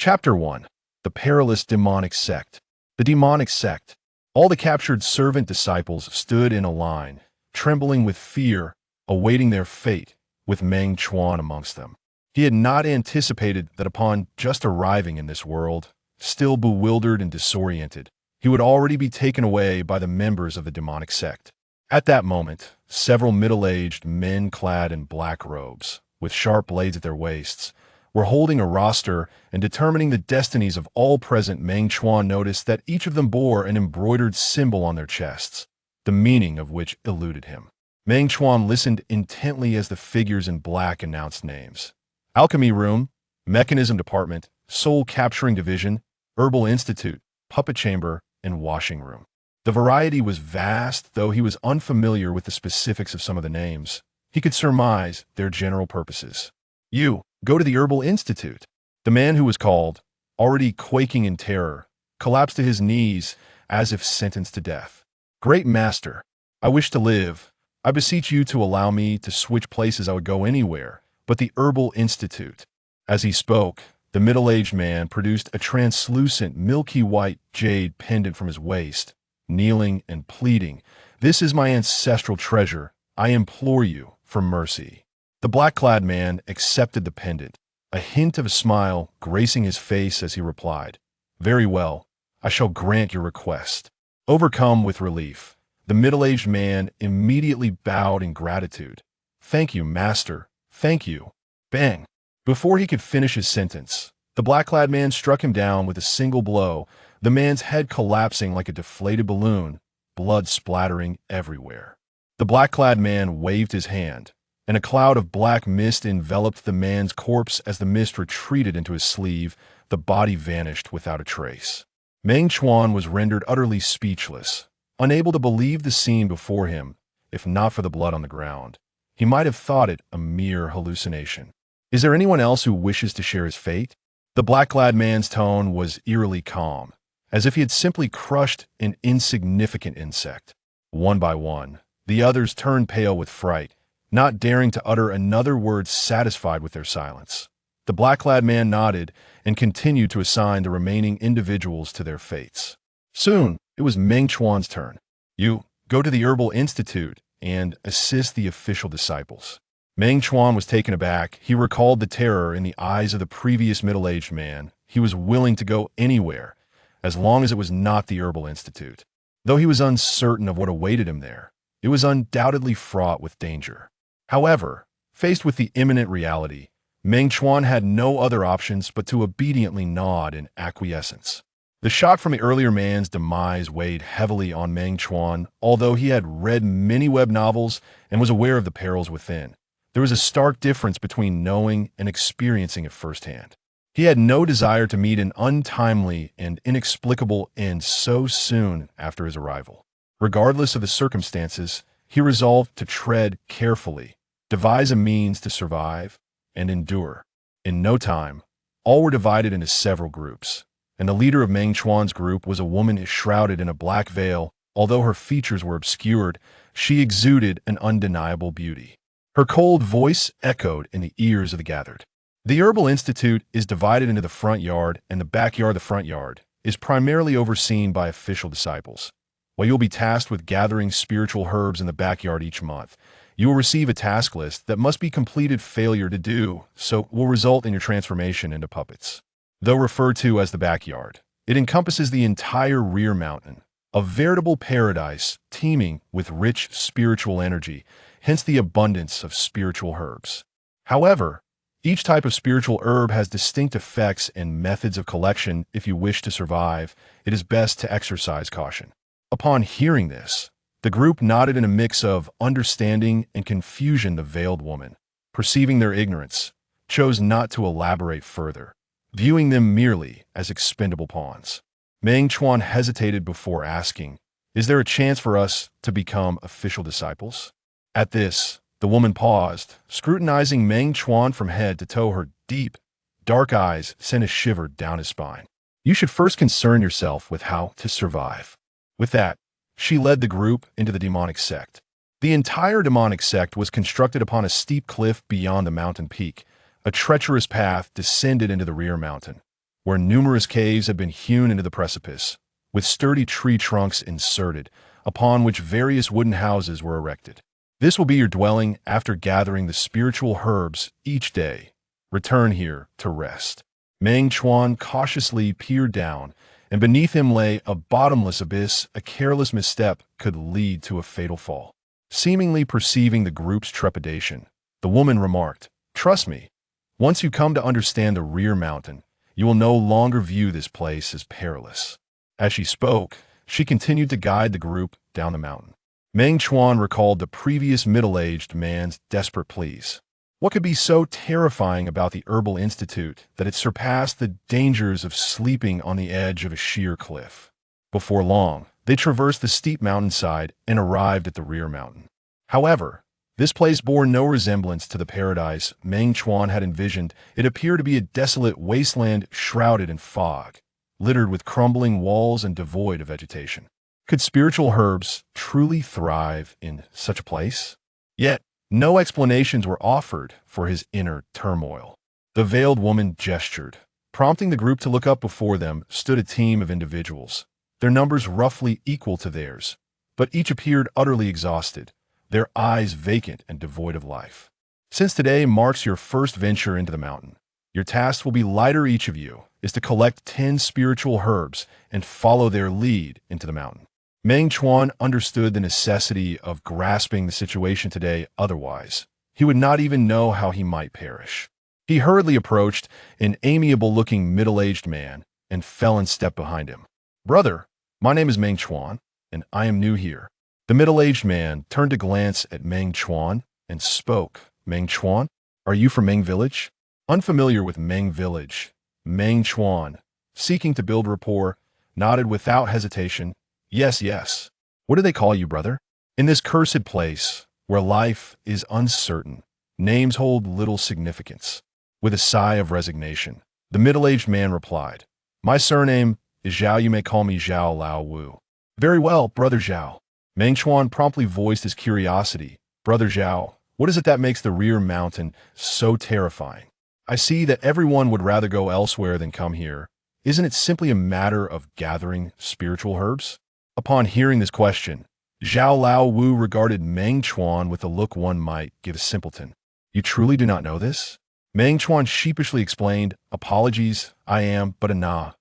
Chapter 1. The Perilous Demonic Sect. The Demonic Sect. All the captured servant disciples stood in a line, trembling with fear, awaiting their fate, with Meng Chuan amongst them. He had not anticipated that upon just arriving in this world, still bewildered and disoriented, he would already be taken away by the members of the demonic sect. At that moment, several middle-aged men clad in black robes, with sharp blades at their waists, were holding a roster and determining the destinies of all present. Meng Chuan noticed that each of them bore an embroidered symbol on their chests, the meaning of which eluded him. Meng Chuan listened intently as the figures in black announced names. Alchemy Room, Mechanism Department, Soul Capturing Division, Herbal Institute, Puppet Chamber, and Washing Room. The variety was vast, though he was unfamiliar with the specifics of some of the names. He could surmise their general purposes. You, go to the Herbal Institute. The man who was called, already quaking in terror, collapsed to his knees as if sentenced to death. Great Master, I wish to live. I beseech you to allow me to switch places. I would go anywhere, but the Herbal Institute. As he spoke, the middle-aged man produced a translucent, milky white jade pendant from his waist, kneeling and pleading, "This is my ancestral treasure. I implore you for mercy." The black-clad man accepted the pendant, a hint of a smile gracing his face as he replied, "Very well, I shall grant your request." Overcome with relief, the middle-aged man immediately bowed in gratitude. "Thank you, Master. Thank you." Bang! Before he could finish his sentence, the black-clad man struck him down with a single blow, the man's head collapsing like a deflated balloon, blood splattering everywhere. The black-clad man waved his hand, and a cloud of black mist enveloped the man's corpse. As the mist retreated into his sleeve, the body vanished without a trace. Meng Chuan was rendered utterly speechless, unable to believe the scene before him. If not for the blood on the ground, he might have thought it a mere hallucination. "Is there anyone else who wishes to share his fate?" The black-clad man's tone was eerily calm, as if he had simply crushed an insignificant insect. One by one, the others turned pale with fright, not daring to utter another word, satisfied with their silence. The black-clad man nodded and continued to assign the remaining individuals to their fates. Soon, it was Meng Chuan's turn. "You, go to the Herbal Institute and assist the official disciples." Meng Chuan was taken aback. He recalled the terror in the eyes of the previous middle-aged man. He was willing to go anywhere, as long as it was not the Herbal Institute. Though he was uncertain of what awaited him there, it was undoubtedly fraught with danger. However, faced with the imminent reality, Meng Chuan had no other options but to obediently nod in acquiescence. The shock from the earlier man's demise weighed heavily on Meng Chuan. Although he had read many web novels and was aware of the perils within, there was a stark difference between knowing and experiencing it firsthand. He had no desire to meet an untimely and inexplicable end so soon after his arrival. Regardless of the circumstances, he resolved to tread carefully, devise a means to survive, and endure. In no time, all were divided into several groups, and the leader of Meng Chuan's group was a woman shrouded in a black veil. Although her features were obscured, she exuded an undeniable beauty. Her cold voice echoed in the ears of the gathered. The Herbal Institute is divided into the front yard and the backyard. The front yard is primarily overseen by official disciples. While you'll be tasked with gathering spiritual herbs in the backyard each month, you will receive a task list that must be completed. Failure to do so will result in your transformation into puppets. Though referred to as the backyard, it encompasses the entire rear mountain, a veritable paradise teeming with rich spiritual energy, hence the abundance of spiritual herbs. However, each type of spiritual herb has distinct effects and methods of collection. If you wish to survive, it is best to exercise caution. Upon hearing this, the group nodded in a mix of understanding and confusion. The veiled woman, perceiving their ignorance, chose not to elaborate further, viewing them merely as expendable pawns. Meng Chuan hesitated before asking, "Is there a chance for us to become official disciples?" At this, the woman paused, scrutinizing Meng Chuan from head to toe. Her deep, dark eyes sent a shiver down his spine. "You should first concern yourself with how to survive." With that, she led the group into the demonic sect. The entire demonic sect was constructed upon a steep cliff beyond the mountain peak. A treacherous path descended into the rear mountain. where numerous caves had been hewn into the precipice, with sturdy tree trunks inserted, upon which various wooden houses were erected. This will be your dwelling after gathering the spiritual herbs each day. Return here to rest. Meng Chuan cautiously peered down, and beneath him lay a bottomless abyss. A careless misstep could lead to a fatal fall. Seemingly perceiving the group's trepidation, the woman remarked, "Trust me, once you come to understand the rear mountain, you will no longer view this place as perilous." As she spoke, she continued to guide the group down the mountain. Meng Chuan recalled the previous middle-aged man's desperate pleas. What could be so terrifying about the Herbal Institute that it surpassed the dangers of sleeping on the edge of a sheer cliff? Before long, they traversed the steep mountainside and arrived at the rear mountain. However, this place bore no resemblance to the paradise Meng Chuan had envisioned. It appeared to be a desolate wasteland shrouded in fog, littered with crumbling walls and devoid of vegetation. Could spiritual herbs truly thrive in such a place? Yet, no explanations were offered for his inner turmoil. The veiled woman gestured. Prompting the group to look up. Before them stood a team of individuals, their numbers roughly equal to theirs, but each appeared utterly exhausted, their eyes vacant and devoid of life. Since today marks your first venture into the mountain, your task will be lighter. Each of you is to collect 10 spiritual herbs and follow their lead into the mountain. Meng Chuan understood the necessity of grasping the situation today, otherwise he would not even know how he might perish. He hurriedly approached an amiable-looking middle-aged man and fell in step behind him. "Brother, my name is Meng Chuan, and I am new here." The middle-aged man turned to glance at Meng Chuan and spoke. "Meng Chuan, are you from Meng Village?" Unfamiliar with Meng Village, Meng Chuan, seeking to build rapport, nodded without hesitation. Yes. What do they call you, brother? In this cursed place, where life is uncertain, names hold little significance. With a sigh of resignation, the middle-aged man replied, "My surname is Zhao. You may call me Zhao Lao Wu." "Very well, Brother Zhao." Meng Chuan promptly voiced his curiosity. "Brother Zhao, what is it that makes the rear mountain so terrifying? I see that everyone would rather go elsewhere than come here. Isn't it simply a matter of gathering spiritual herbs?" Upon hearing this question, Zhao Lao Wu regarded Meng Chuan with a look one might give a simpleton. "You truly do not know this?" Meng Chuan sheepishly explained, "Apologies, I am but a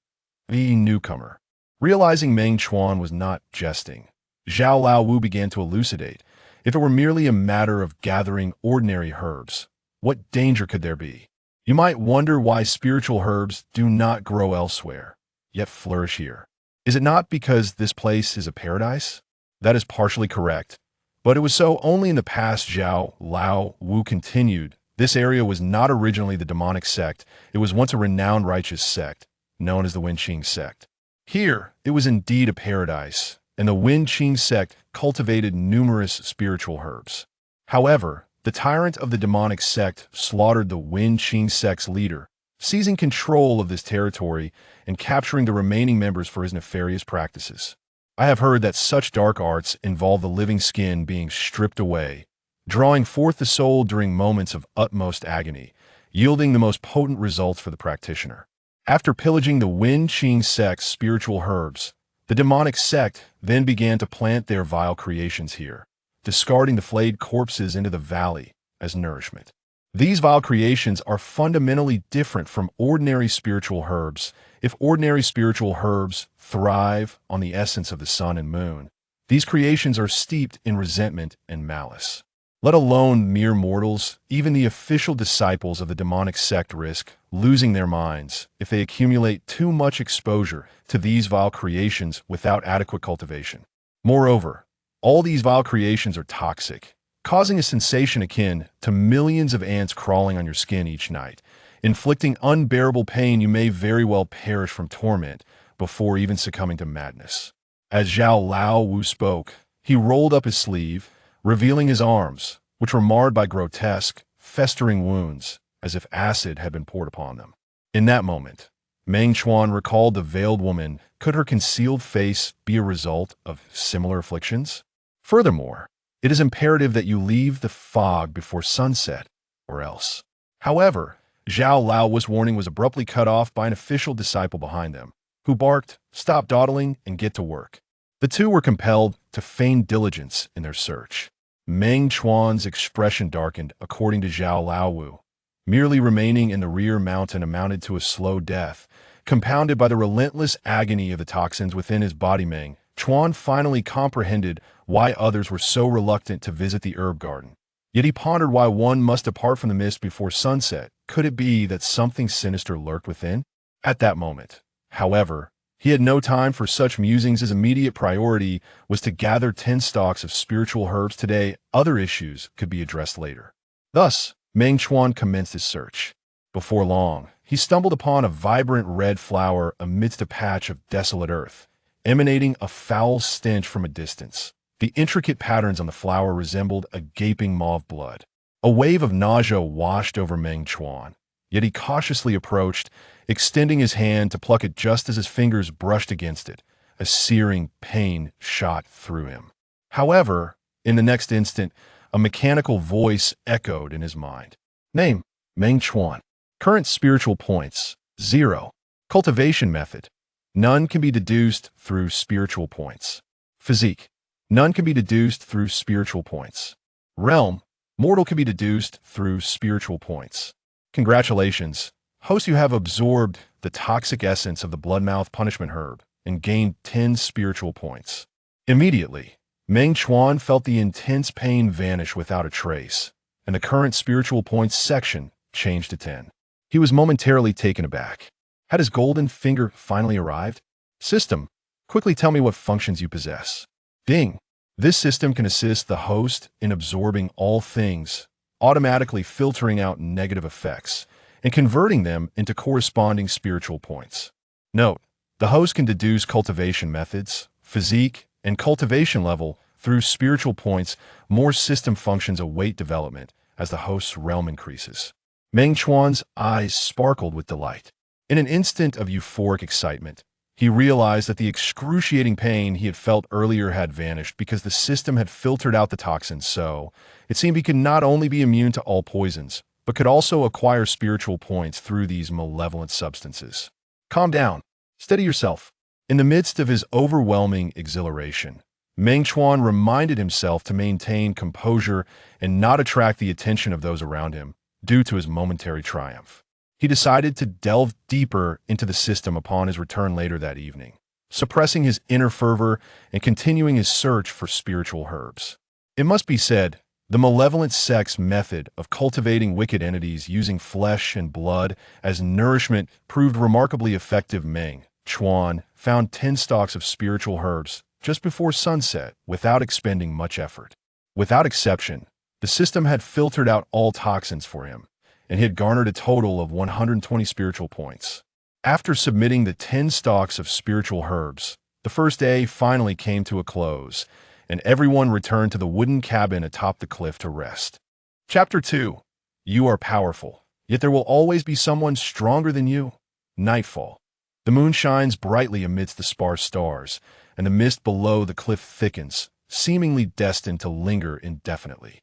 newcomer." Realizing Meng Chuan was not jesting, Zhao Lao Wu began to elucidate. If it were merely a matter of gathering ordinary herbs, what danger could there be? You might wonder why spiritual herbs do not grow elsewhere, yet flourish here. Is it not because this place is a paradise? That is partially correct, but it was so only in the past. Zhao Lao Wu continued. This area was not originally the demonic sect. It was once a renowned righteous sect, known as the Wenqing sect. Here, it was indeed a paradise, and the Wenqing sect cultivated numerous spiritual herbs. However, the tyrant of the demonic sect slaughtered the Wenqing sect's leader, seizing control of this territory and capturing the remaining members for his nefarious practices. I have heard that such dark arts involve the living skin being stripped away, drawing forth the soul during moments of utmost agony, yielding the most potent results for the practitioner. After pillaging the Wenqing sect's spiritual herbs, the demonic sect then began to plant their vile creations here, discarding the flayed corpses into the valley as nourishment. These vile creations are fundamentally different from ordinary spiritual herbs. If ordinary spiritual herbs thrive on the essence of the sun and moon, these creations are steeped in resentment and malice. Let alone mere mortals, even the official disciples of the demonic sect risk losing their minds if they accumulate too much exposure to these vile creations without adequate cultivation. Moreover, all these vile creations are toxic, causing a sensation akin to millions of ants crawling on your skin each night, inflicting unbearable pain. You may very well perish from torment before even succumbing to madness. As Zhao Lao Wu spoke, he rolled up his sleeve, revealing his arms, which were marred by grotesque, festering wounds, as if acid had been poured upon them. In that moment, Meng Chuan recalled the veiled woman. Could her concealed face be a result of similar afflictions? Furthermore, it is imperative that you leave the fog before sunset, or else. However, Zhao Lao's warning was abruptly cut off by an official disciple behind them, who barked, "Stop dawdling and get to work." The two were compelled to feign diligence in their search. Meng Chuan's expression darkened, according to Zhao Lao. Merely remaining in the rear mountain amounted to a slow death, compounded by the relentless agony of the toxins within his body. Meng Chuan finally comprehended why others were so reluctant to visit the herb garden. Yet he pondered why one must depart from the mist before sunset. Could it be that something sinister lurked within? At that moment, however, he had no time for such musings. His immediate priority was to gather 10 stalks of spiritual herbs today. Other issues could be addressed later. Thus, Meng Chuan commenced his search. Before long, he stumbled upon a vibrant red flower amidst a patch of desolate earth, emanating a foul stench from a distance. The intricate patterns on the flower resembled a gaping maw of blood. A wave of nausea washed over Meng Chuan, yet he cautiously approached, extending his hand to pluck it just as his fingers brushed against it. A searing pain shot through him. However, in the next instant, a mechanical voice echoed in his mind. Name: Meng Chuan. Current spiritual points: 0. Cultivation method: none can be deduced through spiritual points. Physique: none can be deduced through spiritual points. Realm: mortal can be deduced through spiritual points. Congratulations, host, you have absorbed the toxic essence of the bloodmouth punishment herb and gained 10 spiritual points. Immediately, Meng Chuan felt the intense pain vanish without a trace, and the current spiritual points section changed to 10. He was momentarily taken aback. Had his golden finger finally arrived? System: quickly tell me what functions you possess. Ding. This system can assist the host in absorbing all things, automatically filtering out negative effects, and converting them into corresponding spiritual points. Note: the host can deduce cultivation methods, physique, and cultivation level through spiritual points. More system functions await development as the host's realm increases. Meng Chuan's eyes sparkled with delight. In an instant of euphoric excitement, he realized that the excruciating pain he had felt earlier had vanished because the system had filtered out the toxins. So, it seemed he could not only be immune to all poisons, but could also acquire spiritual points through these malevolent substances. Calm down. Steady yourself. In the midst of his overwhelming exhilaration, Meng Chuan reminded himself to maintain composure and not attract the attention of those around him due to his momentary triumph. He decided to delve deeper into the system upon his return later that evening, suppressing his inner fervor and continuing his search for spiritual herbs. It must be said, the malevolent sect's method of cultivating wicked entities using flesh and blood as nourishment proved remarkably effective. Meng Chuan found 10 stalks of spiritual herbs just before sunset without expending much effort. Without exception, the system had filtered out all toxins for him, and he had garnered a total of 120 spiritual points. After submitting the 10 stalks of spiritual herbs, the first day finally came to a close, and everyone returned to the wooden cabin atop the cliff to rest. Chapter 2. You are powerful, yet there will always be someone stronger than you. Nightfall. The moon shines brightly amidst the sparse stars, and the mist below the cliff thickens, seemingly destined to linger indefinitely.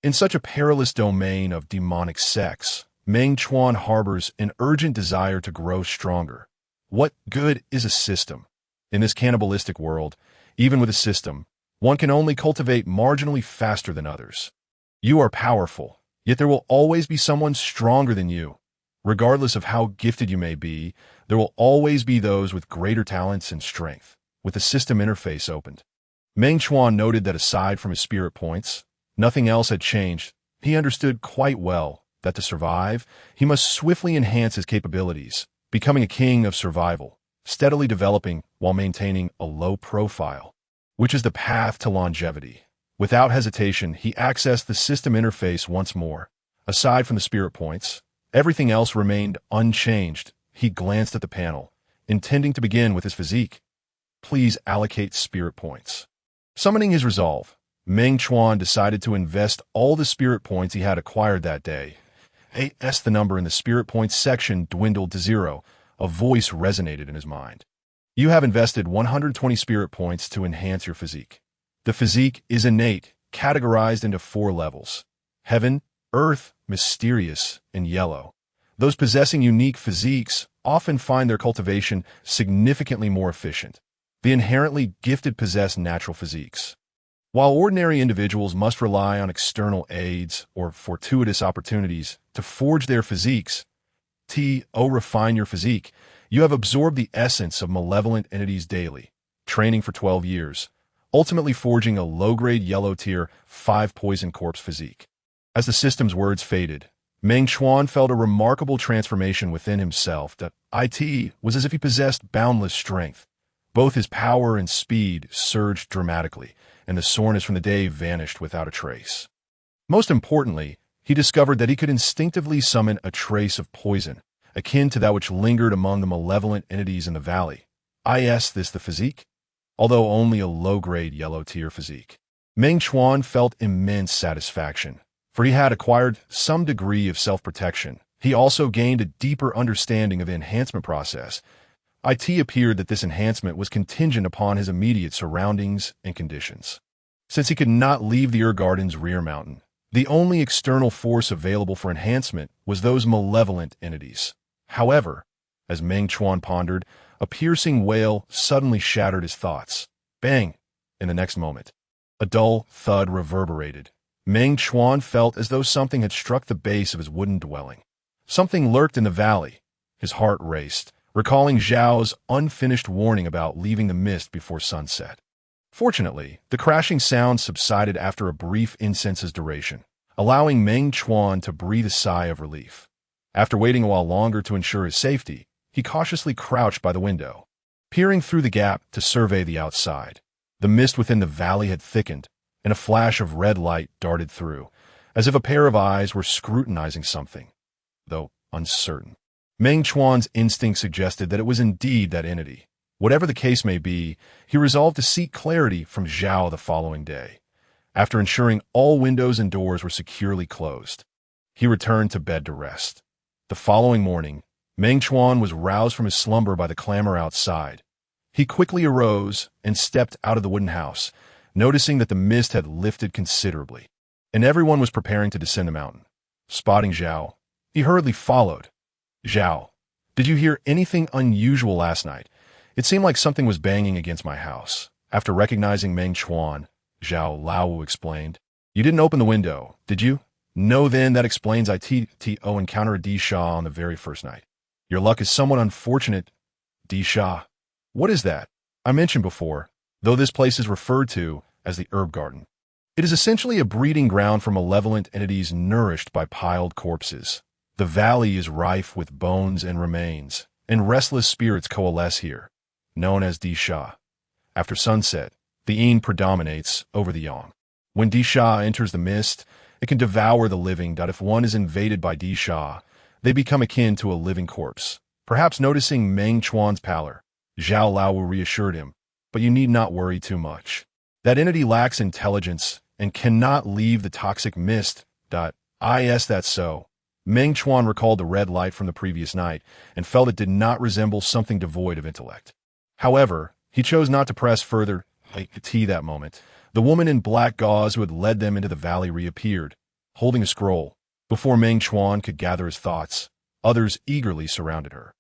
In such a perilous domain of demonic sects, Meng Chuan harbors an urgent desire to grow stronger. What good is a system? In this cannibalistic world, even with a system, one can only cultivate marginally faster than others. You are powerful, yet there will always be someone stronger than you. Regardless of how gifted you may be, there will always be those with greater talents and strength. With the system interface opened, Meng Chuan noted that aside from his spirit points, nothing else had changed. He understood quite well that to survive, he must swiftly enhance his capabilities, becoming a king of survival, steadily developing while maintaining a low profile, which is the path to longevity. Without hesitation, he accessed the system interface once more. Aside from the spirit points, everything else remained unchanged. He glanced at the panel, intending to begin with his physique. Please allocate spirit points. Summoning his resolve, Meng Chuan decided to invest all the spirit points he had acquired that day. The number in the spirit points section dwindled to 0. A voice resonated in his mind. You have invested 120 spirit points to enhance your physique. The physique is innate, categorized into 4 levels: heaven, earth, mysterious, and yellow. Those possessing unique physiques often find their cultivation significantly more efficient. The inherently gifted possess natural physiques, while ordinary individuals must rely on external aids or fortuitous opportunities to forge their physiques. Refine your physique. You have absorbed the essence of malevolent entities daily, training for 12 years, ultimately forging a low-grade yellow-tier 5 poison corpse physique. As the system's words faded, Meng Chuan felt a remarkable transformation within himself. That it was as if he possessed boundless strength. Both his power and speed surged dramatically, and the soreness from the day vanished without a trace. Most importantly, he discovered that he could instinctively summon a trace of poison, akin to that which lingered among the malevolent entities in the valley. This the physique? Although only a low-grade yellow-tier physique. Meng Chuan felt immense satisfaction, for he had acquired some degree of self-protection. He also gained a deeper understanding of the enhancement process. It appeared that this enhancement was contingent upon his immediate surroundings and conditions. Since he could not leave the Garden's rear mountain, the only external force available for enhancement was those malevolent entities. However, as Meng Chuan pondered, a piercing wail suddenly shattered his thoughts. Bang! In the next moment, a dull thud reverberated. Meng Chuan felt as though something had struck the base of his wooden dwelling. Something lurked in the valley. His heart raced, recalling Zhao's unfinished warning about leaving the mist before sunset. Fortunately, the crashing sound subsided after a brief incense's duration, allowing Meng Chuan to breathe a sigh of relief. After waiting a while longer to ensure his safety, he cautiously crouched by the window, peering through the gap to survey the outside. The mist within the valley had thickened, and a flash of red light darted through, as if a pair of eyes were scrutinizing something, though uncertain. Meng Chuan's instinct suggested that it was indeed that entity. Whatever the case may be, he resolved to seek clarity from Zhao the following day. After ensuring all windows and doors were securely closed, he returned to bed to rest. The following morning, Meng Chuan was roused from his slumber by the clamor outside. He quickly arose and stepped out of the wooden house, noticing that the mist had lifted considerably, and everyone was preparing to descend the mountain. Spotting Zhao, he hurriedly followed. Zhao, did you hear anything unusual last night? It seemed like something was banging against my house. After recognizing Meng Chuan, Zhao Lao explained. You didn't open the window, did you? No, then that explains ITO encounter D Shah on the very first night. Your luck is somewhat unfortunate. D Shah. What is that? I mentioned before, though this place is referred to as the Herb Garden. It is essentially a breeding ground for malevolent entities nourished by piled corpses. The valley is rife with bones and remains, and restless spirits coalesce here, known as D Shah. After sunset, the Yin predominates over the Yang. When D Shah enters the mist, it can devour the living. If one is invaded by D Shah, they become akin to a living corpse. Perhaps noticing Meng Chuan's pallor, Zhao Lao reassured him, but you need not worry too much. That entity lacks intelligence and cannot leave the toxic mist. That's so. Meng Chuan recalled the red light from the previous night and felt it did not resemble something devoid of intellect. However, he chose not to press further. That moment, the woman in black gauze who had led them into the valley reappeared, holding a scroll. Before Meng Chuan could gather his thoughts, others eagerly surrounded her.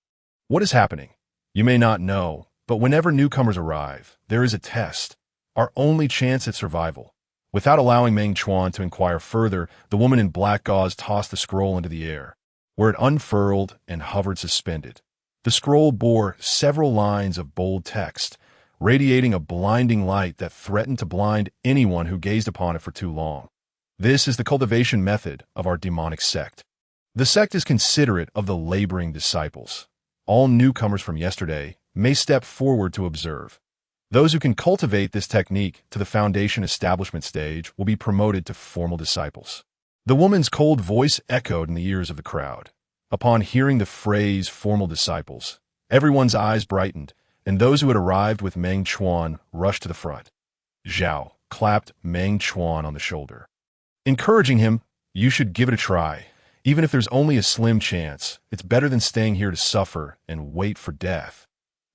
What is happening? You may not know, but whenever newcomers arrive, there is a test, our only chance at survival. Without allowing Meng Chuan to inquire further, the woman in black gauze tossed the scroll into the air, where it unfurled and hovered suspended. The scroll bore several lines of bold text, radiating a blinding light that threatened to blind anyone who gazed upon it for too long. This is the cultivation method of our demonic sect. The sect is considerate of the laboring disciples. All newcomers from yesterday may step forward to observe. Those who can cultivate this technique to the foundation establishment stage will be promoted to formal disciples. The woman's cold voice echoed in the ears of the crowd. Upon hearing the phrase formal disciples, everyone's eyes brightened, and those who had arrived with Meng Chuan rushed to the front. Zhao clapped Meng Chuan on the shoulder, encouraging him, you should give it a try. Even if there's only a slim chance, it's better than staying here to suffer and wait for death.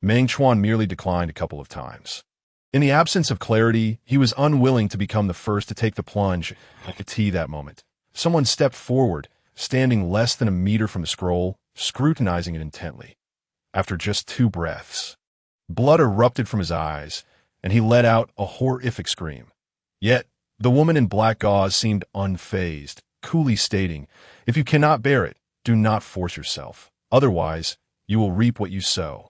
Meng Chuan merely declined a couple of times. In the absence of clarity, he was unwilling to become the first to take the plunge. That moment, someone stepped forward, standing less than a meter from the scroll, scrutinizing it intently. After just 2 breaths, blood erupted from his eyes, and he let out a horrific scream. Yet, the woman in black gauze seemed unfazed, coolly stating, "If you cannot bear it, do not force yourself. Otherwise, you will reap what you sow."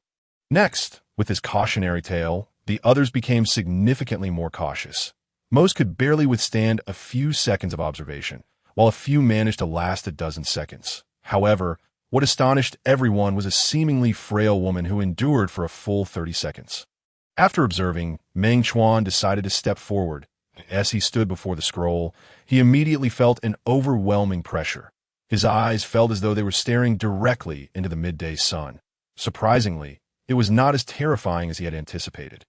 Next, with his cautionary tale, the others became significantly more cautious. Most could barely withstand a few seconds of observation, while a few managed to last a dozen seconds. However, what astonished everyone was a seemingly frail woman who endured for a full 30 seconds. After observing, Meng Chuan decided to step forward. As he stood before the scroll, he immediately felt an overwhelming pressure. His eyes felt as though they were staring directly into the midday sun. Surprisingly, it was not as terrifying as he had anticipated.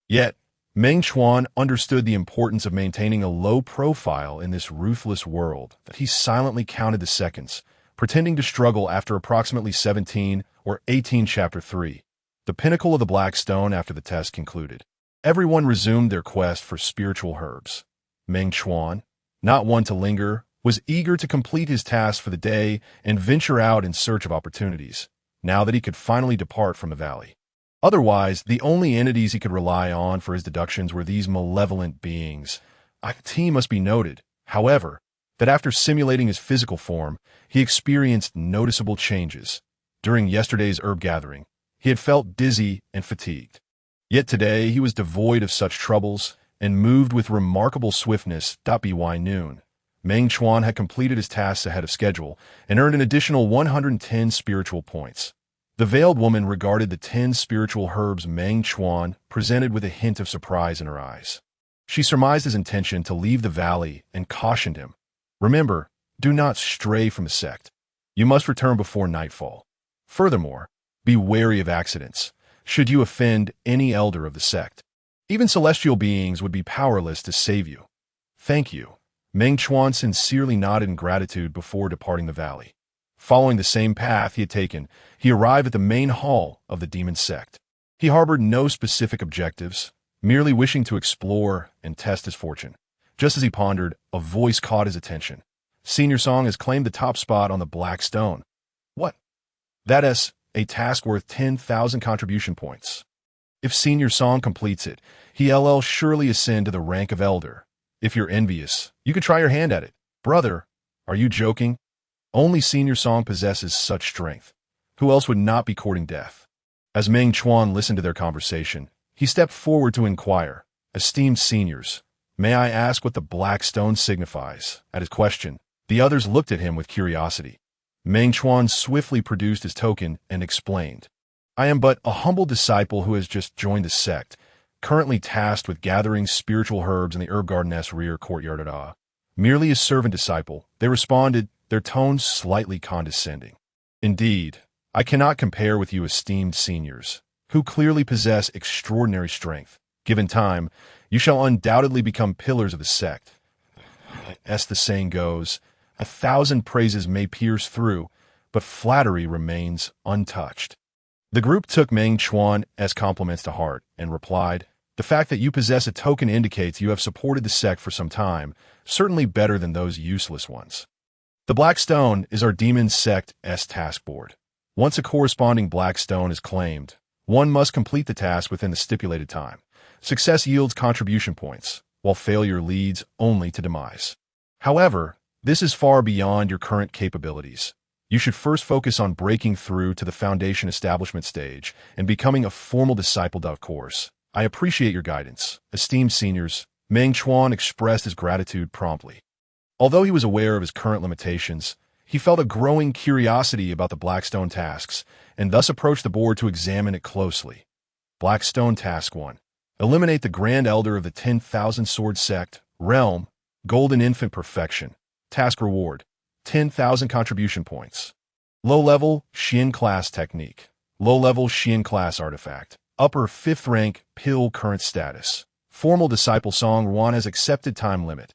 Yet, Meng Chuan understood the importance of maintaining a low profile in this ruthless world, that he silently counted the seconds, pretending to struggle after approximately 17 or 18 Chapter 3. The pinnacle of the Black Stone after the test concluded. Everyone resumed their quest for spiritual herbs. Meng Chuan, not one to linger, was eager to complete his task for the day and venture out in search of opportunities, now that he could finally depart from the valley. Otherwise, the only entities he could rely on for his deductions were these malevolent beings. It must be noted, however, that after simulating his physical form, he experienced noticeable changes. During yesterday's herb gathering, he had felt dizzy and fatigued. Yet today he was devoid of such troubles and moved with remarkable swiftness. By noon, Meng Chuan had completed his tasks ahead of schedule and earned an additional 110 spiritual points. The veiled woman regarded the 10 spiritual herbs Meng Chuan presented with a hint of surprise in her eyes. She surmised his intention to leave the valley and cautioned him. "Remember, do not stray from the sect. You must return before nightfall. Furthermore, be wary of accidents, should you offend any elder of the sect. Even celestial beings would be powerless to save you." "Thank you." Meng Chuan sincerely nodded in gratitude before departing the valley. Following the same path he had taken, he arrived at the main hall of the Demon Sect. He harbored no specific objectives, merely wishing to explore and test his fortune. Just as he pondered, a voice caught his attention. "Senior Song has claimed the top spot on the Black Stone." "What?" "That is a task worth 10,000 contribution points. If Senior Song completes it, he'll surely ascend to the rank of Elder. If you're envious, you could try your hand at it." "Brother, are you joking? Only Senior Song possesses such strength. Who else would not be courting death?" As Meng Chuan listened to their conversation, he stepped forward to inquire, "Esteemed seniors, may I ask what the Black Stone signifies?" At his question, the others looked at him with curiosity. Meng Chuan swiftly produced his token and explained, "I am but a humble disciple who has just joined the sect, currently tasked with gathering spiritual herbs in the herb garden's rear courtyard. Merely a servant disciple," they responded, their tones slightly condescending. "Indeed, I cannot compare with you esteemed seniors, who clearly possess extraordinary strength. Given time, you shall undoubtedly become pillars of the sect. As the saying goes, 1,000 praises may pierce through, but flattery remains untouched." The group took Meng Chuan as compliments to heart and replied, "The fact that you possess a token indicates you have supported the sect for some time, certainly better than those useless ones. The Black Stone is our Demon Sect's task board. Once a corresponding Black Stone is claimed, one must complete the task within the stipulated time. Success yields contribution points, while failure leads only to demise. However, this is far beyond your current capabilities. You should first focus on breaking through to the foundation establishment stage and becoming a formal disciple. Of course, I appreciate your guidance, esteemed seniors." Meng Chuan expressed his gratitude promptly. Although he was aware of his current limitations, he felt a growing curiosity about the Blackstone tasks and thus approached the board to examine it closely. Blackstone Task 1. Eliminate the Grand Elder of the 10,000 Sword Sect, Realm, Golden Infant Perfection. Task Reward, 10,000 contribution points. Low-level, Xian Class Technique. Low-level, Xian Class Artifact. Upper 5th rank, Pill Current Status. Formal Disciple Song Yuan has accepted time limit.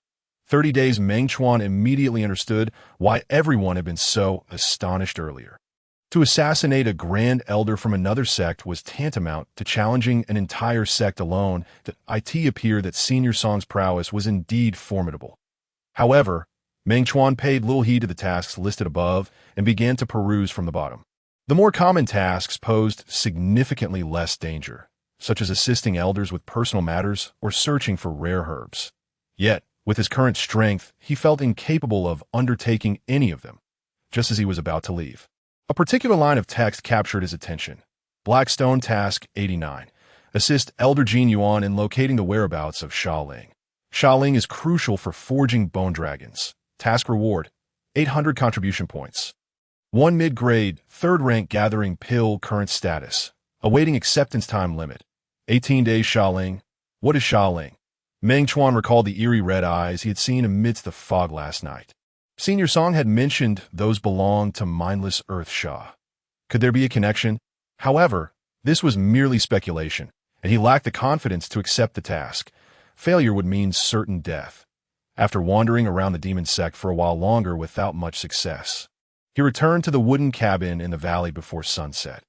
30 days. Meng Chuan immediately understood why everyone had been so astonished earlier. To assassinate a Grand Elder from another sect was tantamount to challenging an entire sect alone. It appeared that Senior Song's prowess was indeed formidable. However, Meng Chuan paid little heed to the tasks listed above and began to peruse from the bottom. The more common tasks posed significantly less danger, such as assisting elders with personal matters or searching for rare herbs. Yet, with his current strength, he felt incapable of undertaking any of them, just as he was about to leave. A particular line of text captured his attention. Blackstone Task 89. Assist Elder Jin Yuan in locating the whereabouts of Sha Ling. Sha Ling is crucial for forging bone dragons. Task reward, 800 contribution points. 1 mid-grade, 3rd rank gathering pill current status. Awaiting acceptance time limit. 18 days Sha Ling. What is Sha Ling? Meng Chuan recalled the eerie red eyes he had seen amidst the fog last night. Senior Song had mentioned those belonged to mindless Earth Sha. Could there be a connection? However, this was merely speculation, and he lacked the confidence to accept the task. Failure would mean certain death. After wandering around the Demon Sect for a while longer without much success, he returned to the wooden cabin in the valley before sunset.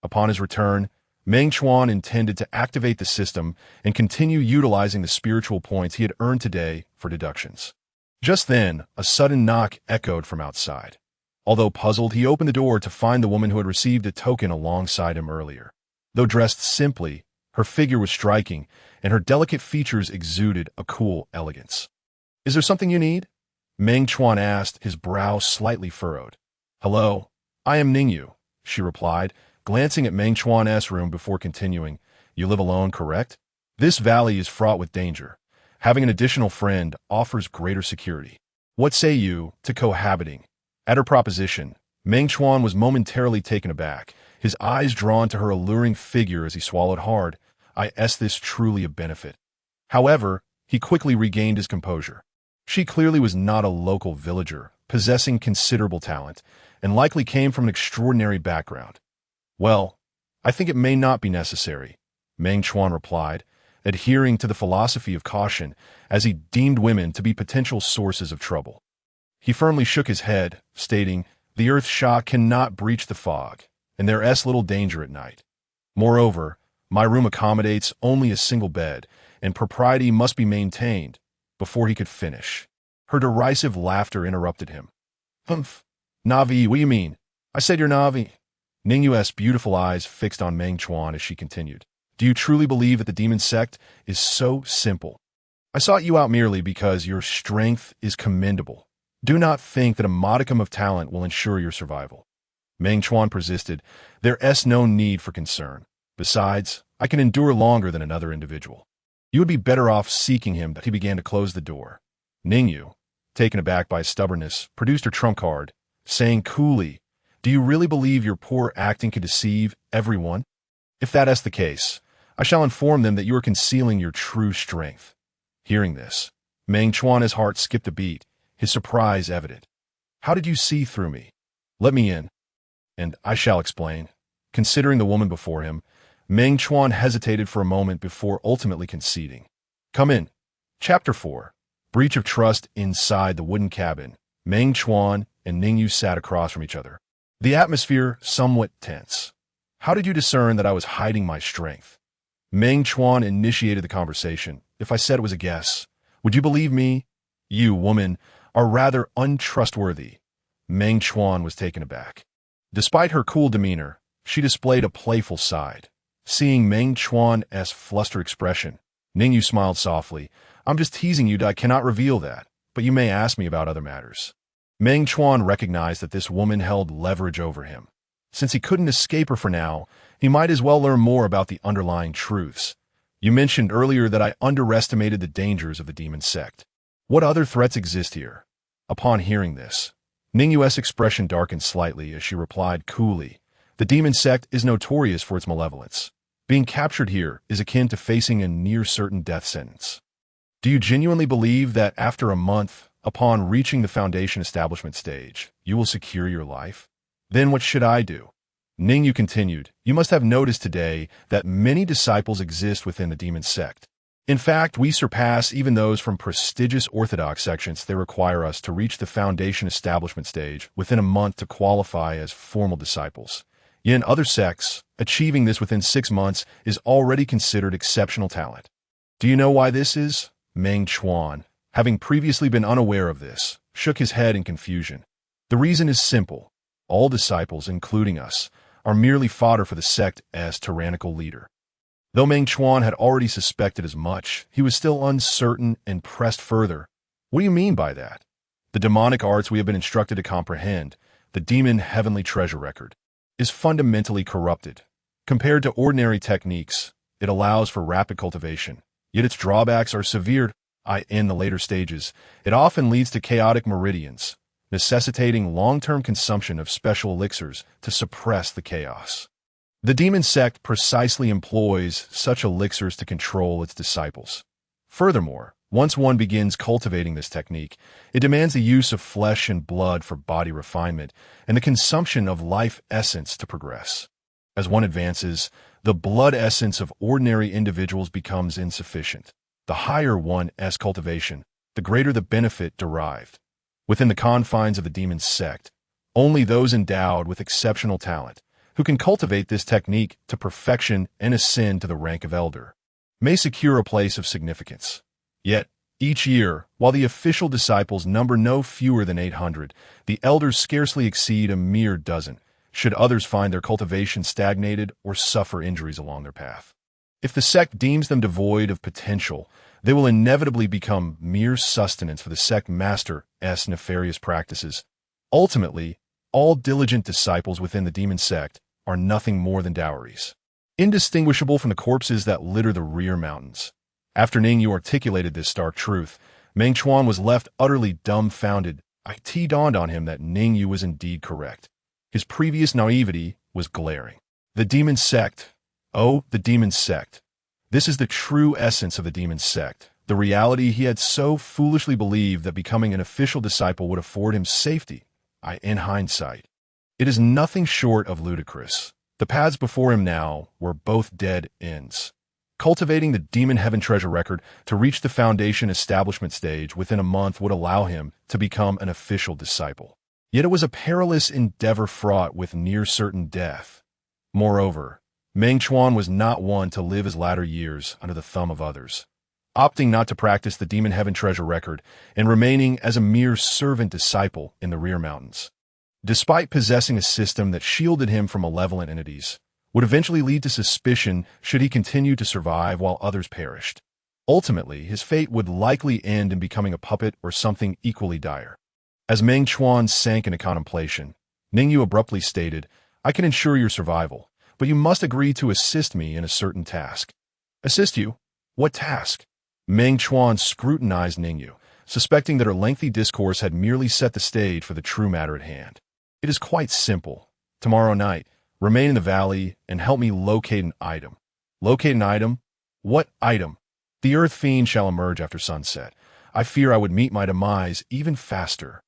Upon his return, Meng Chuan intended to activate the system and continue utilizing the spiritual points he had earned today for deductions. Just then, a sudden knock echoed from outside. Although puzzled, he opened the door to find the woman who had received a token alongside him earlier. Though dressed simply, her figure was striking, and her delicate features exuded a cool elegance. "Is there something you need?" Meng Chuan asked, his brow slightly furrowed. "Hello, I am Ningyu," she replied, glancing at Meng Chuan's room before continuing. "You live alone, correct? This valley is fraught with danger. Having an additional friend offers greater security. What say you to cohabiting?" At her proposition, Meng Chuan was momentarily taken aback, his eyes drawn to her alluring figure as he swallowed hard. Is this truly a benefit? However, he quickly regained his composure. She clearly was not a local villager, possessing considerable talent, and likely came from an extraordinary background. "Well, I think it may not be necessary," Meng Chuan replied, adhering to the philosophy of caution as he deemed women to be potential sources of trouble. He firmly shook his head, stating, "The Earth Sha cannot breach the fog, and there is little danger at night. Moreover, my room accommodates only a single bed, and propriety must be maintained." Before he could finish, her derisive laughter interrupted him. "Humph, Navi, what do you mean? I said you're Navi." Ningyu's beautiful eyes fixed on Meng Chuan as she continued. "Do you truly believe that the Demon Sect is so simple? I sought you out merely because your strength is commendable. Do not think that a modicum of talent will ensure your survival." Meng Chuan persisted. "There is no need for concern. Besides, I can endure longer than another individual. You would be better off seeking him." He began to close the door. Ningyu, taken aback by his stubbornness, produced her trump card, saying coolly, "Do you really believe your poor acting can deceive everyone? If that is the case, I shall inform them that you are concealing your true strength." Hearing this, Meng Chuan's heart skipped a beat, his surprise evident. "How did you see through me? Let me in, and I shall explain." Considering the woman before him, Meng Chuan hesitated for a moment before ultimately conceding. "Come in." Chapter 4. Breach of Trust. Inside the wooden cabin, Meng Chuan and Ningyu sat across from each other, the atmosphere somewhat tense. "How did you discern that I was hiding my strength?" Meng Chuan initiated the conversation. "If I said it was a guess, would you believe me? You, woman, are rather untrustworthy." Meng Chuan was taken aback. Despite her cool demeanor, she displayed a playful side. Seeing Meng Chuan's flustered expression, Ningyu smiled softly. "I'm just teasing you. I cannot reveal that, but you may ask me about other matters." Meng Chuan recognized that this woman held leverage over him. Since he couldn't escape her for now, he might as well learn more about the underlying truths. "You mentioned earlier that I underestimated the dangers of the Demon Sect. What other threats exist here?" Upon hearing this, Ningyu's expression darkened slightly as she replied coolly, "The Demon Sect is notorious for its malevolence. Being captured here is akin to facing a near-certain death sentence. Do you genuinely believe that after a month, upon reaching the Foundation establishment stage, you will secure your life? Then what should I do?" Ningyu continued, "You must have noticed today that many disciples exist within the Demon Sect. In fact, we surpass even those from prestigious Orthodox sections that require us to reach the Foundation establishment stage within a month to qualify as formal disciples. Yet in other sects, achieving this within 6 months is already considered exceptional talent. Do you know why this is?" Meng Chuan, having previously been unaware of this, shook his head in confusion. The reason is simple. All disciples, including us, are merely fodder for the sect's tyrannical leader. Though Meng Chuan had already suspected as much, he was still uncertain and pressed further. What do you mean by that? The demonic arts we have been instructed to comprehend, the demon heavenly treasure record, is fundamentally corrupted. Compared to ordinary techniques, it allows for rapid cultivation, yet its drawbacks are severe. In the later stages, it often leads to chaotic meridians, necessitating long-term consumption of special elixirs to suppress the chaos. The Demon Sect precisely employs such elixirs to control its disciples. Furthermore, once one begins cultivating this technique, it demands the use of flesh and blood for body refinement and the consumption of life essence to progress. As one advances, the blood essence of ordinary individuals becomes insufficient. The higher one's cultivation, the greater the benefit derived. Within the confines of the Demon Sect, only those endowed with exceptional talent, who can cultivate this technique to perfection and ascend to the rank of elder, may secure a place of significance. Yet, each year, while the official disciples number no fewer than 800, the elders scarcely exceed a mere dozen, should others find their cultivation stagnated or suffer injuries along their path. If the sect deems them devoid of potential, they will inevitably become mere sustenance for the sect master's nefarious practices. Ultimately, all diligent disciples within the Demon Sect are nothing more than dowries, indistinguishable from the corpses that litter the rear mountains. After Ningyu articulated this stark truth, Meng Chuan was left utterly dumbfounded. It dawned on him that Ningyu was indeed correct. His previous naivety was glaring. The Demon Sect. Oh, the Demon Sect. This is the true essence of the Demon Sect, the reality he had so foolishly believed that becoming an official disciple would afford him safety. In hindsight, it is nothing short of ludicrous. The paths before him now were both dead ends. Cultivating the Demon Heaven treasure record to reach the foundation establishment stage within a month would allow him to become an official disciple. Yet it was a perilous endeavor fraught with near-certain death. Moreover, Meng Chuan was not one to live his latter years under the thumb of others. Opting not to practice the Demon Heaven treasure record and remaining as a mere servant disciple in the rear mountains, despite possessing a system that shielded him from malevolent entities, would eventually lead to suspicion should he continue to survive while others perished. Ultimately, his fate would likely end in becoming a puppet or something equally dire. As Meng Chuan sank into contemplation, Ningyu abruptly stated, "I can ensure your survival, but you must agree to assist me in a certain task." "Assist you? What task?" Meng Chuan scrutinized Ningyu, suspecting that her lengthy discourse had merely set the stage for the true matter at hand. "It is quite simple. Tomorrow night, remain in the valley and help me locate an item." "Locate an item? What item?" "The earth fiend shall emerge after sunset. I fear I would meet my demise even faster."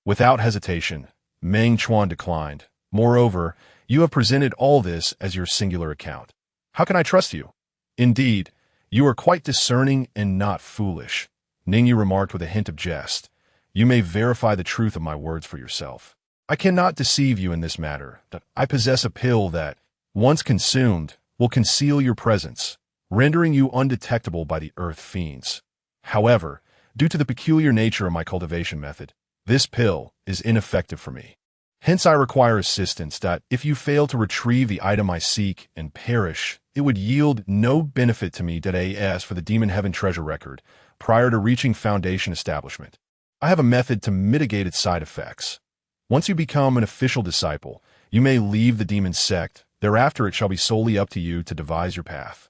Without hesitation, Meng Chuan declined. "Moreover, you have presented all this as your singular account. How can I trust you?" "Indeed, you are quite discerning and not foolish," Ningyu remarked with a hint of jest. "You may verify the truth of my words for yourself. I cannot deceive you in this matter, that I possess a pill that, once consumed, will conceal your presence, rendering you undetectable by the earth fiends. However, due to the peculiar nature of my cultivation method, this pill is ineffective for me. Hence I require assistance that, if you fail to retrieve the item I seek and perish, it would yield no benefit to me that as for the Demon Heaven treasure record, prior to reaching foundation establishment. I have a method to mitigate its side effects. Once you become an official disciple, you may leave the Demon Sect. Thereafter it shall be solely up to you to devise your path."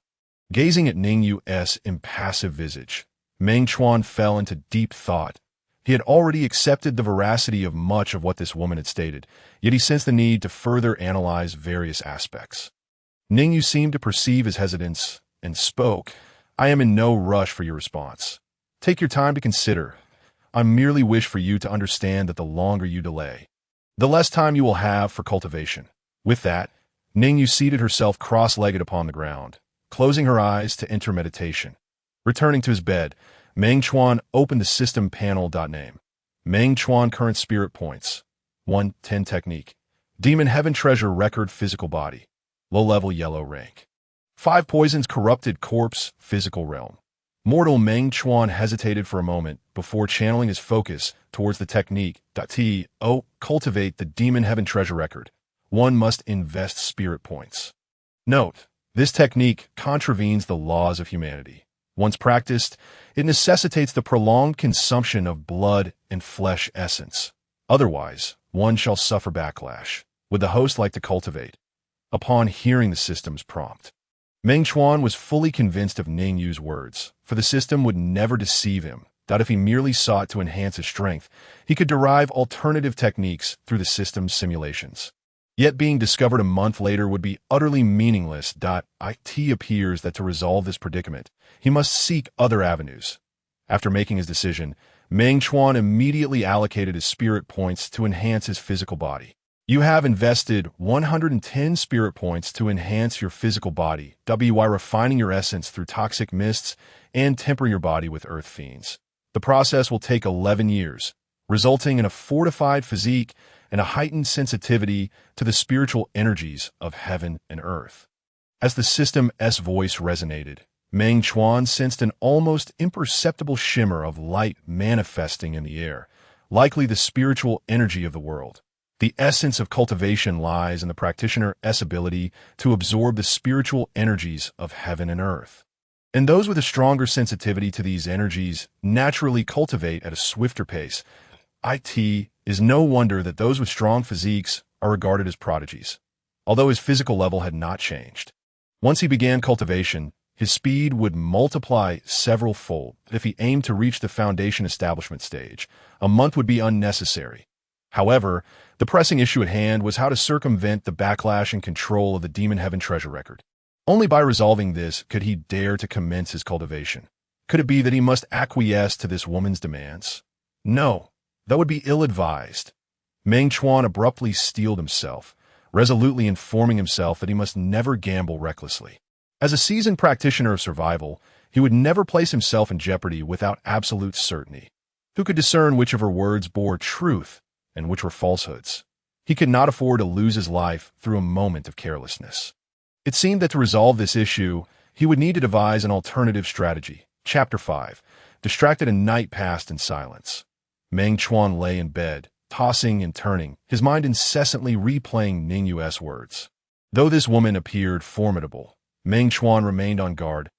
Gazing at Ningyu's impassive visage, Meng Chuan fell into deep thought. He had already accepted the veracity of much of what this woman had stated, yet he sensed the need to further analyze various aspects. Ningyu seemed to perceive his hesitance and spoke. "I am in no rush for your response. Take your time to consider. I merely wish for you to understand that the longer you delay, the less time you will have for cultivation." With that, Ningyu seated herself cross-legged upon the ground, closing her eyes to enter meditation. Returning to his bed, Meng Chuan opened the system panel. Name: Meng Chuan current spirit points. 1-10 technique. Demon Heaven treasure record physical body. Low-level yellow rank. 5 poisons corrupted corpse physical realm. Mortal Meng Chuan hesitated for a moment, before channeling his focus towards the technique. Cultivate the demon heaven treasure record. One must invest spirit points. Note, this technique contravenes the laws of humanity. Once practiced, it necessitates the prolonged consumption of blood and flesh essence. Otherwise, one shall suffer backlash. Would the host like to cultivate? Upon hearing the system's prompt, Meng Chuan was fully convinced of Ning Yu's words, for the system would never deceive him, that if he merely sought to enhance his strength, he could derive alternative techniques through the system's simulations. Yet being discovered a month later would be utterly meaningless. It appears that to resolve this predicament, he must seek other avenues. After making his decision, Meng Chuan immediately allocated his spirit points to enhance his physical body. You have invested 110 spirit points to enhance your physical body, while refining your essence through toxic mists and tempering your body with earth fiends. The process will take 11 years, resulting in a fortified physique and a heightened sensitivity to the spiritual energies of heaven and earth. As the system's voice resonated, Meng Chuan sensed an almost imperceptible shimmer of light manifesting in the air, likely the spiritual energy of the world. The essence of cultivation lies in the practitioner's ability to absorb the spiritual energies of heaven and earth. And those with a stronger sensitivity to these energies naturally cultivate at a swifter pace. It is no wonder that those with strong physiques are regarded as prodigies, although his physical level had not changed. Once he began cultivation, his speed would multiply several-fold. If he aimed to reach the foundation establishment stage, a month would be unnecessary. However, the pressing issue at hand was how to circumvent the backlash and control of the Demon Heaven treasure record. Only by resolving this could he dare to commence his cultivation. Could it be that he must acquiesce to this woman's demands? No, that would be ill-advised. Meng Chuan abruptly steeled himself, resolutely informing himself that he must never gamble recklessly. As a seasoned practitioner of survival, he would never place himself in jeopardy without absolute certainty. Who could discern which of her words bore truth and which were falsehoods? He could not afford to lose his life through a moment of carelessness. It seemed that to resolve this issue, he would need to devise an alternative strategy. Chapter 5. Distracted a night passed in silence. Meng Chuan lay in bed, tossing and turning, his mind incessantly replaying Ning Yu's words. Though this woman appeared formidable, Meng Chuan remained on guard.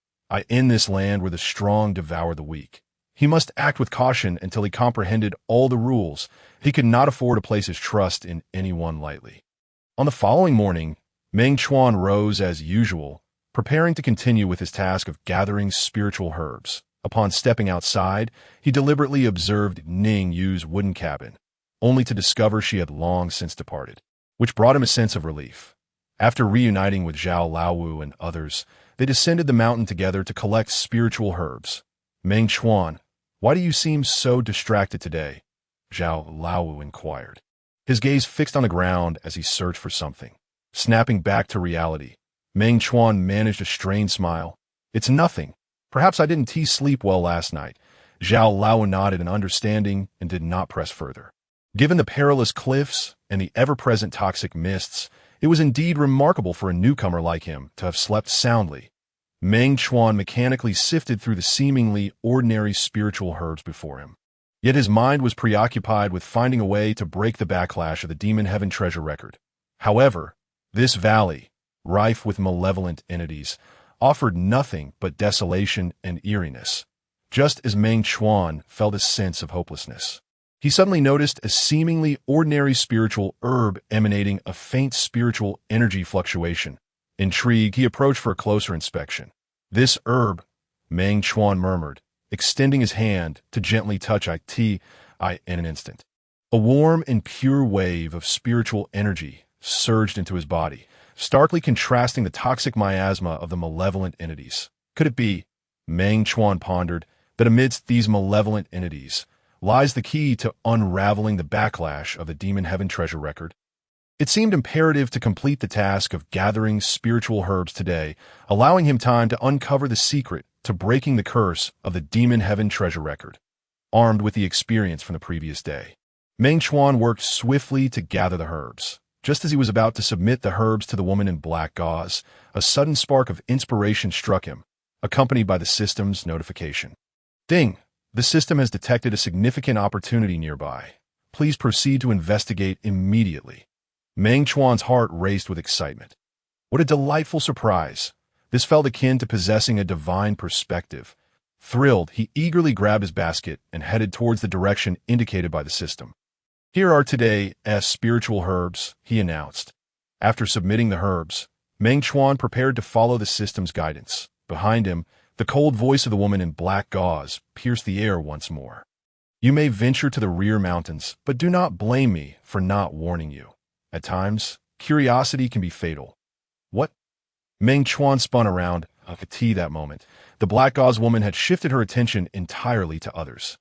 In this land where the strong devour the weak. He must act with caution until he comprehended all the rules. He could not afford to place his trust in anyone lightly. On the following morning, Meng Chuan rose as usual, preparing to continue with his task of gathering spiritual herbs. Upon stepping outside, he deliberately observed Ning Yu's wooden cabin, only to discover she had long since departed, which brought him a sense of relief. After reuniting with Zhao Laowu and others, they descended the mountain together to collect spiritual herbs. Meng Chuan, why do you seem so distracted today? Zhao Laowu inquired, his gaze fixed on the ground as he searched for something. Snapping back to reality, Meng Chuan managed a strained smile. It's nothing. Perhaps I didn't sleep well last night. Zhao Laowu nodded in understanding and did not press further. Given the perilous cliffs and the ever-present toxic mists, it was indeed remarkable for a newcomer like him to have slept soundly. Meng Chuan mechanically sifted through the seemingly ordinary spiritual herbs before him. Yet his mind was preoccupied with finding a way to break the backlash of the Demon Heaven treasure record. However, this valley, rife with malevolent entities, offered nothing but desolation and eeriness. Just as Meng Chuan felt a sense of hopelessness, he suddenly noticed a seemingly ordinary spiritual herb emanating a faint spiritual energy fluctuation. Intrigued, he approached for a closer inspection. This herb, Meng Chuan murmured, extending his hand to gently touch it in an instant. A warm and pure wave of spiritual energy surged into his body, starkly contrasting the toxic miasma of the malevolent entities. Could it be, Meng Chuan pondered, that amidst these malevolent entities lies the key to unraveling the backlash of the Demon Heaven treasure record? It seemed imperative to complete the task of gathering spiritual herbs today, allowing him time to uncover the secret to breaking the curse of the Demon Heaven treasure record. Armed with the experience from the previous day, Meng Chuan worked swiftly to gather the herbs. Just as he was about to submit the herbs to the woman in black gauze, a sudden spark of inspiration struck him, accompanied by the system's notification. Ding! The system has detected a significant opportunity nearby. Please proceed to investigate immediately. Meng Chuan's heart raced with excitement. What a delightful surprise. This felt akin to possessing a divine perspective. Thrilled, he eagerly grabbed his basket and headed towards the direction indicated by the system. Here are today's spiritual herbs, he announced. After submitting the herbs, Meng Chuan prepared to follow the system's guidance. Behind him, the cold voice of the woman in black gauze pierced the air once more. You may venture to the rear mountains, but do not blame me for not warning you. At times, curiosity can be fatal. What? Meng Chuan spun around, a tea that moment. The black gauze woman had shifted her attention entirely to others.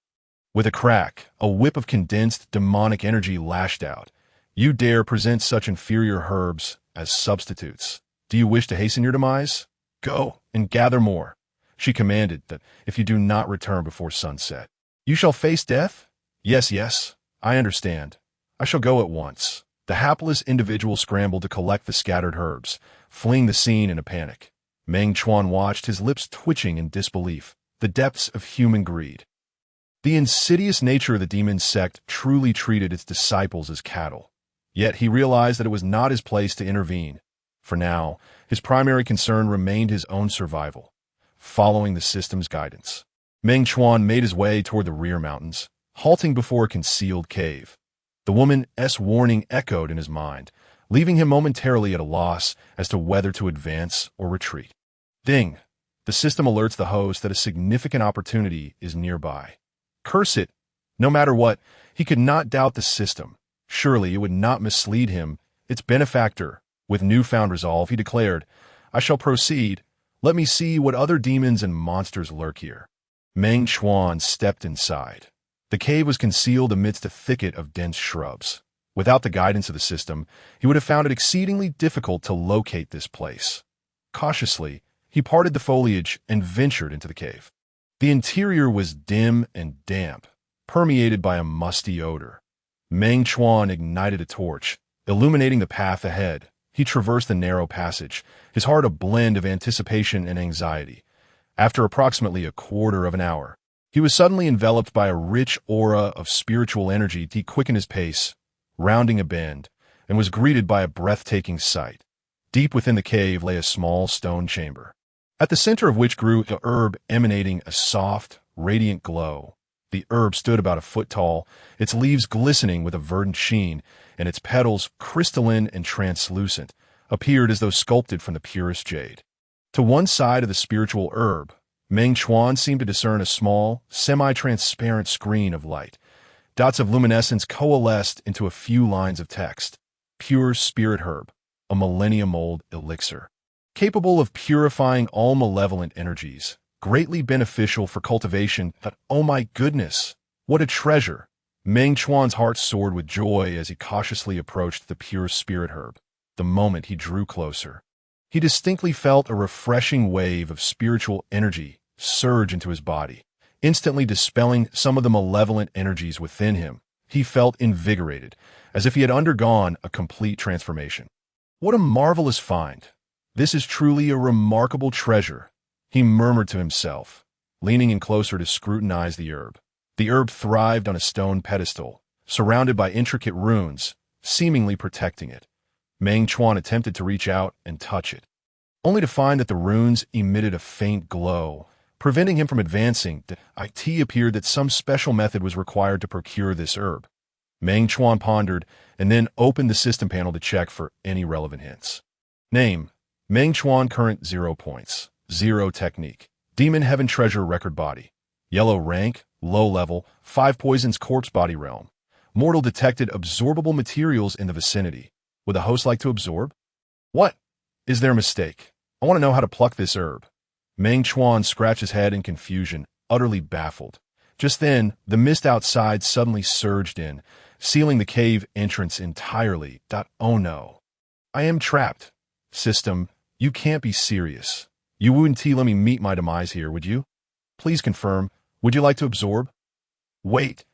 With a crack, a whip of condensed demonic energy lashed out. You dare present such inferior herbs as substitutes. Do you wish to hasten your demise? Go and gather more. She commanded that if you do not return before sunset, you shall face death? Yes, I understand. I shall go at once. The hapless individual scrambled to collect the scattered herbs, fleeing the scene in a panic. Meng Chuan watched, his lips twitching in disbelief, the depths of human greed. The insidious nature of the Demon Sect truly treated its disciples as cattle. Yet he realized that it was not his place to intervene. For now, his primary concern remained his own survival. Following the system's guidance, Meng Chuan made his way toward the rear mountains, halting before a concealed cave. The woman's warning echoed in his mind, leaving him momentarily at a loss as to whether to advance or retreat. Ding! The system alerts the host that a significant opportunity is nearby. Curse it! No matter what, he could not doubt the system. Surely it would not mislead him, its benefactor. With newfound resolve, he declared, I shall proceed. Let me see what other demons and monsters lurk here. Meng Chuan stepped inside. The cave was concealed amidst a thicket of dense shrubs. Without the guidance of the system, he would have found it exceedingly difficult to locate this place. Cautiously, he parted the foliage and ventured into the cave. The interior was dim and damp, permeated by a musty odor. Meng Chuan ignited a torch, illuminating the path ahead. He traversed the narrow passage, his heart a blend of anticipation and anxiety. After approximately a quarter of an hour, he was suddenly enveloped by a rich aura of spiritual energy. He quickened his pace, rounding a bend, and was greeted by a breathtaking sight. Deep within the cave lay a small stone chamber, at the center of which grew a herb emanating a soft, radiant glow. The herb stood about a foot tall, its leaves glistening with a verdant sheen, and its petals, crystalline and translucent, appeared as though sculpted from the purest jade. To one side of the spiritual herb, Meng Chuan seemed to discern a small, semi-transparent screen of light. Dots of luminescence coalesced into a few lines of text. Pure spirit herb, a millennium-old elixir, capable of purifying all malevolent energies, greatly beneficial for cultivation. But oh my goodness, what a treasure! Meng Chuan's heart soared with joy as he cautiously approached the pure spirit herb. The moment he drew closer, he distinctly felt a refreshing wave of spiritual energy surge into his body, instantly dispelling some of the malevolent energies within him. He felt invigorated, as if he had undergone a complete transformation. What a marvelous find! This is truly a remarkable treasure, he murmured to himself, leaning in closer to scrutinize the herb. The herb thrived on a stone pedestal, surrounded by intricate runes, seemingly protecting it. Meng Chuan attempted to reach out and touch it, only to find that the runes emitted a faint glow, preventing him from advancing. It appeared that some special method was required to procure this herb. Meng Chuan pondered and then opened the system panel to check for any relevant hints. Name: Meng Chuan. Current 0 points. 0 technique. Demon Heaven Treasure Record Body. Yellow rank, low level, 5 poisons corpse body realm. Mortal detected absorbable materials in the vicinity. Would the host like to absorb? What? Is there a mistake? I want to know how to pluck this herb. Meng Chuan scratched his head in confusion, utterly baffled. Just then, the mist outside suddenly surged in, sealing the cave entrance entirely. Oh no. I am trapped. System, you can't be serious. You wouldn't let me meet my demise here, would you? Please confirm. Would you like to absorb? Wait.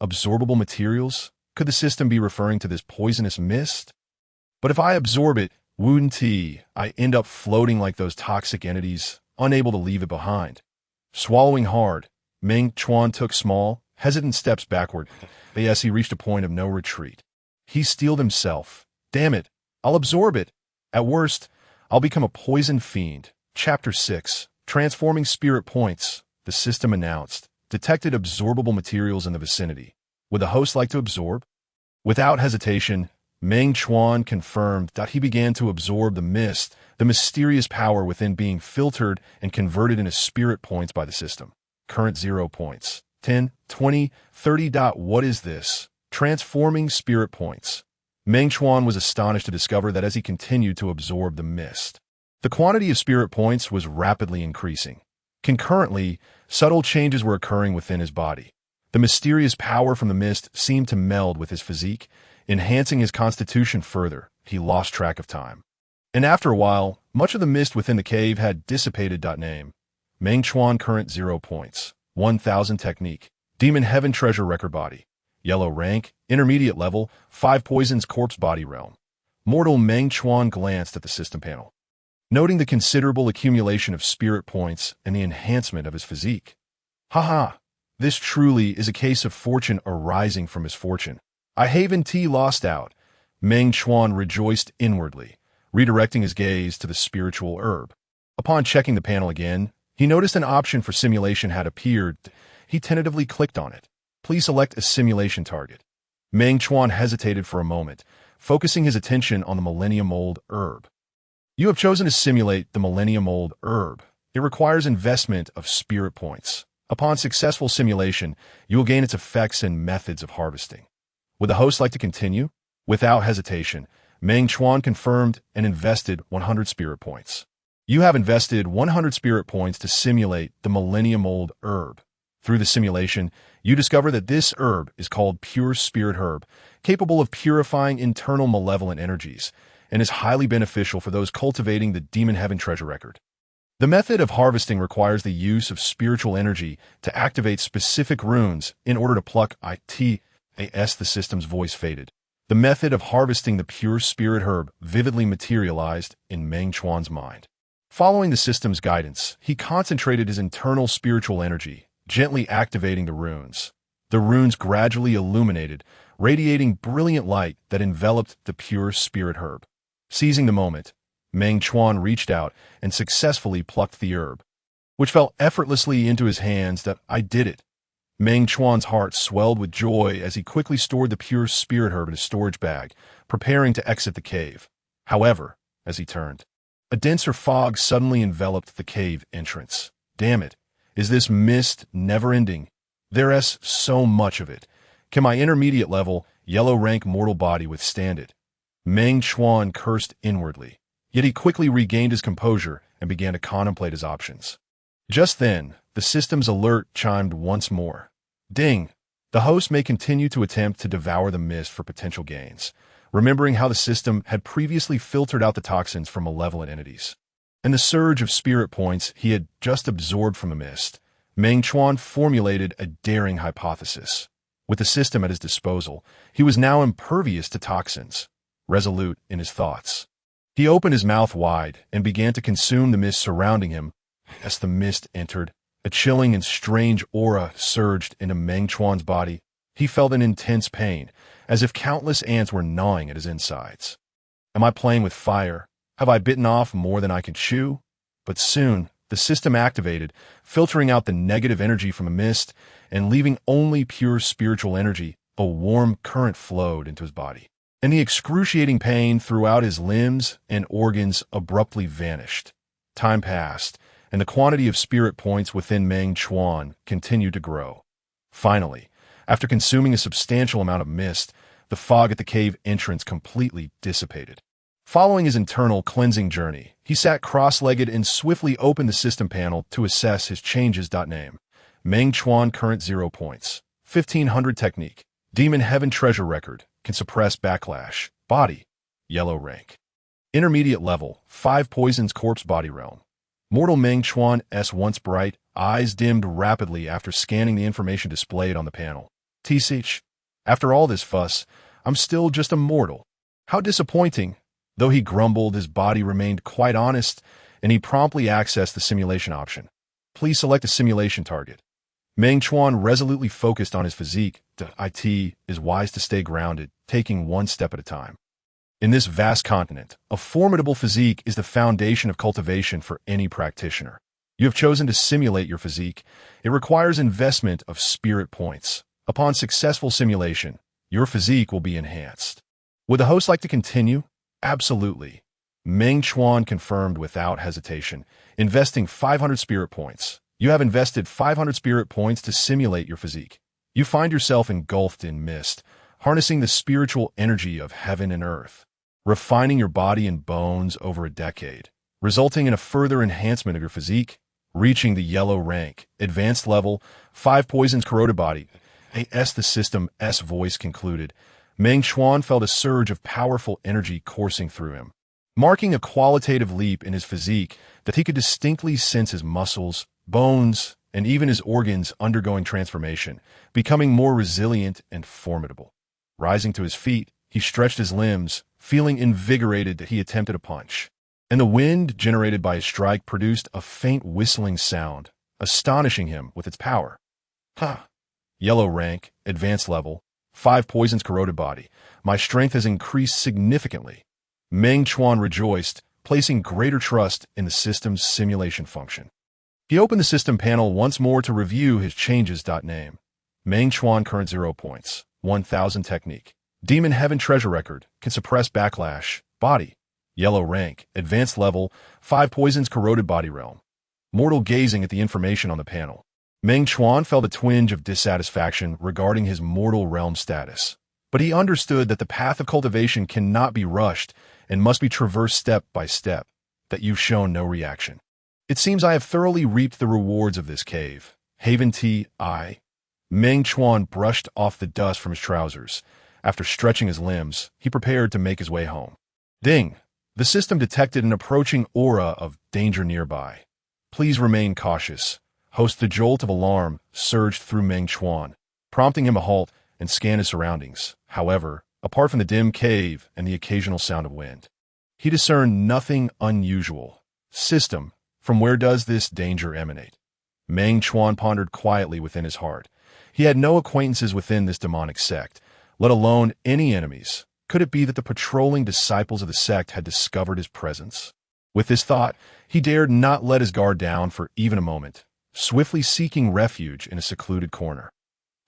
Absorbable materials? Could the system be referring to this poisonous mist? But if I absorb it, wouldn't I end up floating like those toxic entities, unable to leave it behind? Swallowing hard, Meng Chuan took small, hesitant steps backward, but yes, he reached a point of no retreat. He steeled himself. Damn it, I'll absorb it. At worst, I'll become a poison fiend. Chapter 6. Transforming Spirit Points. The system announced. Detected absorbable materials in the vicinity. Would the host like to absorb? Without hesitation, Meng Chuan confirmed that he began to absorb the mist, the mysterious power within being filtered and converted into spirit points by the system. Current 0 points. 10, 20, 30. What is this? Transforming spirit points. Meng Chuan was astonished to discover that as he continued to absorb the mist, the quantity of spirit points was rapidly increasing. Concurrently, subtle changes were occurring within his body. The mysterious power from the mist seemed to meld with his physique, enhancing his constitution further. He lost track of time. And after a while, much of the mist within the cave had dissipated. Name. Meng Chuan current 0 points. 1000 technique. Demon Heaven treasure record body. Yellow rank, intermediate level, 5 poisons corpse body realm. Mortal Meng Chuan glanced at the system panel, noting the considerable accumulation of spirit points and the enhancement of his physique. Haha, this truly is a case of fortune arising from misfortune. I haven't lost out. Meng Chuan rejoiced inwardly, redirecting his gaze to the spiritual herb. Upon checking the panel again, he noticed an option for simulation had appeared. He tentatively clicked on it. Please select a simulation target. Meng Chuan hesitated for a moment, focusing his attention on the millennium-old herb. You have chosen to simulate the millennium-old herb. It requires investment of spirit points. Upon successful simulation, you will gain its effects and methods of harvesting. Would the host like to continue? Without hesitation, Meng Chuan confirmed and invested 100 spirit points. You have invested 100 spirit points to simulate the millennium-old herb. Through the simulation, you discover that this herb is called Pure Spirit Herb, capable of purifying internal malevolent energies, and is highly beneficial for those cultivating the Demon Heaven treasure record. The method of harvesting requires the use of spiritual energy to activate specific runes in order to pluck it. The system's voice faded. The method of harvesting the Pure Spirit Herb vividly materialized in Meng Chuan's mind. Following the system's guidance, he concentrated his internal spiritual energy, gently activating the runes. The runes gradually illuminated, radiating brilliant light that enveloped the Pure Spirit Herb. Seizing the moment, Meng Chuan reached out and successfully plucked the herb, which fell effortlessly into his hands. I did it. Meng Chuan's heart swelled with joy as he quickly stored the Pure Spirit Herb in a storage bag, preparing to exit the cave. However, as he turned, a denser fog suddenly enveloped the cave entrance. Damn it. Is this mist never-ending? There's so much of it. Can my intermediate level, yellow rank mortal body withstand it? Meng Chuan cursed inwardly, yet he quickly regained his composure and began to contemplate his options. Just then, the system's alert chimed once more. Ding! The host may continue to attempt to devour the mist for potential gains, remembering how the system had previously filtered out the toxins from malevolent entities. And the surge of spirit points he had just absorbed from the mist, Meng Chuan formulated a daring hypothesis. With the system at his disposal, he was now impervious to toxins, resolute in his thoughts. He opened his mouth wide and began to consume the mist surrounding him. As the mist entered, a chilling and strange aura surged into Meng Chuan's body. He felt an intense pain, as if countless ants were gnawing at his insides. Am I playing with fire? Have I bitten off more than I can chew? But soon, the system activated, filtering out the negative energy from the mist and leaving only pure spiritual energy. A warm current flowed into his body, and the excruciating pain throughout his limbs and organs abruptly vanished. Time passed, and the quantity of spirit points within Meng Chuan continued to grow. Finally, after consuming a substantial amount of mist, the fog at the cave entrance completely dissipated. Following his internal cleansing journey, he sat cross-legged and swiftly opened the system panel to assess his changes. Name. Meng Chuan current 0 points. 1500 technique. Demon Heaven treasure record. Can suppress backlash. Body. Yellow rank. Intermediate level. 5 poisons corpse body realm. Mortal Meng Chuan S. Once bright, eyes dimmed rapidly after scanning the information displayed on the panel. TCH. After all this fuss, I'm still just a mortal. How disappointing. Though he grumbled, his body remained quite honest, and he promptly accessed the simulation option. Please select a simulation target. Meng Chuan resolutely focused on his physique. It is wise to stay grounded, taking one step at a time. In this vast continent, a formidable physique is the foundation of cultivation for any practitioner. You have chosen to simulate your physique. It requires investment of spirit points. Upon successful simulation, your physique will be enhanced. Would the host like to continue? Absolutely. Meng Chuan confirmed without hesitation, investing 500 spirit points. You have invested 500 spirit points to simulate your physique. You find yourself engulfed in mist, harnessing the spiritual energy of heaven and earth, refining your body and bones over a decade, resulting in a further enhancement of your physique, reaching the yellow rank, advanced level, 5 poisons corroded body. As the system's voice concluded, Meng Chuan felt a surge of powerful energy coursing through him, marking a qualitative leap in his physique that he could distinctly sense his muscles, bones, and even his organs undergoing transformation, becoming more resilient and formidable. Rising to his feet, he stretched his limbs, feeling invigorated that he attempted a punch. And the wind generated by his strike produced a faint whistling sound, astonishing him with its power. Ha! Yellow rank, advanced level, 5 poisons corroded body. My strength has increased significantly. Meng Chuan rejoiced, placing greater trust in the system's simulation function. He opened the system panel once more to review his changes. Name: Meng Chuan, current 0 points, 1000 technique. Demon Heaven treasure record, can suppress backlash, body. Yellow rank, advanced level, 5 poisons corroded body realm. Mortal gazing at the information on the panel, Meng Chuan felt a twinge of dissatisfaction regarding his mortal realm status. But he understood that the path of cultivation cannot be rushed and must be traversed step by step. That you've shown no reaction. It seems I have thoroughly reaped the rewards of this cave. Haven T.I. Meng Chuan brushed off the dust from his trousers. After stretching his limbs, he prepared to make his way home. Ding! The system detected an approaching aura of danger nearby. Please remain cautious. Host. The jolt of alarm surged through Meng Chuan, prompting him to halt and scan his surroundings. However, apart from the dim cave and the occasional sound of wind, he discerned nothing unusual. System, from where does this danger emanate? Meng Chuan pondered quietly within his heart. He had no acquaintances within this demonic sect, let alone any enemies. Could it be that the patrolling disciples of the sect had discovered his presence? With this thought, he dared not let his guard down for even a moment, swiftly seeking refuge in a secluded corner.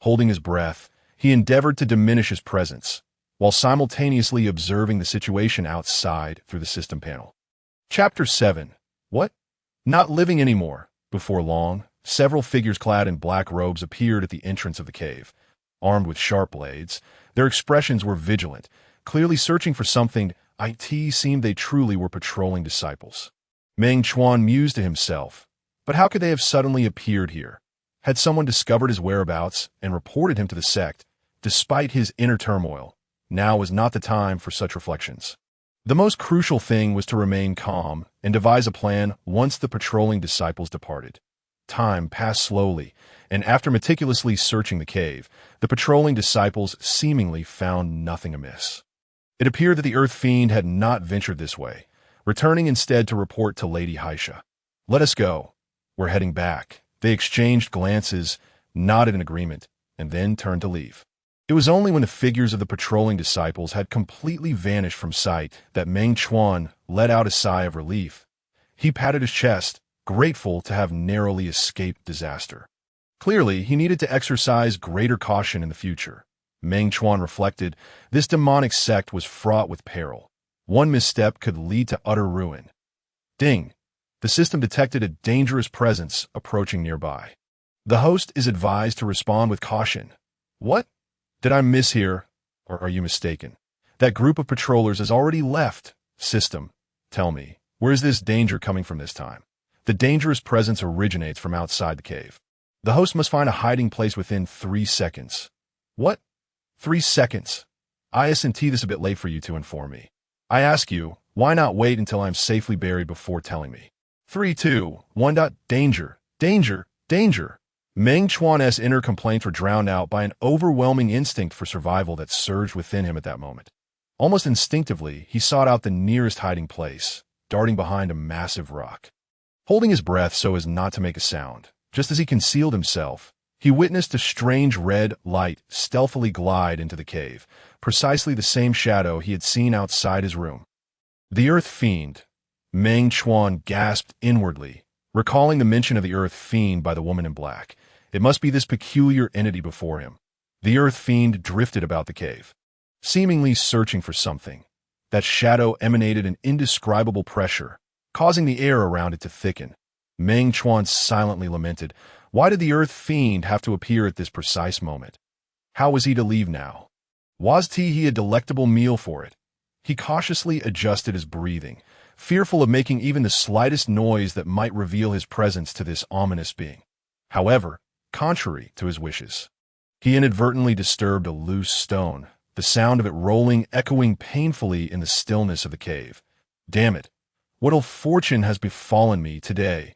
Holding his breath, he endeavored to diminish his presence, while simultaneously observing the situation outside through the system panel. Chapter 7. What? Not living anymore. Before long, several figures clad in black robes appeared at the entrance of the cave. Armed with sharp blades, their expressions were vigilant, clearly searching for something. It seemed they truly were patrolling disciples. Meng Chuan mused to himself, but how could they have suddenly appeared here? Had someone discovered his whereabouts and reported him to the sect? Despite his inner turmoil, now was not the time for such reflections. The most crucial thing was to remain calm and devise a plan once the patrolling disciples departed. Time passed slowly, and after meticulously searching the cave, the patrolling disciples seemingly found nothing amiss. It appeared that the Earth Fiend had not ventured this way, returning instead to report to Lady Haisha. Let us go. We're heading back. They exchanged glances, nodded in agreement, and then turned to leave. It was only when the figures of the patrolling disciples had completely vanished from sight that Meng Chuan let out a sigh of relief. He patted his chest, grateful to have narrowly escaped disaster. Clearly, he needed to exercise greater caution in the future. Meng Chuan reflected, this demonic sect was fraught with peril. One misstep could lead to utter ruin. Ding! The system detected a dangerous presence approaching nearby. The host is advised to respond with caution. What? Did I miss here, or are you mistaken? That group of patrollers has already left. System, tell me, where is this danger coming from this time? The dangerous presence originates from outside the cave. The host must find a hiding place within 3 seconds. What? 3 seconds? Isn't this a bit late for you to inform me? I ask you, why not wait until I am safely buried before telling me? 3, 2, 1. Danger, danger, danger. Meng Chuan's inner complaints were drowned out by an overwhelming instinct for survival that surged within him at that moment. Almost instinctively, he sought out the nearest hiding place, darting behind a massive rock. Holding his breath so as not to make a sound, just as he concealed himself, He witnessed a strange red light stealthily glide into the cave, precisely the same shadow he had seen outside his room. The Earth Fiend. Meng Chuan gasped inwardly, recalling the mention of the Earth Fiend by the woman in black. It must be this peculiar entity before him. The Earth Fiend drifted about the cave, seemingly searching for something. That shadow emanated an indescribable pressure, causing the air around it to thicken. Meng Chuan silently lamented. Why did the Earth Fiend have to appear at this precise moment? How was he to leave now? Was he a delectable meal for it? He cautiously adjusted his breathing, fearful of making even the slightest noise that might reveal his presence to this ominous being. However, contrary to his wishes, he inadvertently disturbed a loose stone, the sound of it rolling echoing painfully in the stillness of the cave. Damn it! What ill fortune has befallen me today?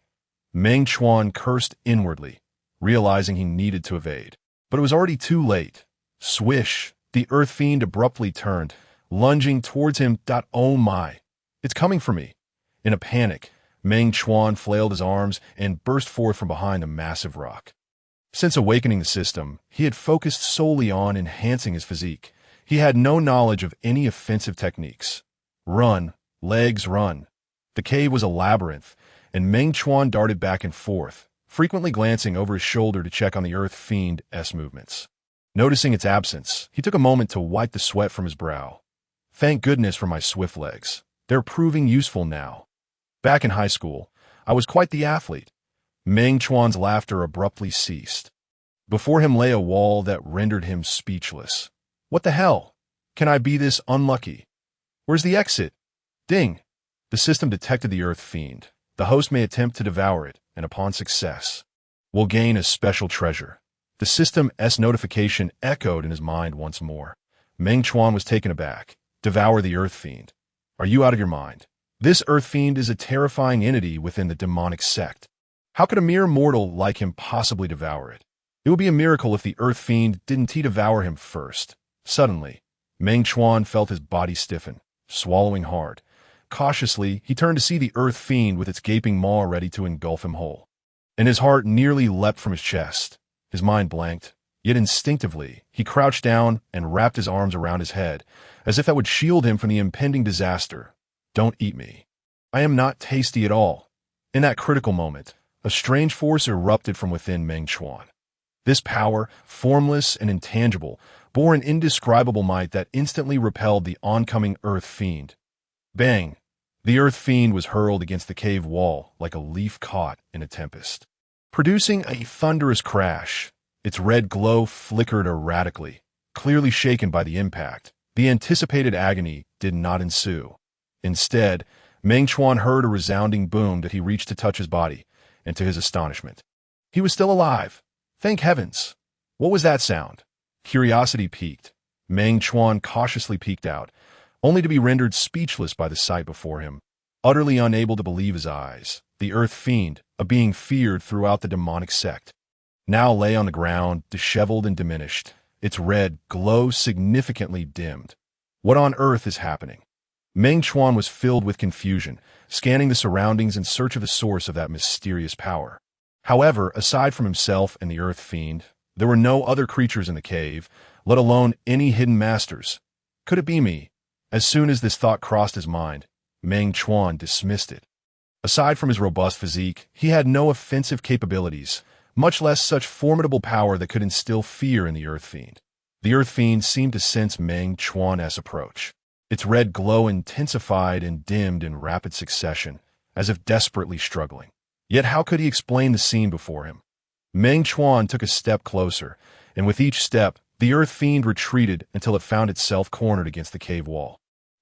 Meng Chuan cursed inwardly, realizing he needed to evade. But it was already too late. Swish! The Earth Fiend abruptly turned, lunging towards him. Oh my! It's coming for me! In a panic, Meng Chuan flailed his arms and burst forth from behind a massive rock. Since awakening the system, he had focused solely on enhancing his physique. He had no knowledge of any offensive techniques. Run, legs, run. The cave was a labyrinth, and Meng Chuan darted back and forth, frequently glancing over his shoulder to check on the Earth Fiend's movements. Noticing its absence, he took a moment to wipe the sweat from his brow. Thank goodness for my swift legs. They're proving useful now. Back in high school, I was quite the athlete. Meng Chuan's laughter abruptly ceased. Before him lay a wall that rendered him speechless. What the hell? Can I be this unlucky? Where's the exit? Ding! The system detected the Earth Fiend. The host may attempt to devour it, and upon success, will gain a special treasure. The system's notification echoed in his mind once more. Meng Chuan was taken aback. Devour the Earth Fiend. Are you out of your mind? This Earth Fiend is a terrifying entity within the demonic sect. How could a mere mortal like him possibly devour it? It would be a miracle if the Earth Fiend didn't devour him first. Suddenly, Meng Chuan felt his body stiffen, swallowing hard. Cautiously, he turned to see the Earth Fiend with its gaping maw ready to engulf him whole. And his heart nearly leapt from his chest. His mind blanked, yet instinctively, he crouched down and wrapped his arms around his head, as if that would shield him from the impending disaster. Don't eat me. I am not tasty at all. In that critical moment, a strange force erupted from within Meng Chuan. This power, formless and intangible, bore an indescribable might that instantly repelled the oncoming Earth Fiend. Bang! The Earth Fiend was hurled against the cave wall like a leaf caught in a tempest, producing a thunderous crash. Its red glow flickered erratically, clearly shaken by the impact. The anticipated agony did not ensue. Instead, Meng Chuan heard a resounding boom that he reached to touch his body, and to his astonishment, he was still alive. Thank heavens! What was that sound? Curiosity piqued. Meng Chuan cautiously peeked out, only to be rendered speechless by the sight before him. Utterly unable to believe his eyes, the Earth Fiend, a being feared throughout the demonic sect, now lay on the ground, disheveled and diminished, its red glow significantly dimmed. What on earth is happening? Meng Chuan was filled with confusion, scanning the surroundings in search of the source of that mysterious power. However, aside from himself and the Earth Fiend, there were no other creatures in the cave, let alone any hidden masters. Could it be me? As soon as this thought crossed his mind, Meng Chuan dismissed it. Aside from his robust physique, he had no offensive capabilities, much less such formidable power that could instill fear in the Earth Fiend. The Earth Fiend seemed to sense Meng Chuan's approach. Its red glow intensified and dimmed in rapid succession, as if desperately struggling. Yet how could he explain the scene before him? Meng Chuan took a step closer, and with each step, the Earth Fiend retreated until it found itself cornered against the cave wall.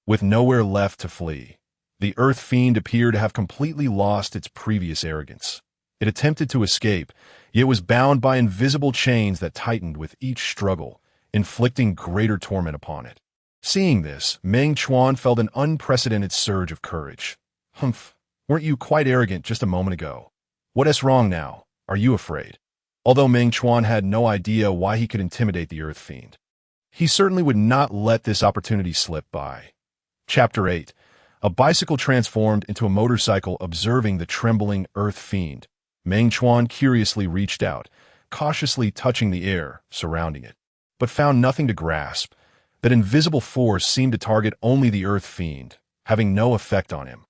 With nowhere left to flee, the Earth Fiend appeared to have completely lost its previous arrogance. It attempted to escape, yet was bound by invisible chains that tightened with each struggle, inflicting greater torment upon it. Seeing this, Meng Chuan felt an unprecedented surge of courage. Humph, weren't you quite arrogant just a moment ago? What's wrong now? Are you afraid? Although Meng Chuan had no idea why he could intimidate the Earth Fiend, he certainly would not let this opportunity slip by. Chapter 8. A bicycle transformed into a motorcycle. Observing the trembling Earth Fiend, Meng Chuan curiously reached out, cautiously touching the air surrounding it, but found nothing to grasp. That invisible force seemed to target only the Earth Fiend, having no effect on him.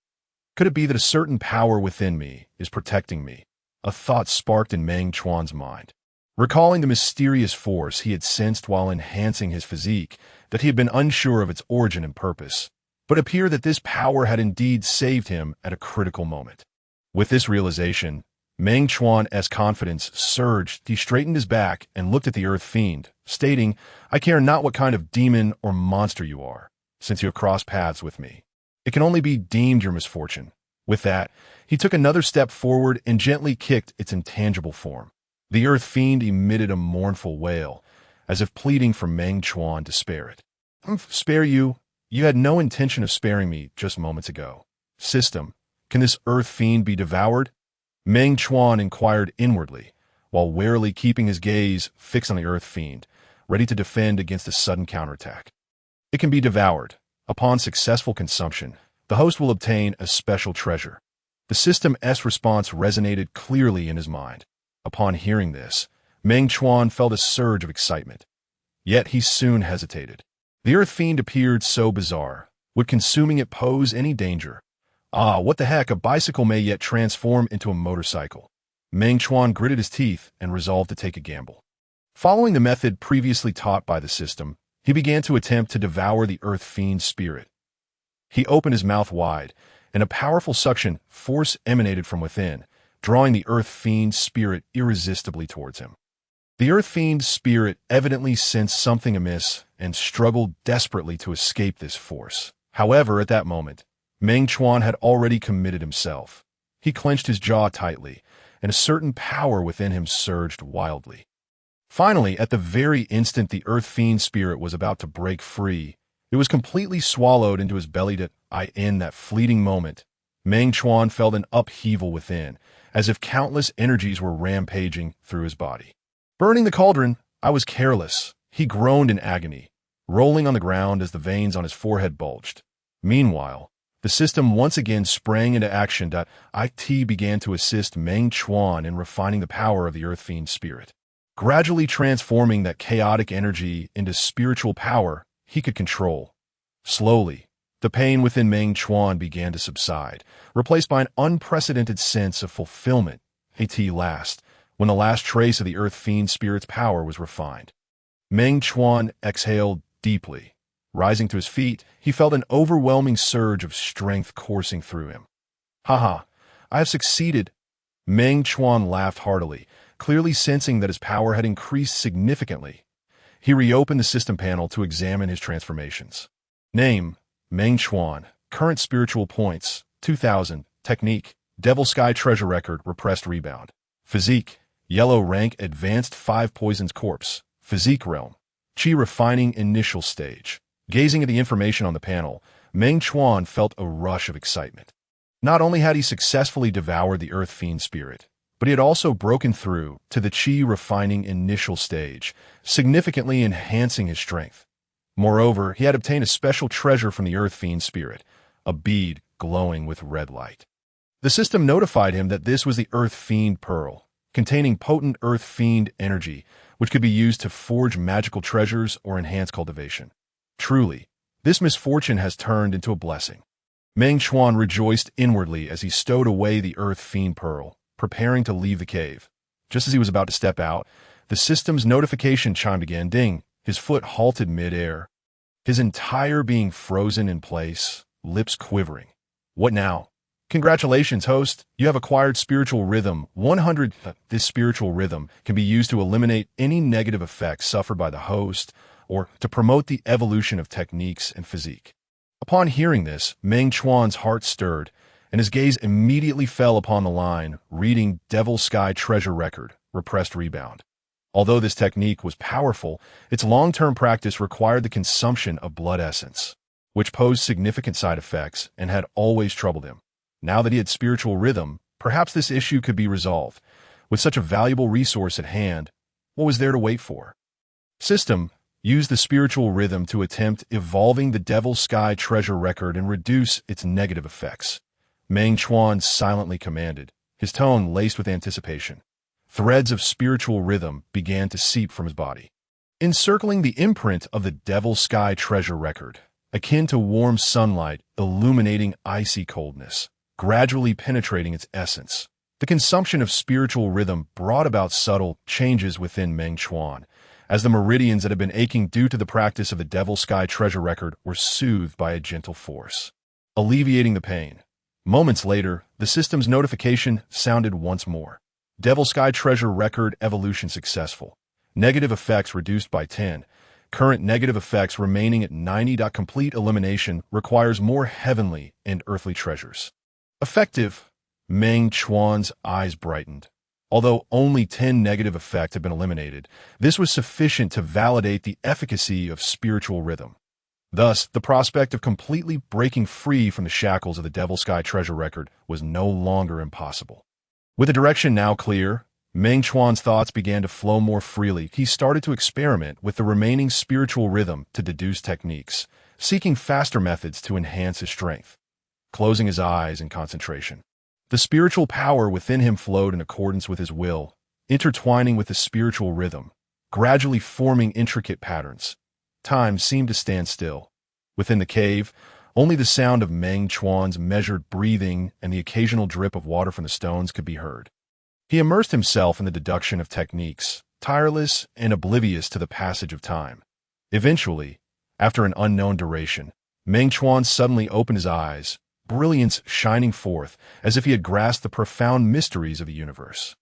Could it be that a certain power within me is protecting me? A thought sparked in Meng Chuan's mind. Recalling the mysterious force he had sensed while enhancing his physique, that he had been unsure of its origin and purpose, but it appeared that this power had indeed saved him at a critical moment. With this realization, Meng Chuan's confidence surged. He straightened his back and looked at the Earth Fiend, stating, "I care not what kind of demon or monster you are, since you have crossed paths with me. It can only be deemed your misfortune." With that, he took another step forward and gently kicked its intangible form. The Earth Fiend emitted a mournful wail, as if pleading for Meng Chuan to spare it. "Spare you? You had no intention of sparing me just moments ago. System, can this Earth Fiend be devoured?" Meng Chuan inquired inwardly, while warily keeping his gaze fixed on the Earth Fiend, ready to defend against a sudden counterattack. "It can be devoured. Upon successful consumption, the host will obtain a special treasure." The system's response resonated clearly in his mind. Upon hearing this, Meng Chuan felt a surge of excitement. Yet he soon hesitated. The Earth Fiend appeared so bizarre. Would consuming it pose any danger? What the heck, a bicycle may yet transform into a motorcycle. Meng Chuan gritted his teeth and resolved to take a gamble. Following the method previously taught by the system, he began to attempt to devour the Earth Fiend's spirit. He opened his mouth wide, and a powerful suction force emanated from within, drawing the Earth Fiend's spirit irresistibly towards him. The Earth Fiend's spirit evidently sensed something amiss and struggled desperately to escape this force. However, at that moment, Meng Chuan had already committed himself. He clenched his jaw tightly, and a certain power within him surged wildly. Finally, at the very instant the Earth Fiend's spirit was about to break free, it was completely swallowed into his belly. In that fleeting moment, Meng Chuan felt an upheaval within, as if countless energies were rampaging through his body. "Burning the cauldron, I was careless," he groaned in agony, rolling on the ground as the veins on his forehead bulged. Meanwhile, the system once again sprang into action. It began to assist Meng Chuan in refining the power of the Earth Fiend's spirit, gradually transforming that chaotic energy into spiritual power he could control. Slowly, the pain within Meng Chuan began to subside, replaced by an unprecedented sense of fulfillment. At last, when the last trace of the Earth Fiend's spirit's power was refined, Meng Chuan exhaled deeply. Rising to his feet, he felt an overwhelming surge of strength coursing through him. "Haha, I have succeeded." Meng Chuan laughed heartily, clearly sensing that his power had increased significantly. He reopened the system panel to examine his transformations. Name, Meng Chuan. Current spiritual points, 2000. Technique, Devil Sky Treasure Record, Repressed Rebound. Physique, Yellow Rank, Advanced 5 Poisons Corpse. Physique Realm, Qi Refining Initial Stage. Gazing at the information on the panel, Meng Chuan felt a rush of excitement. Not only had he successfully devoured the Earth Fiend spirit, but he had also broken through to the Qi Refining Initial Stage, significantly enhancing his strength. Moreover, he had obtained a special treasure from the Earth Fiend spirit, a bead glowing with red light. The system notified him that this was the Earth Fiend Pearl, containing potent Earth Fiend energy, which could be used to forge magical treasures or enhance cultivation. Truly, this misfortune has turned into a blessing. Meng Chuan rejoiced inwardly as he stowed away the Earth Fiend Pearl, preparing to leave the cave. Just as he was about to step out, the system's notification chimed again. Ding! His foot halted mid-air, his entire being frozen in place, lips quivering. "What now?" "Congratulations, host. You have acquired Spiritual Rhythm 100. This spiritual rhythm can be used to eliminate any negative effects suffered by the host or to promote the evolution of techniques and physique." Upon hearing this, Meng Chuan's heart stirred, and his gaze immediately fell upon the line reading Devil Sky Treasure Record, Repressed Rebound. Although this technique was powerful, its long-term practice required the consumption of blood essence, which posed significant side effects and had always troubled him. Now that he had Spiritual Rhythm, perhaps this issue could be resolved. With such a valuable resource at hand, what was there to wait for? System, use the Spiritual Rhythm to attempt evolving the Devil Sky Treasure Record and reduce its negative effects. Meng Chuan silently commanded, his tone laced with anticipation. Threads of spiritual rhythm began to seep from his body, encircling the imprint of the Devil Sky treasure record, akin to warm sunlight illuminating icy coldness, gradually penetrating its essence. The consumption of spiritual rhythm brought about subtle changes within Meng Chuan, as the meridians that had been aching due to the practice of the Devil Sky treasure record were soothed by a gentle force, alleviating the pain. Moments later, the system's notification sounded once more. Devil Sky treasure record evolution successful. Negative effects reduced by 10. Current negative effects remaining at 90. Complete elimination requires more heavenly and earthly treasures. Effective. Meng Chuan's eyes brightened. Although only 10 negative effects had been eliminated, this was sufficient to validate the efficacy of spiritual rhythm. Thus, the prospect of completely breaking free from the shackles of the Devil Sky treasure record was no longer impossible. With the direction now clear, Meng Chuan's thoughts began to flow more freely. He started to experiment with the remaining spiritual rhythm to deduce techniques, seeking faster methods to enhance his strength. Closing his eyes in concentration, the spiritual power within him flowed in accordance with his will, intertwining with the spiritual rhythm, gradually forming intricate patterns. Time seemed to stand still. Within the cave, only the sound of Meng Chuan's measured breathing and the occasional drip of water from the stones could be heard. He immersed himself in the deduction of techniques, tireless and oblivious to the passage of time. Eventually, after an unknown duration, Meng Chuan suddenly opened his eyes, brilliance shining forth as if he had grasped the profound mysteries of the universe.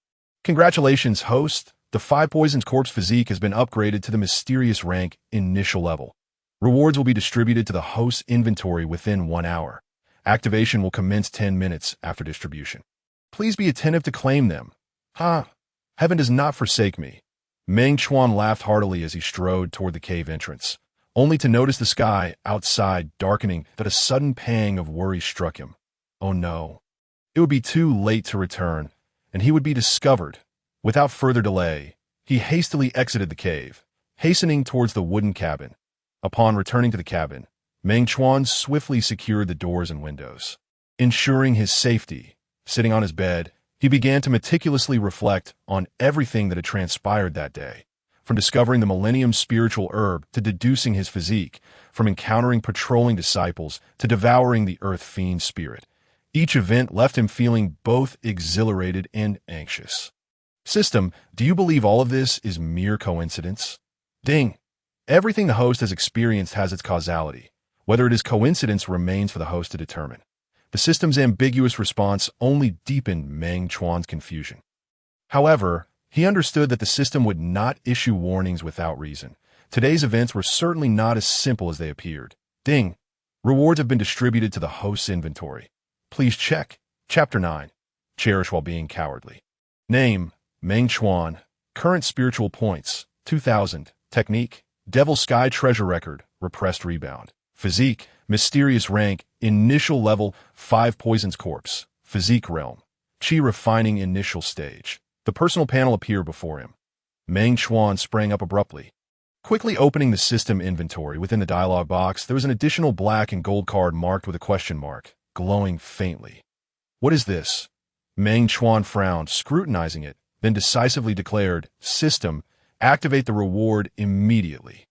Congratulations, host! The 5 Poisons Corpse physique has been upgraded to the mysterious rank Initial Level. Rewards will be distributed to the host's inventory within 1 hour. Activation will commence 10 minutes after distribution. Please be attentive to claim them. Heaven does not forsake me. Meng Chuan laughed heartily as he strode toward the cave entrance, only to notice the sky outside darkening that a sudden pang of worry struck him. Oh no. It would be too late to return, and he would be discovered. Without further delay, he hastily exited the cave, hastening towards the wooden cabin. Upon returning to the cabin, Meng Chuan swiftly secured the doors and windows. Ensuring his safety, sitting on his bed, he began to meticulously reflect on everything that had transpired that day. From discovering the Millennium spiritual herb to deducing his physique, from encountering patrolling disciples to devouring the earth fiend spirit. Each event left him feeling both exhilarated and anxious. System, do you believe all of this is mere coincidence? Ding! Everything the host has experienced has its causality. Whether it is coincidence remains for the host to determine. The system's ambiguous response only deepened Meng Chuan's confusion. However, he understood that the system would not issue warnings without reason. Today's events were certainly not as simple as they appeared. Ding! Rewards have been distributed to the host's inventory. Please check. Chapter 9. Cherish while being cowardly. Name, Meng Chuan. Current spiritual points, 2,000. Technique, Devil Sky treasure record, repressed rebound. Physique, mysterious rank, Initial Level, 5 Poisons Corpse. Physique realm, Chi refining initial stage. The personal panel appeared before him. Meng Chuan sprang up abruptly. Quickly opening the system inventory within the dialog box, there was an additional black and gold card marked with a question mark, glowing faintly. What is this? Meng Chuan frowned, scrutinizing it, then decisively declared, System, activate the reward immediately.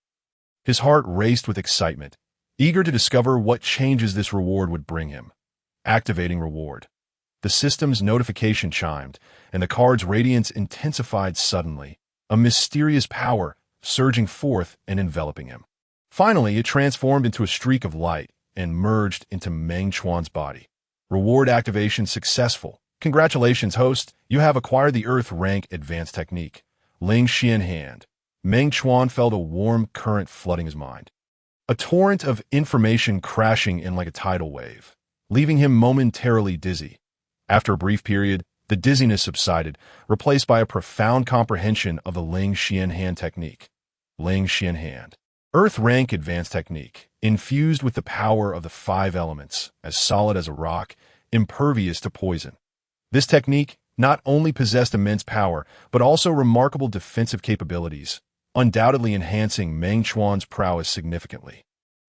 His heart raced with excitement, eager to discover what changes this reward would bring him. Activating reward. The system's notification chimed, and the card's radiance intensified suddenly, a mysterious power surging forth and enveloping him. Finally, it transformed into a streak of light and merged into Meng Chuan's body. Reward activation successful. Congratulations, host. You have acquired the Earth rank Advanced Technique. Ling Xian Hand. Meng Chuan felt a warm current flooding his mind. A torrent of information crashing in like a tidal wave, leaving him momentarily dizzy. After a brief period, the dizziness subsided, replaced by a profound comprehension of the Ling Xian Hand technique. Ling Xian Hand. Earth rank Advanced Technique, infused with the power of the 5 elements, as solid as a rock, impervious to poison. This technique not only possessed immense power, but also remarkable defensive capabilities, undoubtedly enhancing Meng Chuan's prowess significantly.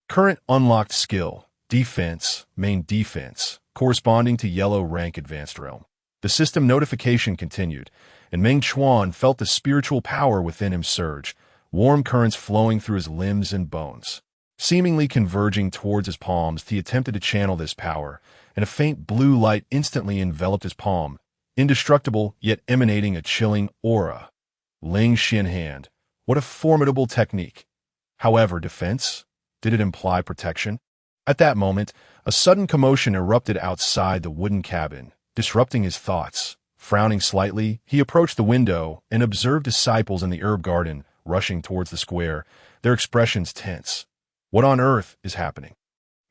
Current unlocked skill, Defense, Main Defense, corresponding to Yellow rank Advanced Realm. The system notification continued, and Meng Chuan felt the spiritual power within him surge, warm currents flowing through his limbs and bones. Seemingly converging towards his palms, he attempted to channel this power, and a faint blue light instantly enveloped his palm, indestructible yet emanating a chilling aura. Ling Xin hand. What a formidable technique. However, defense? Did it imply protection? At that moment, a sudden commotion erupted outside the wooden cabin, disrupting his thoughts. Frowning slightly, he approached the window and observed disciples in the herb garden rushing towards the square, their expressions tense. What on earth is happening?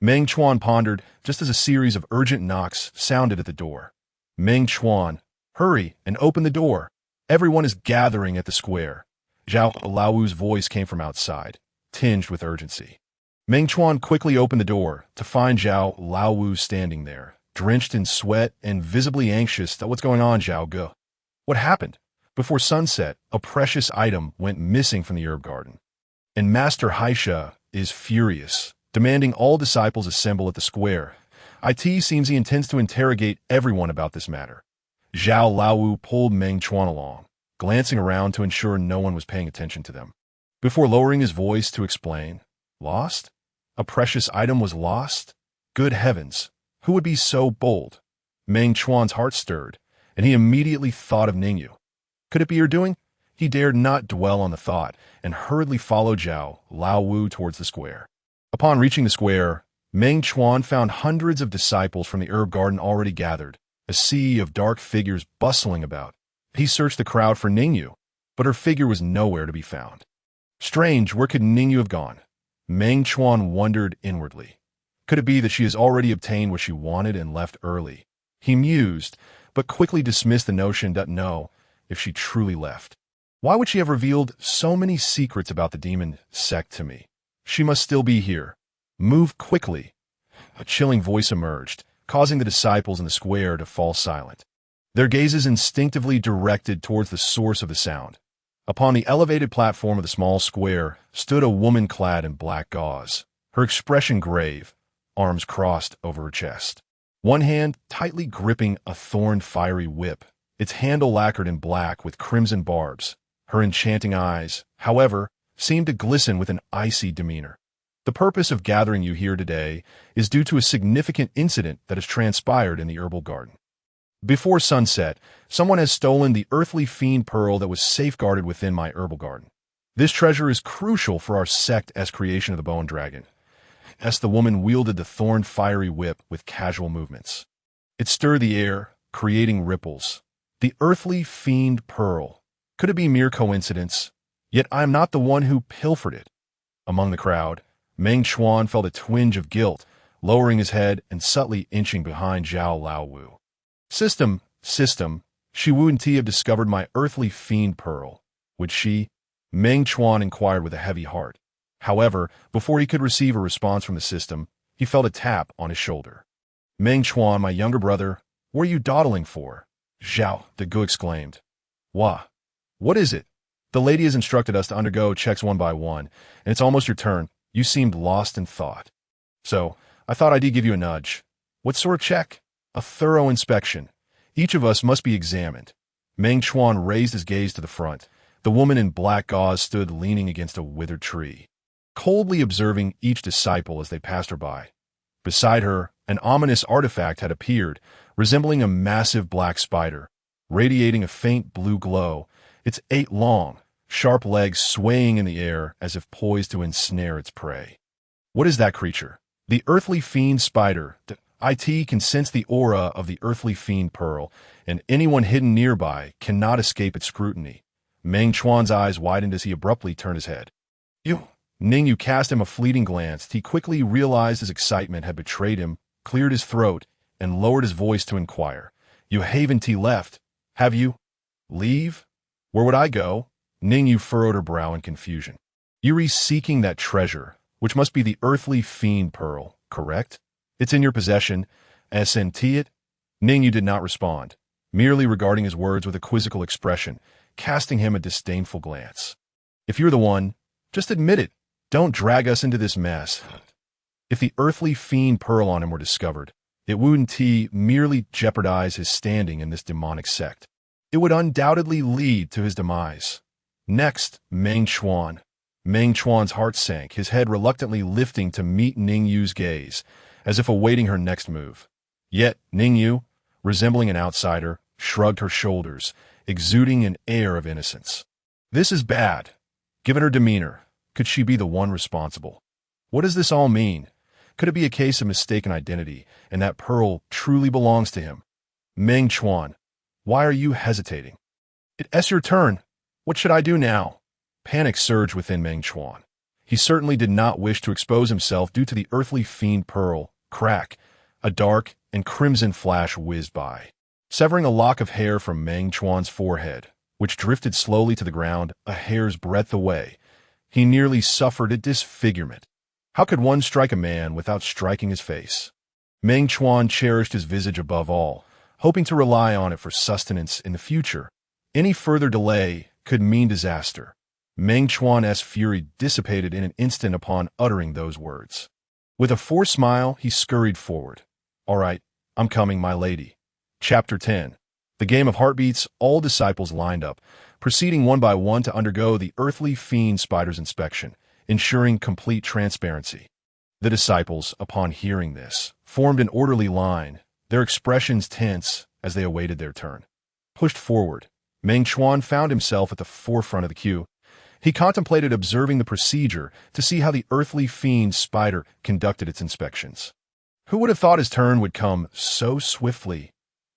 Meng Chuan pondered just as a series of urgent knocks sounded at the door. Meng Chuan, hurry and open the door. Everyone is gathering at the square. Zhao Laowu's voice came from outside, tinged with urgency. Meng Chuan quickly opened the door to find Zhao Laowu standing there, drenched in sweat and visibly anxious. What's going on, Zhao Ge? What happened? Before sunset, a precious item went missing from the herb garden. And Master Haisha is furious, demanding all disciples assemble at the square. It seems he intends to interrogate everyone about this matter. Zhao Laowu pulled Meng Chuan along, glancing around to ensure no one was paying attention to them. Before lowering his voice to explain, lost? A precious item was lost? Good heavens, who would be so bold? Meng Chuan's heart stirred, and he immediately thought of Ningyu. Could it be her doing? He dared not dwell on the thought, and hurriedly followed Zhao Laowu towards the square. Upon reaching the square, Meng Chuan found hundreds of disciples from the herb garden already gathered, a sea of dark figures bustling about. He searched the crowd for Ningyu, but her figure was nowhere to be found. Strange, where could Ningyu have gone? Meng Chuan wondered inwardly. Could it be that she has already obtained what she wanted and left early? He mused, but quickly dismissed the notion that no, if she truly left. Why would she have revealed so many secrets about the Demon Sect to me? She must still be here. Move quickly. A chilling voice emerged, causing the disciples in the square to fall silent. Their gazes instinctively directed towards the source of the sound. Upon the elevated platform of the small square stood a woman clad in black gauze, her expression grave, arms crossed over her chest. One hand tightly gripping a thorned fiery whip, its handle lacquered in black with crimson barbs. Her enchanting eyes, however, seemed to glisten with an icy demeanor. The purpose of gathering you here today is due to a significant incident that has transpired in the herbal garden. Before sunset, someone has stolen the earthly fiend pearl that was safeguarded within my herbal garden. This treasure is crucial for our sect as creation of the bow and dragon. As the woman wielded the thorned fiery whip with casual movements. It stirred the air, creating ripples. The earthly fiend pearl. Could it be mere coincidence? Yet I am not the one who pilfered it. Among the crowd, Meng Chuan felt a twinge of guilt, lowering his head and subtly inching behind Zhao Laowu. System, she wouldn't have discovered my earthly fiend pearl. Would she? Meng Chuan inquired with a heavy heart. However, before he could receive a response from the system, he felt a tap on his shoulder. Meng Chuan, my younger brother, what are you dawdling for? Zhao De Gu exclaimed. Wah. What is it? The lady has instructed us to undergo checks one by one, and it's almost your turn. You seemed lost in thought. So, I thought I'd give you a nudge. What sort of check? A thorough inspection. Each of us must be examined. Meng Chuan raised his gaze to the front. The woman in black gauze stood leaning against a withered tree, coldly observing each disciple as they passed her by. Beside her, an ominous artifact had appeared, resembling a massive black spider, radiating a faint blue glow, its 8 long, sharp legs swaying in the air as if poised to ensnare its prey. What is that creature? The earthly fiend spider. It can sense the aura of the earthly fiend pearl, and anyone hidden nearby cannot escape its scrutiny. Meng Chuan's eyes widened as he abruptly turned his head. Ningyu cast him a fleeting glance. He quickly realized his excitement had betrayed him, cleared his throat, and lowered his voice to inquire. You haven't left, have you? Leave? Where would I go? Ningyu furrowed her brow in confusion. You're seeking that treasure, which must be the earthly fiend pearl, correct? It's in your possession. Sent it? Ningyu did not respond, merely regarding his words with a quizzical expression, casting him a disdainful glance. If you're the one, just admit it. Don't drag us into this mess. If the earthly fiend pearl on him were discovered, It wouldn't merely jeopardize his standing in this demonic sect. It would undoubtedly lead to his demise. Next, Meng Chuan. Meng Chuan's heart sank, his head reluctantly lifting to meet Ningyu's gaze, as if awaiting her next move. Yet, Ningyu, resembling an outsider, shrugged her shoulders, exuding an air of innocence. This is bad. Given her demeanor, could she be the one responsible? What does this all mean? Could it be a case of mistaken identity, and that pearl truly belongs to him? Meng Chuan, why are you hesitating? It's your turn. What should I do now? Panic surged within Meng Chuan. He certainly did not wish to expose himself due to the earthly fiend pearl. Crack, a dark and crimson flash whizzed by, severing a lock of hair from Meng Chuan's forehead, which drifted slowly to the ground a hair's breadth away. He nearly suffered a disfigurement. How could one strike a man without striking his face? Meng Chuan cherished his visage above all, hoping to rely on it for sustenance in the future. Any further delay could mean disaster. Meng Chuan's fury dissipated in an instant upon uttering those words. With a forced smile, he scurried forward. All right, I'm coming, my lady. Chapter 10. The game of heartbeats. All disciples lined up, proceeding one by one to undergo the earthly fiend spider's inspection, ensuring complete transparency. The disciples, upon hearing this, formed an orderly line, their expressions tense as they awaited their turn. Pushed forward, Meng Chuan found himself at the forefront of the queue. He contemplated observing the procedure to see how the earthly fiend spider conducted its inspections. Who would have thought his turn would come so swiftly?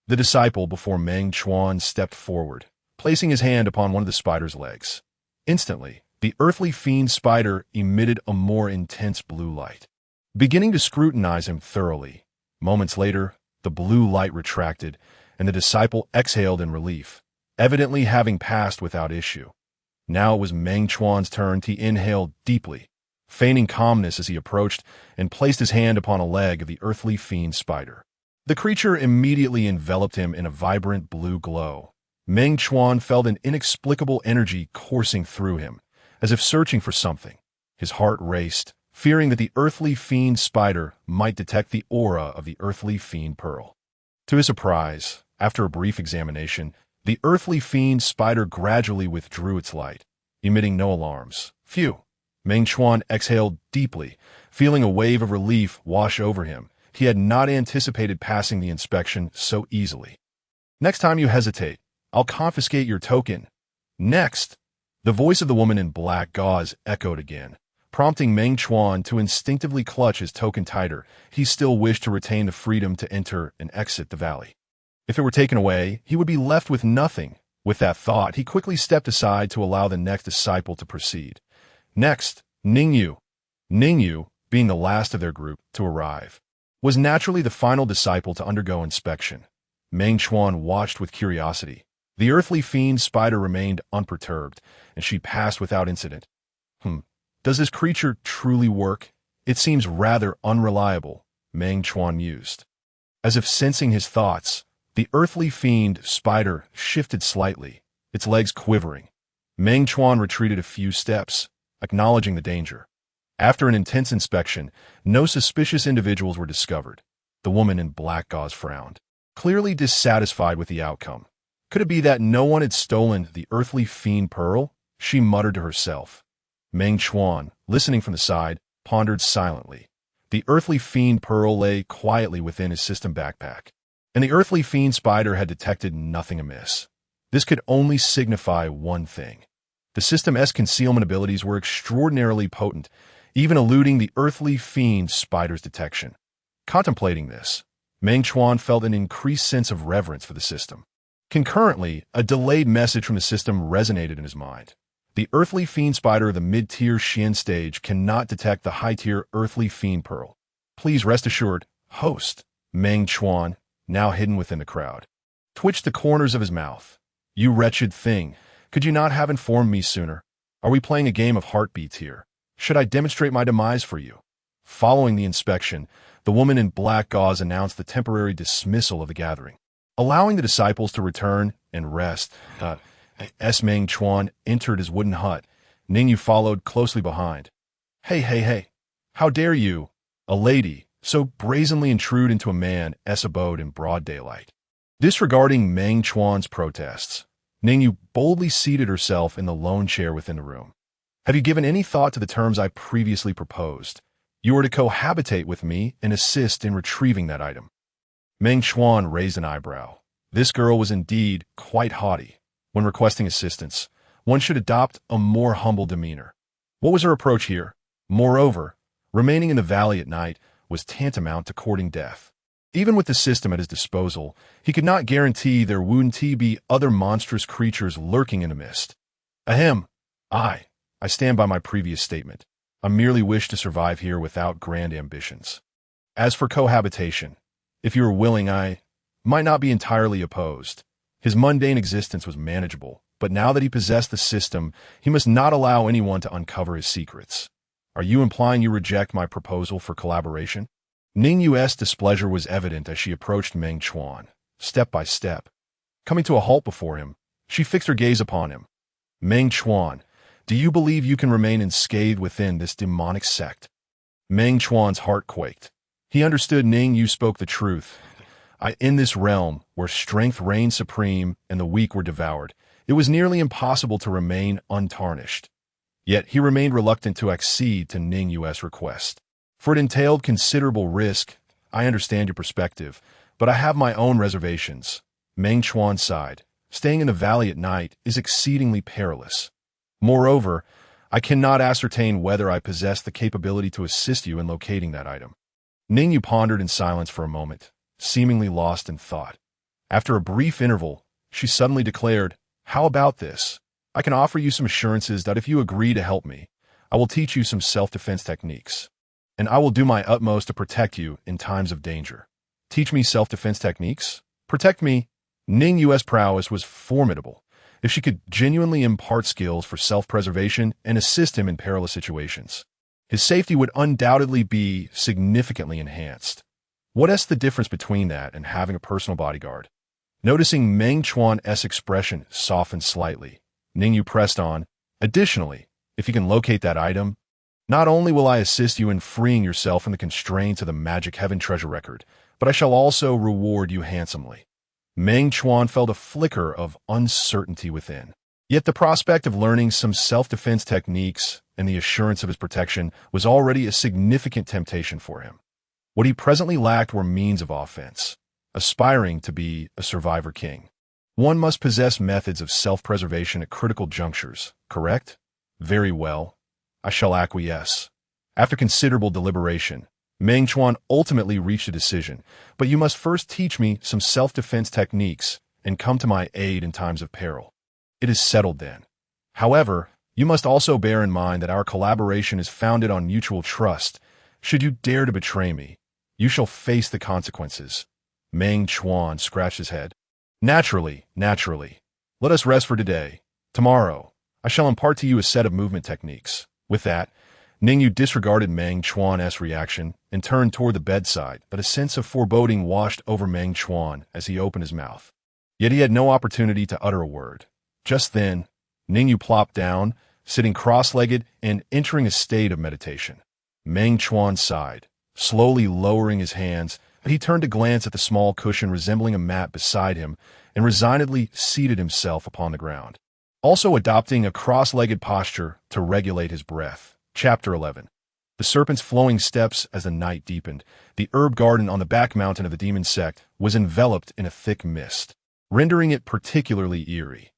The disciple before Meng Chuan stepped forward, placing his hand upon one of the spider's legs. Instantly, the earthly fiend spider emitted a more intense blue light, beginning to scrutinize him thoroughly. Moments later, the blue light retracted, and the disciple exhaled in relief, evidently having passed without issue. Now it was Meng Chuan's turn to inhale deeply, feigning calmness as he approached and placed his hand upon a leg of the earthly fiend spider. The creature immediately enveloped him in a vibrant blue glow. Meng Chuan felt an inexplicable energy coursing through him, as if searching for something. His heart raced, fearing that the earthly fiend spider might detect the aura of the earthly fiend pearl. To his surprise, after a brief examination, the earthly fiend spider gradually withdrew its light, emitting no alarms. Phew! Meng Chuan exhaled deeply, feeling a wave of relief wash over him. He had not anticipated passing the inspection so easily. Next time you hesitate, I'll confiscate your token. Next! The voice of the woman in black gauze echoed again, prompting Meng Chuan to instinctively clutch his token tighter. He still wished to retain the freedom to enter and exit the valley. If it were taken away, he would be left with nothing. With that thought, he quickly stepped aside to allow the next disciple to proceed. Next, Ningyu. Ningyu, being the last of their group to arrive, was naturally the final disciple to undergo inspection. Meng Chuan watched with curiosity. The earthly fiend spider remained unperturbed, and she passed without incident. Does this creature truly work? It seems rather unreliable, Meng Chuan mused. As if sensing his thoughts, the earthly fiend spider shifted slightly, its legs quivering. Meng Chuan retreated a few steps, acknowledging the danger. After an intense inspection, no suspicious individuals were discovered. The woman in black gauze frowned, clearly dissatisfied with the outcome. Could it be that no one had stolen the earthly fiend pearl? She muttered to herself. Meng Chuan, listening from the side, pondered silently. The earthly fiend pearl lay quietly within his system backpack, and the earthly fiend spider had detected nothing amiss. This could only signify one thing. The system's concealment abilities were extraordinarily potent, even eluding the earthly fiend spider's detection. Contemplating this, Meng Chuan felt an increased sense of reverence for the system. Concurrently, a delayed message from the system resonated in his mind. The earthly fiend spider of the mid-tier Xian stage cannot detect the high-tier earthly fiend pearl. Please rest assured, host. Meng Chuan, now hidden within the crowd, twitched the corners of his mouth. You wretched thing, could you not have informed me sooner? Are we playing a game of heartbeats here? Should I demonstrate my demise for you? Following the inspection, the woman in black gauze announced the temporary dismissal of the gathering, allowing the disciples to return and rest. Meng Chuan entered his wooden hut. Ningyu followed closely behind. Hey, how dare you? A lady, so brazenly intrude into a man's abode in broad daylight? Disregarding Meng Chuan's protests, Ningyu boldly seated herself in the lone chair within the room. Have you given any thought to the terms I previously proposed? You are to cohabitate with me and assist in retrieving that item. Meng Chuan raised an eyebrow. This girl was indeed quite haughty. When requesting assistance, one should adopt a more humble demeanor. What was her approach here? Moreover, remaining in the valley at night was tantamount to courting death. Even with the system at his disposal, he could not guarantee there wouldn't be other monstrous creatures lurking in the mist. Ahem. I stand by my previous statement. I merely wish to survive here without grand ambitions. As for cohabitation, if you are willing, I might not be entirely opposed. His mundane existence was manageable, but now that he possessed the system, he must not allow anyone to uncover his secrets. Are you implying you reject my proposal for collaboration? Ningyu's displeasure was evident as she approached Meng Chuan, step by step. Coming to a halt before him, she fixed her gaze upon him. Meng Chuan, do you believe you can remain unscathed within this demonic sect? Meng Chuan's heart quaked. He understood Ningyu spoke the truth. In this realm, where strength reigned supreme and the weak were devoured, it was nearly impossible to remain untarnished. Yet he remained reluctant to accede to Ningyu's request. For it entailed considerable risk. I understand your perspective, but I have my own reservations. Meng Chuan sighed. Staying in the valley at night is exceedingly perilous. Moreover, I cannot ascertain whether I possess the capability to assist you in locating that item. Ningyu pondered in silence for a moment, seemingly lost in thought. After a brief interval, she suddenly declared, How about this? I can offer you some assurances that if you agree to help me, I will teach you some self-defense techniques, and I will do my utmost to protect you in times of danger. Teach me self-defense techniques? Protect me? Ningyu's prowess was formidable. If she could genuinely impart skills for self-preservation and assist him in perilous situations, his safety would undoubtedly be significantly enhanced. What is the difference between that and having a personal bodyguard? Noticing Meng Chuan's expression softened slightly, Ningyu pressed on, Additionally, if you can locate that item, not only will I assist you in freeing yourself from the constraints of the Magic Heaven treasure record, but I shall also reward you handsomely. Meng Chuan felt a flicker of uncertainty within. Yet the prospect of learning some self-defense techniques and the assurance of his protection was already a significant temptation for him. What he presently lacked were means of offense. Aspiring to be a survivor king, one must possess methods of self-preservation at critical junctures, correct? Very well. I shall acquiesce. After considerable deliberation, Meng Chuan ultimately reached a decision, but you must first teach me some self-defense techniques and come to my aid in times of peril. It is settled then. However, you must also bear in mind that our collaboration is founded on mutual trust. Should you dare to betray me, you shall face the consequences. Meng Chuan scratched his head. Naturally. Let us rest for today. Tomorrow, I shall impart to you a set of movement techniques. With that, Ningyu disregarded Meng Chuan's reaction and turned toward the bedside, but a sense of foreboding washed over Meng Chuan as he opened his mouth. Yet he had no opportunity to utter a word. Just then, Ningyu plopped down, sitting cross-legged and entering a state of meditation. Meng Chuan sighed, slowly lowering his hands. He turned to glance at the small cushion resembling a mat beside him and resignedly seated himself upon the ground, also adopting a cross-legged posture to regulate his breath. Chapter 11. The serpent's flowing steps as the night deepened. The herb garden on the back mountain of the Demon Sect was enveloped in a thick mist, rendering it particularly eerie.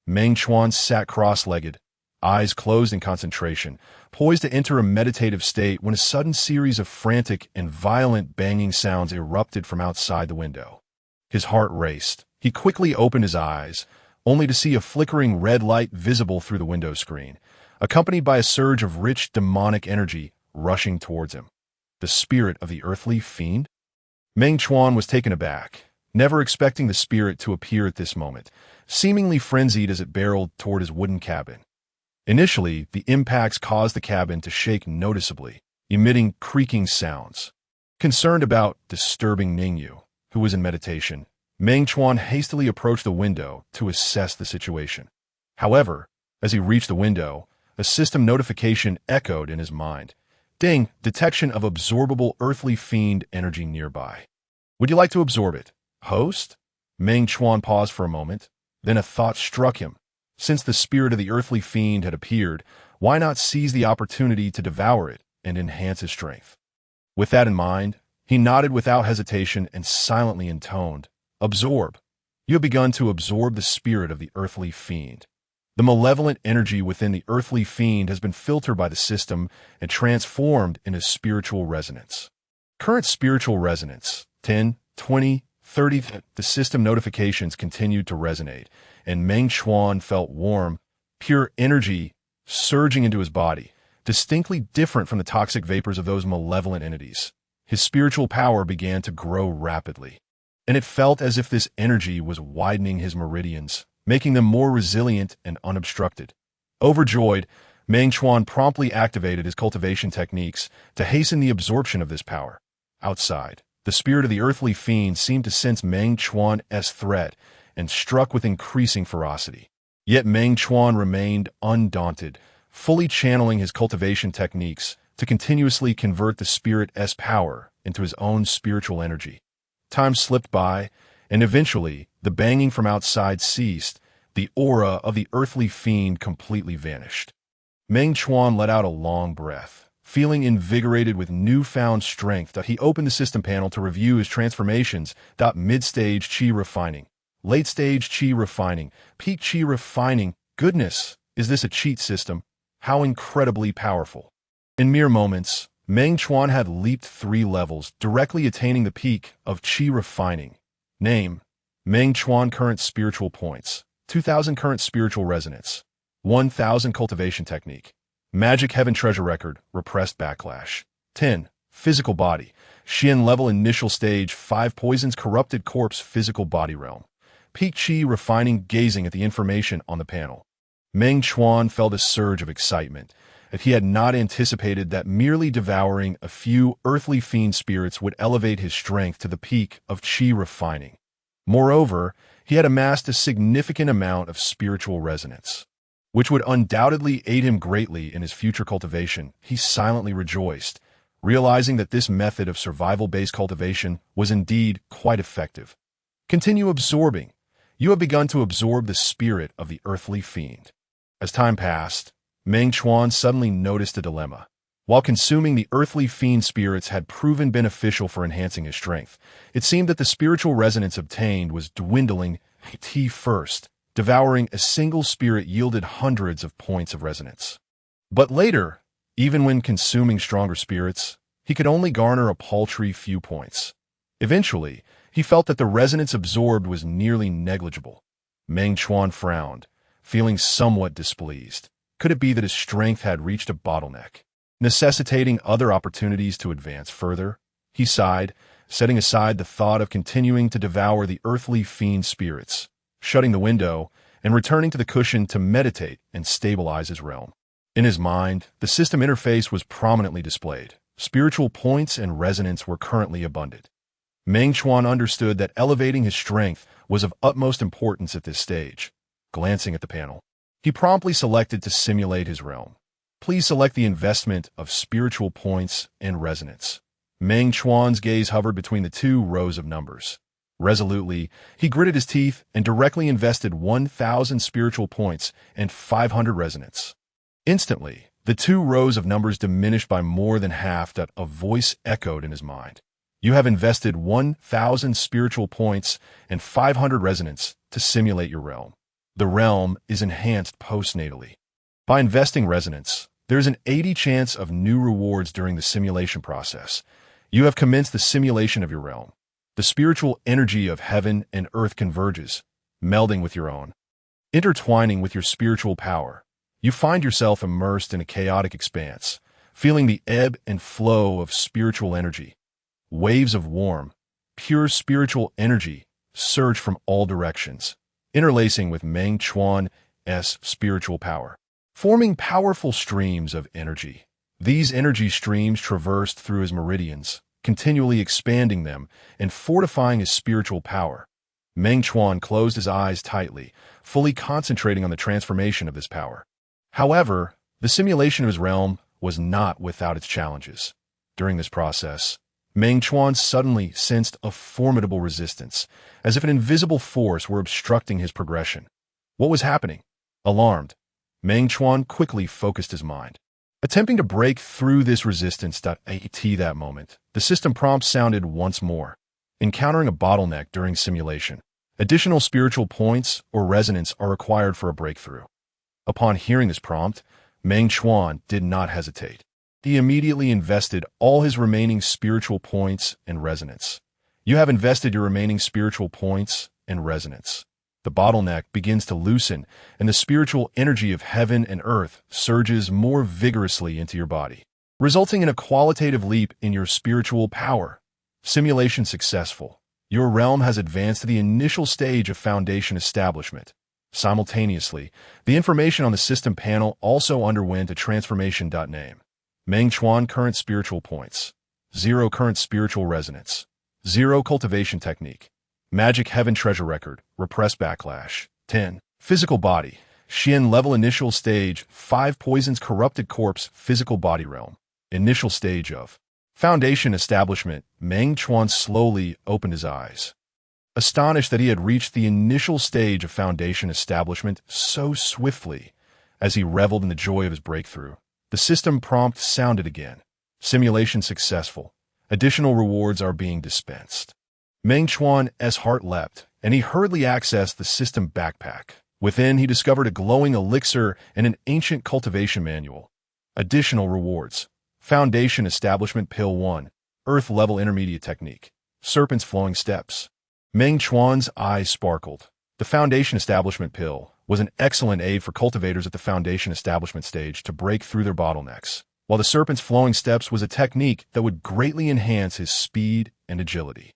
Meng Chuan sat cross-legged, eyes closed in concentration, poised to enter a meditative state when a sudden series of frantic and violent banging sounds erupted from outside the window. His heart raced. He quickly opened his eyes, only to see a flickering red light visible through the window screen, accompanied by a surge of rich demonic energy rushing towards him. The spirit of the earthly fiend? Meng Chuan was taken aback, never expecting the spirit to appear at this moment, seemingly frenzied as it barreled toward his wooden cabin. Initially, the impacts caused the cabin to shake noticeably, emitting creaking sounds. Concerned about disturbing Ningyu, who was in meditation, Meng Chuan hastily approached the window to assess the situation. However, as he reached the window, a system notification echoed in his mind. Ding, detection of absorbable earthly fiend energy nearby. Would you like to absorb it, host? Meng Chuan paused for a moment. Then a thought struck him. Since the spirit of the earthly fiend had appeared, why not seize the opportunity to devour it and enhance his strength? With that in mind, he nodded without hesitation and silently intoned, "Absorb. You have begun to absorb the spirit of the earthly fiend." The malevolent energy within the earthly fiend has been filtered by the system and transformed into spiritual resonance. Current spiritual resonance, 10, 20, 30. The system notifications continued to resonate, and Meng Chuan felt warm, pure energy surging into his body, distinctly different from the toxic vapors of those malevolent entities. His spiritual power began to grow rapidly, and it felt as if this energy was widening his meridians, making them more resilient and unobstructed. Overjoyed, Meng Chuan promptly activated his cultivation techniques to hasten the absorption of this power. Outside, the spirit of the earthly fiend seemed to sense Meng Chuan's threat and struck with increasing ferocity. Yet Meng Chuan remained undaunted, fully channeling his cultivation techniques to continuously convert the spirit's power into his own spiritual energy. Time slipped by, and eventually, the banging from outside ceased. The aura of the earthly fiend completely vanished. Meng Chuan let out a long breath. Feeling invigorated with newfound strength, he opened the system panel to review his transformations. Mid-stage Qi refining, late-stage Qi refining, peak Qi refining. Goodness, is this a cheat system? How incredibly powerful. In mere moments, Meng Chuan had leaped 3 levels, directly attaining the peak of Qi refining. Name: Meng Chuan. Current spiritual points: 2,000. Current spiritual resonance: 1,000. Cultivation technique: Magic Heaven Treasure Record, Repressed Backlash. 10. Physical body: Xian level. Initial stage 5. Poisons corrupted corpse. Physical body realm. Peak Qi refining. Gazing at the information on the panel, Meng Chuan felt a surge of excitement. If he had not anticipated that merely devouring a few earthly fiend spirits would elevate his strength to the peak of Qi refining. Moreover, he had amassed a significant amount of spiritual resonance, which would undoubtedly aid him greatly in his future cultivation. He silently rejoiced, realizing that this method of survival-based cultivation was indeed quite effective. Continue absorbing. You have begun to absorb the spirit of the earthly fiend. As time passed, Meng Chuan suddenly noticed a dilemma. While consuming the earthly fiend spirits had proven beneficial for enhancing his strength, it seemed that the spiritual resonance obtained was dwindling. First, devouring a single spirit yielded hundreds of points of resonance. But later, even when consuming stronger spirits, he could only garner a paltry few points. Eventually, he felt that the resonance absorbed was nearly negligible. Meng Chuan frowned, feeling somewhat displeased. Could it be that his strength had reached a bottleneck, necessitating other opportunities to advance further? He sighed, setting aside the thought of continuing to devour the earthly fiend spirits, shutting the window, and returning to the cushion to meditate and stabilize his realm. In his mind, the system interface was prominently displayed. Spiritual points and resonance were currently abundant. Meng Chuan understood that elevating his strength was of utmost importance at this stage. Glancing at the panel, he promptly selected to simulate his realm. Please select the investment of spiritual points and resonance. Meng Chuan's gaze hovered between the 2 rows of numbers. Resolutely, he gritted his teeth and directly invested 1,000 spiritual points and 500 resonance. Instantly, the 2 rows of numbers diminished by more than half. A voice echoed in his mind. You have invested 1,000 spiritual points and 500 resonance to simulate your realm. The realm is enhanced postnatally. By investing resonance, there is an 80% chance of new rewards during the simulation process. You have commenced the simulation of your realm. The spiritual energy of heaven and earth converges, melding with your own, intertwining with your spiritual power. You find yourself immersed in a chaotic expanse, feeling the ebb and flow of spiritual energy. Waves of warm, pure spiritual energy surge from all directions, interlacing with Meng Chuan's spiritual power, forming powerful streams of energy. These energy streams traversed through his meridians, continually expanding them and fortifying his spiritual power. Meng Chuan closed his eyes tightly, fully concentrating on the transformation of this power. However, the simulation of his realm was not without its challenges. During this process, Meng Chuan suddenly sensed a formidable resistance, as if an invisible force were obstructing his progression. What was happening? Alarmed, Meng Chuan quickly focused his mind. Attempting to break through this resistance. At that moment, the system prompt sounded once more. Encountering a bottleneck during simulation, additional spiritual points or resonance are required for a breakthrough. Upon hearing this prompt, Meng Chuan did not hesitate. He immediately invested all his remaining spiritual points and resonance. You have invested your remaining spiritual points and resonance. The bottleneck begins to loosen, and the spiritual energy of heaven and earth surges more vigorously into your body, resulting in a qualitative leap in your spiritual power. Simulation successful. Your realm has advanced to the initial stage of foundation establishment. Simultaneously, the information on the system panel also underwent a transformation. Name: Meng Chuan current spiritual points. 0 current spiritual resonance. 0 cultivation technique. Magic heaven treasure record. Repress backlash. 10. Physical body. Xian level initial stage. 5 poisons corrupted corpse. Physical body realm. Initial stage of foundation establishment. Meng Chuan slowly opened his eyes, astonished that he had reached the initial stage of foundation establishment so swiftly. As he reveled in the joy of his breakthrough, the system prompt sounded again. Simulation successful. Additional rewards are being dispensed. Meng Chuan's heart leapt, and he hurriedly accessed the system backpack. Within, he discovered a glowing elixir and an ancient cultivation manual. Additional rewards. Foundation establishment pill 1. Earth level intermediate technique. Serpent's flowing steps. Meng Chuan's eyes sparkled. The foundation establishment pill was an excellent aid for cultivators at the foundation establishment stage to break through their bottlenecks, while the serpent's flowing steps was a technique that would greatly enhance his speed and agility.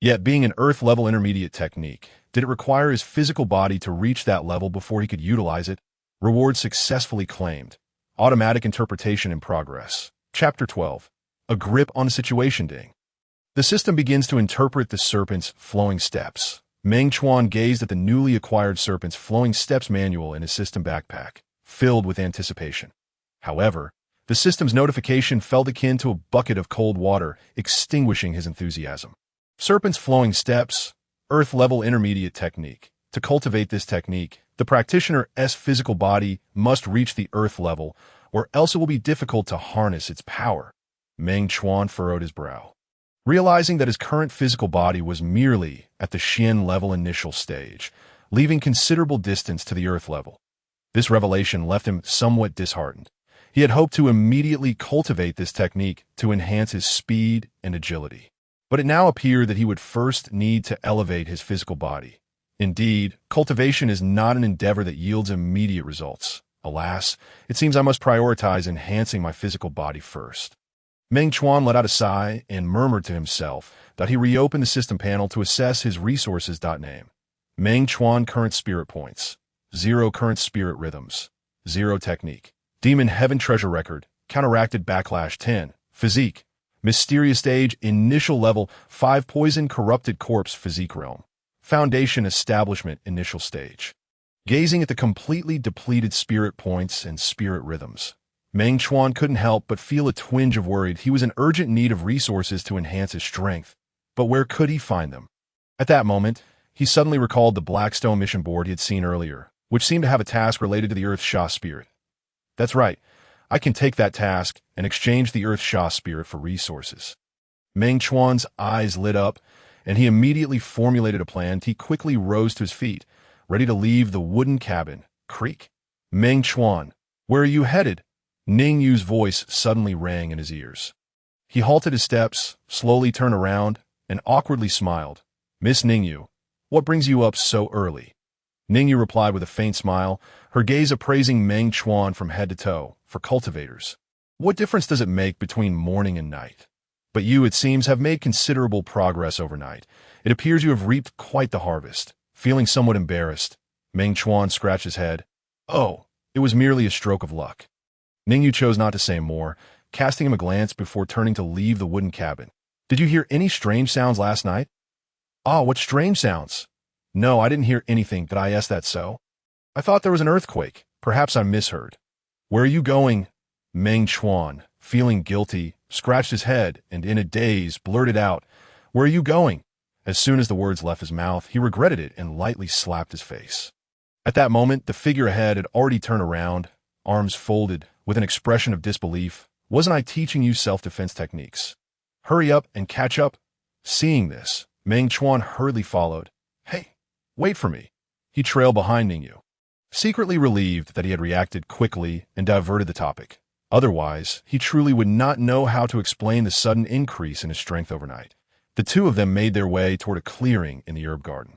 Yet, being an earth-level intermediate technique, did it require his physical body to reach that level before he could utilize it? Reward successfully claimed. Automatic interpretation in progress. Chapter 12. A grip on a situation. Ding. The system begins to interpret the serpent's flowing steps. Meng Chuan gazed at the newly acquired serpent's flowing steps manual in his system backpack, filled with anticipation. However, the system's notification felt akin to a bucket of cold water, extinguishing his enthusiasm. Serpent's flowing steps, earth-level intermediate technique. To cultivate this technique, the practitioner's physical body must reach the earth level, or else it will be difficult to harness its power. Meng Chuan furrowed his brow, realizing that his current physical body was merely at the Xian level initial stage, leaving considerable distance to the earth level. This revelation left him somewhat disheartened. He had hoped to immediately cultivate this technique to enhance his speed and agility. But it now appeared that he would first need to elevate his physical body. Indeed, cultivation is not an endeavor that yields immediate results. Alas, it seems I must prioritize enhancing my physical body first. Meng Chuan let out a sigh and murmured to himself that he reopened the system panel to assess his resources. Name: Meng Chuan current spirit points. 0 current spirit rhythms. 0 technique. Demon heaven treasure record. Counteracted backlash. 10. Physique. Mysterious stage, initial level, 5 poison corrupted corpse physique realm. Foundation establishment initial stage. Gazing at the completely depleted spirit points and spirit rhythms, Meng Chuan couldn't help but feel a twinge of worried. He was in urgent need of resources to enhance his strength, but where could he find them? At that moment, he suddenly recalled the Blackstone mission board he had seen earlier, which seemed to have a task related to the Earth Sha spirit. That's right. I can take that task and exchange the Earth Sha spirit for resources. Meng Chuan's eyes lit up, and he immediately formulated a plan. He quickly rose to his feet, ready to leave the wooden cabin. Creak. Meng Chuan, where are you headed? Ning Yu's voice suddenly rang in his ears. He halted his steps, slowly turned around, and awkwardly smiled. Miss Ning Yu, what brings you up so early? Ning Yu replied with a faint smile, her gaze appraising Meng Chuan from head to toe. For cultivators, what difference does it make between morning and night? But you, it seems, have made considerable progress overnight. It appears you have reaped quite the harvest. Feeling somewhat embarrassed, Meng Chuan scratched his head. Oh, it was merely a stroke of luck. Ning Yu chose not to say more, casting him a glance before turning to leave the wooden cabin. Did you hear any strange sounds last night? Ah, what strange sounds? No, I didn't hear anything. Did I ask that so? I thought there was an earthquake. Perhaps I misheard. Where are you going? Meng Chuan, feeling guilty, scratched his head and in a daze blurted out, "Where are you going?" As soon as the words left his mouth, he regretted it and lightly slapped his face. At that moment, the figure ahead had already turned around, arms folded, with an expression of disbelief. "Wasn't I teaching you self-defense techniques? Hurry up and catch up." Seeing this, Meng Chuan hurriedly followed. "Hey, wait for me." He trailed behind Ningyu, secretly relieved that he had reacted quickly and diverted the topic. Otherwise, he truly would not know how to explain the sudden increase in his strength overnight. The two of them made their way toward a clearing in the herb garden.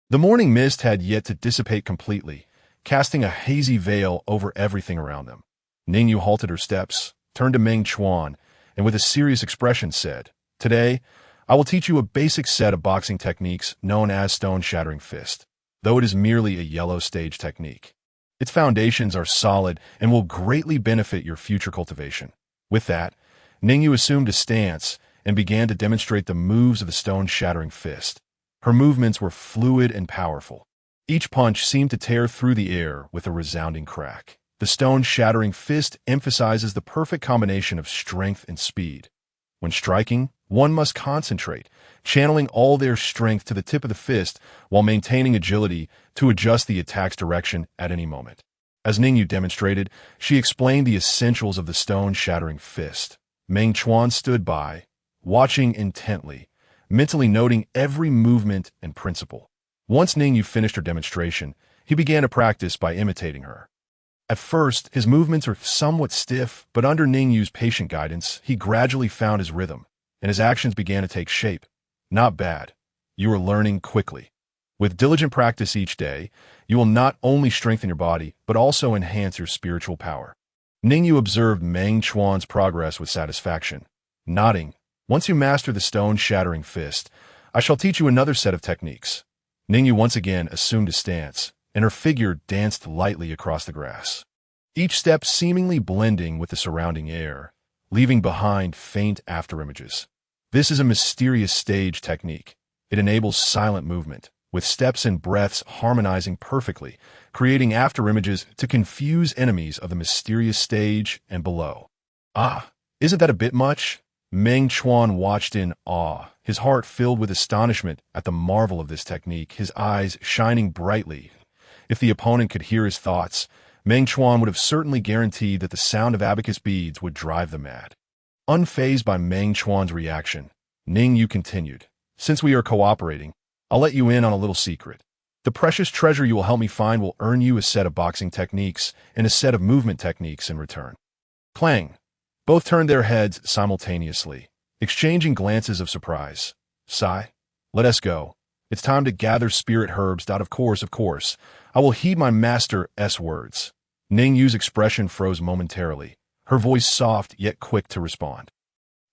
The morning mist had yet to dissipate completely, casting a hazy veil over everything around them. Ningyu halted her steps, turned to Meng Chuan, and with a serious expression said, "Today, I will teach you a basic set of boxing techniques known as stone-shattering fist, though it is merely a yellow stage technique. Its foundations are solid and will greatly benefit your future cultivation." With that, Ningyu assumed a stance and began to demonstrate the moves of the stone-shattering fist. Her movements were fluid and powerful. Each punch seemed to tear through the air with a resounding crack. The stone-shattering fist emphasizes the perfect combination of strength and speed. When striking, one must concentrate, channeling all their strength to the tip of the fist while maintaining agility to adjust the attack's direction at any moment. As Ningyu demonstrated, she explained the essentials of the stone-shattering fist. Meng Chuan stood by, watching intently, mentally noting every movement and principle. Once Ningyu finished her demonstration, he began to practice by imitating her. At first, his movements were somewhat stiff, but under Ningyu's patient guidance, he gradually found his rhythm, and his actions began to take shape. Not bad. You are learning quickly. With diligent practice each day, you will not only strengthen your body, but also enhance your spiritual power. Ningyu observed Meng Chuan's progress with satisfaction, nodding. "Once you master the stone-shattering fist, I shall teach you another set of techniques." Ningyu once again assumed a stance, and her figure danced lightly across the grass, each step seemingly blending with the surrounding air, leaving behind faint afterimages. This is a mysterious stage technique. It enables silent movement, with steps and breaths harmonizing perfectly, creating afterimages to confuse enemies of the mysterious stage and below. "Ah, isn't that a bit much?" Meng Chuan watched in awe, his heart filled with astonishment at the marvel of this technique, his eyes shining brightly. If the opponent could hear his thoughts, Meng Chuan would have certainly guaranteed that the sound of abacus beads would drive them mad. Unfazed by Meng Chuan's reaction, Ningyu continued, "Since we are cooperating, I'll let you in on a little secret. The precious treasure you will help me find will earn you a set of boxing techniques and a set of movement techniques in return." Clang! Both turned their heads simultaneously, exchanging glances of surprise. "Sai, let us go. It's time to gather spirit herbs. Of course. I will heed my master's words." Ningyu's expression froze momentarily, her voice soft yet quick to respond.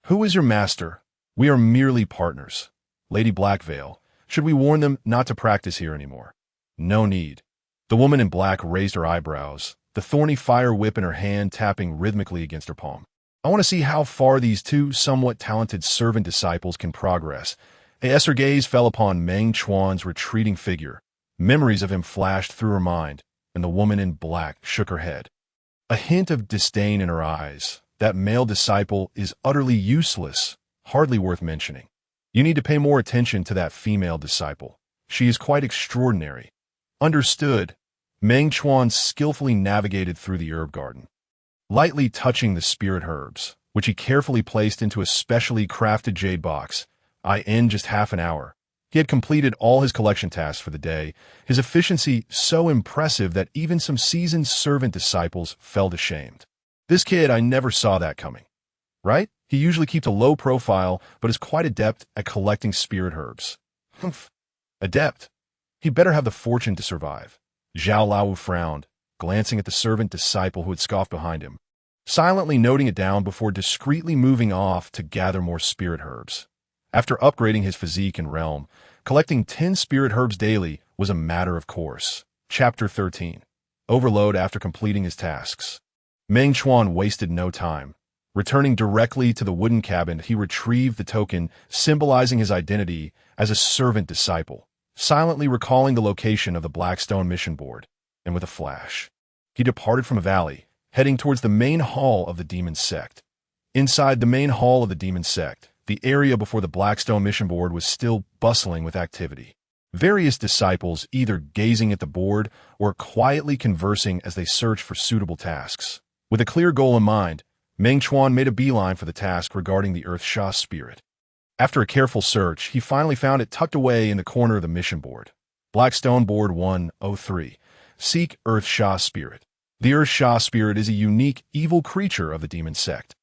"Who is your master? We are merely partners. Lady Blackveil, should we warn them not to practice here anymore?" "No need." The woman in black raised her eyebrows, the thorny fire whip in her hand tapping rhythmically against her palm. "I want to see how far these two somewhat talented servant disciples can progress." As her gaze fell upon Meng Chuan's retreating figure, memories of him flashed through her mind, and the woman in black shook her head, a hint of disdain in her eyes. "That male disciple is utterly useless, hardly worth mentioning. You need to pay more attention to that female disciple. She is quite extraordinary." "Understood." Meng Chuan skillfully navigated through the herb garden, lightly touching the spirit herbs, which he carefully placed into a specially crafted jade box. In just half an hour, he had completed all his collection tasks for the day, his efficiency so impressive that even some seasoned servant disciples felt ashamed. "This kid, I never saw that coming." Right? He usually keeps a low profile, but is quite adept at collecting spirit herbs. Humph. Adept. He'd better have the fortune to survive. Zhao Lao frowned, glancing at the servant disciple who had scoffed behind him, silently noting it down before discreetly moving off to gather more spirit herbs. After upgrading his physique and realm, collecting 10 spirit herbs daily was a matter of course. Chapter 13. Overload after completing his tasks. Meng Chuan wasted no time. Returning directly to the wooden cabin, he retrieved the token symbolizing his identity as a servant disciple, silently recalling the location of the Blackstone mission board, and with a flash, he departed from a valley, heading towards the main hall of the Demon Sect. Inside the main hall of the Demon Sect, the area before the Blackstone mission board was still bustling with activity. Various disciples either gazing at the board or quietly conversing as they searched for suitable tasks. With a clear goal in mind, Meng Chuan made a beeline for the task regarding the Earth Sha spirit. After a careful search, he finally found it tucked away in the corner of the mission board. Blackstone Board 103. Seek Earth Sha spirit. The Earth Sha spirit is a unique, evil creature of the Demon Sect,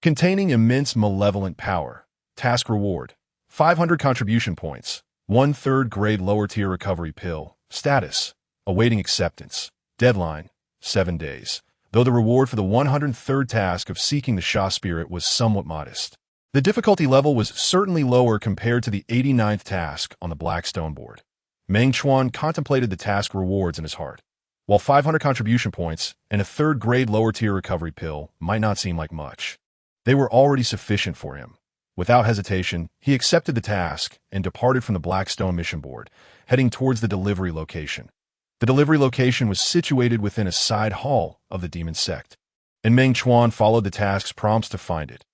containing immense malevolent power. Task reward: 500 contribution points. 1/3 grade lower tier recovery pill. Status: awaiting acceptance. Deadline: 7 days. Though the reward for the 103rd task of seeking the Sha spirit was somewhat modest. The difficulty level was certainly lower compared to the 89th task on the Blackstone board. Meng Chuan contemplated the task rewards in his heart. While 500 contribution points and a 3rd grade lower tier recovery pill might not seem like much, they were already sufficient for him. Without hesitation, he accepted the task and departed from the Blackstone mission board, heading towards the delivery location. The delivery location was situated within a side hall of the Demon Sect, and Meng Chuan followed the task's prompts to find it.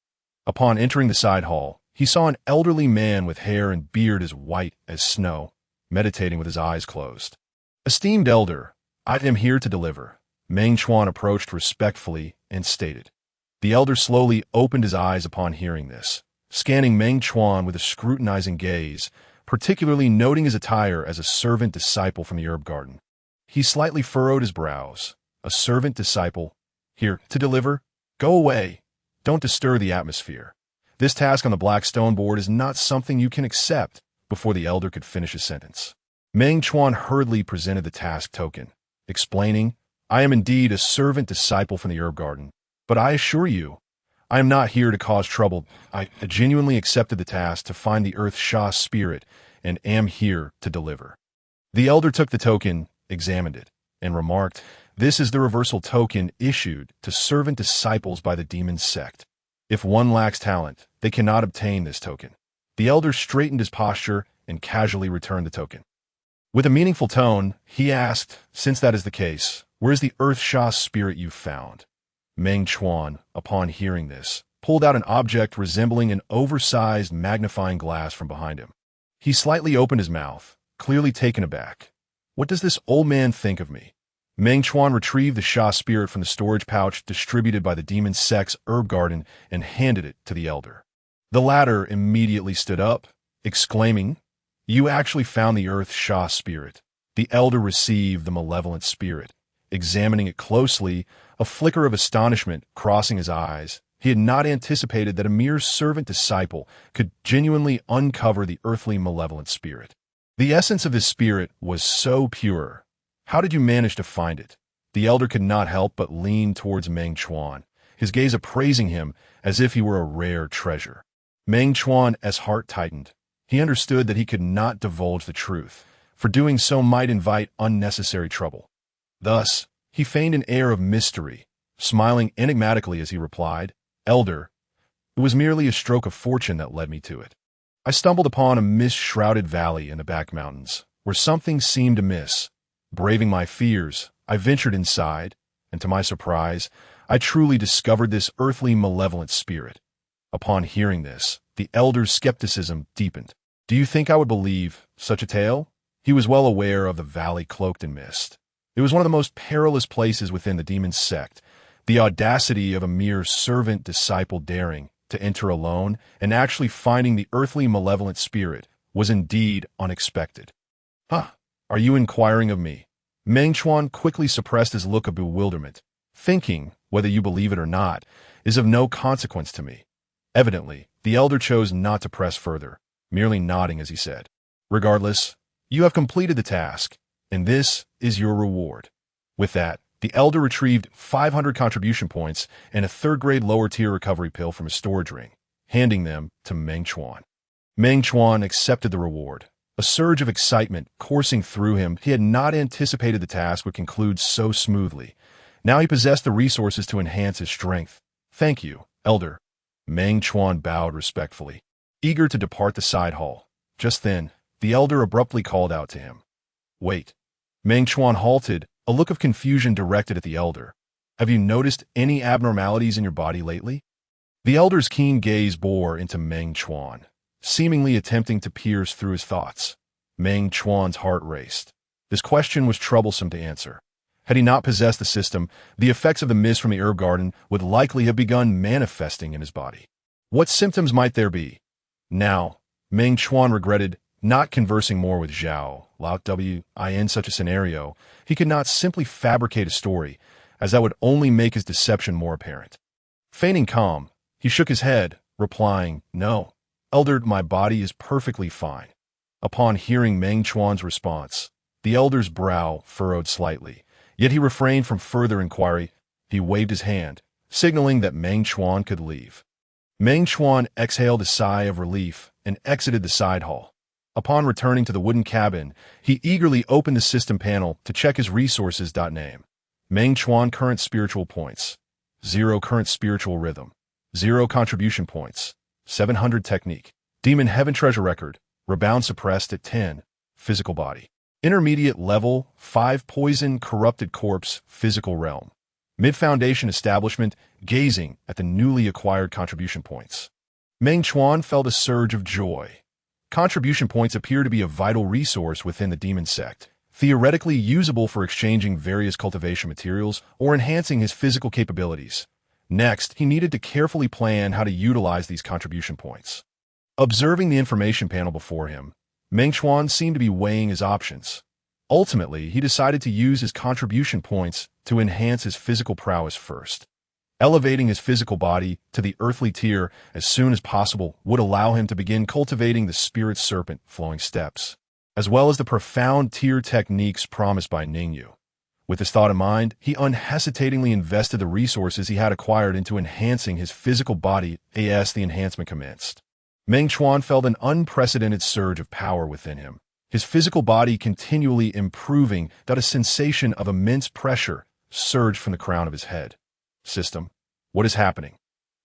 Upon entering the side hall, he saw an elderly man with hair and beard as white as snow, meditating with his eyes closed. "Esteemed elder, I am here to deliver." Meng Chuan approached respectfully and stated. The elder slowly opened his eyes upon hearing this, scanning Meng Chuan with a scrutinizing gaze, particularly noting his attire as a servant disciple from the herb garden. He slightly furrowed his brows. "A servant disciple? Here to deliver? Go away. Don't disturb the atmosphere. This task on the Blackstone board is not something you can accept." Before the elder could finish his sentence, Meng Chuan hurriedly presented the task token, explaining, "I am indeed a servant disciple from the herb garden, but I assure you, I am not here to cause trouble. I genuinely accepted the task to find the Earth Sha spirit and am here to deliver." The elder took the token, examined it, and remarked, "This is the reversal token issued to servant disciples by the Demon Sect. If one lacks talent, they cannot obtain this token." The elder straightened his posture and casually returned the token. With a meaningful tone, he asked, "Since that is the case, where is the Earth Sha spirit you found?" Meng Chuan, upon hearing this, pulled out an object resembling an oversized magnifying glass from behind him. He slightly opened his mouth, clearly taken aback. "What does this old man think of me?" Meng Chuan retrieved the Sha spirit from the storage pouch distributed by the Demon Sect's herb garden and handed it to the elder. The latter immediately stood up, exclaiming, "You actually found the Earth Sha spirit." The elder received the malevolent spirit, examining it closely, a flicker of astonishment crossing his eyes. He had not anticipated that a mere servant disciple could genuinely uncover the earthly malevolent spirit. The essence of this spirit was so pure. "How did you manage to find it?" The elder could not help but lean towards Meng Chuan, his gaze appraising him as if he were a rare treasure. Meng Chuan's heart tightened. He understood that he could not divulge the truth, for doing so might invite unnecessary trouble. Thus, he feigned an air of mystery, smiling enigmatically as he replied, "Elder, it was merely a stroke of fortune that led me to it. I stumbled upon a mist-shrouded valley in the back mountains, where something seemed amiss. Braving my fears, I ventured inside, and to my surprise, I truly discovered this earthly malevolent spirit." Upon hearing this, the elder's skepticism deepened. "Do you think I would believe such a tale?" He was well aware of the valley cloaked in mist. It was one of the most perilous places within the Demon Sect. The audacity of a mere servant-disciple daring to enter alone and actually finding the earthly malevolent spirit was indeed unexpected. "Huh, are you inquiring of me?" Meng Chuan quickly suppressed his look of bewilderment. "Thinking, whether you believe it or not, is of no consequence to me." Evidently, the elder chose not to press further, merely nodding as he said, "Regardless, you have completed the task, and this is your reward." With that, the elder retrieved 500 contribution points and a 3rd grade lower tier recovery pill from his storage ring, handing them to Meng Chuan. Meng Chuan accepted the reward, a surge of excitement coursing through him. He had not anticipated the task would conclude so smoothly. Now he possessed the resources to enhance his strength. "Thank you, elder." Meng Chuan bowed respectfully, eager to depart the side hall. Just then, the elder abruptly called out to him, "Wait." Meng Chuan halted, a look of confusion directed at the elder. Have you noticed any abnormalities in your body lately? The elder's keen gaze bore into Meng Chuan, seemingly attempting to pierce through his thoughts. Meng Chuan's heart raced. This question was troublesome to answer. Had he not possessed the system, the effects of the mist from the herb garden would likely have begun manifesting in his body. What symptoms might there be? Now, Meng Chuan regretted not conversing more with Zhao Lao W. In such a scenario, he could not simply fabricate a story, as that would only make his deception more apparent. Feigning calm, he shook his head, replying, "No, elder, my body is perfectly fine." Upon hearing Meng Chuan's response, the elder's brow furrowed slightly, yet he refrained from further inquiry. He waved his hand, signaling that Meng Chuan could leave. Meng Chuan exhaled a sigh of relief and exited the side hall. Upon returning to the wooden cabin, he eagerly opened the system panel to check his resources. Name: Meng Chuan current spiritual points, 0 current spiritual rhythm, 0 contribution points, 700 technique. Demon heaven treasure record, rebound suppressed at 10, physical body. Intermediate level, 5 poison corrupted corpse, physical realm. Mid-foundation establishment, gazing at the newly acquired contribution points. Meng Chuan felt a surge of joy. Contribution points appear to be a vital resource within the Demon Sect, theoretically usable for exchanging various cultivation materials or enhancing his physical capabilities. Next, he needed to carefully plan how to utilize these contribution points. Observing the information panel before him, Meng Chuan seemed to be weighing his options. Ultimately, he decided to use his contribution points to enhance his physical prowess first. Elevating his physical body to the earthly tier as soon as possible would allow him to begin cultivating the spirit serpent flowing steps, as well as the profound tier techniques promised by Ningyu. With this thought in mind, he unhesitatingly invested the resources he had acquired into enhancing his physical body as the enhancement commenced. Meng Chuan felt an unprecedented surge of power within him, his physical body continually improving. That a sensation of immense pressure surged from the crown of his head. System, what is happening?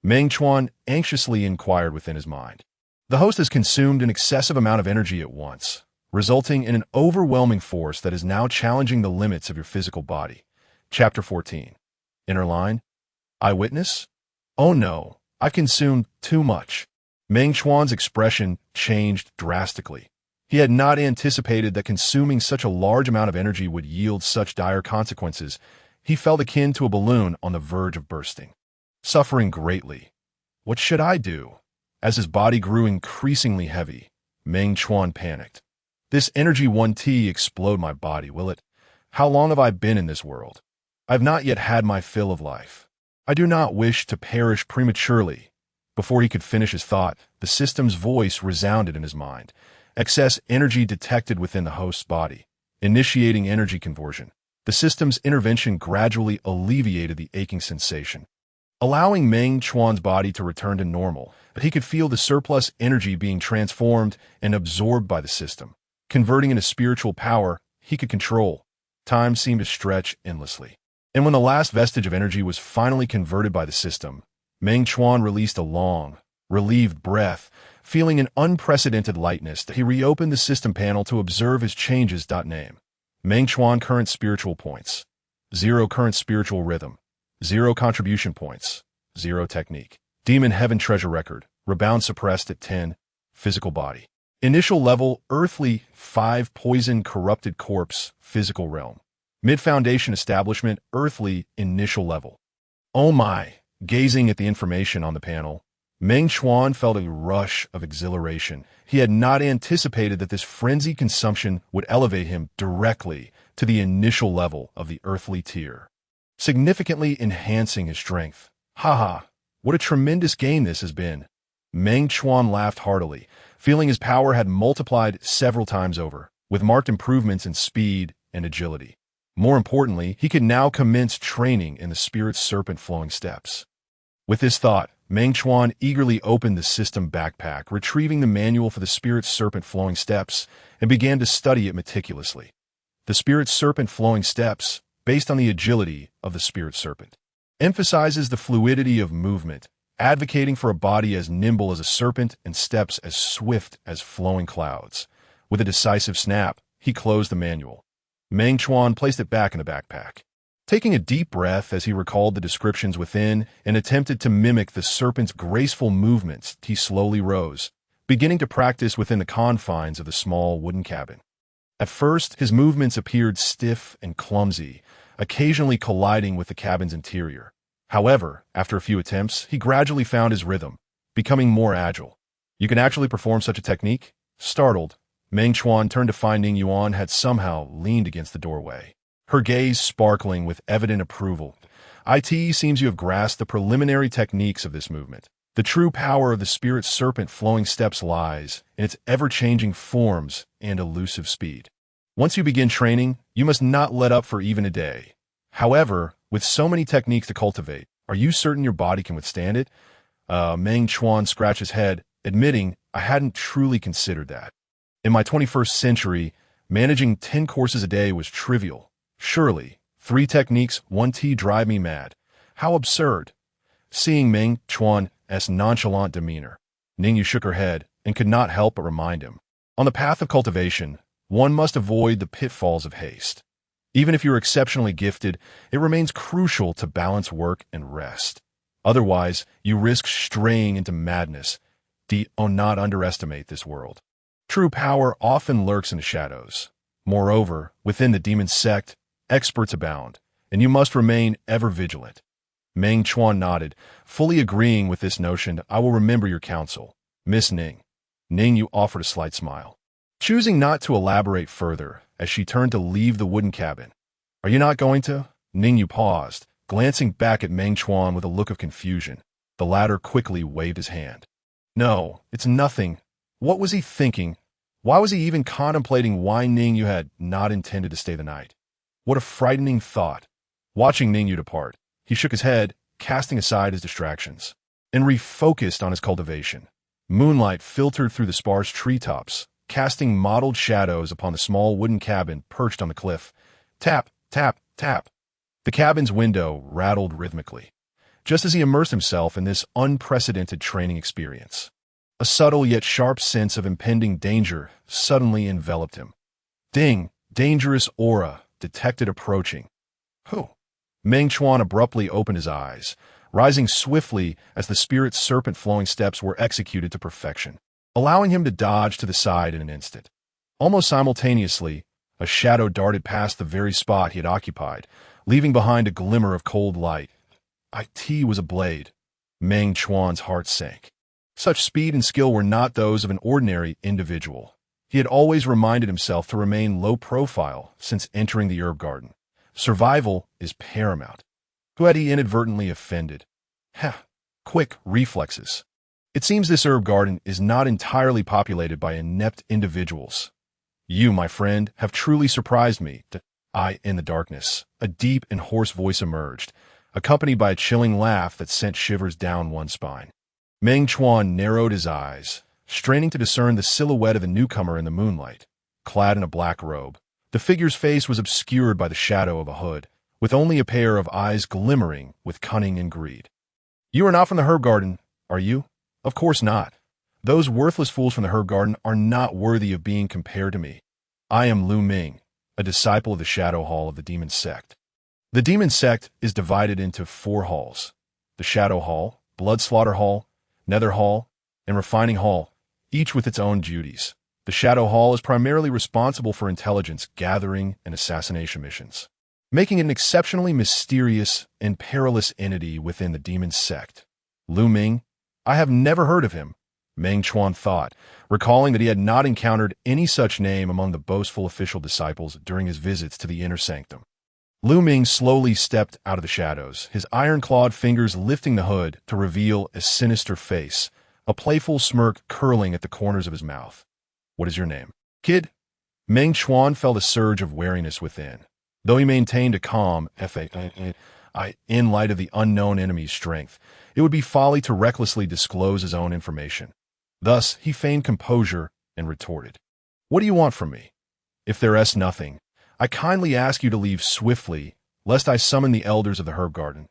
Meng Chuan anxiously inquired within his mind. The host has consumed an excessive amount of energy at once, resulting in an overwhelming force that is now challenging the limits of your physical body. Chapter 14. Inner line? Eyewitness? Oh no, I've consumed too much. Meng Chuan's expression changed drastically. He had not anticipated that consuming such a large amount of energy would yield such dire consequences. He felt akin to a balloon on the verge of bursting. Suffering greatly. What should I do? As his body grew increasingly heavy, Meng Chuan panicked. This energy 1T explode my body, will it? How long have I been in this world? I've not yet had my fill of life. I do not wish to perish prematurely. Before he could finish his thought, the system's voice resounded in his mind. Excess energy detected within the host's body. Initiating energy conversion. The system's intervention gradually alleviated the aching sensation, allowing Meng Chuan's body to return to normal, but he could feel the surplus energy being transformed and absorbed by the system, converting into spiritual power he could control. Time seemed to stretch endlessly. And when the last vestige of energy was finally converted by the system, Meng Chuan released a long, relieved breath, feeling an unprecedented lightness. He reopened the system panel to observe his changes. Name: Meng Chuan current spiritual points, 0 current spiritual rhythm, 0 contribution points, 0 technique. Demon heaven treasure record, rebound suppressed at 10, physical body. Initial level, earthly, 5 poison corrupted corpse, physical realm. Mid-foundation establishment, earthly, initial level. Oh my! Gazing at the information on the panel, Meng Chuan felt a rush of exhilaration. He had not anticipated that this frenzied consumption would elevate him directly to the initial level of the earthly tier, significantly enhancing his strength. Haha, what a tremendous gain this has been. Meng Chuan laughed heartily, feeling his power had multiplied several times over, with marked improvements in speed and agility. More importantly, he could now commence training in the spirit serpent flowing steps. With this thought, Meng Chuan eagerly opened the system backpack, retrieving the manual for the spirit serpent flowing steps, and began to study it meticulously. The spirit serpent flowing steps, based on the agility of the spirit serpent, emphasizes the fluidity of movement, advocating for a body as nimble as a serpent and steps as swift as flowing clouds. With a decisive snap, he closed the manual. Meng Chuan placed it back in the backpack. Taking a deep breath as he recalled the descriptions within and attempted to mimic the serpent's graceful movements, he slowly rose, beginning to practice within the confines of the small wooden cabin. At first, his movements appeared stiff and clumsy, occasionally colliding with the cabin's interior. However, after a few attempts, he gradually found his rhythm, becoming more agile. "You can actually perform such a technique?" Startled, Meng Chuan turned to find Meng Yuan had somehow leaned against the doorway, her gaze sparkling with evident approval. "It seems you have grasped the preliminary techniques of this movement. The true power of the spirit serpent flowing steps lies in its ever-changing forms and elusive speed. Once you begin training, you must not let up for even a day. However, with so many techniques to cultivate, are you certain your body can withstand it?" Meng Chuan scratched his head, admitting, "I hadn't truly considered that. In my 21st century, managing 10 courses a day was trivial. Surely, 3 techniques, 1 tea drive me mad. How absurd." Seeing Meng Chuan's nonchalant demeanor, Ningyu shook her head and could not help but remind him. On the path of cultivation, one must avoid the pitfalls of haste. Even if you're exceptionally gifted, it remains crucial to balance work and rest. Otherwise, you risk straying into madness. Do not underestimate this world. True power often lurks in the shadows. Moreover, within the Demon Sect, experts abound, and you must remain ever vigilant. Meng Chuan nodded, fully agreeing with this notion. "I will remember your counsel, Miss Ning." Ningyu offered a slight smile, choosing not to elaborate further as she turned to leave the wooden cabin. "Are you not going to?" Ningyu paused, glancing back at Meng Chuan with a look of confusion. The latter quickly waved his hand. "No, it's nothing." What was he thinking? Why was he even contemplating why Ningyu had not intended to stay the night? What a frightening thought. Watching Ningyu depart, he shook his head, casting aside his distractions, and refocused on his cultivation. Moonlight filtered through the sparse treetops, casting mottled shadows upon the small wooden cabin perched on the cliff. Tap, tap, tap. The cabin's window rattled rhythmically, just as he immersed himself in this unprecedented training experience. A subtle yet sharp sense of impending danger suddenly enveloped him. Ding! Dangerous aura detected approaching. Who? Meng Chuan abruptly opened his eyes, rising swiftly as the spirit serpent flowing steps were executed to perfection, allowing him to dodge to the side in an instant. Almost simultaneously, a shadow darted past the very spot he had occupied, leaving behind a glimmer of cold light. It was a blade. Meng Chuan's heart sank. Such speed and skill were not those of an ordinary individual. He had always reminded himself to remain low profile since entering the herb garden. Survival is paramount. Who had he inadvertently offended? Quick reflexes. It seems this herb garden is not entirely populated by inept individuals. You, my friend, have truly surprised me. In the darkness, a deep and hoarse voice emerged, accompanied by a chilling laugh that sent shivers down one's spine. Meng Chuan narrowed his eyes, straining to discern the silhouette of the newcomer in the moonlight. Clad in a black robe, the figure's face was obscured by the shadow of a hood, with only a pair of eyes glimmering with cunning and greed. "You are not from the herb garden, are you?" "Of course not. Those worthless fools from the herb garden are not worthy of being compared to me. I am Lu Ming, a disciple of the Shadow Hall of the Demon Sect." The Demon Sect is divided into 4 halls: the Shadow Hall, Blood Slaughter Hall, Nether Hall, and Refining Hall, each with its own duties. The Shadow Hall is primarily responsible for intelligence gathering and assassination missions, making it an exceptionally mysterious and perilous entity within the Demon Sect. Lu Ming? I have never heard of him, Meng Chuan thought, recalling that he had not encountered any such name among the boastful official disciples during his visits to the inner sanctum. Lu Ming slowly stepped out of the shadows, his iron-clawed fingers lifting the hood to reveal a sinister face, a playful smirk curling at the corners of his mouth. "What is your name?" "Kid." Meng Chuan felt a surge of wariness within, though he maintained a calm in light of the unknown enemy's strength. It would be folly to recklessly disclose his own information. Thus, he feigned composure and retorted, "What do you want from me? If there is nothing, I kindly ask you to leave swiftly, lest I summon the elders of the herb garden."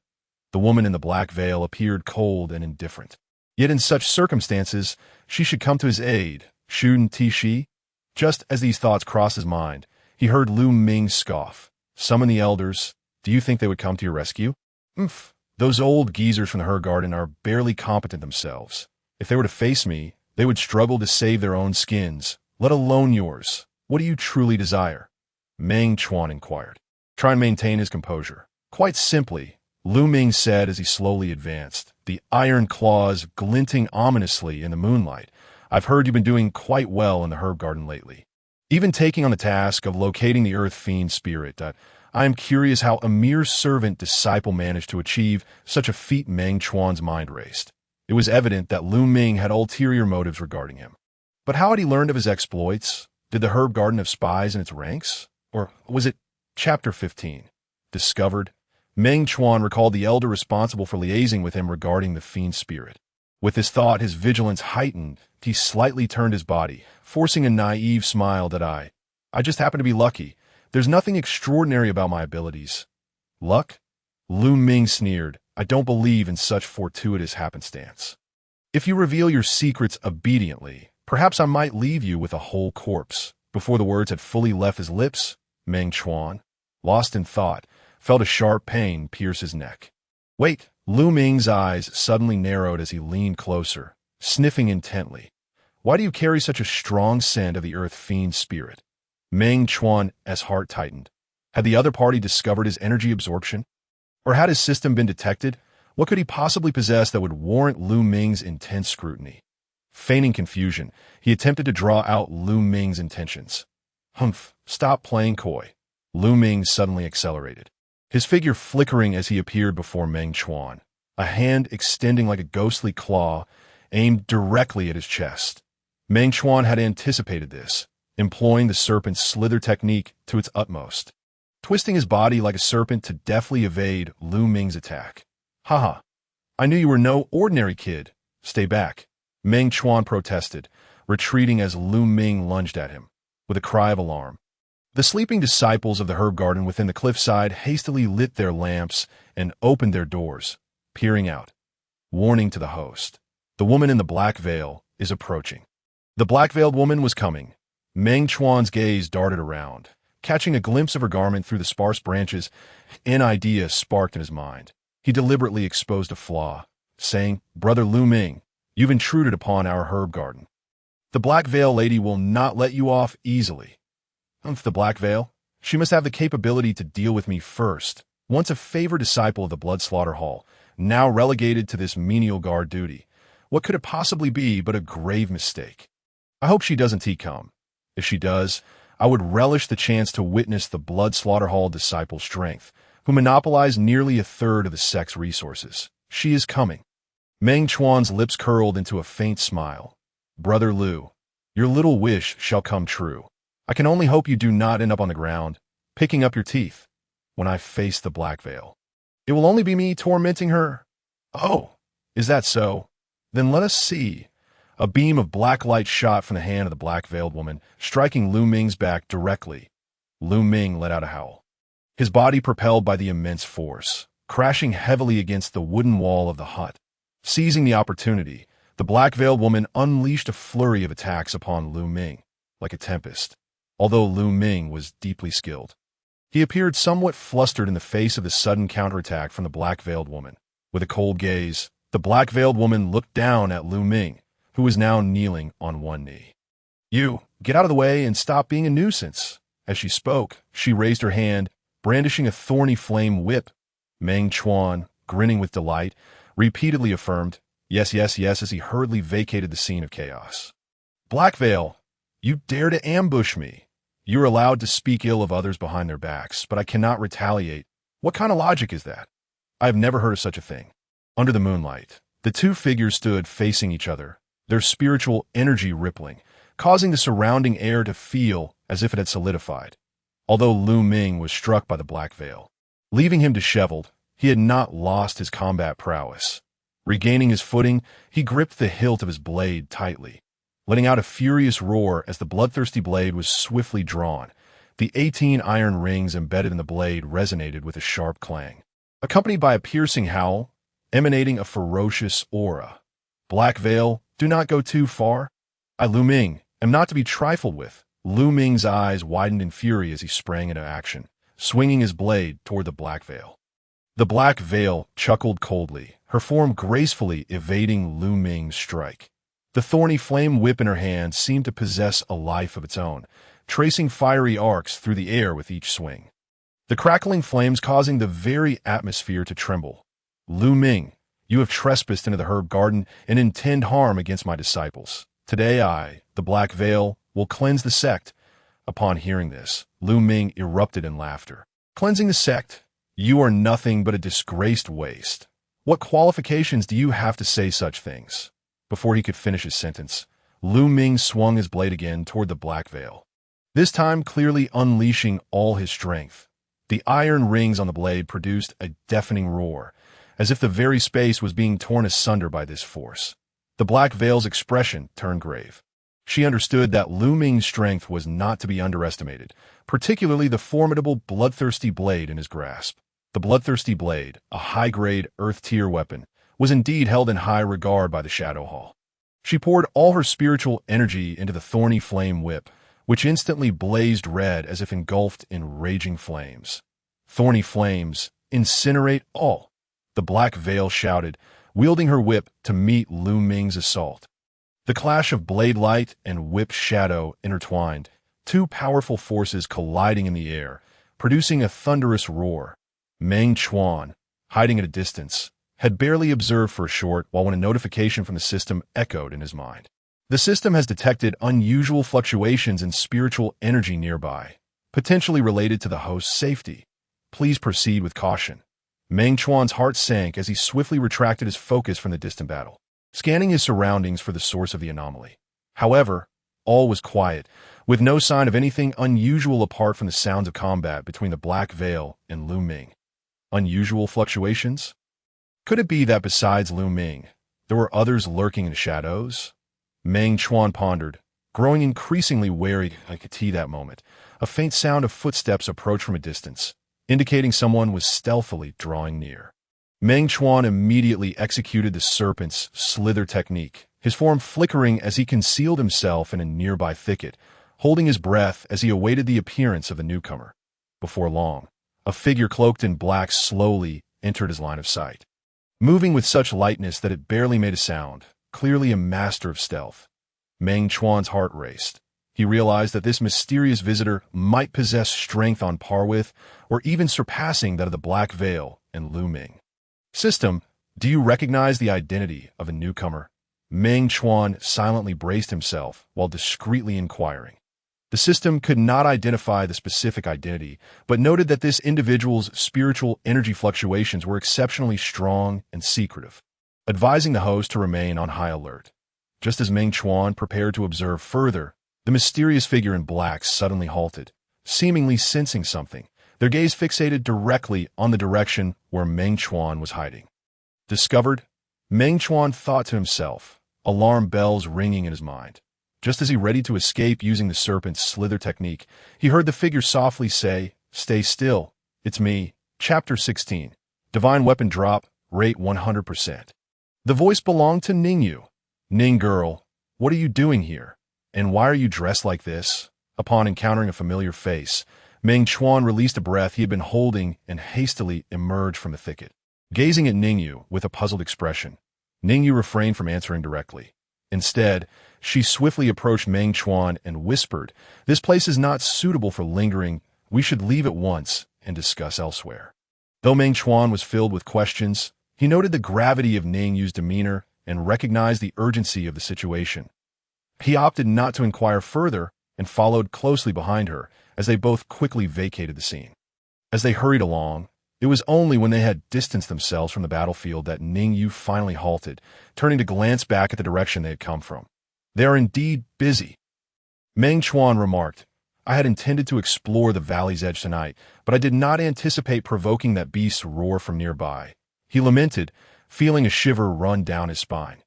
The woman in the black veil appeared cold and indifferent. Yet in such circumstances, she should come to his aid, shouldn't she? Just as these thoughts crossed his mind, he heard Lu Ming scoff, "Summon the elders? Do you think they would come to your rescue? Oomph. Those old geezers from the herb garden are barely competent themselves. If they were to face me, they would struggle to save their own skins, let alone yours. What do you truly desire? Meng Chuan inquired, trying to maintain his composure. Quite simply, Lu Ming said as he slowly advanced, the iron claws glinting ominously in the moonlight. I've heard you've been doing quite well in the herb garden lately. Even taking on the task of locating the earth fiend spirit, I am curious how a mere servant disciple managed to achieve such a feat. Meng Chuan's mind raced. It was evident that Lu Ming had ulterior motives regarding him. But how had he learned of his exploits? Did the herb garden have spies in its ranks? Or was it Chapter 15? Discovered? Meng Chuan recalled the elder responsible for liaising with him regarding the fiend spirit. With this thought, his vigilance heightened. He slightly turned his body, forcing a naive smile that I just happen to be lucky. There's nothing extraordinary about my abilities. Luck? Lu Ming sneered. I don't believe in such fortuitous happenstance. If you reveal your secrets obediently, perhaps I might leave you with a whole corpse. Before the words had fully left his lips, Meng Chuan, lost in thought, felt a sharp pain pierce his neck. Wait! Lu Ming's eyes suddenly narrowed as he leaned closer, sniffing intently. Why do you carry such a strong scent of the earth fiend spirit? Meng Chuan's heart tightened. Had the other party discovered his energy absorption? Or had his system been detected? What could he possibly possess that would warrant Lu Ming's intense scrutiny? Feigning confusion, he attempted to draw out Lu Ming's intentions. Humph, stop playing coy. Lu Ming suddenly accelerated, his figure flickering as he appeared before Meng Chuan, a hand extending like a ghostly claw, aimed directly at his chest. Meng Chuan had anticipated this, employing the serpent's slither technique to its utmost, twisting his body like a serpent to deftly evade Lu Ming's attack. Haha, I knew you were no ordinary kid. Stay back. Meng Chuan protested, retreating as Lu Ming lunged at him, with a cry of alarm. The sleeping disciples of the herb garden within the cliffside hastily lit their lamps and opened their doors, peering out. Warning to the host. The woman in the black veil is approaching. The black-veiled woman was coming. Meng Chuan's gaze darted around, catching a glimpse of her garment through the sparse branches. An idea sparked in his mind. He deliberately exposed a flaw, saying, Brother Lu Ming, you've intruded upon our herb garden. The black veil lady will not let you off easily. The black veil? She must have the capability to deal with me first. Once a favored disciple of the Blood Slaughter Hall, now relegated to this menial guard duty. What could it possibly be but a grave mistake? I hope she doesn't come. If she does, I would relish the chance to witness the Blood Slaughter Hall disciple's strength, who monopolize nearly a third of the sect's resources. She is coming. Meng Chuan's lips curled into a faint smile. Brother Lu, your little wish shall come true. I can only hope you do not end up on the ground, picking up your teeth, when I face the black veil. It will only be me tormenting her. Oh, is that so? Then let us see. A beam of black light shot from the hand of the black-veiled woman, striking Lu Ming's back directly. Lu Ming let out a howl, his body propelled by the immense force, crashing heavily against the wooden wall of the hut. Seizing the opportunity, the black-veiled woman unleashed a flurry of attacks upon Lu Ming, like a tempest. Although Lu Ming was deeply skilled, he appeared somewhat flustered in the face of the sudden counterattack from the black-veiled woman. With a cold gaze, the black-veiled woman looked down at Lu Ming, who was now kneeling on one knee. You, get out of the way and stop being a nuisance. As she spoke, she raised her hand, brandishing a thorny flame whip. Meng Chuan, grinning with delight, repeatedly affirmed, yes, yes, yes, as he hurriedly vacated the scene of chaos. Black Veil, you dare to ambush me. You are allowed to speak ill of others behind their backs, but I cannot retaliate. What kind of logic is that? I have never heard of such a thing. Under the moonlight, the two figures stood facing each other, their spiritual energy rippling, causing the surrounding air to feel as if it had solidified. Although Lu Ming was struck by the black veil, leaving him disheveled, he had not lost his combat prowess. Regaining his footing, he gripped the hilt of his blade tightly, letting out a furious roar as the bloodthirsty blade was swiftly drawn. The 18 iron rings embedded in the blade resonated with a sharp clang, accompanied by a piercing howl, emanating a ferocious aura. Black Veil, do not go too far. I, Lu Ming, am not to be trifled with. Lu Ming's eyes widened in fury as he sprang into action, swinging his blade toward the Black Veil. The Black Veil chuckled coldly, her form gracefully evading Lu Ming's strike. The thorny flame whip in her hand seemed to possess a life of its own, tracing fiery arcs through the air with each swing. The crackling flames causing the very atmosphere to tremble. Lu Ming, you have trespassed into the herb garden and intend harm against my disciples. Today I, the Black Veil, will cleanse the sect. Upon hearing this, Lu Ming erupted in laughter. Cleansing the sect? You are nothing but a disgraced waste. What qualifications do you have to say such things? Before he could finish his sentence, Lu Ming swung his blade again toward the Black Veil, this time clearly unleashing all his strength. The iron rings on the blade produced a deafening roar, as if the very space was being torn asunder by this force. The Black Veil's expression turned grave. She understood that Lu Ming's strength was not to be underestimated, particularly the formidable bloodthirsty blade in his grasp. The bloodthirsty blade, a high-grade Earth-tier weapon, was indeed held in high regard by the Shadow Hall. She poured all her spiritual energy into the thorny flame whip, which instantly blazed red as if engulfed in raging flames. Thorny flames, incinerate all! The Black Veil shouted, wielding her whip to meet Lu Ming's assault. The clash of blade light and whip shadow intertwined, two powerful forces colliding in the air, producing a thunderous roar. Meng Chuan, hiding at a distance, had barely observed for a short while when a notification from the system echoed in his mind. The system has detected unusual fluctuations in spiritual energy nearby, potentially related to the host's safety. Please proceed with caution. Meng Chuan's heart sank as he swiftly retracted his focus from the distant battle, scanning his surroundings for the source of the anomaly. However, all was quiet, with no sign of anything unusual apart from the sounds of combat between the Black Veil and Lu Ming. Unusual fluctuations? Could it be that besides Lu Ming, there were others lurking in the shadows? Meng Chuan pondered, growing increasingly wary. I could see that moment. A faint sound of footsteps approached from a distance, indicating someone was stealthily drawing near. Meng Chuan immediately executed the serpent's slither technique, his form flickering as he concealed himself in a nearby thicket, holding his breath as he awaited the appearance of the newcomer. Before long, a figure cloaked in black slowly entered his line of sight, moving with such lightness that it barely made a sound, clearly a master of stealth. Meng Chuan's heart raced. He realized that this mysterious visitor might possess strength on par with, or even surpassing that of the Black Veil and Lu Ming. System, do you recognize the identity of a newcomer? Meng Chuan silently braced himself while discreetly inquiring. The system could not identify the specific identity, but noted that this individual's spiritual energy fluctuations were exceptionally strong and secretive, advising the host to remain on high alert. Just as Meng Chuan prepared to observe further, the mysterious figure in black suddenly halted, seemingly sensing something, their gaze fixated directly on the direction where Meng Chuan was hiding. Discovered? Meng Chuan thought to himself, alarm bells ringing in his mind. Just as he readied to escape using the serpent's slither technique, he heard the figure softly say, "Stay still. It's me." Chapter 16. Divine Weapon Drop, Rate 100%. The voice belonged to Ningyu. "Ning girl, what are you doing here? And why are you dressed like this?" Upon encountering a familiar face, Meng Chuan released a breath he had been holding and hastily emerged from the thicket. Gazing at Ningyu with a puzzled expression, Ningyu refrained from answering directly. Instead, she swiftly approached Meng Chuan and whispered, "This place is not suitable for lingering. We should leave at once and discuss elsewhere." Though Meng Chuan was filled with questions, he noted the gravity of Ningyu's demeanor and recognized the urgency of the situation. He opted not to inquire further and followed closely behind her as they both quickly vacated the scene. As they hurried along, it was only when they had distanced themselves from the battlefield that Ningyu finally halted, turning to glance back at the direction they had come from. "They are indeed busy." Meng Chuan remarked, "I had intended to explore the valley's edge tonight, but I did not anticipate provoking that beast's roar from nearby." He lamented, feeling a shiver run down his spine.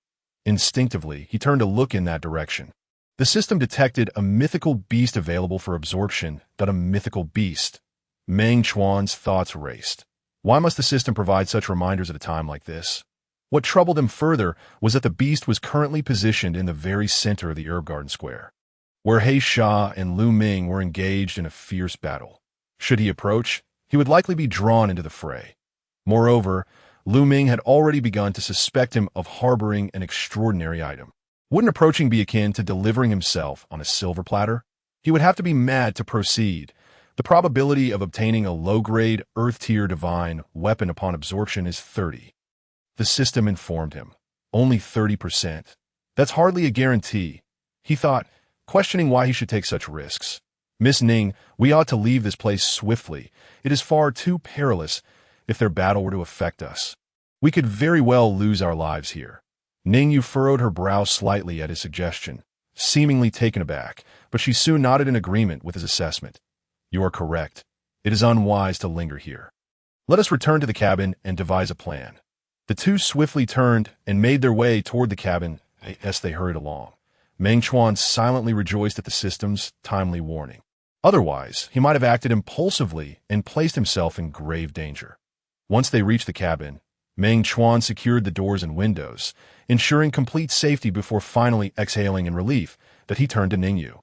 Instinctively, he turned to look in that direction. The system detected a mythical beast available for absorption, but a mythical beast. Meng Chuan's thoughts raced. Why must the system provide such reminders at a time like this? What troubled him further was that the beast was currently positioned in the very center of the herb garden square, where He Sha and Lu Ming were engaged in a fierce battle. Should he approach, he would likely be drawn into the fray. Moreover, Lu Ming had already begun to suspect him of harboring an extraordinary item. Wouldn't approaching be akin to delivering himself on a silver platter? He would have to be mad to proceed. The probability of obtaining a low-grade, earth-tier divine weapon upon absorption is 30. The system informed him. Only 30%. That's hardly a guarantee, he thought, questioning why he should take such risks. Miss Ning, we ought to leave this place swiftly. It is far too perilous if their battle were to affect us. We could very well lose our lives here. Ning Yu furrowed her brow slightly at his suggestion, seemingly taken aback, but she soon nodded in agreement with his assessment. You are correct. It is unwise to linger here. Let us return to the cabin and devise a plan. The two swiftly turned and made their way toward the cabin as they hurried along. Meng Chuan silently rejoiced at the system's timely warning. Otherwise, he might have acted impulsively and placed himself in grave danger. Once they reached the cabin, Meng Chuan secured the doors and windows, ensuring complete safety before finally exhaling in relief that he turned to Ningyu,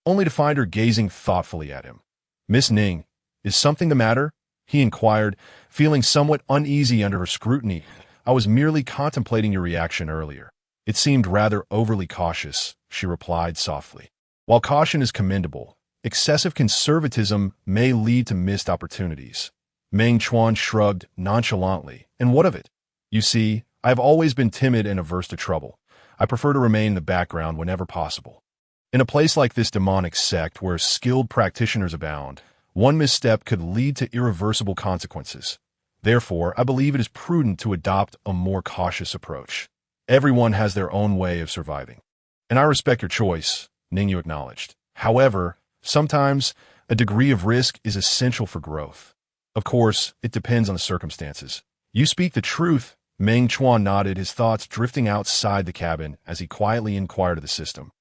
only to find her gazing thoughtfully at him. Miss Ning, is something the matter? He inquired, feeling somewhat uneasy under her scrutiny. I was merely contemplating your reaction earlier. It seemed rather overly cautious, she replied softly. While caution is commendable, excessive conservatism may lead to missed opportunities. Meng Chuan shrugged nonchalantly. And what of it? You see, I have always been timid and averse to trouble. I prefer to remain in the background whenever possible. In a place like this demonic sect where skilled practitioners abound, one misstep could lead to irreversible consequences. Therefore, I believe it is prudent to adopt a more cautious approach. Everyone has their own way of surviving. And I respect your choice, Ningyu acknowledged. However, sometimes a degree of risk is essential for growth. Of course, it depends on the circumstances. You speak the truth, Meng Chuan nodded, his thoughts drifting outside the cabin as he quietly inquired of the system.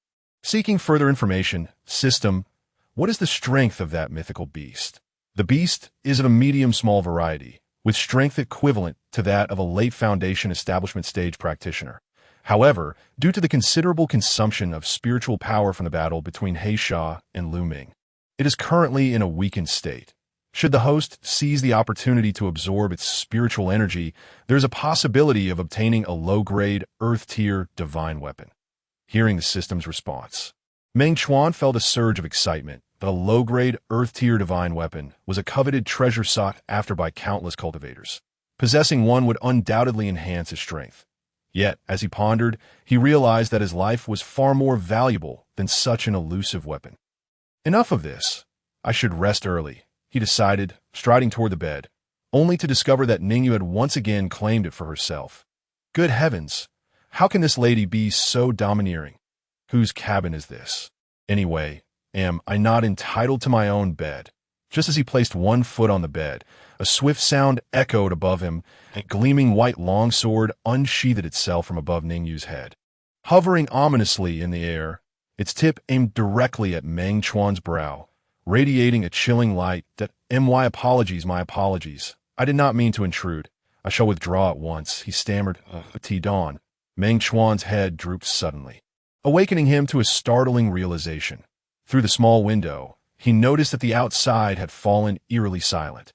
Seeking further information, system, what is the strength of that mythical beast? The beast is of a medium-small variety, with strength equivalent to that of a late Foundation establishment stage practitioner. However, due to the considerable consumption of spiritual power from the battle between Heisha and Lu Ming, it is currently in a weakened state. Should the host seize the opportunity to absorb its spiritual energy, there is a possibility of obtaining a low-grade, earth-tier divine weapon. Hearing the system's response, Meng Chuan felt a surge of excitement that a low-grade, earth-tier divine weapon was a coveted treasure sought after by countless cultivators. Possessing one would undoubtedly enhance his strength. Yet, as he pondered, he realized that his life was far more valuable than such an elusive weapon. Enough of this. I should rest early, he decided, striding toward the bed, only to discover that Ningyu had once again claimed it for herself. Good heavens! How can this lady be so domineering? Whose cabin is this? Anyway, am I not entitled to my own bed? Just as he placed one foot on the bed, a swift sound echoed above him, and a gleaming white longsword unsheathed itself from above Ningyu's head. Hovering ominously in the air, its tip aimed directly at Meng Chuan's brow, radiating a chilling light that, my apologies. I did not mean to intrude. I shall withdraw at once, he stammered. Dawn. Meng Chuan's head drooped suddenly, awakening him to a startling realization. Through the small window, he noticed that the outside had fallen eerily silent.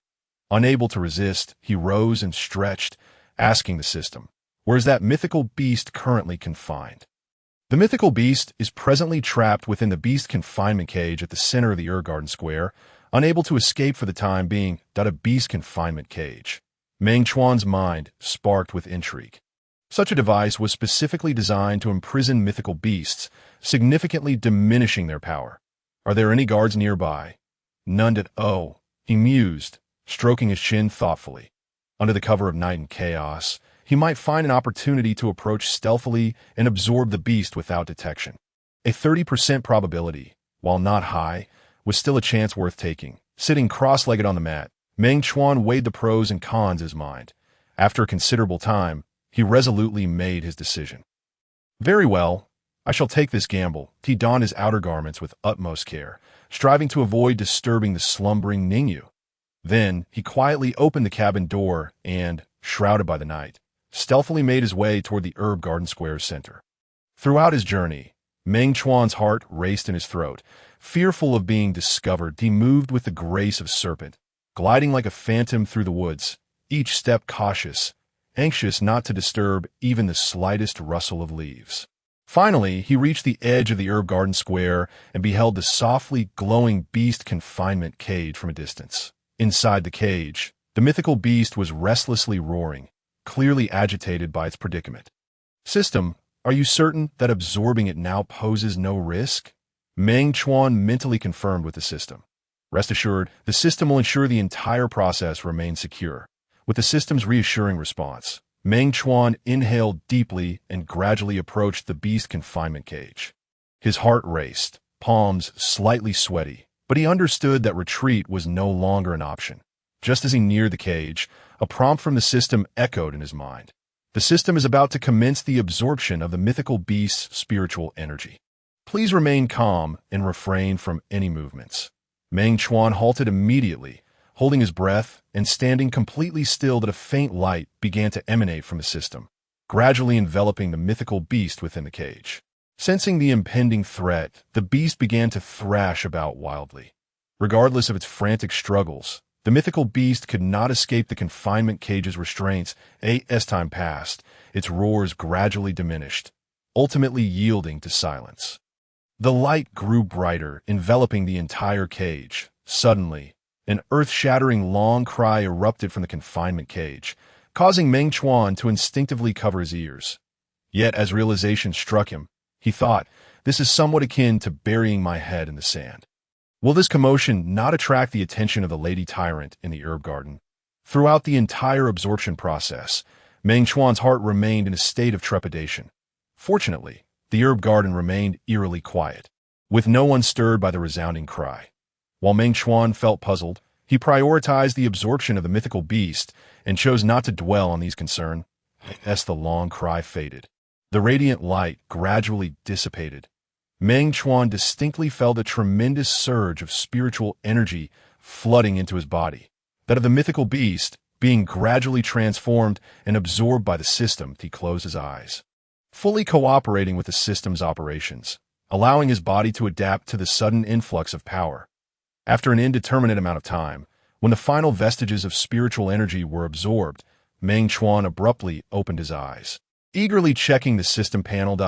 Unable to resist, he rose and stretched, asking the system, where is that mythical beast currently confined? The mythical beast is presently trapped within the beast confinement cage at the center of the Garden Square, unable to escape for the time being. A beast confinement cage. Meng Chuan's mind sparked with intrigue. Such a device was specifically designed to imprison mythical beasts, significantly diminishing their power. Are there any guards nearby? None at all, he mused, stroking his chin thoughtfully. Under the cover of night and chaos, he might find an opportunity to approach stealthily and absorb the beast without detection. A 30% probability, while not high, was still a chance worth taking. Sitting cross-legged on the mat, Meng Chuan weighed the pros and cons in his mind. After a considerable time, he resolutely made his decision. Very well, I shall take this gamble. He donned his outer garments with utmost care, striving to avoid disturbing the slumbering Ningyu. Then he quietly opened the cabin door and, shrouded by the night, stealthily made his way toward the Garden Square's center. Throughout his journey, Meng Chuan's heart raced in his throat, Fearful of being discovered, he moved with the grace of serpent, gliding like a phantom through the woods, each step cautious, anxious not to disturb even the slightest rustle of leaves. Finally, he reached the edge of the herb garden square and beheld the softly glowing beast confinement cage from a distance. Inside the cage, the mythical beast was restlessly roaring, clearly agitated by its predicament. "System, are you certain that absorbing it now poses no risk?" Meng Chuan mentally confirmed with the system. "Rest assured, the system will ensure the entire process remains secure." With the system's reassuring response, Meng Chuan inhaled deeply and gradually approached the beast confinement cage. His heart raced, palms slightly sweaty, but he understood that retreat was no longer an option. Just as he neared the cage, a prompt from the system echoed in his mind. The system is about to commence the absorption of the mythical beast's spiritual energy. Please remain calm and refrain from any movements. Meng Chuan halted immediately, holding his breath and standing completely still that a faint light began to emanate from the system, gradually enveloping the mythical beast within the cage. Sensing the impending threat, the beast began to thrash about wildly. Regardless of its frantic struggles, the mythical beast could not escape the confinement cage's restraints. As time passed, its roars gradually diminished, ultimately yielding to silence. The light grew brighter, enveloping the entire cage. Suddenly, an earth-shattering long cry erupted from the confinement cage, causing Meng Chuan to instinctively cover his ears. Yet, as realization struck him, he thought, "This is somewhat akin to burying my head in the sand." Will this commotion not attract the attention of the lady tyrant in the herb garden? Throughout the entire absorption process, Meng Chuan's heart remained in a state of trepidation. Fortunately, the herb garden remained eerily quiet, with no one stirred by the resounding cry. While Meng Chuan felt puzzled, he prioritized the absorption of the mythical beast and chose not to dwell on these concerns. As the long cry faded, the radiant light gradually dissipated. Meng Chuan distinctly felt a tremendous surge of spiritual energy flooding into his body, that of the mythical beast being gradually transformed and absorbed by the system. He closed his eyes, fully cooperating with the system's operations, allowing his body to adapt to the sudden influx of power. After an indeterminate amount of time, when the final vestiges of spiritual energy were absorbed, Meng Chuan abruptly opened his eyes, eagerly checking the system panel.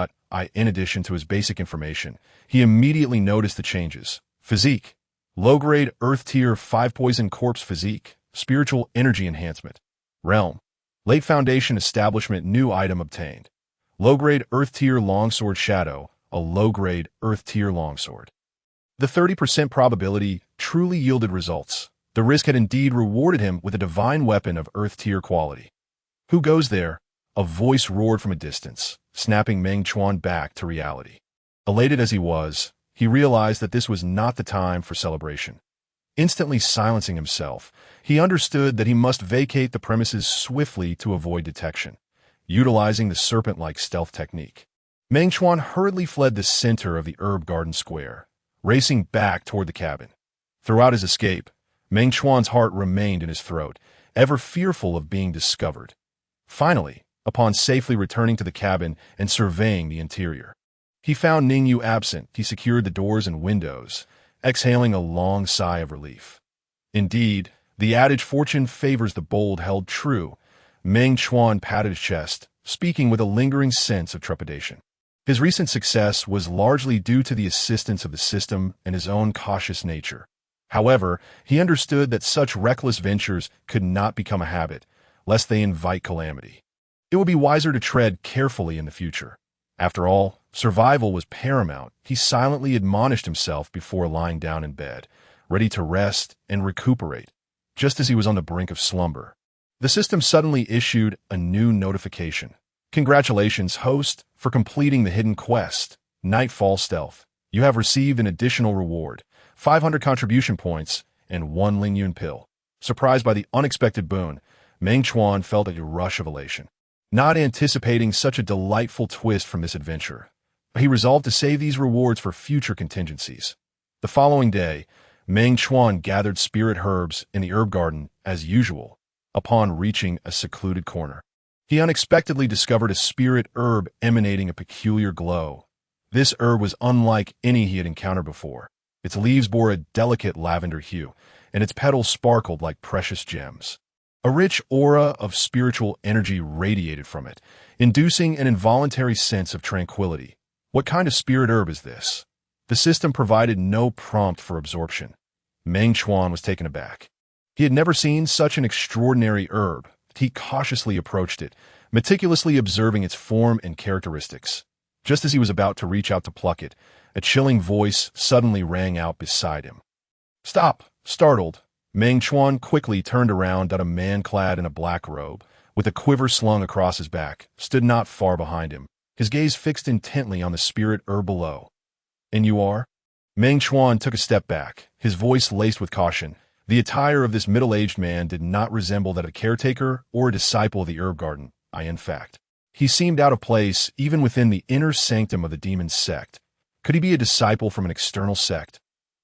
In addition to his basic information, he immediately noticed the changes. Physique: low-grade Earth Tier 5 Poison Corpse Physique, Spiritual Energy Enhancement. Realm: Late Foundation Establishment. New item obtained. Low-grade Earth Tier Longsword Shadow, a low-grade Earth Tier Longsword. The 30% probability truly yielded results. The risk had indeed rewarded him with a divine weapon of Earth Tier quality. "Who goes there?" A voice roared from a distance, snapping Meng Chuan back to reality. Elated as he was, he realized that this was not the time for celebration. Instantly silencing himself, he understood that he must vacate the premises swiftly to avoid detection, utilizing the serpent-like stealth technique. Meng Chuan hurriedly fled the center of the herb garden square, racing back toward the cabin. Throughout his escape, Meng Chuan's heart remained in his throat, ever fearful of being discovered. Finally, upon safely returning to the cabin and surveying the interior, he found Ningyu absent. He secured the doors and windows, exhaling a long sigh of relief. Indeed, the adage "fortune favors the bold" held true. Meng Chuan patted his chest, speaking with a lingering sense of trepidation. His recent success was largely due to the assistance of the system and his own cautious nature. However, he understood that such reckless ventures could not become a habit, lest they invite calamity. It would be wiser to tread carefully in the future. After all, survival was paramount. He silently admonished himself before lying down in bed, ready to rest and recuperate. Just as he was on the brink of slumber, the system suddenly issued a new notification. "Congratulations, host, for completing the hidden quest, Nightfall Stealth. You have received an additional reward, 500 contribution points, and 1 Lingyun pill." Surprised by the unexpected boon, Meng Chuan felt a rush of elation. Not anticipating such a delightful twist from this adventure, he resolved to save these rewards for future contingencies. The following day, Meng Chuan gathered spirit herbs in the herb garden as usual. Upon reaching a secluded corner, he unexpectedly discovered a spirit herb emanating a peculiar glow. This herb was unlike any he had encountered before. Its leaves bore a delicate lavender hue, and its petals sparkled like precious gems. A rich aura of spiritual energy radiated from it, inducing an involuntary sense of tranquility. What kind of spirit herb is this? The system provided no prompt for absorption. Meng Chuan was taken aback. He had never seen such an extraordinary herb. He cautiously approached it, meticulously observing its form and characteristics. Just as he was about to reach out to pluck it, a chilling voice suddenly rang out beside him. "Stop!" Startled, Meng Chuan quickly turned around that a man clad in a black robe, with a quiver slung across his back, stood not far behind him, his gaze fixed intently on the spirit herb below. "And you are?" Meng Chuan took a step back, his voice laced with caution. The attire of this middle-aged man did not resemble that of a caretaker or a disciple of the herb garden. In fact, he seemed out of place even within the inner sanctum of the Demon Sect. Could he be a disciple from an external sect?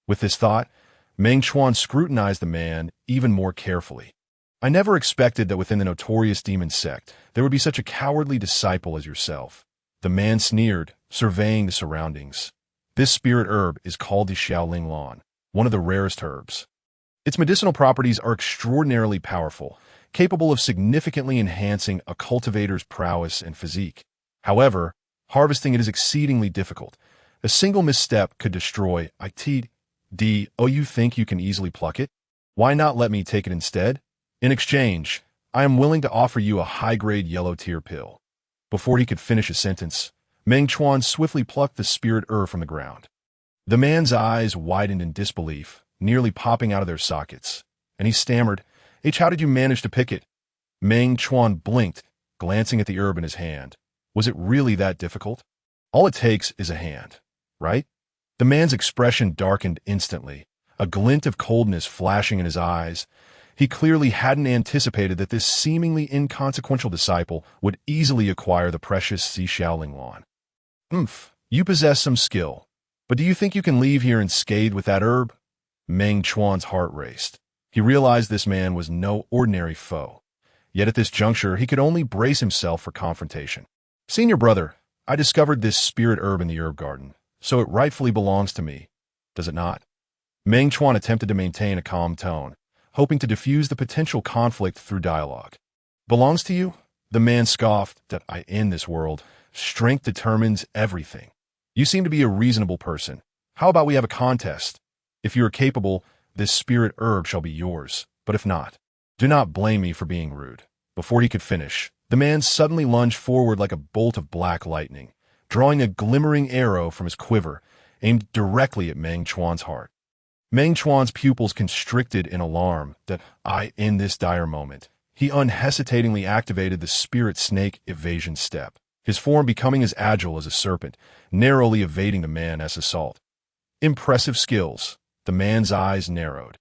With this thought, Meng Chuan scrutinized the man even more carefully. "I never expected that within the notorious Demon Sect there would be such a cowardly disciple as yourself." The man sneered, surveying the surroundings. "This spirit herb is called the Xiaoling Lan, one of the rarest herbs. Its medicinal properties are extraordinarily powerful, capable of significantly enhancing a cultivator's prowess and physique. However, harvesting it is exceedingly difficult. A single misstep could destroy it. You think you can easily pluck it? Why not let me take it instead? In exchange, I am willing to offer you a high-grade yellow tear pill." Before he could finish his sentence, Meng Chuan swiftly plucked the spirit herb from the ground. The man's eyes widened in disbelief, nearly popping out of their sockets, and he stammered, "How did you manage to pick it?" Meng Chuan blinked, glancing at the herb in his hand. Was it really that difficult? All it takes is a hand, right? The man's expression darkened instantly, a glint of coldness flashing in his eyes. He clearly hadn't anticipated that this seemingly inconsequential disciple would easily acquire the precious Xiaoling Lan. You possess some skill, but do you think you can leave here unscathed with that herb?" Meng Chuan's heart raced. He realized this man was no ordinary foe. Yet at this juncture, he could only brace himself for confrontation. "Senior brother, I discovered this spirit herb in the herb garden, so it rightfully belongs to me, does it not?" Meng Chuan attempted to maintain a calm tone, hoping to diffuse the potential conflict through dialogue. "Belongs to you?" The man scoffed. In this world, strength determines everything. You seem to be a reasonable person. How about we have a contest? If you are capable, this spirit herb shall be yours, but if not, do not blame me for being rude." Before he could finish, the man suddenly lunged forward like a bolt of black lightning, drawing a glimmering arrow from his quiver, aimed directly at Meng Chuan's heart. Meng Chuan's pupils constricted in alarm. In this dire moment, he unhesitatingly activated the spirit snake evasion step, his form becoming as agile as a serpent, narrowly evading the man's assault. Impressive skills. The man's eyes narrowed,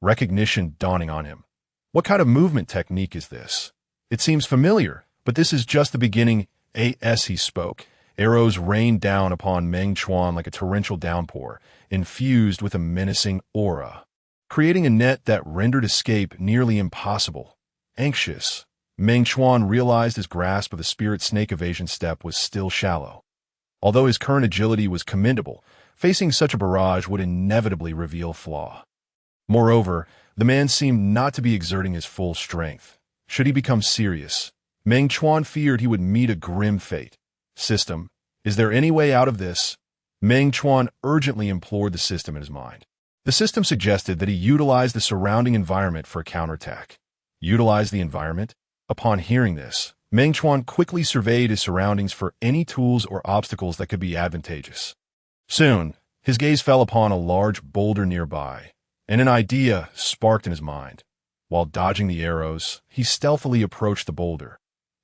recognition dawning on him. What kind of movement technique is this? It seems familiar, but this is just the beginning. As he spoke, arrows rained down upon Meng Chuan like a torrential downpour, infused with a menacing aura, creating a net that rendered escape nearly impossible. Anxious, Meng Chuan realized his grasp of the spirit snake evasion step was still shallow. Although his current agility was commendable, facing such a barrage would inevitably reveal flaw. Moreover, the man seemed not to be exerting his full strength. Should he become serious, Meng Chuan feared he would meet a grim fate. "System, is there any way out of this?" Meng Chuan urgently implored the system in his mind. The system suggested that he utilize the surrounding environment for a counterattack. Utilize the environment? Upon hearing this, Meng Chuan quickly surveyed his surroundings for any tools or obstacles that could be advantageous. Soon, his gaze fell upon a large boulder nearby, and an idea sparked in his mind. While dodging the arrows, he stealthily approached the boulder.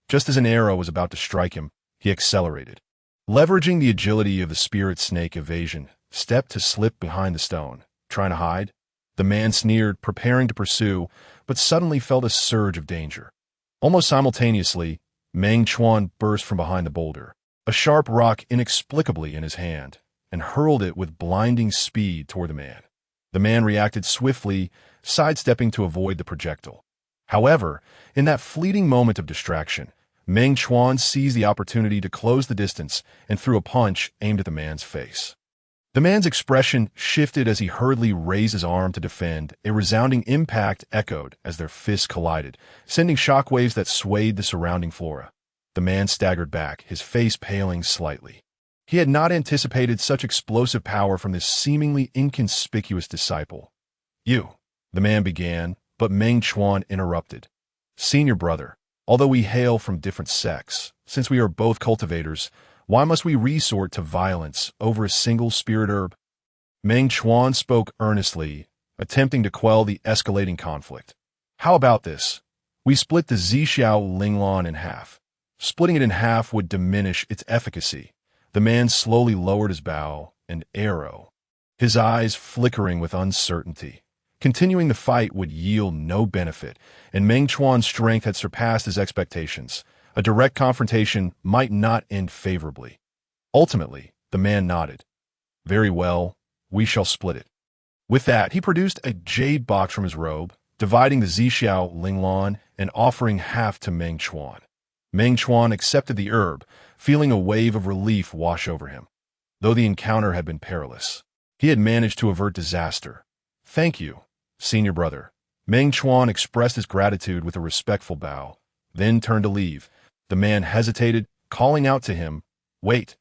Just as an arrow was about to strike him, he accelerated. Leveraging the agility of the spirit snake evasion, stepped to slip behind the stone. Trying to hide? The man sneered, preparing to pursue, but suddenly felt a surge of danger. Almost simultaneously, Meng Chuan burst from behind the boulder, a sharp rock inexplicably in his hand, and hurled it with blinding speed toward the man. The man reacted swiftly, sidestepping to avoid the projectile. However, in that fleeting moment of distraction, Meng Chuan seized the opportunity to close the distance and threw a punch aimed at the man's face. The man's expression shifted as he hurriedly raised his arm to defend. A resounding impact echoed as their fists collided, sending shockwaves that swayed the surrounding flora. The man staggered back, his face paling slightly. He had not anticipated such explosive power from this seemingly inconspicuous disciple. "You," the man began, but Meng Chuan interrupted. "Senior brother, although we hail from different sects, since we are both cultivators, why must we resort to violence over a single spirit herb?" Meng Chuan spoke earnestly, attempting to quell the escalating conflict. "How about this? We split the Zixiao Linglan in half. Splitting it in half would diminish its efficacy." The man slowly lowered his bow, an arrow, his eyes flickering with uncertainty. Continuing the fight would yield no benefit, and Meng Chuan's strength had surpassed his expectations. A direct confrontation might not end favorably. Ultimately, the man nodded. "Very well, we shall split it." With that, he produced a jade box from his robe, dividing the Zixiao Linglan and offering half to Meng Chuan. Meng Chuan accepted the herb, feeling a wave of relief wash over him. Though the encounter had been perilous, he had managed to avert disaster. "Thank you, senior brother." Meng Chuan expressed his gratitude with a respectful bow, then turned to leave. The man hesitated, calling out to him, "Wait.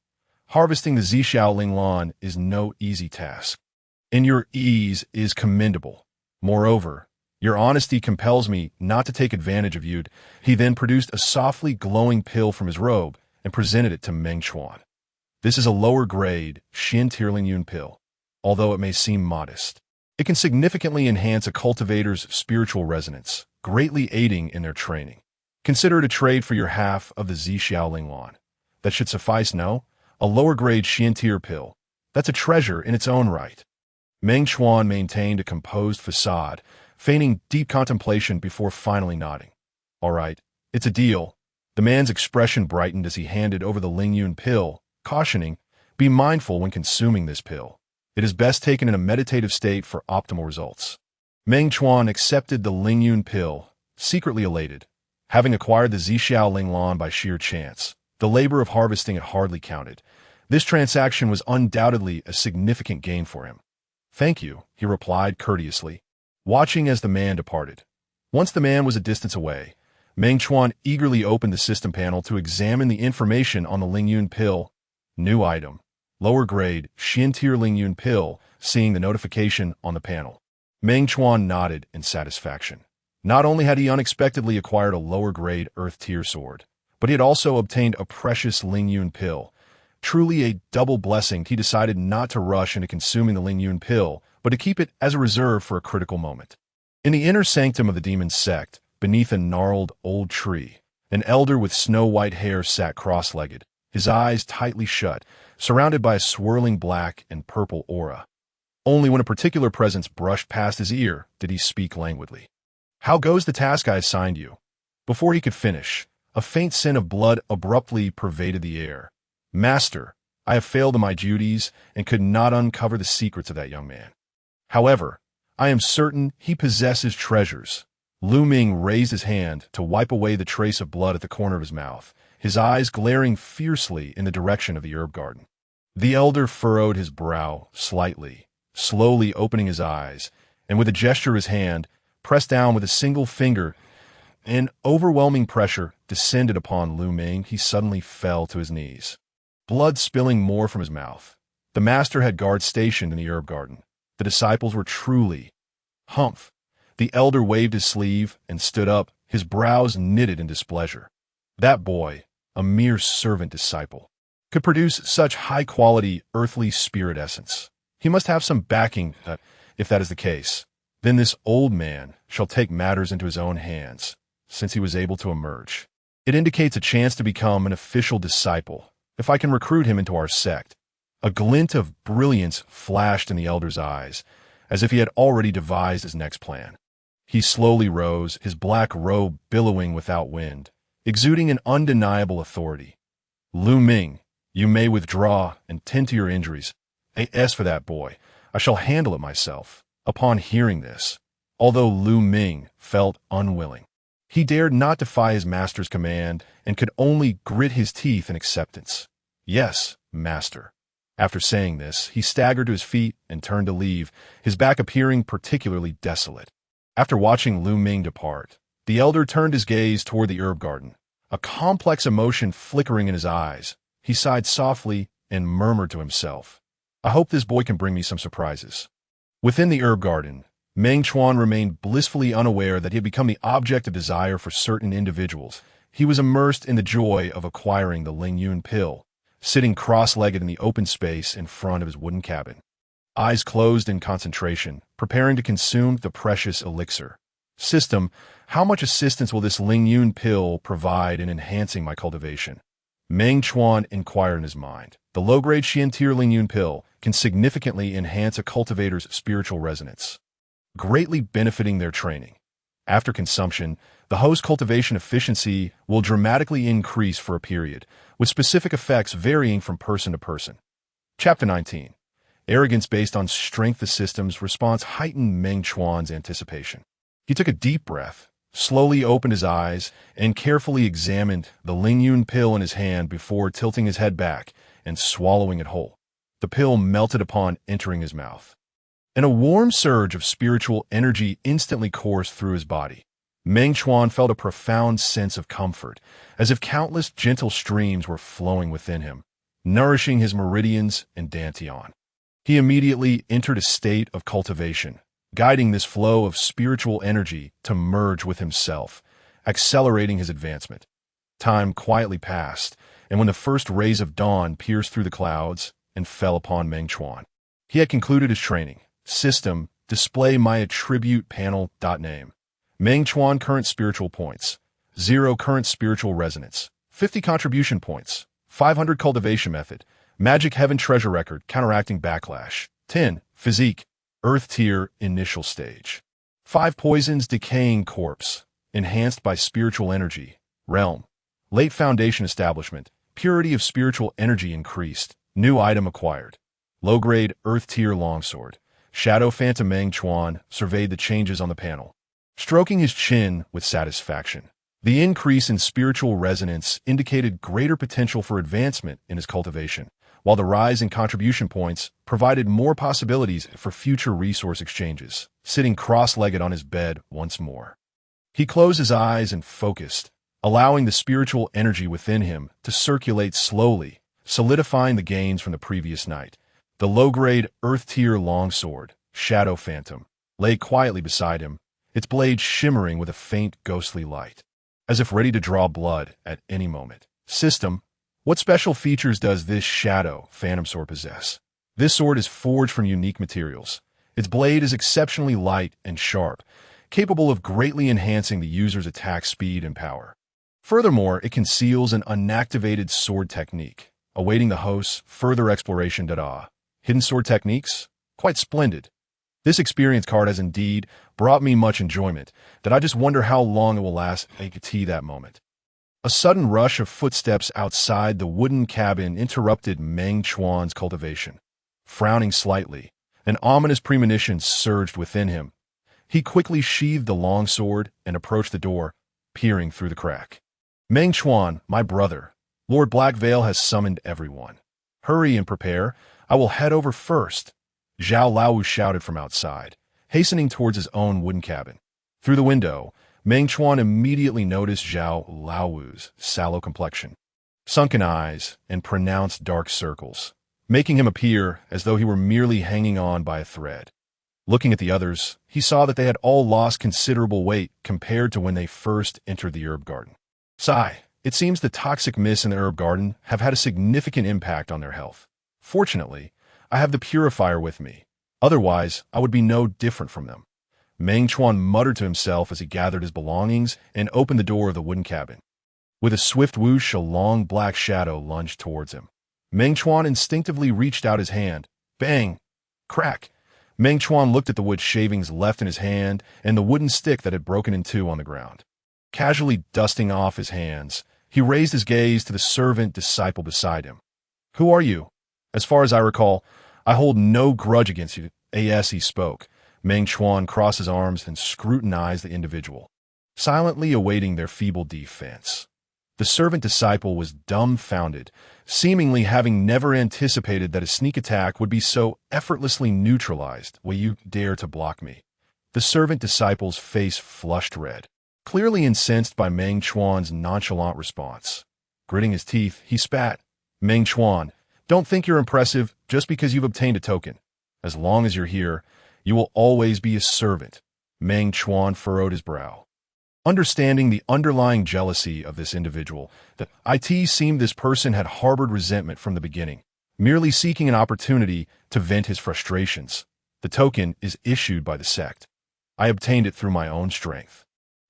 Harvesting the Zixiao Linglan is no easy task, and your ease is commendable. Moreover, your honesty compels me not to take advantage of you." He then produced a softly glowing pill from his robe and presented it to Meng Chuan. "This is a lower-grade Xian pill, although it may seem modest. It can significantly enhance a cultivator's spiritual resonance, greatly aiding in their training. Consider it a trade for your half of the Zixiao Linglan. That should suffice, no? A lower-grade Xian pill. That's a treasure in its own right." Meng Chuan maintained a composed facade, feigning deep contemplation before finally nodding. "All right, it's a deal." The man's expression brightened as he handed over the Lingyun pill, cautioning, "Be mindful when consuming this pill. It is best taken in a meditative state for optimal results." Meng Chuan accepted the Lingyun pill, secretly elated. Having acquired the Zixiao Linglan by sheer chance, the labor of harvesting it hardly counted. This transaction was undoubtedly a significant gain for him. "Thank you," he replied courteously, watching as the man departed. Once the man was a distance away, Meng Chuan eagerly opened the system panel to examine the information on the Lingyun pill. New item. Lower grade, Xian-tier Lingyun pill, seeing the notification on the panel. Meng Chuan nodded in satisfaction. Not only had he unexpectedly acquired a lower grade Earth-tier sword, but he had also obtained a precious Lingyun pill. Truly a double blessing. He decided not to rush into consuming the Lingyun pill, but to keep it as a reserve for a critical moment. In the inner sanctum of the Demon Sect, beneath a gnarled old tree, an elder with snow-white hair sat cross-legged, his eyes tightly shut, surrounded by a swirling black and purple aura. Only when a particular presence brushed past his ear did he speak languidly. "How goes the task I assigned you?" Before he could finish, a faint scent of blood abruptly pervaded the air. "Master, I have failed in my duties and could not uncover the secrets of that young man. However, I am certain he possesses treasures." Lu Ming raised his hand to wipe away the trace of blood at the corner of his mouth, his eyes glaring fiercely in the direction of the herb garden. The elder furrowed his brow slightly, slowly opening his eyes, and with a gesture of his hand, pressed down with a single finger. An overwhelming pressure descended upon Lu Ming. He suddenly fell to his knees, blood spilling more from his mouth. The master had guards stationed in the herb garden. The disciples were truly... Humph! The elder waved his sleeve and stood up, his brows knitted in displeasure. That boy, a mere servant disciple, could produce such high-quality earthly spirit essence. He must have some backing. If that is the case, then this old man shall take matters into his own hands, since he was able to emerge. It indicates a chance to become an official disciple, if I can recruit him into our sect. A glint of brilliance flashed in the elder's eyes, as if he had already devised his next plan. He slowly rose, his black robe billowing without wind, exuding an undeniable authority. "Lu Ming, you may withdraw and tend to your injuries. As for that boy, I shall handle it myself." Upon hearing this, although Lu Ming felt unwilling, he dared not defy his master's command and could only grit his teeth in acceptance. "Yes, master." After saying this, he staggered to his feet and turned to leave, his back appearing particularly desolate. After watching Lu Ming depart, the elder turned his gaze toward the herb garden, a complex emotion flickering in his eyes. He sighed softly and murmured to himself, "I hope this boy can bring me some surprises." Within the herb garden, Meng Chuan remained blissfully unaware that he had become the object of desire for certain individuals. He was immersed in the joy of acquiring the Ling Yun pill, sitting cross-legged in the open space in front of his wooden cabin. Eyes closed in concentration, preparing to consume the precious elixir. System, how much assistance will this Ling Yun pill provide in enhancing my cultivation? Meng Chuan inquired in his mind. The low-grade Xiantir Ling Yun pill can significantly enhance a cultivator's spiritual resonance, greatly benefiting their training. After consumption, the host's cultivation efficiency will dramatically increase for a period, with specific effects varying from person to person. Chapter 19. Arrogance based on strength. The system's response heightened Meng Chuan's anticipation. He took a deep breath, slowly opened his eyes, and carefully examined the Ling Yun pill in his hand before tilting his head back and swallowing it whole. The pill melted upon entering his mouth, and a warm surge of spiritual energy instantly coursed through his body. Meng Chuan felt a profound sense of comfort, as if countless gentle streams were flowing within him, nourishing his meridians and dantian. He immediately entered a state of cultivation, guiding this flow of spiritual energy to merge with himself, accelerating his advancement. Time quietly passed, and when the first rays of dawn pierced through the clouds and fell upon Meng Chuan, he had concluded his training. System, display my attribute panel. Name. Meng Chuan current spiritual points, 0 current spiritual resonance, 50 contribution points, 500 cultivation method, magic heaven treasure record counteracting backlash, 10 physique, earth tier initial stage, 5 poisons decaying corpse, enhanced by spiritual energy, realm, late foundation establishment, purity of spiritual energy increased, new item acquired, low grade earth tier longsword. Shadow Phantom. Meng Chuan surveyed the changes on the panel, stroking his chin with satisfaction. The increase in spiritual resonance indicated greater potential for advancement in his cultivation, while the rise in contribution points provided more possibilities for future resource exchanges. Sitting cross-legged on his bed once more, he closed his eyes and focused, allowing the spiritual energy within him to circulate slowly, solidifying the gains from the previous night. The low-grade earth-tier longsword, Shadow Phantom, lay quietly beside him, its blade shimmering with a faint ghostly light, as if ready to draw blood at any moment. System, what special features does this Shadow Phantom sword possess? This sword is forged from unique materials. Its blade is exceptionally light and sharp, capable of greatly enhancing the user's attack speed and power. Furthermore, it conceals an unactivated sword technique, awaiting the host's further exploration. Hidden sword techniques? Quite splendid. This experience card has indeed brought me much enjoyment, that I just wonder how long it will last. That moment. A sudden rush of footsteps outside the wooden cabin interrupted Meng Chuan's cultivation. Frowning slightly, an ominous premonition surged within him. He quickly sheathed the longsword and approached the door, peering through the crack. Meng Chuan, my brother, Lord Blackveil has summoned everyone. Hurry and prepare. I will head over first. Zhao Laowu shouted from outside, hastening towards his own wooden cabin. Through the window, Meng Chuan immediately noticed Zhao Laowu's sallow complexion, sunken eyes, and pronounced dark circles, making him appear as though he were merely hanging on by a thread. Looking at the others, he saw that they had all lost considerable weight compared to when they first entered the herb garden. Sigh, it seems the toxic mists in the herb garden have had a significant impact on their health. Fortunately, I have the purifier with me. Otherwise, I would be no different from them. Meng Chuan muttered to himself as he gathered his belongings and opened the door of the wooden cabin. With a swift whoosh, a long black shadow lunged towards him. Meng Chuan instinctively reached out his hand. Bang! Crack! Meng Chuan looked at the wood shavings left in his hand and the wooden stick that had broken in two on the ground. Casually dusting off his hands, he raised his gaze to the servant disciple beside him. Who are you? As far as I recall, I hold no grudge against you. As he spoke, Meng Chuan crossed his arms and scrutinized the individual, silently awaiting their feeble defense. The servant disciple was dumbfounded, seemingly having never anticipated that a sneak attack would be so effortlessly neutralized. Will you dare to block me? The servant disciple's face flushed red, clearly incensed by Meng Chuan's nonchalant response. Gritting his teeth, he spat. Meng Chuan, don't think you're impressive just because you've obtained a token. As long as you're here, you will always be a servant. Meng Chuan furrowed his brow. Understanding the underlying jealousy of this individual, the IT seemed this person had harbored resentment from the beginning, merely seeking an opportunity to vent his frustrations. The token is issued by the sect. I obtained it through my own strength.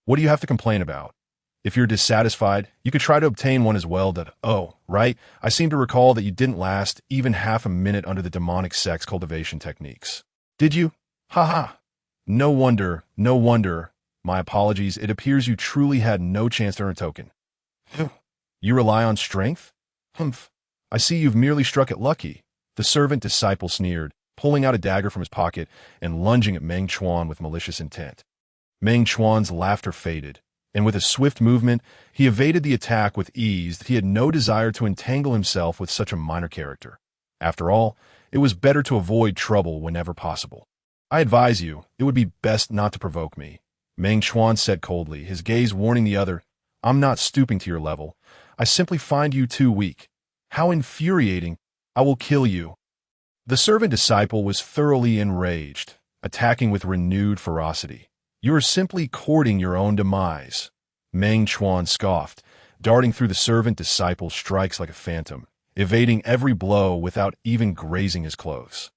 What do you have to complain about? If you're dissatisfied, you could try to obtain one as well. Oh, right, I seem to recall that you didn't last even half a minute under the demonic sect's cultivation techniques. Did you? Ha. No wonder. My apologies, it appears you truly had no chance to earn a token. You rely on strength? Humph. I see you've merely struck it lucky. The servant disciple sneered, pulling out a dagger from his pocket and lunging at Meng Chuan with malicious intent. Meng Chuan's laughter faded, and with a swift movement, he evaded the attack with ease. He had no desire to entangle himself with such a minor character. After all, it was better to avoid trouble whenever possible. I advise you, it would be best not to provoke me. Meng Chuan said coldly, his gaze warning the other, I'm not stooping to your level. I simply find you too weak. How infuriating. I will kill you. The servant disciple was thoroughly enraged, attacking with renewed ferocity. You are simply courting your own demise. Meng Chuan scoffed, darting through the servant disciple's strikes like a phantom, evading every blow without even grazing his clothes.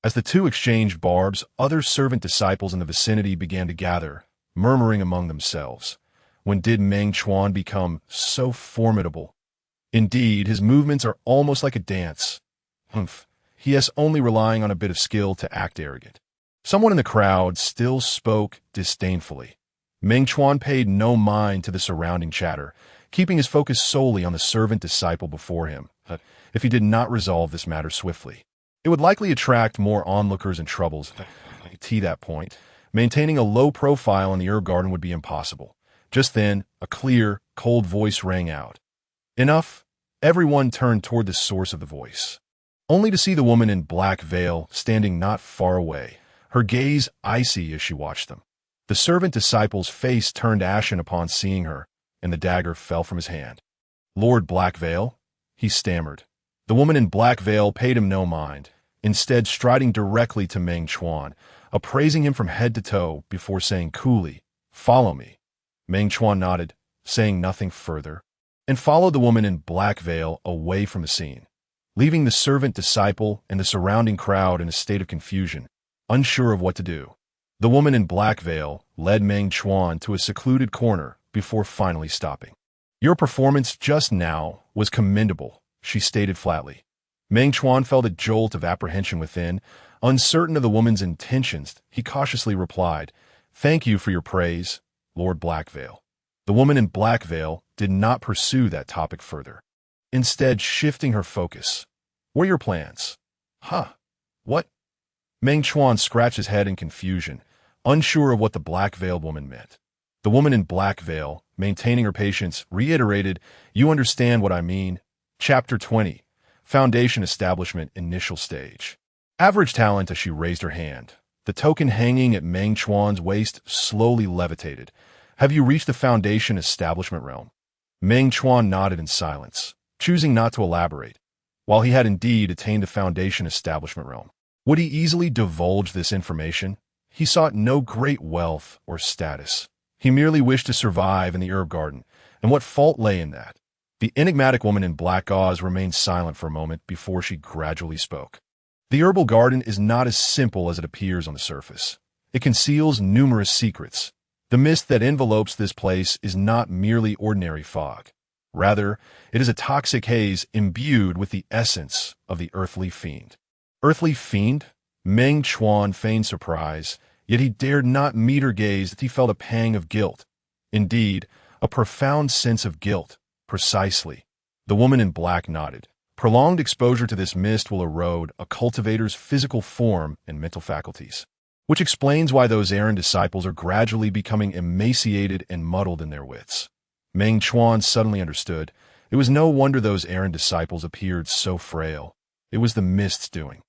As the two exchanged barbs, other servant disciples in the vicinity began to gather, murmuring among themselves. When did Meng Chuan become so formidable? Indeed, his movements are almost like a dance. Humph, he is only relying on a bit of skill to act arrogant. Someone in the crowd still spoke disdainfully. Meng Chuan paid no mind to the surrounding chatter, keeping his focus solely on the servant disciple before him. If he did not resolve this matter swiftly, it would likely attract more onlookers and troubles. To that point, maintaining a low profile in the herb garden would be impossible. Just then, a clear, cold voice rang out. Enough! Everyone turned toward the source of the voice, only to see the woman in black veil standing not far away, her gaze icy as she watched them. The servant disciple's face turned ashen upon seeing her, and the dagger fell from his hand. Lord Blackveil? He stammered. The woman in black veil paid him no mind, instead striding directly to Meng Chuan, appraising him from head to toe before saying coolly, Follow me. Meng Chuan nodded, saying nothing further, and followed the woman in black veil away from the scene, leaving the servant disciple and the surrounding crowd in a state of confusion, unsure of what to do. The woman in black veil led Meng Chuan to a secluded corner before finally stopping. Your performance just now was commendable, she stated flatly. Meng Chuan felt a jolt of apprehension within. Uncertain of the woman's intentions, he cautiously replied, Thank you for your praise, Lord Blackveil. The woman in black veil did not pursue that topic further, instead shifting her focus. What are your plans? What? Meng Chuan scratched his head in confusion, unsure of what the black-veiled woman meant. The woman in black veil, maintaining her patience, reiterated, You understand what I mean. Chapter 20. Foundation Establishment Initial Stage. Average talent as she raised her hand. The token hanging at Meng Chuan's waist slowly levitated. Have you reached the Foundation Establishment realm? Meng Chuan nodded in silence, choosing not to elaborate. While he had indeed attained the Foundation Establishment realm, would he easily divulge this information? He sought no great wealth or status. He merely wished to survive in the herb garden, and what fault lay in that? The enigmatic woman in black gauze remained silent for a moment before she gradually spoke. The herbal garden is not as simple as it appears on the surface. It conceals numerous secrets. The mist that envelopes this place is not merely ordinary fog. Rather, it is a toxic haze imbued with the essence of the earthly fiend. Earthly fiend? Meng Chuan feigned surprise, yet he dared not meet her gaze that he felt a pang of guilt. Indeed, a profound sense of guilt. Precisely. The woman in black nodded. Prolonged exposure to this mist will erode a cultivator's physical form and mental faculties, which explains why those errand disciples are gradually becoming emaciated and muddled in their wits. Meng Chuan suddenly understood. It was no wonder those errand disciples appeared so frail. It was the mist's doing.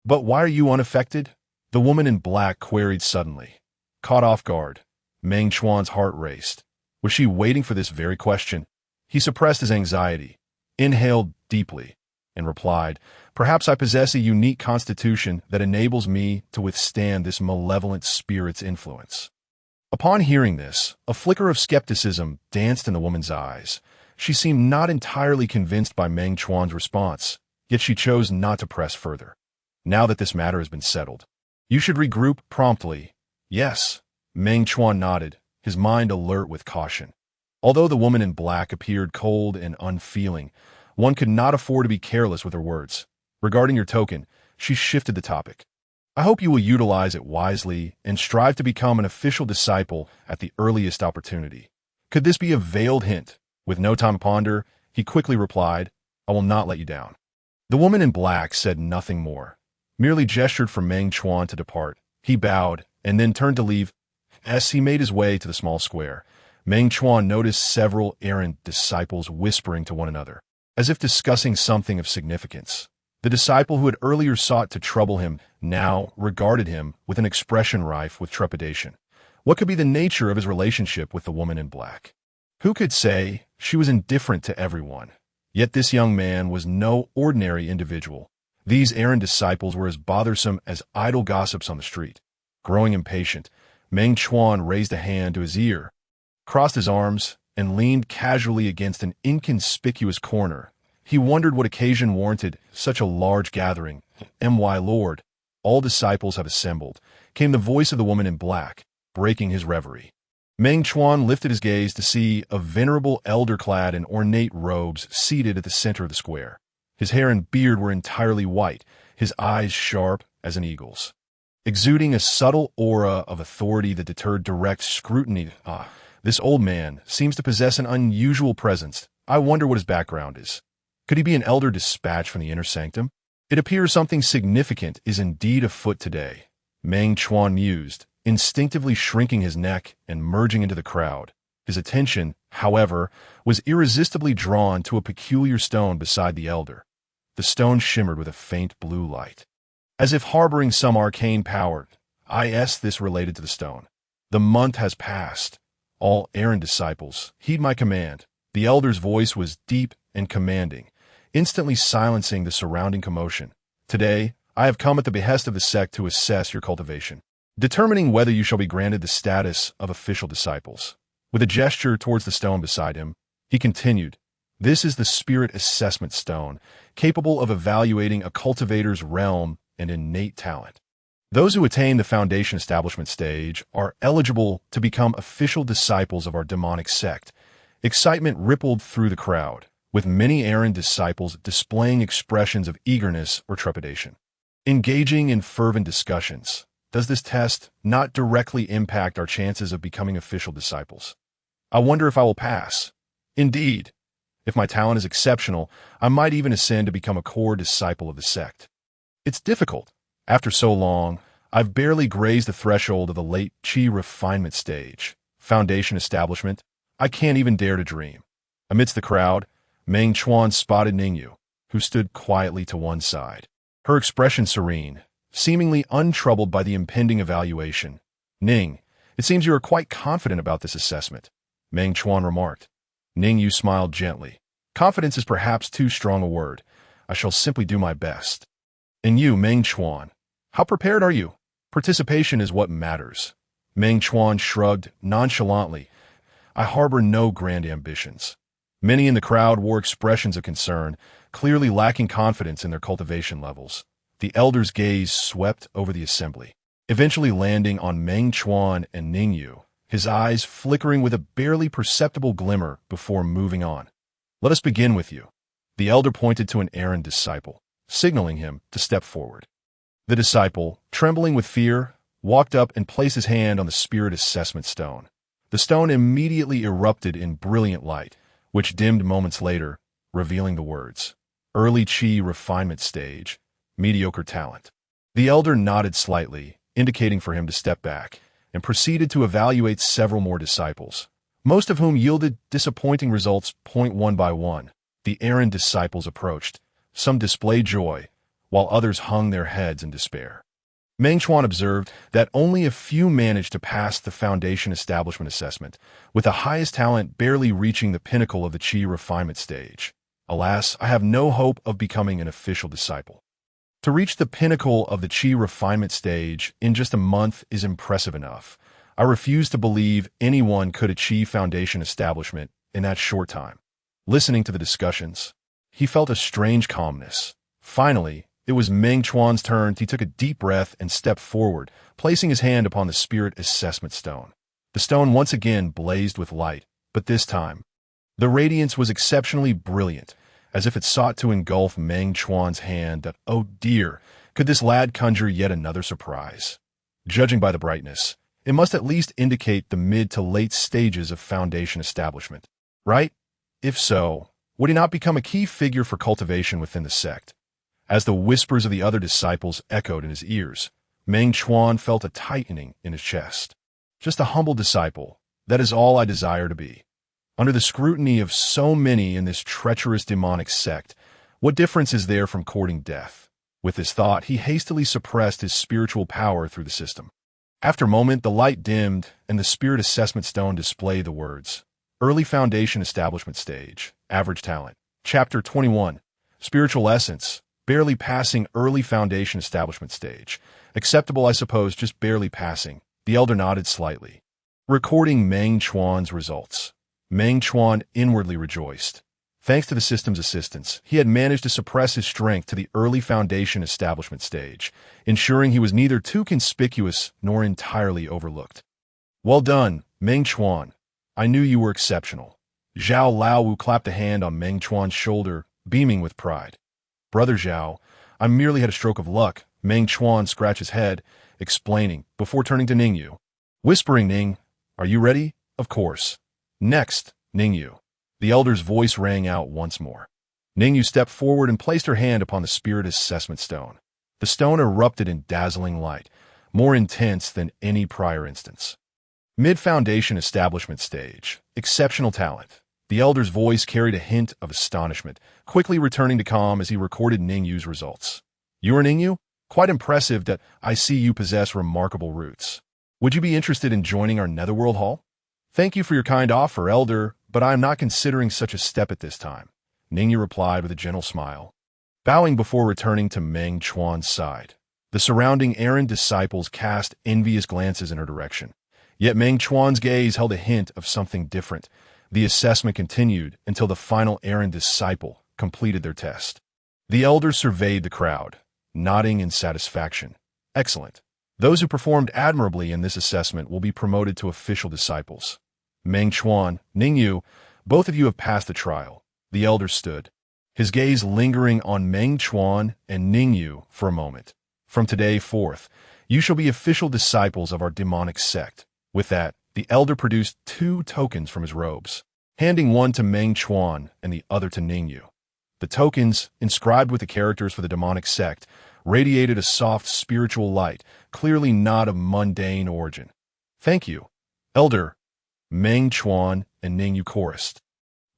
"But why are you unaffected?" the woman in black queried suddenly. Caught off guard, Meng Chuan's heart raced. Was she waiting for this very question? He suppressed his anxiety, inhaled deeply, and replied, "Perhaps I possess a unique constitution that enables me to withstand this malevolent spirit's influence." Upon hearing this, a flicker of skepticism danced in the woman's eyes. She seemed not entirely convinced by Meng Chuan's response, yet she chose not to press further. Now that this matter has been settled, you should regroup promptly. Yes, Meng Chuan nodded, his mind alert with caution. Although the woman in black appeared cold and unfeeling, one could not afford to be careless with her words. Regarding your token, she shifted the topic. I hope you will utilize it wisely and strive to become an official disciple at the earliest opportunity. Could this be a veiled hint? With no time to ponder, he quickly replied, I will not let you down. The woman in black said nothing more, merely gestured for Meng Chuan to depart. He bowed and then turned to leave. As he made his way to the small square, Meng Chuan noticed several errant disciples whispering to one another, as if discussing something of significance. The disciple who had earlier sought to trouble him now regarded him with an expression rife with trepidation. What could be the nature of his relationship with the woman in black? Who could say? She was indifferent to everyone. Yet this young man was no ordinary individual. These errant disciples were as bothersome as idle gossips on the street. Growing impatient, Meng Chuan raised a hand to his ear, crossed his arms, and leaned casually against an inconspicuous corner. He wondered what occasion warranted such a large gathering. "My lord, all disciples have assembled," came the voice of the woman in black, breaking his reverie. Meng Chuan lifted his gaze to see a venerable elder clad in ornate robes seated at the center of the square. His hair and beard were entirely white, his eyes sharp as an eagle's, exuding a subtle aura of authority that deterred direct scrutiny. This old man seems to possess an unusual presence. I wonder what his background is. Could he be an elder dispatched from the inner sanctum? It appears something significant is indeed afoot today, Meng Chuan mused, instinctively shrinking his neck and merging into the crowd. His attention, however, was irresistibly drawn to a peculiar stone beside the elder. The stone shimmered with a faint blue light, as if harboring some arcane power. This related to the stone. The month has passed. All errand disciples, heed my command. The elder's voice was deep and commanding, instantly silencing the surrounding commotion. Today, I have come at the behest of the sect to assess your cultivation, determining whether you shall be granted the status of official disciples. With a gesture towards the stone beside him, he continued, This is the spirit assessment stone, capable of evaluating a cultivator's realm and innate talent. Those who attain the foundation establishment stage are eligible to become official disciples of our demonic sect. Excitement rippled through the crowd, with many errand disciples displaying expressions of eagerness or trepidation. Engaging in fervent discussions, does this test not directly impact our chances of becoming official disciples? I wonder if I will pass. Indeed, if my talent is exceptional, I might even ascend to become a core disciple of the sect. It's difficult. After so long, I've barely grazed the threshold of the late Qi refinement stage. Foundation establishment, I can't even dare to dream. Amidst the crowd, Meng Chuan spotted Ningyu, who stood quietly to one side, her expression serene, seemingly untroubled by the impending evaluation. Ning, it seems you are quite confident about this assessment, Meng Chuan remarked. Ningyu smiled gently. Confidence is perhaps too strong a word. I shall simply do my best. And you, Meng Chuan, how prepared are you? Participation is what matters. Meng Chuan shrugged nonchalantly. I harbor no grand ambitions. Many in the crowd wore expressions of concern, clearly lacking confidence in their cultivation levels. The elder's gaze swept over the assembly, eventually landing on Meng Chuan and Ningyu, his eyes flickering with a barely perceptible glimmer before moving on. Let us begin with you. The elder pointed to an errand disciple, signaling him to step forward. The disciple, trembling with fear, walked up and placed his hand on the spirit assessment stone. The stone immediately erupted in brilliant light, which dimmed moments later, revealing the words, Early Qi refinement stage, mediocre talent. The elder nodded slightly, indicating for him to step back, and proceeded to evaluate several more disciples. most of whom yielded disappointing results. One by one, the errand disciples approached. Some displayed joy, while others hung their heads in despair. Meng Chuan observed that only a few managed to pass the foundation establishment assessment, with the highest talent barely reaching the pinnacle of the Qi refinement stage. Alas, I have no hope of becoming an official disciple. To reach the pinnacle of the Qi refinement stage in just a month is impressive enough. I refuse to believe anyone could achieve foundation establishment in that short time. Listening to the discussions, he felt a strange calmness. Finally, it was Meng Chuan's turn. He took a deep breath and stepped forward, placing his hand upon the spirit assessment stone. The stone once again blazed with light, but this time, the radiance was exceptionally brilliant, as if it sought to engulf Meng Chuan's hand. That, oh dear, could this lad conjure yet another surprise? Judging by the brightness, it must at least indicate the mid to late stages of foundation establishment, right? If so, would he not become a key figure for cultivation within the sect? As the whispers of the other disciples echoed in his ears, Meng Chuan felt a tightening in his chest. Just a humble disciple, that is all I desire to be. Under the scrutiny of so many in this treacherous demonic sect, what difference is there from courting death? With this thought, he hastily suppressed his spiritual power through the system. After a moment, the light dimmed, and the spirit assessment stone displayed the words, Early Foundation Establishment Stage, Average Talent. Chapter 21, Spiritual Essence, barely passing early foundation establishment stage. Acceptable, I suppose, just barely passing. The elder nodded slightly. Recording Meng Chuan's results. Meng Chuan inwardly rejoiced. Thanks to the system's assistance, he had managed to suppress his strength to the early foundation establishment stage, ensuring he was neither too conspicuous nor entirely overlooked. Well done, Meng Chuan. I knew you were exceptional. Zhao Laowu clapped a hand on Meng Chuan's shoulder, beaming with pride. Brother Zhao, I merely had a stroke of luck. Meng Chuan scratched his head, explaining, before turning to Ningyu. Whispering, Ning, are you ready? Of course. Next, Ningyu. The elder's voice rang out once more. Ningyu stepped forward and placed her hand upon the spirit assessment stone. The stone erupted in dazzling light, more intense than any prior instance. Mid-foundation establishment stage. Exceptional talent. The elder's voice carried a hint of astonishment, quickly returning to calm as he recorded Ningyu's results. You are Ningyu? Quite impressive that I see you possess remarkable roots. Would you be interested in joining our Netherworld Hall? Thank you for your kind offer, Elder, but I am not considering such a step at this time, Ningyu replied with a gentle smile, bowing before returning to Meng Chuan's side. The surrounding errand disciples cast envious glances in her direction, yet Meng Chuan's gaze held a hint of something different. The assessment continued until the final errand disciple completed their test. The elder surveyed the crowd, nodding in satisfaction. Excellent. Those who performed admirably in this assessment will be promoted to official disciples. Meng Chuan, Ningyu, both of you have passed the trial. The elder stood, his gaze lingering on Meng Chuan and Ningyu for a moment. From today forth, you shall be official disciples of our demonic sect. With that, the elder produced 2 tokens from his robes, handing one to Meng Chuan and the other to Ningyu. The tokens, inscribed with the characters for the demonic sect, radiated a soft spiritual light, clearly not of mundane origin. Thank you, Elder, Meng Chuan and Ningyu chorused.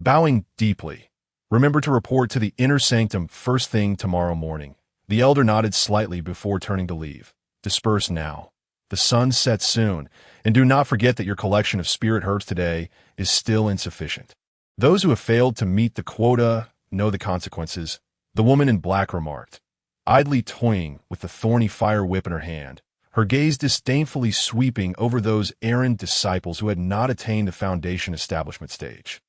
Bowing deeply, remember to report to the inner sanctum first thing tomorrow morning. The elder nodded slightly before turning to leave. Disperse now. The sun sets soon, and do not forget that your collection of spirit herbs today is still insufficient. Those who have failed to meet the quota know the consequences, the woman in black remarked, idly toying with the thorny fire whip in her hand, her gaze disdainfully sweeping over those errand disciples who had not attained the foundation establishment stage.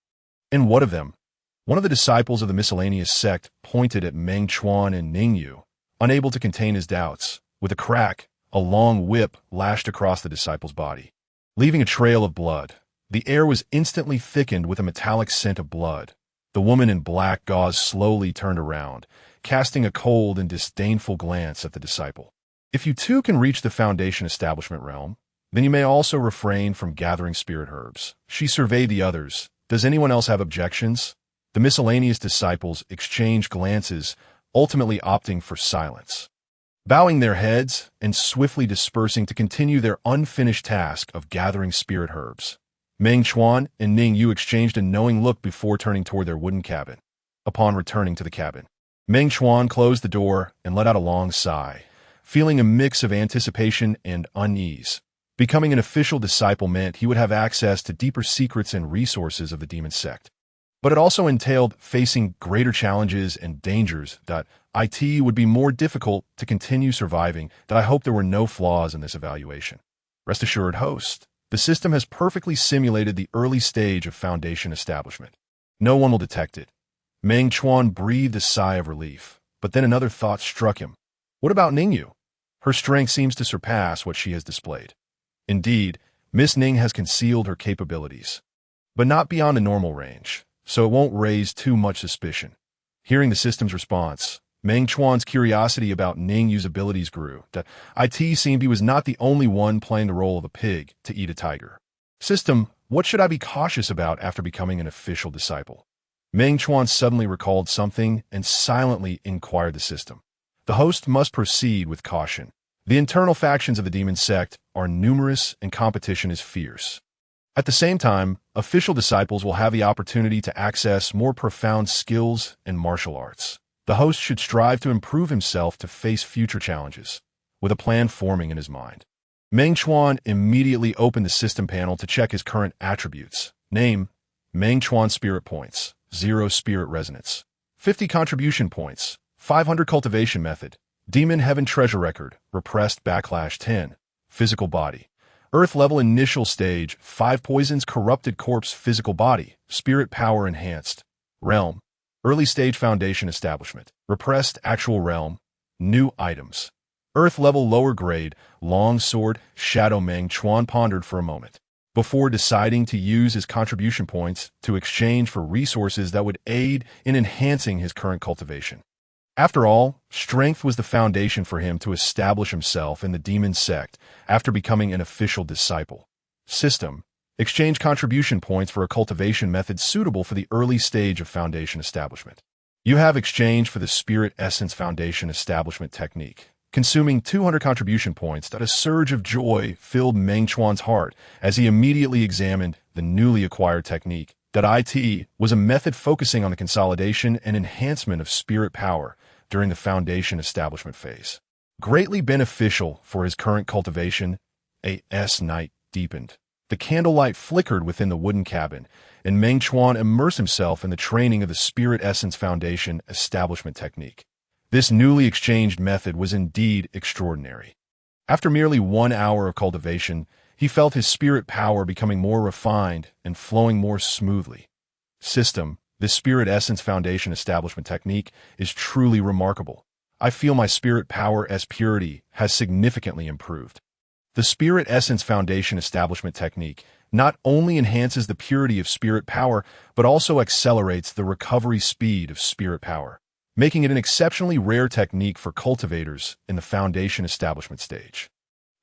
And what of them? One of the disciples of the miscellaneous sect pointed at Meng Chuan and Ningyu, unable to contain his doubts. With a crack, a long whip lashed across the disciple's body, leaving a trail of blood. The air was instantly thickened with a metallic scent of blood. The woman in black gauze slowly turned around, casting a cold and disdainful glance at the disciple. If you too can reach the foundation establishment realm, then you may also refrain from gathering spirit herbs. She surveyed the others. Does anyone else have objections? The miscellaneous disciples exchanged glances, ultimately opting for silence. Bowing their heads and swiftly dispersing to continue their unfinished task of gathering spirit herbs. Meng Chuan and Ning Yu exchanged a knowing look before turning toward their wooden cabin. Upon returning to the cabin, Meng Chuan closed the door and let out a long sigh, feeling a mix of anticipation and unease. Becoming an official disciple meant he would have access to deeper secrets and resources of the Demon Sect. But it also entailed facing greater challenges and dangers that it would be more difficult to continue surviving. That I hope there were no flaws in this evaluation. Rest assured, host, the system has perfectly simulated the early stage of Foundation establishment. No one will detect it. Meng Chuan breathed a sigh of relief, but then another thought struck him. What about Ningyu? Her strength seems to surpass what she has displayed. Indeed, Miss Ning has concealed her capabilities, but not beyond a normal range, so it won't raise too much suspicion. Hearing the system's response, Meng Chuan's curiosity about Ningyu's abilities grew. It seemed he was not the only one playing the role of a pig to eat a tiger. System, what should I be cautious about after becoming an official disciple? Meng Chuan suddenly recalled something and silently inquired the system. The host must proceed with caution. The internal factions of the Demon Sect are numerous and competition is fierce. At the same time, official disciples will have the opportunity to access more profound skills and martial arts. The host should strive to improve himself to face future challenges, with a plan forming in his mind. Meng Chuan immediately opened the system panel to check his current attributes. Name, Meng Chuan Spirit Points, 0 Spirit Resonance, 50 Contribution Points, 500 Cultivation Method, Demon Heaven Treasure Record, Repressed / 10, Physical Body, Earth Level Initial Stage, 5 Poisons Corrupted Corpse Physical Body, Spirit Power Enhanced, Realm, Early Stage Foundation Establishment, Repressed Actual Realm, New Items, Earth Level Lower Grade, Long Sword, Shadow. Meng Chuan pondered for a moment, before deciding to use his contribution points to exchange for resources that would aid in enhancing his current cultivation. After all, strength was the foundation for him to establish himself in the Demon Sect after becoming an official disciple. System, exchange contribution points for a cultivation method suitable for the early stage of Foundation establishment. You have exchanged for the Spirit Essence Foundation establishment technique. Consuming 200 contribution points, that a surge of joy filled Meng Chuan's heart as he immediately examined the newly acquired technique. It was a method focusing on the consolidation and enhancement of spirit power during the Foundation establishment phase. Greatly beneficial for his current cultivation, night deepened. The candlelight flickered within the wooden cabin, and Meng Chuan immersed himself in the training of the Spirit Essence Foundation establishment technique. This newly exchanged method was indeed extraordinary. After merely 1 hour of cultivation, he felt his spirit power becoming more refined and flowing more smoothly. System, this Spirit Essence Foundation establishment technique is truly remarkable. I feel my spirit power as purity has significantly improved. The Spirit Essence Foundation establishment technique not only enhances the purity of spirit power, but also accelerates the recovery speed of spirit power, making it an exceptionally rare technique for cultivators in the Foundation establishment stage.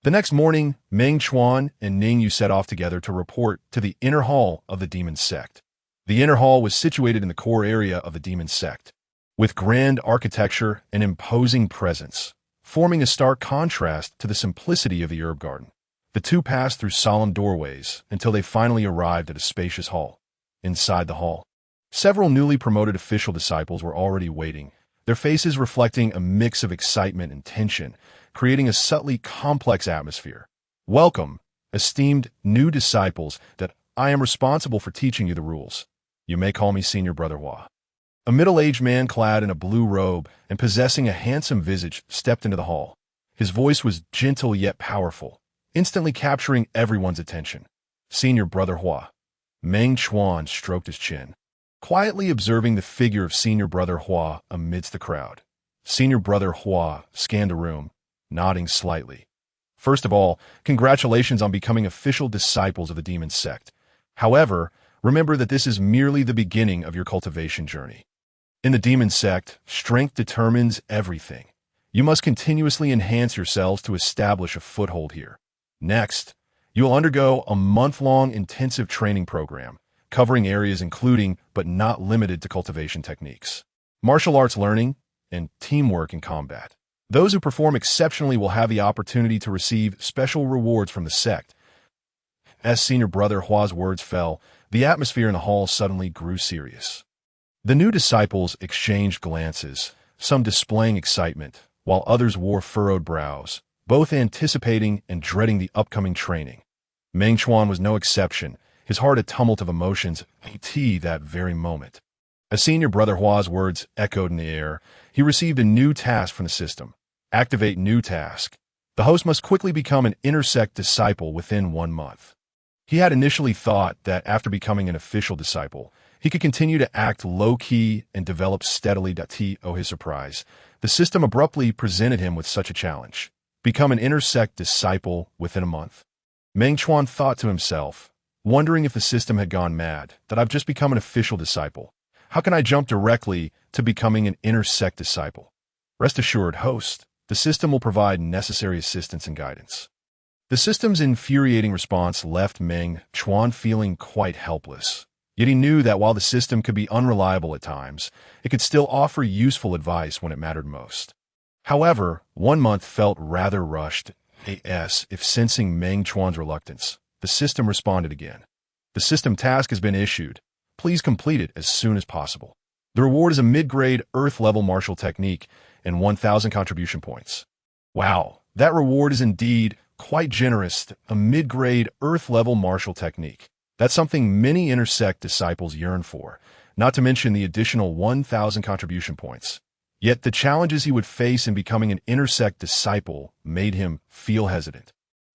The next morning, Meng Chuan and Ning Yu set off together to report to the inner hall of the Demon Sect. The inner hall was situated in the core area of the Demon Sect, with grand architecture and imposing presence, forming a stark contrast to the simplicity of the herb garden. The two passed through solemn doorways until they finally arrived at a spacious hall. Inside the hall, several newly promoted official disciples were already waiting, their faces reflecting a mix of excitement and tension, creating a subtly complex atmosphere. Welcome, esteemed new disciples, that I am responsible for teaching you the rules. You may call me Senior Brother Hua. A middle-aged man clad in a blue robe and possessing a handsome visage stepped into the hall. His voice was gentle yet powerful, instantly capturing everyone's attention. Senior Brother Hua. Meng Chuan stroked his chin, quietly observing the figure of Senior Brother Hua amidst the crowd. Senior Brother Hua scanned the room, nodding slightly. First of all, congratulations on becoming official disciples of the Demon Sect. However, remember that this is merely the beginning of your cultivation journey. In the Demon Sect, strength determines everything. You must continuously enhance yourselves to establish a foothold here. Next, you will undergo a month-long intensive training program, covering areas including, but not limited to, cultivation techniques, martial arts learning, and teamwork in combat. Those who perform exceptionally will have the opportunity to receive special rewards from the sect. As senior brother Hua's words fell, the atmosphere in the hall suddenly grew serious. The new disciples exchanged glances, some displaying excitement, while others wore furrowed brows, both anticipating and dreading the upcoming training. Meng Chuan was no exception, his heart a tumult of emotions at that very moment. As senior brother Hua's words echoed in the air, he received a new task from the system. Activate new task. The host must quickly become an inner sect disciple within 1 month. He had initially thought that after becoming an official disciple, he could continue to act low-key and develop steadily. To his surprise, the system abruptly presented him with such a challenge. Become an inner sect disciple within a month. Meng Chuan thought to himself, wondering if the system had gone mad, that I've just become an official disciple. How can I jump directly to becoming an inner sect disciple? Rest assured, host, the system will provide necessary assistance and guidance. The system's infuriating response left Meng Chuan feeling quite helpless. Yet he knew that while the system could be unreliable at times, it could still offer useful advice when it mattered most. However, 1 month felt rather rushed. If sensing Meng Chuan's reluctance, the system responded again. The system task has been issued. Please complete it as soon as possible. The reward is a mid-grade Earth-level martial technique and 1,000 contribution points. Wow, that reward is indeed quite generous. A mid-grade Earth-level martial technique. That's something many inner sect disciples yearn for, not to mention the additional 1,000 contribution points. Yet the challenges he would face in becoming an inner sect disciple made him feel hesitant.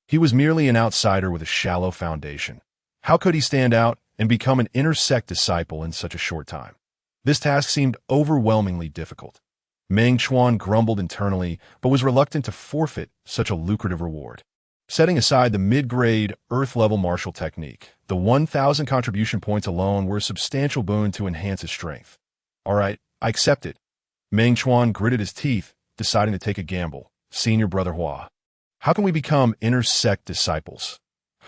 He was merely an outsider with a shallow foundation. How could he stand out and become an inner sect disciple in such a short time? This task seemed overwhelmingly difficult. Meng Chuan grumbled internally, but was reluctant to forfeit such a lucrative reward. Setting aside the mid-grade, Earth-level martial technique, the 1,000 contribution points alone were a substantial boon to enhance his strength. All right, I accept it. Meng Chuan gritted his teeth, deciding to take a gamble. Senior brother Hua. How can we become inner sect disciples?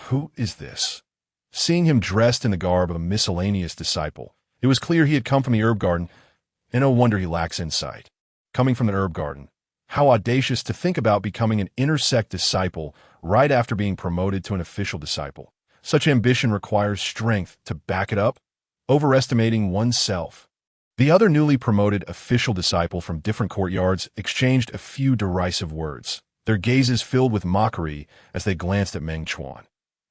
Who is this? Seeing him dressed in the garb of a miscellaneous disciple, it was clear he had come from the herb garden, and no wonder he lacks insight. Coming from the herb garden, how audacious to think about becoming an inner sect disciple right after being promoted to an official disciple. Such ambition requires strength to back it up, overestimating oneself. The other newly promoted official disciple from different courtyards exchanged a few derisive words, their gazes filled with mockery as they glanced at Meng Chuan.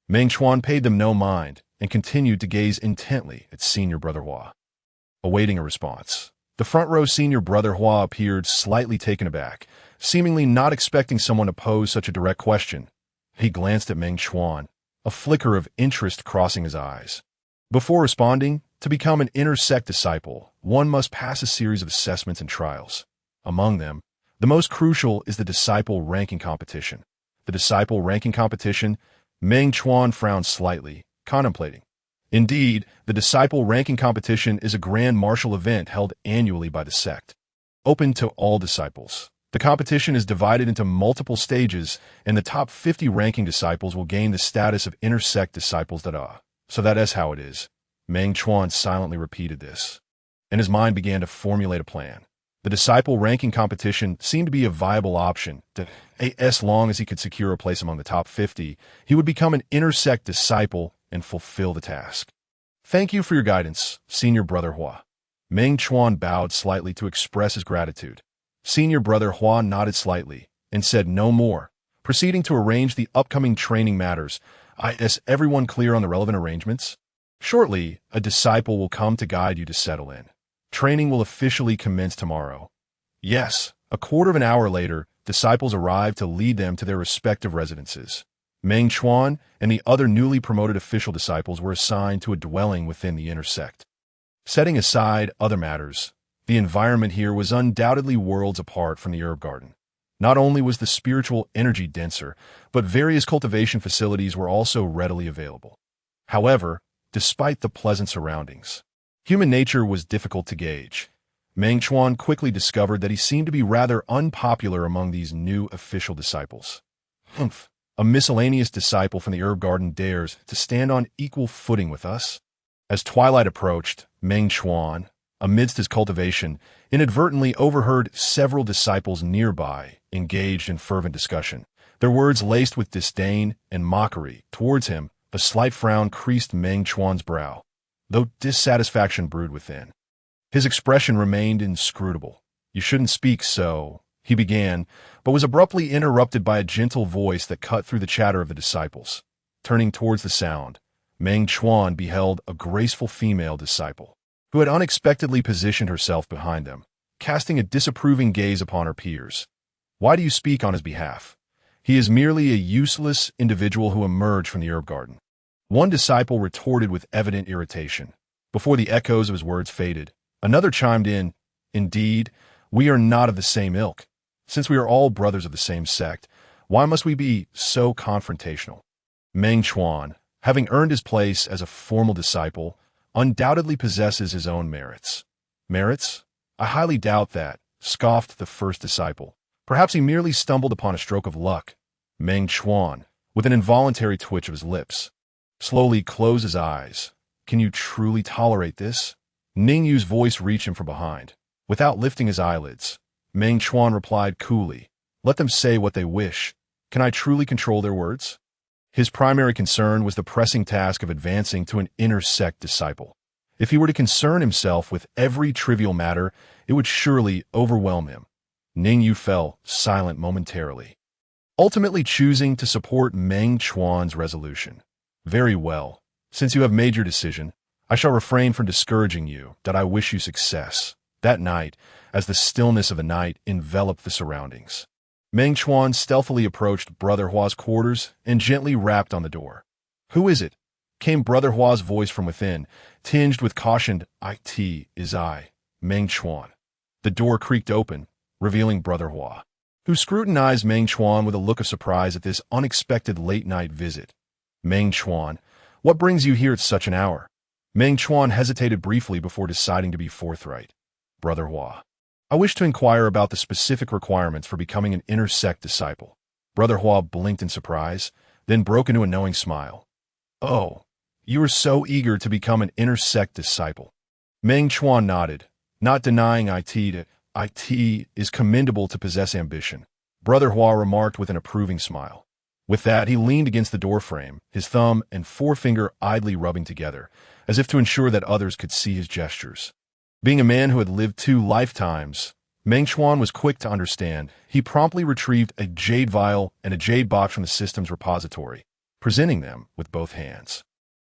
Meng Chuan paid them no mind and continued to gaze intently at senior brother Hua. Awaiting a response, the front row senior brother Hua appeared slightly taken aback, seemingly not expecting someone to pose such a direct question. He glanced at Meng Chuan, a flicker of interest crossing his eyes. Before responding, to become an inner sect disciple, one must pass a series of assessments and trials. Among them, the most crucial is the disciple ranking competition. The disciple ranking competition, Meng Chuan frowned slightly, contemplating. Indeed, the disciple ranking competition is a grand martial event held annually by the sect. Open to all disciples. The competition is divided into multiple stages, and the top 50 ranking disciples will gain the status of inner sect disciples. So that is how it is. Meng Chuan silently repeated this, and his mind began to formulate a plan. The disciple ranking competition seemed to be a viable option. As long as he could secure a place among the top 50, he would become an inner sect disciple and fulfill the task. Thank you for your guidance, senior brother Hua. Meng Chuan bowed slightly to express his gratitude. Senior brother Hua nodded slightly and said no more, proceeding to arrange the upcoming training matters. Is everyone clear on the relevant arrangements? Shortly, a disciple will come to guide you to settle in. Training will officially commence tomorrow. Yes, a quarter of an hour later, disciples arrived to lead them to their respective residences. Meng Chuan and the other newly promoted official disciples were assigned to a dwelling within the inner sect. Setting aside other matters, the environment here was undoubtedly worlds apart from the herb garden. Not only was the spiritual energy denser, but various cultivation facilities were also readily available. However, despite the pleasant surroundings, human nature was difficult to gauge. Meng Chuan quickly discovered that he seemed to be rather unpopular among these new official disciples. Humph, a miscellaneous disciple from the herb garden dares to stand on equal footing with us? As twilight approached, Meng Chuan, amidst his cultivation, inadvertently overheard several disciples nearby engaged in fervent discussion, their words laced with disdain and mockery towards him. A slight frown creased Meng Chuan's brow, though dissatisfaction brewed within. His expression remained inscrutable. "You shouldn't speak so," he began, but was abruptly interrupted by a gentle voice that cut through the chatter of the disciples. Turning towards the sound, Meng Chuan beheld a graceful female disciple, who had unexpectedly positioned herself behind them, casting a disapproving gaze upon her peers. "Why do you speak on his behalf? He is merely a useless individual who emerged from the herb garden." One disciple retorted with evident irritation. Before the echoes of his words faded, another chimed in, "Indeed, we are not of the same ilk. Since we are all brothers of the same sect, why must we be so confrontational?" Meng Chuan, having earned his place as a formal disciple, undoubtedly possesses his own merits. "Merits? I highly doubt that," scoffed the first disciple. "Perhaps he merely stumbled upon a stroke of luck." Meng Chuan, with an involuntary twitch of his lips, slowly closed his eyes. "Can you truly tolerate this?" Ning Yu's voice reached him from behind. Without lifting his eyelids, Meng Chuan replied coolly, "Let them say what they wish. Can I truly control their words?" His primary concern was the pressing task of advancing to an inner sect disciple. If he were to concern himself with every trivial matter, it would surely overwhelm him. Ning Yu fell silent momentarily, ultimately choosing to support Meng Chuan's resolution. "Very well. Since you have made your decision, I shall refrain from discouraging you. That I wish you success." That night, as the stillness of the night enveloped the surroundings, Meng Chuan stealthily approached Brother Hua's quarters and gently rapped on the door. "Who is it?" came Brother Hua's voice from within, tinged with caution. "It is I, Meng Chuan." The door creaked open, revealing Brother Hua, who scrutinized Meng Chuan with a look of surprise at this unexpected late-night visit. "Meng Chuan, what brings you here at such an hour?" Meng Chuan hesitated briefly before deciding to be forthright. "Brother Hua, I wish to inquire about the specific requirements for becoming an inner sect disciple." Brother Hua blinked in surprise, then broke into a knowing smile. "Oh, you are so eager to become an inner sect disciple." Meng Chuan nodded, not denying it is commendable to possess ambition. Brother Hua remarked with an approving smile. With that, he leaned against the doorframe, his thumb and forefinger idly rubbing together, as if to ensure that others could see his gestures. Being a man who had lived 2 lifetimes, Meng Chuan was quick to understand. He promptly retrieved a jade vial and a jade box from the system's repository, presenting them with both hands.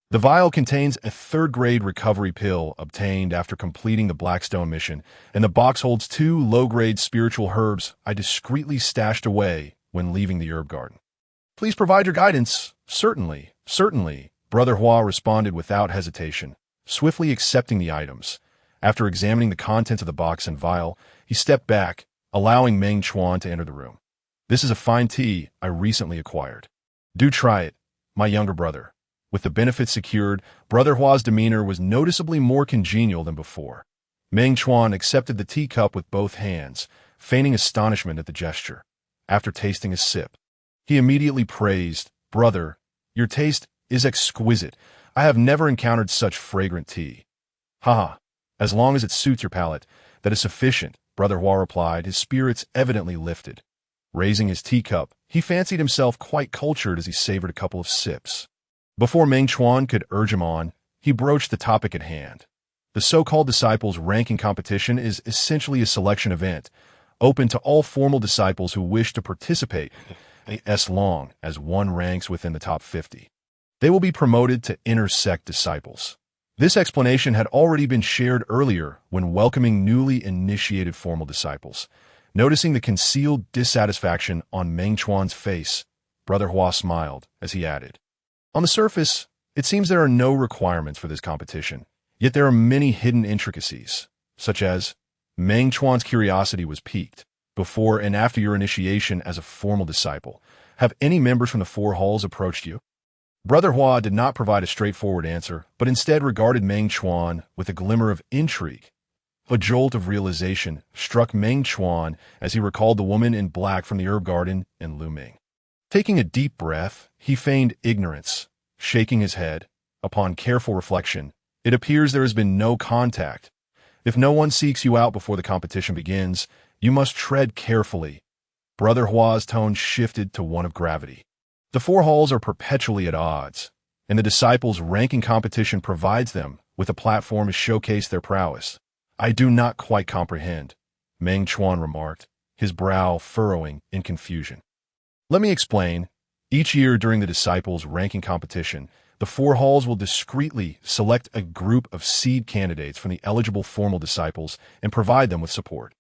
The vial contains a 3rd-grade recovery pill obtained after completing the Blackstone mission, and the box holds 2 low-grade spiritual herbs I discreetly stashed away when leaving the herb garden. "Please provide your guidance." "Certainly, certainly," Brother Hua responded without hesitation, swiftly accepting the items. After examining the contents of the box and vial, he stepped back, allowing Meng Chuan to enter the room. "This is a fine tea I recently acquired. Do try it, my younger brother." With the benefits secured, Brother Hua's demeanor was noticeably more congenial than before. Meng Chuan accepted the teacup with both hands, feigning astonishment at the gesture. After tasting a sip, he immediately praised, "Brother, your taste is exquisite. I have never encountered such fragrant tea." "Haha, as long as it suits your palate, that is sufficient," Brother Hua replied, his spirits evidently lifted. Raising his teacup, he fancied himself quite cultured as he savored a couple of sips. Before Meng Chuan could urge him on, he broached the topic at hand. The so-called disciples' ranking competition is essentially a selection event, open to all formal disciples who wish to participate, as long as one ranks within the top 50. They will be promoted to inner sect disciples. This explanation had already been shared earlier when welcoming newly initiated formal disciples. Noticing the concealed dissatisfaction on Meng Chuan's face, Brother Hua smiled as he added, "On the surface, it seems there are no requirements for this competition, yet there are many hidden intricacies, such as..." Meng Chuan's curiosity was piqued. "Before and after your initiation as a formal disciple, have any members from the 4 halls approached you?" Brother Hua did not provide a straightforward answer, but instead regarded Meng Chuan with a glimmer of intrigue. A jolt of realization struck Meng Chuan as he recalled the woman in black from the herb garden in Luming. Taking a deep breath, he feigned ignorance, shaking his head. "Upon careful reflection, it appears there has been no contact. If no one seeks you out before the competition begins, you must tread carefully." Brother Hua's tone shifted to one of gravity. "The 4 halls are perpetually at odds, and the disciples' ranking competition provides them with a platform to showcase their prowess. I do not quite comprehend, Meng Chuan remarked, his brow furrowing in confusion. Let me explain. Each year during the disciples' ranking competition, the four halls will discreetly select a group of seed candidates from the eligible formal disciples and provide them with support.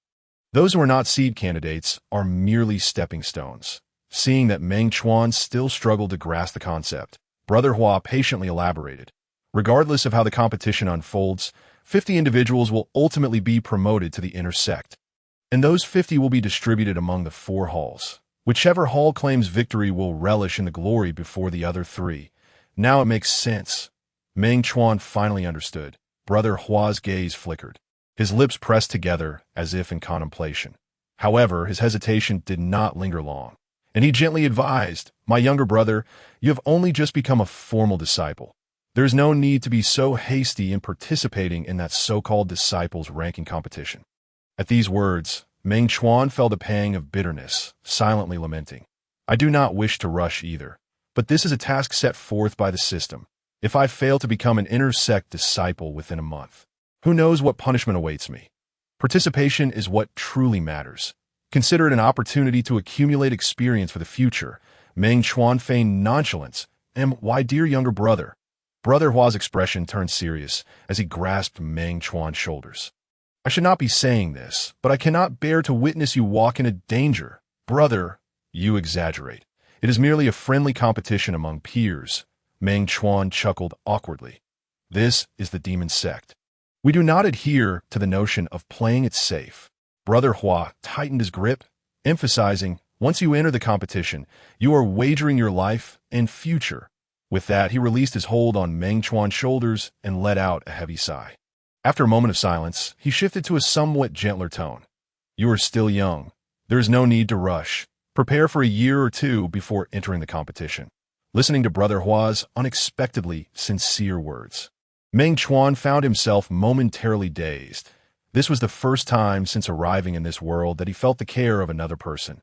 Those who are not seed candidates are merely stepping stones. Seeing that Meng Chuan still struggled to grasp the concept, Brother Hua patiently elaborated. Regardless of how the competition unfolds, 50 individuals will ultimately be promoted to the inner sect, and those 50 will be distributed among the four halls. Whichever hall claims victory will relish in the glory before the other three. Now it makes sense. Meng Chuan finally understood. Brother Hua's gaze flickered. His lips pressed together as if in contemplation. However, his hesitation did not linger long, and he gently advised, "My younger brother, you have only just become a formal disciple. There is no need to be so hasty in participating in that so-called disciples' ranking competition." At these words, Meng Chuan felt a pang of bitterness, silently lamenting. "I do not wish to rush either, but this is a task set forth by the system. If I fail to become an inner sect disciple within a month, who knows what punishment awaits me? Participation is what truly matters. Consider it an opportunity to accumulate experience for the future." Meng Chuan feigned nonchalance. "Why, dear younger brother?" Brother Hua's expression turned serious as he grasped Meng Chuan's shoulders. "I should not be saying this, but I cannot bear to witness you walk into danger. Brother, you exaggerate. It is merely a friendly competition among peers." Meng Chuan chuckled awkwardly. "This is the Demon Sect. We do not adhere to the notion of playing it safe." Brother Hua tightened his grip, emphasizing, "Once you enter the competition, you are wagering your life and future." With that, he released his hold on Meng Chuan's shoulders and let out a heavy sigh. After a moment of silence, he shifted to a somewhat gentler tone. "You are still young. There is no need to rush. Prepare for a year or two before entering the competition." Listening to Brother Hua's unexpectedly sincere words, Meng Chuan found himself momentarily dazed. This was the first time since arriving in this world that he felt the care of another person.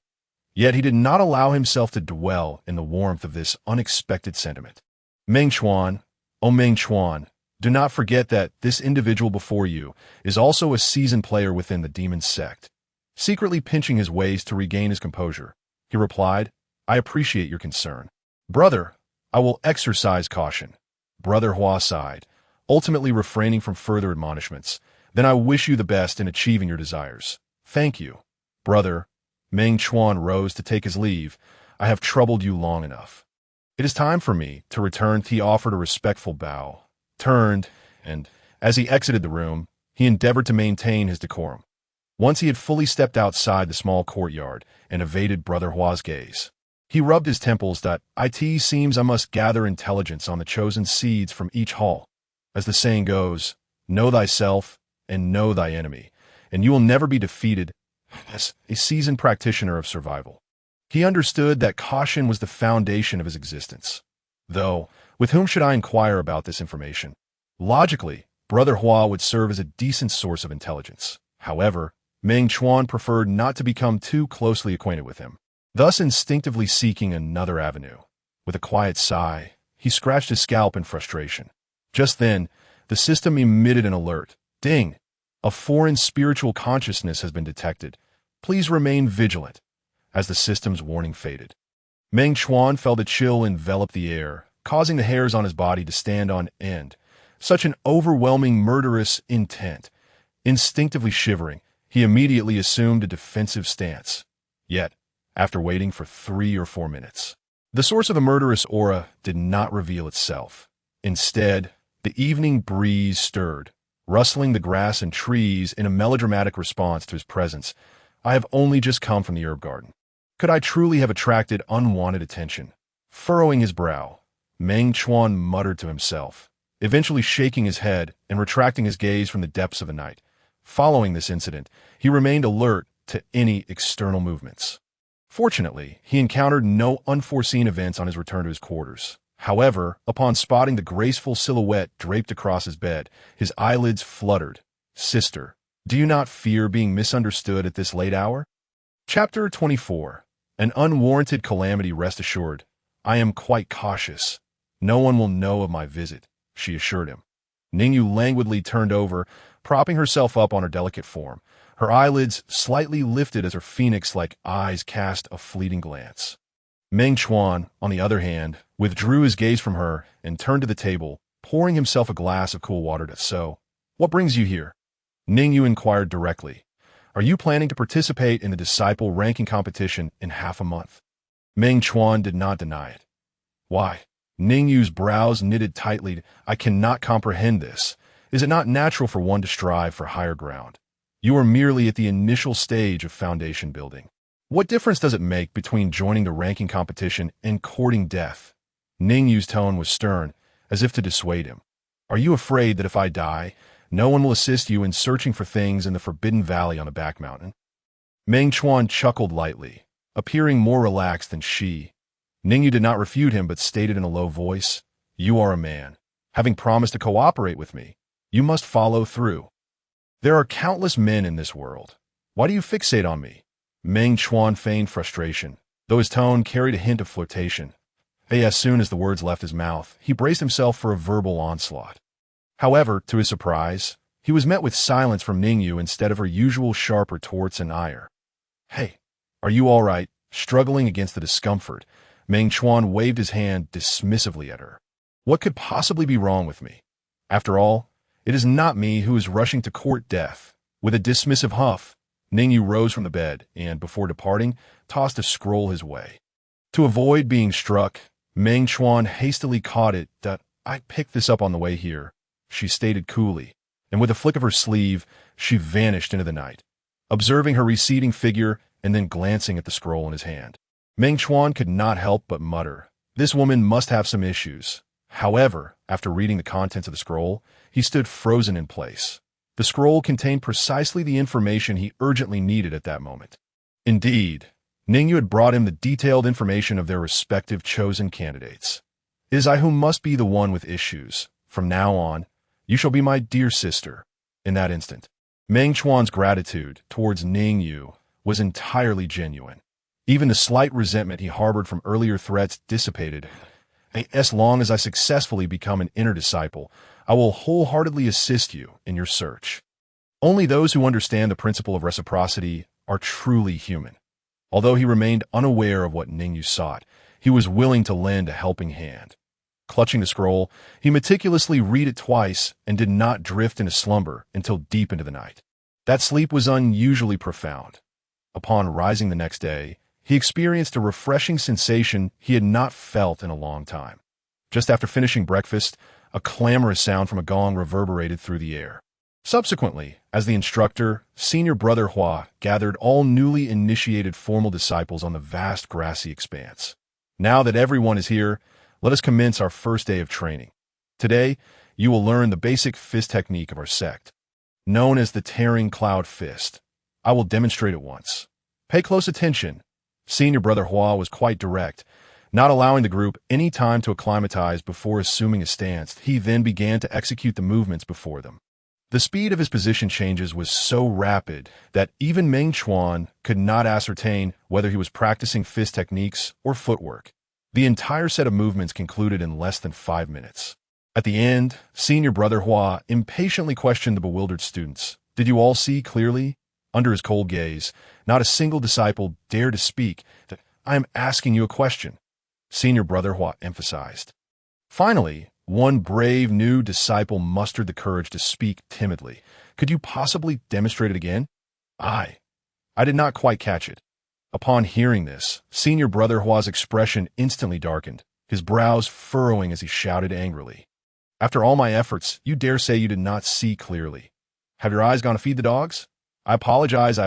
Yet he did not allow himself to dwell in the warmth of this unexpected sentiment. "Meng Chuan, oh Meng Chuan, do not forget that this individual before you is also a seasoned player within the Demon Sect." Secretly pinching his waist to regain his composure, he replied, "I appreciate your concern. Brother, I will exercise caution." Brother Hua sighed, ultimately refraining from further admonishments. "Then I wish you the best in achieving your desires." "Thank you, brother." Meng Chuan rose to take his leave. "I have troubled you long enough. It is time for me to return." He offered a respectful bow, turned, and, as he exited the room, he endeavored to maintain his decorum. Once he had fully stepped outside the small courtyard and evaded Brother Hua's gaze, he rubbed his temples. "It seems I must gather intelligence on the chosen seeds from each hall. As the saying goes, know thyself and know thy enemy, and you will never be defeated." As a seasoned practitioner of survival, he understood that caution was the foundation of his existence. Though, with whom should I inquire about this information? Logically, Brother Hua would serve as a decent source of intelligence. However, Meng Chuan preferred not to become too closely acquainted with him, thus instinctively seeking another avenue. With a quiet sigh, he scratched his scalp in frustration. Just then, the system emitted an alert. "Ding! A foreign spiritual consciousness has been detected. Please remain vigilant." As the system's warning faded, Meng Chuan felt a chill envelop the air, causing the hairs on his body to stand on end. Such an overwhelming murderous intent. Instinctively shivering, he immediately assumed a defensive stance. Yet, after waiting for 3 or 4 minutes, the source of the murderous aura did not reveal itself. Instead, the evening breeze stirred, rustling the grass and trees in a melodramatic response to his presence. "I have only just come from the herb garden. Could I truly have attracted unwanted attention?" Furrowing his brow, Meng Chuan muttered to himself, eventually shaking his head and retracting his gaze from the depths of the night. Following this incident, he remained alert to any external movements. Fortunately, he encountered no unforeseen events on his return to his quarters. However, upon spotting the graceful silhouette draped across his bed, his eyelids fluttered. "Sister, do you not fear being misunderstood at this late hour?" Chapter 24. An unwarranted calamity. Rest assured, I am quite cautious. No one will know of my visit, she assured him. Ningyu languidly turned over, propping herself up on her delicate form, her eyelids slightly lifted as her phoenix-like eyes cast a fleeting glance. Meng Chuan, on the other hand, withdrew his gaze from her and turned to the table, pouring himself a glass of cool water. So, what brings you here? Ningyu inquired directly. Are you planning to participate in the disciple ranking competition in half a month? Meng Chuan did not deny it. Why? Ningyu's brows knitted tightly. I cannot comprehend this. Is it not natural for one to strive for higher ground? You are merely at the initial stage of foundation building. What difference does it make between joining the ranking competition and courting death? Ningyu's tone was stern, as if to dissuade him. Are you afraid that if I die, no one will assist you in searching for things in the Forbidden Valley on the back mountain? Meng Chuan chuckled lightly, appearing more relaxed than she. Ningyu did not refute him but stated in a low voice, You are a man. Having promised to cooperate with me, you must follow through. There are countless men in this world. Why do you fixate on me? Meng Chuan feigned frustration, though his tone carried a hint of flirtation. As soon as the words left his mouth, he braced himself for a verbal onslaught. However, to his surprise, he was met with silence from Ningyu instead of her usual sharp retorts and ire. Hey, are you all right? Struggling against the discomfort, Meng Chuan waved his hand dismissively at her. What could possibly be wrong with me? After all, it is not me who is rushing to court death. With a dismissive huff, Ningyu rose from the bed and, before departing, tossed a scroll his way. To avoid being struck, Meng Chuan hastily caught it. I picked this up on the way here, she stated coolly, and with a flick of her sleeve, she vanished into the night. Observing her receding figure and then glancing at the scroll in his hand, Meng Chuan could not help but mutter, This woman must have some issues. However, after reading the contents of the scroll, he stood frozen in place. The scroll contained precisely the information he urgently needed at that moment. Indeed, Ningyu had brought him the detailed information of their respective chosen candidates. It is I who must be the one with issues. From now on, you shall be my dear sister. In that instant, Meng Chuan's gratitude towards Ningyu was entirely genuine. Even the slight resentment he harbored from earlier threats dissipated. As long as I successfully become an inner disciple, I will wholeheartedly assist you in your search. Only those who understand the principle of reciprocity are truly human. Although he remained unaware of what Ningyu sought, he was willing to lend a helping hand. Clutching the scroll, he meticulously read it twice and did not drift into slumber until deep into the night. That sleep was unusually profound. Upon rising the next day, he experienced a refreshing sensation he had not felt in a long time. Just after finishing breakfast, a clamorous sound from a gong reverberated through the air. Subsequently, as the instructor, senior brother Hua gathered all newly initiated formal disciples on the vast grassy expanse. Now that everyone is here, let us commence our first day of training. Today, you will learn the basic fist technique of our sect, known as the Tearing Cloud Fist. I will demonstrate it once. Pay close attention. Senior brother Hua was quite direct, not allowing the group any time to acclimatize before assuming a stance. He then began to execute the movements before them. The speed of his position changes was so rapid that even Meng Chuan could not ascertain whether he was practicing fist techniques or footwork. The entire set of movements concluded in less than 5 minutes. At the end, senior brother Hua impatiently questioned the bewildered students. Did you all see clearly? Under his cold gaze, not a single disciple dared to speak. I am asking you a question, senior brother Hua emphasized. Finally, one brave new disciple mustered the courage to speak timidly. Could you possibly demonstrate it again? I did not quite catch it. Upon hearing this, senior brother Hua's expression instantly darkened, his brows furrowing as he shouted angrily. After all my efforts, you dare say you did not see clearly. Have your eyes gone to feed the dogs? I apologize,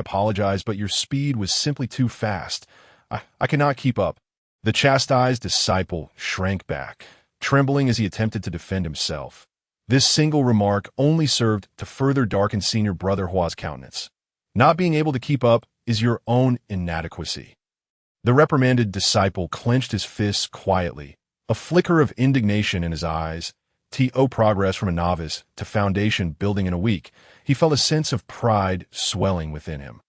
but your speed was simply too fast. I cannot keep up. The chastised disciple shrank back, trembling as he attempted to defend himself. This single remark only served to further darken senior brother Hua's countenance. Not being able to keep up is your own inadequacy. The reprimanded disciple clenched his fists quietly, a flicker of indignation in his eyes. Progress from a novice to foundation building in a week. He felt a sense of pride swelling within him.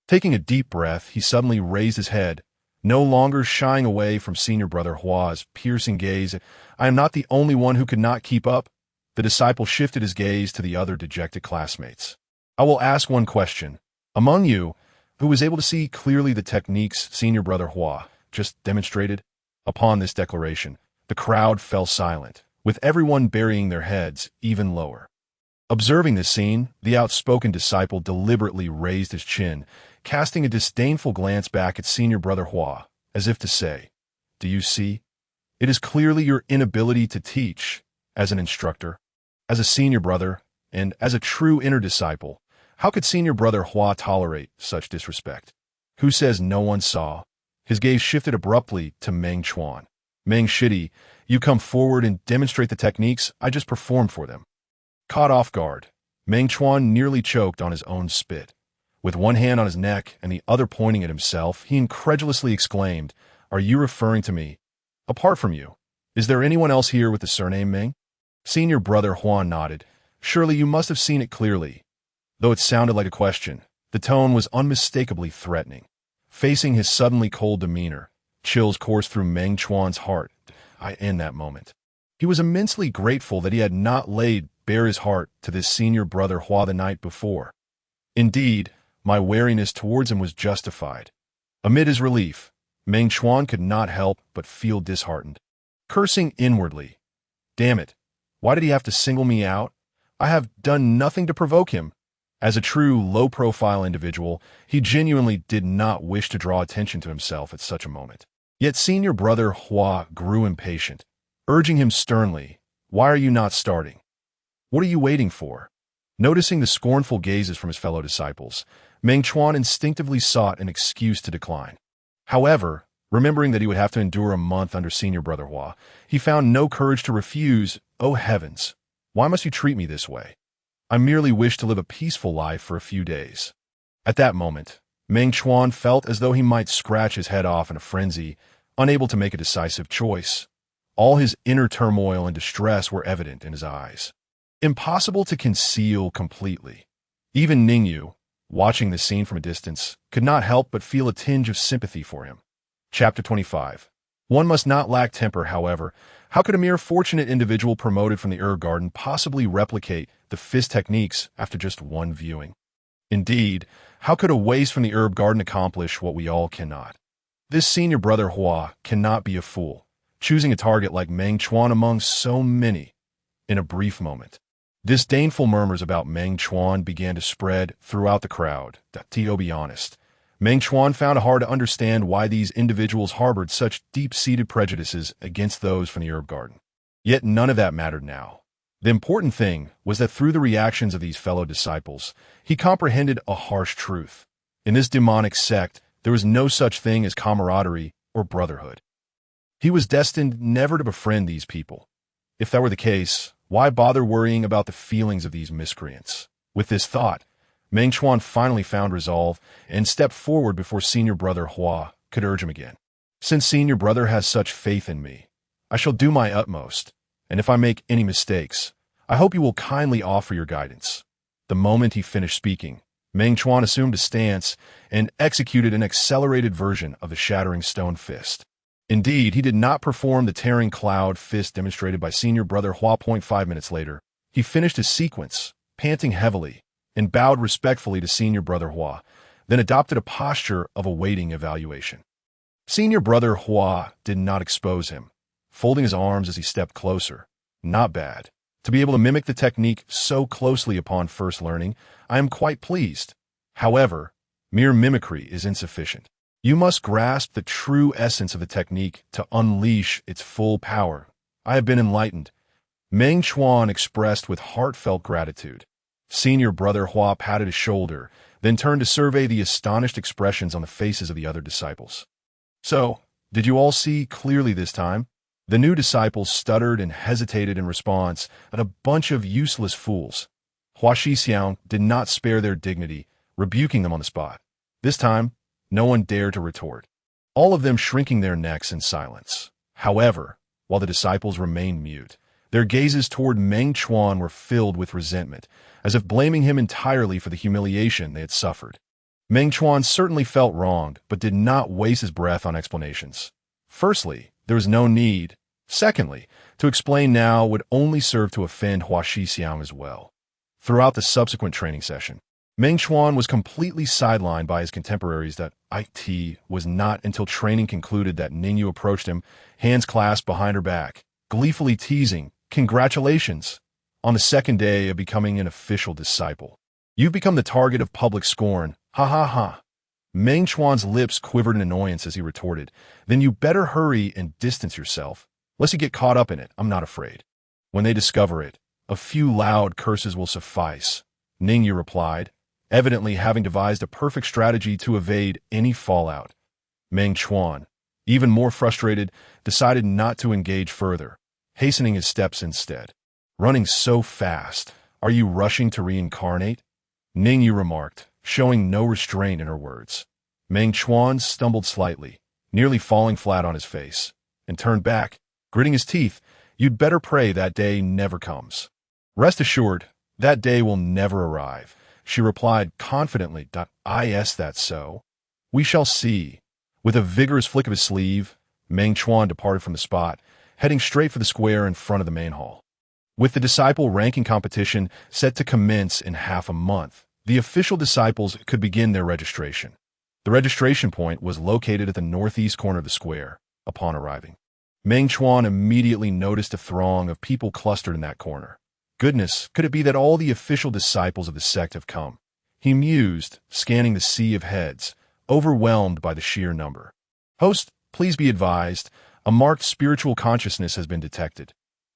Taking a deep breath, he suddenly raised his head, no longer shying away from senior brother Hua's piercing gaze. I am not the only one who could not keep up. The disciple shifted his gaze to the other dejected classmates. I will ask one question. Among you, who was able to see clearly the techniques senior brother Hua just demonstrated? Upon this declaration, the crowd fell silent, with everyone burying their heads even lower. Observing this scene, the outspoken disciple deliberately raised his chin, casting a disdainful glance back at senior brother Hua, as if to say, "Do you see? It is clearly your inability to teach, as an instructor, as a senior brother, and as a true inner disciple. How could senior brother Hua tolerate such disrespect? Who says no one saw?" His gaze shifted abruptly to Meng Chuan. "Meng Shitty, you come forward and demonstrate the techniques I just performed for them." Caught off guard, Meng Chuan nearly choked on his own spit. With one hand on his neck and the other pointing at himself, he incredulously exclaimed, "Are you referring to me? Apart from you, is there anyone else here with the surname Meng?" Senior brother Huan nodded. "Surely you must have seen it clearly." Though it sounded like a question, the tone was unmistakably threatening. Facing his suddenly cold demeanor, chills coursed through Meng Chuan's heart in that moment. He was immensely grateful that he had not laid bare his heart to this senior brother Hua the night before. Indeed, my wariness towards him was justified. Amid his relief, Meng Chuan could not help but feel disheartened. Cursing inwardly, "Damn it, why did he have to single me out? I have done nothing to provoke him." As a true low-profile individual, he genuinely did not wish to draw attention to himself at such a moment. Yet senior brother Hua grew impatient, urging him sternly, "Why are you not starting? What are you waiting for?" Noticing the scornful gazes from his fellow disciples, Meng Chuan instinctively sought an excuse to decline. However, remembering that he would have to endure a month under senior brother Hua, he found no courage to refuse. "Oh heavens, why must you treat me this way? I merely wish to live a peaceful life for a few days." At that moment, Meng Chuan felt as though he might scratch his head off in a frenzy, unable to make a decisive choice. All his inner turmoil and distress were evident in his eyes, impossible to conceal completely. Even Ningyu, watching the scene from a distance, could not help but feel a tinge of sympathy for him. Chapter 25. One must not lack temper, however. How could a mere fortunate individual promoted from the herb garden possibly replicate the fist techniques after just one viewing? Indeed, how could a waste from the herb garden accomplish what we all cannot? This senior brother Hua cannot be a fool, choosing a target like Meng Chuan among so many. In a brief moment, disdainful murmurs about Meng Chuan began to spread throughout the crowd. To be honest, Meng Chuan found it hard to understand why these individuals harbored such deep-seated prejudices against those from the herb garden. Yet none of that mattered now. The important thing was that through the reactions of these fellow disciples, he comprehended a harsh truth. In this demonic sect, there was no such thing as camaraderie or brotherhood. He was destined never to befriend these people. If that were the case, why bother worrying about the feelings of these miscreants? With this thought, Meng Chuan finally found resolve and stepped forward before senior brother Hua could urge him again. "Since senior brother has such faith in me, I shall do my utmost, and if I make any mistakes, I hope you will kindly offer your guidance." The moment he finished speaking, Meng Chuan assumed a stance and executed an accelerated version of the shattering stone fist. Indeed, he did not perform the tearing cloud fist demonstrated by senior brother Hua. 5 minutes later, he finished his sequence, panting heavily, and bowed respectfully to senior brother Hua, then adopted a posture of awaiting evaluation. Senior brother Hua did not expose him, folding his arms as he stepped closer. "Not bad. To be able to mimic the technique so closely upon first learning, I am quite pleased. However, mere mimicry is insufficient. You must grasp the true essence of the technique to unleash its full power. I have been enlightened." Meng Chuan expressed with heartfelt gratitude. Senior brother Hua patted his shoulder, then turned to survey the astonished expressions on the faces of the other disciples. "So, did you all see clearly this time?" The new disciples stuttered and hesitated in response at a bunch of useless fools. Hua Shixiang did not spare their dignity, rebuking them on the spot. This time, no one dared to retort, all of them shrinking their necks in silence. However, while the disciples remained mute, their gazes toward Meng Chuan were filled with resentment, as if blaming him entirely for the humiliation they had suffered. Meng Chuan certainly felt wronged, but did not waste his breath on explanations. Firstly, there was no need. Secondly, to explain now would only serve to offend Hua Shixiang as well. Throughout the subsequent training session, Meng Chuan was completely sidelined by his contemporaries. That it was not until training concluded that Ningyu approached him, hands clasped behind her back, gleefully teasing, "Congratulations on the second day of becoming an official disciple. You've become the target of public scorn. Ha ha ha." Meng Chuan's lips quivered in annoyance as he retorted, "Then you better hurry and distance yourself, lest you get caught up in it. I'm not afraid. When they discover it, a few loud curses will suffice," Ningyu replied, evidently having devised a perfect strategy to evade any fallout. Meng Chuan, even more frustrated, decided not to engage further, hastening his steps instead. "Running so fast, are you rushing to reincarnate?" Ningyu remarked, showing no restraint in her words. Meng Chuan stumbled slightly, nearly falling flat on his face, and turned back, gritting his teeth. "You'd better pray that day never comes." "Rest assured, that day will never arrive," she replied confidently. "Is that so? We shall see." With a vigorous flick of his sleeve, Meng Chuan departed from the spot, heading straight for the square in front of the main hall. With the disciple ranking competition set to commence in half a month, the official disciples could begin their registration. The registration point was located at the northeast corner of the square. Upon arriving, Meng Chuan immediately noticed a throng of people clustered in that corner. Goodness, could it be that all the official disciples of the sect have come? He mused, scanning the sea of heads, overwhelmed by the sheer number. "Host, please be advised, a marked spiritual consciousness has been detected."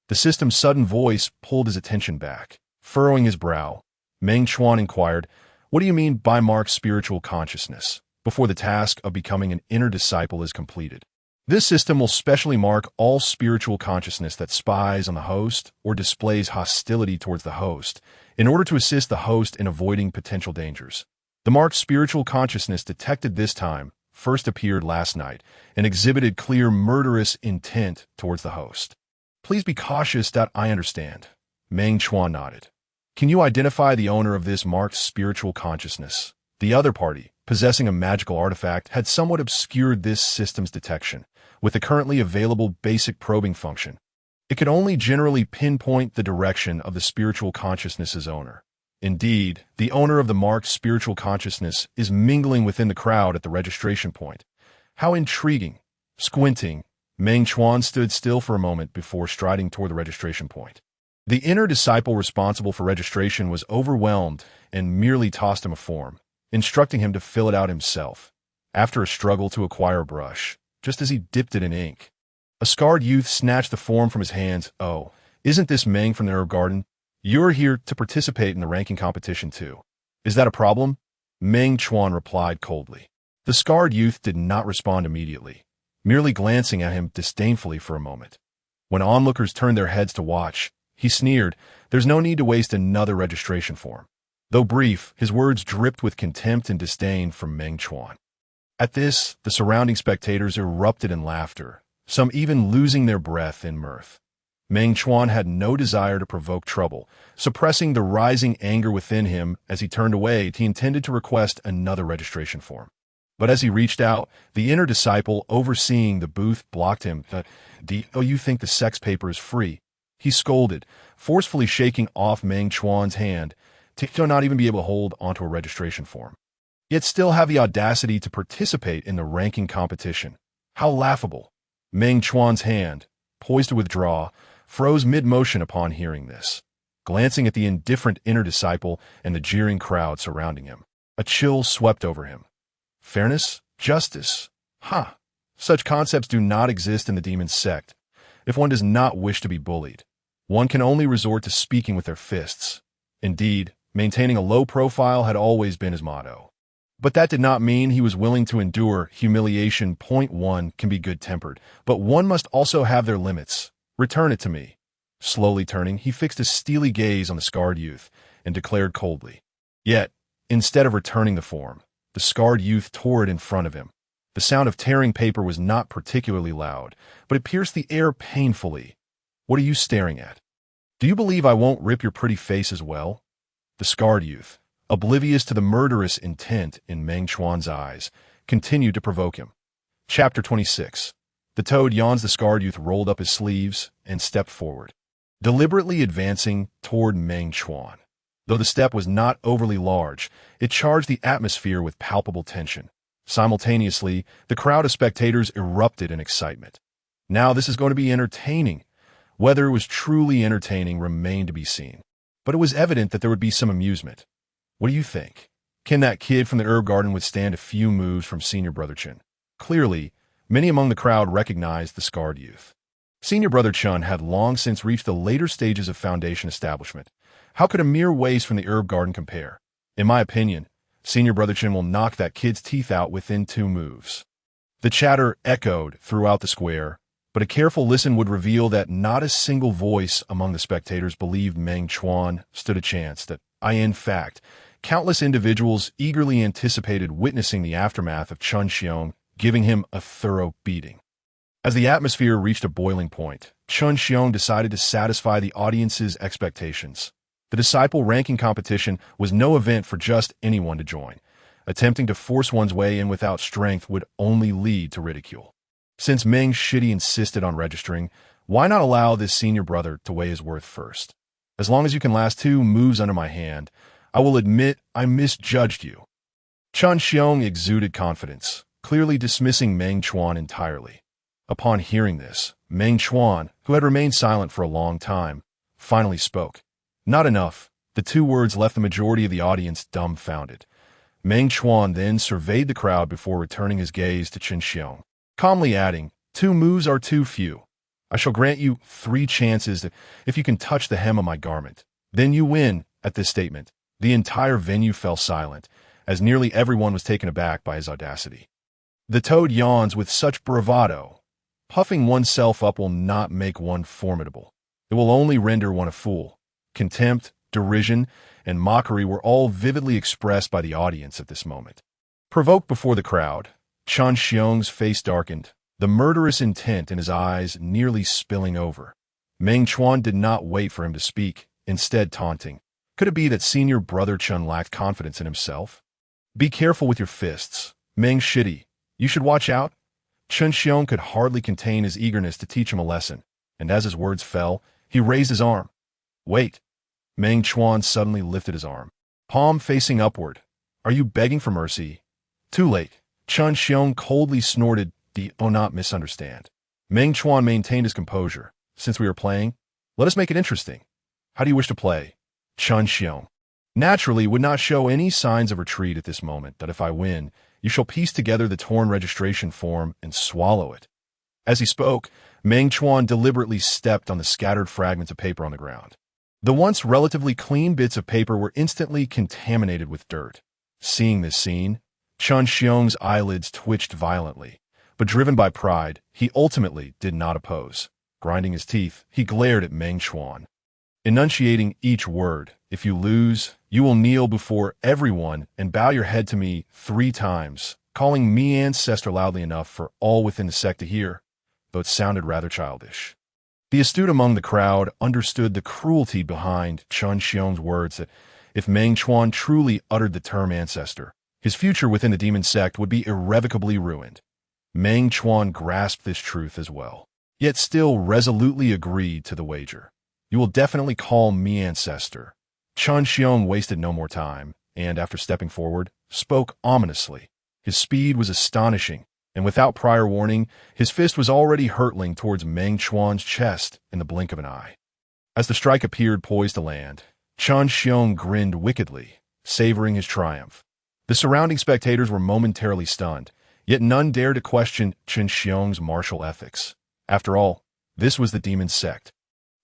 The system's sudden voice pulled his attention back. Furrowing his brow, Meng Chuan inquired, "What do you mean by marked spiritual consciousness?" Before the task of becoming an inner disciple is completed, this system will specially mark all spiritual consciousness that spies on the host or displays hostility towards the host in order to assist the host in avoiding potential dangers. The marked spiritual consciousness detected this time first appeared last night and exhibited clear murderous intent towards the host. "Please be cautious. I understand." Meng Chuan nodded. "Can you identify the owner of this marked spiritual consciousness?" The other party, possessing a magical artifact, had somewhat obscured this system's detection. With the currently available basic probing function, it could only generally pinpoint the direction of the spiritual consciousness's owner. Indeed, the owner of the marked spiritual consciousness is mingling within the crowd at the registration point. How intriguing. Squinting, Meng Chuan stood still for a moment before striding toward the registration point. The inner disciple responsible for registration was overwhelmed and merely tossed him a form, instructing him to fill it out himself. After a struggle to acquire a brush, just as he dipped it in ink, a scarred youth snatched the form from his hands. "Oh, isn't this Meng from the herb garden? You're here to participate in the ranking competition too. Is that a problem?" Meng Chuan replied coldly. The scarred youth did not respond immediately, merely glancing at him disdainfully for a moment. When onlookers turned their heads to watch, he sneered, "There's no need to waste another registration form." Though brief, his words dripped with contempt and disdain from Meng Chuan. At this, the surrounding spectators erupted in laughter, some even losing their breath in mirth. Meng Chuan had no desire to provoke trouble. Suppressing the rising anger within him as he turned away, he intended to request another registration form. But as he reached out, the inner disciple overseeing the booth blocked him. "Oh, you think the sex paper is free?" he scolded, forcefully shaking off Meng Chuan's hand. "To not even be able to hold onto a registration form, yet still have the audacity to participate in the ranking competition. How laughable." Meng Chuan's hand, poised to withdraw, froze mid-motion upon hearing this. Glancing at the indifferent inner disciple and the jeering crowd surrounding him, a chill swept over him. Fairness? Justice? Ha! Such concepts do not exist in the Demon Sect. If one does not wish to be bullied, one can only resort to speaking with their fists. Indeed, maintaining a low profile had always been his motto. But that did not mean he was willing to endure humiliation. One can be good-tempered, but one must also have their limits. "Return it to me." Slowly turning, he fixed a steely gaze on the scarred youth and declared coldly. Yet, instead of returning the form, the scarred youth tore it in front of him. The sound of tearing paper was not particularly loud, but it pierced the air painfully. "What are you staring at? Do you believe I won't rip your pretty face as well?" The scarred youth, oblivious to the murderous intent in Meng Chuan's eyes, continued to provoke him. Chapter 26. The toad yawns. The scarred youth rolled up his sleeves and stepped forward, deliberately advancing toward Meng Chuan. Though the step was not overly large, it charged the atmosphere with palpable tension. Simultaneously, the crowd of spectators erupted in excitement. Now this is going to be entertaining. Whether it was truly entertaining remained to be seen, but it was evident that there would be some amusement. What do you think? Can that kid from the herb garden withstand a few moves from Senior Brother Chun? Clearly, many among the crowd recognized the scarred youth. Senior Brother Chun had long since reached the later stages of foundation establishment. How could a mere waste from the herb garden compare? In my opinion, Senior Brother Chun will knock that kid's teeth out within 2 moves. The chatter echoed throughout the square, but a careful listen would reveal that not a single voice among the spectators believed Meng Chuan stood a chance, that in fact, countless individuals eagerly anticipated witnessing the aftermath of Chun Xiong giving him a thorough beating. As the atmosphere reached a boiling point, Chun Xiong decided to satisfy the audience's expectations. The disciple ranking competition was no event for just anyone to join. Attempting to force one's way in without strength would only lead to ridicule. Since Meng Shitty insisted on registering, why not allow this senior brother to weigh his worth first? As long as you can last 2 moves under my hand, I will admit I misjudged you. Chun Xiong exuded confidence, clearly dismissing Meng Chuan entirely. Upon hearing this, Meng Chuan, who had remained silent for a long time, finally spoke. Not enough. The 2 words left the majority of the audience dumbfounded. Meng Chuan then surveyed the crowd before returning his gaze to Chun Xiong, calmly adding, 2 moves are too few. I shall grant you 3 chances if you can touch the hem of my garment. Then you win. At this statement, the entire venue fell silent, as nearly everyone was taken aback by his audacity. The toad yawns with such bravado. Puffing oneself up will not make one formidable. It will only render one a fool. Contempt, derision, and mockery were all vividly expressed by the audience at this moment. Provoked before the crowd, Chun Xiong's face darkened, the murderous intent in his eyes nearly spilling over. Meng Chuan did not wait for him to speak, instead taunting. Could it be that Senior Brother Chun lacked confidence in himself? Be careful with your fists. Meng Shitty, you should watch out. Chun Xiong could hardly contain his eagerness to teach him a lesson, and as his words fell, he raised his arm. Wait. Meng Chuan suddenly lifted his arm, palm facing upward. Are you begging for mercy? Too late. Chun Xiong coldly snorted, Do not misunderstand. Meng Chuan maintained his composure. Since we are playing, let us make it interesting. How do you wish to play? Chun Xiong naturally would not show any signs of retreat at this moment. That if I win, you shall piece together the torn registration form and swallow it. As he spoke, Meng Chuan deliberately stepped on the scattered fragments of paper on the ground. The once relatively clean bits of paper were instantly contaminated with dirt. Seeing this scene, Chun Xiong's eyelids twitched violently, but driven by pride, he ultimately did not oppose. Grinding his teeth, he glared at Meng Chuan, enunciating each word. If you lose, you will kneel before everyone and bow your head to me 3 times, calling me ancestor loudly enough for all within the sect to hear, though it sounded rather childish. The astute among the crowd understood the cruelty behind Chun Xiong's words, that if Meng Chuan truly uttered the term ancestor, his future within the Demon Sect would be irrevocably ruined. Meng Chuan grasped this truth as well, yet still resolutely agreed to the wager. You will definitely call me ancestor. Chun Xiong wasted no more time, and after stepping forward, spoke ominously. His speed was astonishing, and without prior warning, his fist was already hurtling towards Meng Chuan's chest in the blink of an eye. As the strike appeared poised to land, Chun Xiong grinned wickedly, savoring his triumph. The surrounding spectators were momentarily stunned, yet none dared to question Chun Xiong's martial ethics. After all, this was the Demon Sect,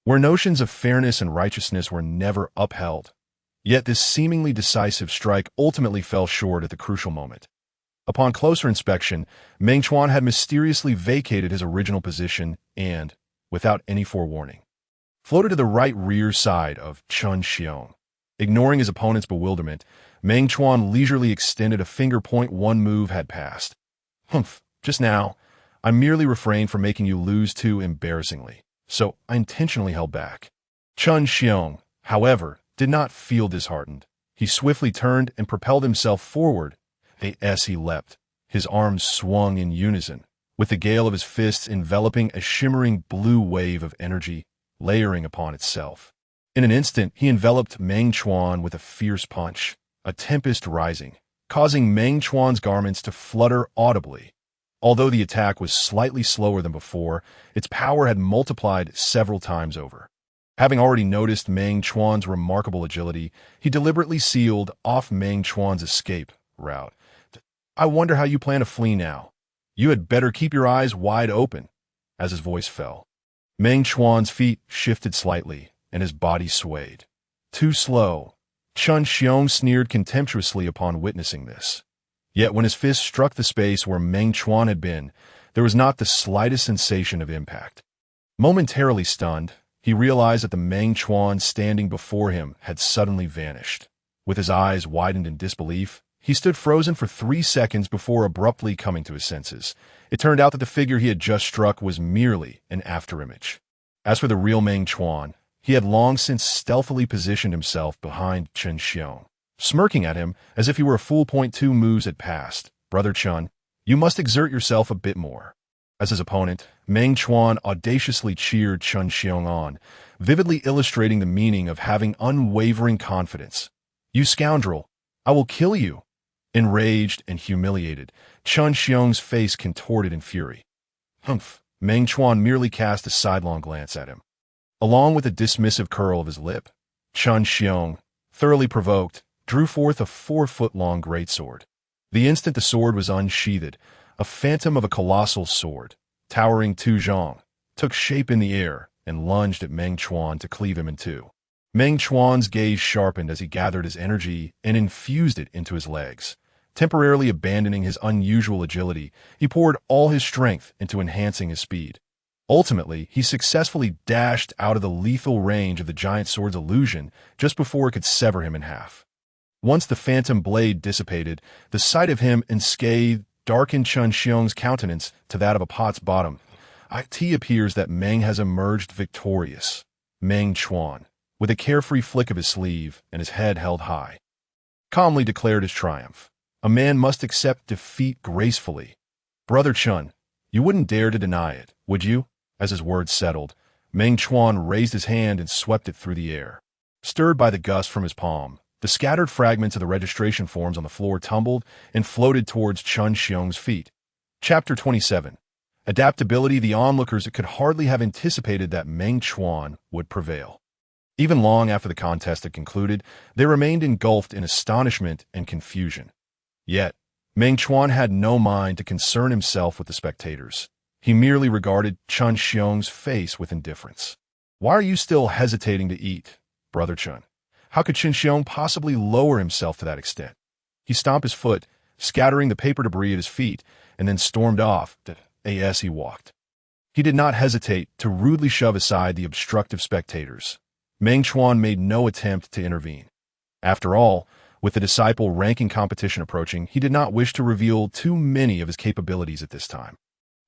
where notions of fairness and righteousness were never upheld. Yet this seemingly decisive strike ultimately fell short at the crucial moment. Upon closer inspection, Meng Chuan had mysteriously vacated his original position and, without any forewarning, floated to the right rear side of Chun Xiong. Ignoring his opponent's bewilderment, Meng Chuan leisurely extended a finger point. 1 move had passed. Humph, just now, I merely refrained from making you lose too embarrassingly, so I intentionally held back. Chun Xiong, however, did not feel disheartened. He swiftly turned and propelled himself forward. As he leapt, his arms swung in unison, with the gale of his fists enveloping a shimmering blue wave of energy, layering upon itself. In an instant, he enveloped Meng Chuan with a fierce punch, a tempest rising, causing Meng Chuan's garments to flutter audibly. Although the attack was slightly slower than before, its power had multiplied several times over. Having already noticed Meng Chuan's remarkable agility, he deliberately sealed off Meng Chuan's escape route. "I wonder how you plan to flee now. You had better keep your eyes wide open," as his voice fell. Meng Chuan's feet shifted slightly, and his body swayed. "Too slow." Chun Xiong sneered contemptuously upon witnessing this. Yet when his fist struck the space where Meng Chuan had been, there was not the slightest sensation of impact. Momentarily stunned, he realized that the Meng Chuan standing before him had suddenly vanished. With his eyes widened in disbelief, he stood frozen for 3 seconds before abruptly coming to his senses. It turned out that the figure he had just struck was merely an afterimage. As for the real Meng Chuan, he had long since stealthily positioned himself behind Chun Xiong, smirking at him as if he were a full 2 moves had passed. "Brother Chun, you must exert yourself a bit more." As his opponent, Meng Chuan audaciously cheered Chun Xiong on, vividly illustrating the meaning of having unwavering confidence. "You scoundrel, I will kill you." Enraged and humiliated, Chun Xiong's face contorted in fury. "Humph." Meng Chuan merely cast a sidelong glance at him. Along with a dismissive curl of his lip, Chun Xiong, thoroughly provoked, drew forth a 4-foot-long greatsword. The instant the sword was unsheathed, a phantom of a colossal sword, towering 2 zhong, took shape in the air and lunged at Meng Chuan to cleave him in two. Meng Chuan's gaze sharpened as he gathered his energy and infused it into his legs. Temporarily abandoning his unusual agility, he poured all his strength into enhancing his speed. Ultimately, he successfully dashed out of the lethal range of the giant sword's illusion just before it could sever him in half. Once the phantom blade dissipated, the sight of him unscathed darkened Chun Xiong's countenance to that of a pot's bottom. It appears that Meng has emerged victorious. Meng Chuan, with a carefree flick of his sleeve and his head held high, calmly declared his triumph. A man must accept defeat gracefully. "Brother Chun, you wouldn't dare to deny it, would you?" As his words settled, Meng Chuan raised his hand and swept it through the air. Stirred by the gust from his palm, the scattered fragments of the registration forms on the floor tumbled and floated towards Chun Xiong's feet. Chapter 27. Adaptability. The onlookers could hardly have anticipated that Meng Chuan would prevail. Even long after the contest had concluded, they remained engulfed in astonishment and confusion. Yet, Meng Chuan had no mind to concern himself with the spectators. He merely regarded Chun Xiong's face with indifference. "Why are you still hesitating to eat, Brother Chun? How could Chun Xiong possibly lower himself to that extent?" He stomped his foot, scattering the paper debris at his feet, and then stormed off as he walked. He did not hesitate to rudely shove aside the obstructive spectators. Meng Chuan made no attempt to intervene. After all, with the disciple ranking competition approaching, he did not wish to reveal too many of his capabilities at this time.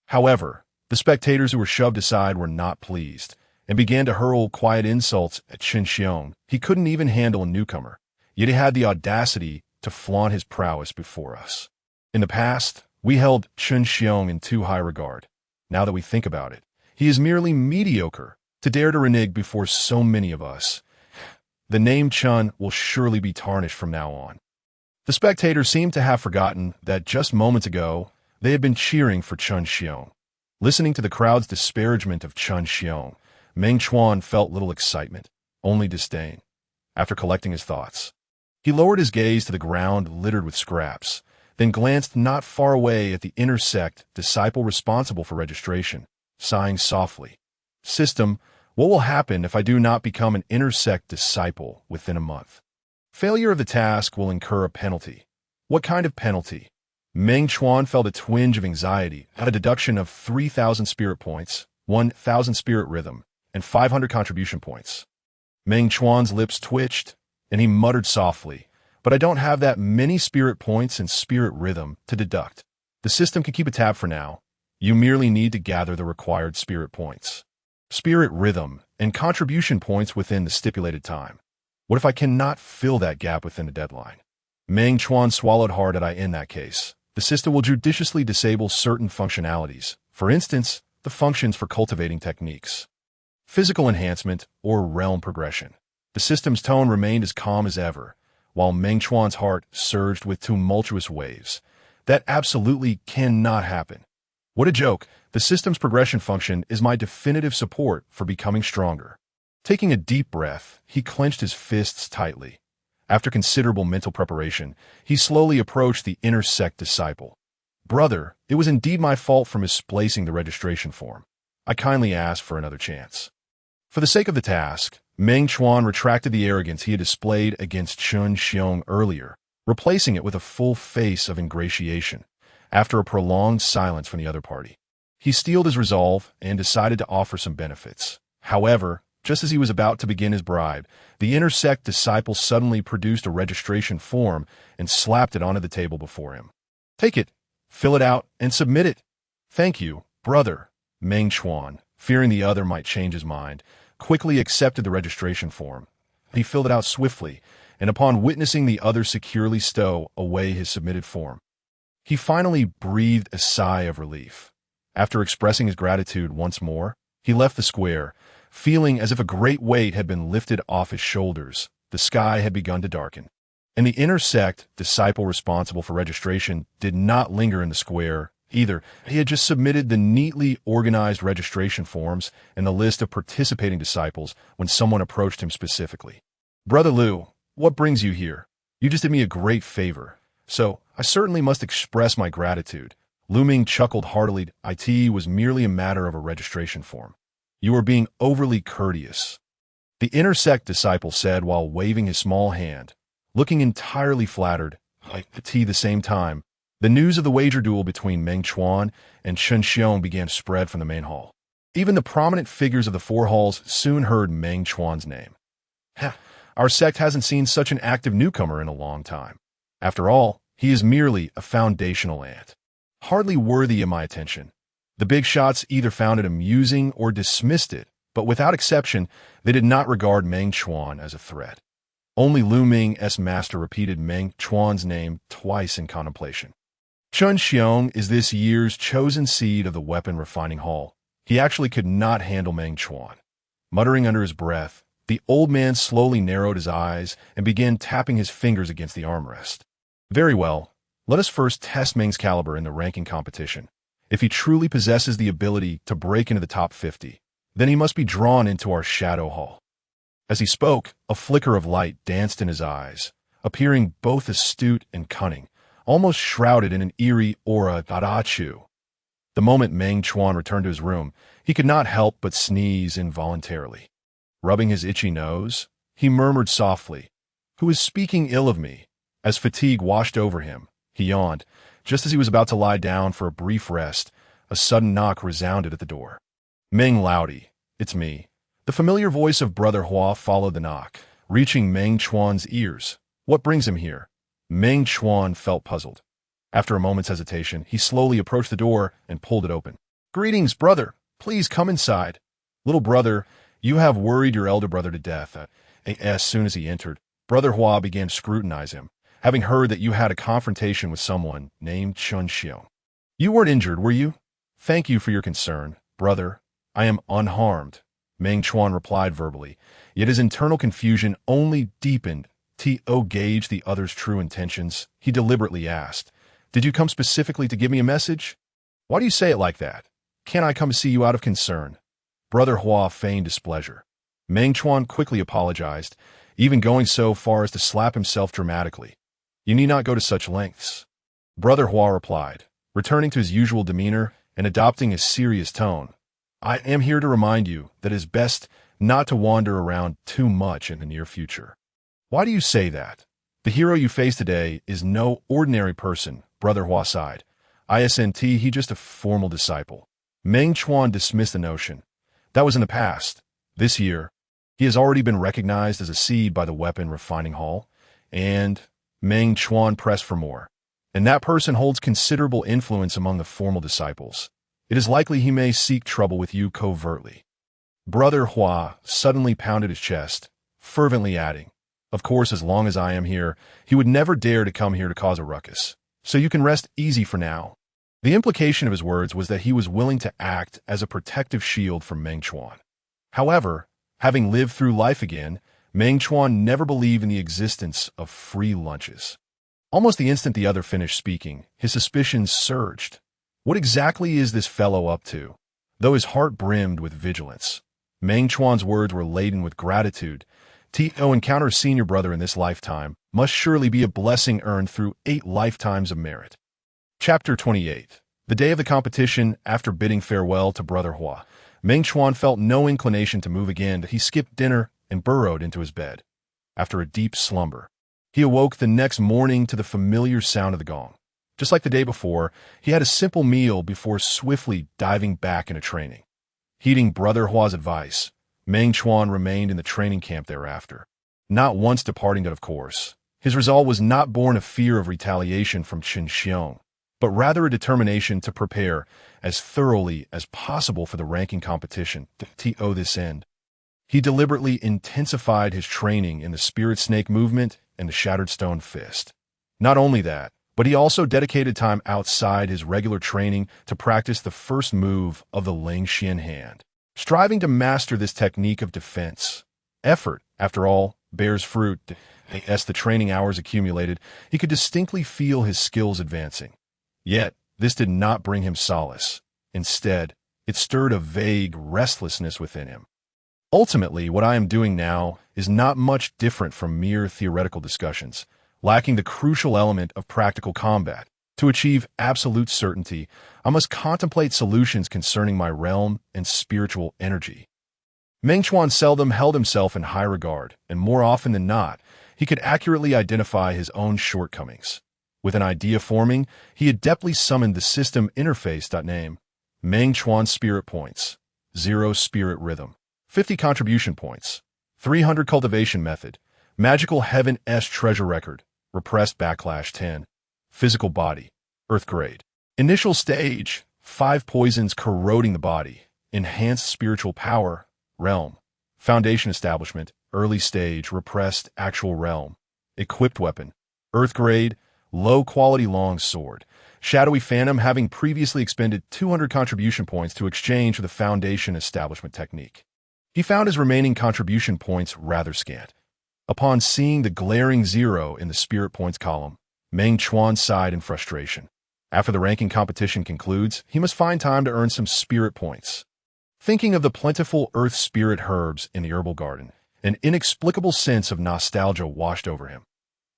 However, the spectators who were shoved aside were not pleased, and began to hurl quiet insults at Chun Xiong. He couldn't even handle a newcomer, yet he had the audacity to flaunt his prowess before us. In the past, we held Chun Xiong in too high regard. Now that we think about it, he is merely mediocre to dare to renege before so many of us. The name Chun will surely be tarnished from now on. The spectators seemed to have forgotten that just moments ago, they had been cheering for Chun Xiong. Listening to the crowd's disparagement of Chun Xiong, Meng Chuan felt little excitement, only disdain. After collecting his thoughts, he lowered his gaze to the ground littered with scraps, then glanced not far away at the inner sect disciple responsible for registration, sighing softly. "System, what will happen if I do not become an inner sect disciple within a month?" "Failure of the task will incur a penalty." "What kind of penalty?" Meng Chuan felt a twinge of anxiety at a deduction of 3,000 spirit points, 1,000 spirit rhythm, and 500 contribution points. Meng Chuan's lips twitched, and he muttered softly, "But I don't have that many spirit points and spirit rhythm to deduct. The system can keep a tab for now. You merely need to gather the required spirit points, spirit rhythm, and contribution points within the stipulated time." What if I cannot fill that gap within a deadline? Meng Chuan swallowed hard. In that case, the system will judiciously disable certain functionalities, for instance, the functions for cultivating techniques, physical enhancement, or realm progression. The system's tone remained as calm as ever, while Meng Chuan's heart surged with tumultuous waves. That absolutely cannot happen. What a joke. The system's progression function is my definitive support for becoming stronger. Taking a deep breath, he clenched his fists tightly. After considerable mental preparation, he slowly approached the inner sect disciple. Brother, it was indeed my fault for misplacing the registration form. I kindly ask for another chance. For the sake of the task, Meng Chuan retracted the arrogance he had displayed against Chun Xiong earlier, replacing it with a full face of ingratiation. After a prolonged silence from the other party, he steeled his resolve and decided to offer some benefits. However, just as he was about to begin his bribe, the inner sect disciple suddenly produced a registration form and slapped it onto the table before him. Take it, fill it out, and submit it. Thank you, brother. Meng Chuan, fearing the other might change his mind, quickly accepted the registration form. He filled it out swiftly, and upon witnessing the other securely stow away his submitted form, he finally breathed a sigh of relief. After expressing his gratitude once more, he left the square, feeling as if a great weight had been lifted off his shoulders. The sky had begun to darken, and the inner sect disciple responsible for registration did not linger in the square either. He had just submitted the neatly organized registration forms and the list of participating disciples when someone approached him specifically. Brother Liu, what brings you here? You just did me a great favor, so I certainly must express my gratitude. Lu Ming chuckled heartily. It was merely a matter of a registration form. You are being overly courteous, the inner sect disciple said while waving his small hand, looking entirely flattered. At the same time, the news of the wager duel between Meng Chuan and Chun Xiong began to spread from the main hall. Even the prominent figures of the four halls soon heard Meng Chuan's name. Our sect hasn't seen such an active newcomer in a long time. After all, he is merely a foundational ant, hardly worthy of my attention. The big shots either found it amusing or dismissed it, but without exception, they did not regard Meng Chuan as a threat. Only Lu Ming's master repeated Meng Chuan's name twice in contemplation. Chun Xiong is this year's chosen seed of the weapon refining hall. He actually could not handle Meng Chuan. Muttering under his breath, the old man slowly narrowed his eyes and began tapping his fingers against the armrest. Very well, let us first test Meng's caliber in the ranking competition. If he truly possesses the ability to break into the top 50, then he must be drawn into our shadow hall. As he spoke, a flicker of light danced in his eyes, appearing both astute and cunning, almost shrouded in an eerie aura. The moment Meng Chuan returned to his room, he could not help but sneeze involuntarily. Rubbing his itchy nose, he murmured softly, "Who is speaking ill of me?" As fatigue washed over him, he yawned. Just as he was about to lie down for a brief rest, a sudden knock resounded at the door. Meng Laudi, it's me. The familiar voice of Brother Hua followed the knock, reaching Meng Chuan's ears. What brings him here? Meng Chuan felt puzzled. After a moment's hesitation, he slowly approached the door and pulled it open. Greetings, brother. Please come inside. Little brother, you have worried your elder brother to death. As soon as he entered, Brother Hua began to scrutinize him, having heard that you had a confrontation with someone named Chun Xiong. You weren't injured, were you? Thank you for your concern, brother. I am unharmed, Meng Chuan replied verbally, yet his internal confusion only deepened. To gauge the other's true intentions, he deliberately asked, Did you come specifically to give me a message? Why do you say it like that? Can't I come to see you out of concern? Brother Hua feigned displeasure. Meng Chuan quickly apologized, even going so far as to slap himself dramatically. You need not go to such lengths. Brother Hua replied, returning to his usual demeanor and adopting a serious tone. I am here to remind you that it is best not to wander around too much in the near future. Why do you say that? The hero you face today is no ordinary person, Brother Hua sighed. He just a formal disciple. Meng Chuan dismissed the notion. That was in the past. This year, he has already been recognized as a seed by the weapon refining hall, and Meng Chuan pressed for more. And that person holds considerable influence among the formal disciples. It is likely he may seek trouble with you covertly. Brother Hua suddenly pounded his chest, fervently adding, Of course, as long as I am here, he would never dare to come here to cause a ruckus. So you can rest easy for now." The implication of his words was that he was willing to act as a protective shield for Meng Chuan. However, having lived through life again, Meng Chuan never believed in the existence of free lunches. Almost the instant the other finished speaking, his suspicions surged. What exactly is this fellow up to? Though his heart brimmed with vigilance, Meng Chuan's words were laden with gratitude. To encounter a senior brother in this lifetime must surely be a blessing earned through 8 lifetimes of merit. Chapter 28. The day of the competition, after bidding farewell to Brother Hua, Meng Chuan felt no inclination to move again. He skipped dinner and burrowed into his bed. After a deep slumber, he awoke the next morning to the familiar sound of the gong. Just like the day before, he had a simple meal before swiftly diving back into training. Heeding Brother Hua's advice, Meng Chuan remained in the training camp thereafter, not once departing it, of course. His resolve was not born of fear of retaliation from Qin Xiong, but rather a determination to prepare as thoroughly as possible for the ranking competition. To this end, he deliberately intensified his training in the spirit snake movement and the shattered stone fist. Not only that, but he also dedicated time outside his regular training to practice the first move of the Ling Xian hand, striving to master this technique of defense. Effort, after all, bears fruit. As the training hours accumulated, he could distinctly feel his skills advancing. Yet, this did not bring him solace. Instead, it stirred a vague restlessness within him. Ultimately, what I am doing now is not much different from mere theoretical discussions, lacking the crucial element of practical combat. To achieve absolute certainty, I must contemplate solutions concerning my realm and spiritual energy. Meng Chuan seldom held himself in high regard, and more often than not, he could accurately identify his own shortcomings. With an idea forming, he adeptly summoned the system interface. Name: Meng Chuan Spirit Points, 0 Spirit Rhythm, 50 Contribution Points, 300 Cultivation Method, Magical Heaven S Treasure Record, Repressed Backlash 10, Physical Body, Earth Grade. Initial Stage, 5 Poisons Corroding the Body, Enhanced Spiritual Power, Realm. Foundation Establishment, Early Stage, Repressed Actual Realm. Equipped Weapon, Earth Grade, Low-Quality Long Sword. Shadowy Phantom, having previously expended 200 contribution points to exchange for the Foundation Establishment technique. He found his remaining contribution points rather scant. Upon seeing the glaring 0 in the Spirit Points column, Meng Chuan sighed in frustration. After the ranking competition concludes, he must find time to earn some Spirit Points. Thinking of the plentiful earth spirit herbs in the herbal garden, an inexplicable sense of nostalgia washed over him.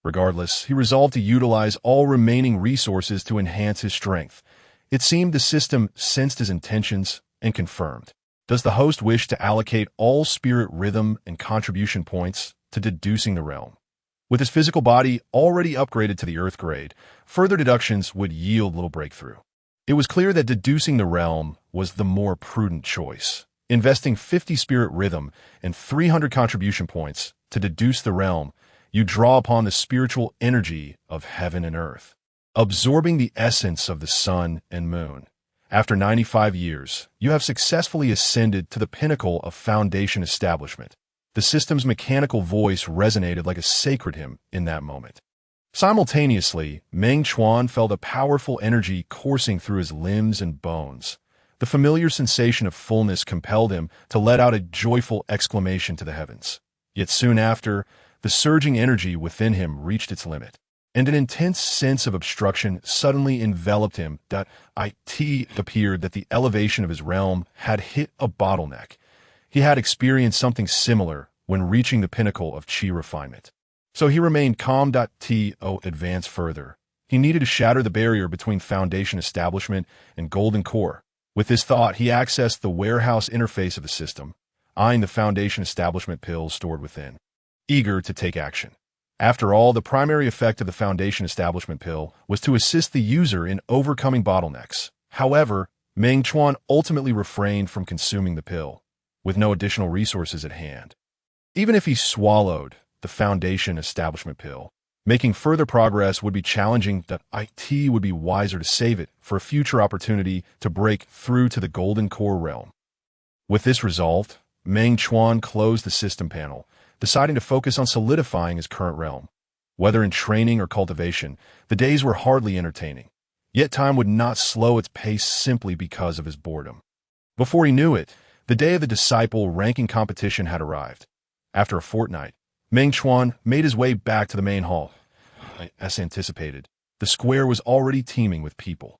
Regardless, he resolved to utilize all remaining resources to enhance his strength. It seemed the system sensed his intentions and confirmed. Does the host wish to allocate all spirit rhythm and contribution points to deducing the realm? With his physical body already upgraded to the earth grade, further deductions would yield little breakthrough. It was clear that deducing the realm was the more prudent choice. Investing 50 spirit rhythm and 300 contribution points to deduce the realm, you draw upon the spiritual energy of heaven and earth, absorbing the essence of the sun and moon. After 95 years, you have successfully ascended to the pinnacle of Foundation Establishment. The system's mechanical voice resonated like a sacred hymn in that moment. Simultaneously, Meng Chuan felt a powerful energy coursing through his limbs and bones. The familiar sensation of fullness compelled him to let out a joyful exclamation to the heavens. Yet soon after, the surging energy within him reached its limit, and an intense sense of obstruction suddenly enveloped him. It appeared that the elevation of his realm had hit a bottleneck. He had experienced something similar when reaching the pinnacle of chi refinement. So he remained calm. To advance further, he needed to shatter the barrier between Foundation Establishment and Golden Core. With this thought, he accessed the warehouse interface of the system, eyeing the Foundation Establishment pills stored within, eager to take action. After all, the primary effect of the Foundation Establishment pill was to assist the user in overcoming bottlenecks. However, Meng Chuan ultimately refrained from consuming the pill, with no additional resources at hand. Even if he swallowed the Foundation Establishment pill, making further progress would be challenging. It would be wiser to save it for a future opportunity to break through to the Golden Core realm. With this resolved, Meng Chuan closed the system panel, deciding to focus on solidifying his current realm. Whether in training or cultivation, the days were hardly entertaining. Yet time would not slow its pace simply because of his boredom. Before he knew it, the day of the disciple ranking competition had arrived. After a fortnight, Meng Chuan made his way back to the main hall. As anticipated, the square was already teeming with people.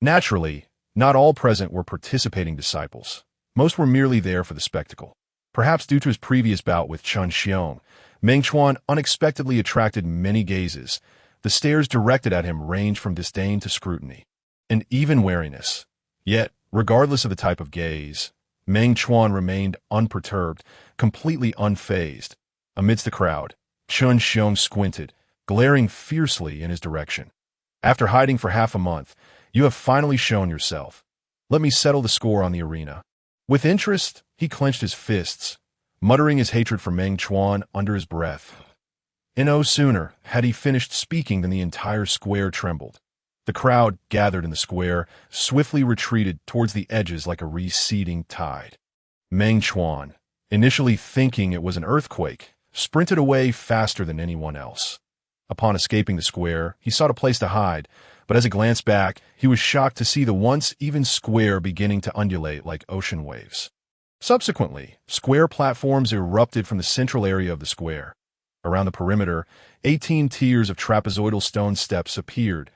Naturally, not all present were participating disciples. Most were merely there for the spectacle. Perhaps due to his previous bout with Chun Xiong, Meng Chuan unexpectedly attracted many gazes. The stares directed at him ranged from disdain to scrutiny, and even wariness. Yet, regardless of the type of gaze, Meng Chuan remained unperturbed, completely unfazed. Amidst the crowd, Chun Xiong squinted, glaring fiercely in his direction. After hiding for half a month, you have finally shown yourself. Let me settle the score on the arena. With interest, he clenched his fists, muttering his hatred for Meng Chuan under his breath. And no sooner had he finished speaking than the entire square trembled. The crowd gathered in the square swiftly retreated towards the edges like a receding tide. Meng Chuan, initially thinking it was an earthquake, sprinted away faster than anyone else. Upon escaping the square, he sought a place to hide, but as he glanced back, he was shocked to see the once even square beginning to undulate like ocean waves. Subsequently, square platforms erupted from the central area of the square. Around the perimeter, 18 tiers of trapezoidal stone steps appeared.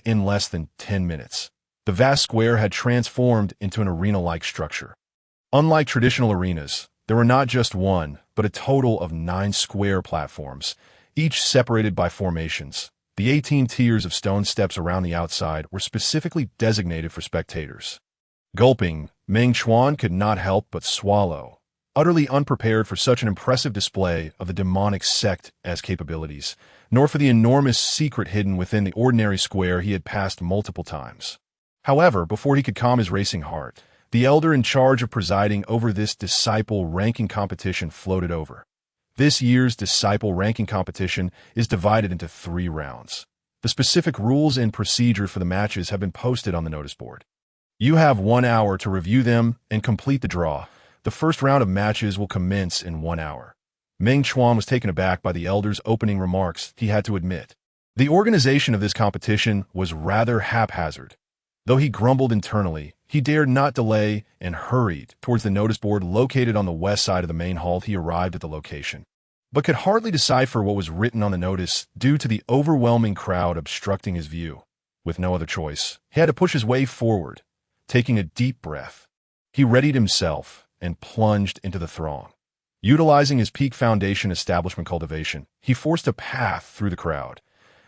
In less than 10 minutes, the vast square had transformed into an arena-like structure. Unlike traditional arenas, there were not just one, but a total of 9 square platforms, each separated by formations. The 18 tiers of stone steps around the outside were specifically designated for spectators. Gulping, Meng Chuan could not help but swallow, utterly unprepared for such an impressive display of the demonic sect as capabilities, nor for the enormous secret hidden within the ordinary square he had passed multiple times. However, before he could calm his racing heart, the elder in charge of presiding over this disciple ranking competition floated over. This year's disciple ranking competition is divided into 3 rounds. The specific rules and procedure for the matches have been posted on the notice board. You have 1 hour to review them and complete the draw. The first round of matches will commence in 1 hour. Meng Chuan was taken aback by the elder's opening remarks, he had to admit. The organization of this competition was rather haphazard. Though he grumbled internally, he dared not delay and hurried towards the notice board located on the west side of the main hall. He arrived at the location, but could hardly decipher what was written on the notice due to the overwhelming crowd obstructing his view. With no other choice, he had to push his way forward. Taking a deep breath, he readied himself and plunged into the throng. Utilizing his peak foundation establishment cultivation, he forced a path through the crowd.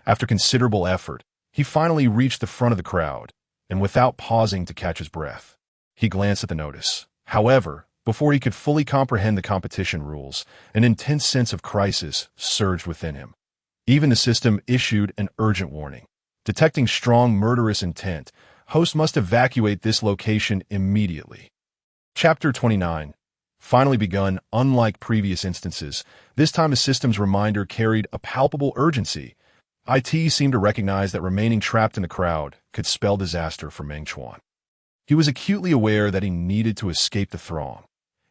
After considerable effort, he finally reached the front of the crowd, and without pausing to catch his breath, he glanced at the notice. However, before he could fully comprehend the competition rules, an intense sense of crisis surged within him. Even the system issued an urgent warning. Detecting strong murderous intent, host must evacuate this location immediately. Chapter 29. Finally begun. Unlike previous instances, this time the system's reminder carried a palpable urgency. IT seemed to recognize that remaining trapped in the crowd could spell disaster for Meng Chuan. He was acutely aware that he needed to escape the throng.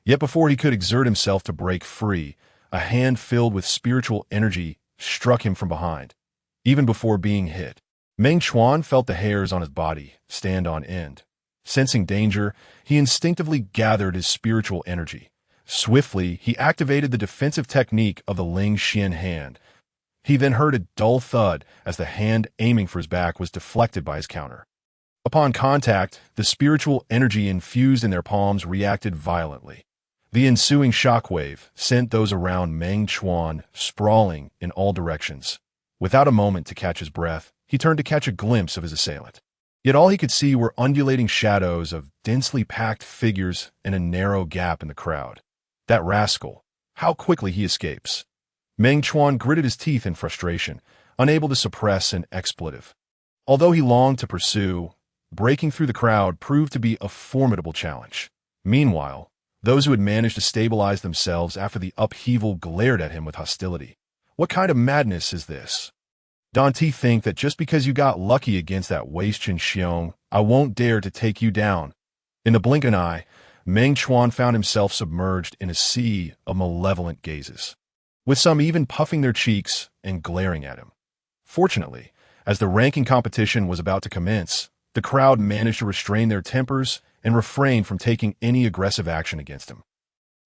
Yet before he could exert himself to break free, a hand filled with spiritual energy struck him from behind. Even before being hit, Meng Chuan felt the hairs on his body stand on end. Sensing danger, he instinctively gathered his spiritual energy. Swiftly, he activated the defensive technique of the Ling Xian hand. He then heard a dull thud as the hand aiming for his back was deflected by his counter. Upon contact, the spiritual energy infused in their palms reacted violently. The ensuing shockwave sent those around Meng Chuan sprawling in all directions. Without a moment to catch his breath, he turned to catch a glimpse of his assailant. Yet all he could see were undulating shadows of densely packed figures and a narrow gap in the crowd. That rascal! How quickly he escapes! Meng Chuan gritted his teeth in frustration, unable to suppress an expletive. Although he longed to pursue, breaking through the crowd proved to be a formidable challenge. Meanwhile, those who had managed to stabilize themselves after the upheaval glared at him with hostility. What kind of madness is this? Don't you think that just because you got lucky against that waste Chun Xiong, I won't dare to take you down? In the blink of an eye, Meng Chuan found himself submerged in a sea of malevolent gazes, with some even puffing their cheeks and glaring at him. Fortunately, as the ranking competition was about to commence, the crowd managed to restrain their tempers and refrain from taking any aggressive action against him.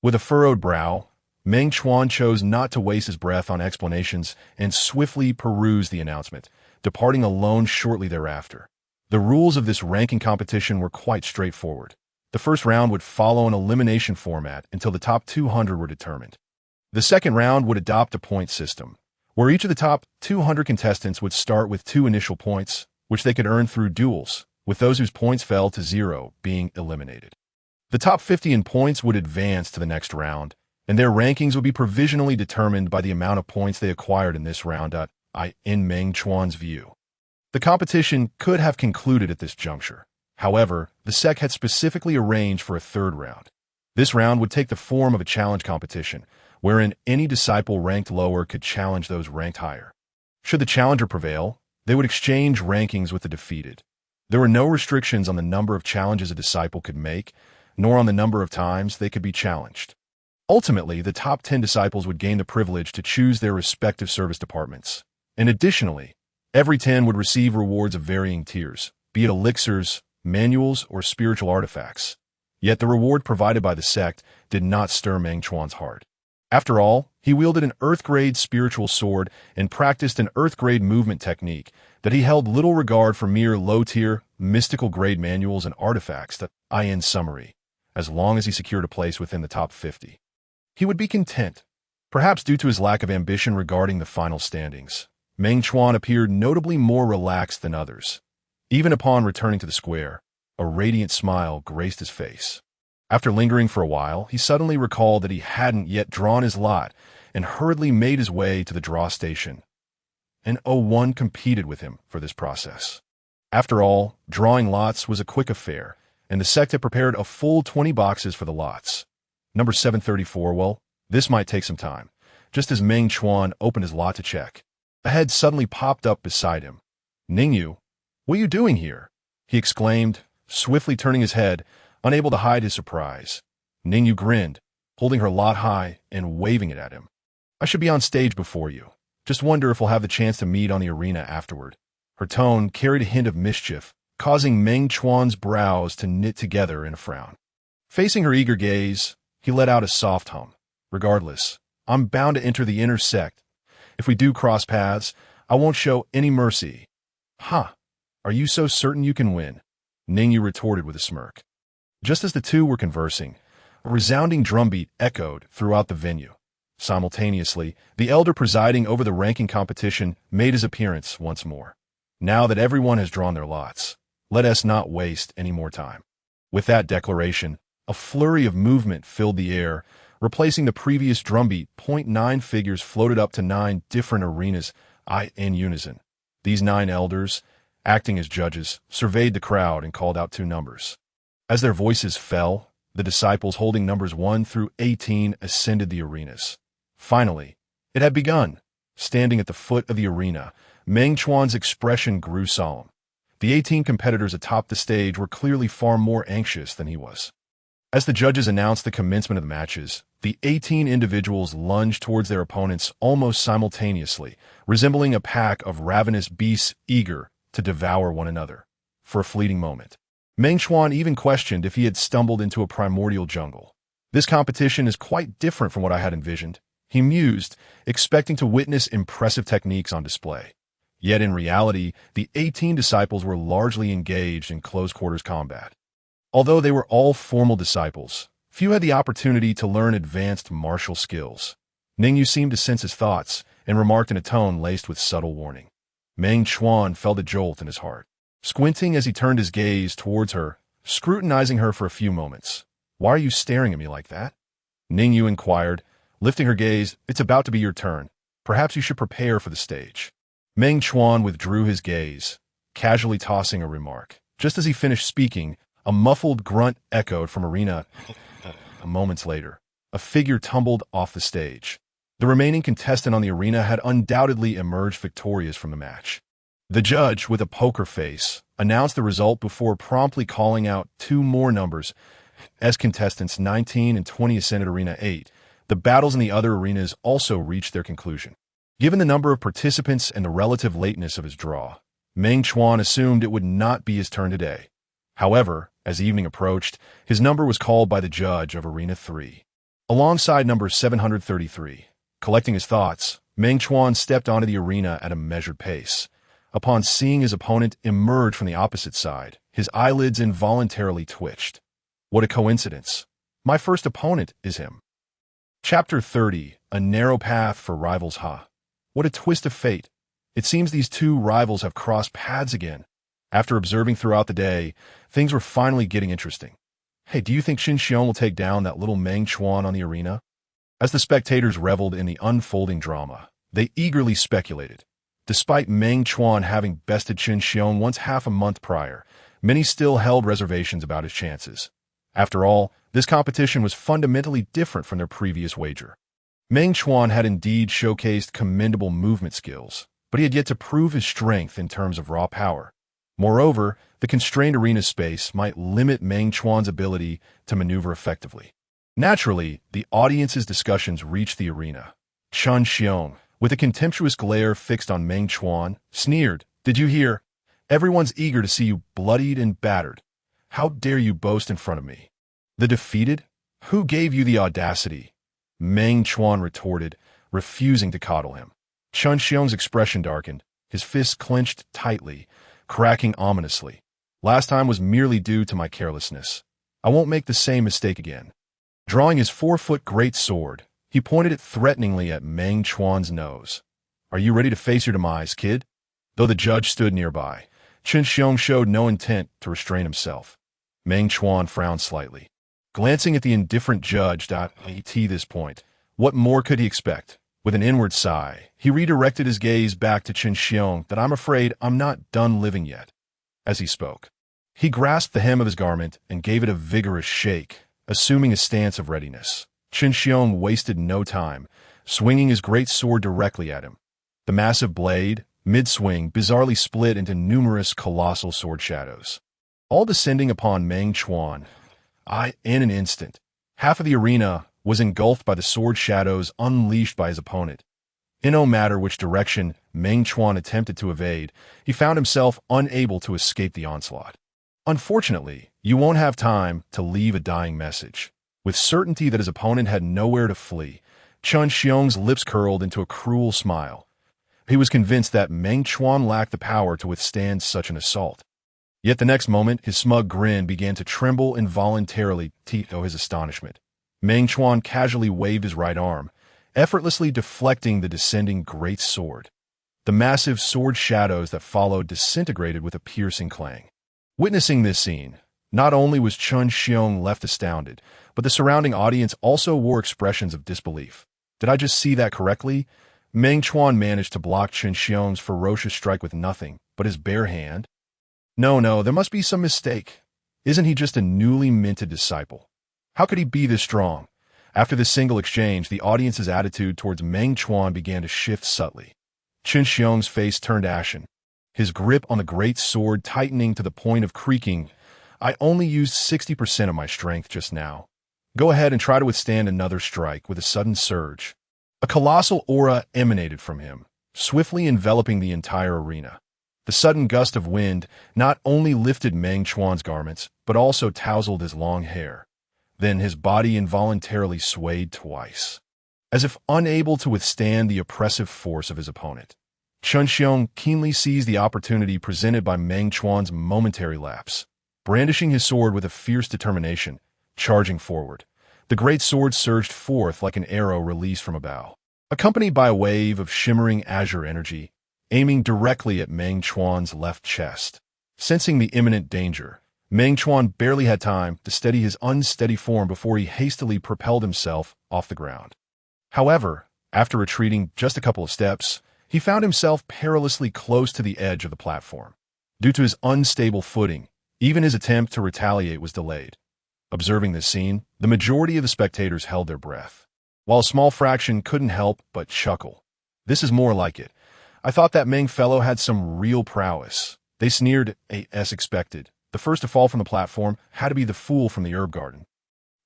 With a furrowed brow, Meng Chuan chose not to waste his breath on explanations and swiftly perused the announcement, departing alone shortly thereafter. The rules of this ranking competition were quite straightforward. The first round would follow an elimination format until the top 200 were determined. The second round would adopt a point system, where each of the top 200 contestants would start with 2 initial points, which they could earn through duels, with those whose points fell to 0 being eliminated. The top 50 in points would advance to the next round, and their rankings would be provisionally determined by the amount of points they acquired in this round. In Meng Chuan's view, the competition could have concluded at this juncture. However, the sect had specifically arranged for a third round. This round would take the form of a challenge competition, wherein any disciple ranked lower could challenge those ranked higher. Should the challenger prevail, they would exchange rankings with the defeated. There were no restrictions on the number of challenges a disciple could make, nor on the number of times they could be challenged. Ultimately, the top 10 disciples would gain the privilege to choose their respective service departments. And additionally, every 10 would receive rewards of varying tiers, be it elixirs, manuals, or spiritual artifacts. Yet the reward provided by the sect did not stir Meng Chuan's heart. After all, he wielded an earth-grade spiritual sword and practiced an earth-grade movement technique that he held little regard for mere low-tier, mystical-grade manuals and artifacts that, in summary, as long as he secured a place within the top 50. He would be content. Perhaps due to his lack of ambition regarding the final standings, Meng Chuan appeared notably more relaxed than others. Even upon returning to the square, a radiant smile graced his face. After lingering for a while, he suddenly recalled that he hadn't yet drawn his lot and hurriedly made his way to the draw station. And one competed with him for this process. After all, drawing lots was a quick affair, and the sect had prepared a full 20 boxes for the lots. Number 734, well, this might take some time. Just as Meng Chuan opened his lot to check, a head suddenly popped up beside him. "Ningyu, what are you doing here?" he exclaimed, swiftly turning his head, unable to hide his surprise. Ningyu grinned, holding her lot high and waving it at him. "I should be on stage before you. Just wonder if we'll have the chance to meet on the arena afterward." Her tone carried a hint of mischief, causing Meng Chuan's brows to knit together in a frown. Facing her eager gaze, he let out a soft hum. "Regardless, I'm bound to enter the inner sect. If we do cross paths, I won't show any mercy." "Ha! Are you so certain you can win?" Ningyu retorted with a smirk. Just as the two were conversing, a resounding drumbeat echoed throughout the venue. Simultaneously, the elder presiding over the ranking competition made his appearance once more. "Now that everyone has drawn their lots, let us not waste any more time." With that declaration, a flurry of movement filled the air, replacing the previous drumbeat. 9 figures floated up to 9 different arenas, in unison. These 9 elders, acting as judges, surveyed the crowd and called out 2 numbers. As their voices fell, the disciples holding numbers 1 through 18 ascended the arenas. Finally, it had begun. Standing at the foot of the arena, Meng Chuan's expression grew solemn. The 18 competitors atop the stage were clearly far more anxious than he was. As the judges announced the commencement of the matches, the 18 individuals lunged towards their opponents almost simultaneously, resembling a pack of ravenous beasts eager to devour one another. For a fleeting moment, Meng Chuan even questioned if he had stumbled into a primordial jungle. "This competition is quite different from what I had envisioned," he mused, expecting to witness impressive techniques on display. Yet in reality, the 18 disciples were largely engaged in close-quarters combat. Although they were all formal disciples, few had the opportunity to learn advanced martial skills. Ningyu seemed to sense his thoughts and remarked in a tone laced with subtle warning. Meng Chuan felt a jolt in his heart. Squinting as he turned his gaze towards her, scrutinizing her for a few moments. "Why are you staring at me like that?" Ningyu inquired, lifting her gaze. "It's about to be your turn. Perhaps you should prepare for the stage." Meng Chuan withdrew his gaze, casually tossing a remark. Just as he finished speaking, a muffled grunt echoed from arena. Moments later, a figure tumbled off the stage. The remaining contestant on the arena had undoubtedly emerged victorious from the match. The judge, with a poker face, announced the result before promptly calling out 2 more numbers. As contestants 19 and 20 ascended Arena 8, the battles in the other arenas also reached their conclusion. Given the number of participants and the relative lateness of his draw, Meng Chuan assumed it would not be his turn today. However, as evening approached, his number was called by the judge of Arena 3. Alongside number 733, collecting his thoughts, Meng Chuan stepped onto the arena at a measured pace. Upon seeing his opponent emerge from the opposite side, his eyelids involuntarily twitched. What a coincidence. My first opponent is him. Chapter 30, A Narrow Path for Rivals. What a twist of fate. It seems these two rivals have crossed paths again. After observing throughout the day, things were finally getting interesting. Hey, do you think Qin Xiong will take down that little Meng Chuan on the arena? As the spectators reveled in the unfolding drama, they eagerly speculated. Despite Meng Chuan having bested Qin Xiong once half a month prior, many still held reservations about his chances. After all, this competition was fundamentally different from their previous wager. Meng Chuan had indeed showcased commendable movement skills, but he had yet to prove his strength in terms of raw power. Moreover, the constrained arena space might limit Meng Chuan's ability to maneuver effectively. Naturally, the audience's discussions reached the arena. Qin Xiong, with a contemptuous glare fixed on Meng Chuan, sneered, "Did you hear? Everyone's eager to see you bloodied and battered. How dare you boast in front of me? The defeated? Who gave you the audacity?" Meng Chuan retorted, refusing to coddle him. Qin Xiong's expression darkened, his fists clenched tightly, cracking ominously. "Last time was merely due to my carelessness. I won't make the same mistake again." Drawing his 4-foot great sword, he pointed it threateningly at Meng Chuan's nose. "Are you ready to face your demise, kid?" Though the judge stood nearby, Qin Xiong showed no intent to restrain himself. Meng Chuan frowned slightly. Glancing at the indifferent judge at this point, what more could he expect? With an inward sigh, he redirected his gaze back to Qin Xiong that "I'm afraid I'm not done living yet." As he spoke, he grasped the hem of his garment and gave it a vigorous shake, assuming a stance of readiness. Qin Xiong wasted no time, swinging his great sword directly at him. The massive blade, mid-swing, bizarrely split into numerous colossal sword shadows, all descending upon Meng Chuan. In an instant, half of the arena was engulfed by the sword shadows unleashed by his opponent. In no matter which direction Meng Chuan attempted to evade, he found himself unable to escape the onslaught. Unfortunately, you won't have time to leave a dying message. With certainty that his opponent had nowhere to flee, Qin Xiong's lips curled into a cruel smile. He was convinced that Meng Chuan lacked the power to withstand such an assault. Yet the next moment, his smug grin began to tremble involuntarily to his astonishment. Meng Chuan casually waved his right arm, effortlessly deflecting the descending great sword. The massive sword shadows that followed disintegrated with a piercing clang. Witnessing this scene, not only was Qin Xiong left astounded, but the surrounding audience also wore expressions of disbelief. Did I just see that correctly? Meng Chuan managed to block Qin Xiong's ferocious strike with nothing but his bare hand. No, there must be some mistake. Isn't he just a newly minted disciple? How could he be this strong? After this single exchange, the audience's attitude towards Meng Chuan began to shift subtly. Qin Xiong's face turned ashen, his grip on the great sword tightening to the point of creaking. "I only used 60% of my strength just now. Go ahead and try to withstand another strike." With a sudden surge, a colossal aura emanated from him, swiftly enveloping the entire arena. The sudden gust of wind not only lifted Meng Chuan's garments, but also tousled his long hair. Then his body involuntarily swayed twice, as if unable to withstand the oppressive force of his opponent. Qin Xiong keenly seized the opportunity presented by Meng Chuan's momentary lapse. Brandishing his sword with a fierce determination, charging forward, the great sword surged forth like an arrow released from a bow, accompanied by a wave of shimmering azure energy, aiming directly at Meng Chuan's left chest. Sensing the imminent danger, Meng Chuan barely had time to steady his unsteady form before he hastily propelled himself off the ground. However, after retreating just a couple of steps, he found himself perilously close to the edge of the platform. Due to his unstable footing, even his attempt to retaliate was delayed. Observing this scene, the majority of the spectators held their breath, while a small fraction couldn't help but chuckle. "This is more like it. I thought that Meng fellow had some real prowess." They sneered, as expected. The first to fall from the platform had to be the fool from the herb garden.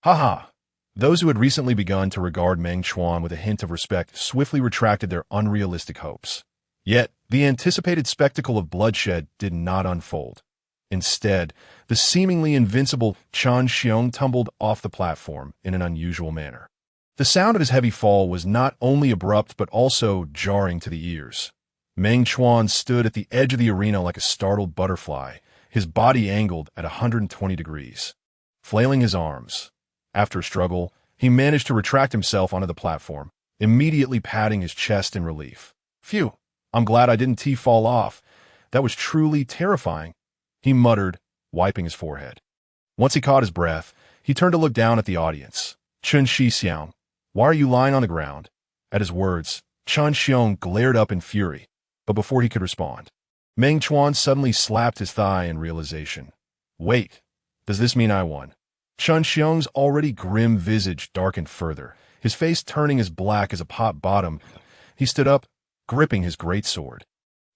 Haha. Those who had recently begun to regard Meng Chuan with a hint of respect swiftly retracted their unrealistic hopes. Yet, the anticipated spectacle of bloodshed did not unfold. Instead, the seemingly invincible Chen Xiong tumbled off the platform in an unusual manner. The sound of his heavy fall was not only abrupt but also jarring to the ears. Meng Chuan stood at the edge of the arena like a startled butterfly, his body angled at 120 degrees. Flailing his arms, after a struggle, he managed to retract himself onto the platform, immediately patting his chest in relief. Phew, I'm glad I didn't fall off. That was truly terrifying, he muttered, wiping his forehead. Once he caught his breath, he turned to look down at the audience. Chen Xixiang, why are you lying on the ground? At his words, Chen Xiong glared up in fury, but before he could respond, Meng Chuan suddenly slapped his thigh in realization. Wait, does this mean I won? Chen Xiong's already grim visage darkened further, his face turning as black as a pot bottom. He stood up, gripping his great sword,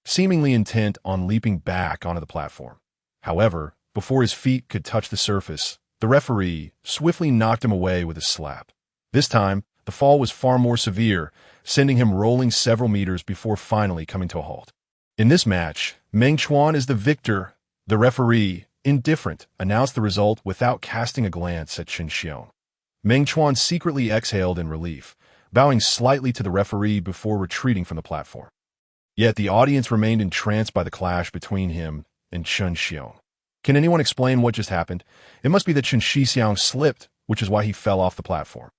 seemingly intent on leaping back onto the platform. However, before his feet could touch the surface, the referee swiftly knocked him away with a slap. This time, the fall was far more severe, sending him rolling several meters before finally coming to a halt. In this match, Meng Chuan is the victor. The referee, indifferent, announced the result without casting a glance at Chen Xiong. Meng Chuan secretly exhaled in relief, bowing slightly to the referee before retreating from the platform. Yet the audience remained entranced by the clash between him and Chen Xiong. Can anyone explain what just happened? It must be that Chen Xixiang slipped, which is why he fell off the platform.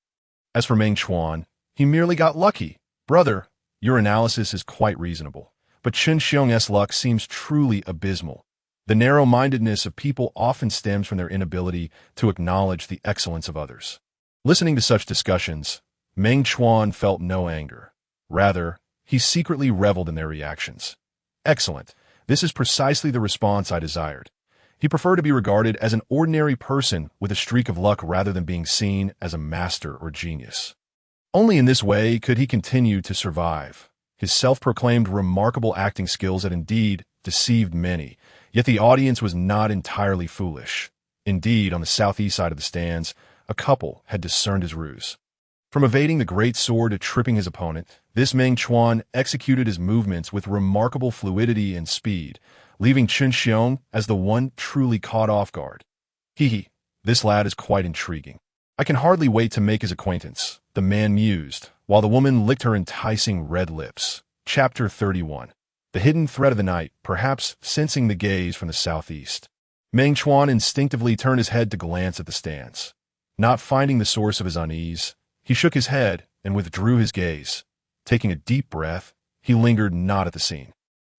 As for Meng Chuan, he merely got lucky. Brother, your analysis is quite reasonable, but Chen Xiong's luck seems truly abysmal. The narrow-mindedness of people often stems from their inability to acknowledge the excellence of others. Listening to such discussions, Meng Chuan felt no anger. Rather, he secretly reveled in their reactions. Excellent. This is precisely the response I desired. He preferred to be regarded as an ordinary person with a streak of luck rather than being seen as a master or genius. Only in this way could he continue to survive. His self-proclaimed remarkable acting skills had indeed deceived many, yet the audience was not entirely foolish. Indeed, on the southeast side of the stands, a couple had discerned his ruse. From evading the great sword to tripping his opponent, this Meng Chuan executed his movements with remarkable fluidity and speed, leaving Chen Xiong as the one truly caught off guard. Hee, this lad is quite intriguing. I can hardly wait to make his acquaintance, the man mused, while the woman licked her enticing red lips. Chapter 31. The hidden threat of the night, perhaps sensing the gaze from the southeast. Meng Chuan instinctively turned his head to glance at the stands. Not finding the source of his unease, he shook his head and withdrew his gaze. Taking a deep breath, he lingered not at the scene,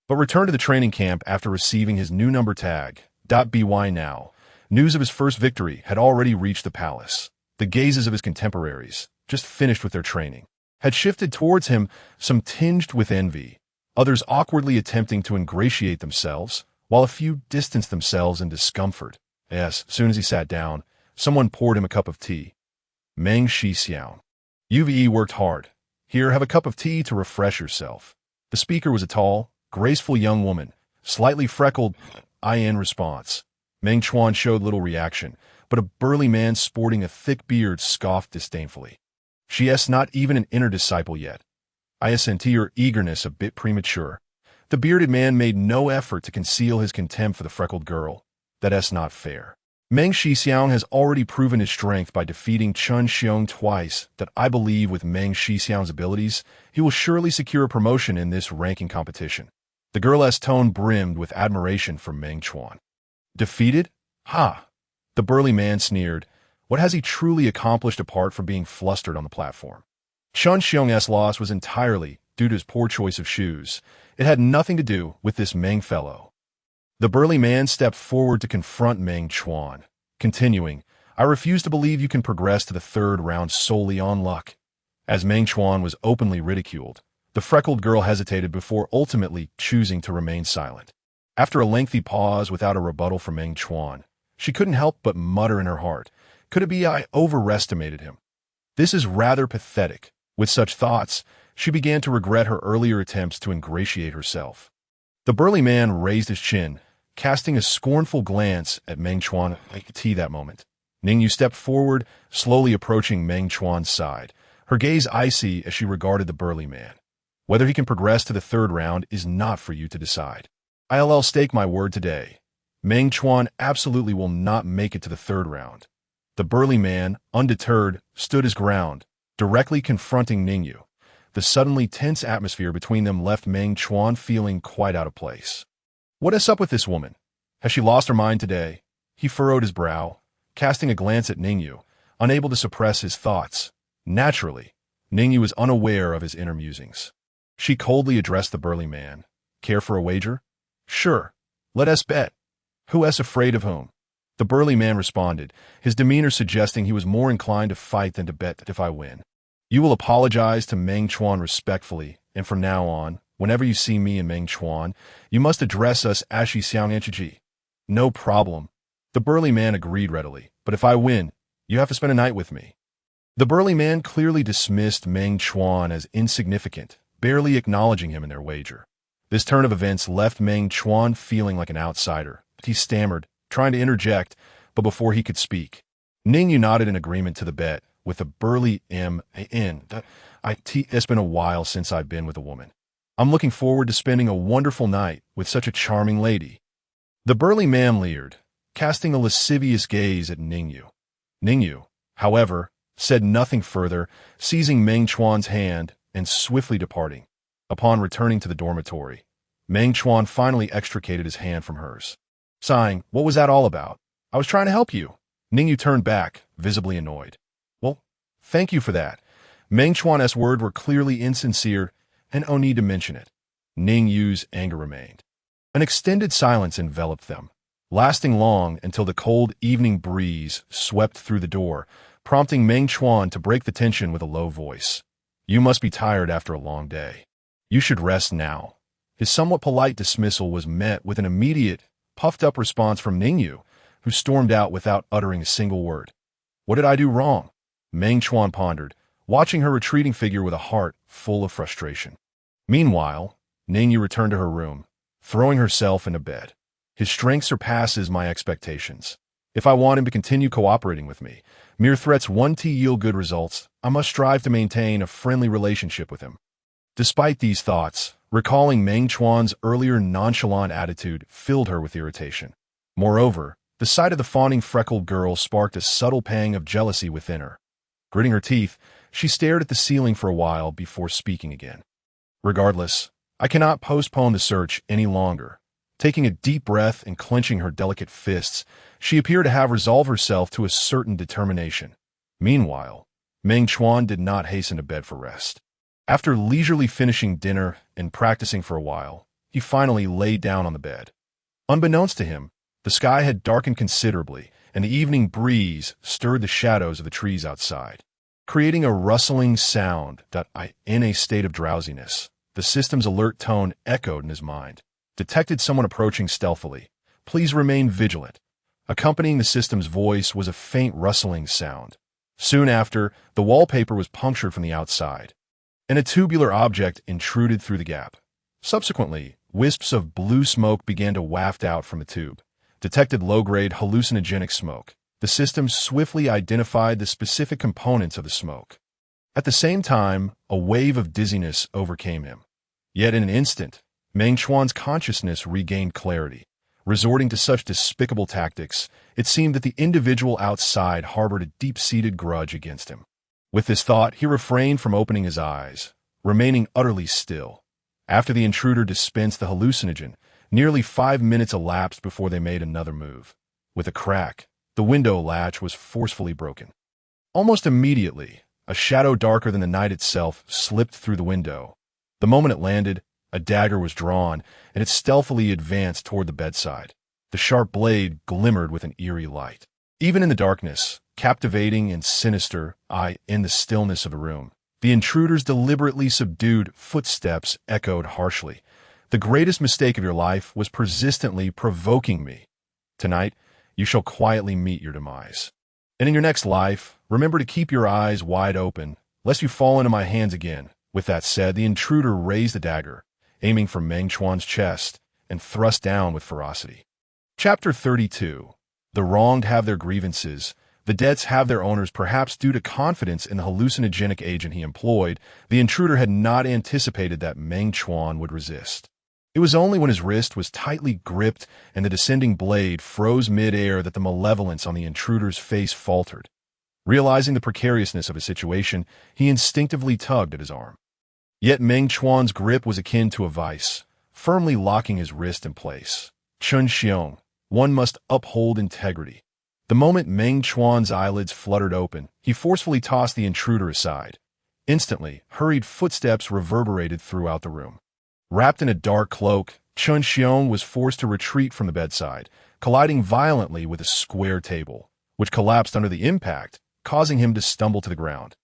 but returned to the training camp after receiving his new number tag. By now, news of his first victory had already reached the palace. The gazes of his contemporaries, just finished with their training, had shifted towards him, some tinged with envy, others awkwardly attempting to ingratiate themselves, while a few distanced themselves in discomfort. Yes, as soon as he sat down, someone poured him a cup of tea. Meng Xixiang. You've worked hard. Here, have a cup of tea to refresh yourself. The speaker was a tall, graceful young woman, slightly freckled. In response, Meng Chuan showed little reaction, but a burly man sporting a thick beard scoffed disdainfully. She's not even an inner disciple yet. I sent your eagerness a bit premature. The bearded man made no effort to conceal his contempt for the freckled girl. That's not fair. Meng Xixiang has already proven his strength by defeating Chen Xiong twice. That I believe with Meng Xixiang's abilities, he will surely secure a promotion in this ranking competition. The girl's tone brimmed with admiration for Meng Chuan. Defeated? Ha! The burly man sneered. What has he truly accomplished apart from being flustered on the platform? Chen Xiong's loss was entirely due to his poor choice of shoes. It had nothing to do with this Meng fellow. The burly man stepped forward to confront Meng Chuan, continuing, I refuse to believe you can progress to the third round solely on luck. As Meng Chuan was openly ridiculed, the freckled girl hesitated before ultimately choosing to remain silent. After a lengthy pause without a rebuttal from Meng Chuan, she couldn't help but mutter in her heart, could it be I overestimated him? This is rather pathetic. With such thoughts, she began to regret her earlier attempts to ingratiate herself. The burly man raised his chin, casting a scornful glance at Meng Chuan. Tea that moment. Ningyu stepped forward, slowly approaching Meng Chuan's side, her gaze icy as she regarded the burly man. Whether he can progress to the third round is not for you to decide. I'll stake my word today. Meng Chuan absolutely will not make it to the third round. The burly man, undeterred, stood his ground, directly confronting Ningyu. The suddenly tense atmosphere between them left Meng Chuan feeling quite out of place. What is up with this woman? Has she lost her mind today? He furrowed his brow, casting a glance at Ningyu, unable to suppress his thoughts. Naturally, Ningyu was unaware of his inner musings. She coldly addressed the burly man. Care for a wager? Sure. Let us bet. Who is afraid of whom? The burly man responded, his demeanor suggesting he was more inclined to fight than to bet if I win. You will apologize to Meng Chuan respectfully, and from now on, whenever you see me and Meng Chuan, you must address us as Shi Xiang Enchiji. No problem. The burly man agreed readily, but if I win, you have to spend a night with me. The burly man clearly dismissed Meng Chuan as insignificant, barely acknowledging him in their wager. This turn of events left Meng Chuan feeling like an outsider. He stammered, trying to interject, but before he could speak, Ningyu nodded in agreement to the bet, with a burly It's been a while since I've been with a woman. I'm looking forward to spending a wonderful night with such a charming lady. The burly man leered, casting a lascivious gaze at Ningyu. Ningyu, however, said nothing further, seizing Meng Chuan's hand and swiftly departing. Upon returning to the dormitory, Meng Chuan finally extricated his hand from hers. Sighing, what was that all about? I was trying to help you. Ningyu turned back, visibly annoyed. Well, thank you for that. Meng Chuan's words were clearly insincere, and no need to mention it. Ningyu's anger remained. An extended silence enveloped them, lasting long until the cold evening breeze swept through the door, prompting Meng Chuan to break the tension with a low voice. You must be tired after a long day. You should rest now. His somewhat polite dismissal was met with an immediate, puffed-up response from Ningyu, who stormed out without uttering a single word. What did I do wrong? Meng Chuan pondered, watching her retreating figure with a heart full of frustration. Meanwhile, Ningyu returned to her room, throwing herself into bed. His strength surpasses my expectations. If I want him to continue cooperating with me, mere threats won't yield good results. I must strive to maintain a friendly relationship with him. Despite these thoughts, recalling Meng Chuan's earlier nonchalant attitude filled her with irritation. Moreover, the sight of the fawning freckled girl sparked a subtle pang of jealousy within her. Gritting her teeth, she stared at the ceiling for a while before speaking again. Regardless, I cannot postpone the search any longer. Taking a deep breath and clenching her delicate fists, she appeared to have resolved herself to a certain determination. Meanwhile, Meng Chuan did not hasten to bed for rest. After leisurely finishing dinner and practicing for a while, he finally lay down on the bed. Unbeknownst to him, the sky had darkened considerably, and the evening breeze stirred the shadows of the trees outside, creating a rustling sound that, in a state of drowsiness, the system's alert tone echoed in his mind. Detected someone approaching stealthily. Please remain vigilant. Accompanying the system's voice was a faint rustling sound. Soon after, the wallpaper was punctured from the outside, and a tubular object intruded through the gap. Subsequently, wisps of blue smoke began to waft out from the tube. Detected low-grade hallucinogenic smoke. The system swiftly identified the specific components of the smoke. At the same time, a wave of dizziness overcame him. Yet in an instant, Meng Chuan's consciousness regained clarity. Resorting to such despicable tactics, it seemed that the individual outside harbored a deep-seated grudge against him. With this thought, he refrained from opening his eyes, remaining utterly still. After the intruder dispensed the hallucinogen, nearly 5 minutes elapsed before they made another move. With a crack, the window latch was forcefully broken. Almost immediately, a shadow darker than the night itself slipped through the window. The moment it landed, a dagger was drawn, and it stealthily advanced toward the bedside. The sharp blade glimmered with an eerie light. Even in the darkness, captivating and sinister, in the stillness of the room, the intruder's deliberately subdued footsteps echoed harshly. The greatest mistake of your life was persistently provoking me. Tonight, you shall quietly meet your demise. And in your next life, remember to keep your eyes wide open, lest you fall into my hands again. With that said, the intruder raised the dagger, aiming for Meng Chuan's chest, and thrust down with ferocity. Chapter 32. The wronged have their grievances, The debts have their owners, perhaps due to confidence in the hallucinogenic agent he employed. The intruder had not anticipated that Meng Chuan would resist. It was only when his wrist was tightly gripped and the descending blade froze mid-air that the malevolence on the intruder's face faltered. Realizing the precariousness of his situation, he instinctively tugged at his arm. Yet Meng Chuan's grip was akin to a vice, firmly locking his wrist in place. Chun Xiong, one must uphold integrity. The moment Meng Chuan's eyelids fluttered open, he forcefully tossed the intruder aside. Instantly, hurried footsteps reverberated throughout the room. Wrapped in a dark cloak, Chun Xiong was forced to retreat from the bedside, colliding violently with a square table, which collapsed under the impact, causing him to stumble to the ground.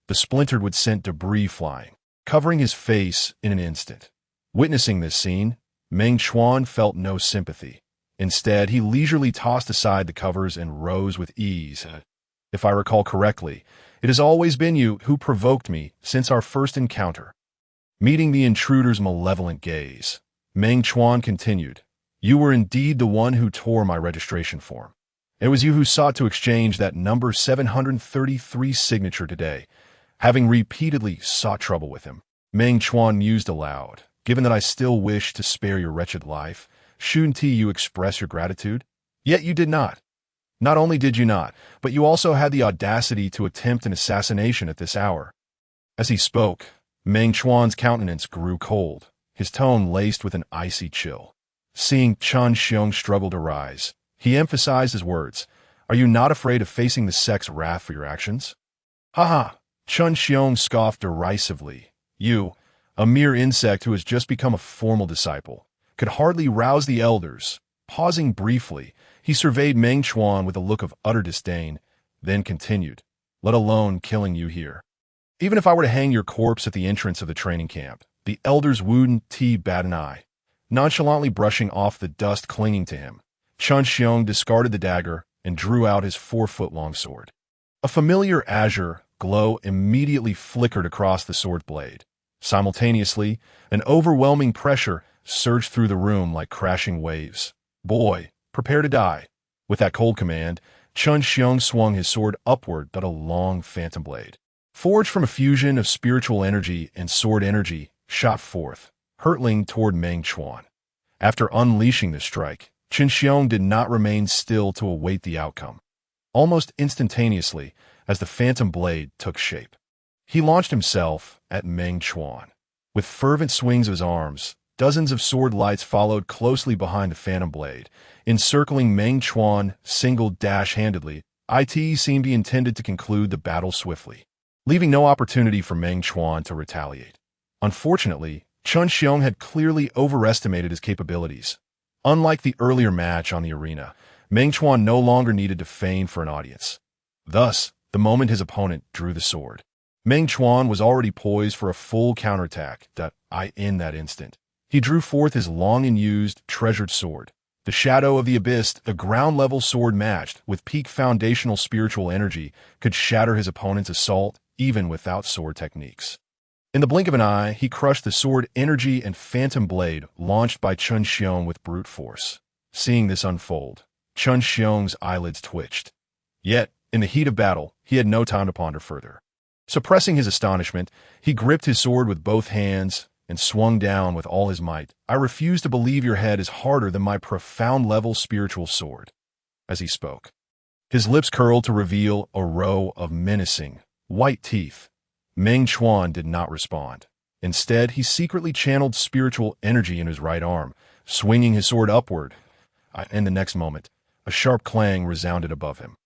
The splintered wood sent debris flying, covering his face in an instant. Witnessing this scene, Meng Chuan felt no sympathy. Instead, he leisurely tossed aside the covers and rose with ease. If I recall correctly, it has always been you who provoked me since our first encounter. Meeting the intruder's malevolent gaze, Meng Chuan continued, "You were indeed the one who tore my registration form. It was you who sought to exchange that number 733 signature today." Having repeatedly sought trouble with him, Meng Chuan mused aloud, "Given that I still wish to spare your wretched life, shouldn't you express your gratitude? Yet you did not. Not only did you not, but you also had the audacity to attempt an assassination at this hour." As he spoke, Meng Chuan's countenance grew cold, his tone laced with an icy chill. Seeing Chun Xiong struggle to rise, he emphasized his words, "Are you not afraid of facing the sect's wrath for your actions?" "Ha ha!" Chun Xiong scoffed derisively. "You, a mere insect who has just become a formal disciple, could hardly rouse the elders." Pausing briefly, he surveyed Meng Chuan with a look of utter disdain, then continued, "Let alone killing you here. Even if I were to hang your corpse at the entrance of the training camp, the elders wouldn't bat an eye." Nonchalantly brushing off the dust clinging to him, Chun Xiong discarded the dagger and drew out his 4-foot-long sword. A familiar azure glow immediately flickered across the sword blade. Simultaneously, an overwhelming pressure surged through the room like crashing waves. "Boy, prepare to die." With that cold command, Chun Xiong swung his sword upward at a long phantom blade. Forged from a fusion of spiritual energy and sword energy, shot forth, hurtling toward Meng Chuan. After unleashing the strike, Chun Xiong did not remain still to await the outcome. Almost instantaneously, as the phantom blade took shape, he launched himself at Meng Chuan. With fervent swings of his arms, dozens of sword lights followed closely behind the phantom blade, encircling Meng Chuan single-handedly. It seemed he intended to conclude the battle swiftly, leaving no opportunity for Meng Chuan to retaliate. Unfortunately, Chun Xiong had clearly overestimated his capabilities. Unlike the earlier match on the arena, Meng Chuan no longer needed to feign for an audience. Thus, the moment his opponent drew the sword, Meng Chuan was already poised for a full counterattack. In that instant, he drew forth his long-unused, treasured sword. The Shadow of the Abyss, a ground-level sword matched with peak foundational spiritual energy, could shatter his opponent's assault even without sword techniques. In the blink of an eye, he crushed the sword energy and phantom blade launched by Chun Xiong with brute force. Seeing this unfold, Chun Xiong's eyelids twitched. Yet, in the heat of battle, he had no time to ponder further. Suppressing his astonishment, he gripped his sword with both hands and swung down with all his might. "I refuse to believe your head is harder than my profound-level spiritual sword." As he spoke, his lips curled to reveal a row of menacing, white teeth. Meng Chuan did not respond. Instead, he secretly channeled spiritual energy in his right arm, swinging his sword upward. In the next moment, a sharp clang resounded above him.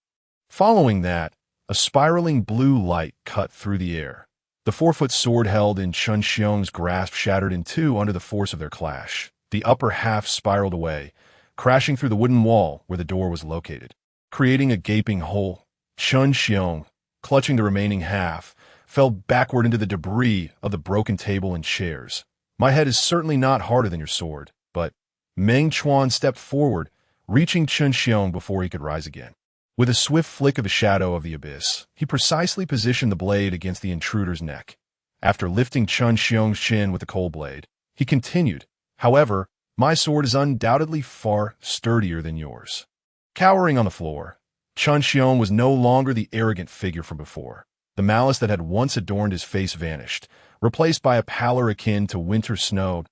Following that, a spiraling blue light cut through the air. The 4-foot sword held in Chun Xiong's grasp shattered in two under the force of their clash. The upper half spiraled away, crashing through the wooden wall where the door was located, creating a gaping hole. Chun Xiong, clutching the remaining half, fell backward into the debris of the broken table and chairs. "My head is certainly not harder than your sword, but..." Meng Chuan stepped forward, reaching Chun Xiong before he could rise again. With a swift flick of the Shadow of the Abyss, he precisely positioned the blade against the intruder's neck. After lifting Chun Xiong's chin with the cold blade, he continued, "However, my sword is undoubtedly far sturdier than yours." Cowering on the floor, Chun Xiong was no longer the arrogant figure from before. The malice that had once adorned his face vanished, replaced by a pallor akin to winter snow.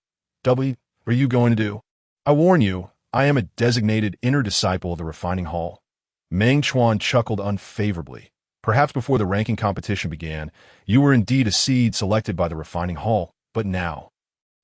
"W, what are you going to do? I warn you, I am a designated inner disciple of the refining hall." Meng Chuan chuckled unfavorably. "Perhaps before the ranking competition began, you were indeed a seed selected by the refining hall, but now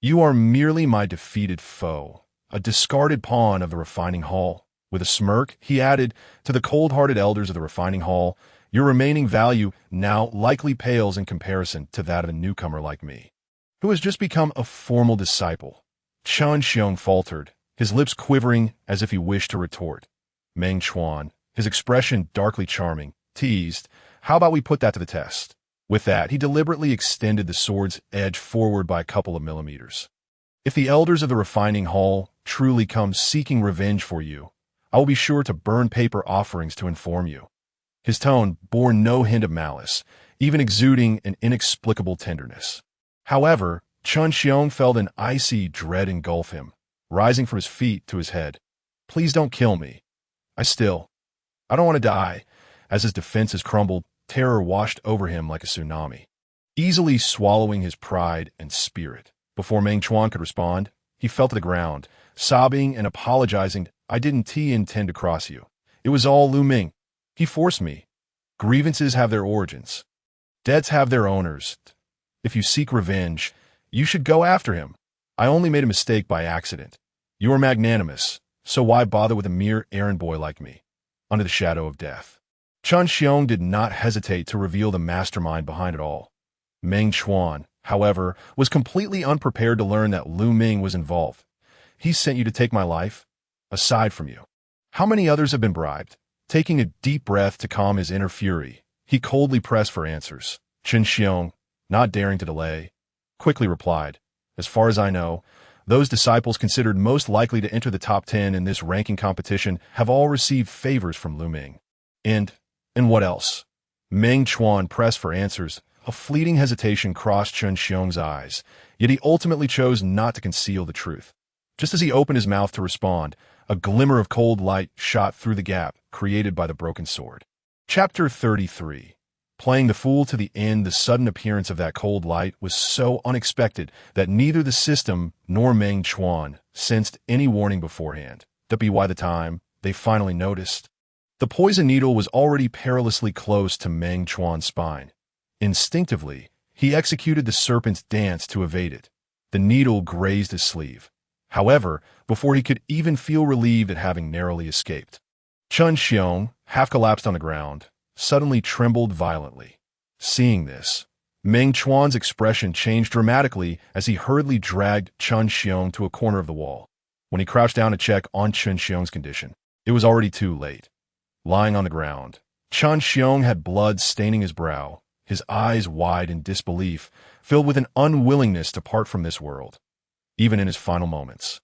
you are merely my defeated foe, a discarded pawn of the refining hall." With a smirk, he added, "To the cold-hearted elders of the refining hall, your remaining value now likely pales in comparison to that of a newcomer like me, who has just become a formal disciple." Chun Xiong faltered, his lips quivering as if he wished to retort. Meng Chuan, his expression darkly charming, teased, "How about we put that to the test?" With that, he deliberately extended the sword's edge forward by a couple of millimeters. "If the elders of the refining hall truly come seeking revenge for you, I will be sure to burn paper offerings to inform you." His tone bore no hint of malice, even exuding an inexplicable tenderness. However, Chun Xiong felt an icy dread engulf him, rising from his feet to his head. "Please don't kill me. I don't want to die." As his defenses crumbled, terror washed over him like a tsunami, easily swallowing his pride and spirit. Before Meng Chuan could respond, he fell to the ground, sobbing and apologizing. "I didn't intend to cross you. It was all Lu Ming. He forced me. Grievances have their origins. Debts have their owners. If you seek revenge, you should go after him. I only made a mistake by accident. You are magnanimous, so why bother with a mere errand boy like me?" Under the shadow of death, Chun Xiong did not hesitate to reveal the mastermind behind it all. Meng Chuan, however, was completely unprepared to learn that Lu Ming was involved. "He sent you to take my life? Aside from you, how many others have been bribed?" Taking a deep breath to calm his inner fury, he coldly pressed for answers. Chun Xiong, not daring to delay, quickly replied, "As far as I know, those disciples considered most likely to enter the top 10 in this ranking competition have all received favors from Lu Ming." And what else?" Meng Chuan pressed for answers. A fleeting hesitation crossed Chun Xiong's eyes, yet he ultimately chose not to conceal the truth. Just as he opened his mouth to respond, a glimmer of cold light shot through the gap created by the broken sword. Chapter 33. Playing the fool to the end, the sudden appearance of that cold light was so unexpected that neither the system nor Meng Chuan sensed any warning beforehand. By the time they finally noticed, the poison needle was already perilously close to Meng Chuan's spine. Instinctively, he executed the serpent's dance to evade it. The needle grazed his sleeve. However, before he could even feel relieved at having narrowly escaped, Chun Xiong, half collapsed on the ground, suddenly trembled violently. Seeing this, Meng Chuan's expression changed dramatically as he hurriedly dragged Chun Xiong to a corner of the wall. When he crouched down to check on Chun Xiong's condition, it was already too late. Lying on the ground, Chun Xiong had blood staining his brow, his eyes wide in disbelief, filled with an unwillingness to part from this world. Even in his final moments,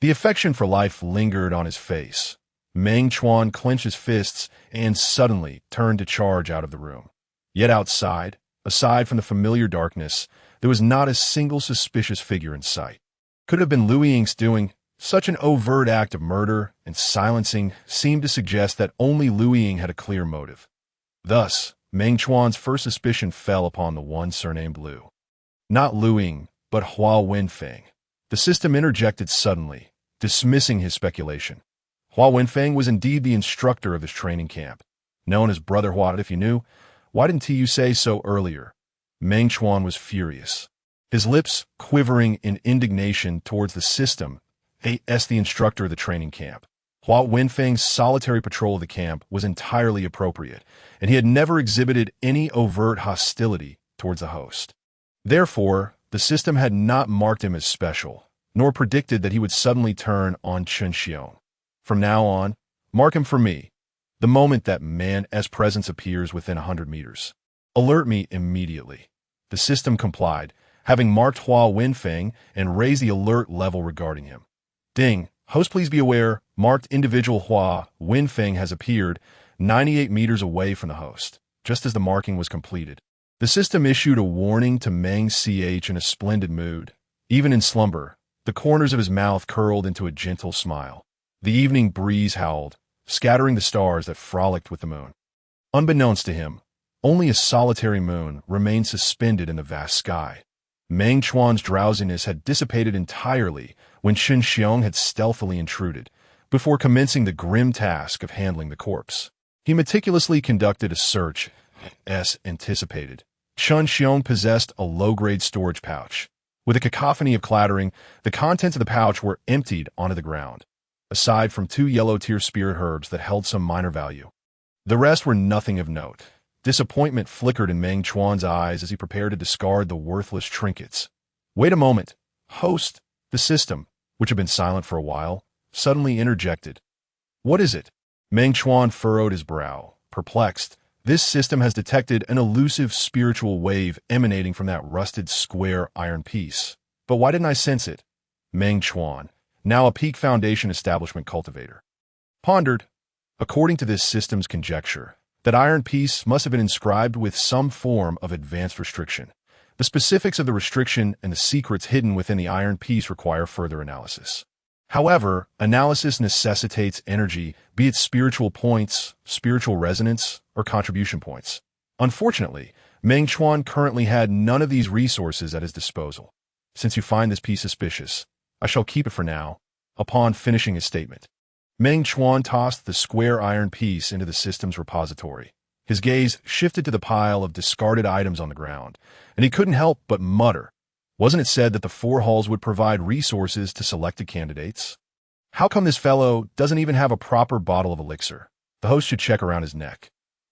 the affection for life lingered on his face. Meng Chuan clenched his fists and suddenly turned to charge out of the room. Yet outside, aside from the familiar darkness, there was not a single suspicious figure in sight. Could it have been Lu Ying's doing? Such an overt act of murder and silencing seemed to suggest that only Lu Ying had a clear motive. Thus, Meng Chuan's first suspicion fell upon the one surnamed Lu. Not Lu Ying, but Hua Wenfeng. The system interjected suddenly, dismissing his speculation. Hua Wenfeng was indeed the instructor of his training camp. Known as Brother Hua, if you knew, why didn't you say so earlier? Meng Chuan was furious, his lips quivering in indignation towards the system as the instructor of the training camp. Hua Wenfeng's solitary patrol of the camp was entirely appropriate, and he had never exhibited any overt hostility towards the host. Therefore, the system had not marked him as special, nor predicted that he would suddenly turn on Chun Xiong. From now on, mark him for me. The moment that man's presence appears within 100 meters, alert me immediately. The system complied, having marked Hua Wenfeng and raised the alert level regarding him. Ding, host, please be aware, marked individual Hua Wenfeng has appeared 98 meters away from the host. Just as the marking was completed, the system issued a warning to Meng Ch in a splendid mood. Even in slumber, the corners of his mouth curled into a gentle smile. The evening breeze howled, scattering the stars that frolicked with the moon. Unbeknownst to him, only a solitary moon remained suspended in the vast sky. Meng Chuan's drowsiness had dissipated entirely when Qin Xiong had stealthily intruded, before commencing the grim task of handling the corpse. He meticulously conducted a search, as anticipated. Qin Xiong possessed a low-grade storage pouch. With a cacophony of clattering, the contents of the pouch were emptied onto the ground, aside from 2 yellow-tier spirit herbs that held some minor value. The rest were nothing of note. Disappointment flickered in Meng Chuan's eyes as he prepared to discard the worthless trinkets. Wait a moment. Host, the system, which had been silent for a while, suddenly interjected. What is it? Meng Chuan furrowed his brow, perplexed. This system has detected an elusive spiritual wave emanating from that rusted square iron piece. But why didn't I sense it? Meng Chuan, now a peak foundation establishment cultivator, pondered. According to this system's conjecture, that iron piece must have been inscribed with some form of advanced restriction. The specifics of the restriction and the secrets hidden within the iron piece require further analysis. However, analysis necessitates energy, be it spiritual points, spiritual resonance, or contribution points. Unfortunately, Meng Chuan currently had none of these resources at his disposal. Since you find this piece suspicious, I shall keep it for now. Upon finishing his statement, Meng Chuan tossed the square iron piece into the system's repository. His gaze shifted to the pile of discarded items on the ground, and he couldn't help but mutter. Wasn't it said that the 4 halls would provide resources to selected candidates? How come this fellow doesn't even have a proper bottle of elixir? The host should check around his neck.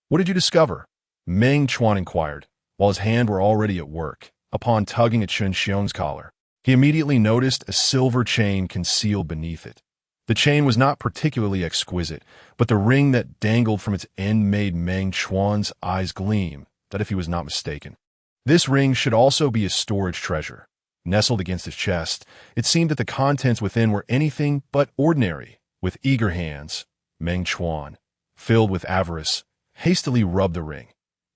What did you discover? Meng Chuan inquired, while his hands were already at work. Upon tugging at Qin Xiong's collar, he immediately noticed a silver chain concealed beneath it. The chain was not particularly exquisite, but the ring that dangled from its end made Meng Chuan's eyes gleam, that if he was not mistaken. This ring should also be a storage treasure. Nestled against his chest, it seemed that the contents within were anything but ordinary. With eager hands, Meng Chuan, filled with avarice, hastily rubbed the ring.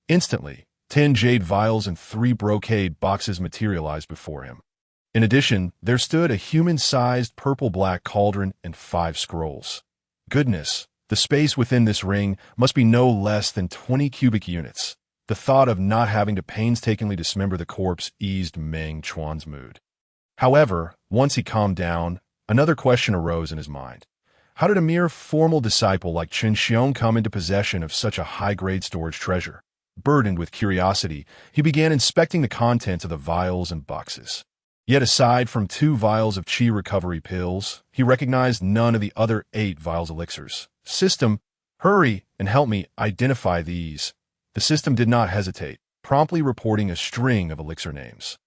Instantly, 10 jade vials and 3 brocade boxes materialized before him. In addition, there stood a human-sized purple-black cauldron and 5 scrolls. Goodness, the space within this ring must be no less than 20 cubic units. The thought of not having to painstakingly dismember the corpse eased Meng Chuan's mood. However, once he calmed down, another question arose in his mind. How did a mere formal disciple like Qin Xiong come into possession of such a high-grade storage treasure? Burdened with curiosity, he began inspecting the contents of the vials and boxes. Yet aside from 2 vials of qi recovery pills, he recognized none of the other 8 vials elixirs. System, hurry and help me identify these. The system did not hesitate, promptly reporting a string of elixir names.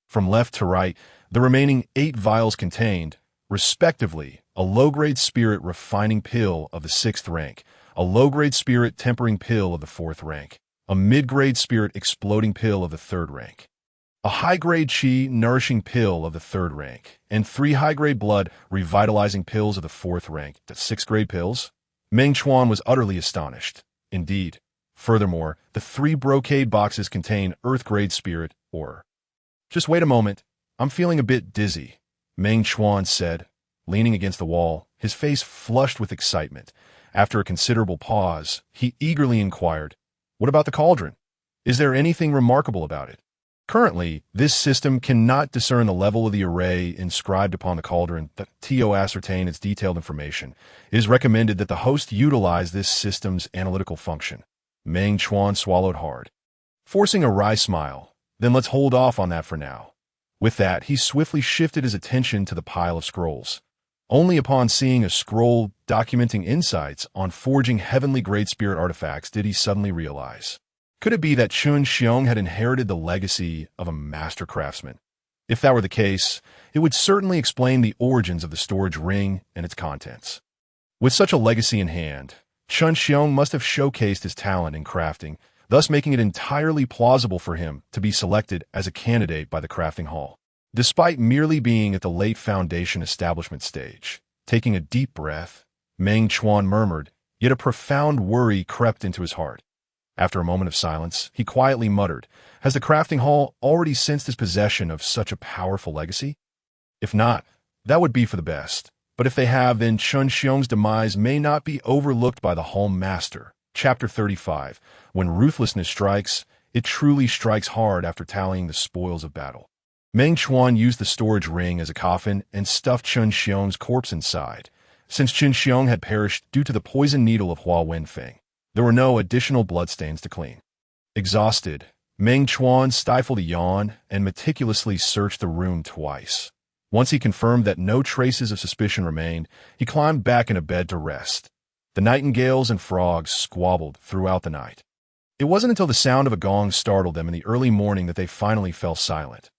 From left to right, the remaining 8 vials contained, respectively, a low-grade spirit refining pill of the 6th rank, a low-grade spirit tempering pill of the 4th rank, a mid-grade spirit exploding pill of the 3rd rank, a high-grade qi nourishing pill of the 3rd rank, and 3 high-grade blood revitalizing pills of the 4th rank. The 6th-grade pills? Meng Chuan was utterly astonished. Indeed. Furthermore, the 3 brocade boxes contain earth-grade spirit ore. Just wait a moment. I'm feeling a bit dizzy, Meng Chuan said, leaning against the wall, his face flushed with excitement. After a considerable pause, he eagerly inquired, what about the cauldron? Is there anything remarkable about it? Currently, this system cannot discern the level of the array inscribed upon the cauldron. To ascertain its detailed information, it is recommended that the host utilize this system's analytical function. Meng Chuan swallowed hard, forcing a wry smile. Then let's hold off on that for now. With that, he swiftly shifted his attention to the pile of scrolls. Only upon seeing a scroll documenting insights on forging heavenly grade spirit artifacts did he suddenly realize. Could it be that Qin Xiong had inherited the legacy of a master craftsman? If that were the case, it would certainly explain the origins of the storage ring and its contents. With such a legacy in hand, Qin Xiong must have showcased his talent in crafting, thus making it entirely plausible for him to be selected as a candidate by the crafting hall. Despite merely being at the late foundation establishment stage, taking a deep breath, Meng Chuan murmured, yet a profound worry crept into his heart. After a moment of silence, he quietly muttered, has the crafting hall already sensed his possession of such a powerful legacy? If not, that would be for the best. But if they have, then Chun Xiong's demise may not be overlooked by the Home Master. Chapter 35. When ruthlessness strikes, it truly strikes hard after tallying the spoils of battle. Meng Chuan used the storage ring as a coffin and stuffed Chun Xiong's corpse inside. Since Chun Xiong had perished due to the poison needle of Hua Wenfeng, there were no additional bloodstains to clean. Exhausted, Meng Chuan stifled a yawn and meticulously searched the room twice. Once he confirmed that no traces of suspicion remained, he climbed back into bed to rest. The nightingales and frogs squabbled throughout the night. It wasn't until the sound of a gong startled them in the early morning that they finally fell silent.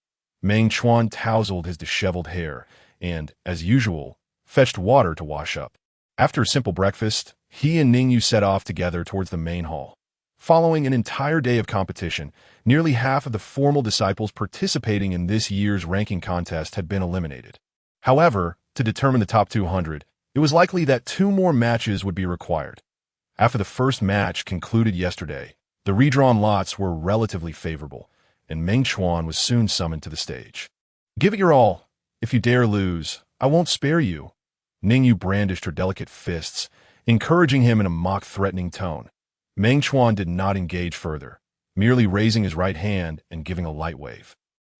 Meng Chuan tousled his disheveled hair and, as usual, fetched water to wash up. After a simple breakfast, he and Ningyu set off together towards the main hall. Following an entire day of competition, nearly half of the formal disciples participating in this year's ranking contest had been eliminated. However, to determine the top 200, it was likely that 2 more matches would be required. After the first match concluded yesterday, the redrawn lots were relatively favorable, and Meng Chuan was soon summoned to the stage. "Give it your all. If you dare lose, I won't spare you." Ningyu brandished her delicate fists, encouraging him in a mock-threatening tone. Meng Chuan did not engage further, merely raising his right hand and giving a light wave.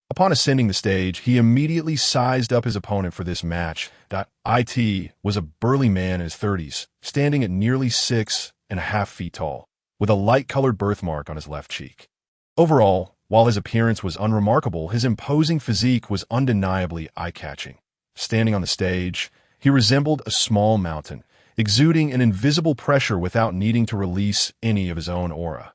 Upon ascending the stage, he immediately sized up his opponent for this match. It was a burly man in his 30s, standing at nearly 6.5 feet tall, with a light-colored birthmark on his left cheek. Overall, while his appearance was unremarkable, his imposing physique was undeniably eye-catching. Standing on the stage, he resembled a small mountain, exuding an invisible pressure without needing to release any of his own aura.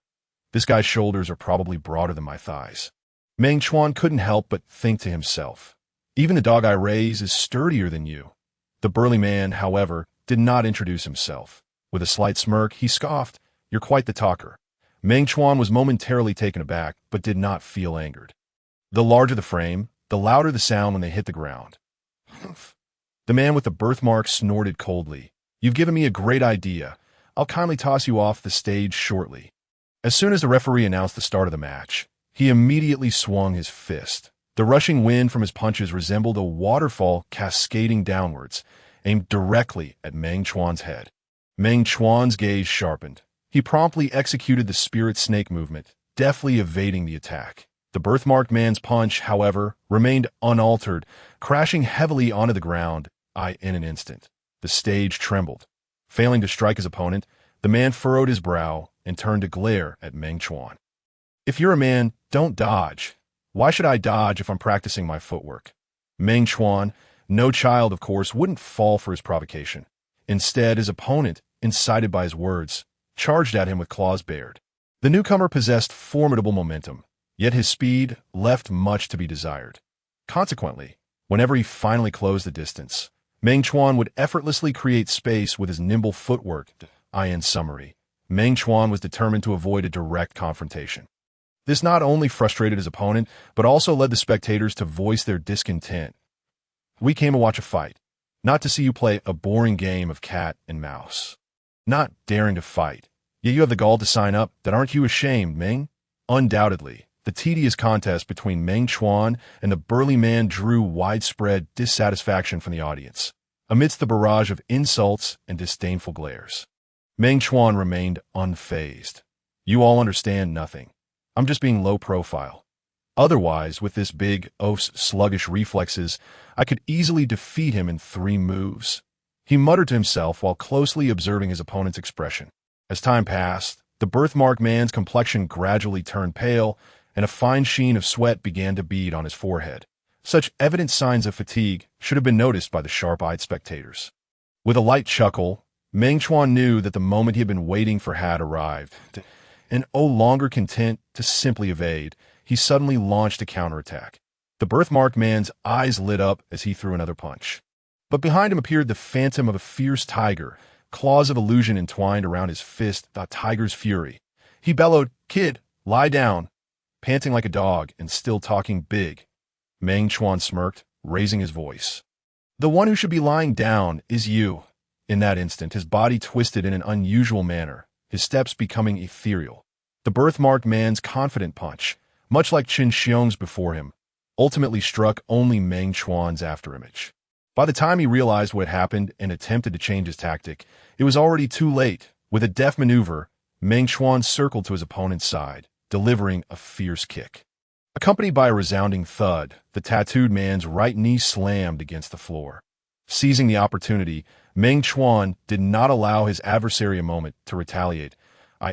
This guy's shoulders are probably broader than my thighs. Meng Chuan couldn't help but think to himself. Even the dog I raise is sturdier than you. The burly man, however, did not introduce himself. With a slight smirk, he scoffed, "You're quite the talker." Meng Chuan was momentarily taken aback, but did not feel angered. The larger the frame, the louder the sound when they hit the ground. The man with the birthmark snorted coldly. "You've given me a great idea. I'll kindly toss you off the stage shortly." As soon as the referee announced the start of the match, he immediately swung his fist. The rushing wind from his punches resembled a waterfall cascading downwards, aimed directly at Meng Chuan's head. Meng Chuan's gaze sharpened. He promptly executed the spirit snake movement, deftly evading the attack. The birthmarked man's punch, however, remained unaltered, crashing heavily onto the ground in an instant. The stage trembled. Failing to strike his opponent, the man furrowed his brow and turned to glare at Meng Chuan. "If you're a man, don't dodge. Why should I dodge if I'm practicing my footwork?" Meng Chuan, no child of course, wouldn't fall for his provocation. Instead, his opponent, incited by his words, charged at him with claws bared. The newcomer possessed formidable momentum, yet his speed left much to be desired. Consequently, whenever he finally closed the distance, Meng Chuan would effortlessly create space with his nimble footwork. In summary, Meng Chuan was determined to avoid a direct confrontation. This not only frustrated his opponent, but also led the spectators to voice their discontent. "We came to watch a fight, not to see you play a boring game of cat and mouse." "Not daring to fight, yet you have the gall to sign up. That aren't you ashamed, Meng?" Undoubtedly, the tedious contest between Meng Chuan and the burly man drew widespread dissatisfaction from the audience, amidst the barrage of insults and disdainful glares. Meng Chuan remained unfazed. "You all understand nothing. I'm just being low profile. Otherwise, with this big oaf's sluggish reflexes, I could easily defeat him in 3 moves." He muttered to himself while closely observing his opponent's expression. As time passed, the birthmark man's complexion gradually turned pale, and a fine sheen of sweat began to bead on his forehead. Such evident signs of fatigue should have been noticed by the sharp-eyed spectators. With a light chuckle, Meng Chuan knew that the moment he had been waiting for had arrived, and no longer content to simply evade, he suddenly launched a counterattack. The birthmarked man's eyes lit up as he threw another punch. But behind him appeared the phantom of a fierce tiger, claws of illusion entwined around his fist, the tiger's fury. He bellowed, "Kid, lie down," panting like a dog and still talking big. Meng Chuan smirked, raising his voice. "The one who should be lying down is you." In that instant, his body twisted in an unusual manner, his steps becoming ethereal. The birthmarked man's confident punch, much like Chun Xiong's before him, ultimately struck only Meng Chuan's afterimage. By the time he realized what had happened and attempted to change his tactic, it was already too late. With a deft maneuver, Meng Chuan circled to his opponent's side, delivering a fierce kick. Accompanied by a resounding thud, the tattooed man's right knee slammed against the floor. Seizing the opportunity, Meng Chuan did not allow his adversary a moment to retaliate.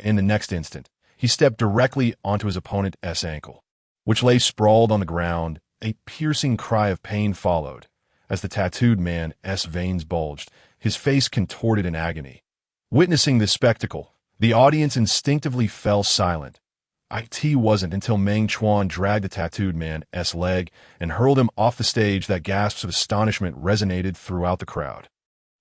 In the next instant, he stepped directly onto his opponent's ankle, which lay sprawled on the ground. A piercing cry of pain followed. As the tattooed man's veins bulged, his face contorted in agony. Witnessing this spectacle, the audience instinctively fell silent. It wasn't until Meng Chuan dragged the tattooed man's leg and hurled him off the stage that gasps of astonishment resonated throughout the crowd.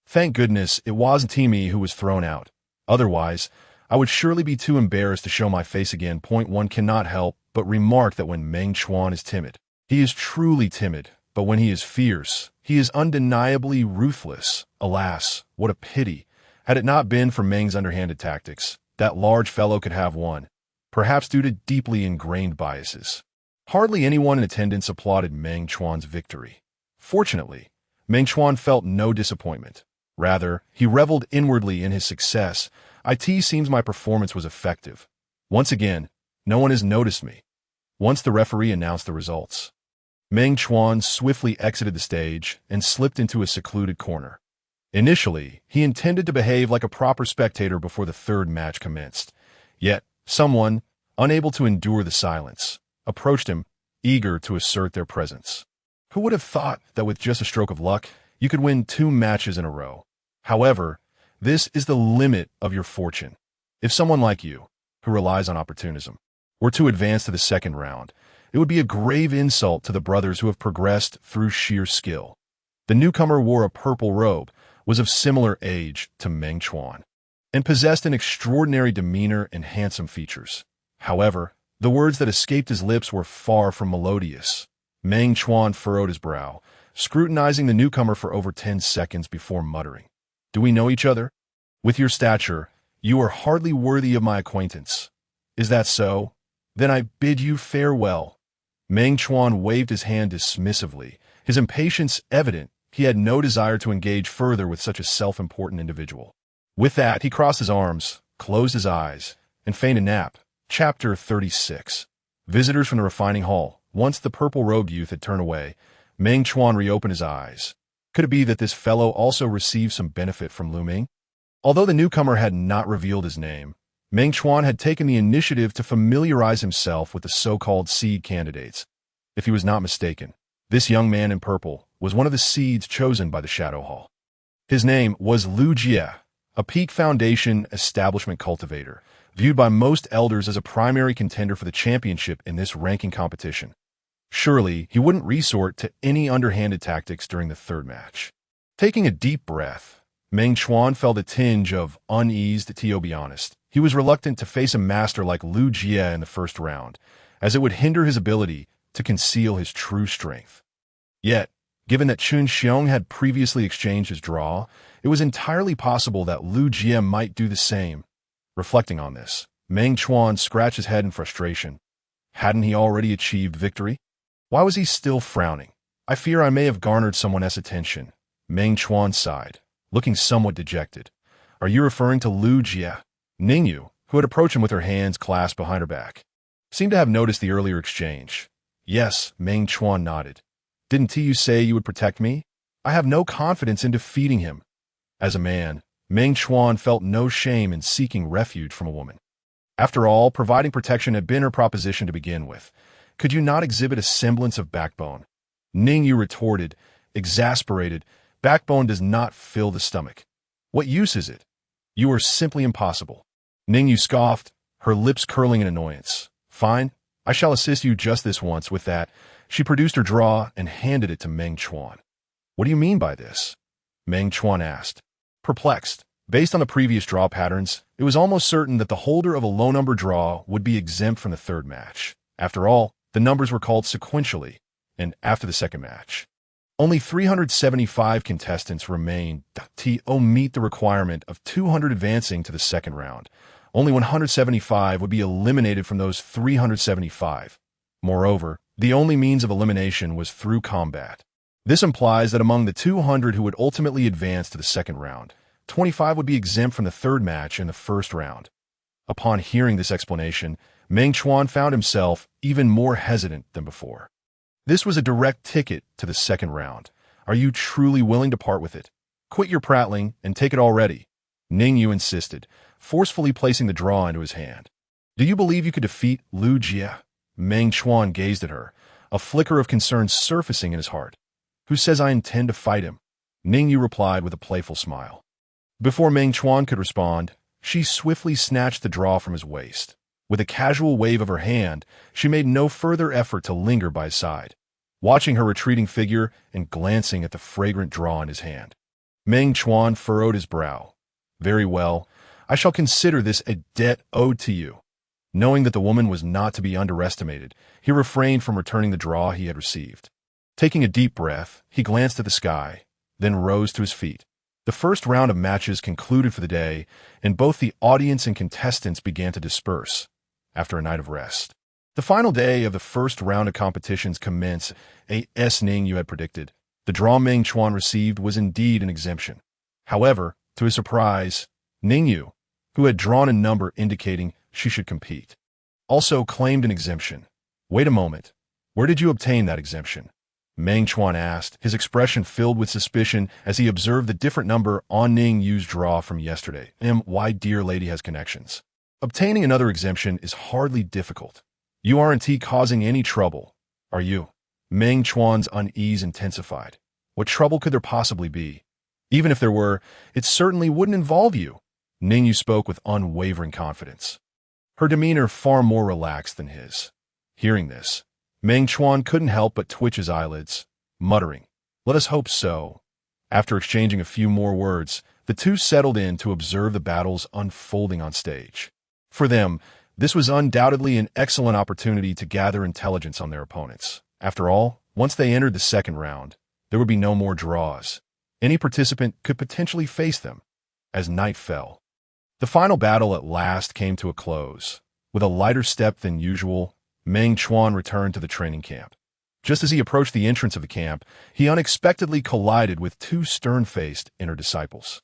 Thank goodness it wasn't me who was thrown out. Otherwise, I would surely be too embarrassed to show my face again. One cannot help but remark that when Meng Chuan is timid, he is truly timid, but when he is fierce, he is undeniably ruthless. Alas, what a pity. Had it not been for Meng's underhanded tactics, that large fellow could have won, perhaps due to deeply ingrained biases. Hardly anyone in attendance applauded Meng Chuan's victory. Fortunately, Meng Chuan felt no disappointment. Rather, he reveled inwardly in his success. It seems my performance was effective. Once again, no one has noticed me. Once the referee announced the results, Meng Chuan swiftly exited the stage and slipped into a secluded corner. Initially, he intended to behave like a proper spectator before the third match commenced. Yet, someone, unable to endure the silence, approached him, eager to assert their presence. Who would have thought that with just a stroke of luck, you could win 2 matches in a row? However, this is the limit of your fortune. If someone like you, who relies on opportunism, were to advance to the second round, it would be a grave insult to the brothers who have progressed through sheer skill. The newcomer wore a purple robe, was of similar age to Meng Chuan, and possessed an extraordinary demeanor and handsome features. However, the words that escaped his lips were far from melodious. Meng Chuan furrowed his brow, scrutinizing the newcomer for over 10 seconds before muttering, "Do we know each other? With your stature, you are hardly worthy of my acquaintance. Is that so? Then I bid you farewell." Meng Chuan waved his hand dismissively, his impatience evident. He had no desire to engage further with such a self-important individual. With that, he crossed his arms, closed his eyes, and feigned a nap. Chapter 36. Visitors from the refining hall. Once the purple-robed youth had turned away, Meng Chuan reopened his eyes. Could it be that this fellow also received some benefit from Lu Ming? Although the newcomer had not revealed his name, Meng Chuan had taken the initiative to familiarize himself with the so-called seed candidates. If he was not mistaken, this young man in purple was one of the seeds chosen by the Shadow Hall. His name was Lu Jie, a Peak Foundation establishment cultivator, viewed by most elders as a primary contender for the championship in this ranking competition. Surely, he wouldn't resort to any underhanded tactics during the third match. Taking a deep breath, Meng Chuan felt a tinge of unease. To be honest, he was reluctant to face a master like Lu Jie in the first round, as it would hinder his ability to conceal his true strength. Yet, given that Chun Xiong had previously exchanged his draw, it was entirely possible that Lu Jie might do the same. Reflecting on this, Meng Chuan scratched his head in frustration. Hadn't he already achieved victory? Why was he still frowning? I fear I may have garnered someone else's attention. Meng Chuan sighed, looking somewhat dejected. Are you referring to Lu Jie? Ningyu, who had approached him with her hands clasped behind her back, seemed to have noticed the earlier exchange. Yes, Meng Chuan nodded. Didn't you say you would protect me? I have no confidence in defeating him. As a man, Meng Chuan felt no shame in seeking refuge from a woman. After all, providing protection had been her proposition to begin with. Could you not exhibit a semblance of backbone? Ningyu retorted, exasperated. Backbone does not fill the stomach. What use is it? You are simply impossible. Ningyu scoffed, her lips curling in annoyance. Fine, I shall assist you just this once. With that, she produced her draw and handed it to Meng Chuan. What do you mean by this? Meng Chuan asked. Perplexed, based on the previous draw patterns, it was almost certain that the holder of a low-number draw would be exempt from the third match. After all, the numbers were called sequentially, and after the second match, only 375 contestants remained to meet the requirement of 200 advancing to the second round. Only 175 would be eliminated from those 375. Moreover, the only means of elimination was through combat. This implies that among the 200 who would ultimately advance to the second round, 25 would be exempt from the third match in the first round. Upon hearing this explanation, Meng Chuan found himself even more hesitant than before. This was a direct ticket to the second round. Are you truly willing to part with it? Quit your prattling and take it already, Ningyu insisted, forcefully placing the draw into his hand. Do you believe you could defeat Lu Jie? Meng Chuan gazed at her, a flicker of concern surfacing in his heart. Who says I intend to fight him? Ningyu replied with a playful smile. Before Meng Chuan could respond, she swiftly snatched the draw from his waist. With a casual wave of her hand, she made no further effort to linger by his side. Watching her retreating figure and glancing at the fragrant draw in his hand, Meng Chuan furrowed his brow. Very well, I shall consider this a debt owed to you. Knowing that the woman was not to be underestimated, he refrained from returning the draw he had received. Taking a deep breath, he glanced at the sky, then rose to his feet. The first round of matches concluded for the day, and both the audience and contestants began to disperse, after a night of rest. The final day of the first round of competitions commenced, as Ningyu had predicted. The draw Meng Chuan received was indeed an exemption. However, to his surprise, Ningyu, who had drawn a number indicating she should compete, also claimed an exemption. Wait a moment. Where did you obtain that exemption? Meng Chuan asked, his expression filled with suspicion as he observed the different number on Ningyu's draw from yesterday. Why dear lady has connections. Obtaining another exemption is hardly difficult. You aren't causing any trouble, are you? Meng Chuan's unease intensified. What trouble could there possibly be? Even if there were, it certainly wouldn't involve you. Ningyu spoke with unwavering confidence, her demeanor far more relaxed than his. Hearing this, Meng Chuan couldn't help but twitch his eyelids, muttering, "Let us hope so." After exchanging a few more words, the two settled in to observe the battles unfolding on stage. For them, this was undoubtedly an excellent opportunity to gather intelligence on their opponents. After all, once they entered the second round, there would be no more draws. Any participant could potentially face them. As night fell, the final battle at last came to a close. With a lighter step than usual, Meng Chuan returned to the training camp. Just as he approached the entrance of the camp, he unexpectedly collided with two stern-faced inner disciples.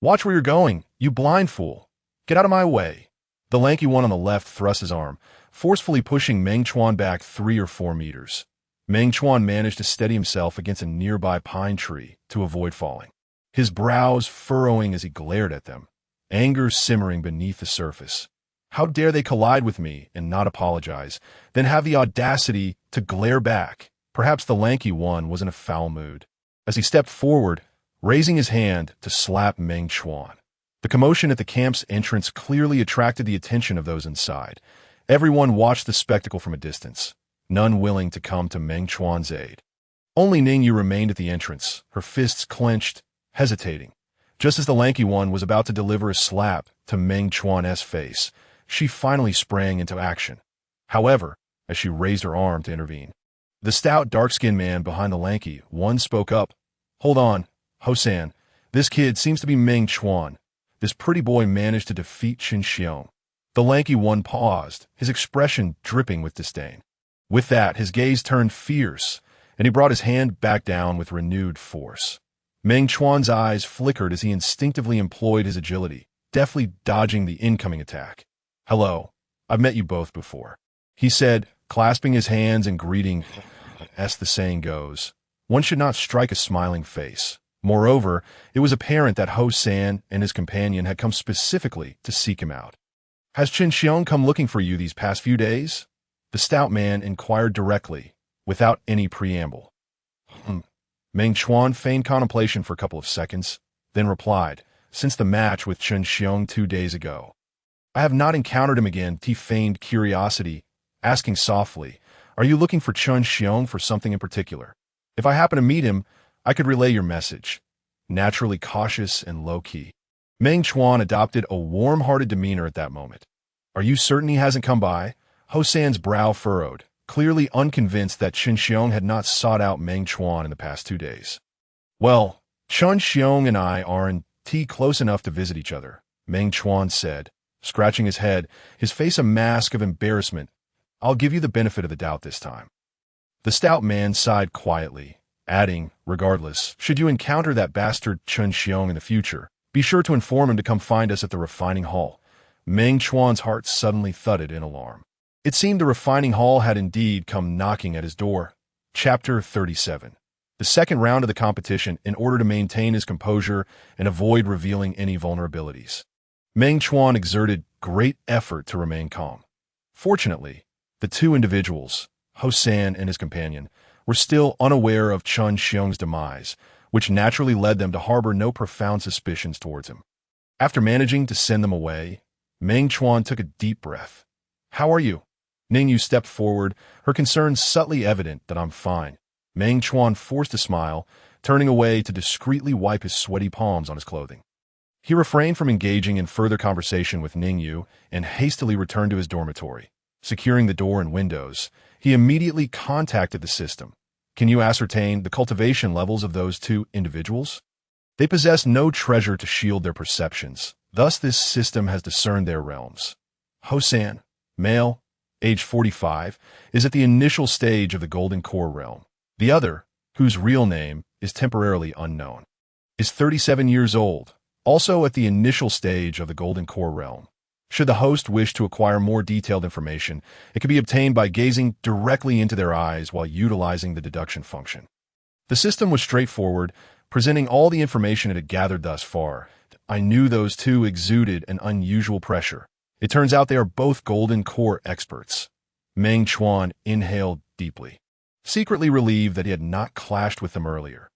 "Watch where you're going, you blind fool! Get out of my way!" The lanky one on the left thrust his arm, forcefully pushing Meng Chuan back 3 or 4 meters. Meng Chuan managed to steady himself against a nearby pine tree to avoid falling, his brows furrowing as he glared at them, anger simmering beneath the surface. How dare they collide with me and not apologize, then have the audacity to glare back? Perhaps the lanky one was in a foul mood, as he stepped forward, raising his hand to slap Meng Chuan. The commotion at the camp's entrance clearly attracted the attention of those inside. Everyone watched the spectacle from a distance, none willing to come to Meng Chuan's aid. Only Ningyu remained at the entrance, her fists clenched, hesitating. Just as the lanky one was about to deliver a slap to Meng Chuan's face, she finally sprang into action. However, as she raised her arm to intervene, the stout, dark-skinned man behind the lanky one spoke up. "Hold on, Ho-san. This kid seems to be Meng Chuan. This pretty boy managed to defeat Qin Xiong." The lanky one paused, his expression dripping with disdain. With that, his gaze turned fierce, and he brought his hand back down with renewed force. Meng Chuan's eyes flickered as he instinctively employed his agility, deftly dodging the incoming attack. "Hello, I've met you both before," he said, clasping his hands and greeting. As the saying goes, one should not strike a smiling face. Moreover, it was apparent that Ho-san and his companion had come specifically to seek him out. "Has Qin Xiong come looking for you these past few days?" The stout man inquired directly, without any preamble. Meng Chuan feigned contemplation for a couple of seconds, then replied, "Since the match with Qin Xiong 2 days ago. I have not encountered him again." He feigned curiosity, asking softly, "Are you looking for Qin Xiong for something in particular? If I happen to meet him, I could relay your message." Naturally cautious and low-key, Meng Chuan adopted a warm-hearted demeanor at that moment. "Are you certain he hasn't come by?" Ho-san's brow furrowed, clearly unconvinced that Qin Xiong had not sought out Meng Chuan in the past 2 days. "Well, Qin Xiong and I are indeed close enough to visit each other," Meng Chuan said, scratching his head, his face a mask of embarrassment. "I'll give you the benefit of the doubt this time." The stout man sighed quietly, adding, regardless, should you encounter that bastard Chun Xiong in the future, be sure to inform him to come find us at the refining hall. Meng Chuan's heart suddenly thudded in alarm. It seemed the refining hall had indeed come knocking at his door. Chapter 37. The second round of the competition in order to maintain his composure and avoid revealing any vulnerabilities. Meng Chuan exerted great effort to remain calm. Fortunately, the two individuals, Hosan and his companion, were still unaware of Chun Xiong's demise, which naturally led them to harbor no profound suspicions towards him. After managing to send them away, Meng Chuan took a deep breath. "How are you?" Ningyu stepped forward, her concern subtly evident. "That I'm fine." Meng Chuan forced a smile, turning away to discreetly wipe his sweaty palms on his clothing. He refrained from engaging in further conversation with Ningyu and hastily returned to his dormitory. Securing the door and windows, he immediately contacted the system. "Can you ascertain the cultivation levels of those two individuals?" They possess no treasure to shield their perceptions, thus this system has discerned their realms. Hosan, male, age 45, is at the initial stage of the Golden Core realm. The other, whose real name is temporarily unknown, is 37 years old, also at the initial stage of the Golden Core realm. Should the host wish to acquire more detailed information, it can be obtained by gazing directly into their eyes while utilizing the deduction function. The system was straightforward, presenting all the information it had gathered thus far. I knew those two exuded an unusual pressure. It turns out they are both Golden Core experts. Meng Chuan inhaled deeply, secretly relieved that he had not clashed with them earlier.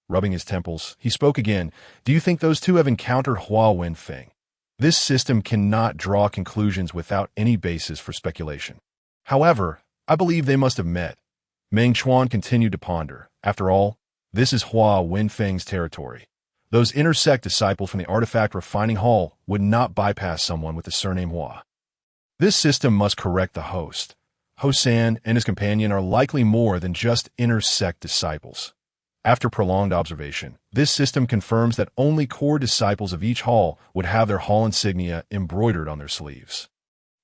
Rubbing his temples, he spoke again. "Do you think those two have encountered Hua Wenfeng?" This system cannot draw conclusions without any basis for speculation. However, I believe they must have met. Meng Chuan continued to ponder. After all, this is Hua Wenfeng's territory. Those inner sect disciples from the artifact refining hall would not bypass someone with the surname Hua. This system must correct the host. Hosan and his companion are likely more than just inner sect disciples. After prolonged observation, this system confirms that only core disciples of each hall would have their hall insignia embroidered on their sleeves.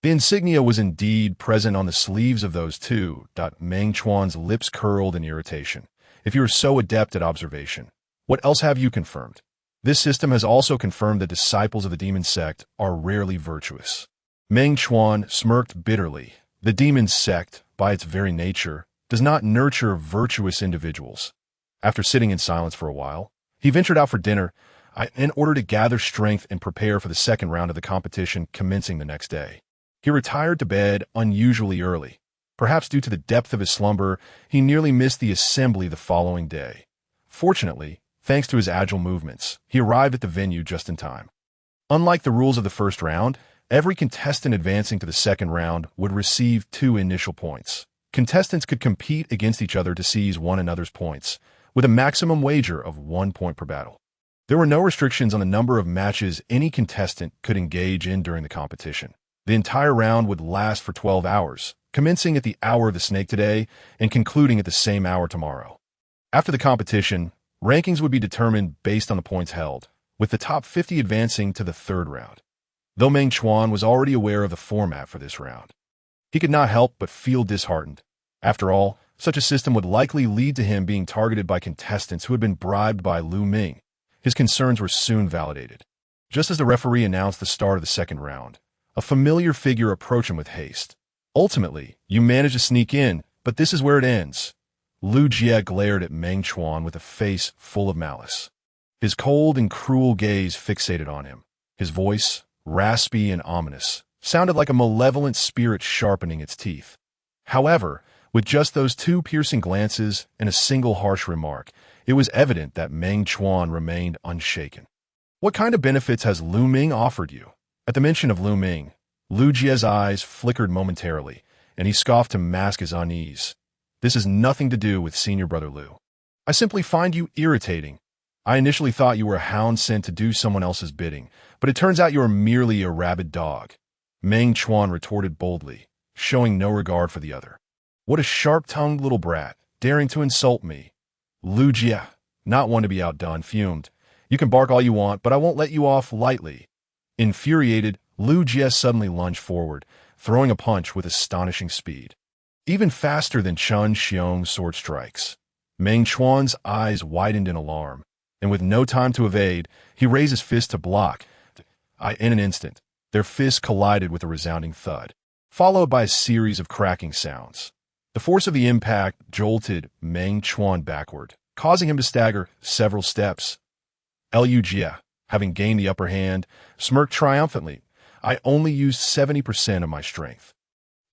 The insignia was indeed present on the sleeves of those two. Meng Chuan's lips curled in irritation. If you are so adept at observation, what else have you confirmed? This system has also confirmed that disciples of the Demon Sect are rarely virtuous. Meng Chuan smirked bitterly. The Demon Sect, by its very nature, does not nurture virtuous individuals. After sitting in silence for a while, he ventured out for dinner in order to gather strength and prepare for the second round of the competition commencing the next day. He retired to bed unusually early. Perhaps due to the depth of his slumber, he nearly missed the assembly the following day. Fortunately, thanks to his agile movements, he arrived at the venue just in time. Unlike the rules of the first round, every contestant advancing to the second round would receive 2 initial points. Contestants could compete against each other to seize one another's points, with a maximum wager of 1 point per battle. There were no restrictions on the number of matches any contestant could engage in during the competition. The entire round would last for 12 hours, commencing at the hour of the snake today and concluding at the same hour tomorrow. After the competition, rankings would be determined based on the points held, with the top 50 advancing to the third round. Though Meng Chuan was already aware of the format for this round, he could not help but feel disheartened. After all, such a system would likely lead to him being targeted by contestants who had been bribed by Lu Ming. His concerns were soon validated. Just as the referee announced the start of the second round, a familiar figure approached him with haste. "Ultimately, you managed to sneak in, but this is where it ends." Lu Jie glared at Meng Chuan with a face full of malice. His cold and cruel gaze fixated on him. His voice, raspy and ominous, sounded like a malevolent spirit sharpening its teeth. However, with just those 2 piercing glances and a single harsh remark, it was evident that Meng Chuan remained unshaken. "What kind of benefits has Lu Ming offered you?" At the mention of Lu Ming, Lu Jie's eyes flickered momentarily, and he scoffed to mask his unease. "This has nothing to do with senior brother Lu. I simply find you irritating. I initially thought you were a hound sent to do someone else's bidding, but it turns out you are merely a rabid dog." Meng Chuan retorted boldly, showing no regard for the other. "What a sharp-tongued little brat, daring to insult me." Lu Jie, not one to be outdone, fumed. "You can bark all you want, but I won't let you off lightly." Infuriated, Lu Jie suddenly lunged forward, throwing a punch with astonishing speed, even faster than Chun Xiong's sword strikes. Meng Chuan's eyes widened in alarm, and with no time to evade, he raised his fist to block. In an instant, their fists collided with a resounding thud, followed by a series of cracking sounds. The force of the impact jolted Meng Chuan backward, causing him to stagger several steps. Lu Jia, having gained the upper hand, smirked triumphantly. I only used 70% of my strength.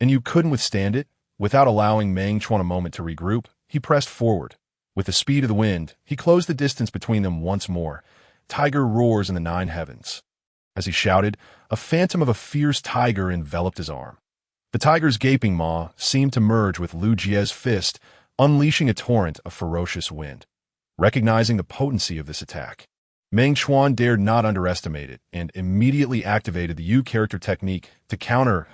And you couldn't withstand it? Without allowing Meng Chuan a moment to regroup, he pressed forward. With the speed of the wind, he closed the distance between them once more. Tiger roars in the 9 heavens. As he shouted, a phantom of a fierce tiger enveloped his arm. The tiger's gaping maw seemed to merge with Lu Jia's fist, unleashing a torrent of ferocious wind. Recognizing the potency of this attack, Meng Chuan dared not underestimate it and immediately activated the U character technique to counter.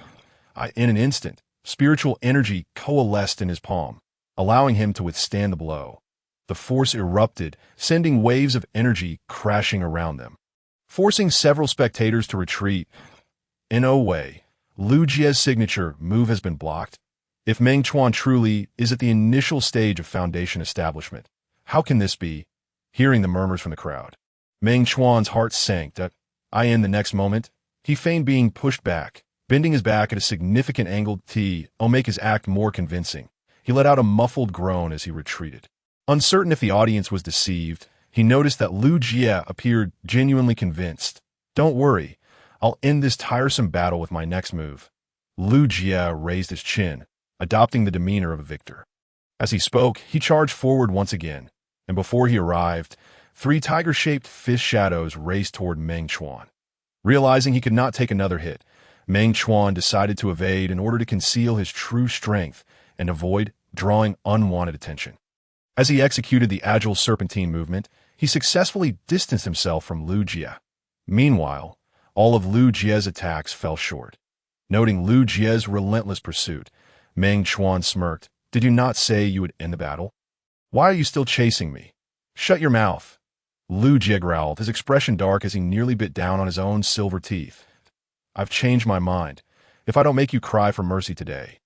In an instant, spiritual energy coalesced in his palm, allowing him to withstand the blow. The force erupted, sending waves of energy crashing around them, forcing several spectators to retreat. In no way, Lu Jia's signature move has been blocked. If Meng Chuan truly is at the initial stage of foundation establishment, how can this be? Hearing the murmurs from the crowd, Meng Chuan's heart sank. In the next moment, he feigned being pushed back, bending his back at a significant angle to make his act more convincing. He let out a muffled groan as he retreated. Uncertain if the audience was deceived, he noticed that Lu Jia appeared genuinely convinced. Don't worry, I'll end this tiresome battle with my next move. Lu Jia raised his chin, adopting the demeanor of a victor. As he spoke, he charged forward once again, and before he arrived, 3 tiger-shaped fist shadows raced toward Meng Chuan. Realizing he could not take another hit, Meng Chuan decided to evade in order to conceal his true strength and avoid drawing unwanted attention. As he executed the agile serpentine movement, he successfully distanced himself from Lu Jia. Meanwhile, all of Lu Jia's attacks fell short. Noting Lu Jia's relentless pursuit, Meng Chuan smirked. Did you not say you would end the battle? Why are you still chasing me? Shut your mouth. Lu Jia growled, his expression dark as he nearly bit down on his own silver teeth. I've changed my mind. If I don't make you cry for mercy today,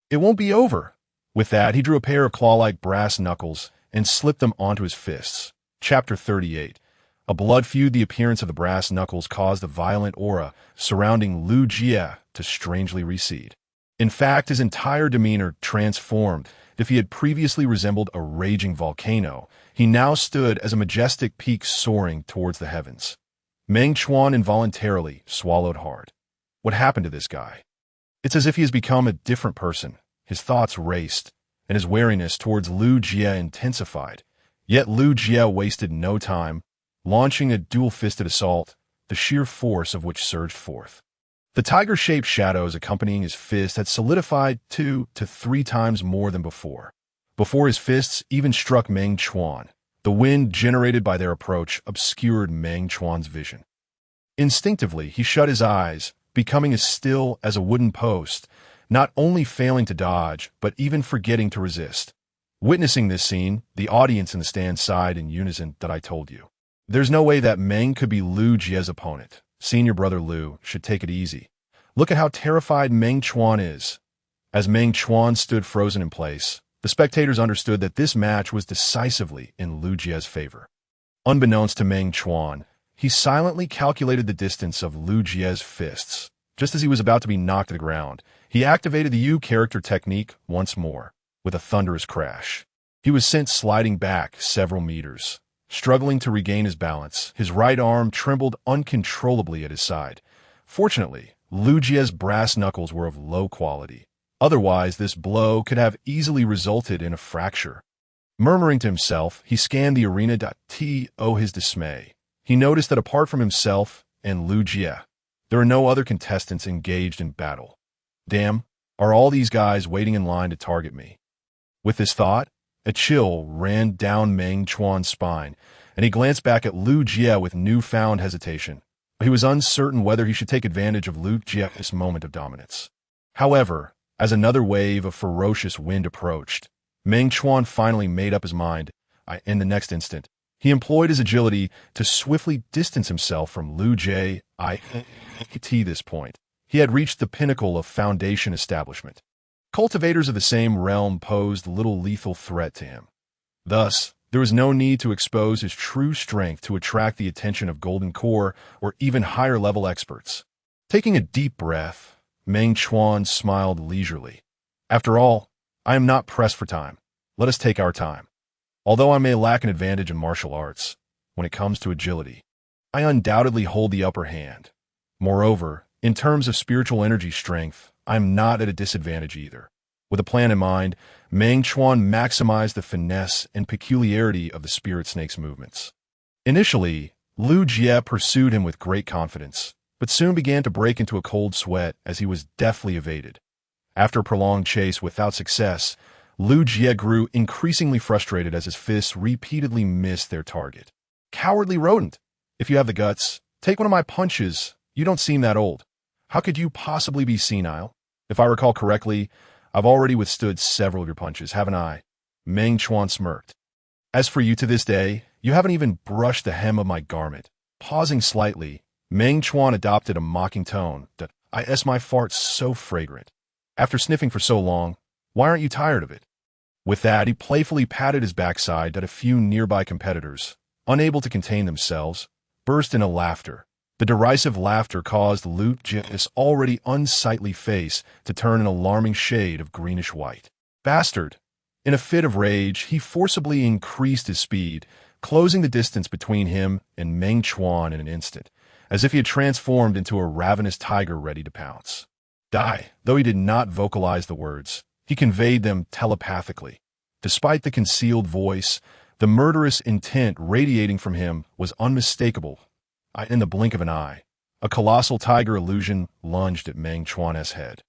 it won't be over. With that, he drew a pair of claw-like brass knuckles and slipped them onto his fists. Chapter 38. A blood feud. The appearance of the brass knuckles caused the violent aura surrounding Lu Jia to strangely recede. In fact, his entire demeanor transformed. If he had previously resembled a raging volcano, he now stood as a majestic peak soaring towards the heavens. Meng Chuan involuntarily swallowed hard. What happened to this guy? It's as if he has become a different person. His thoughts raced, and his wariness towards Lu Jia intensified. Yet Lu Jia wasted no time, launching a dual-fisted assault, the sheer force of which surged forth. The tiger-shaped shadows accompanying his fist had solidified 2 to 3 times more than before. Before his fists even struck Meng Chuan, the wind generated by their approach obscured Meng Chuan's vision. Instinctively, he shut his eyes, becoming as still as a wooden post, not only failing to dodge, but even forgetting to resist. Witnessing this scene, the audience in the stand sighed in unison. That I told you. There's no way that Meng could be Lu Jia's opponent. Senior brother Lu should take it easy. Look at how terrified Meng Chuan is. As Meng Chuan stood frozen in place, the spectators understood that this match was decisively in Lu Jia's favor. Unbeknownst to Meng Chuan, he silently calculated the distance of Lu Jia's fists. Just as he was about to be knocked to the ground, he activated the U character technique once more. With a thunderous crash, he was sent sliding back several meters. Struggling to regain his balance, his right arm trembled uncontrollably at his side. Fortunately, Lu Jia's brass knuckles were of low quality. Otherwise, this blow could have easily resulted in a fracture. Murmuring to himself, he scanned the arena. To his dismay, he noticed that apart from himself and Lu Jia, there are no other contestants engaged in battle. Damn, are all these guys waiting in line to target me? With this thought, a chill ran down Meng Chuan's spine, and he glanced back at Lu Jia with newfound hesitation. He was uncertain whether he should take advantage of Lu Jia's moment of dominance. However, as another wave of ferocious wind approached, Meng Chuan finally made up his mind. In the next instant, he employed his agility to swiftly distance himself from Lu Jia. To this point, he had reached the pinnacle of foundation establishment. Cultivators of the same realm posed little lethal threat to him. Thus, there was no need to expose his true strength to attract the attention of Golden Core or even higher-level experts. Taking a deep breath, Meng Chuan smiled leisurely. After all, I am not pressed for time. Let us take our time. Although I may lack an advantage in martial arts, when it comes to agility, I undoubtedly hold the upper hand. Moreover, in terms of spiritual energy strength, I am not at a disadvantage either. With a plan in mind, Meng Chuan maximized the finesse and peculiarity of the spirit snake's movements. Initially, Lu Jie pursued him with great confidence, but soon began to break into a cold sweat as he was deftly evaded. After a prolonged chase without success, Lu Jie grew increasingly frustrated as his fists repeatedly missed their target. Cowardly rodent! If you have the guts, take one of my punches. You don't seem that old. How could you possibly be senile? If I recall correctly, I've already withstood several of your punches, haven't I? Meng Chuan smirked. As for you to this day, you haven't even brushed the hem of my garment. Pausing slightly, Meng Chuan adopted a mocking tone that my fart's so fragrant. After sniffing for so long, why aren't you tired of it? With that, he playfully patted his backside at a few nearby competitors, unable to contain themselves, burst into laughter. The derisive laughter caused Lu Jie's already unsightly face to turn an alarming shade of greenish-white. Bastard! In a fit of rage, he forcibly increased his speed, closing the distance between him and Meng Chuan in an instant, as if he had transformed into a ravenous tiger ready to pounce. Die! Though he did not vocalize the words, he conveyed them telepathically. Despite the concealed voice, the murderous intent radiating from him was unmistakable. In the blink of an eye, a colossal tiger illusion lunged at Meng Chuan's head.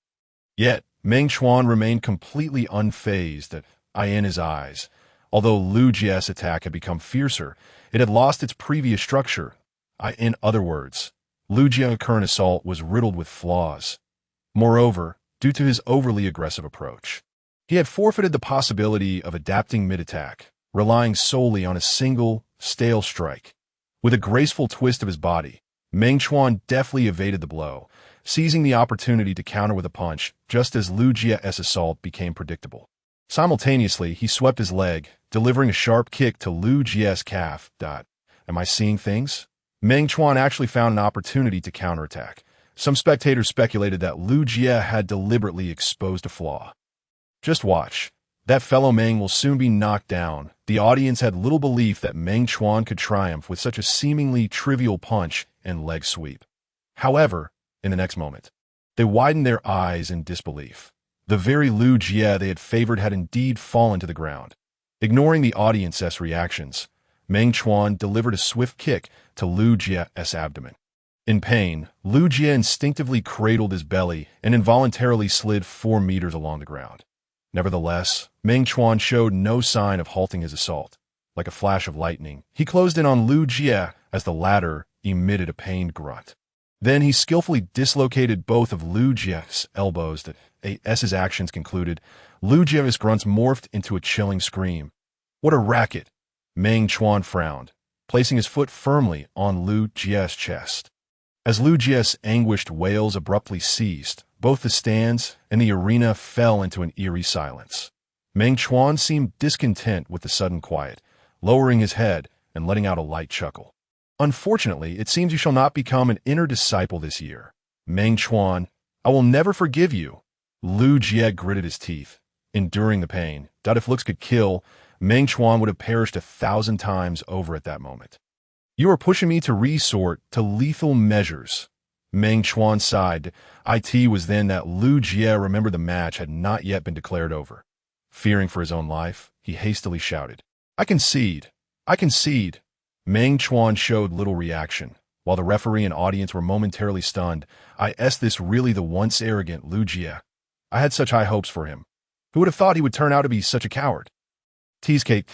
Yet, Meng Chuan remained completely unfazed in his eyes. Although Lu Jie's attack had become fiercer, it had lost its previous structure. In other words, Lu Jie's current assault was riddled with flaws. Moreover, due to his overly aggressive approach, he had forfeited the possibility of adapting mid-attack, relying solely on a single, stale strike. With a graceful twist of his body, Meng Chuan deftly evaded the blow, seizing the opportunity to counter with a punch just as Lu Jie's assault became predictable. Simultaneously, he swept his leg, delivering a sharp kick to Lu Jie's calf. Am I seeing things? Meng Chuan actually found an opportunity to counterattack. Some spectators speculated that Lu Jie had deliberately exposed a flaw. Just watch. That fellow Meng will soon be knocked down. The audience had little belief that Meng Chuan could triumph with such a seemingly trivial punch and leg sweep. However, in the next moment, they widened their eyes in disbelief. The very Lu Jie they had favored had indeed fallen to the ground. Ignoring the audience's reactions, Meng Chuan delivered a swift kick to Lu Jie's abdomen. In pain, Lu Jie instinctively cradled his belly and involuntarily slid 4 meters along the ground. Nevertheless, Meng Chuan showed no sign of halting his assault. Like a flash of lightning, he closed in on Lu Jie as the latter emitted a pained grunt. Then he skillfully dislocated both of Lu Jie's elbows. As his actions concluded, Lu Jie's grunts morphed into a chilling scream. What a racket! Meng Chuan frowned, placing his foot firmly on Lu Jie's chest. As Lu Jie's anguished wails abruptly ceased, both the stands and the arena fell into an eerie silence. Meng Chuan seemed discontent with the sudden quiet, lowering his head and letting out a light chuckle. Unfortunately, it seems you shall not become an inner disciple this year. Meng Chuan, I will never forgive you. Lu Jie gritted his teeth, enduring the pain. If looks could kill, Meng Chuan would have perished 1,000 times over at that moment. You are pushing me to resort to lethal measures. Meng Chuan sighed. It was then that Lu Jie remembered the match had not yet been declared over. Fearing for his own life, he hastily shouted, I concede. I concede. Meng Chuan showed little reaction. While the referee and audience were momentarily stunned, this really the once arrogant Lu Jie. I had such high hopes for him. Who would have thought he would turn out to be such a coward? SK,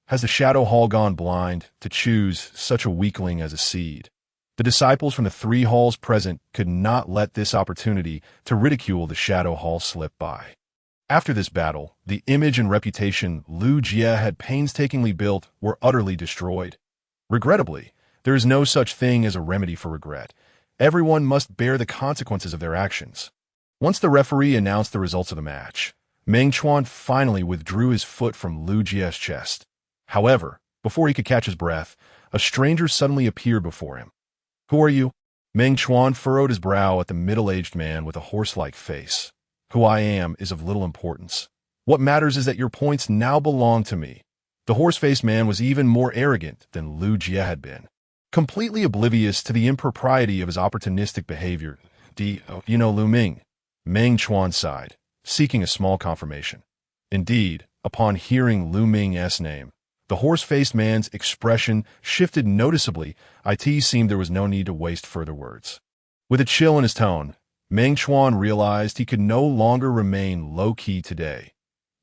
has the Shadow Hall gone blind to choose such a weakling as a seed? The disciples from the 3 halls present could not let this opportunity to ridicule the Shadow Hall slip by. After this battle, the image and reputation Lu Jie had painstakingly built were utterly destroyed. Regrettably, there is no such thing as a remedy for regret. Everyone must bear the consequences of their actions. Once the referee announced the results of the match, Meng Chuan finally withdrew his foot from Lu Jie's chest. However, before he could catch his breath, a stranger suddenly appeared before him. "Who are you?" Meng Chuan furrowed his brow at the middle-aged man with a horse-like face. "Who I am is of little importance. What matters is that your points now belong to me." The horse-faced man was even more arrogant than Lu Jie had been. Completely oblivious to the impropriety of his opportunistic behavior, Lu Ming, Meng Chuan sighed, seeking a small confirmation. Indeed, upon hearing Lu Ming's name, the horse-faced man's expression shifted noticeably. It seemed there was no need to waste further words. With a chill in his tone, Meng Chuan realized he could no longer remain low-key today.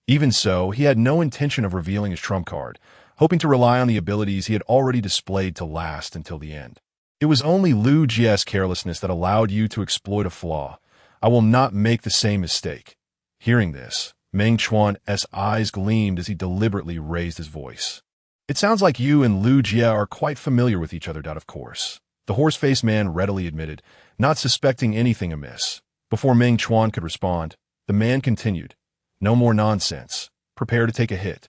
Even so, he had no intention of revealing his trump card, hoping to rely on the abilities he had already displayed to last until the end. "It was only Lu Jie's carelessness that allowed you to exploit a flaw. I will not make the same mistake." Hearing this, Meng Chuan's eyes gleamed as he deliberately raised his voice. "It sounds like you and Lu Jie are quite familiar with each other, of course," the horse-faced man readily admitted, not suspecting anything amiss. Before Meng Chuan could respond, the man continued, "No more nonsense. Prepare to take a hit."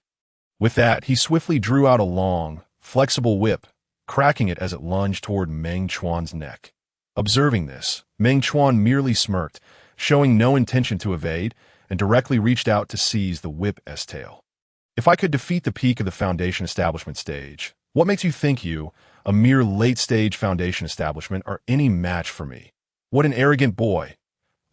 With that, he swiftly drew out a long, flexible whip, cracking it as it lunged toward Meng Chuan's neck. Observing this, Meng Chuan merely smirked, showing no intention to evade, and directly reached out to seize the whip's tail. "If I could defeat the peak of the Foundation establishment stage, what makes you think you, a mere late-stage Foundation establishment, are any match for me? What an arrogant boy!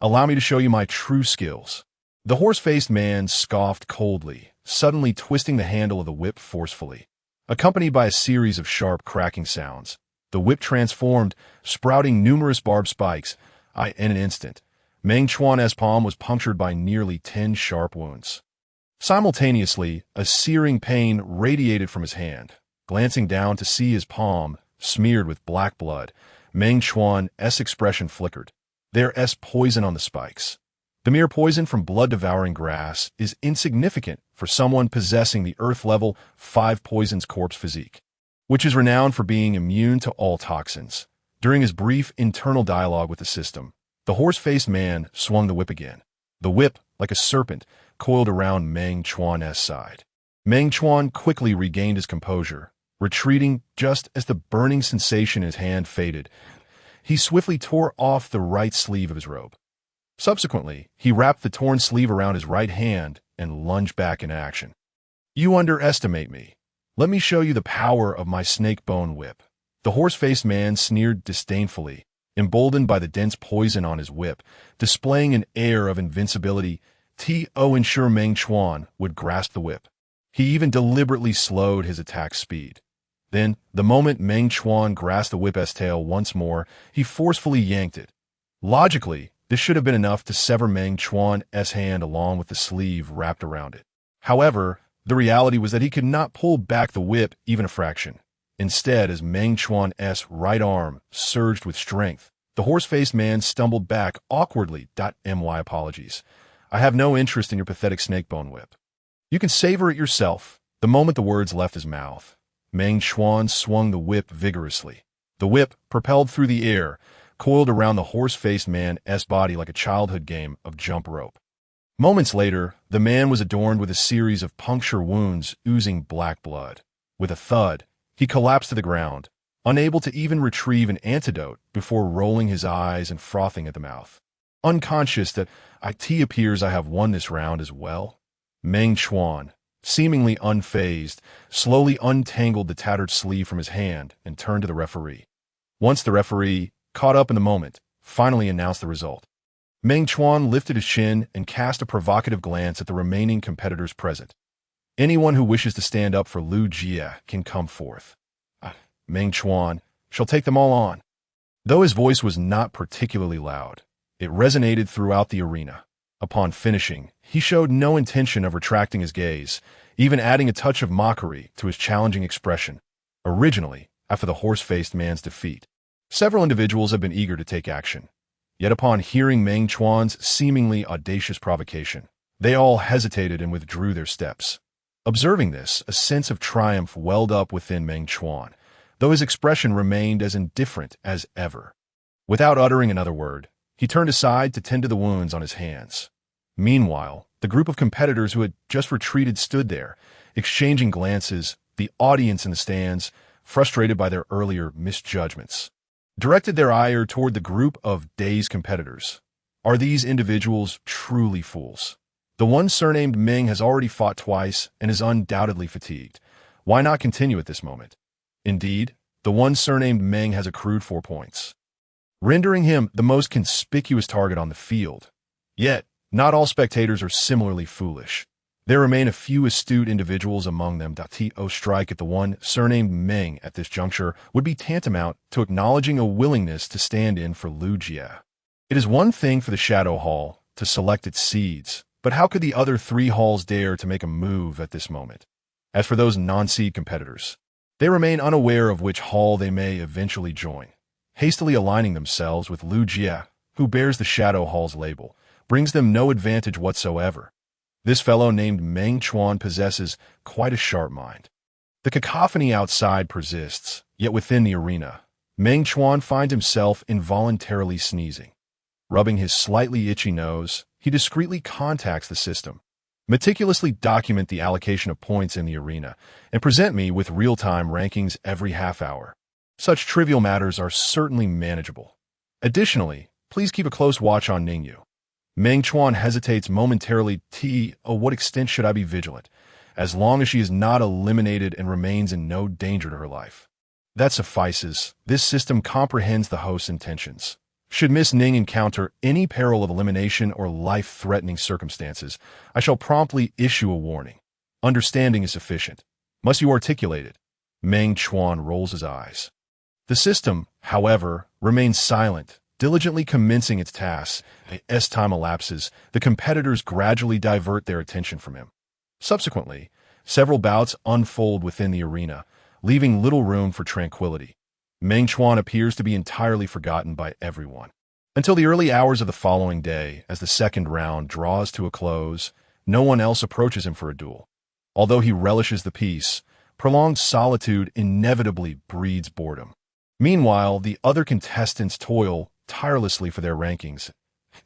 Allow me to show you my true skills." The horse-faced man scoffed coldly, suddenly twisting the handle of the whip forcefully. Accompanied by a series of sharp cracking sounds, the whip transformed, sprouting numerous barbed spikes. In an instant, Meng Chuan's palm was punctured by nearly 10 sharp wounds. Simultaneously, a searing pain radiated from his hand. Glancing down to see his palm, smeared with black blood, Meng Chuan's expression flickered. "There's poison on the spikes." The mere poison from blood-devouring grass is insignificant for someone possessing the Earth-level 5 poisons corpse physique, which is renowned for being immune to all toxins. During his brief internal dialogue with the system, the horse-faced man swung the whip again. The whip, like a serpent, coiled around Meng Chuan's side. Meng Chuan quickly regained his composure, retreating just as the burning sensation in his hand faded. He swiftly tore off the right sleeve of his robe. Subsequently, he wrapped the torn sleeve around his right hand and lunged back in action. "You underestimate me. Let me show you the power of my snake-bone whip." The horse-faced man sneered disdainfully, emboldened by the dense poison on his whip, displaying an air of invincibility. Ensure Meng Chuan would grasp the whip. He even deliberately slowed his attack speed. Then, the moment Meng Chuan grasped the whip's tail once more, he forcefully yanked it. Logically, this should have been enough to sever Meng Chuan's hand along with the sleeve wrapped around it. However, the reality was that he could not pull back the whip even a fraction. Instead, as Meng Chuan's right arm surged with strength, the horse-faced man stumbled back awkwardly. My apologies. I have no interest in your pathetic snake-bone whip. You can savor it yourself. The moment the words left his mouth, Meng Chuan swung the whip vigorously. The whip, propelled through the air, coiled around the horse-faced man's body like a childhood game of jump rope. Moments later, the man was adorned with a series of puncture wounds oozing black blood. With a thud, he collapsed to the ground, unable to even retrieve an antidote before rolling his eyes and frothing at the mouth. Unconscious that it appears I have won this round as well, Meng Chuan, seemingly unfazed, slowly untangled the tattered sleeve from his hand and turned to the referee. Once the referee, caught up in the moment, finally announced the result. Meng Chuan lifted his chin and cast a provocative glance at the remaining competitors present. "Anyone who wishes to stand up for Lu Jie can come forth. Meng Chuan shall take them all on." Though his voice was not particularly loud, it resonated throughout the arena. Upon finishing, he showed no intention of retracting his gaze, even adding a touch of mockery to his challenging expression. Originally, after the horse-faced man's defeat, several individuals had been eager to take action. Yet upon hearing Meng Chuan's seemingly audacious provocation, they all hesitated and withdrew their steps. Observing this, a sense of triumph welled up within Meng Chuan, though his expression remained as indifferent as ever. Without uttering another word, he turned aside to tend to the wounds on his hands. Meanwhile, The group of competitors who had just retreated stood there, exchanging glances, the audience in the stands, frustrated by their earlier misjudgments, directed their ire toward the group of dazed competitors. Are these individuals truly fools? The one surnamed Meng has already fought twice and is undoubtedly fatigued. Why not continue at this moment? Indeed, the one surnamed Meng has accrued 4 points, rendering him the most conspicuous target on the field. Yet, not all spectators are similarly foolish. There remain a few astute individuals among them. To strike at the one surnamed Meng at this juncture would be tantamount to acknowledging a willingness to stand in for Lu Jie. It is one thing for the Shadow Hall to select its seeds, but how could the other 3 halls dare to make a move at this moment? As for those non-seed competitors, they remain unaware of which hall they may eventually join. Hastily aligning themselves with Lu Jie, who bears the Shadow Hall's label, brings them no advantage whatsoever. This fellow named Meng Chuan possesses quite a sharp mind. The cacophony outside persists, yet within the arena, Meng Chuan finds himself involuntarily sneezing. Rubbing his slightly itchy nose, he discreetly contacts the system. Meticulously document the allocation of points in the arena, and present me with real-time rankings every half hour. Such trivial matters are certainly manageable. Additionally, please keep a close watch on Ningyu. Meng Chuan hesitates momentarily. To what extent should I be vigilant? As long as she is not eliminated and remains in no danger to her life. That suffices. This system comprehends the host's intentions. Should Miss Ning encounter any peril of elimination or life-threatening circumstances, I shall promptly issue a warning. Understanding is sufficient. Must you articulate it? Meng Chuan rolls his eyes. The system, however, remains silent, diligently commencing its tasks. As time elapses, the competitors gradually divert their attention from him. Subsequently, several bouts unfold within the arena, leaving little room for tranquility. Meng Chuan appears to be entirely forgotten by everyone. Until the early hours of the following day, as the second round draws to a close, no one else approaches him for a duel. Although he relishes the peace, prolonged solitude inevitably breeds boredom. Meanwhile, the other contestants toil tirelessly for their rankings.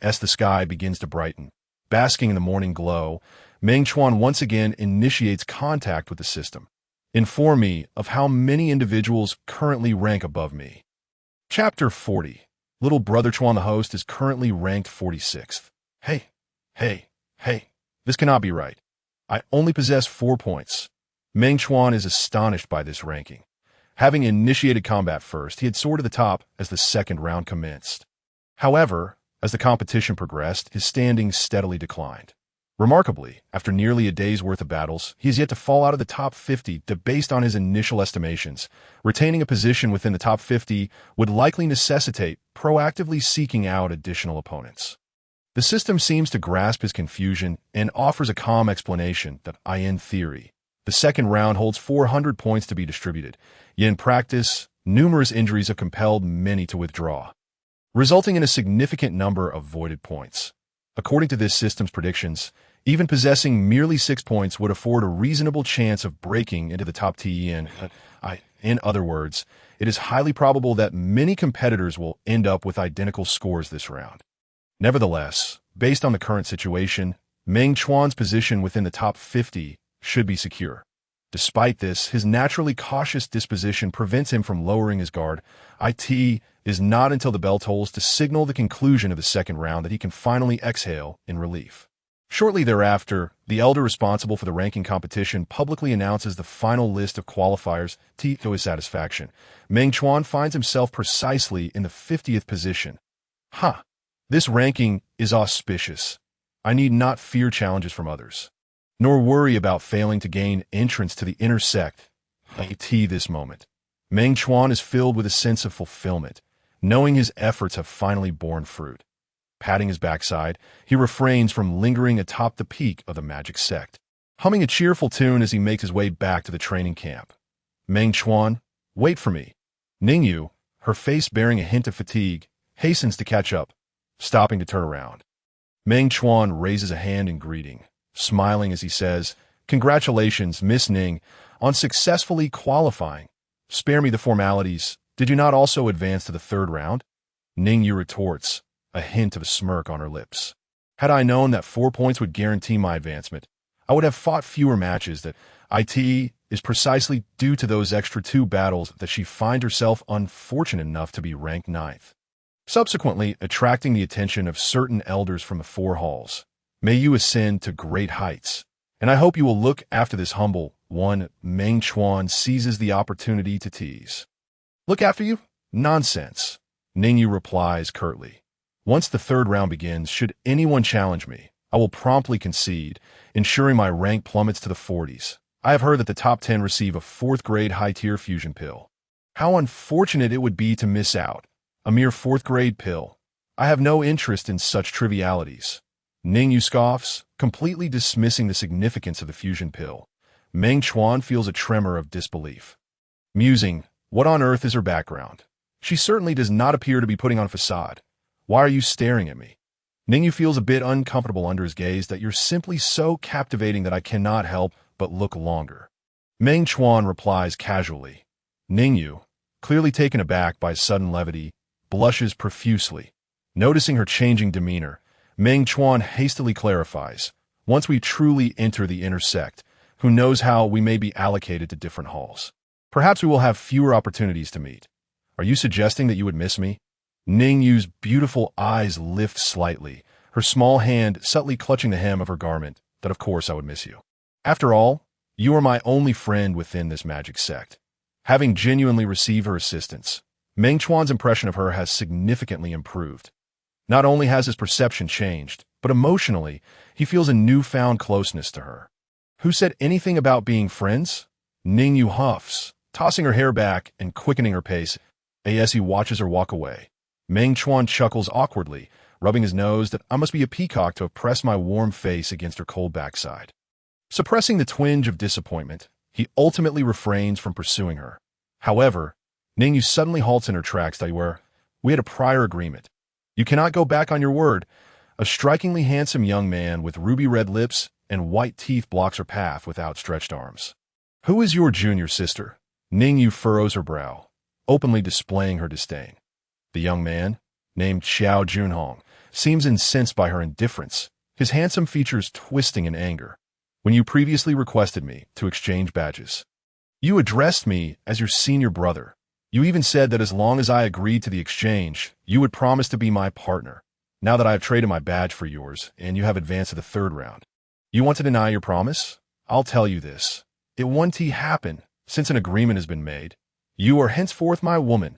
As the sky begins to brighten, basking in the morning glow, Meng Chuan once again initiates contact with the system. Inform me of how many individuals currently rank above me. Chapter 40. Little Brother Chuan the host is currently ranked 46th. Hey. This cannot be right. I only possess 4 points. Meng Chuan is astonished by this ranking. Having initiated combat first, he had soared to the top as the second round commenced. However, as the competition progressed, his standing steadily declined. Remarkably, after nearly a day's worth of battles, he is yet to fall out of the top 50 based on his initial estimations. Retaining a position within the top 50 would likely necessitate proactively seeking out additional opponents. The system seems to grasp his confusion and offers a calm explanation that, in theory, the second round holds 400 points to be distributed, yet in practice, numerous injuries have compelled many to withdraw, resulting in a significant number of voided points. According to this system's predictions, even possessing merely 6 points would afford a reasonable chance of breaking into the top 10. In other words, it is highly probable that many competitors will end up with identical scores this round. Nevertheless, based on the current situation, Meng Chuan's position within the top 50 should be secure. Despite this, his naturally cautious disposition prevents him from lowering his guard. It is not until the bell tolls to signal the conclusion of the second round that he can finally exhale in relief. Shortly thereafter, the elder responsible for the ranking competition publicly announces the final list of qualifiers. To his satisfaction, Meng Chuan finds himself precisely in the 50th position. This ranking is auspicious. I need not fear challenges from others, nor worry about failing to gain entrance to the inner sect. This moment, Meng Chuan is filled with a sense of fulfillment, knowing his efforts have finally borne fruit. Patting his backside, he refrains from lingering atop the peak of the magic sect, humming a cheerful tune as he makes his way back to the training camp. Meng Chuan, wait for me. Ningyu, her face bearing a hint of fatigue, hastens to catch up, stopping to turn around. Meng Chuan raises a hand in greeting, smiling as he says, "Congratulations, Miss Ning, on successfully qualifying. Spare me the formalities. Did you not also advance to the third round?" Ningyu retorts, a hint of a smirk on her lips. Had I known that 4 points would guarantee my advancement, I would have fought fewer matches. That it is precisely due to those extra 2 battles that she find herself unfortunate enough to be ranked 9th. Subsequently, attracting the attention of certain elders from the 4 halls. May you ascend to great heights, and I hope you will look after this humble one. Meng Chuan seizes the opportunity to tease. Look after you? Nonsense. Ningyu replies curtly. Once the 3rd round begins, should anyone challenge me, I will promptly concede, ensuring my rank plummets to the 40s. I have heard that the top 10 receive a 4th grade high-tier fusion pill. How unfortunate it would be to miss out. A mere 4th grade pill. I have no interest in such trivialities. Ningyu scoffs, completely dismissing the significance of the fusion pill. Meng Chuan feels a tremor of disbelief. Musing, what on earth is her background? She certainly does not appear to be putting on a facade. Why are you staring at me? Ningyu feels a bit uncomfortable under his gaze. That you're simply so captivating that I cannot help but look longer. Meng Chuan replies casually. Ningyu, clearly taken aback by sudden levity, blushes profusely. Noticing her changing demeanor, Meng Chuan hastily clarifies. Once we truly enter the inner sect, who knows how we may be allocated to different halls. Perhaps we will have fewer opportunities to meet. Are you suggesting that you would miss me? Ningyu's beautiful eyes lift slightly, her small hand subtly clutching the hem of her garment. That of course I would miss you. After all, you are my only friend within this magic sect. Having genuinely received her assistance, Meng Chuan's impression of her has significantly improved. Not only has his perception changed, but emotionally, he feels a newfound closeness to her. Who said anything about being friends? Ningyu huffs, tossing her hair back and quickening her pace as he watches her walk away. Meng Chuan chuckles awkwardly, rubbing his nose. That I must be a peacock to have pressed my warm face against her cold backside. Suppressing the twinge of disappointment, he ultimately refrains from pursuing her. However, Ningyu suddenly halts in her tracks. We had a prior agreement. You cannot go back on your word. A strikingly handsome young man with ruby-red lips and white teeth blocks her path with outstretched arms. Who is your junior sister? Ningyu furrows her brow, openly displaying her disdain. The young man, named Xiao Junhong, seems incensed by her indifference, his handsome features twisting in anger. When you previously requested me to exchange badges, you addressed me as your senior brother. You even said that as long as I agreed to the exchange, you would promise to be my partner. Now that I have traded my badge for yours, and you have advanced to the 3rd round, you want to deny your promise? I'll tell you this. It won't happen, since an agreement has been made. You are henceforth my woman.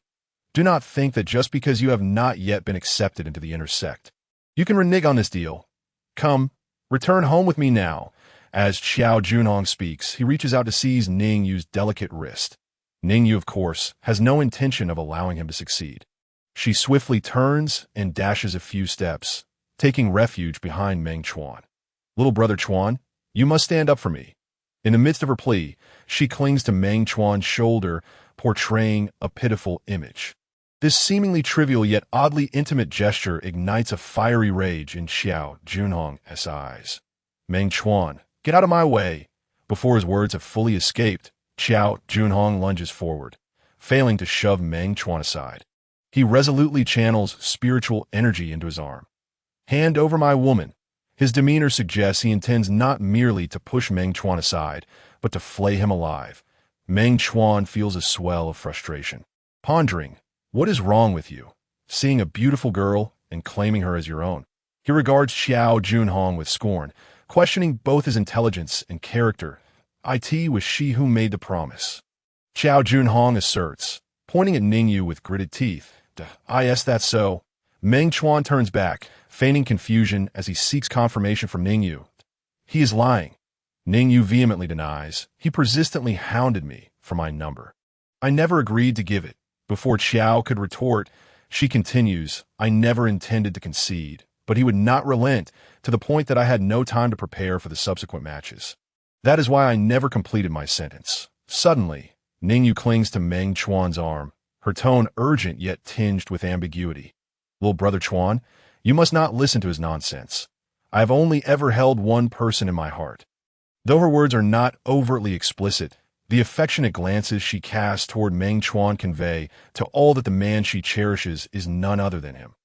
Do not think that just because you have not yet been accepted into the inner sect, you can renege on this deal. Come, return home with me now. As Xiao Junhong speaks, he reaches out to seize Ningyu's delicate wrist. Ningyu, of course, has no intention of allowing him to succeed. She swiftly turns and dashes a few steps, taking refuge behind Meng Chuan. Little brother Chuan, you must stand up for me. In the midst of her plea, she clings to Meng Chuan's shoulder, portraying a pitiful image. This seemingly trivial yet oddly intimate gesture ignites a fiery rage in Xiao Junhong's eyes. Meng Chuan, get out of my way! Before his words have fully escaped, Xiao Junhong lunges forward, failing to shove Meng Chuan aside. He resolutely channels spiritual energy into his arm. Hand over my woman. His demeanor suggests he intends not merely to push Meng Chuan aside, but to flay him alive. Meng Chuan feels a swell of frustration, pondering, what is wrong with you? Seeing a beautiful girl and claiming her as your own. He regards Xiao Junhong with scorn, questioning both his intelligence and character. It was she who made the promise. Xiao Junhong asserts, pointing at Ningyu with gritted teeth. Yes, that's so. Meng Chuan turns back, feigning confusion as he seeks confirmation from Ningyu. He is lying. Ningyu vehemently denies. He persistently hounded me for my number. I never agreed to give it. Before Xiao could retort, she continues, I never intended to concede, but he would not relent, to the point that I had no time to prepare for the subsequent matches. That is why I never completed my sentence. Suddenly, Ningyu clings to Meng Chuan's arm, her tone urgent yet tinged with ambiguity. Little brother Chuan, you must not listen to his nonsense. I have only ever held one person in my heart. Though her words are not overtly explicit, the affectionate glances she casts toward Meng Chuan convey to all that the man she cherishes is none other than him.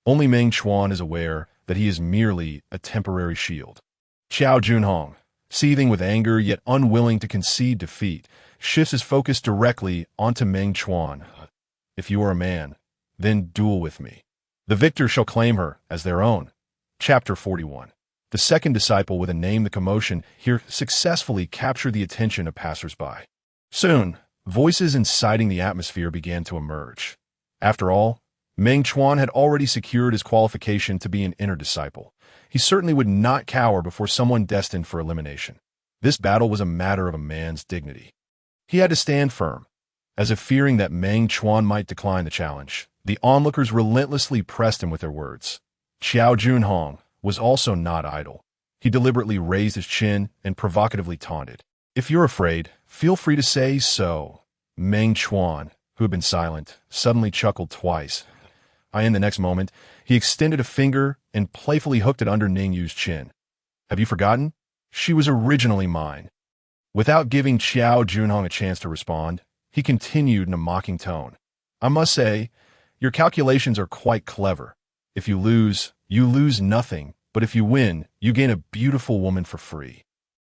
Only Meng Chuan is aware that he is merely a temporary shield. Xiao Junhong, seething with anger yet unwilling to concede defeat, shifts his focus directly onto Meng Chuan. If you are a man, then duel with me. The victor shall claim her as their own. Chapter 41. The second disciple with a name the commotion here successfully captured the attention of passers-by. Soon, voices inciting the atmosphere began to emerge. After all, Meng Chuan had already secured his qualification to be an inner disciple. He certainly would not cower before someone destined for elimination. This battle was a matter of a man's dignity. He had to stand firm. As if fearing that Meng Chuan might decline the challenge, the onlookers relentlessly pressed him with their words. Xiao Junhong was also not idle. He deliberately raised his chin and provocatively taunted. If you're afraid, feel free to say so. Meng Chuan, who had been silent, suddenly chuckled twice. In the next moment, he extended a finger and playfully hooked it under Ningyu's chin. Have you forgotten? She was originally mine. Without giving Xiao Junhong a chance to respond, he continued in a mocking tone. I must say, your calculations are quite clever. If you lose nothing, but if you win, you gain a beautiful woman for free.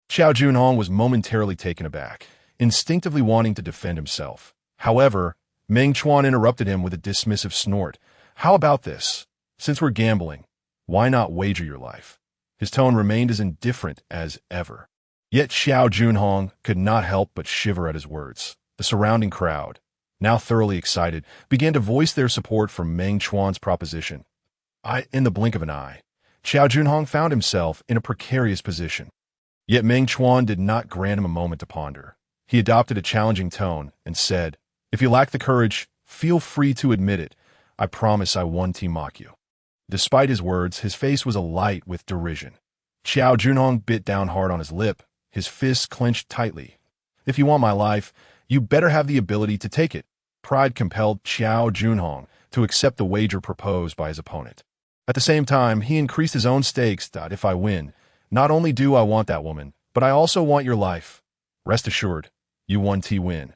Xiao Junhong was momentarily taken aback, instinctively wanting to defend himself. However, Meng Chuan interrupted him with a dismissive snort. How about this? Since we're gambling, why not wager your life? His tone remained as indifferent as ever. Yet Xiao Junhong could not help but shiver at his words. The surrounding crowd, now thoroughly excited, began to voice their support for Meng Chuan's proposition. In the blink of an eye, Xiao Junhong found himself in a precarious position. Yet Meng Chuan did not grant him a moment to ponder. He adopted a challenging tone and said, if you lack the courage, feel free to admit it. I promise I won't mock you. Despite his words, his face was alight with derision. Xiao Junhong bit down hard on his lip, his fists clenched tightly. If you want my life, you better have the ability to take it. Pride compelled Xiao Junhong to accept the wager proposed by his opponent. At the same time, he increased his own stakes. If I win, not only do I want that woman, but I also want your life. Rest assured, you win.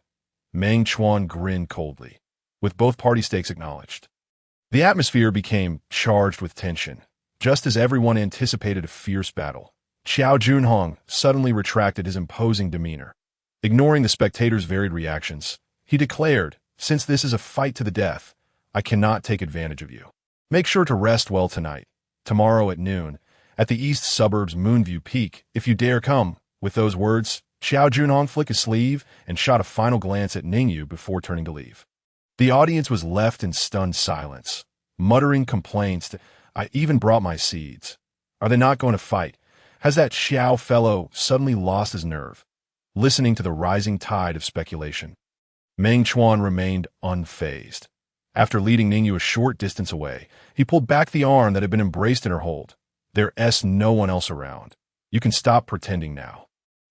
Meng Chuan grinned coldly, with both party stakes acknowledged. The atmosphere became charged with tension. Just as everyone anticipated a fierce battle, Xiao Junhong suddenly retracted his imposing demeanor. Ignoring the spectators' varied reactions, he declared, since this is a fight to the death, I cannot take advantage of you. Make sure to rest well tonight. Tomorrow at noon, at the east suburbs Moonview Peak, if you dare come. With those words, Xiao Junhong flicked his sleeve and shot a final glance at Ningyu before turning to leave. The audience was left in stunned silence, muttering complaints that I even brought my seeds. Are they not going to fight? Has that Xiao fellow suddenly lost his nerve? Listening to the rising tide of speculation, Meng Chuan remained unfazed. After leading Ningyu a short distance away, he pulled back the arm that had been embraced in her hold. There's no one else around. You can stop pretending now.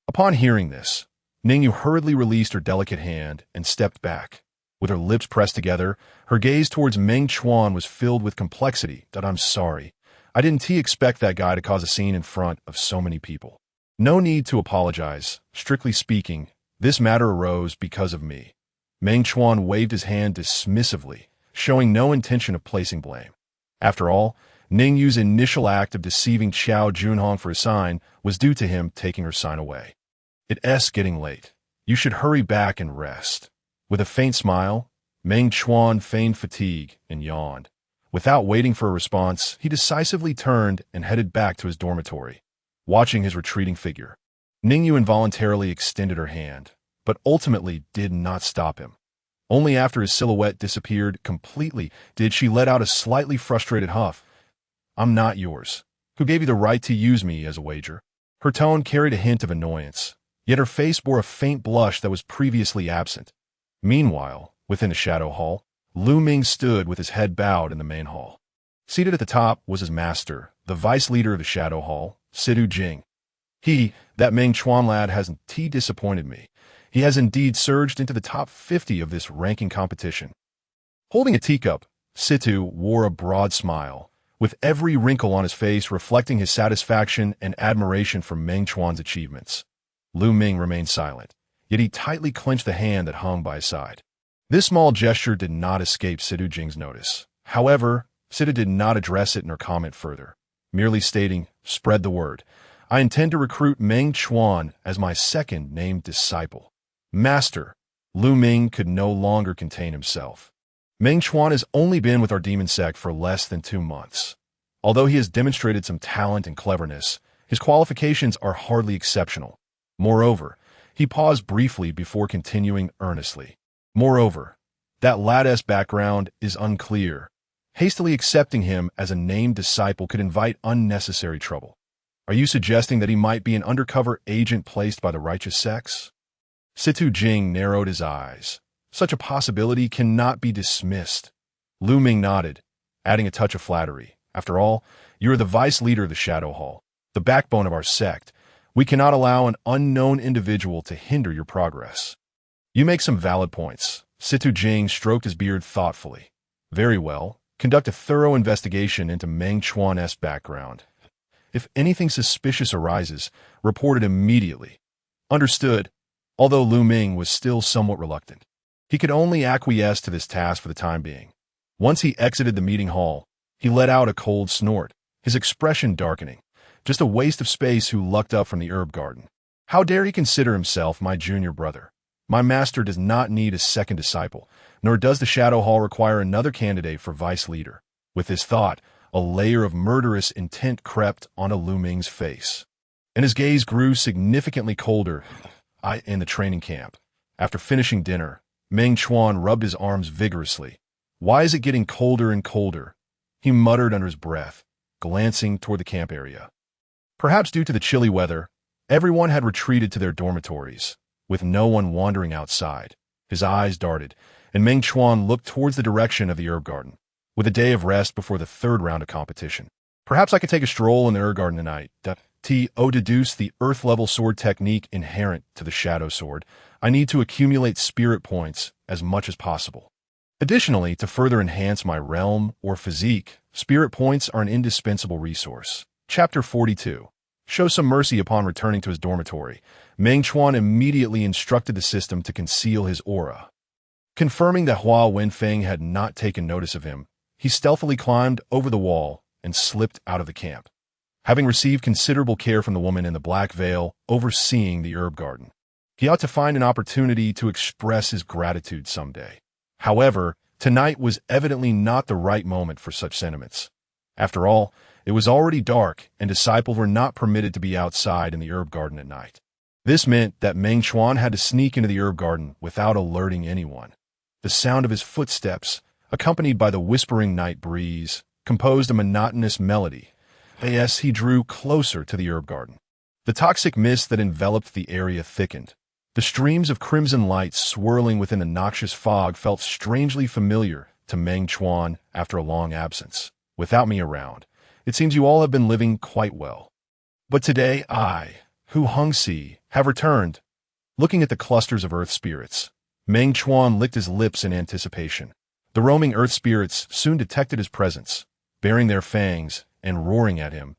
Upon hearing this, Ningyu hurriedly released her delicate hand and stepped back. With her lips pressed together, her gaze towards Meng Chuan was filled with complexity. I'm sorry. I didn't expect that guy to cause a scene in front of so many people. No need to apologize. Strictly speaking, this matter arose because of me. Meng Chuan waved his hand dismissively, showing no intention of placing blame. After all, Ningyu's initial act of deceiving Xiao Junhong for a sign was due to him taking her sign away. It's getting late. You should hurry back and rest. With a faint smile, Meng Chuan feigned fatigue and yawned. Without waiting for a response, he decisively turned and headed back to his dormitory. Watching his retreating figure, Ningyu involuntarily extended her hand, but ultimately did not stop him. Only after his silhouette disappeared completely did she let out a slightly frustrated huff. I'm not yours. Who gave you the right to use me as a wager? Her tone carried a hint of annoyance, yet her face bore a faint blush that was previously absent. Meanwhile, within the shadow hall, Lu Ming stood with his head bowed in the main hall. Seated at the top was his master, the vice leader of the shadow hall, Sidu Jing. That Meng Chuan lad hasn't disappointed me. He has indeed surged into the top 50 of this ranking competition. Holding a teacup, Situ wore a broad smile, with every wrinkle on his face reflecting his satisfaction and admiration for Meng Chuan's achievements. Lu Ming remained silent, yet he tightly clenched the hand that hung by his side. This small gesture did not escape Sidu Jing's notice. However, Sidu did not address it nor comment further. merely stating, "Spread the word. I intend to recruit Meng Chuan as my second named disciple." Master, Lu Ming could no longer contain himself. Meng Chuan has only been with our Demon Sect for less than 2 months. Although he has demonstrated some talent and cleverness, his qualifications are hardly exceptional. Moreover, he paused briefly before continuing earnestly. Moreover, that lad's background is unclear. Hastily accepting him as a named disciple could invite unnecessary trouble. Are you suggesting that he might be an undercover agent placed by the righteous sects? Situ Jing narrowed his eyes. Such a possibility cannot be dismissed. Lu Ming nodded, adding a touch of flattery. After all, you are the vice leader of the Shadow Hall, the backbone of our sect. We cannot allow an unknown individual to hinder your progress. You make some valid points. Situ Jing stroked his beard thoughtfully. Very well. Conduct a thorough investigation into Meng Chuan's background. If anything suspicious arises, report it immediately. Understood. Although Lu Ming was still somewhat reluctant, he could only acquiesce to this task for the time being. Once he exited the meeting hall, he let out a cold snort, his expression darkening. Just a waste of space who lucked up from the herb garden. How dare he consider himself my junior brother? My master does not need a second disciple, nor does the Shadow Hall require another candidate for vice leader. With this thought, a layer of murderous intent crept onto Lu Ming's face, and his gaze grew significantly colder. In the training camp. After finishing dinner, Meng Chuan rubbed his arms vigorously. Why is it getting colder and colder? He muttered under his breath, glancing toward the camp area. Perhaps due to the chilly weather, everyone had retreated to their dormitories, with no one wandering outside. His eyes darted, and Meng Chuan looked towards the direction of the herb garden, with a day of rest before the 3rd round of competition. Perhaps I could take a stroll in the herb garden tonight. Deduce the earth-level sword technique inherent to the shadow sword. I need to accumulate spirit points as much as possible. Additionally, to further enhance my realm or physique, spirit points are an indispensable resource. Chapter 42. Show some mercy upon returning to his dormitory. Meng Chuan immediately instructed the system to conceal his aura. Confirming that Hua Wenfeng had not taken notice of him, he stealthily climbed over the wall and slipped out of the camp, having received considerable care from the woman in the black veil overseeing the herb garden. He ought to find an opportunity to express his gratitude someday. However, tonight was evidently not the right moment for such sentiments. After all, it was already dark, and disciples were not permitted to be outside in the herb garden at night. This meant that Meng Chuan had to sneak into the herb garden without alerting anyone. The sound of his footsteps, accompanied by the whispering night breeze, composed a monotonous melody. As he drew closer to the herb garden, the toxic mist that enveloped the area thickened. The streams of crimson light swirling within the noxious fog felt strangely familiar to Meng Chuan after a long absence. Without me around, it seems you all have been living quite well. But today I, Hu Hongxi, have returned. Looking at the clusters of earth spirits, Meng Chuan licked his lips in anticipation. The roaming earth spirits soon detected his presence, baring their fangs and roaring at him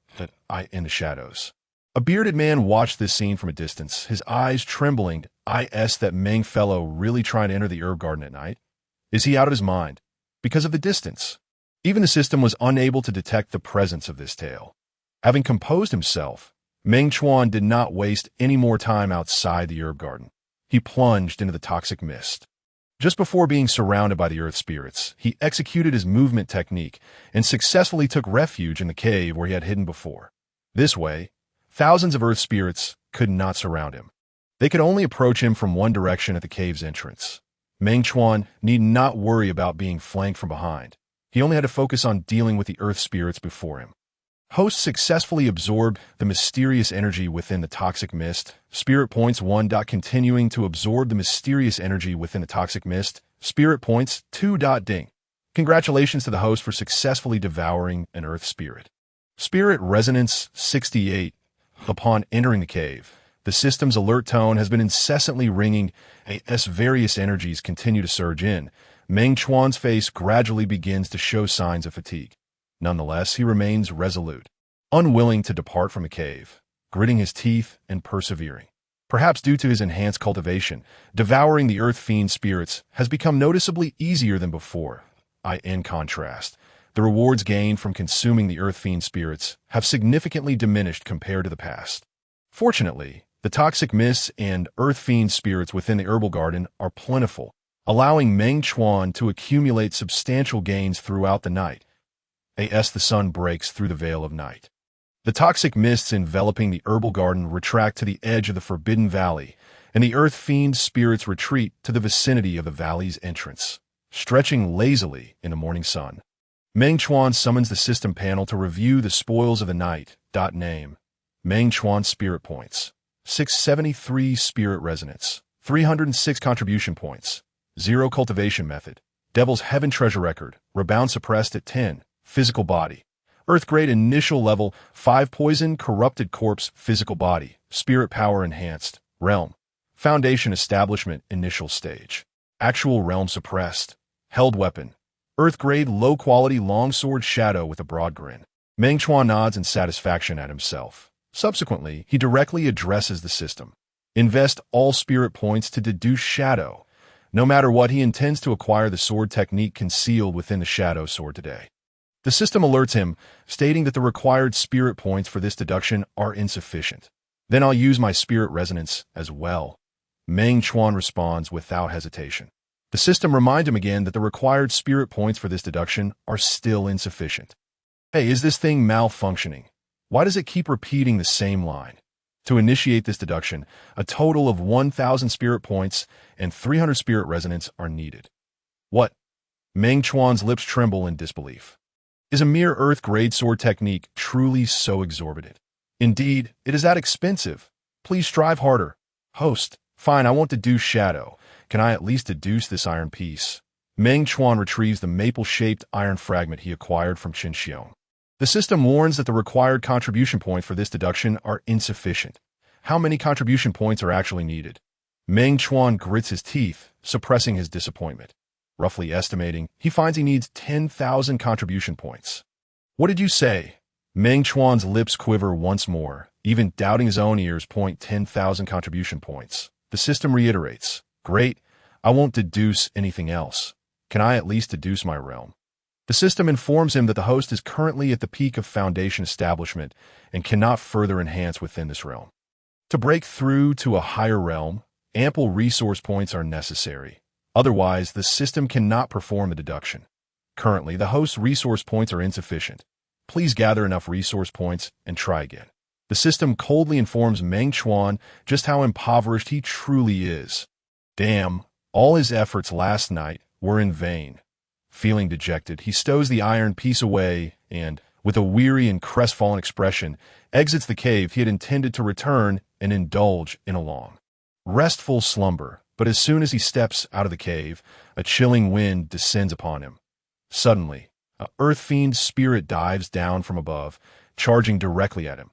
in the shadows. A bearded man watched this scene from a distance, his eyes trembling. That Meng fellow really trying to enter the herb garden at night? Is he out of his mind? Because of the distance. Even the system was unable to detect the presence of this tale. Having composed himself, Meng Chuan did not waste any more time outside the herb garden. He plunged into the toxic mist. Just before being surrounded by the earth spirits, he executed his movement technique and successfully took refuge in the cave where he had hidden before. This way, thousands of earth spirits could not surround him. They could only approach him from one direction at the cave's entrance. Meng Chuan need not worry about being flanked from behind. He only had to focus on dealing with the earth spirits before him. Host successfully absorbed the mysterious energy within the toxic mist. Spirit points 1. Continuing to absorb the mysterious energy within the toxic mist. Spirit points 2. Ding. Congratulations to the host for successfully devouring an earth spirit. Spirit resonance 68. Upon entering the cave, the system's alert tone has been incessantly ringing as various energies continue to surge in. Meng Chuan's face gradually begins to show signs of fatigue. Nonetheless, he remains resolute, unwilling to depart from the cave, gritting his teeth and persevering. Perhaps due to his enhanced cultivation, devouring the earth fiend spirits has become noticeably easier than before. In contrast, The rewards gained from consuming the earth fiend spirits have significantly diminished compared to the past. Fortunately, the toxic mists and earth fiend spirits within the herbal garden are plentiful, allowing Meng Chuan to accumulate substantial gains throughout the night, as the sun breaks through the veil of night. The toxic mists enveloping the herbal garden retract to the edge of the Forbidden Valley, and the earth fiend spirits retreat to the vicinity of the valley's entrance, stretching lazily in the morning sun. Meng Chuan summons the system panel to review the spoils of the night. Name: Meng Chuan Spirit Points. 673 Spirit Resonance. 306 Contribution Points. 0 Cultivation Method. Devil's Heaven Treasure Record. Rebound suppressed at 10. Physical Body. Earth Grade Initial Level 5 Poison Corrupted Corpse. Physical Body. Spirit Power Enhanced. Realm. Foundation Establishment Initial Stage. Actual Realm Suppressed. Held Weapon. Earth Grade Low Quality Longsword Shadow with a broad grin. Meng Chuan nods in satisfaction at himself. Subsequently, he directly addresses the system. Invest all spirit points to deduce Shadow. No matter what, he intends to acquire the sword technique concealed within the Shadow Sword today. The system alerts him, stating that the required spirit points for this deduction are insufficient. Then I'll use my spirit resonance as well. Meng Chuan responds without hesitation. The system reminds him again that the required spirit points for this deduction are still insufficient. Hey, is this thing malfunctioning? Why does it keep repeating the same line? To initiate this deduction, a total of 1,000 spirit points and 300 spirit resonance are needed. What? Meng Chuan's lips tremble in disbelief. Is a mere earth-grade sword technique truly so exorbitant? Indeed, it is that expensive. Please strive harder. Host. Fine, I won't deduce Shadow. Can I at least deduce this iron piece? Meng Chuan retrieves the maple-shaped iron fragment he acquired from Qin Xiong. The system warns that the required contribution points for this deduction are insufficient. How many contribution points are actually needed? Meng Chuan grits his teeth, suppressing his disappointment. Roughly estimating, he finds he needs 10,000 contribution points. What did you say? Meng Chuan's lips quiver once more, even doubting his own ears. 10,000 contribution points. The system reiterates. Great, I won't deduce anything else. Can I at least deduce my realm? The system informs him that the host is currently at the peak of foundation establishment and cannot further enhance within this realm. To break through to a higher realm, ample resource points are necessary. Otherwise, the system cannot perform the deduction. Currently, the host's resource points are insufficient. Please gather enough resource points and try again. The system coldly informs Meng Chuan just how impoverished he truly is. Damn, all his efforts last night were in vain. Feeling dejected, he stows the iron piece away and, with a weary and crestfallen expression, exits the cave he had intended to return and indulge in a long, restful slumber. But as soon as he steps out of the cave, a chilling wind descends upon him. Suddenly, an earth fiend spirit dives down from above, charging directly at him.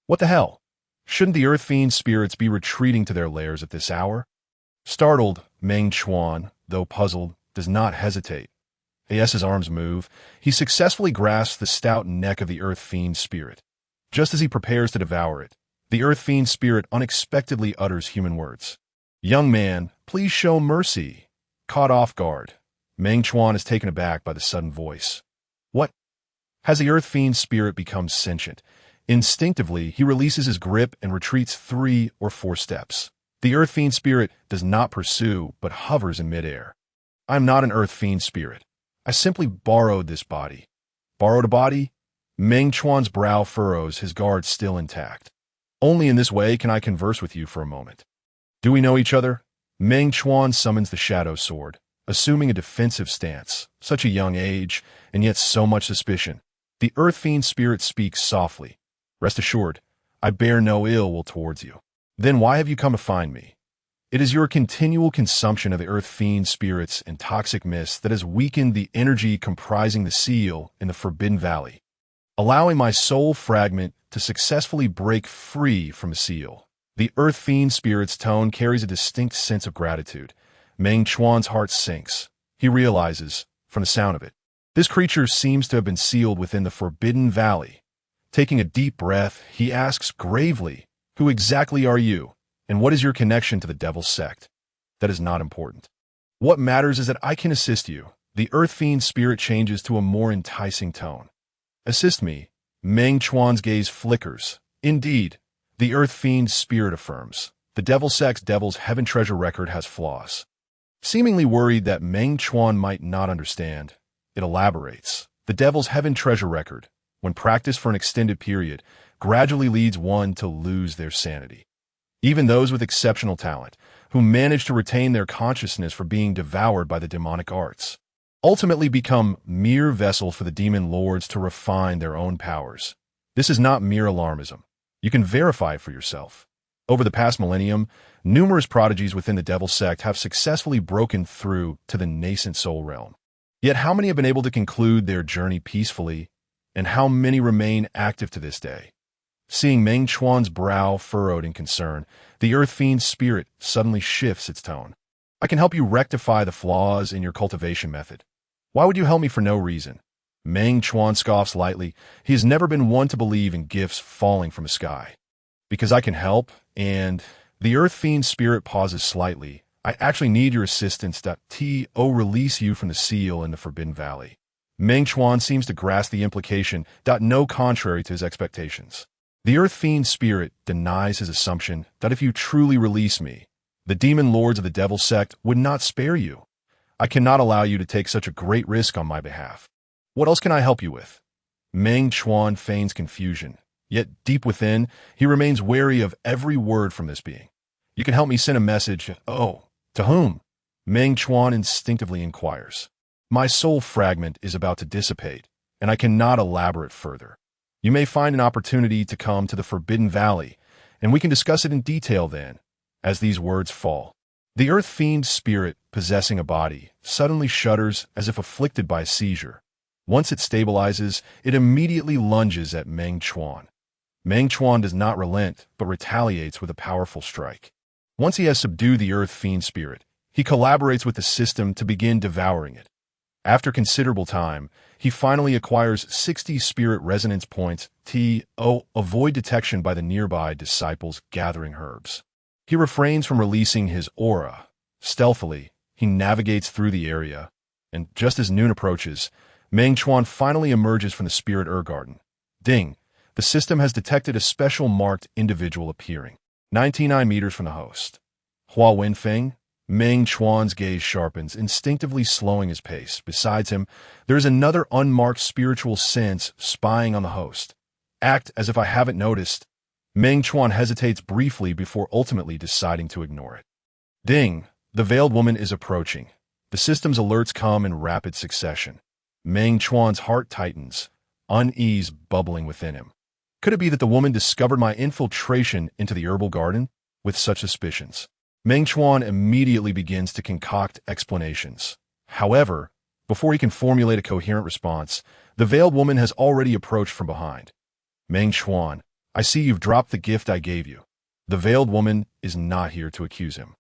What the hell? Shouldn't the earth fiend spirits be retreating to their lairs at this hour? Startled, Meng Chuan, though puzzled, does not hesitate. As his arms move, he successfully grasps the stout neck of the earth fiend spirit. Just as he prepares to devour it, the earth fiend spirit unexpectedly utters human words. Young man, please show mercy. Caught off guard, Meng Chuan is taken aback by the sudden voice. What? Has the earth fiend spirit become sentient? Instinctively, he releases his grip and retreats 3 or 4 steps. The earth fiend spirit does not pursue, but hovers in midair. I am not an earth fiend spirit. I simply borrowed this body. Borrowed a body? Meng Chuan's brow furrows, his guard still intact. Only in this way can I converse with you for a moment. Do we know each other? Meng Chuan summons the Shadow Sword, assuming a defensive stance. Such a young age, and yet so much suspicion. The earth fiend spirit speaks softly. Rest assured, I bear no ill will towards you. Then why have you come to find me? It is your continual consumption of the earth fiend spirits and toxic mist that has weakened the energy comprising the seal in the Forbidden Valley, allowing my soul fragment to successfully break free from the seal. The earth fiend spirit's tone carries a distinct sense of gratitude. Meng Chuan's heart sinks. He realizes, from the sound of it, this creature seems to have been sealed within the Forbidden Valley. Taking a deep breath, he asks gravely, who exactly are you? And what is your connection to the Demon Sect? That is not important. What matters is that I can assist you. The earth fiend spirit changes to a more enticing tone. Assist me. Meng Chuan's gaze flickers. Indeed, the earth fiend spirit affirms. The Demon Sect's devil's heaven treasure record has flaws. Seemingly worried that Meng Chuan might not understand, it elaborates. The devil's heaven treasure record, when practiced for an extended period, gradually leads one to lose their sanity. Even those with exceptional talent, who manage to retain their consciousness for being devoured by the demonic arts, ultimately become mere vessels for the demon lords to refine their own powers. This is not mere alarmism. You can verify it for yourself. Over the past millennium, numerous prodigies within the Demon Sect have successfully broken through to the nascent soul realm. Yet how many have been able to conclude their journey peacefully, and how many remain active to this day? Seeing Meng Chuan's brow furrowed in concern, the earth fiend's spirit suddenly shifts its tone. I can help you rectify the flaws in your cultivation method. Why would you help me for no reason? Meng Chuan scoffs lightly. He has never been one to believe in gifts falling from the sky. Because I can help, and the earth fiend's spirit pauses slightly. I actually need your assistance to release you from the seal in the Forbidden Valley. Meng Chuan seems to grasp the implication, no contrary to his expectations. The earth fiend's spirit denies his assumption that if you truly release me, the demon lords of the Demon Sect would not spare you. I cannot allow you to take such a great risk on my behalf. What else can I help you with? Meng Chuan feigns confusion, yet deep within, he remains wary of every word from this being. You can help me send a message. Oh, to whom? Meng Chuan instinctively inquires. My soul fragment is about to dissipate, and I cannot elaborate further. You may find an opportunity to come to the Forbidden Valley, and we can discuss it in detail then. As these words fall, the earth fiend spirit possessing a body suddenly shudders as if afflicted by a seizure. Once it stabilizes, it immediately lunges at Meng Chuan. Meng Chuan does not relent, but retaliates with a powerful strike. Once he has subdued the earth fiend spirit, he collaborates with the system to begin devouring it. After considerable time, he finally acquires 60 spirit resonance points to avoid detection by the nearby disciples gathering herbs. He refrains from releasing his aura. Stealthily, he navigates through the area, and just as noon approaches, Meng Chuan finally emerges from the spirit garden. Ding! The system has detected a special marked individual appearing 99 meters from the host. Hua Wenfeng? Meng Chuan's gaze sharpens, instinctively slowing his pace. Besides him, there is another unmarked spiritual sense spying on the host. Act as if I haven't noticed. Meng Chuan hesitates briefly before ultimately deciding to ignore it. Ding! The veiled woman is approaching. The system's alerts come in rapid succession. Meng Chuan's heart tightens, unease bubbling within him. Could it be that the woman discovered my infiltration into the herbal garden? With such suspicions, Meng Chuan immediately begins to concoct explanations. However, before he can formulate a coherent response, the veiled woman has already approached from behind. Meng Chuan, I see you've dropped the gift I gave you. The veiled woman is not here to accuse him.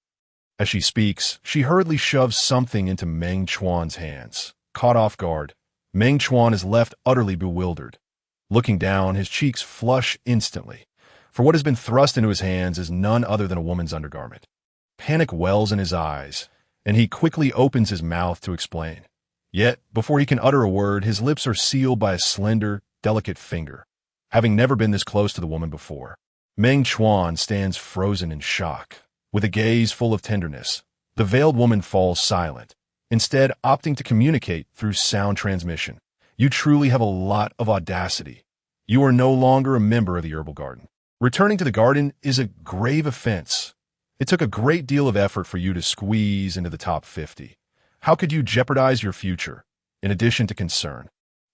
As she speaks, she hurriedly shoves something into Meng Chuan's hands. Caught off guard, Meng Chuan is left utterly bewildered. Looking down, his cheeks flush instantly, for what has been thrust into his hands is none other than a woman's undergarment. Panic wells in his eyes, and he quickly opens his mouth to explain. Yet, before he can utter a word, his lips are sealed by a slender, delicate finger. Having never been this close to the woman before, Meng Chuan stands frozen in shock. With a gaze full of tenderness, the veiled woman falls silent, instead opting to communicate through sound transmission. You truly have a lot of audacity. You are no longer a member of the herbal garden. Returning to the garden is a grave offense. It took a great deal of effort for you to squeeze into the top 50. How could you jeopardize your future, in addition to concern?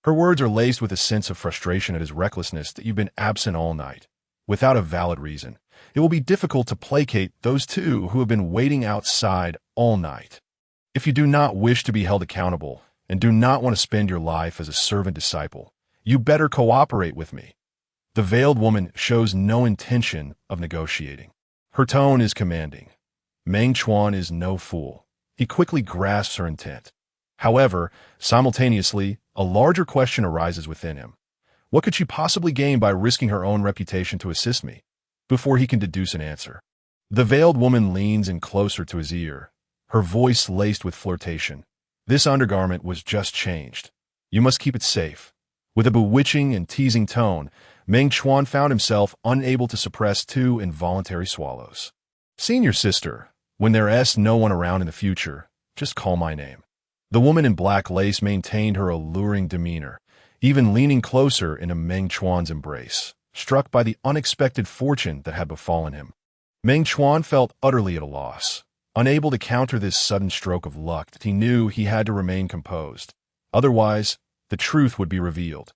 Her words are laced with a sense of frustration at his recklessness that you've been absent all night. Without a valid reason, it will be difficult to placate those two who have been waiting outside all night. If you do not wish to be held accountable and do not want to spend your life as a servant disciple, you better cooperate with me. The veiled woman shows no intention of negotiating. Her tone is commanding. Meng Chuan is no fool. He quickly grasps her intent. However, simultaneously, a larger question arises within him. What could she possibly gain by risking her own reputation to assist me? Before he can deduce an answer, the veiled woman leans in closer to his ear, her voice laced with flirtation. This undergarment was just changed. You must keep it safe. With a bewitching and teasing tone, Meng Chuan found himself unable to suppress 2 involuntary swallows. Senior sister, when there's no one around in the future, just call my name. The woman in black lace maintained her alluring demeanor, even leaning closer into Meng Chuan's embrace, struck by the unexpected fortune that had befallen him. Meng Chuan felt utterly at a loss. Unable to counter this sudden stroke of luck, he knew he had to remain composed. Otherwise, the truth would be revealed.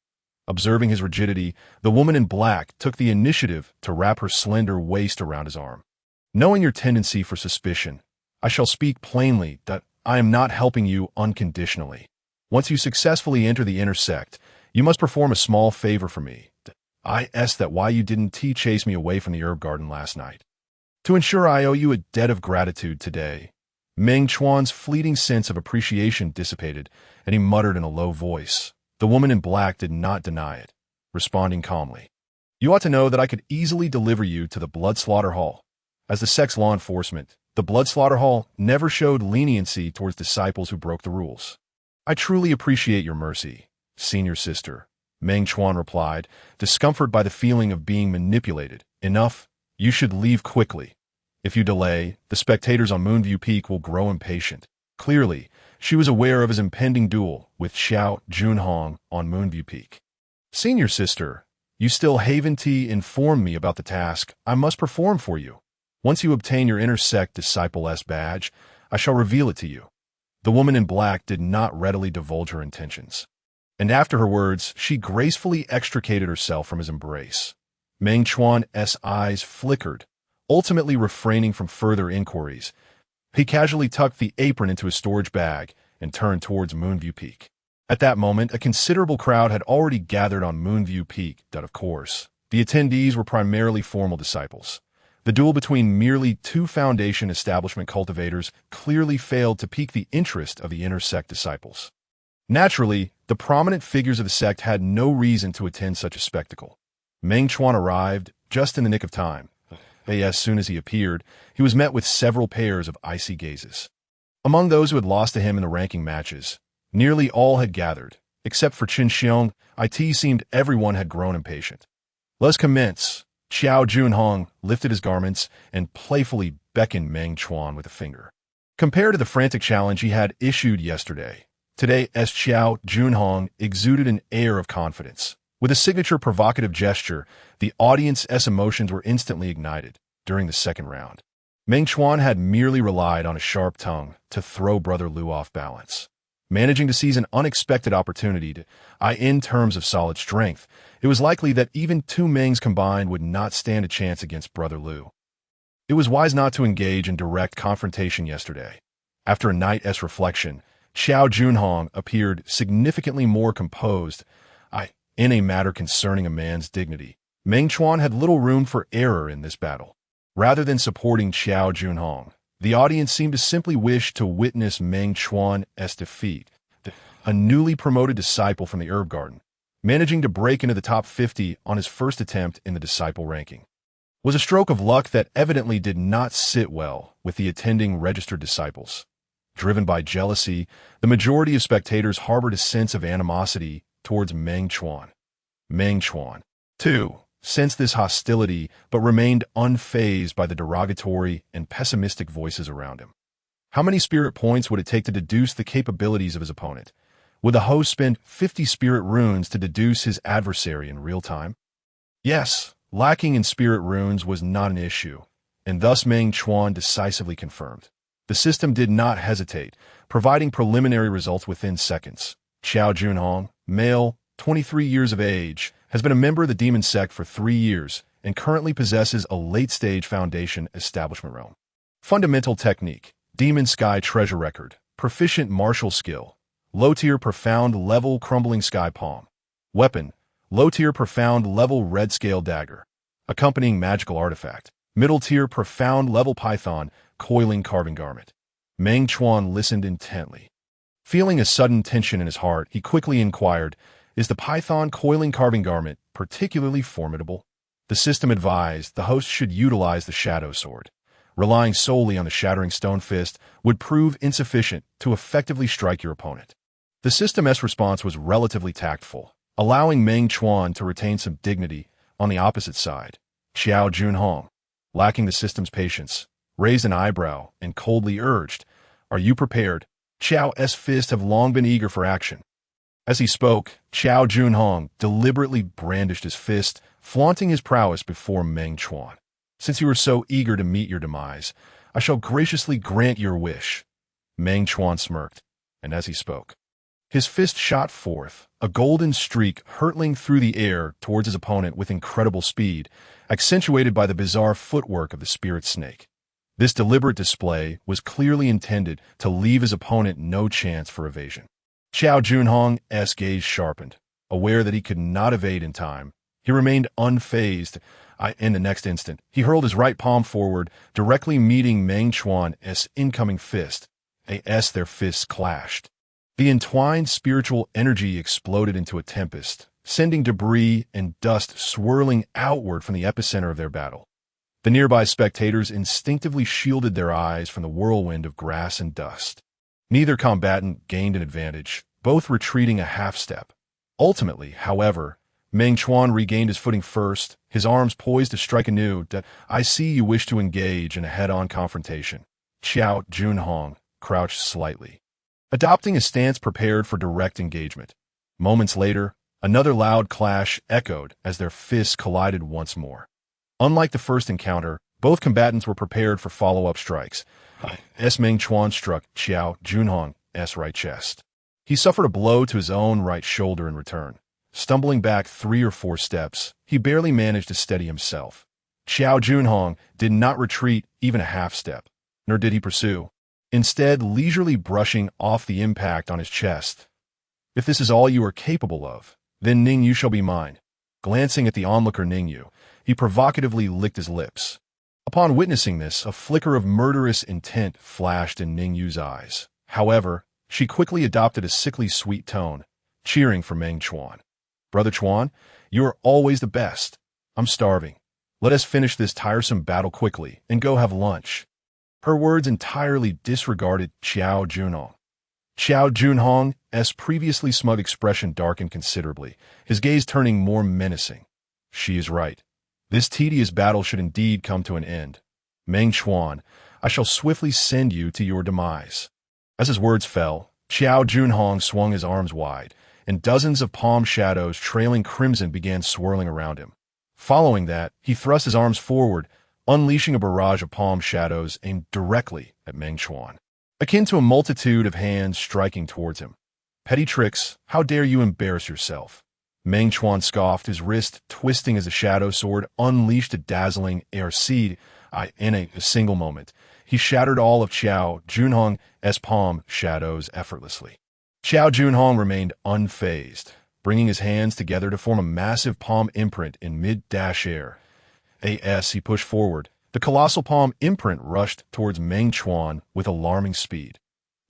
Observing his rigidity, the woman in black took the initiative to wrap her slender waist around his arm. Knowing your tendency for suspicion, I shall speak plainly that I am not helping you unconditionally. Once you successfully enter the inner sect, you must perform a small favor for me. I asked that why you didn't chase me away from the herb garden last night. To ensure I owe you a debt of gratitude today. Meng Chuan's fleeting sense of appreciation dissipated, and he muttered in a low voice. The woman in black did not deny it, responding calmly. You ought to know that I could easily deliver you to the blood slaughter hall. As the sect's law enforcement, the blood slaughter hall never showed leniency towards disciples who broke the rules. I truly appreciate your mercy, senior sister, Meng Chuan replied, discomforted by the feeling of being manipulated. Enough. You should leave quickly. If you delay, the spectators on Moonview Peak will grow impatient. Clearly, she was aware of his impending duel with Xiao Junhong on Moonview Peak. Senior sister, you still haven't informed me about the task I must perform for you. Once you obtain your inner sect disciple-s badge, I shall reveal it to you. The woman in black did not readily divulge her intentions. And after her words, she gracefully extricated herself from his embrace. Meng Chuan's eyes flickered, ultimately refraining from further inquiries. He casually tucked the apron into his storage bag and turned towards Moonview Peak. At that moment, a considerable crowd had already gathered on Moonview Peak. Of course, the attendees were primarily formal disciples. The duel between merely 2 Foundation establishment cultivators clearly failed to pique the interest of the inner sect disciples. Naturally, the prominent figures of the sect had no reason to attend such a spectacle. Meng Chuan arrived just in the nick of time. As soon as he appeared, he was met with several pairs of icy gazes. Among those who had lost to him in the ranking matches, nearly all had gathered, except for Qin Xiong. It seemed everyone had grown impatient. Let's commence. Xiao Junhong lifted his garments and playfully beckoned Meng Chuan with a finger. Compared to the frantic challenge he had issued yesterday, today's Xiao Junhong exuded an air of confidence. With a signature provocative gesture, the audience's emotions were instantly ignited during the second round. Meng Chuan had merely relied on a sharp tongue to throw Brother Liu off balance. Managing to seize an unexpected opportunity to, in terms of solid strength, it was likely that even 2 Mengs combined would not stand a chance against Brother Liu. It was wise not to engage in direct confrontation yesterday. After a night's reflection, Xiao Junhong appeared significantly more composed. In a matter concerning a man's dignity, Meng Chuan had little room for error in this battle. Rather than supporting Xiao Junhong, the audience seemed to simply wish to witness Meng Chuan's defeat. A newly promoted disciple from the herb garden, managing to break into the top 50 on his first attempt in the disciple ranking, was a stroke of luck that evidently did not sit well with the attending registered disciples. Driven by jealousy, the majority of spectators harbored a sense of animosity towards Meng Chuan. Meng Chuan, too, sensed this hostility but remained unfazed by the derogatory and pessimistic voices around him. How many spirit points would it take to deduce the capabilities of his opponent? Would the host spend 50 spirit runes to deduce his adversary in real time? Yes, lacking in spirit runes was not an issue, and thus Meng Chuan decisively confirmed. The system did not hesitate, providing preliminary results within seconds. Xiao Junhong, male, 23 years of age, has been a member of the Demon Sect for 3 years and currently possesses a late-stage Foundation establishment realm. Fundamental technique, Demon Sky treasure record, proficient martial skill, low-tier profound level crumbling sky palm. Weapon, low-tier profound level red scale dagger. Accompanying magical artifact, middle-tier profound level python coiling carving garment. Meng Chuan listened intently. Feeling a sudden tension in his heart, he quickly inquired, is the python coiling carving garment particularly formidable? The system advised the host should utilize the shadow sword. Relying solely on the shattering stone fist would prove insufficient to effectively strike your opponent. The system's response was relatively tactful, allowing Meng Chuan to retain some dignity. On the opposite side, Xiao Junhong, lacking the system's patience, raised an eyebrow and coldly urged, "Are you prepared?" Xiao's fists have long been eager for action. As he spoke, Xiao Junhong deliberately brandished his fist, flaunting his prowess before Meng Chuan. "Since you are so eager to meet your demise, I shall graciously grant your wish." Meng Chuan smirked, and as he spoke, his fist shot forth, a golden streak hurtling through the air towards his opponent with incredible speed, accentuated by the bizarre footwork of the spirit snake. This deliberate display was clearly intended to leave his opponent no chance for evasion. Xiao Junhong's gaze sharpened. Aware that he could not evade in time, he remained unfazed. In the next instant, he hurled his right palm forward, directly meeting Meng Chuan's incoming fist. Their fists clashed. The entwined spiritual energy exploded into a tempest, sending debris and dust swirling outward from the epicenter of their battle. The nearby spectators instinctively shielded their eyes from the whirlwind of grass and dust. Neither combatant gained an advantage, both retreating a half-step. Ultimately, however, Meng Chuan regained his footing first, his arms poised to strike anew. "I see you wish to engage in a head-on confrontation." Xiao Junhong crouched slightly, adopting a stance prepared for direct engagement. Moments later, another loud clash echoed as their fists collided once more. Unlike the first encounter, both combatants were prepared for follow-up strikes. Meng Chuan struck Xiao Junhong's right chest. He suffered a blow to his own right shoulder in return. Stumbling back 3 or 4 steps, he barely managed to steady himself. Xiao Junhong did not retreat even a half-step, nor did he pursue, instead leisurely brushing off the impact on his chest. "If this is all you are capable of, then Ningyu shall be mine." Glancing at the onlooker Ningyu, he provocatively licked his lips. Upon witnessing this, a flicker of murderous intent flashed in Ningyu's eyes. However, she quickly adopted a sickly sweet tone, cheering for Meng Chuan. "Brother Chuan, you are always the best. I'm starving. Let us finish this tiresome battle quickly and go have lunch." Her words entirely disregarded Xiao Junhong. Xiao Junhong's previously smug expression darkened considerably, his gaze turning more menacing. She is right. This tedious battle should indeed come to an end. Meng Chuan, I shall swiftly send you to your demise. As his words fell, Xiao Junhong swung his arms wide, and dozens of palm shadows trailing crimson began swirling around him. Following that, he thrust his arms forward, unleashing a barrage of palm shadows aimed directly at Meng Chuan, akin to a multitude of hands striking towards him. "Petty tricks, how dare you embarrass yourself?" Meng Chuan scoffed, his wrist twisting as a shadow sword unleashed a dazzling air seed. In a single moment, he shattered all of Xiao Junhong's palm shadows effortlessly. Xiao Junhong remained unfazed, bringing his hands together to form a massive palm imprint in mid-air. As he pushed forward, the colossal palm imprint rushed towards Meng Chuan with alarming speed.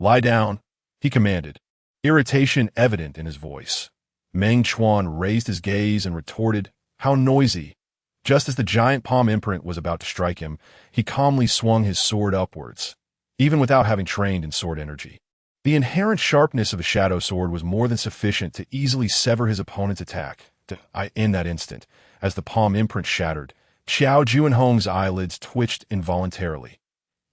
"Lie down," he commanded, irritation evident in his voice. Meng Chuan raised his gaze and retorted, "How noisy." Just as the giant palm imprint was about to strike him, he calmly swung his sword upwards, even without having trained in sword energy. The inherent sharpness of a shadow sword was more than sufficient to easily sever his opponent's attack. In that instant, as the palm imprint shattered, Xiao Junhong's eyelids twitched involuntarily.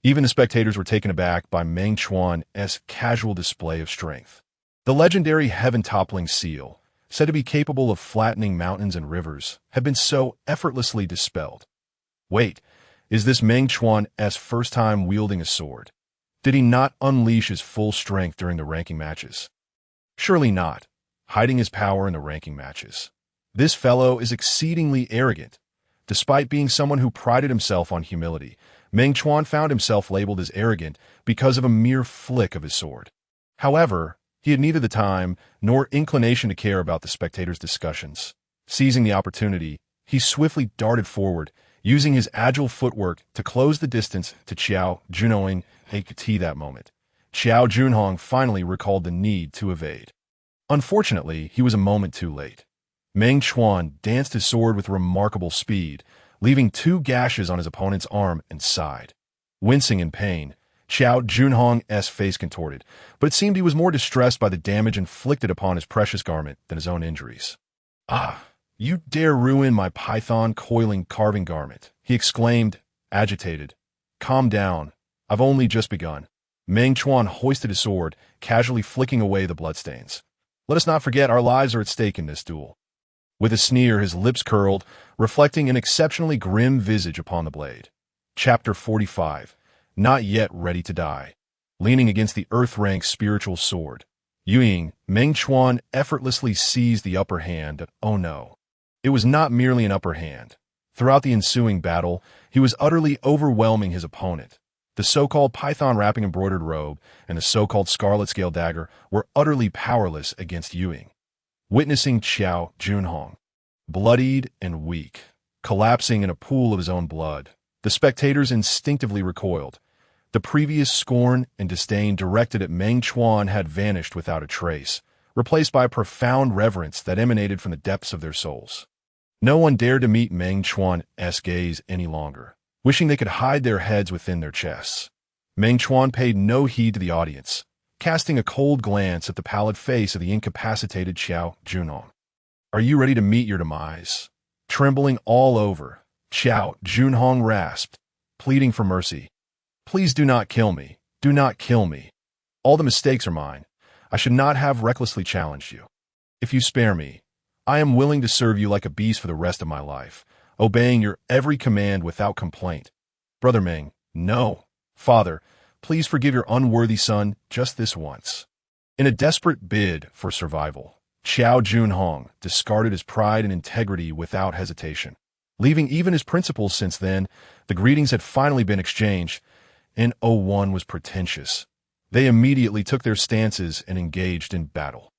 Even the spectators were taken aback by Meng Chuan's casual display of strength. The legendary heaven-toppling seal, said to be capable of flattening mountains and rivers, had been so effortlessly dispelled. Wait, is this Meng Chuan's first time wielding a sword? Did he not unleash his full strength during the ranking matches? Surely not, hiding his power in the ranking matches. This fellow is exceedingly arrogant. Despite being someone who prided himself on humility, Meng Chuan found himself labeled as arrogant because of a mere flick of his sword. However, he had neither the time nor inclination to care about the spectators' discussions. Seizing the opportunity, he swiftly darted forward, using his agile footwork to close the distance to Xiao Junhong at that moment. Xiao Junhong finally recalled the need to evade. Unfortunately, he was a moment too late. Meng Chuan danced his sword with remarkable speed, leaving 2 gashes on his opponent's arm and side. Wincing in pain, Xiao Junhong's face contorted, but it seemed he was more distressed by the damage inflicted upon his precious garment than his own injuries. "Ah, you dare ruin my python coiling carving garment," he exclaimed, agitated. "Calm down. I've only just begun." Meng Chuan hoisted his sword, casually flicking away the bloodstains. "Let us not forget our lives are at stake in this duel." With a sneer, his lips curled, reflecting an exceptionally grim visage upon the blade. Chapter 45. Not yet ready to die. Leaning against the earth-rank spiritual sword, Yuying, Meng Chuan effortlessly seized the upper hand. Oh no. It was not merely an upper hand. Throughout the ensuing battle, he was utterly overwhelming his opponent. The so-called python wrapping embroidered robe and the so-called scarlet scale dagger were utterly powerless against Yuying. Witnessing Xiao Junhong, bloodied and weak, collapsing in a pool of his own blood, the spectators instinctively recoiled. The previous scorn and disdain directed at Meng Chuan had vanished without a trace, replaced by a profound reverence that emanated from the depths of their souls. No one dared to meet Meng Chuan's gaze any longer, wishing they could hide their heads within their chests. Meng Chuan paid no heed to the audience, casting a cold glance at the pallid face of the incapacitated Xiao Junhong. "Are you ready to meet your demise?" Trembling all over, Xiao Junhong rasped, pleading for mercy. "Please do not kill me. Do not kill me. All the mistakes are mine. I should not have recklessly challenged you. If you spare me, I am willing to serve you like a beast for the rest of my life, obeying your every command without complaint." "Brother Meng, no. Father, please forgive your unworthy son just this once." In a desperate bid for survival, Xiao Junhong discarded his pride and integrity without hesitation. Leaving even his principles since then, the greetings had finally been exchanged, and one was pretentious. They immediately took their stances and engaged in battle.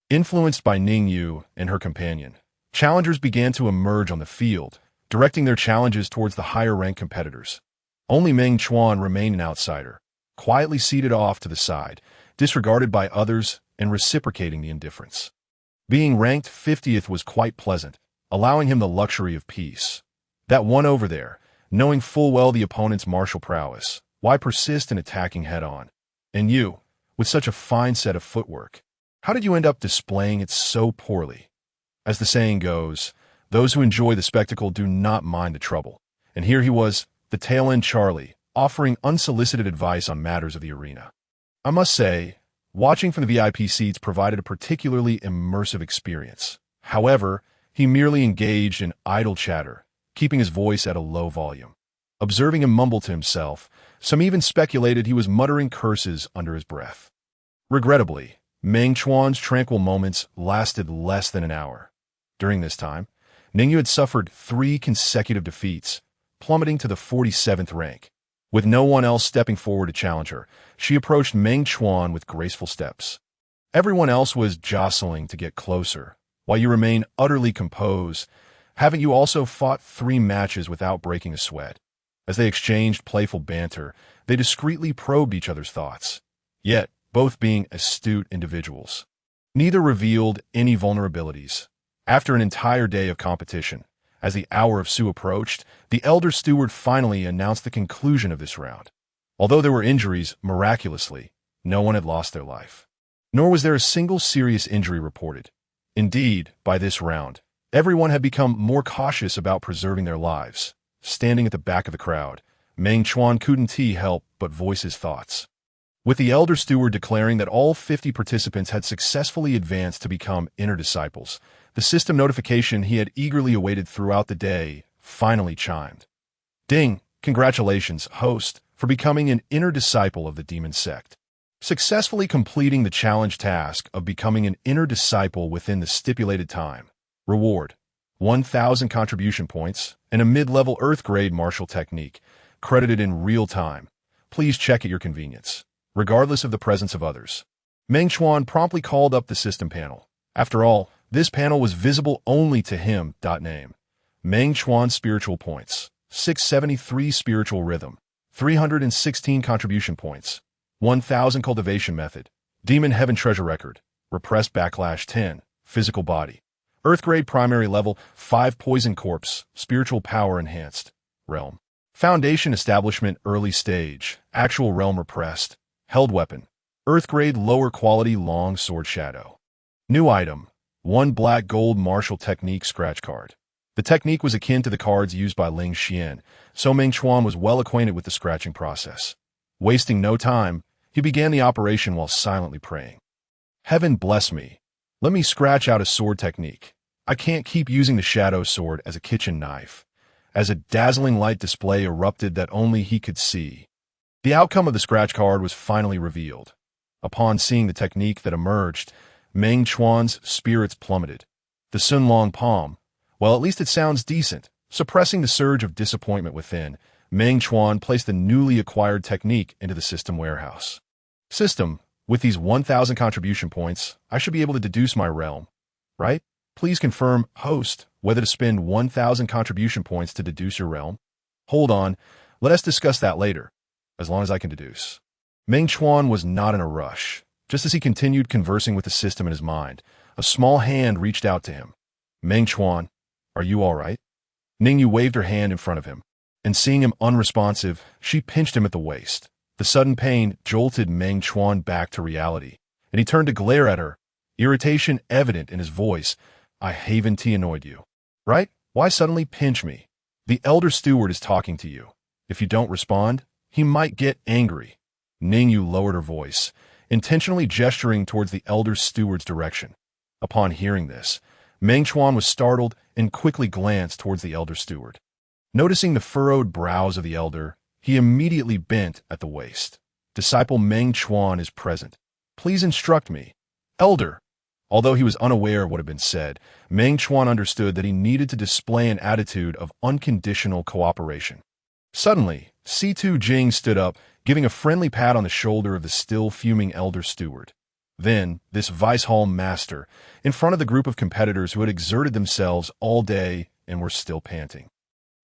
Influenced by Ning Yu and her companion, challengers began to emerge on the field, directing their challenges towards the higher-ranked competitors. Only Meng Chuan remained an outsider, quietly seated off to the side, disregarded by others and reciprocating the indifference. Being ranked 50th was quite pleasant, allowing him the luxury of peace. That one over there, knowing full well the opponent's martial prowess, why persist in attacking head-on? And you, with such a fine set of footwork, how did you end up displaying it so poorly? As the saying goes, those who enjoy the spectacle do not mind the trouble. And here he was, the tail-end Charlie, offering unsolicited advice on matters of the arena. I must say, watching from the VIP seats provided a particularly immersive experience. However, he merely engaged in idle chatter, keeping his voice at a low volume. Observing him mumble to himself, some even speculated he was muttering curses under his breath. Regrettably, Meng Chuan's tranquil moments lasted less than an hour. During this time, Ningyu had suffered 3 consecutive defeats, plummeting to the 47th rank. With no one else stepping forward to challenge her, she approached Meng Chuan with graceful steps. Everyone else was jostling to get closer, while you remain utterly composed. Haven't you also fought 3 matches without breaking a sweat? As they exchanged playful banter, they discreetly probed each other's thoughts, yet both being astute individuals. Neither revealed any vulnerabilities. After an entire day of competition, as the hour of Su approached, the elder steward finally announced the conclusion of this round. Although there were injuries, miraculously, no one had lost their life. Nor was there a single serious injury reported. Indeed, by this round, everyone had become more cautious about preserving their lives. Standing at the back of the crowd, Meng Chuan couldn't help but voice his thoughts. With the elder steward declaring that all 50 participants had successfully advanced to become inner disciples, the system notification he had eagerly awaited throughout the day finally chimed. "Ding! Congratulations, host, for becoming an inner disciple of the Demon Sect. Successfully completing the challenge task of becoming an inner disciple within the stipulated time. Reward: 1,000 contribution points and a mid-level Earth-grade martial technique, credited in real time. Please check at your convenience, regardless of the presence of others." Meng Chuan promptly called up the system panel. After all, this panel was visible only to him. Name: Meng Chuan spiritual points, 673 spiritual rhythm, 316 contribution points, 1,000 cultivation method, demon heaven treasure record, repressed backlash 10, physical body. Earth grade primary level, 5 poison corpse, spiritual power enhanced, realm. Foundation establishment early stage, actual realm repressed, held weapon, earth grade lower quality long sword shadow. New item, 1 black gold martial technique scratch card. The technique was akin to the cards used by Ling Xian, so Meng Chuan was well acquainted with the scratching process. Wasting no time, he began the operation while silently praying. Heaven bless me. Let me scratch out a sword technique. I can't keep using the shadow sword as a kitchen knife. As a dazzling light display erupted that only he could see. The outcome of the scratch card was finally revealed. Upon seeing the technique that emerged, Meng Chuan's spirits plummeted. The Sun Long Palm, well, at least it sounds decent. Suppressing the surge of disappointment within, Meng Chuan placed the newly acquired technique into the system warehouse. System, with these 1,000 contribution points, I should be able to deduce my realm, right? Please confirm, host, whether to spend 1,000 contribution points to deduce your realm. Hold on, let us discuss that later, as long as I can deduce. Meng Chuan was not in a rush. Just as he continued conversing with the system in his mind, a small hand reached out to him. Meng Chuan, are you all right? Ningyu waved her hand in front of him, and seeing him unresponsive, she pinched him at the waist. The sudden pain jolted Meng Chuan back to reality, and he turned to glare at her, irritation evident in his voice. I haven't annoyed you, right? Why suddenly pinch me? The elder steward is talking to you. If you don't respond, he might get angry. Ningyu lowered her voice, intentionally gesturing towards the elder steward's direction. Upon hearing this, Meng Chuan was startled and quickly glanced towards the elder steward. Noticing the furrowed brows of the elder, he immediately bent at the waist. Disciple Meng Chuan is present. Please instruct me. Elder. Although he was unaware of what had been said, Meng Chuan understood that he needed to display an attitude of unconditional cooperation. Suddenly, C2 Jing stood up, giving a friendly pat on the shoulder of the still fuming elder steward. Then, this vice hall master, in front of the group of competitors who had exerted themselves all day and were still panting,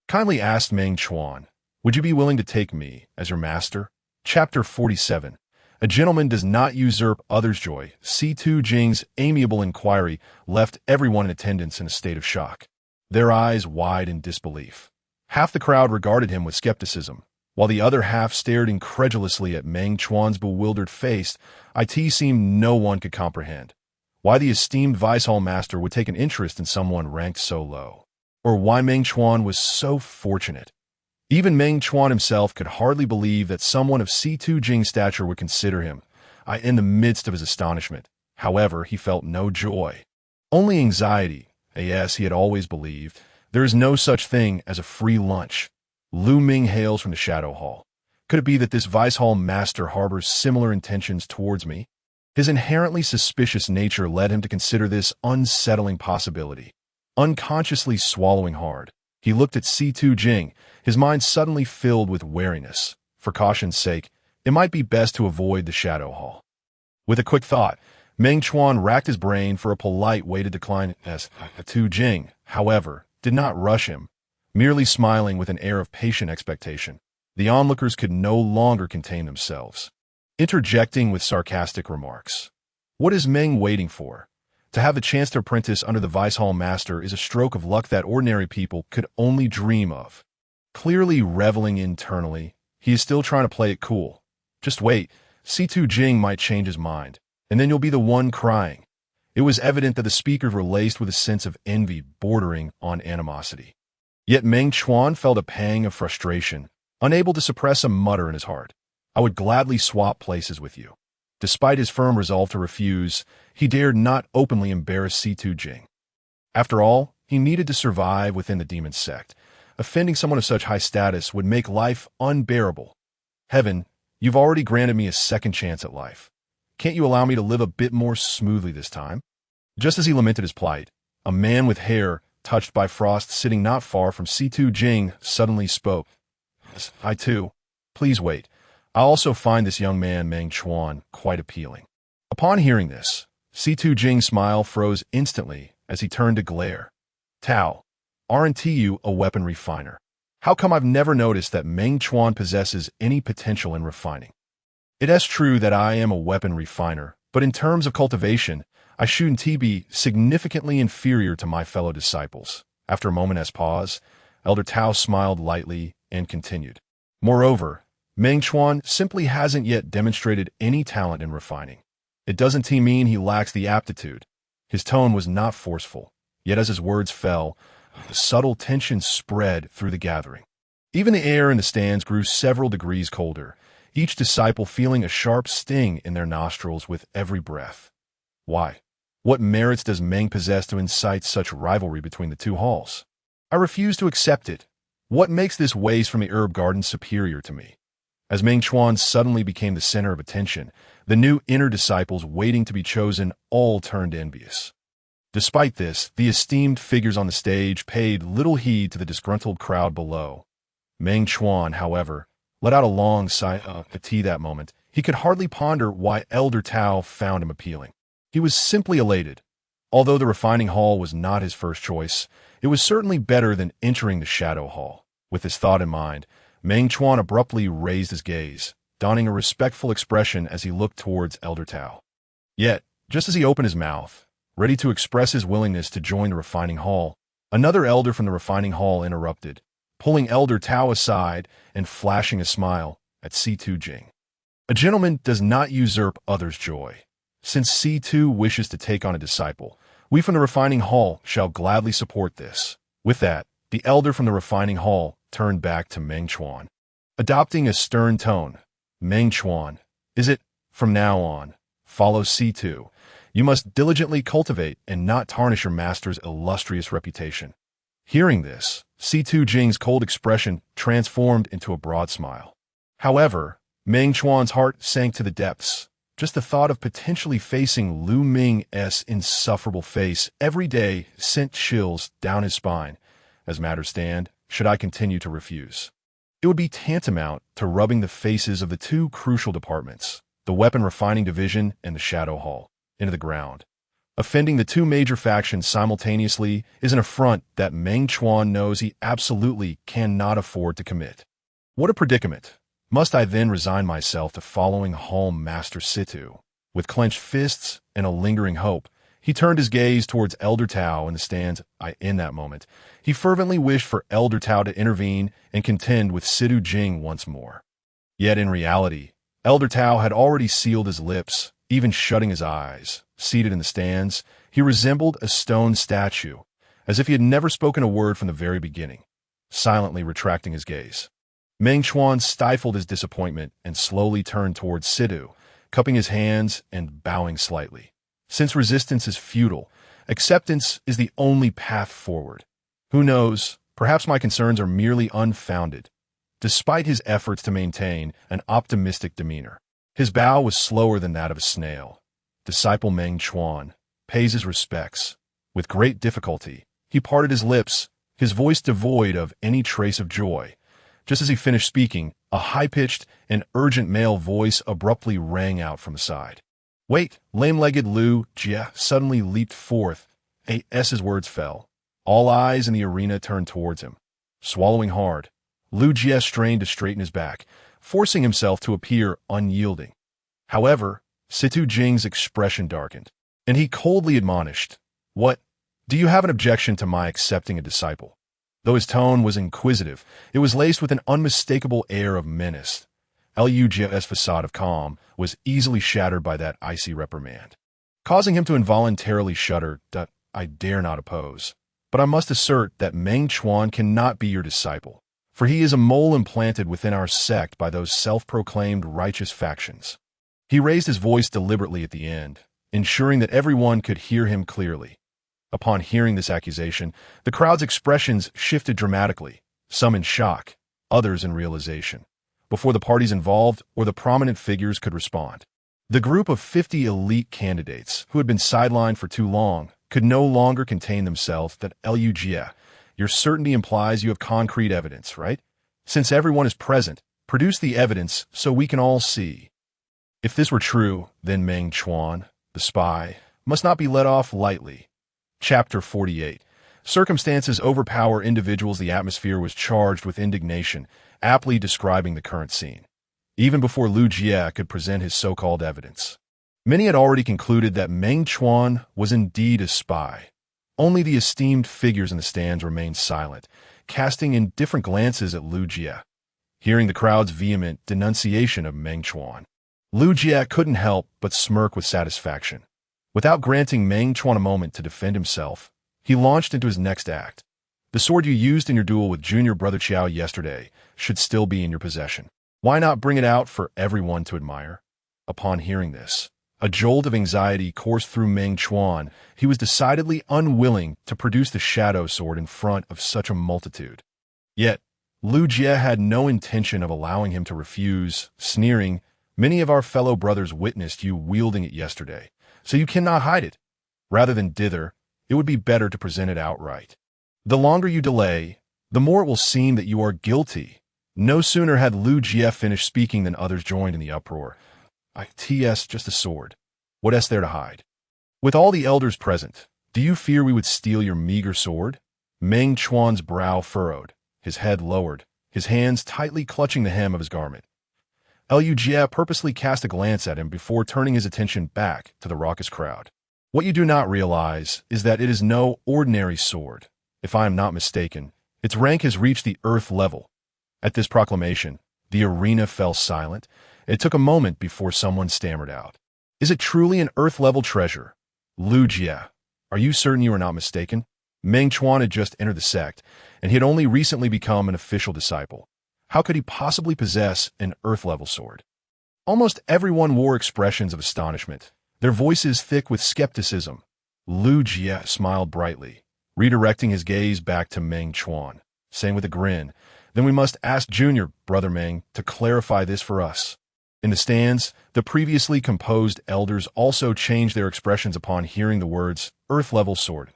kindly asked Meng Chuan, would you be willing to take me as your master? Chapter 47. A gentleman does not usurp others' joy. C2 Jing's amiable inquiry left everyone in attendance in a state of shock, their eyes wide in disbelief. Half the crowd regarded him with skepticism, while the other half stared incredulously at Meng Chuan's bewildered face. It seemed no one could comprehend why the esteemed vice hall master would take an interest in someone ranked so low, or why Meng Chuan was so fortunate. Even Meng Chuan himself could hardly believe that someone of C2 Jing's stature would consider him. In the midst of his astonishment, however, he felt no joy, only anxiety. Yes, he had always believed there is no such thing as a free lunch. Lu Ming hails from the Shadow Hall. Could it be that this vice hall master harbors similar intentions towards me? His inherently suspicious nature led him to consider this unsettling possibility. Unconsciously swallowing hard, he looked at C2 Jing, his mind suddenly filled with wariness. For caution's sake, it might be best to avoid the Shadow Hall. With a quick thought, Meng Chuan racked his brain for a polite way to decline C2 Jing, however, did not rush him, merely smiling with an air of patient expectation. The onlookers could no longer contain themselves, interjecting with sarcastic remarks. What is Meng waiting for? To have the chance to apprentice under the vice hall master is a stroke of luck that ordinary people could only dream of. Clearly reveling internally, he is still trying to play it cool. Just wait, C2 Jing might change his mind, and then you'll be the one crying. It was evident that the speakers were laced with a sense of envy bordering on animosity. Yet Meng Chuan felt a pang of frustration, unable to suppress a mutter in his heart. I would gladly swap places with you. Despite his firm resolve to refuse, he dared not openly embarrass C2 Jing. After all, he needed to survive within the Demon Sect. Offending someone of such high status would make life unbearable. Heaven, you've already granted me a second chance at life. Can't you allow me to live a bit more smoothly this time? Just as he lamented his plight, a man with hair touched by frost sitting not far from C2 Jing suddenly spoke. I too. Please wait. I also find this young man, Meng Chuan, quite appealing. Upon hearing this, C2 Jing's smile froze instantly as he turned to glare. Tao, aren't you a weapon refiner? How come I've never noticed that Meng Chuan possesses any potential in refining? It is true that I am a weapon refiner, but in terms of cultivation, I shouldn't be significantly inferior to my fellow disciples. After a moment's pause, Elder Tao smiled lightly and continued. Moreover, Meng Chuan simply hasn't yet demonstrated any talent in refining. It doesn't mean he lacks the aptitude. His tone was not forceful, yet as his words fell, a subtle tension spread through the gathering. Even the air in the stands grew several degrees colder, each disciple feeling a sharp sting in their nostrils with every breath. Why? What merits does Meng possess to incite such rivalry between the two halls? I refuse to accept it. What makes this waste from the herb garden superior to me? As Meng Chuan suddenly became the center of attention, the new inner disciples waiting to be chosen all turned envious. Despite this, the esteemed figures on the stage paid little heed to the disgruntled crowd below. Meng Chuan, however, let out a long sigh of fatigue that moment. He could hardly ponder why Elder Tao found him appealing. He was simply elated. Although the refining hall was not his first choice, it was certainly better than entering the shadow hall. With this thought in mind, Meng Chuan abruptly raised his gaze, donning a respectful expression as he looked towards Elder Tao. Yet, just as he opened his mouth, ready to express his willingness to join the refining hall, another elder from the refining hall interrupted, pulling Elder Tao aside and flashing a smile at C2 Jing. A gentleman does not usurp others' joy. Since C2 wishes to take on a disciple, we from the refining hall shall gladly support this. With that, the elder from the refining hall turned back to Meng Chuan. Adopting a stern tone, Meng Chuan, is it, from now on, follow C2. You must diligently cultivate and not tarnish your master's illustrious reputation. Hearing this, C2 Jing's cold expression transformed into a broad smile. However, Meng Chuan's heart sank to the depths. Just the thought of potentially facing Lu Ming's insufferable face every day sent chills down his spine. As matters stand, should I continue to refuse? It would be tantamount to rubbing the faces of the two crucial departments, the weapon refining division and the shadow hall, into the ground. Offending the two major factions simultaneously is an affront that Meng Chuan knows he absolutely cannot afford to commit. What a predicament! Must I then resign myself to following Hall Master Situ? With clenched fists and a lingering hope, he turned his gaze towards Elder Tao in the stands. In that moment, he fervently wished for Elder Tao to intervene and contend with Situ Jing once more. Yet in reality, Elder Tao had already sealed his lips, even shutting his eyes. Seated in the stands, he resembled a stone statue, as if he had never spoken a word from the very beginning, silently retracting his gaze. Meng Chuan stifled his disappointment and slowly turned towards Situ, cupping his hands and bowing slightly. Since resistance is futile, acceptance is the only path forward. Who knows, perhaps my concerns are merely unfounded. Despite his efforts to maintain an optimistic demeanor, his bow was slower than that of a snail. Disciple Meng Chuan pays his respects. With great difficulty, he parted his lips, his voice devoid of any trace of joy. Just as he finished speaking, a high-pitched and urgent male voice abruptly rang out from the side. Wait! Lame-legged Lu Jie suddenly leaped forth. As words fell, all eyes in the arena turned towards him. Swallowing hard, Lu Jie strained to straighten his back, forcing himself to appear unyielding. However, Situ Jing's expression darkened, and he coldly admonished, What? Do you have an objection to my accepting a disciple? Though his tone was inquisitive, it was laced with an unmistakable air of menace. Lu Jie's facade of calm was easily shattered by that icy reprimand, causing him to involuntarily shudder. I dare not oppose, but I must assert that Meng Chuan cannot be your disciple, for he is a mole implanted within our sect by those self-proclaimed righteous factions. He raised his voice deliberately at the end, ensuring that everyone could hear him clearly. Upon hearing this accusation, the crowd's expressions shifted dramatically, some in shock, others in realization, before the parties involved or the prominent figures could respond. The group of 50 elite candidates who had been sidelined for too long could no longer contain themselves. That Lu Jie, your certainty implies you have concrete evidence, right? Since everyone is present, produce the evidence so we can all see. If this were true, then Meng Chuan, the spy, must not be let off lightly. Chapter 48. Circumstances overpower individuals. The atmosphere was charged with indignation, aptly describing the current scene. Even before Lu Jie could present his so-called evidence, many had already concluded that Meng Chuan was indeed a spy. Only the esteemed figures in the stands remained silent, casting indifferent glances at Lu Jie. Hearing the crowd's vehement denunciation of Meng Chuan, Lu Jie couldn't help but smirk with satisfaction. Without granting Meng Chuan a moment to defend himself, he launched into his next act. The sword you used in your duel with junior brother Qiao yesterday should still be in your possession. Why not bring it out for everyone to admire? Upon hearing this, a jolt of anxiety coursed through Meng Chuan. He was decidedly unwilling to produce the shadow sword in front of such a multitude. Yet, Lu Jie had no intention of allowing him to refuse, sneering, "Many of our fellow brothers witnessed you wielding it yesterday, so you cannot hide it. Rather than dither, it would be better to present it outright. The longer you delay, the more it will seem that you are guilty." No sooner had Lu Jie finished speaking than others joined in the uproar. "It's just a sword. What is there to hide? With all the elders present, do you fear we would steal your meager sword?" Meng Chuan's brow furrowed, his head lowered, his hands tightly clutching the hem of his garment. Lu Jie purposely cast a glance at him before turning his attention back to the raucous crowd. "What you do not realize is that it is no ordinary sword. If I am not mistaken, its rank has reached the earth level." At this proclamation, the arena fell silent. It took a moment before someone stammered out, "Is it truly an earth-level treasure?" "Lu Jie, are you certain you are not mistaken?" Meng Chuan had just entered the sect, and he had only recently become an official disciple. How could he possibly possess an earth-level sword? Almost everyone wore expressions of astonishment, their voices thick with skepticism. Lu Jie smiled brightly, redirecting his gaze back to Meng Chuan, saying with a grin, "Then we must ask junior brother Meng to clarify this for us." In the stands, the previously composed elders also changed their expressions upon hearing the words, "earth-level sword."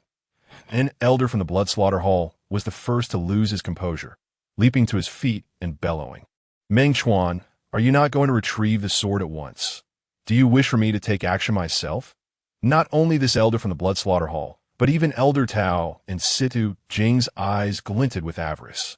An elder from the blood slaughter hall was the first to lose his composure, leaping to his feet and bellowing, "Meng Chuan, are you not going to retrieve the sword at once? Do you wish for me to take action myself?" Not only this elder from the blood slaughter hall, but even Elder Tao and Situ Jing's eyes glinted with avarice.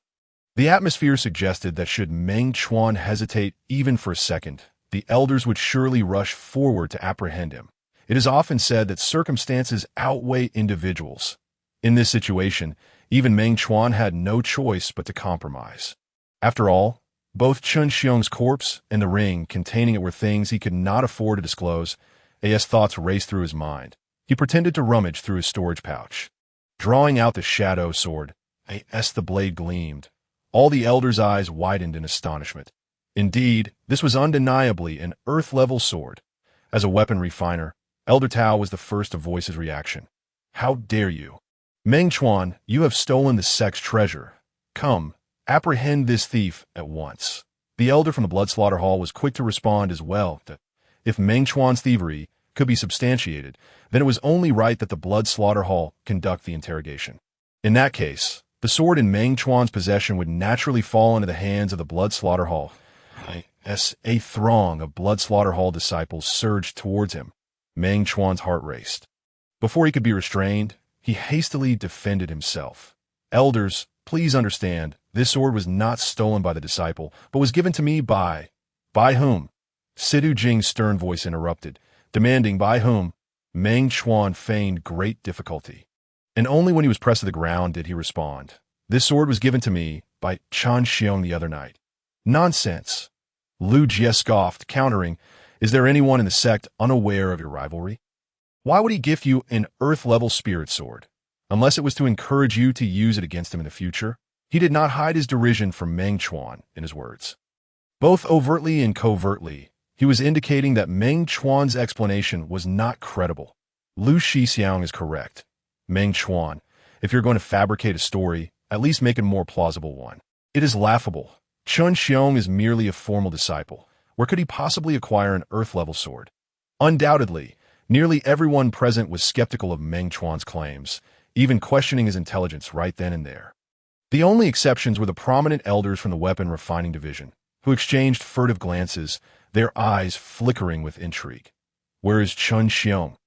The atmosphere suggested that should Meng Chuan hesitate even for a second, the elders would surely rush forward to apprehend him. It is often said that circumstances outweigh individuals. In this situation, even Meng Chuan had no choice but to compromise. After all, both Chun Xiong's corpse and the ring containing it were things he could not afford to disclose. As thoughts raced through his mind, he pretended to rummage through his storage pouch. Drawing out the shadow sword, the blade gleamed. All the elders' eyes widened in astonishment. Indeed, this was undeniably an earth-level sword. As a weapon refiner, Elder Tao was the first to voice his reaction. "How dare you? Meng Chuan, you have stolen the sect's treasure. Come, apprehend this thief at once." The elder from the blood slaughter hall was quick to respond as well that if Meng Chuan's thievery could be substantiated, then it was only right that the blood slaughter hall conduct the interrogation. In that case, the sword in Meng Chuan's possession would naturally fall into the hands of the blood slaughter hall. A throng of blood slaughter hall disciples surged towards him. Meng Chuan's heart raced. Before he could be restrained, he hastily defended himself. "Elders, please understand, this sword was not stolen by the disciple, but was given to me by..." "By whom?" Situ Jing's stern voice interrupted, demanding by whom. Meng Chuan feigned great difficulty, and only when he was pressed to the ground did he respond. "This sword was given to me by Chan Xiong the other night." "Nonsense!" Lu Jie scoffed, countering, "Is there anyone in the sect unaware of your rivalry? Why would he gift you an earth-level spirit sword? Unless it was to encourage you to use it against him in the future?" He did not hide his derision from Meng Chuan in his words. Both overtly and covertly, he was indicating that Meng Chuan's explanation was not credible. Lu Shixiang is correct. Meng Chuan, if you're going to fabricate a story, at least make it a more plausible one. It is laughable. Chun Xiong is merely a formal disciple. Where could he possibly acquire an earth-level sword? Undoubtedly, nearly everyone present was skeptical of Meng Chuan's claims, even questioning his intelligence right then and there. The only exceptions were the prominent elders from the weapon refining division, who exchanged furtive glances, their eyes flickering with intrigue. "Where is Chun Xiong?"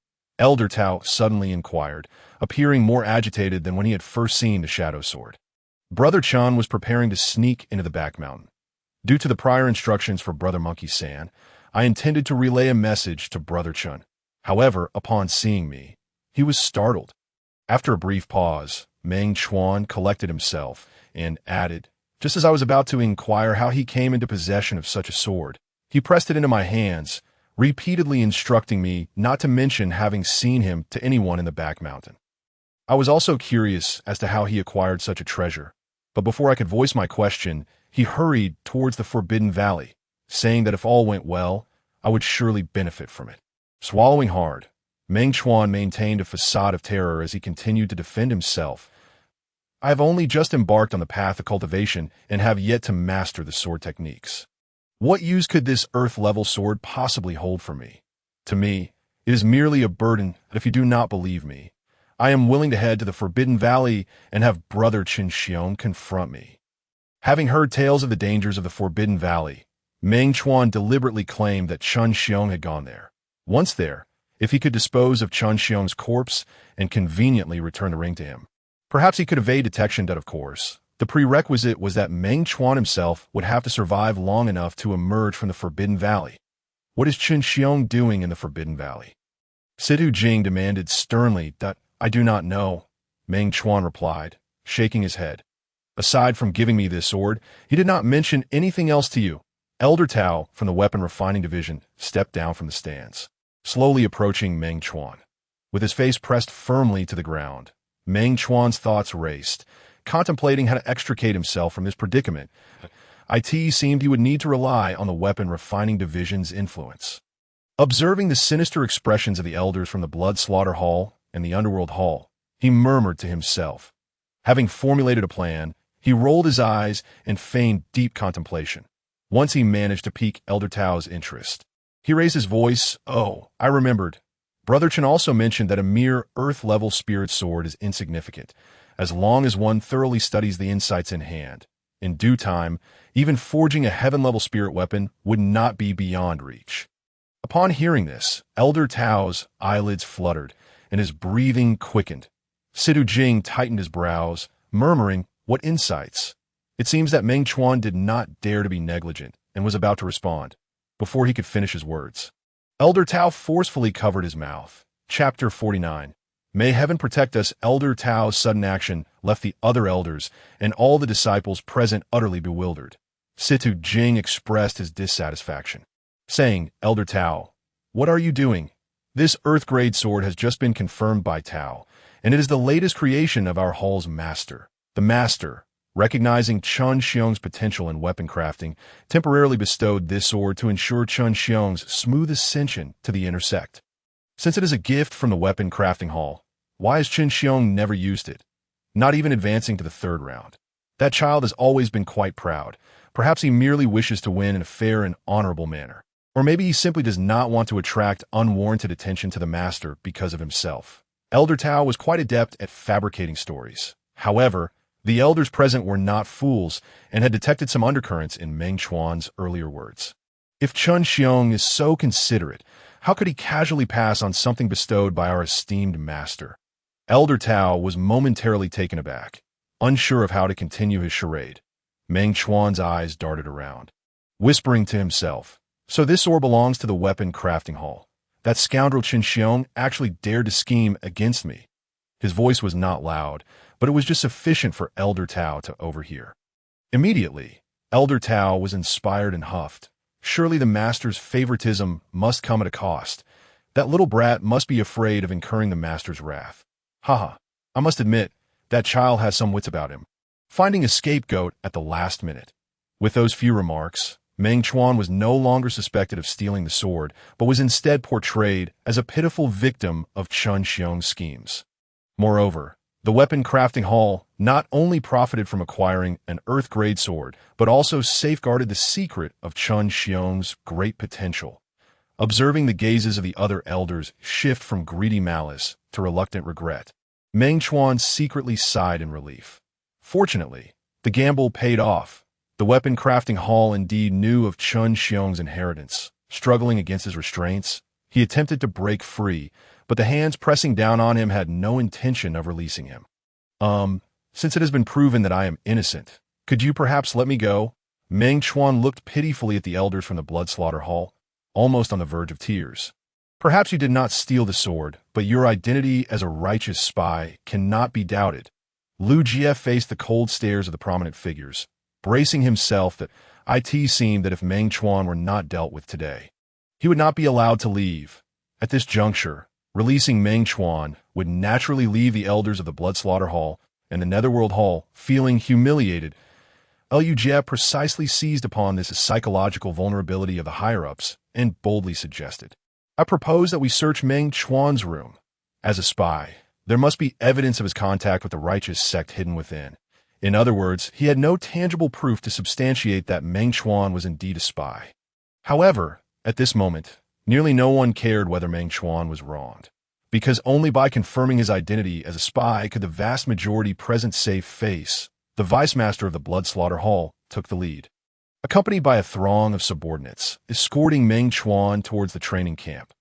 Elder Tao suddenly inquired, appearing more agitated than when he had first seen the shadow sword. Brother Chun was preparing to sneak into the back mountain. Due to the prior instructions for Brother Monkey San, I intended to relay a message to Brother Chun. However, upon seeing me, he was startled. After a brief pause, Meng Chuan collected himself, and added, just as I was about to inquire how he came into possession of such a sword. He pressed it into my hands, repeatedly instructing me not to mention having seen him to anyone in the back mountain. I was also curious as to how he acquired such a treasure, but before I could voice my question, he hurried towards the Forbidden Valley, saying that if all went well, I would surely benefit from it. Swallowing hard, Meng Chuan maintained a facade of terror as he continued to defend himself. I have only just embarked on the path of cultivation and have yet to master the sword techniques. What use could this earth-level sword possibly hold for me? To me, it is merely a burden that if you do not believe me, I am willing to head to the Forbidden Valley and have Brother Qin Xiong confront me. Having heard tales of the dangers of the Forbidden Valley, Meng Chuan deliberately claimed that Qin Xiong had gone there. Once there, if he could dispose of Qin Xiong's corpse and conveniently return the ring to him, perhaps he could evade detection, but of course, the prerequisite was that Meng Chuan himself would have to survive long enough to emerge from the Forbidden Valley. What is Qin Xiong doing in the Forbidden Valley? Situ Jing demanded sternly. I do not know, Meng Chuan replied, shaking his head. Aside from giving me this sword, he did not mention anything else to you. Elder Tao from the Weapon Refining Division stepped down from the stands, slowly approaching Meng Chuan. With his face pressed firmly to the ground, Meng Chuan's thoughts raced, contemplating how to extricate himself from this predicament. It seemed he would need to rely on the Weapon Refining Division's influence. Observing the sinister expressions of the elders from the Blood Slaughter Hall and the Underworld Hall, he murmured to himself. Having formulated a plan, he rolled his eyes and feigned deep contemplation. Once he managed to pique Elder Tao's interest. He raised his voice. Oh, I remembered. Brother Chen also mentioned that a mere earth-level spirit sword is insignificant, as long as one thoroughly studies the insights in hand. In due time, even forging a heaven-level spirit weapon would not be beyond reach. Upon hearing this, Elder Tao's eyelids fluttered, and his breathing quickened. Situ Jing tightened his brows, murmuring, what insights? It seems that Meng Chuan did not dare to be negligent and was about to respond. Before he could finish his words, Elder Tao forcefully covered his mouth. Chapter 49. May heaven protect us. Elder Tao's sudden action left the other elders and all the disciples present utterly bewildered. Situ Jing expressed his dissatisfaction, saying, Elder Tao, what are you doing? This earth-grade sword has just been confirmed by Tao, and it is the latest creation of our hall's master. The master, recognizing Qin Xiong's potential in weapon crafting, temporarily bestowed this sword to ensure Qin Xiong's smooth ascension to the inner sect. Since it is a gift from the weapon crafting hall, why has Qin Xiong never used it? Not even advancing to the third round. That child has always been quite proud. Perhaps he merely wishes to win in a fair and honorable manner. Or maybe he simply does not want to attract unwarranted attention to the master because of himself. Elder Tao was quite adept at fabricating stories. However, the elders present were not fools and had detected some undercurrents in Meng Chuan's earlier words. If Qin Xiong is so considerate, how could he casually pass on something bestowed by our esteemed master? Elder Tao was momentarily taken aback, unsure of how to continue his charade. Meng Chuan's eyes darted around, whispering to himself, so this sword belongs to the weapon crafting hall. That scoundrel Qin Xiong actually dared to scheme against me. His voice was not loud, but it was just sufficient for Elder Tao to overhear. Immediately, Elder Tao was inspired and huffed. Surely the master's favoritism must come at a cost. That little brat must be afraid of incurring the master's wrath. Haha, I must admit, that child has some wits about him. Finding a scapegoat at the last minute. With those few remarks, Meng Chuan was no longer suspected of stealing the sword, but was instead portrayed as a pitiful victim of Qin Xiong's schemes. Moreover, the weapon crafting hall not only profited from acquiring an earth-grade sword, but also safeguarded the secret of Qin Xiong's great potential. Observing the gazes of the other elders shift from greedy malice to reluctant regret, Meng Chuan secretly sighed in relief. Fortunately, the gamble paid off. The weapon crafting hall indeed knew of Qin Xiong's inheritance. Struggling against his restraints, he attempted to break free, but the hands pressing down on him had no intention of releasing him. Since it has been proven that I am innocent, could you perhaps let me go? Meng Chuan looked pitifully at the elders from the Blood Slaughter Hall, almost on the verge of tears. Perhaps you did not steal the sword, but your identity as a righteous spy cannot be doubted. Lu Jie faced the cold stares of the prominent figures, bracing himself that it seemed that if Meng Chuan were not dealt with today, he would not be allowed to leave. At this juncture, releasing Meng Chuan would naturally leave the elders of the Blood Slaughter Hall and the Netherworld Hall feeling humiliated. Lu Jie precisely seized upon this psychological vulnerability of the higher-ups and boldly suggested, "I propose that we search Meng Chuan's room. As a spy, there must be evidence of his contact with the righteous sect hidden within." In other words, he had no tangible proof to substantiate that Meng Chuan was indeed a spy. However, at this moment, nearly no one cared whether Meng Chuan was wronged, because only by confirming his identity as a spy could the vast majority present save face. The vice-master of the Blood Slaughter Hall took the lead, accompanied by a throng of subordinates, escorting Meng Chuan towards the training camp.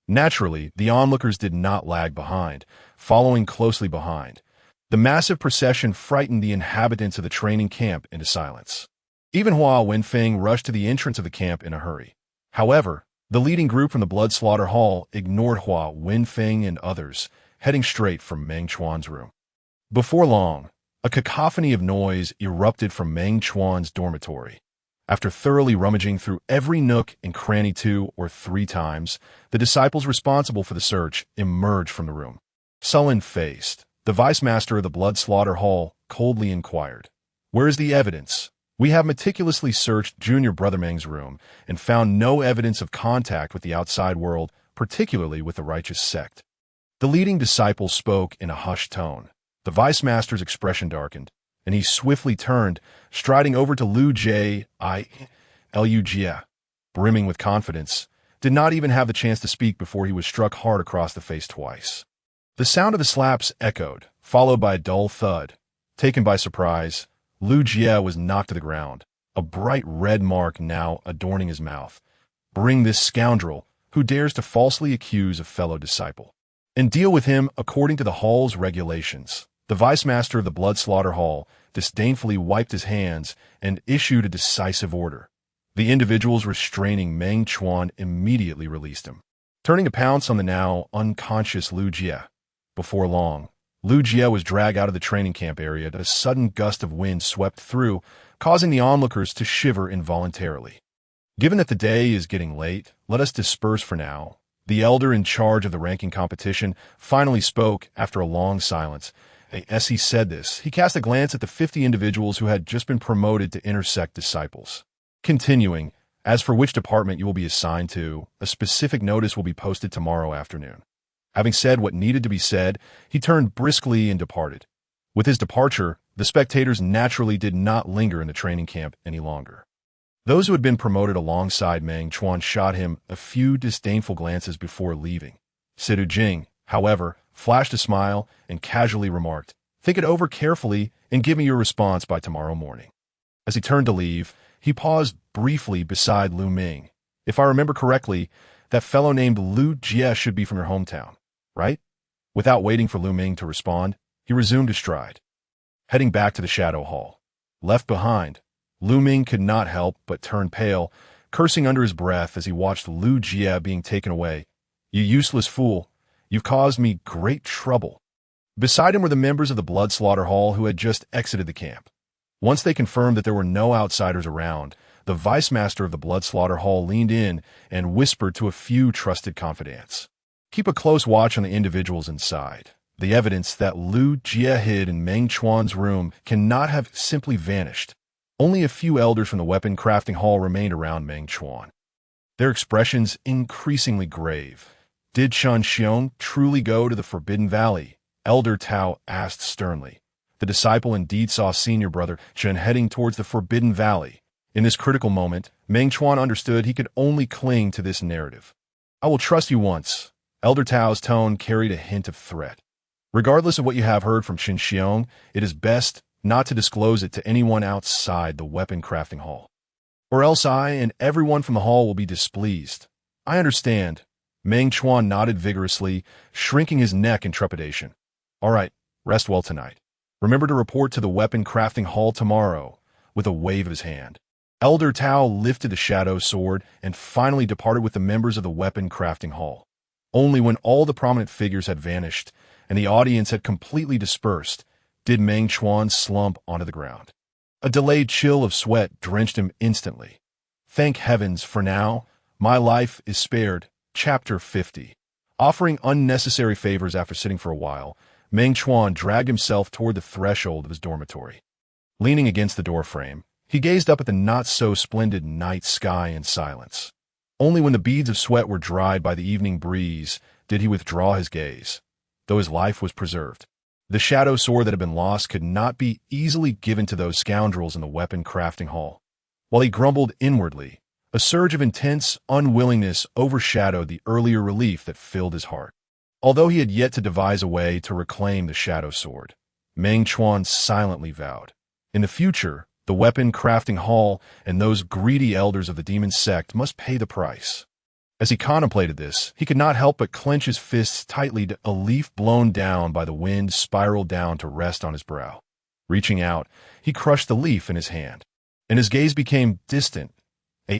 Naturally, the onlookers did not lag behind, following closely behind. The massive procession frightened the inhabitants of the training camp into silence. Even Hua Wenfeng rushed to the entrance of the camp in a hurry. However, the leading group from the Blood Slaughter Hall ignored Hua Wenfeng and others, heading straight for Meng Chuan's room. Before long, a cacophony of noise erupted from Meng Chuan's dormitory. After thoroughly rummaging through every nook and cranny 2 or 3 times, the disciples responsible for the search emerged from the room. Sullen-faced, the vice-master of the Blood Slaughter Hall coldly inquired, "Where is the evidence? We have meticulously searched Junior Brother Meng's room and found no evidence of contact with the outside world, particularly with the righteous sect." The leading disciple spoke in a hushed tone. The vice-master's expression darkened, and he swiftly turned, striding over to Lu Jie. Lu Jie, brimming with confidence, did not even have the chance to speak before he was struck hard across the face twice. The sound of the slaps echoed, followed by a dull thud. Taken by surprise, Lu Jie was knocked to the ground, a bright red mark now adorning his mouth. "Bring this scoundrel who dares to falsely accuse a fellow disciple, and deal with him according to the hall's regulations." The vice-master of the Blood Slaughter Hall disdainfully wiped his hands and issued a decisive order. The individuals restraining Meng Chuan immediately released him, turning to pounce on the now unconscious Lu Jie. Before long, Lu Jie was dragged out of the training camp area as a sudden gust of wind swept through, causing the onlookers to shiver involuntarily. "Given that the day is getting late, let us disperse for now." The elder in charge of the ranking competition finally spoke after a long silence. As he said this, he cast a glance at the 50 individuals who had just been promoted to intersect disciples. Continuing, "As for which department you will be assigned to, a specific notice will be posted tomorrow afternoon." Having said what needed to be said, he turned briskly and departed. With his departure, the spectators naturally did not linger in the training camp any longer. Those who had been promoted alongside Meng Chuan shot him a few disdainful glances before leaving. Sidu Jing, however, flashed a smile and casually remarked, "Think it over carefully and give me your response by tomorrow morning." As he turned to leave, he paused briefly beside Lu Ming. "If I remember correctly, that fellow named Lu Jie should be from your hometown, right?" Without waiting for Lu Ming to respond, he resumed his stride, heading back to the Shadow Hall. Left behind, Lu Ming could not help but turn pale, cursing under his breath as he watched Lu Jie being taken away. "You useless fool. You've caused me great trouble." Beside him were the members of the Blood Slaughter Hall who had just exited the camp. Once they confirmed that there were no outsiders around, the vice-master of the Blood Slaughter Hall leaned in and whispered to a few trusted confidants, "Keep a close watch on the individuals inside. The evidence that Lu Jie hid in Meng Chuan's room cannot have simply vanished." Only a few elders from the weapon crafting hall remained around Meng Chuan, their expressions increasingly grave. "Did Shan Xiong truly go to the Forbidden Valley?" Elder Tao asked sternly. The disciple indeed saw senior brother Chen heading towards the Forbidden Valley. In this critical moment, Meng Chuan understood he could only cling to this narrative. "I will trust you once." Elder Tao's tone carried a hint of threat. "Regardless of what you have heard from Shan Xiong, it is best not to disclose it to anyone outside the weapon crafting hall, or else I and everyone from the hall will be displeased." "I understand." Meng Chuan nodded vigorously, shrinking his neck in trepidation. "All right, rest well tonight. Remember to report to the weapon crafting hall tomorrow." With a wave of his hand, Elder Tao lifted the shadow sword and finally departed with the members of the weapon crafting hall. Only when all the prominent figures had vanished and the audience had completely dispersed did Meng Chuan slump onto the ground. A delayed chill of sweat drenched him instantly. Thank heavens, for now, my life is spared. Chapter 50. Offering unnecessary favors after sitting for a while, Meng Chuan dragged himself toward the threshold of his dormitory. Leaning against the doorframe, he gazed up at the not-so-splendid night sky in silence. Only when the beads of sweat were dried by the evening breeze did he withdraw his gaze, though his life was preserved. The shadow sword that had been lost could not be easily given to those scoundrels in the weapon-crafting hall. While he grumbled inwardly, a surge of intense unwillingness overshadowed the earlier relief that filled his heart. Although he had yet to devise a way to reclaim the shadow sword, Meng Chuan silently vowed, in the future, the weapon-crafting hall and those greedy elders of the Demon Sect must pay the price. As he contemplated this, he could not help but clench his fists tightly. A leaf blown down by the wind spiraled down to rest on his brow. Reaching out, he crushed the leaf in his hand, and his gaze became distant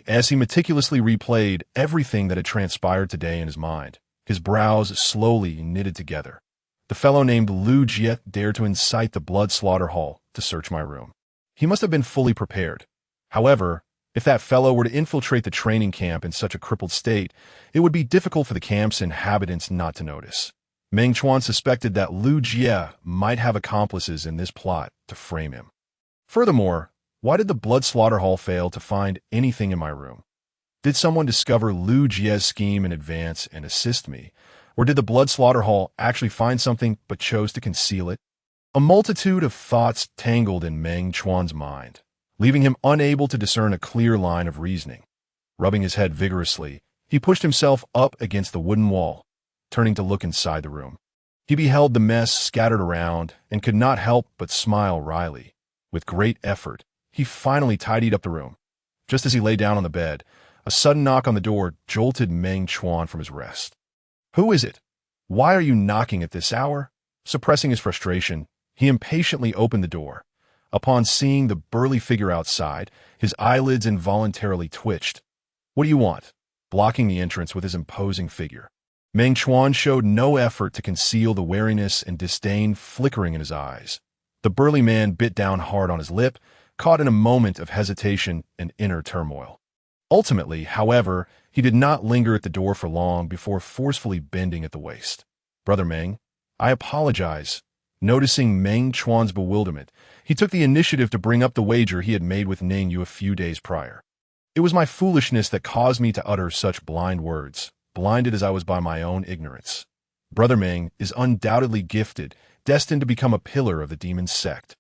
as he meticulously replayed everything that had transpired today in his mind. His brows slowly knitted together. The fellow named Lu Jie dared to incite the blood slaughter hall to search my room. He must have been fully prepared. However, if that fellow were to infiltrate the training camp in such a crippled state, it would be difficult for the camp's inhabitants not to notice. Meng Chuan suspected that Lu Jie might have accomplices in this plot to frame him. Furthermore, why did the blood slaughter hall fail to find anything in my room? Did someone discover Lu Jie's scheme in advance and assist me? Or did the blood slaughter hall actually find something but chose to conceal it? A multitude of thoughts tangled in Meng Chuan's mind, leaving him unable to discern a clear line of reasoning. Rubbing his head vigorously, he pushed himself up against the wooden wall, turning to look inside the room. He beheld the mess scattered around and could not help but smile wryly. With great effort, he finally tidied up the room. Just as he lay down on the bed, a sudden knock on the door jolted Meng Chuan from his rest. "Who is it? Why are you knocking at this hour?" Suppressing his frustration, he impatiently opened the door. Upon seeing the burly figure outside, his eyelids involuntarily twitched. "What do you want?" Blocking the entrance with his imposing figure. Meng Chuan showed no effort to conceal the wariness and disdain flickering in his eyes. The burly man bit down hard on his lip, caught in a moment of hesitation and inner turmoil. Ultimately, however, he did not linger at the door for long before forcefully bending at the waist. "Brother Meng, I apologize." Noticing Meng Chuan's bewilderment, he took the initiative to bring up the wager he had made with Ning Yu a few days prior. "It was my foolishness that caused me to utter such blind words, blinded as I was by my own ignorance. Brother Meng is undoubtedly gifted, destined to become a pillar of the Demon Sect.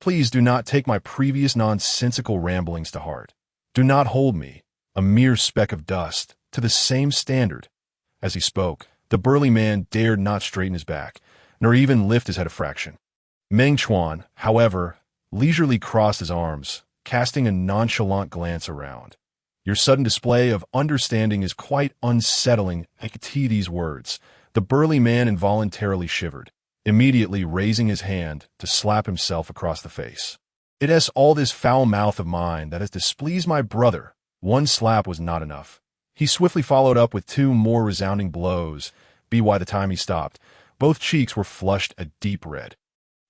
Please do not take my previous nonsensical ramblings to heart. Do not hold me, a mere speck of dust, to the same standard." As he spoke, the burly man dared not straighten his back, nor even lift his head a fraction. Meng Chuan, however, leisurely crossed his arms, casting a nonchalant glance around. "Your sudden display of understanding is quite unsettling." At these words, the burly man involuntarily shivered, immediately raising his hand to slap himself across the face. "It is all this foul mouth of mine that has displeased my brother." One slap was not enough. He swiftly followed up with two more resounding blows. By the time he stopped, both cheeks were flushed a deep red.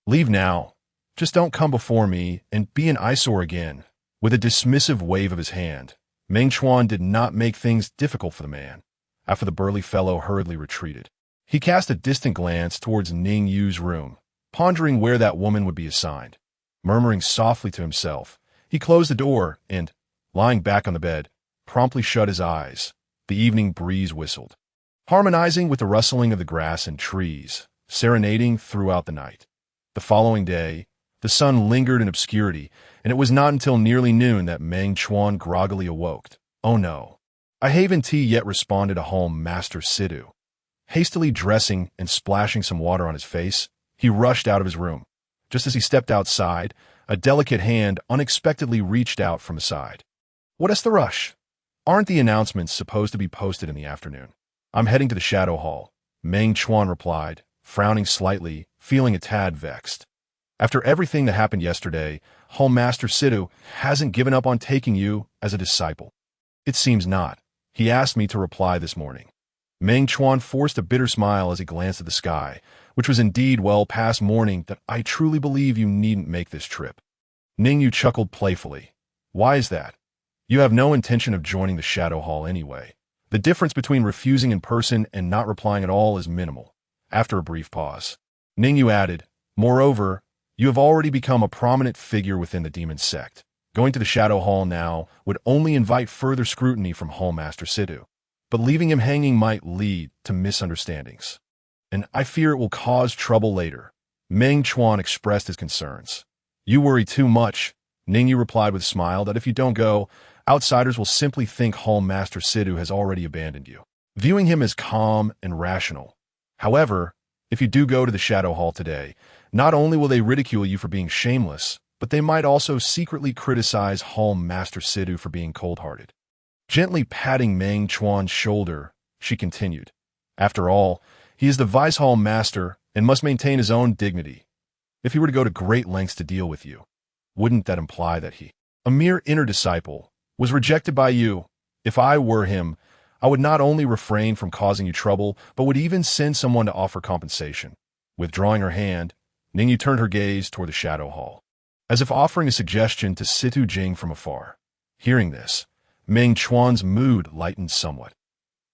"Leave now. Just don't come before me and be an eyesore again." With a dismissive wave of his hand, Meng Chuan did not make things difficult for the man. After the burly fellow hurriedly retreated, he cast a distant glance towards Ning Yu's room, pondering where that woman would be assigned. Murmuring softly to himself, he closed the door and, lying back on the bed, promptly shut his eyes. The evening breeze whistled, harmonizing with the rustling of the grass and trees, serenading throughout the night. The following day, the sun lingered in obscurity, and it was not until nearly noon that Meng Chuan groggily awoke. "Oh no. I haven't tea yet," responded a home Master Sidhu. Hastily dressing and splashing some water on his face, he rushed out of his room. Just as he stepped outside, a delicate hand unexpectedly reached out from the side. "What is the rush? Aren't the announcements supposed to be posted in the afternoon?" "I'm heading to the Shadow Hall," Meng Chuan replied, frowning slightly, feeling a tad vexed. "After everything that happened yesterday, Home Master Sidhu hasn't given up on taking you as a disciple." "It seems not. He asked me to reply this morning." Meng Chuan forced a bitter smile as he glanced at the sky, which was indeed well past morning. That I truly believe you needn't make this trip. Ningyu chuckled playfully. Why is that? You have no intention of joining the Shadow Hall anyway. The difference between refusing in person and not replying at all is minimal. After a brief pause, Ningyu added, moreover, you have already become a prominent figure within the Demon Sect. Going to the Shadow Hall now would only invite further scrutiny from Hallmaster Sidhu. But leaving him hanging might lead to misunderstandings. And I fear it will cause trouble later. Meng Chuan expressed his concerns. You worry too much, Ningyu replied with a smile, that if you don't go, outsiders will simply think Hallmaster Sidhu has already abandoned you, viewing him as calm and rational. However, if you do go to the Shadow Hall today, not only will they ridicule you for being shameless, but they might also secretly criticize Hallmaster Sidhu for being cold-hearted. Gently patting Meng Chuan's shoulder, she continued, after all, he is the Vice Hall Master and must maintain his own dignity. If he were to go to great lengths to deal with you, wouldn't that imply that he, a mere inner disciple, was rejected by you? If I were him, I would not only refrain from causing you trouble, but would even send someone to offer compensation. Withdrawing her hand, Ningyu turned her gaze toward the Shadow Hall, as if offering a suggestion to Situ Jing from afar. Hearing this, Meng Chuan's mood lightened somewhat.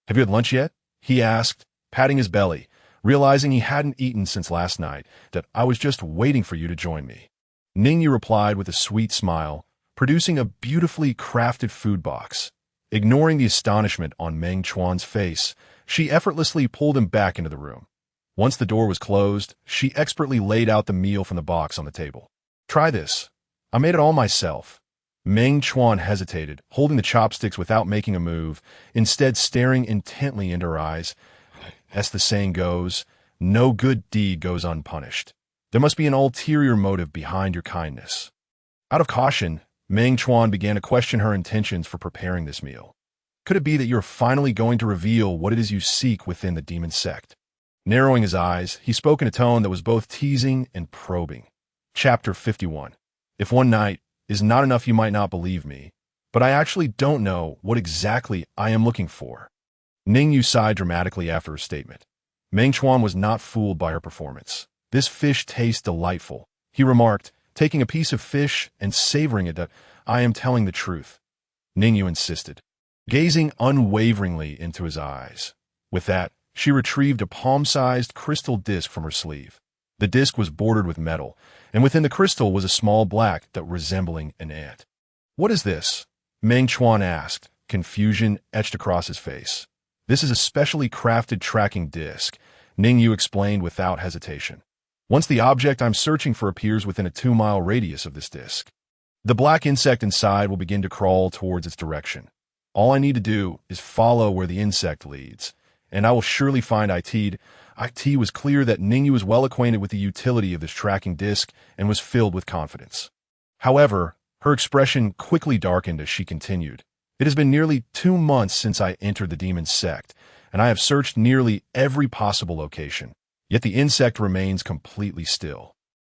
Have you had lunch yet? He asked, patting his belly, realizing he hadn't eaten since last night. That I was just waiting for you to join me. Ningyu replied with a sweet smile, producing a beautifully crafted food box. Ignoring the astonishment on Meng Chuan's face, she effortlessly pulled him back into the room. Once the door was closed, she expertly laid out the meal from the box on the table. Try this. I made it all myself. Meng Chuan hesitated, holding the chopsticks without making a move, instead staring intently into her eyes. As the saying goes, no good deed goes unpunished. There must be an ulterior motive behind your kindness. Out of caution, Meng Chuan began to question her intentions for preparing this meal. Could it be that you're finally going to reveal what it is you seek within the Demon Sect? Narrowing his eyes, he spoke in a tone that was both teasing and probing. Chapter 51. If one night is not enough, you might not believe me, but I actually don't know what exactly I am looking for. Ningyu sighed dramatically after her statement. Meng Chuan was not fooled by her performance. This fish tastes delightful, he remarked, taking a piece of fish and savoring it. That I am telling the truth, Ningyu insisted, gazing unwaveringly into his eyes. With that, she retrieved a palm-sized crystal disc from her sleeve. The disc was bordered with metal, and within the crystal was a small black that resembling an ant. What is this? Meng Chuan asked, confusion etched across his face. This is a specially crafted tracking disc, Ningyu explained without hesitation. Once the object I'm searching for appears within a 2-mile radius of this disc, the black insect inside will begin to crawl towards its direction. All I need to do is follow where the insect leads, and I will surely find attained. It was clear that Ningyu was well acquainted with the utility of this tracking disc and was filled with confidence. However, her expression quickly darkened as she continued. It has been nearly 2 months since I entered the Demon Sect, and I have searched nearly every possible location, yet the insect remains completely still.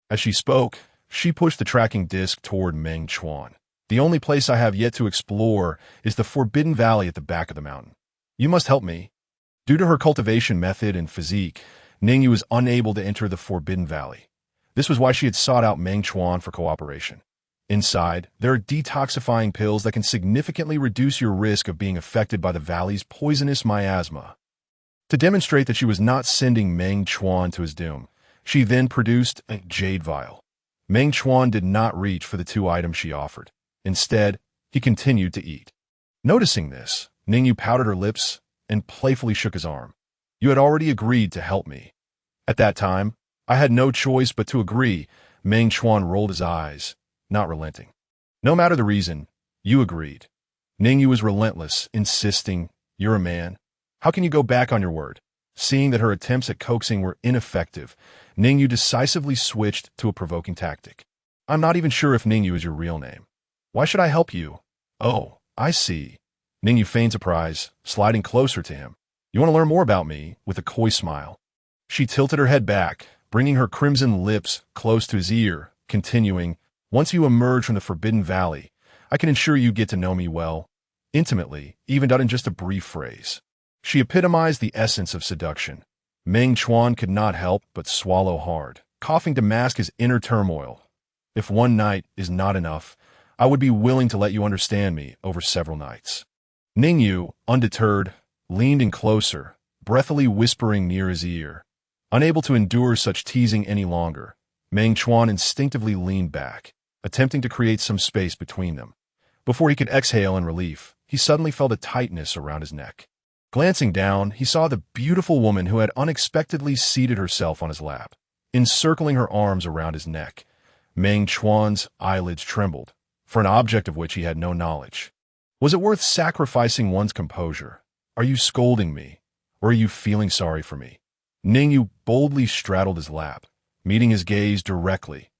As she spoke, she pushed the tracking disc toward Meng Chuan. The only place I have yet to explore is the Forbidden Valley at the back of the mountain. You must help me. Due to her cultivation method and physique, Ningyu was unable to enter the Forbidden Valley. This was why she had sought out Meng Chuan for cooperation. Inside, there are detoxifying pills that can significantly reduce your risk of being affected by the valley's poisonous miasma. To demonstrate that she was not sending Meng Chuan to his doom, she then produced a jade vial. Meng Chuan did not reach for the 2 items she offered. Instead, he continued to eat. Noticing this, Ningyu pouted her lips and playfully shook his arm. You had already agreed to help me. At that time, I had no choice but to agree. Meng Chuan rolled his eyes, not relenting. No matter the reason, you agreed. Ningyu was relentless, insisting, you're a man. How can you go back on your word? Seeing that her attempts at coaxing were ineffective, Ningyu decisively switched to a provoking tactic. I'm not even sure if Ningyu is your real name. Why should I help you? Oh, I see. Ningyu feigned surprise, sliding closer to him. You want to learn more about me? With a coy smile. She tilted her head back, bringing her crimson lips close to his ear, continuing, once you emerge from the Forbidden Valley, I can ensure you get to know me well, intimately, even in just a brief phrase. She epitomized the essence of seduction. Meng Chuan could not help but swallow hard, coughing to mask his inner turmoil. If one night is not enough, I would be willing to let you understand me over several nights. Ningyu, undeterred, leaned in closer, breathily whispering near his ear. Unable to endure such teasing any longer, Meng Chuan instinctively leaned back, attempting to create some space between them. Before he could exhale in relief, he suddenly felt a tightness around his neck. Glancing down, he saw the beautiful woman who had unexpectedly seated herself on his lap, encircling her arms around his neck. Meng Chuan's eyelids trembled, for an object of which he had no knowledge. Was it worth sacrificing one's composure? Are you scolding me, or are you feeling sorry for me? Ningyu boldly straddled his lap, meeting his gaze directly.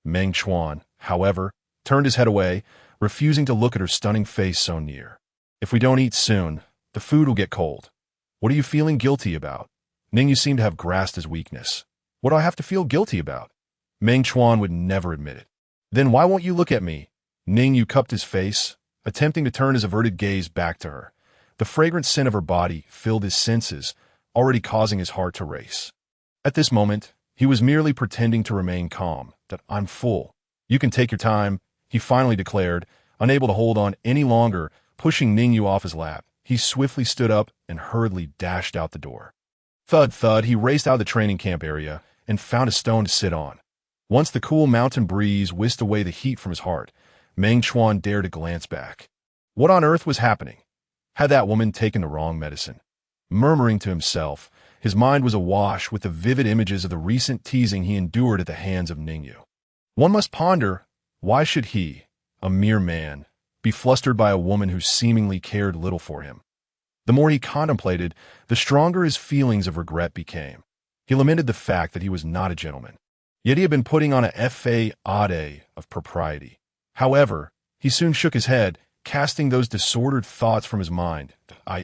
Meng Chuan, however, turned his head away, refusing to look at her stunning face so near. If we don't eat soon, the food will get cold. What are you feeling guilty about? Ningyu seemed to have grasped his weakness. What do I have to feel guilty about? Meng Chuan would never admit it. Then why won't you look at me? Ningyu cupped his face, attempting to turn his averted gaze back to her. The fragrant scent of her body filled his senses, already causing his heart to race. At this moment, he was merely pretending to remain calm. That I'm full. You can take your time, he finally declared, unable to hold on any longer, pushing Ningyu off his lap. He swiftly stood up and hurriedly dashed out the door. Thud, thud, he raced out of the training camp area and found a stone to sit on. Once the cool mountain breeze whisked away the heat from his heart, Meng Chuan dared to glance back. What on earth was happening? Had that woman taken the wrong medicine? Murmuring to himself, his mind was awash with the vivid images of the recent teasing he endured at the hands of Ningyu. One must ponder, why should he, a mere man, be flustered by a woman who seemingly cared little for him? The more he contemplated, the stronger his feelings of regret became. He lamented the fact that he was not a gentleman. Yet he had been putting on a faade of propriety. However, he soon shook his head, casting those disordered thoughts from his mind.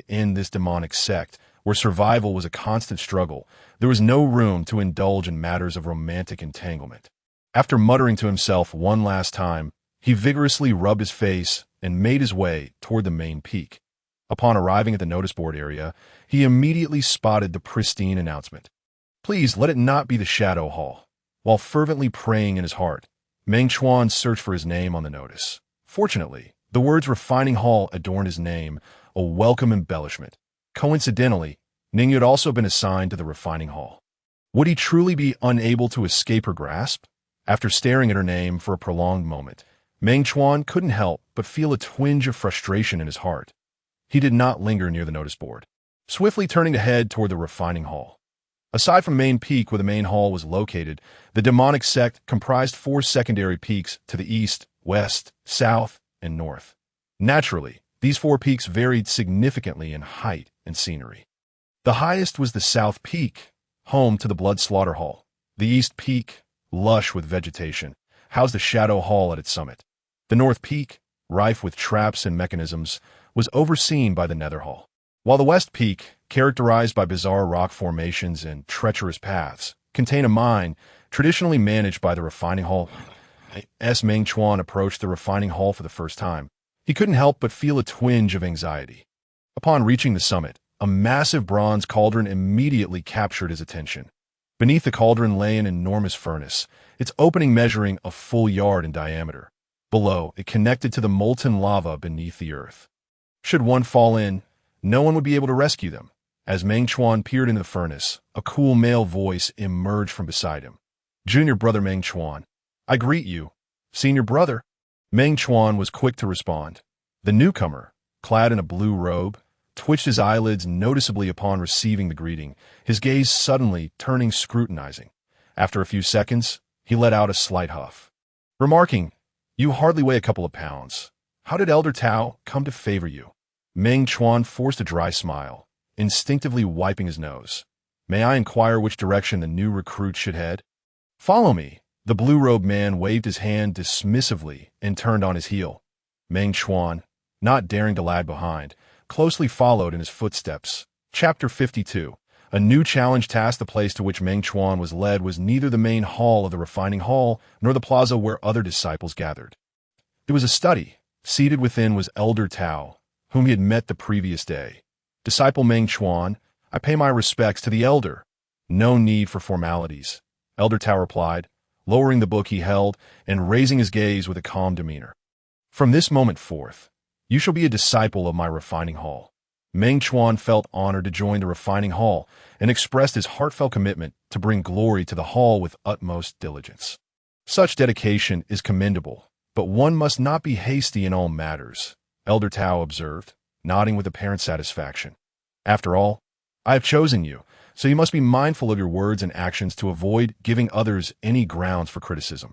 In this demonic sect, where survival was a constant struggle, there was no room to indulge in matters of romantic entanglement. After muttering to himself one last time, he vigorously rubbed his face and made his way toward the main peak. Upon arriving at the notice board area, he immediately spotted the pristine announcement. Please let it not be the Shadow Hall. While fervently praying in his heart, Meng Chuan searched for his name on the notice. Fortunately, the words Refining Hall adorned his name, a welcome embellishment. Coincidentally, Ningyu had also been assigned to the Refining Hall. Would he truly be unable to escape her grasp? After staring at her name for a prolonged moment, Meng Chuan couldn't help but feel a twinge of frustration in his heart. He did not linger near the notice board, swiftly turning to head toward the Refining Hall. Aside from the main peak where the main hall was located, the demonic sect comprised 4 secondary peaks to the east, west, south, and north. Naturally, these 4 peaks varied significantly in height and scenery. The highest was the South Peak, home to the Blood Slaughter Hall. The East Peak, lush with vegetation, housed the Shadow Hall at its summit. The North Peak, rife with traps and mechanisms, was overseen by the Nether Hall. While the West Peak, characterized by bizarre rock formations and treacherous paths, contained a mine traditionally managed by the Refining Hall. As Meng Chuan approached the Refining Hall for the first time, he couldn't help but feel a twinge of anxiety. Upon reaching the summit, a massive bronze cauldron immediately captured his attention. Beneath the cauldron lay an enormous furnace, its opening measuring a full yard in diameter. Below, it connected to the molten lava beneath the earth. Should one fall in, no one would be able to rescue them. As Meng Chuan peered into the furnace, a cool male voice emerged from beside him. Junior brother Meng Chuan, I greet you. Senior brother. Meng Chuan was quick to respond. The newcomer, clad in a blue robe, twitched his eyelids noticeably upon receiving the greeting, his gaze suddenly turning scrutinizing. After a few seconds, he let out a slight huff, remarking, You hardly weigh a couple of pounds. How did Elder Tao come to favor you? Meng Chuan forced a dry smile, instinctively wiping his nose. May I inquire which direction the new recruit should head? Follow me. The blue-robed man waved his hand dismissively and turned on his heel. Meng Chuan, not daring to lag behind, closely followed in his footsteps. Chapter 52. A new challenge tasked. The place to which Meng Chuan was led was neither the main hall of the Refining Hall nor the plaza where other disciples gathered. It was a study. Seated within was Elder Tao, whom he had met the previous day. Disciple Meng Chuan, I pay my respects to the elder. No need for formalities. Elder Tao replied, lowering the book he held and raising his gaze with a calm demeanor. From this moment forth, you shall be a disciple of my refining hall. Meng Chuan felt honored to join the refining hall and expressed his heartfelt commitment to bring glory to the hall with utmost diligence. Such dedication is commendable, but one must not be hasty in all matters, Elder Tao observed, nodding with apparent satisfaction. After all, I have chosen you, so you must be mindful of your words and actions to avoid giving others any grounds for criticism.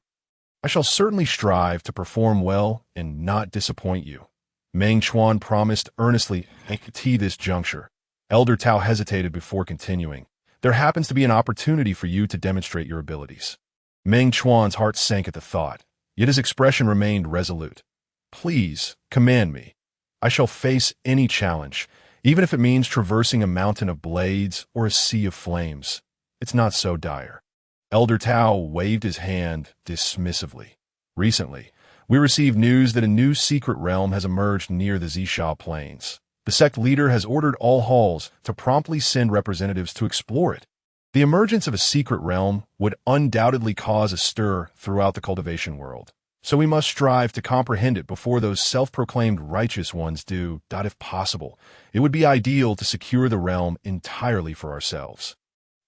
I shall certainly strive to perform well and not disappoint you, Meng Chuan promised earnestly at this juncture. Elder Tao hesitated before continuing. There happens to be an opportunity for you to demonstrate your abilities. Meng Chuan's heart sank at the thought, yet his expression remained resolute. Please, command me. I shall face any challenge, even if it means traversing a mountain of blades or a sea of flames. It's not so dire. Elder Tao waved his hand dismissively. Recently, we received news that a new secret realm has emerged near the Zisha Plains. The sect leader has ordered all halls to promptly send representatives to explore it. The emergence of a secret realm would undoubtedly cause a stir throughout the cultivation world, so we must strive to comprehend it before those self-proclaimed righteous ones do. If possible, it would be ideal to secure the realm entirely for ourselves.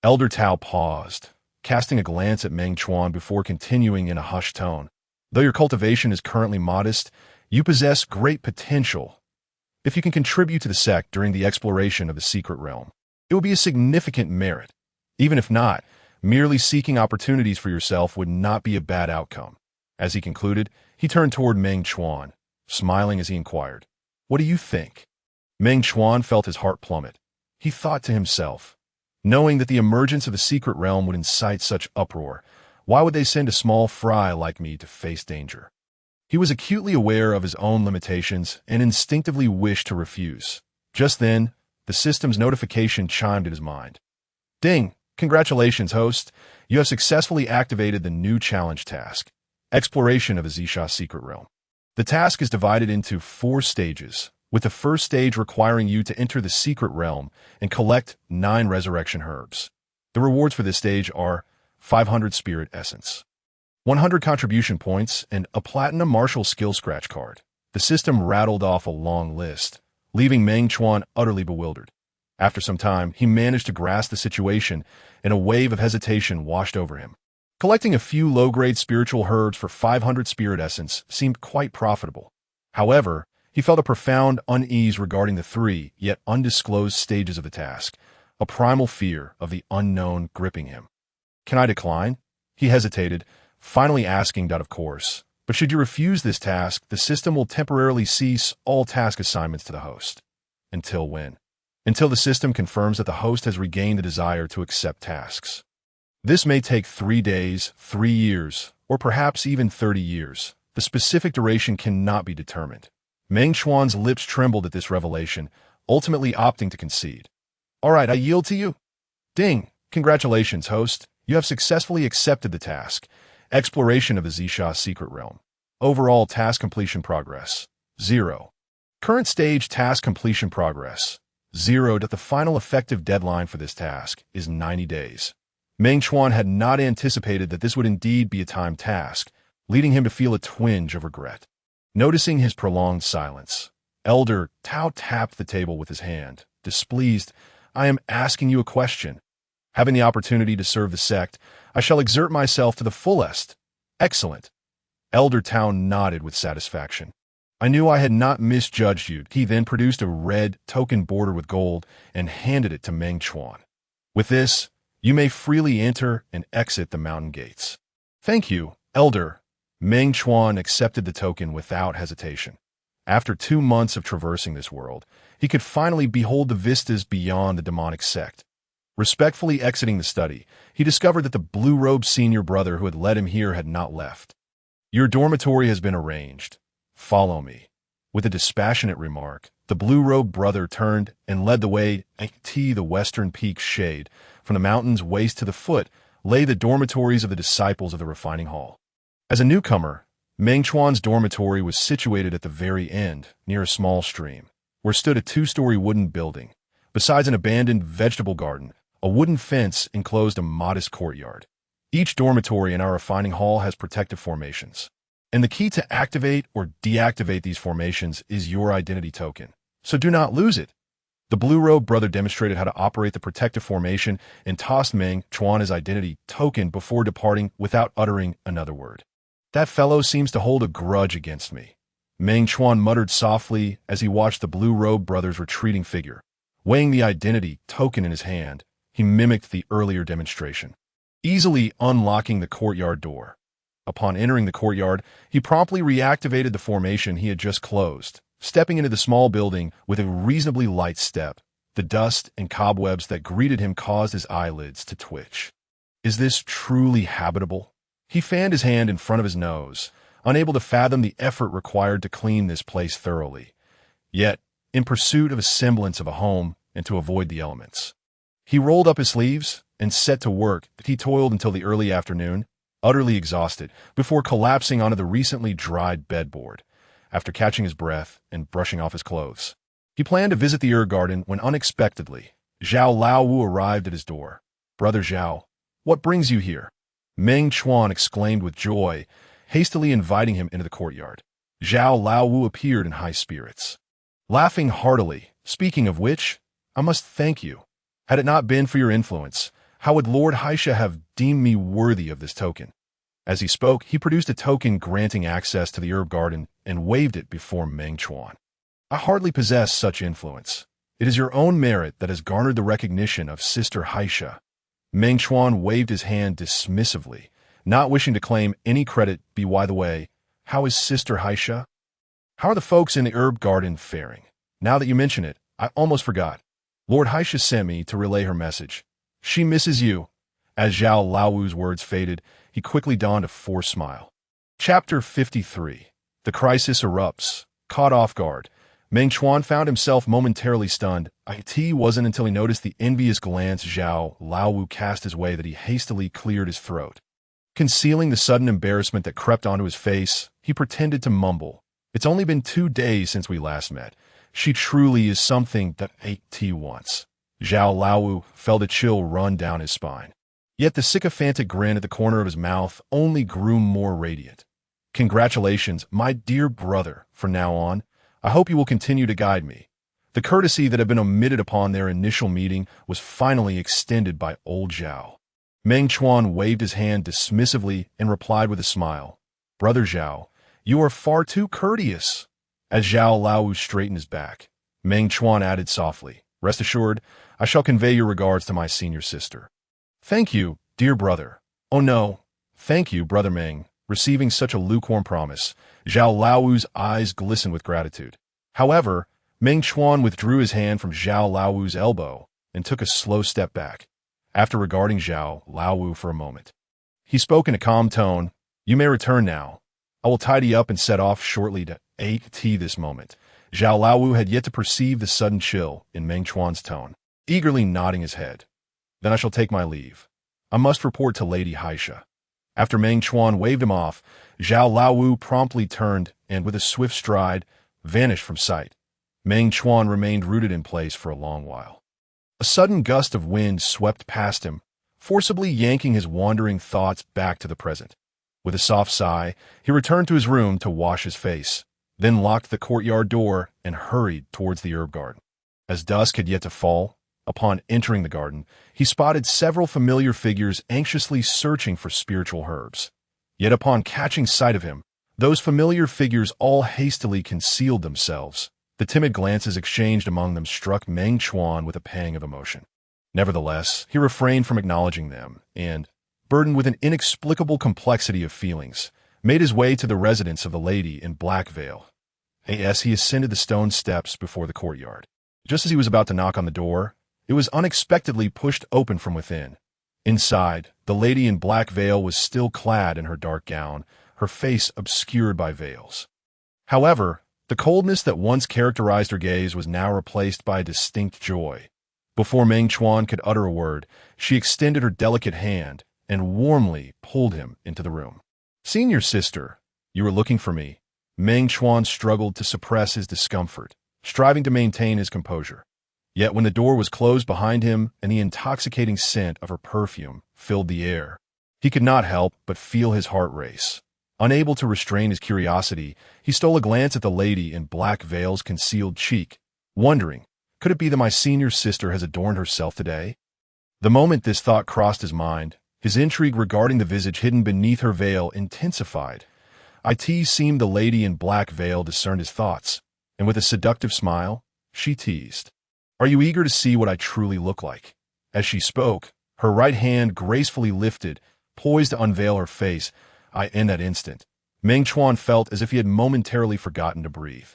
Elder Tao paused, casting a glance at Meng Chuan before continuing in a hushed tone. Though your cultivation is currently modest, you possess great potential. If you can contribute to the sect during the exploration of the secret realm, it will be a significant merit. Even if not, merely seeking opportunities for yourself would not be a bad outcome. As he concluded, he turned toward Meng Chuan, smiling as he inquired, "What do you think?" Meng Chuan felt his heart plummet. He thought to himself, knowing that the emergence of the secret realm would incite such uproar, why would they send a small fry like me to face danger? He was acutely aware of his own limitations and instinctively wished to refuse. Just then, the system's notification chimed in his mind. Ding! Congratulations, host. You have successfully activated the new challenge task, Exploration of the Zisha Secret Realm. The task is divided into 4 stages, with the first stage requiring you to enter the secret realm and collect 9 resurrection herbs. The rewards for this stage are 500 spirit essence, 100 contribution points, and a platinum martial skill scratch card. The system rattled off a long list, leaving Meng Chuan utterly bewildered. After some time, he managed to grasp the situation, and a wave of hesitation washed over him. Collecting a few low-grade spiritual herbs for 500 spirit essence seemed quite profitable. However, he felt a profound unease regarding the 3 yet undisclosed stages of the task, a primal fear of the unknown gripping him. Can I decline? He hesitated, finally asking, "Of course. But should you refuse this task, the system will temporarily cease all task assignments to the host." Until when? Until the system confirms that the host has regained the desire to accept tasks. This may take 3 days, 3 years, or perhaps even 30 years. The specific duration cannot be determined. Meng Chuan's lips trembled at this revelation, ultimately opting to concede. "All right, I yield to you." Ding! Congratulations, host. You have successfully accepted the task, Exploration of the Zisha Secret Realm. Overall task completion progress, 0. Current stage task completion progress, 0. The final effective deadline for this task is 90 days. Meng Chuan had not anticipated that this would indeed be a timed task, leading him to feel a twinge of regret. Noticing his prolonged silence, Elder Tao tapped the table with his hand, displeased. "I am asking you a question. Having the opportunity to serve the sect, I shall exert myself to the fullest." "Excellent." Elder Tao nodded with satisfaction. "I knew I had not misjudged you." He then produced a red token bordered with gold and handed it to Meng Chuan. "With this, you may freely enter and exit the mountain gates." "Thank you, Elder." Meng Chuan accepted the token without hesitation. After 2 months of traversing this world, he could finally behold the vistas beyond the demonic sect. Respectfully exiting the study, he discovered that the blue-robed senior brother who had led him here had not left. "Your dormitory has been arranged. Follow me." With a dispassionate remark, the blue-robed brother turned and led the way to the western peak's shade. From the mountain's waist to the foot lay the dormitories of the disciples of the refining hall. As a newcomer, Meng Chuan's dormitory was situated at the very end, near a small stream, where stood a 2-story wooden building. Besides an abandoned vegetable garden, a wooden fence enclosed a modest courtyard. Each dormitory in our refining hall has protective formations. And the key to activate or deactivate these formations is your identity token. So do not lose it. The blue-robed brother demonstrated how to operate the protective formation and tossed Meng Chuan his identity token before departing without uttering another word. That fellow seems to hold a grudge against me. Meng Chuan muttered softly as he watched the blue-robed brother's retreating figure. Weighing the identity token in his hand, he mimicked the earlier demonstration, easily unlocking the courtyard door. Upon entering the courtyard, he promptly reactivated the formation he had just closed, stepping into the small building with a reasonably light step. The dust and cobwebs that greeted him caused his eyelids to twitch. Is this truly habitable? He fanned his hand in front of his nose, unable to fathom the effort required to clean this place thoroughly, yet in pursuit of a semblance of a home and to avoid the elements. He rolled up his sleeves and set to work. He toiled until the early afternoon, utterly exhausted, before collapsing onto the recently dried bedboard. After catching his breath and brushing off his clothes, he planned to visit the herb garden when unexpectedly, Zhao Laowu arrived at his door. "Brother Zhao, what brings you here?" Meng Chuan exclaimed with joy, hastily inviting him into the courtyard. Zhao Laowu appeared in high spirits, laughing heartily. "Speaking of which, I must thank you. Had it not been for your influence, how would Lord Haisha have deemed me worthy of this token?" As he spoke, he produced a token granting access to the herb garden and waved it before Meng Chuan. "I hardly possess such influence. It is your own merit that has garnered the recognition of Sister Haisha." Meng Chuan waved his hand dismissively, not wishing to claim any credit. By the way, how is Sister Haisha? How are the folks in the herb garden faring? Now that you mention it, I almost forgot. Lord Haisha sent me to relay her message. She misses you. As Zhao Laowu's words faded, he quickly donned a forced smile. Chapter 53. The crisis erupts. Caught off guard, Meng Chuan found himself momentarily stunned. It wasn't until he noticed the envious glance Zhao Laowu cast his way that he hastily cleared his throat. Concealing the sudden embarrassment that crept onto his face, he pretended to mumble. "It's only been 2 days since we last met. She truly is something that It wants." Zhao Laowu felt a chill run down his spine. Yet the sycophantic grin at the corner of his mouth only grew more radiant. "Congratulations, my dear brother. From now on, I hope you will continue to guide me." The courtesy that had been omitted upon their initial meeting was finally extended by old Zhao. Meng Chuan waved his hand dismissively and replied with a smile. "Brother Zhao, you are far too courteous." As Zhao Laowu straightened his back, Meng Chuan added softly, "Rest assured, I shall convey your regards to my senior sister." "Thank you, dear brother." "Oh no, thank you, brother Meng." Receiving such a lukewarm promise, Zhao Laowu's eyes glistened with gratitude. However, Meng Chuan withdrew his hand from Zhao Laowu's elbow and took a slow step back. After regarding Zhao Laowu for a moment, he spoke in a calm tone. "You may return now. I will tidy up and set off shortly to tea this moment." Zhao Laowu had yet to perceive the sudden chill in Meng Chuan's tone, eagerly nodding his head. "Then I shall take my leave. I must report to Lady Haisha." After Meng Chuan waved him off, Zhao Laowu promptly turned and, with a swift stride, vanished from sight. Meng Chuan remained rooted in place for a long while. A sudden gust of wind swept past him, forcibly yanking his wandering thoughts back to the present. With a soft sigh, he returned to his room to wash his face, then locked the courtyard door and hurried towards the herb garden. As dusk had yet to fall, upon entering the garden, he spotted several familiar figures anxiously searching for spiritual herbs. Yet upon catching sight of him, those familiar figures all hastily concealed themselves. The timid glances exchanged among them struck Meng Chuan with a pang of emotion. Nevertheless, he refrained from acknowledging them, and, burdened with an inexplicable complexity of feelings, made his way to the residence of the lady in black veil. As he ascended the stone steps before the courtyard, just as he was about to knock on the door, it was unexpectedly pushed open from within. Inside, the lady in black veil was still clad in her dark gown, her face obscured by veils. However, the coldness that once characterized her gaze was now replaced by a distinct joy. Before Meng Chuan could utter a word, she extended her delicate hand and warmly pulled him into the room. "Senior sister, you were looking for me." Meng Chuan struggled to suppress his discomfort, striving to maintain his composure. Yet when the door was closed behind him and the intoxicating scent of her perfume filled the air, he could not help but feel his heart race. Unable to restrain his curiosity, he stole a glance at the lady in black veil's concealed cheek, wondering, could it be that my senior sister has adorned herself today? The moment this thought crossed his mind, his intrigue regarding the visage hidden beneath her veil intensified. It seemed the lady in black veil discerned his thoughts, and with a seductive smile, she teased, "Are you eager to see what I truly look like?" As she spoke, her right hand gracefully lifted, poised to unveil her face. In that instant, Meng Chuan felt as if he had momentarily forgotten to breathe,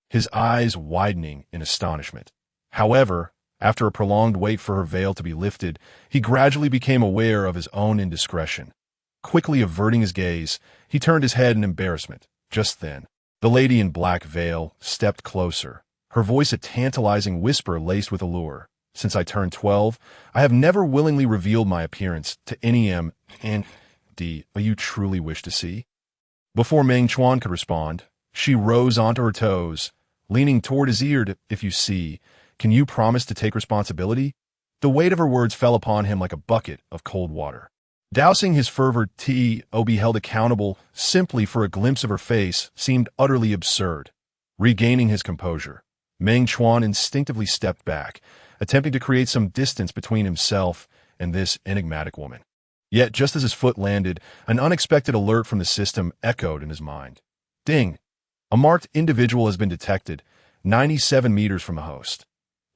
his eyes widening in astonishment. However, after a prolonged wait for her veil to be lifted, he gradually became aware of his own indiscretion. Quickly averting his gaze, he turned his head in embarrassment. Just then, the lady in black veil stepped closer, her voice a tantalizing whisper laced with allure. "Since I turned 12, I have never willingly revealed my appearance to any you truly wish to see?" Before Meng Chuan could respond, she rose onto her toes, leaning toward his ear. "If you see, can you promise to take responsibility?" The weight of her words fell upon him like a bucket of cold water. Dousing his fervor, be held accountable simply for a glimpse of her face seemed utterly absurd. Regaining his composure, Meng Chuan instinctively stepped back, attempting to create some distance between himself and this enigmatic woman. Yet, just as his foot landed, an unexpected alert from the system echoed in his mind. Ding! A marked individual has been detected, 97 meters from the host.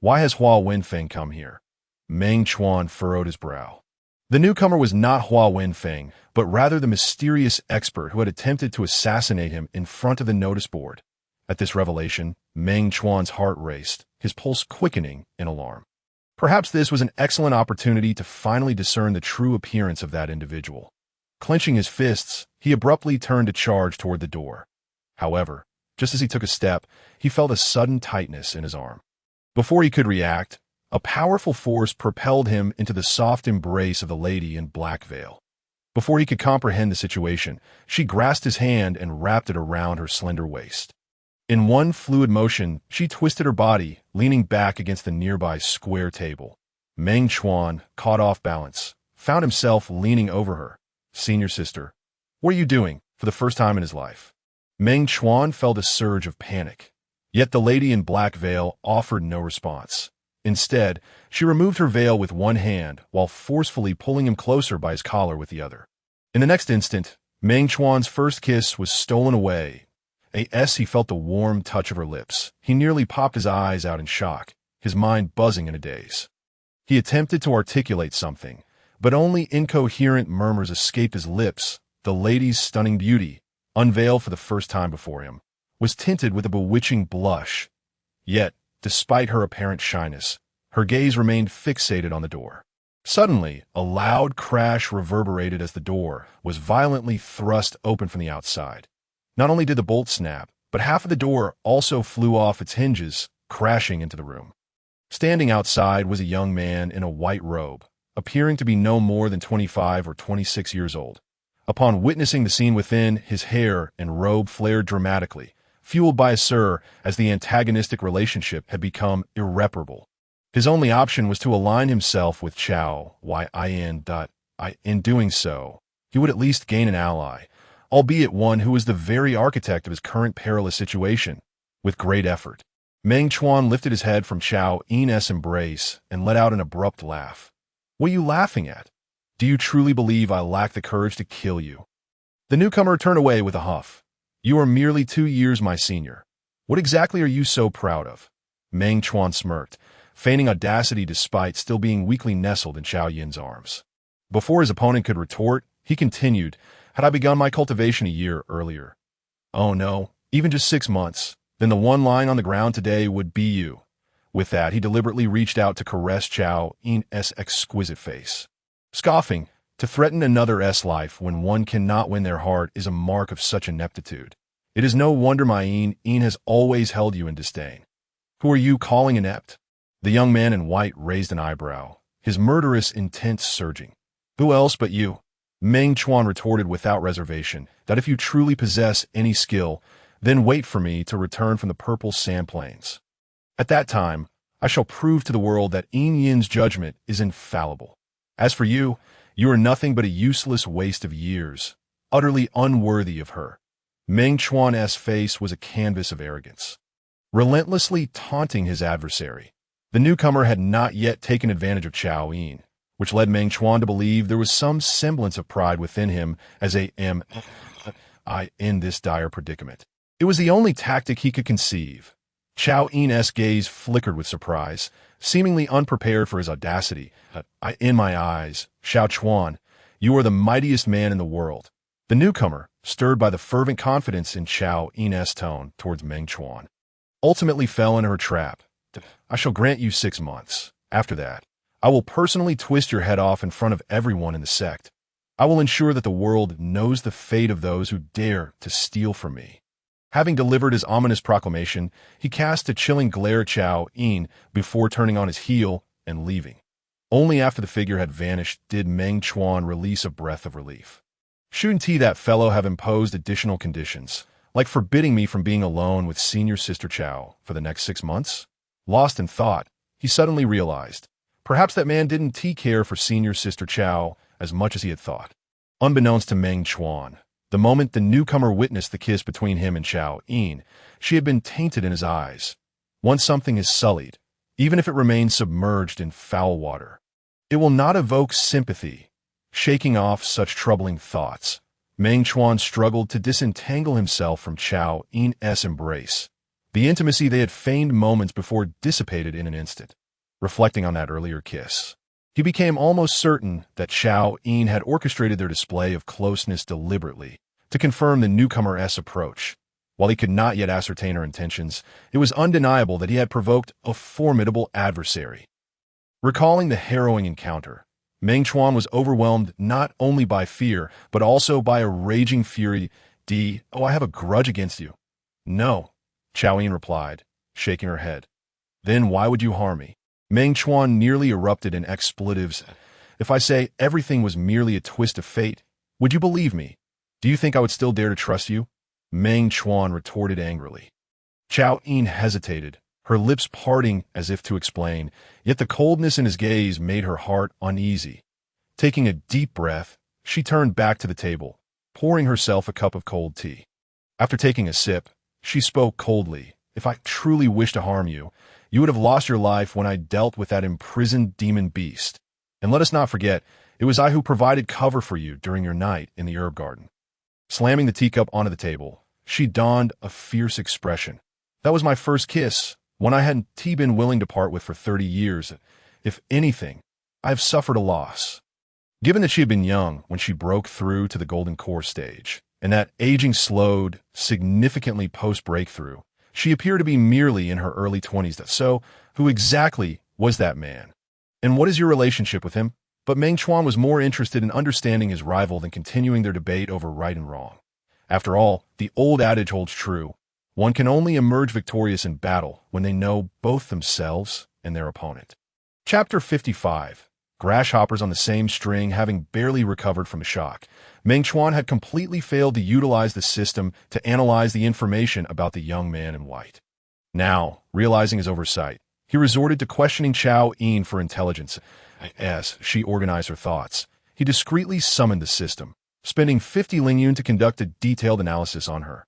Why has Hua Wenfeng come here? Meng Chuan furrowed his brow. The newcomer was not Hua Wenfeng, but rather the mysterious expert who had attempted to assassinate him in front of the notice board. At this revelation, Meng Chuan's heart raced, his pulse quickening in alarm. Perhaps this was an excellent opportunity to finally discern the true appearance of that individual. Clenching his fists, he abruptly turned to charge toward the door. However, just as he took a step, he felt a sudden tightness in his arm. Before he could react, a powerful force propelled him into the soft embrace of the lady in black veil. Before he could comprehend the situation, she grasped his hand and wrapped it around her slender waist. In one fluid motion, she twisted her body, leaning back against the nearby square table. Meng Chuan, caught off balance, found himself leaning over her. "Senior sister, what are you doing?" For the first time in his life, Meng Chuan felt a surge of panic. Yet the lady in black veil offered no response. Instead, she removed her veil with one hand while forcefully pulling him closer by his collar with the other. In the next instant, Meng Chuan's first kiss was stolen away. He felt the warm touch of her lips. He nearly popped his eyes out in shock, his mind buzzing in a daze. He attempted to articulate something, but only incoherent murmurs escaped his lips. The lady's stunning beauty, unveiled for the first time before him, was tinted with a bewitching blush. Yet, despite her apparent shyness, her gaze remained fixated on the door. Suddenly, a loud crash reverberated as the door was violently thrust open from the outside. Not only did the bolt snap, but half of the door also flew off its hinges, crashing into the room. Standing outside was a young man in a white robe, appearing to be no more than 25 or 26 years old. Upon witnessing the scene within, his hair and robe flared dramatically, fueled by a surge as the antagonistic relationship had become irreparable. His only option was to align himself with Chow Yin. In doing so, he would at least gain an ally, albeit one who was the very architect of his current perilous situation. With great effort, Meng Chuan lifted his head from Chow Yin's embrace and let out an abrupt laugh. "What are you laughing at? Do you truly believe I lack the courage to kill you?" The newcomer turned away with a huff. "You are merely 2 years my senior. What exactly are you so proud of?" Meng Chuan smirked, feigning audacity despite still being weakly nestled in Chow Yin's arms. Before his opponent could retort, he continued, "Had I begun my cultivation a year earlier? Oh no, even just 6 months, then the one lying on the ground today would be you." With that, he deliberately reached out to caress Chow Yin's exquisite face. Scoffing, to threaten another's life when one cannot win their heart is a mark of such ineptitude. It is no wonder my Yin has always held you in disdain. Who are you calling inept? The young man in white raised an eyebrow, his murderous intent surging. Who else but you? Meng Chuan retorted without reservation that if you truly possess any skill, then wait for me to return from the purple sand plains. At that time, I shall prove to the world that Yin Yin's judgment is infallible. As for you, you are nothing but a useless waste of years, utterly unworthy of her. Meng Chuan's face was a canvas of arrogance, relentlessly taunting his adversary. The newcomer had not yet taken advantage of Chao Yin, which led Meng Chuan to believe there was some semblance of pride within him as in this dire predicament. It was the only tactic he could conceive. Chao Yin's gaze flickered with surprise, seemingly unprepared for his audacity. In my eyes, Xiao Chuan, you are the mightiest man in the world. The newcomer, stirred by the fervent confidence in Chao Yin's tone towards Meng Chuan, ultimately fell into her trap. I shall grant you 6 months. After that, I will personally twist your head off in front of everyone in the sect. I will ensure that the world knows the fate of those who dare to steal from me. Having delivered his ominous proclamation, he cast a chilling glare at Chao Yin before turning on his heel and leaving. Only after the figure had vanished did Meng Chuan release a breath of relief. Shouldn't that fellow have imposed additional conditions, like forbidding me from being alone with senior sister Chao for the next 6 months? Lost in thought, he suddenly realized, perhaps that man didn't care for senior sister Chao as much as he had thought. Unbeknownst to Meng Chuan, the moment the newcomer witnessed the kiss between him and Chao Yin, she had been tainted in his eyes. Once something is sullied, even if it remains submerged in foul water, it will not evoke sympathy. Shaking off such troubling thoughts, Meng Chuan struggled to disentangle himself from Chao Yin's embrace. The intimacy they had feigned moments before dissipated in an instant. Reflecting on that earlier kiss, he became almost certain that Chao Yin had orchestrated their display of closeness deliberately to confirm the newcomer's approach. While he could not yet ascertain her intentions, it was undeniable that he had provoked a formidable adversary. Recalling the harrowing encounter, Meng Chuan was overwhelmed not only by fear, but also by a raging fury. I have a grudge against you. No, Chao Yin replied, shaking her head. Then why would you harm me? Meng Chuan nearly erupted in expletives. If I say everything was merely a twist of fate, would you believe me? Do you think I would still dare to trust you? Meng Chuan retorted angrily. Chao Yin hesitated, her lips parting as if to explain, yet the coldness in his gaze made her heart uneasy. Taking a deep breath, she turned back to the table, pouring herself a cup of cold tea. After taking a sip, she spoke coldly. If I truly wished to harm you, you would have lost your life when I dealt with that imprisoned demon beast. And let us not forget, it was I who provided cover for you during your night in the herb garden. Slamming the teacup onto the table, she donned a fierce expression. That was my first kiss, one I hadn't been willing to part with for 30 years. If anything, I have suffered a loss. Given that she had been young when she broke through to the golden core stage, and that aging slowed significantly post-breakthrough, she appeared to be merely in her early 20s. So, who exactly was that man? And what is your relationship with him? But Meng Chuan was more interested in understanding his rival than continuing their debate over right and wrong. After all, the old adage holds true. One can only emerge victorious in battle when they know both themselves and their opponent. Chapter 55. Grasshoppers on the same string. Having barely recovered from the shock, Meng Chuan had completely failed to utilize the system to analyze the information about the young man in white. Now, realizing his oversight, he resorted to questioning Chao Yin for intelligence. As she organized her thoughts, he discreetly summoned the system, spending 50 Lingyun to conduct a detailed analysis on her.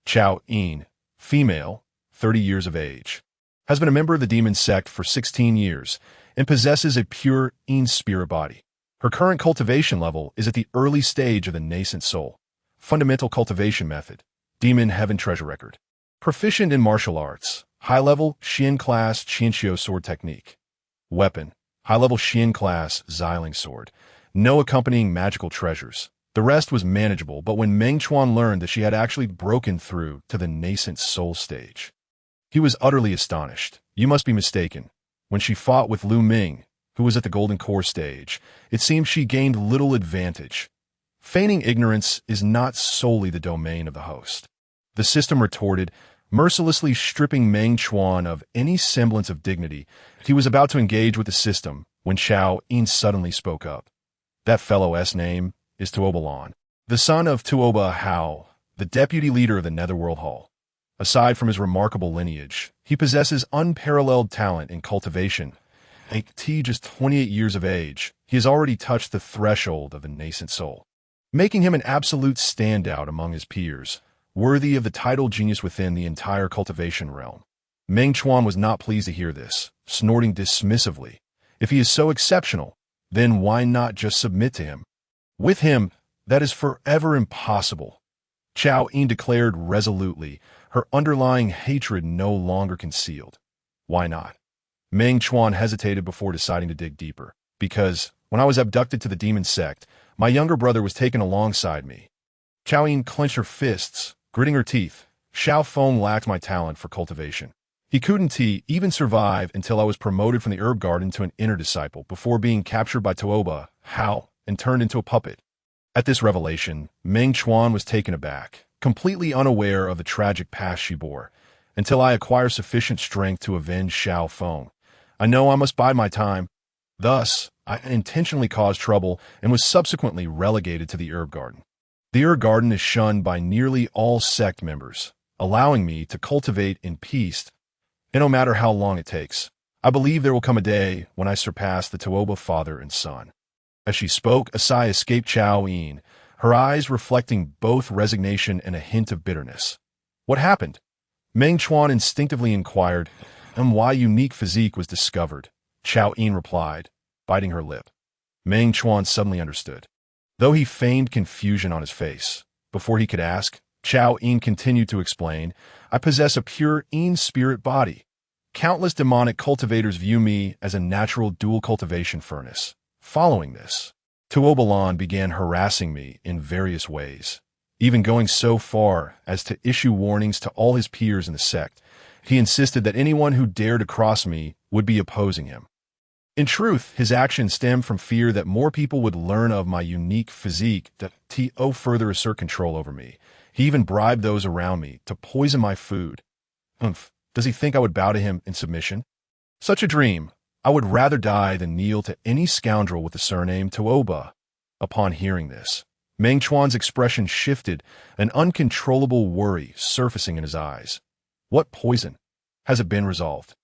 Chao Yin, female, 30 years of age, has been a member of the Demon Sect for 16 years and possesses a pure Yin spirit body. Her current cultivation level is at the early stage of the nascent soul. Fundamental cultivation method, Demon Heaven Treasure Record. Proficient in martial arts, high-level Xian class Qianxiu sword technique. Weapon, high-level Xian class Xiling sword. No accompanying magical treasures. The rest was manageable, but when Meng Chuan learned that she had actually broken through to the nascent soul stage, he was utterly astonished. You must be mistaken. When she fought with Lu Ming, who was at the golden core stage, it seemed she gained little advantage. Feigning ignorance is not solely the domain of the host. The system retorted, mercilessly stripping Meng Chuan of any semblance of dignity. He was about to engage with the system when Chao Yin suddenly spoke up. That fellow's name is Tuobalan, the son of Tuoba Hao, the deputy leader of the Netherworld Hall. Aside from his remarkable lineage, he possesses unparalleled talent in cultivation. At just 28 years of age, he has already touched the threshold of the nascent soul, making him an absolute standout among his peers, worthy of the title genius within the entire cultivation realm. Meng Chuan was not pleased to hear this, snorting dismissively. If he is so exceptional, then why not just submit to him? With him, that is forever impossible, Chao Yin declared resolutely, her underlying hatred no longer concealed. Why not? Meng Chuan hesitated before deciding to dig deeper. Because, when I was abducted to the Demon Sect, my younger brother was taken alongside me. Chao Yin clenched her fists, gritting her teeth. Xiao Feng lacked my talent for cultivation. He couldn't even survive until I was promoted from the herb garden to an inner disciple before being captured by Tuoba, Hao, and turned into a puppet. At this revelation, Meng Chuan was taken aback, completely unaware of the tragic past she bore. Until I acquire sufficient strength to avenge Xiao Feng, I know I must bide my time. Thus, I intentionally caused trouble and was subsequently relegated to the herb garden. The herb garden is shunned by nearly all sect members, allowing me to cultivate in peace, and no matter how long it takes. I believe there will come a day when I surpass the Tuoba father and son. As she spoke, a sigh escaped Chao Yin, her eyes reflecting both resignation and a hint of bitterness. What happened? Meng Chuan instinctively inquired, and why unique physique was discovered. Chao Yin replied, biting her lip. Meng Chuan suddenly understood. Though he feigned confusion on his face, before he could ask, Chao Yin continued to explain, I possess a pure Yin spirit body. Countless demonic cultivators view me as a natural dual cultivation furnace. Following this, Tuobalan began harassing me in various ways, even going so far as to issue warnings to all his peers in the sect. He insisted that anyone who dared to cross me would be opposing him. In truth, his actions stemmed from fear that more people would learn of my unique physique to further assert control over me. He even bribed those around me to poison my food. Does he think I would bow to him in submission? Such a dream. I would rather die than kneel to any scoundrel with the surname Tuoba. Upon hearing this, Meng Chuan's expression shifted, an uncontrollable worry surfacing in his eyes. What poison? Has it been resolved?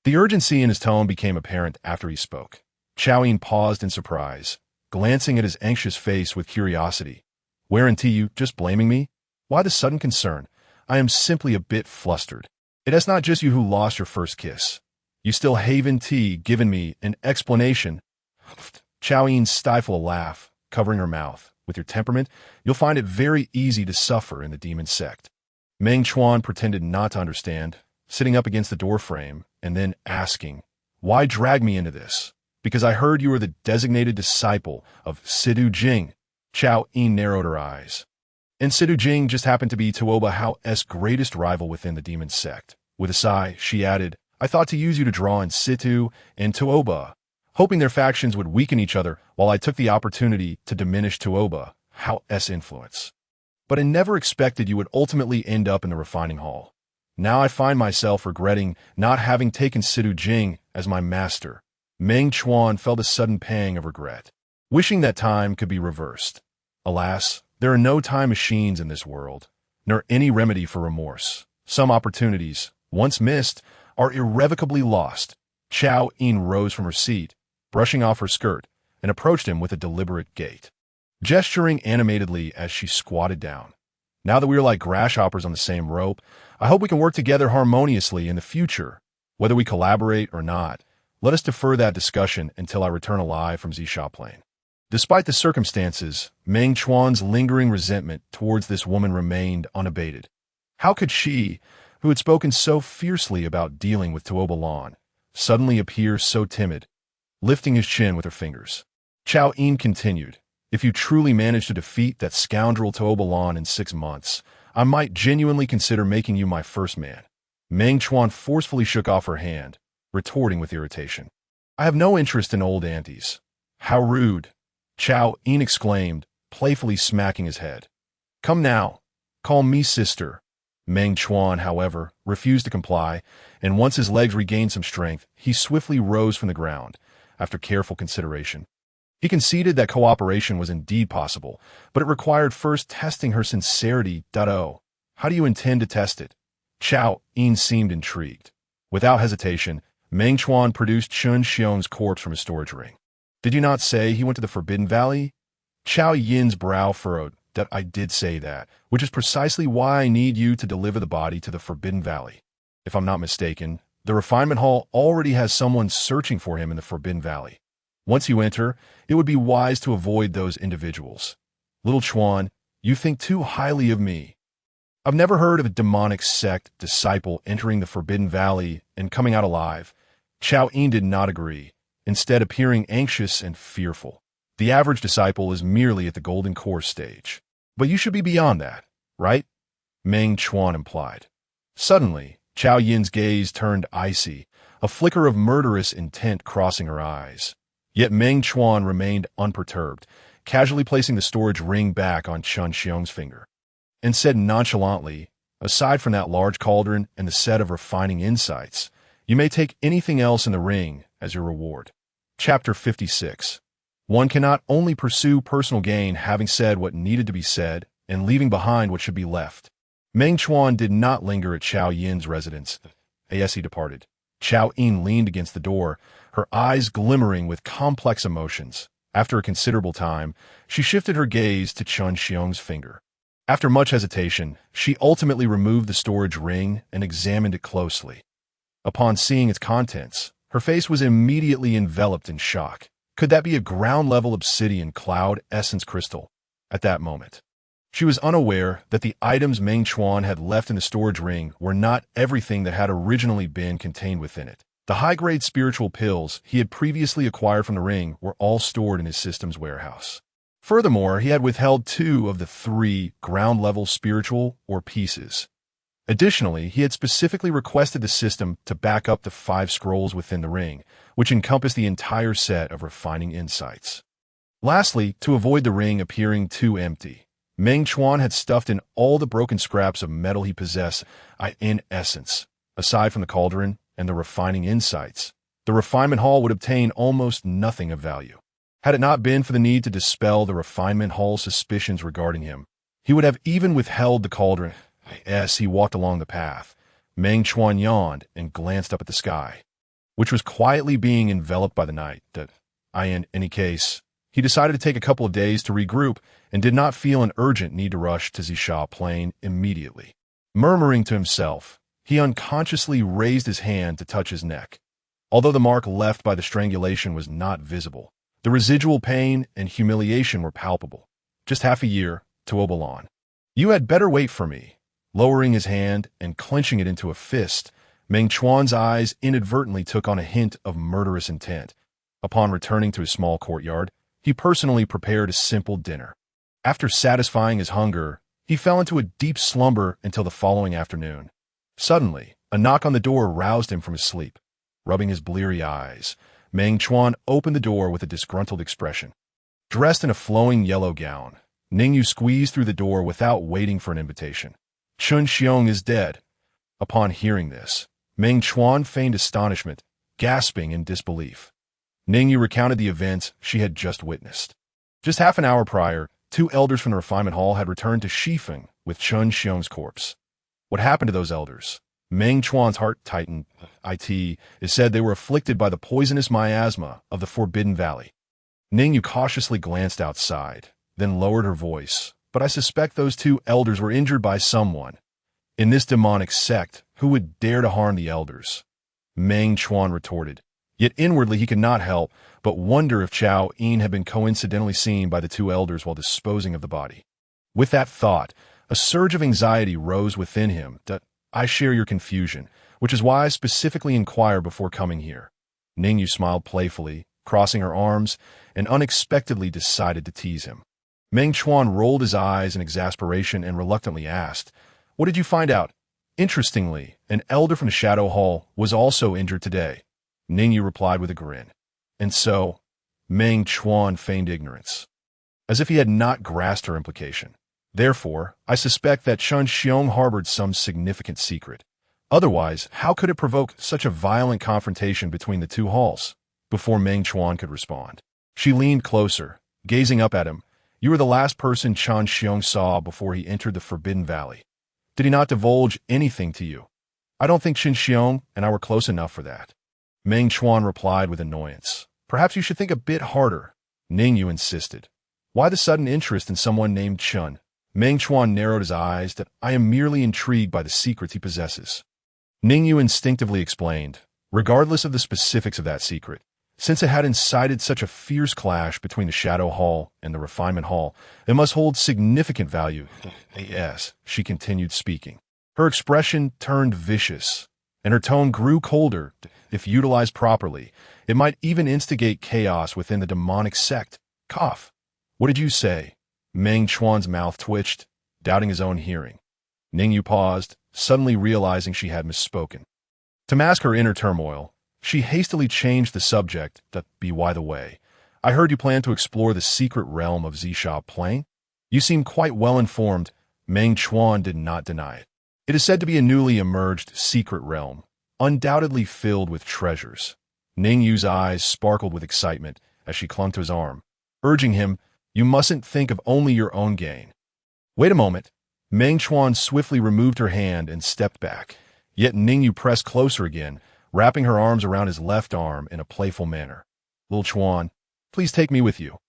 The urgency in his tone became apparent after he spoke. Chao Yin paused in surprise, glancing at his anxious face with curiosity. Weren't you just blaming me? Why the sudden concern? I am simply a bit flustered. It is not just you who lost your first kiss. You still haven't given me an explanation. Chao Yin stifled a laugh, covering her mouth. With your temperament, you'll find it very easy to suffer in the Demon Sect. Meng Chuan pretended not to understand, sitting up against the doorframe, and then asking, why drag me into this? Because I heard you were the designated disciple of Sidu Jing. Chao Yin narrowed her eyes. And Sidu Jing just happened to be Tuoba Hao's greatest rival within the Demon Sect. With a sigh, she added, I thought to use you to draw in Situ and Tuoba, hoping their factions would weaken each other while I took the opportunity to diminish Tuoba Hao's influence. But I never expected you would ultimately end up in the refining hall. Now I find myself regretting not having taken Sidu Jing as my master. Meng Chuan felt a sudden pang of regret, wishing that time could be reversed. Alas, there are no time machines in this world, nor any remedy for remorse. Some opportunities, once missed, are irrevocably lost. Chao Yin rose from her seat, brushing off her skirt, and approached him with a deliberate gait, gesturing animatedly as she squatted down. Now that we are like grasshoppers on the same rope, I hope we can work together harmoniously in the future. Whether we collaborate or not, let us defer that discussion until I return alive from Zisha Plain. Despite the circumstances, Meng Chuan's lingering resentment towards this woman remained unabated. How could she, who had spoken so fiercely about dealing with Tuobalan, suddenly appear so timid, lifting his chin with her fingers? Chao Yin continued, if you truly manage to defeat that scoundrel Tuobalan in 6 months, I might genuinely consider making you my first man. Meng Chuan forcefully shook off her hand, retorting with irritation. I have no interest in old aunties. How rude! Chao Yin exclaimed, playfully smacking his head. Come now, call me sister. Meng Chuan, however, refused to comply, and once his legs regained some strength, he swiftly rose from the ground, after careful consideration. He conceded that cooperation was indeed possible, but it required first testing her sincerity. How do you intend to test it? Chao Yin seemed intrigued. Without hesitation, Meng Chuan produced Chun Xiong's corpse from his storage ring. Did you not say he went to the Forbidden Valley? Chao Yin's brow furrowed. That I did say that, which is precisely why I need you to deliver the body to the Forbidden Valley. If I'm not mistaken, the refinement hall already has someone searching for him in the Forbidden Valley. Once you enter, it would be wise to avoid those individuals. Little Chuan, you think too highly of me. I've never heard of a demonic sect disciple entering the Forbidden Valley and coming out alive. Chao Yin did not agree, instead appearing anxious and fearful. The average disciple is merely at the golden core stage. But you should be beyond that, right? Meng Chuan implied. Suddenly, Chao Yin's gaze turned icy, a flicker of murderous intent crossing her eyes. Yet Meng Chuan remained unperturbed, casually placing the storage ring back on Chun Xiong's finger, and said nonchalantly, aside from that large cauldron and the set of refining insights, you may take anything else in the ring as your reward. Chapter 56. One cannot only pursue personal gain having said what needed to be said and leaving behind what should be left. Meng Chuan did not linger at Chao Yin's residence as he departed. Chao Yin leaned against the door, her eyes glimmering with complex emotions. After a considerable time, she shifted her gaze to Chun Xiong's finger. After much hesitation, she ultimately removed the storage ring and examined it closely. Upon seeing its contents, her face was immediately enveloped in shock. Could that be a ground-level obsidian cloud essence crystal? At that moment, she was unaware that the items Meng Chuan had left in the storage ring were not everything that had originally been contained within it. The high-grade spiritual pills he had previously acquired from the ring were all stored in his system's warehouse. Furthermore, he had withheld 2 of the 3 ground-level spiritual ore pieces. Additionally, he had specifically requested the system to back up the 5 scrolls within the ring, which encompassed the entire set of refining insights. Lastly, to avoid the ring appearing too empty, Meng Chuan had stuffed in all the broken scraps of metal he possessed. In essence, aside from the cauldron and the refining insights, the refinement hall would obtain almost nothing of value. Had it not been for the need to dispel the refinement hall's suspicions regarding him, he would have even withheld the cauldron. As he walked along the path, Meng Chuan yawned and glanced up at the sky, which was quietly being enveloped by the night. In any case, he decided to take a couple of days to regroup and did not feel an urgent need to rush to Zisha Plain immediately. Murmuring to himself, he unconsciously raised his hand to touch his neck. Although the mark left by the strangulation was not visible, the residual pain and humiliation were palpable. Just half a year to Obalon. You had better wait for me. Lowering his hand and clenching it into a fist, Meng Chuan's eyes inadvertently took on a hint of murderous intent. Upon returning to his small courtyard, he personally prepared a simple dinner. After satisfying his hunger, he fell into a deep slumber until the following afternoon. Suddenly, a knock on the door roused him from his sleep. Rubbing his bleary eyes, Meng Chuan opened the door with a disgruntled expression. Dressed in a flowing yellow gown, Ningyu squeezed through the door without waiting for an invitation. Chun Xiong is dead. Upon hearing this, Meng Chuan feigned astonishment, gasping in disbelief. Ningyu recounted the events she had just witnessed. Just half an hour prior, 2 elders from the refinement hall had returned to Shifeng with Chun Xiong's corpse. What happened to those elders? Meng Chuan's heart tightened. It is said they were afflicted by the poisonous miasma of the Forbidden Valley. Ningyu cautiously glanced outside, then lowered her voice. But I suspect those 2 elders were injured by someone. In this demonic sect, who would dare to harm the elders? Meng Chuan retorted. Yet inwardly he could not help but wonder if Chao Yin had been coincidentally seen by the 2 elders while disposing of the body. With that thought, a surge of anxiety rose within him. I share your confusion, which is why I specifically inquired before coming here. Ningyu smiled playfully, crossing her arms, and unexpectedly decided to tease him. Meng Chuan rolled his eyes in exasperation and reluctantly asked, What did you find out? Interestingly, an elder from the Shadow Hall was also injured today. Ningyu replied with a grin. And so, Meng Chuan feigned ignorance, as if he had not grasped her implication. Therefore, I suspect that Chun Xiong harbored some significant secret. Otherwise, how could it provoke such a violent confrontation between the 2 halls? Before Meng Chuan could respond, she leaned closer, gazing up at him. You were the last person Chun Xiong saw before he entered the Forbidden Valley. Did he not divulge anything to you? I don't think Qin Xiong and I were close enough for that. Meng Chuan replied with annoyance. Perhaps you should think a bit harder. Ningyu insisted. Why the sudden interest in someone named Chun? Meng Chuan narrowed his eyes that I am merely intrigued by the secrets he possesses. Ningyu instinctively explained, regardless of the specifics of that secret, since it had incited such a fierce clash between the Shadow Hall and the Refinement Hall, it must hold significant value. Yes, she continued speaking. Her expression turned vicious, and her tone grew colder. If utilized properly, it might even instigate chaos within the demonic sect. Cough. What did you say? Meng Chuan's mouth twitched, doubting his own hearing. Ningyu paused, suddenly realizing she had misspoken. To mask her inner turmoil, she hastily changed the subject. By the way, I heard you plan to explore the secret realm of Zisha Plain. You seem quite well informed. Meng Chuan did not deny it. It is said to be a newly emerged secret realm, undoubtedly filled with treasures. Ningyu's eyes sparkled with excitement as she clung to his arm, urging him, you mustn't think of only your own gain. Wait a moment. Meng Chuan swiftly removed her hand and stepped back, yet Ningyu pressed closer again, wrapping her arms around his left arm in a playful manner. Little Chuan, please take me with you.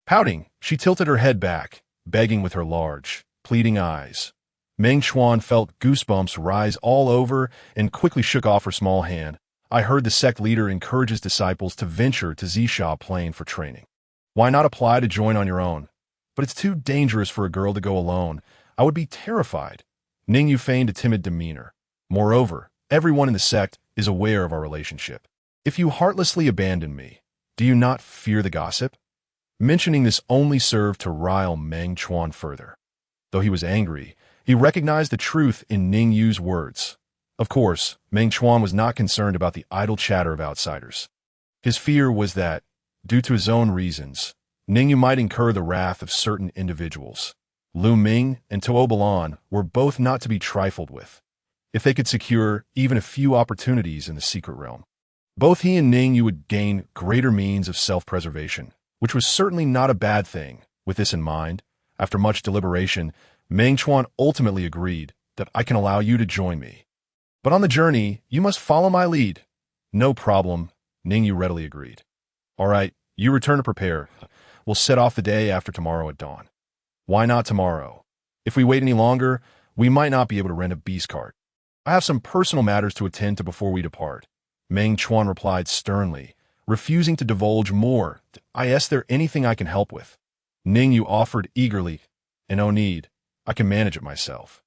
Pouting, she tilted her head back, begging with her large, pleading eyes. Meng Chuan felt goosebumps rise all over and quickly shook off her small hand. I heard the sect leader encourage his disciples to venture to Zisha Plain for training. Why not apply to join on your own? But it's too dangerous for a girl to go alone. I would be terrified. Ningyu feigned a timid demeanor. Moreover, everyone in the sect is aware of our relationship. If you heartlessly abandon me, do you not fear the gossip? Mentioning this only served to rile Meng Chuan further. Though he was angry, he recognized the truth in Ningyu's words. Of course, Meng Chuan was not concerned about the idle chatter of outsiders. His fear was that, due to his own reasons, Ningyu might incur the wrath of certain individuals. Lu Ming and Tuo Balan were both not to be trifled with, if they could secure even a few opportunities in the secret realm. Both he and Ningyu would gain greater means of self-preservation, which was certainly not a bad thing. With this in mind, after much deliberation, Meng Chuan ultimately agreed that I can allow you to join me. But on the journey, you must follow my lead. No problem, Ningyu readily agreed. All right, you return to prepare. We'll set off the day after tomorrow at dawn. Why not tomorrow? If we wait any longer, we might not be able to rent a beast cart. I have some personal matters to attend to before we depart. Meng Chuan replied sternly, refusing to divulge more. I asked there anything I can help with. Ningyu offered eagerly, and no need. I can manage it myself.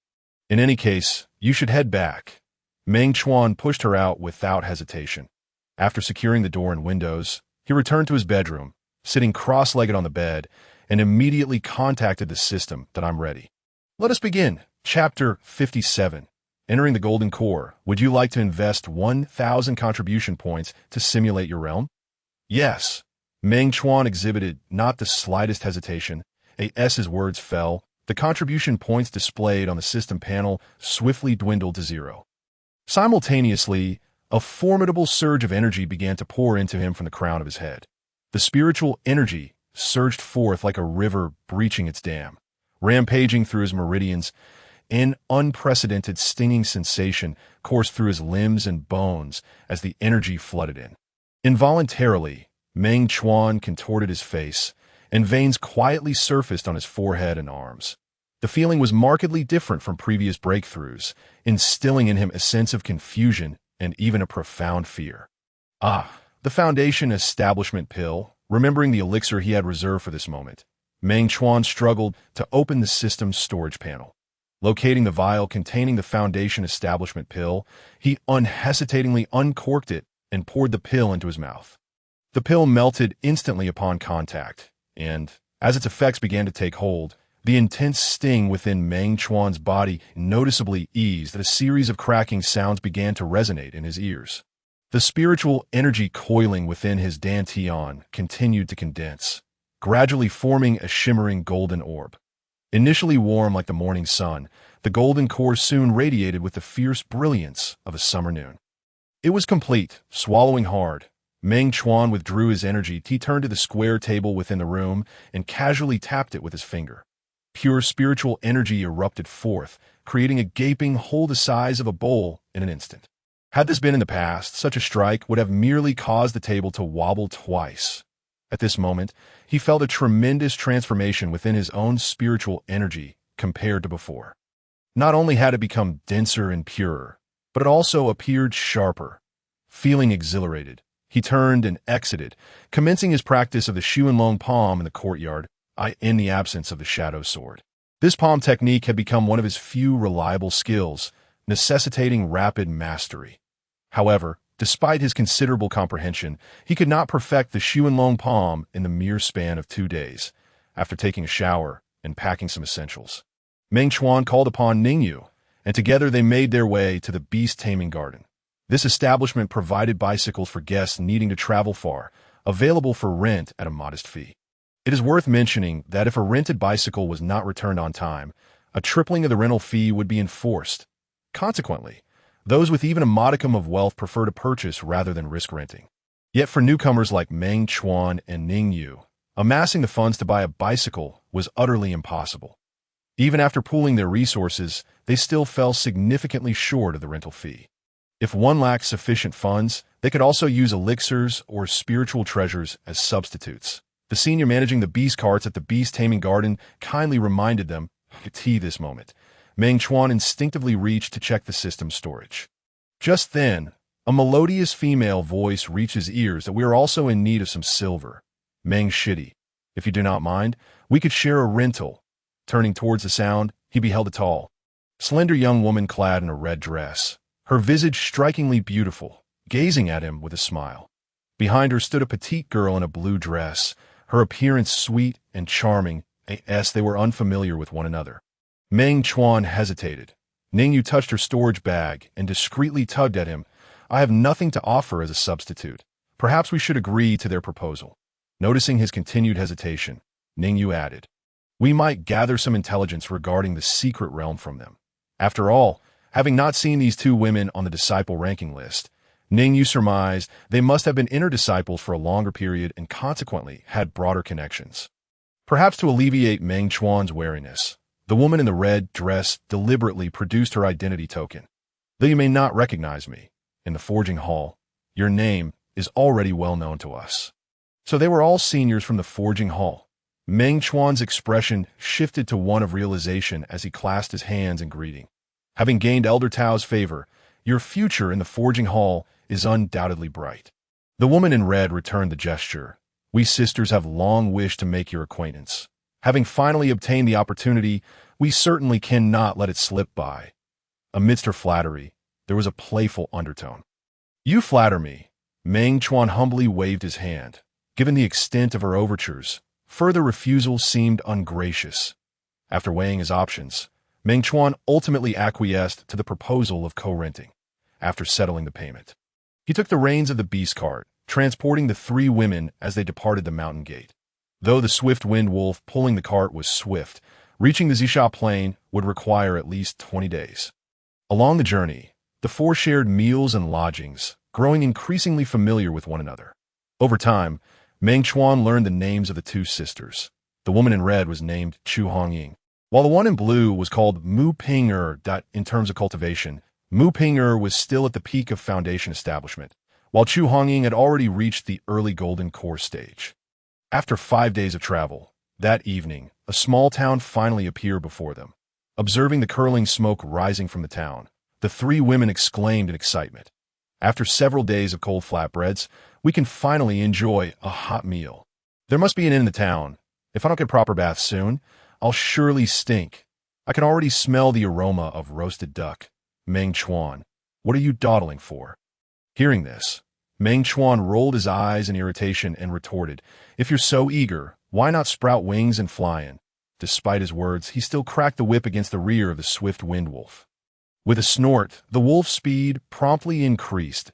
In any case, you should head back. Meng Chuan pushed her out without hesitation. After securing the door and windows, he returned to his bedroom, sitting cross-legged on the bed, and immediately contacted the system that I'm ready. Let us begin. Chapter 57. Entering the Golden Core, would you like to invest 1,000 contribution points to simulate your realm? Yes. Meng Chuan exhibited not the slightest hesitation. As his words fell, the contribution points displayed on the system panel swiftly dwindled to zero. Simultaneously, a formidable surge of energy began to pour into him from the crown of his head. The spiritual energy surged forth like a river breaching its dam, rampaging through his meridians. An unprecedented stinging sensation coursed through his limbs and bones as the energy flooded in. Involuntarily, Meng Chuan contorted his face, and veins quietly surfaced on his forehead and arms. The feeling was markedly different from previous breakthroughs, instilling in him a sense of confusion and even a profound fear. The Foundation Establishment Pill, remembering the elixir he had reserved for this moment. Meng Chuan struggled to open the system's storage panel. Locating the vial containing the Foundation Establishment Pill, he unhesitatingly uncorked it and poured the pill into his mouth. The pill melted instantly upon contact, and, as its effects began to take hold, the intense sting within Meng Chuan's body noticeably eased, and a series of cracking sounds began to resonate in his ears. The spiritual energy coiling within his dantian continued to condense, gradually forming a shimmering golden orb. Initially warm like the morning sun, the golden core soon radiated with the fierce brilliance of a summer noon. It was complete, swallowing hard. Meng Chuan withdrew his energy. He turned to the square table within the room and casually tapped it with his finger. Pure spiritual energy erupted forth, creating a gaping hole the size of a bowl in an instant. Had this been in the past, such a strike would have merely caused the table to wobble twice. At this moment, he felt a tremendous transformation within his own spiritual energy compared to before. Not only had it become denser and purer, but it also appeared sharper. Feeling exhilarated, he turned and exited, commencing his practice of the Xuanlong palm in the courtyard, in the absence of the shadow sword. This palm technique had become one of his few reliable skills, necessitating rapid mastery. However, despite his considerable comprehension, he could not perfect the Xuanlong palm in the mere span of 2 days, after taking a shower and packing some essentials. Meng Chuan called upon Ningyu, and together they made their way to the beast-taming garden. This establishment provided bicycles for guests needing to travel far, available for rent at a modest fee. It is worth mentioning that if a rented bicycle was not returned on time, a tripling of the rental fee would be enforced. Consequently, those with even a modicum of wealth prefer to purchase rather than risk renting. Yet for newcomers like Meng Chuan and Ningyu, amassing the funds to buy a bicycle was utterly impossible. Even after pooling their resources, they still fell significantly short of the rental fee. If one lacked sufficient funds, they could also use elixirs or spiritual treasures as substitutes. The senior managing the beast carts at the beast-taming garden kindly reminded them, this moment, Meng Chuan instinctively reached to check the system's storage. Just then, a melodious female voice reached his ears that we are also in need of some silver. Meng shitty. If you do not mind, we could share a rental. Turning towards the sound, he beheld a tall, slender young woman clad in a red dress, her visage strikingly beautiful, gazing at him with a smile. Behind her stood a petite girl in a blue dress, her appearance sweet and charming, as they were unfamiliar with one another. Meng Chuan hesitated. Ningyu touched her storage bag and discreetly tugged at him. I have nothing to offer as a substitute. Perhaps we should agree to their proposal. Noticing his continued hesitation, Ningyu added, we might gather some intelligence regarding the secret realm from them. After all, having not seen these two women on the disciple ranking list, Ningyu surmised they must have been inner disciples for a longer period and consequently had broader connections. Perhaps to alleviate Meng Chuan's wariness, the woman in the red dress deliberately produced her identity token. Though you may not recognize me, in the forging hall, your name is already well known to us. So they were all seniors from the forging hall. Meng Chuan's expression shifted to one of realization as he clasped his hands in greeting. Having gained Elder Tao's favor, your future in the forging hall is undoubtedly bright. The woman in red returned the gesture. We sisters have long wished to make your acquaintance. Having finally obtained the opportunity, we certainly cannot let it slip by. Amidst her flattery, there was a playful undertone. You flatter me. Meng Chuan humbly waved his hand. Given the extent of her overtures, further refusal seemed ungracious. After weighing his options, Meng Chuan ultimately acquiesced to the proposal of co-renting. After settling the payment, he took the reins of the beast cart, transporting the three women as they departed the mountain gate. Though the swift wind wolf pulling the cart was swift, reaching the Zisha plain would require at least 20 days. Along the journey, the four shared meals and lodgings, growing increasingly familiar with one another. Over time, Meng Chuan learned the names of the two sisters. The woman in red was named Chu Hongying, while the one in blue was called Mu Ping'er. In terms of cultivation, Mu Ping'er was still at the peak of foundation establishment, while Chu Hongying had already reached the early golden core stage. After 5 days of travel, that evening, a small town finally appeared before them. Observing the curling smoke rising from the town, the three women exclaimed in excitement. After several days of cold flatbreads, we can finally enjoy a hot meal. There must be an inn in the town. If I don't get proper baths soon, I'll surely stink. I can already smell the aroma of roasted duck. Meng Chuan, what are you dawdling for? Hearing this, Meng Chuan rolled his eyes in irritation and retorted, if you're so eager, why not sprout wings and fly in? Despite his words, he still cracked the whip against the rear of the swift wind wolf. With a snort, the wolf's speed promptly increased.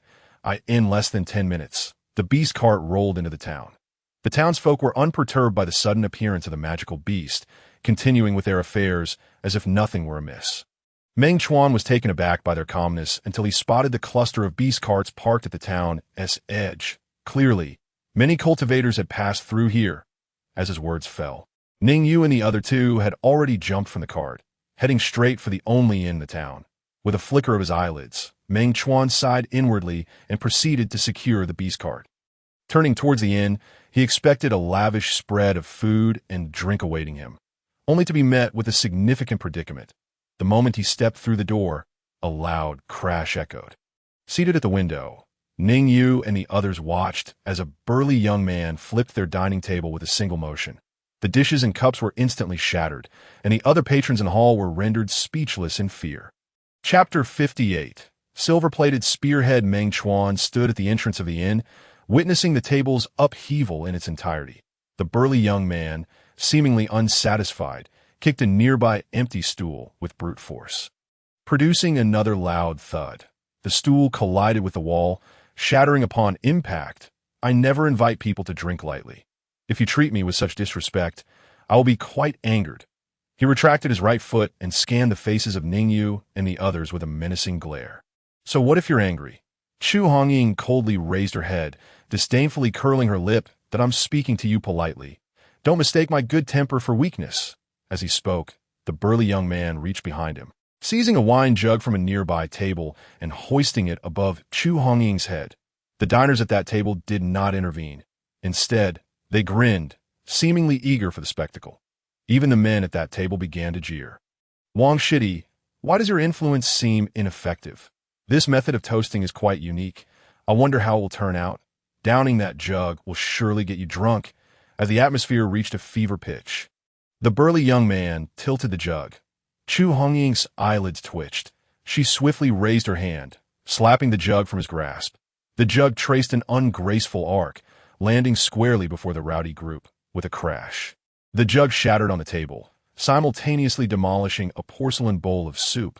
In less than 10 minutes, the beast cart rolled into the town. The townsfolk were unperturbed by the sudden appearance of the magical beast, continuing with their affairs as if nothing were amiss. Meng Chuan was taken aback by their calmness until he spotted the cluster of beast carts parked at the town's edge. Clearly, many cultivators had passed through here. As his words fell, Ningyu and the other two had already jumped from the cart. heading straight for the only inn in the town. With a flicker of his eyelids, Meng Chuan sighed inwardly and proceeded to secure the beast cart. Turning towards the inn, he expected a lavish spread of food and drink awaiting him, only to be met with a significant predicament. The moment he stepped through the door, a loud crash echoed. Seated at the window, Ning Yu and the others watched as a burly young man flipped their dining table with a single motion. The dishes and cups were instantly shattered, and the other patrons in the hall were rendered speechless in fear. Chapter 58. Silver-plated spearhead Meng Chuan stood at the entrance of the inn, witnessing the table's upheaval in its entirety. The burly young man, seemingly unsatisfied, kicked a nearby empty stool with brute force, producing another loud thud. The stool collided with the wall, shattering upon impact. I never invite people to drink lightly. If you treat me with such disrespect, I will be quite angered. He retracted his right foot and scanned the faces of Ning Yu and the others with a menacing glare. So what if you're angry? Chu Hongying coldly raised her head, disdainfully curling her lip, that I'm speaking to you politely. Don't mistake my good temper for weakness. As he spoke, the burly young man reached behind him, seizing a wine jug from a nearby table and hoisting it above Chu Hongying's head. The diners at that table did not intervene. Instead, they grinned, seemingly eager for the spectacle. Even the men at that table began to jeer. Wang Shidi, why does your influence seem ineffective? This method of toasting is quite unique. I wonder how it will turn out. Downing that jug will surely get you drunk. As the atmosphere reached a fever pitch, the burly young man tilted the jug. Chu Hongying's eyelids twitched. She swiftly raised her hand, slapping the jug from his grasp. The jug traced an ungraceful arc, landing squarely before the rowdy group, with a crash. The jug shattered on the table, simultaneously demolishing a porcelain bowl of soup.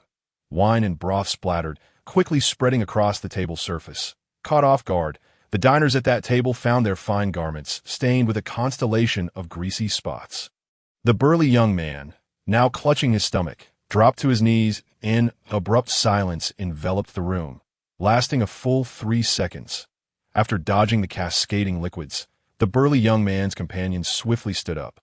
Wine and broth splattered, quickly spreading across the table's surface. Caught off guard, the diners at that table found their fine garments stained with a constellation of greasy spots. The burly young man, now clutching his stomach, dropped to his knees, and abrupt silence enveloped the room, lasting a full 3 seconds. After dodging the cascading liquids, the burly young man's companions swiftly stood up.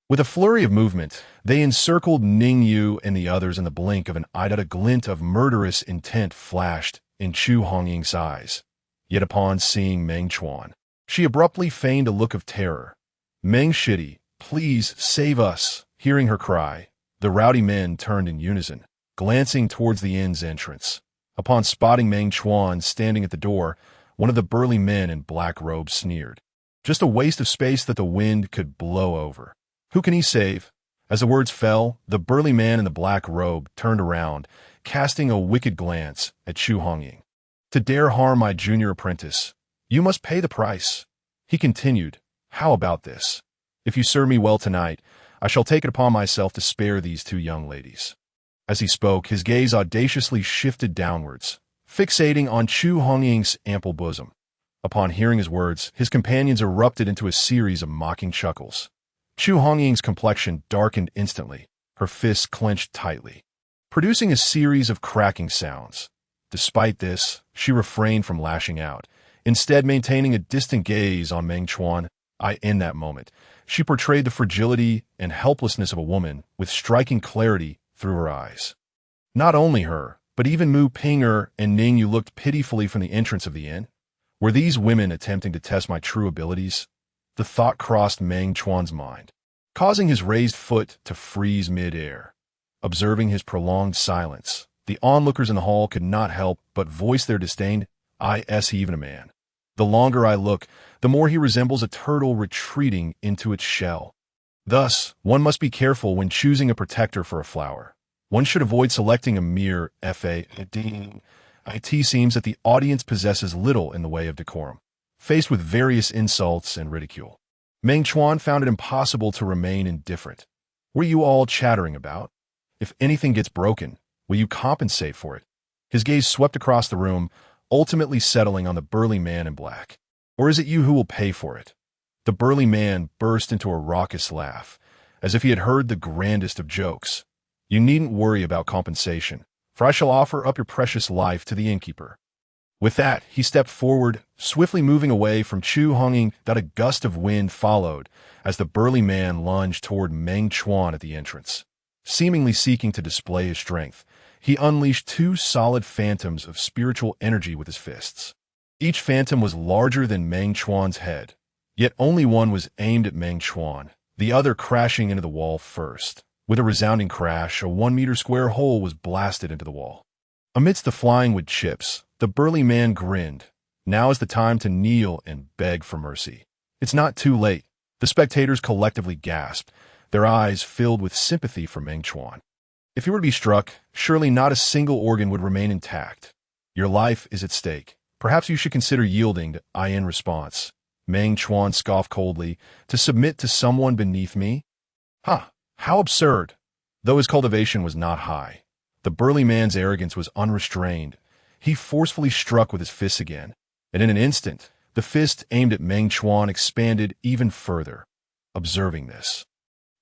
With a flurry of movement, they encircled Ning Yu and the others in the blink of an eye. A glint of murderous intent flashed in Chu Hongying's eyes. Yet upon seeing Meng Chuan, she abruptly feigned a look of terror. Meng Shidi, please save us. Hearing her cry, the rowdy men turned in unison, glancing towards the inn's entrance. Upon spotting Meng Chuan standing at the door, one of the burly men in black robes sneered. Just a waste of space that the wind could blow over. Who can he save? As the words fell, the burly man in the black robe turned around, casting a wicked glance at Chu Hongying. To dare harm my junior apprentice, you must pay the price. He continued, how about this? If you serve me well tonight, I shall take it upon myself to spare these 2 young ladies. As he spoke, his gaze audaciously shifted downwards, fixating on Chu Hongying's ample bosom. Upon hearing his words, his companions erupted into a series of mocking chuckles. Chu Hongying's complexion darkened instantly, her fists clenched tightly, producing a series of cracking sounds. Despite this, she refrained from lashing out, instead maintaining a distant gaze on Meng Chuan. In that moment, she portrayed the fragility and helplessness of a woman with striking clarity through her eyes. Not only her, but even Mu Pinger and Ning Yu looked pitifully from the entrance of the inn. Were these women attempting to test my true abilities? The thought crossed Meng Chuan's mind, causing his raised foot to freeze mid-air. Observing his prolonged silence, the onlookers in the hall could not help but voice their disdain. Is he even a man? The longer I look, the more he resembles a turtle retreating into its shell. Thus, one must be careful when choosing a protector for a flower. One should avoid selecting a mere FAD. It seems that the audience possesses little in the way of decorum. Faced with various insults and ridicule, Meng Chuan found it impossible to remain indifferent. What are you all chattering about? If anything gets broken, will you compensate for it? His gaze swept across the room, ultimately settling on the burly man in black. Or is it you who will pay for it? The burly man burst into a raucous laugh, as if he had heard the grandest of jokes. You needn't worry about compensation, for I shall offer up your precious life to the innkeeper. With that, he stepped forward, swiftly moving away from Chu Hongying. That a gust of wind followed as the burly man lunged toward Meng Chuan at the entrance. Seemingly seeking to display his strength, he unleashed two solid phantoms of spiritual energy with his fists. Each phantom was larger than Meng Chuan's head, yet only one was aimed at Meng Chuan, the other crashing into the wall first. With a resounding crash, a 1-meter square hole was blasted into the wall. Amidst the flying wood chips, the burly man grinned. Now is the time to kneel and beg for mercy. It's not too late. The spectators collectively gasped, their eyes filled with sympathy for Meng Chuan. If you were to be struck, surely not a single organ would remain intact. Your life is at stake. Perhaps you should consider yielding to in response. Meng Chuan scoffed coldly. To submit to someone beneath me? How absurd! Though his cultivation was not high, the burly man's arrogance was unrestrained. He forcefully struck with his fists again, and in an instant, the fist aimed at Meng Chuan expanded even further. Observing this,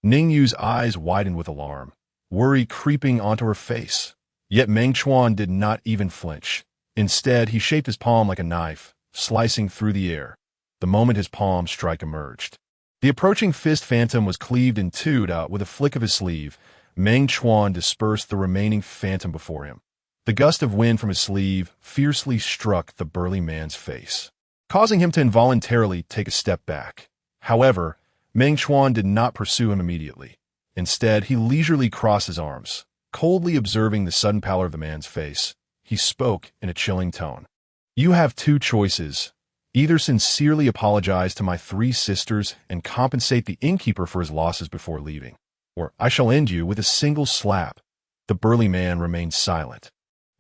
Ning Yu's eyes widened with alarm, worry creeping onto her face. Yet Meng Chuan did not even flinch. Instead, he shaped his palm like a knife, slicing through the air. The moment his palm strike emerged, the approaching fist phantom was cleaved in two. With a flick of his sleeve, Meng Chuan dispersed the remaining phantom before him. The gust of wind from his sleeve fiercely struck the burly man's face, causing him to involuntarily take a step back. However, Meng Chuan did not pursue him immediately. Instead, he leisurely crossed his arms. Coldly observing the sudden pallor of the man's face, he spoke in a chilling tone. You have two choices. Either sincerely apologize to my 3 sisters and compensate the innkeeper for his losses before leaving, or I shall end you with a single slap. The burly man remained silent,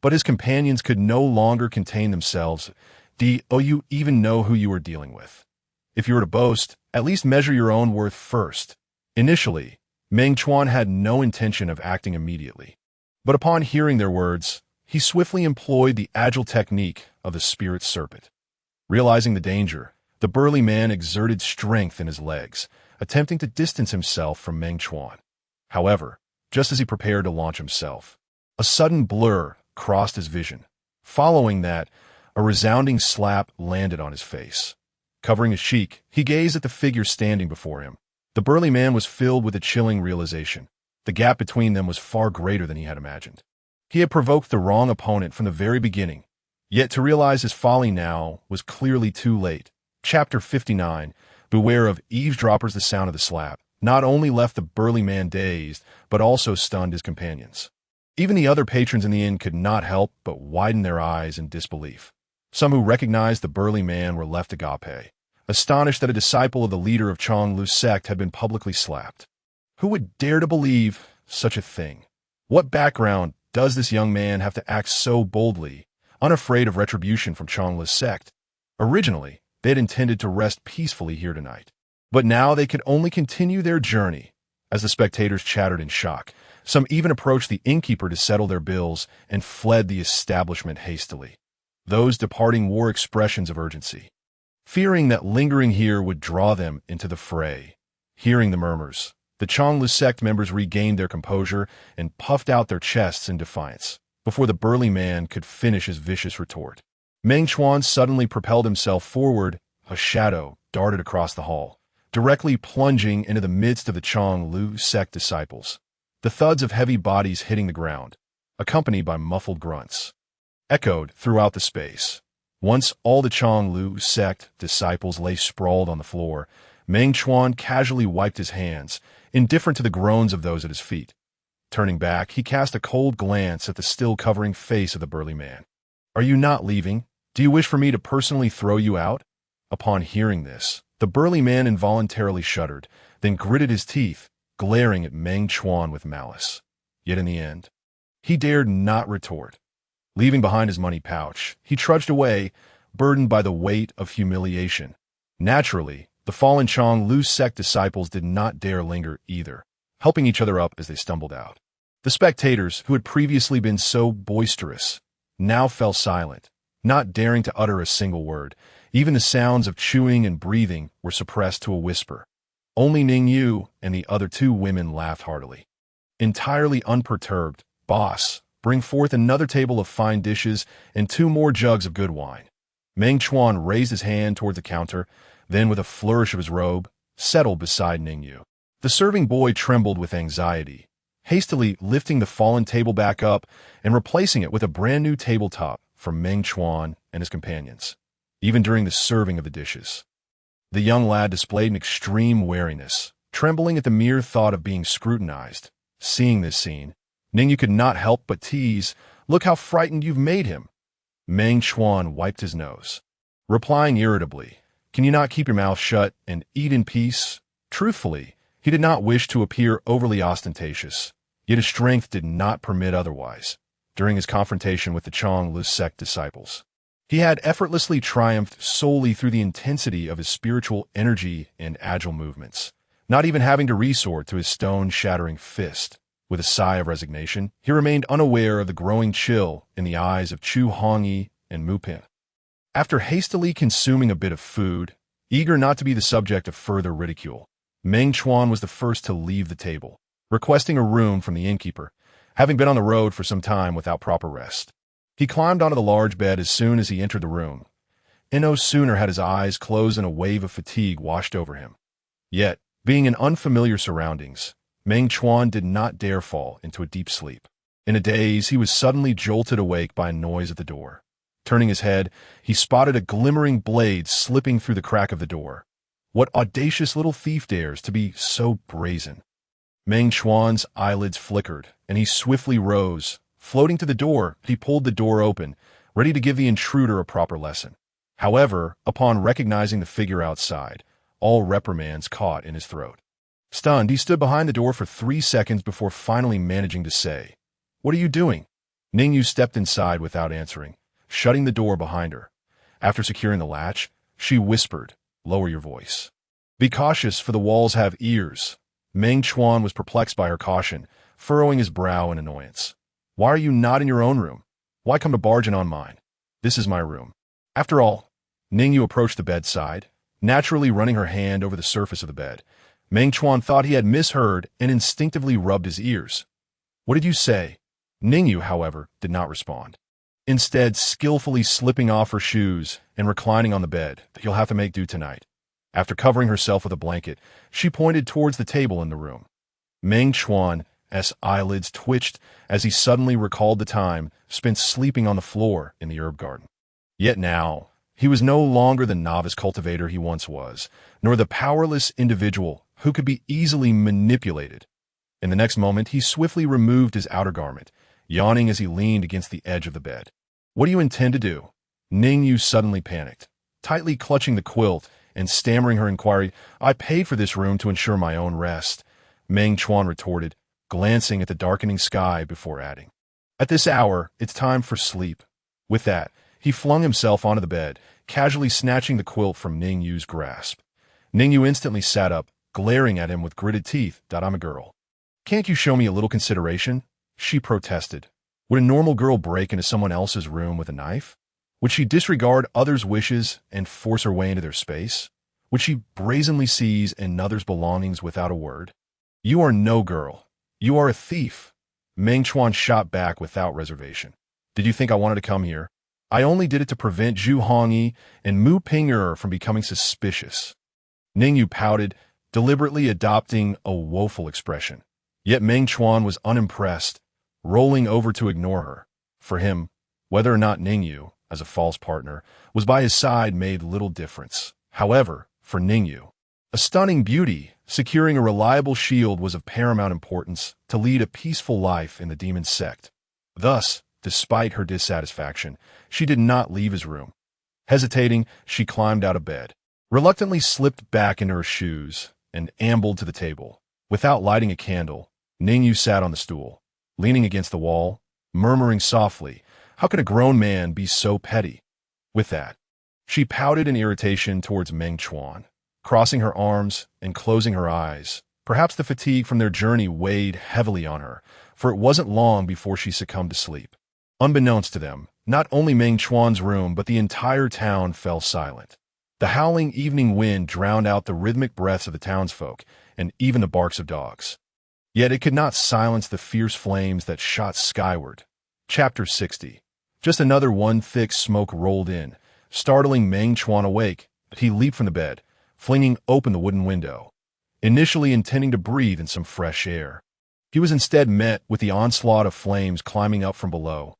but his companions could no longer contain themselves. Do you even know who you are dealing with? If you were to boast, at least measure your own worth first. Initially, Meng Chuan had no intention of acting immediately, but upon hearing their words, he swiftly employed the agile technique of the spirit serpent. Realizing the danger, the burly man exerted strength in his legs, attempting to distance himself from Meng Chuan. However, just as he prepared to launch himself, a sudden blur crossed his vision. Following that, a resounding slap landed on his face. Covering his cheek, he gazed at the figure standing before him. The burly man was filled with a chilling realization. The gap between them was far greater than he had imagined. He had provoked the wrong opponent from the very beginning, yet to realize his folly now was clearly too late. Chapter 59, Beware of Eavesdroppers. The sound of the slap not only left the burly man dazed, but also stunned his companions. Even the other patrons in the inn could not help but widen their eyes in disbelief. Some who recognized the burly man were left agape, astonished that a disciple of the leader of Chonglu's sect had been publicly slapped. Who would dare to believe such a thing? What background does this young man have to act so boldly, unafraid of retribution from Chonglu's sect? Originally, they had intended to rest peacefully here tonight, but now they could only continue their journey. As the spectators chattered in shock, some even approached the innkeeper to settle their bills and fled the establishment hastily. Those departing wore expressions of urgency, fearing that lingering here would draw them into the fray. Hearing the murmurs, the Chonglu sect members regained their composure and puffed out their chests in defiance, before the burly man could finish his vicious retort. Meng Chuan suddenly propelled himself forward. A shadow darted across the hall, directly plunging into the midst of the Chonglu sect disciples. The thuds of heavy bodies hitting the ground, accompanied by muffled grunts, echoed throughout the space. Once all the Chonglu sect disciples lay sprawled on the floor, Meng Chuan casually wiped his hands, indifferent to the groans of those at his feet. Turning back, he cast a cold glance at the still covering face of the burly man. Are you not leaving? Do you wish for me to personally throw you out? Upon hearing this, the burly man involuntarily shuddered, then gritted his teeth, glaring at Meng Chuan with malice. Yet in the end, he dared not retort. Leaving behind his money pouch, he trudged away, burdened by the weight of humiliation. Naturally, the fallen Chonglu sect disciples did not dare linger either, helping each other up as they stumbled out. The spectators, who had previously been so boisterous, now fell silent, not daring to utter a single word. Even the sounds of chewing and breathing were suppressed to a whisper. Only Ning Yu and the other 2 women laughed heartily. Entirely unperturbed, "Boss, bring forth another table of fine dishes and 2 more jugs of good wine." Meng Chuan raised his hand towards the counter, then with a flourish of his robe, settled beside Ning Yu. The serving boy trembled with anxiety. hastily lifting the fallen table back up and replacing it with a brand new tabletop for Meng Chuan and his companions, even during the serving of the dishes. The young lad displayed an extreme wariness, trembling at the mere thought of being scrutinized. Seeing this scene, Ningyu could not help but tease, "Look how frightened you've made him." Meng Chuan wiped his nose, replying irritably, "Can you not keep your mouth shut and eat in peace?" Truthfully, he did not wish to appear overly ostentatious, yet his strength did not permit otherwise. During his confrontation with the Careless sect disciples, he had effortlessly triumphed solely through the intensity of his spiritual energy and agile movements, not even having to resort to his stone-shattering fist. With a sigh of resignation, he remained unaware of the growing chill in the eyes of Chu Hongyi and Mu Pin. After hastily consuming a bit of food, eager not to be the subject of further ridicule, Meng Chuan was the first to leave the table, requesting a room from the innkeeper, having been on the road for some time without proper rest. He climbed onto the large bed as soon as he entered the room, and no sooner had his eyes closed than a wave of fatigue washed over him. Yet, being in unfamiliar surroundings, Meng Chuan did not dare fall into a deep sleep. In a daze, he was suddenly jolted awake by a noise at the door. Turning his head, he spotted a glimmering blade slipping through the crack of the door. What audacious little thief dares to be so brazen? Meng Chuan's eyelids flickered, and he swiftly rose. Floating to the door, he pulled the door open, ready to give the intruder a proper lesson. However, upon recognizing the figure outside, all reprimands caught in his throat. Stunned, he stood behind the door for 3 seconds before finally managing to say, "What are you doing?" Ningyu stepped inside without answering, shutting the door behind her. After securing the latch, she whispered, "Lower your voice. Be cautious, for the walls have ears." Meng Chuan was perplexed by her caution, furrowing his brow in annoyance. "Why are you not in your own room? Why come to barge in on mine? This is my room." After all, Ningyu approached the bedside, naturally running her hand over the surface of the bed. Meng Chuan thought he had misheard and instinctively rubbed his ears. "What did you say?" Ningyu, however, did not respond. Instead, skillfully slipping off her shoes and reclining on the bed, "You'll have to make do tonight." After covering herself with a blanket, she pointed towards the table in the room. Meng Chuan's eyelids twitched as he suddenly recalled the time spent sleeping on the floor in the herb garden. Yet now, he was no longer the novice cultivator he once was, nor the powerless individual who could be easily manipulated. In the next moment, he swiftly removed his outer garment, yawning as he leaned against the edge of the bed. "What do you intend to do?" Ningyu suddenly panicked, tightly clutching the quilt and stammering her inquiry. "I paid for this room to ensure my own rest," Meng Chuan retorted, glancing at the darkening sky before adding, "At this hour, it's time for sleep." With that, he flung himself onto the bed, casually snatching the quilt from Ningyu's grasp. Ningyu instantly sat up, glaring at him with gritted teeth. "I'm a girl. Can't you show me a little consideration?" she protested. Would a normal girl break into someone else's room with a knife? Would she disregard others' wishes and force her way into their space? Would she brazenly seize another's belongings without a word? "You are no girl. You are a thief." Meng Chuan shot back without reservation. "Did you think I wanted to come here? I only did it to prevent Zhu Hongyi and Mu Ping'er from becoming suspicious." Ningyu pouted, deliberately adopting a woeful expression. Yet Meng Chuan was unimpressed, rolling over to ignore her. For him, whether or not Ningyu, as a false partner, was by his side made little difference. However, for Ningyu, a stunning beauty, securing a reliable shield was of paramount importance to lead a peaceful life in the Demon Sect. Thus, despite her dissatisfaction, she did not leave his room. Hesitating, she climbed out of bed, reluctantly slipped back into her shoes, and ambled to the table. Without lighting a candle, Ningyu sat on the stool, leaning against the wall, murmuring softly, "How could a grown man be so petty?" With that, she pouted in irritation towards Meng Chuan, crossing her arms and closing her eyes. Perhaps the fatigue from their journey weighed heavily on her, for it wasn't long before she succumbed to sleep. Unbeknownst to them, not only Meng Chuan's room but the entire town fell silent. The howling evening wind drowned out the rhythmic breaths of the townsfolk and even the barks of dogs. Yet it could not silence the fierce flames that shot skyward. Chapter 60. Just another one thick smoke rolled in, startling Meng Chuan awake, but he leaped from the bed, flinging open the wooden window, initially intending to breathe in some fresh air. He was instead met with the onslaught of flames climbing up from below.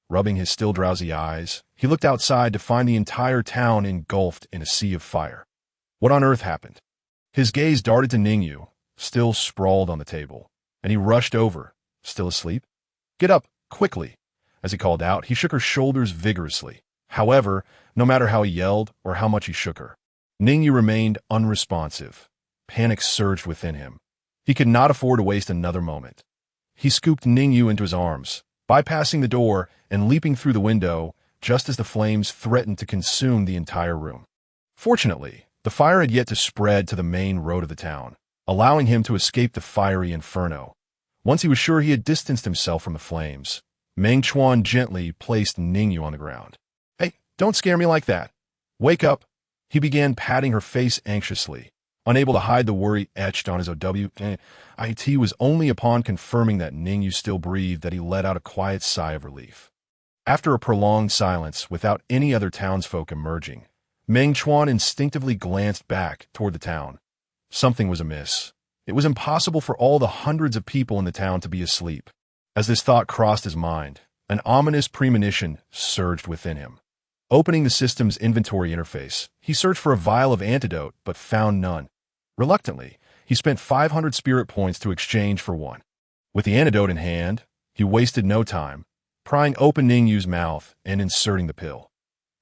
Rubbing his still drowsy eyes, he looked outside to find the entire town engulfed in a sea of fire. What on earth happened? His gaze darted to Ningyu, still sprawled on the table, and he rushed over, still asleep. "Get up, quickly!" As he called out, he shook her shoulders vigorously. However, no matter how he yelled or how much he shook her, Ningyu remained unresponsive. Panic surged within him. He could not afford to waste another moment. He scooped Ningyu into his arms, bypassing the door and leaping through the window just as the flames threatened to consume the entire room. Fortunately, the fire had yet to spread to the main road of the town, allowing him to escape the fiery inferno. Once he was sure he had distanced himself from the flames, Meng Chuan gently placed Ningyu on the ground. "Hey, don't scare me like that. Wake up." He began patting her face anxiously, unable to hide the worry etched on his It was only upon confirming that Ningyu still breathed that he let out a quiet sigh of relief. After a prolonged silence without any other townsfolk emerging, Meng Chuan instinctively glanced back toward the town. Something was amiss. It was impossible for all the hundreds of people in the town to be asleep. As this thought crossed his mind, an ominous premonition surged within him. Opening the system's inventory interface, he searched for a vial of antidote but found none. Reluctantly, he spent 500 spirit points to exchange for one. With the antidote in hand, he wasted no time, prying open Ningyu's mouth and inserting the pill.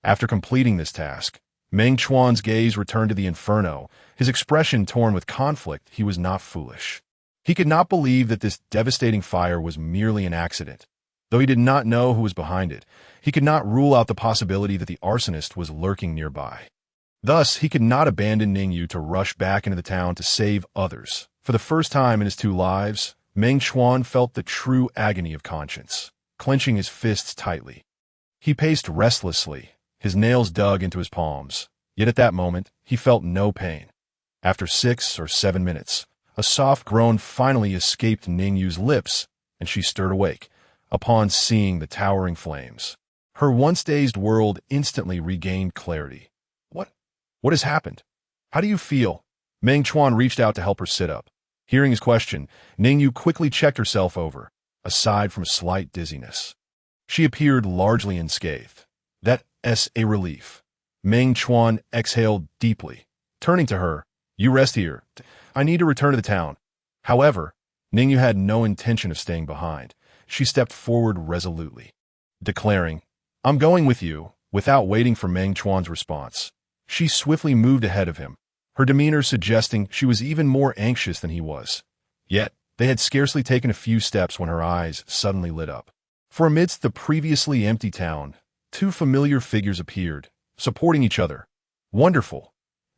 After completing this task, Meng Chuan's gaze returned to the inferno, his expression torn with conflict. He was not foolish. He could not believe that this devastating fire was merely an accident. Though he did not know who was behind it, he could not rule out the possibility that the arsonist was lurking nearby. Thus, he could not abandon Ningyu to rush back into the town to save others. For the first time in his 2 lives, Meng Chuan felt the true agony of conscience, clenching his fists tightly. He paced restlessly, his nails dug into his palms, yet at that moment, he felt no pain. After 6 or 7 minutes, a soft groan finally escaped Ningyu's lips, and she stirred awake, upon seeing the towering flames. Her once dazed world instantly regained clarity. What has happened? How do you feel?" Meng Chuan reached out to help her sit up. Hearing his question, Ningyu quickly checked herself over, aside from a slight dizziness. She appeared largely unscathed. That's a relief. Meng Chuan exhaled deeply. Turning to her, "You rest here. I need to return to the town." However, Ningyu had no intention of staying behind. She stepped forward resolutely, declaring, "I'm going with you," without waiting for Meng Chuan's response. She swiftly moved ahead of him, her demeanor suggesting she was even more anxious than he was. Yet, they had scarcely taken a few steps when her eyes suddenly lit up. For amidst the previously empty town, 2 familiar figures appeared, supporting each other. "Wonderful!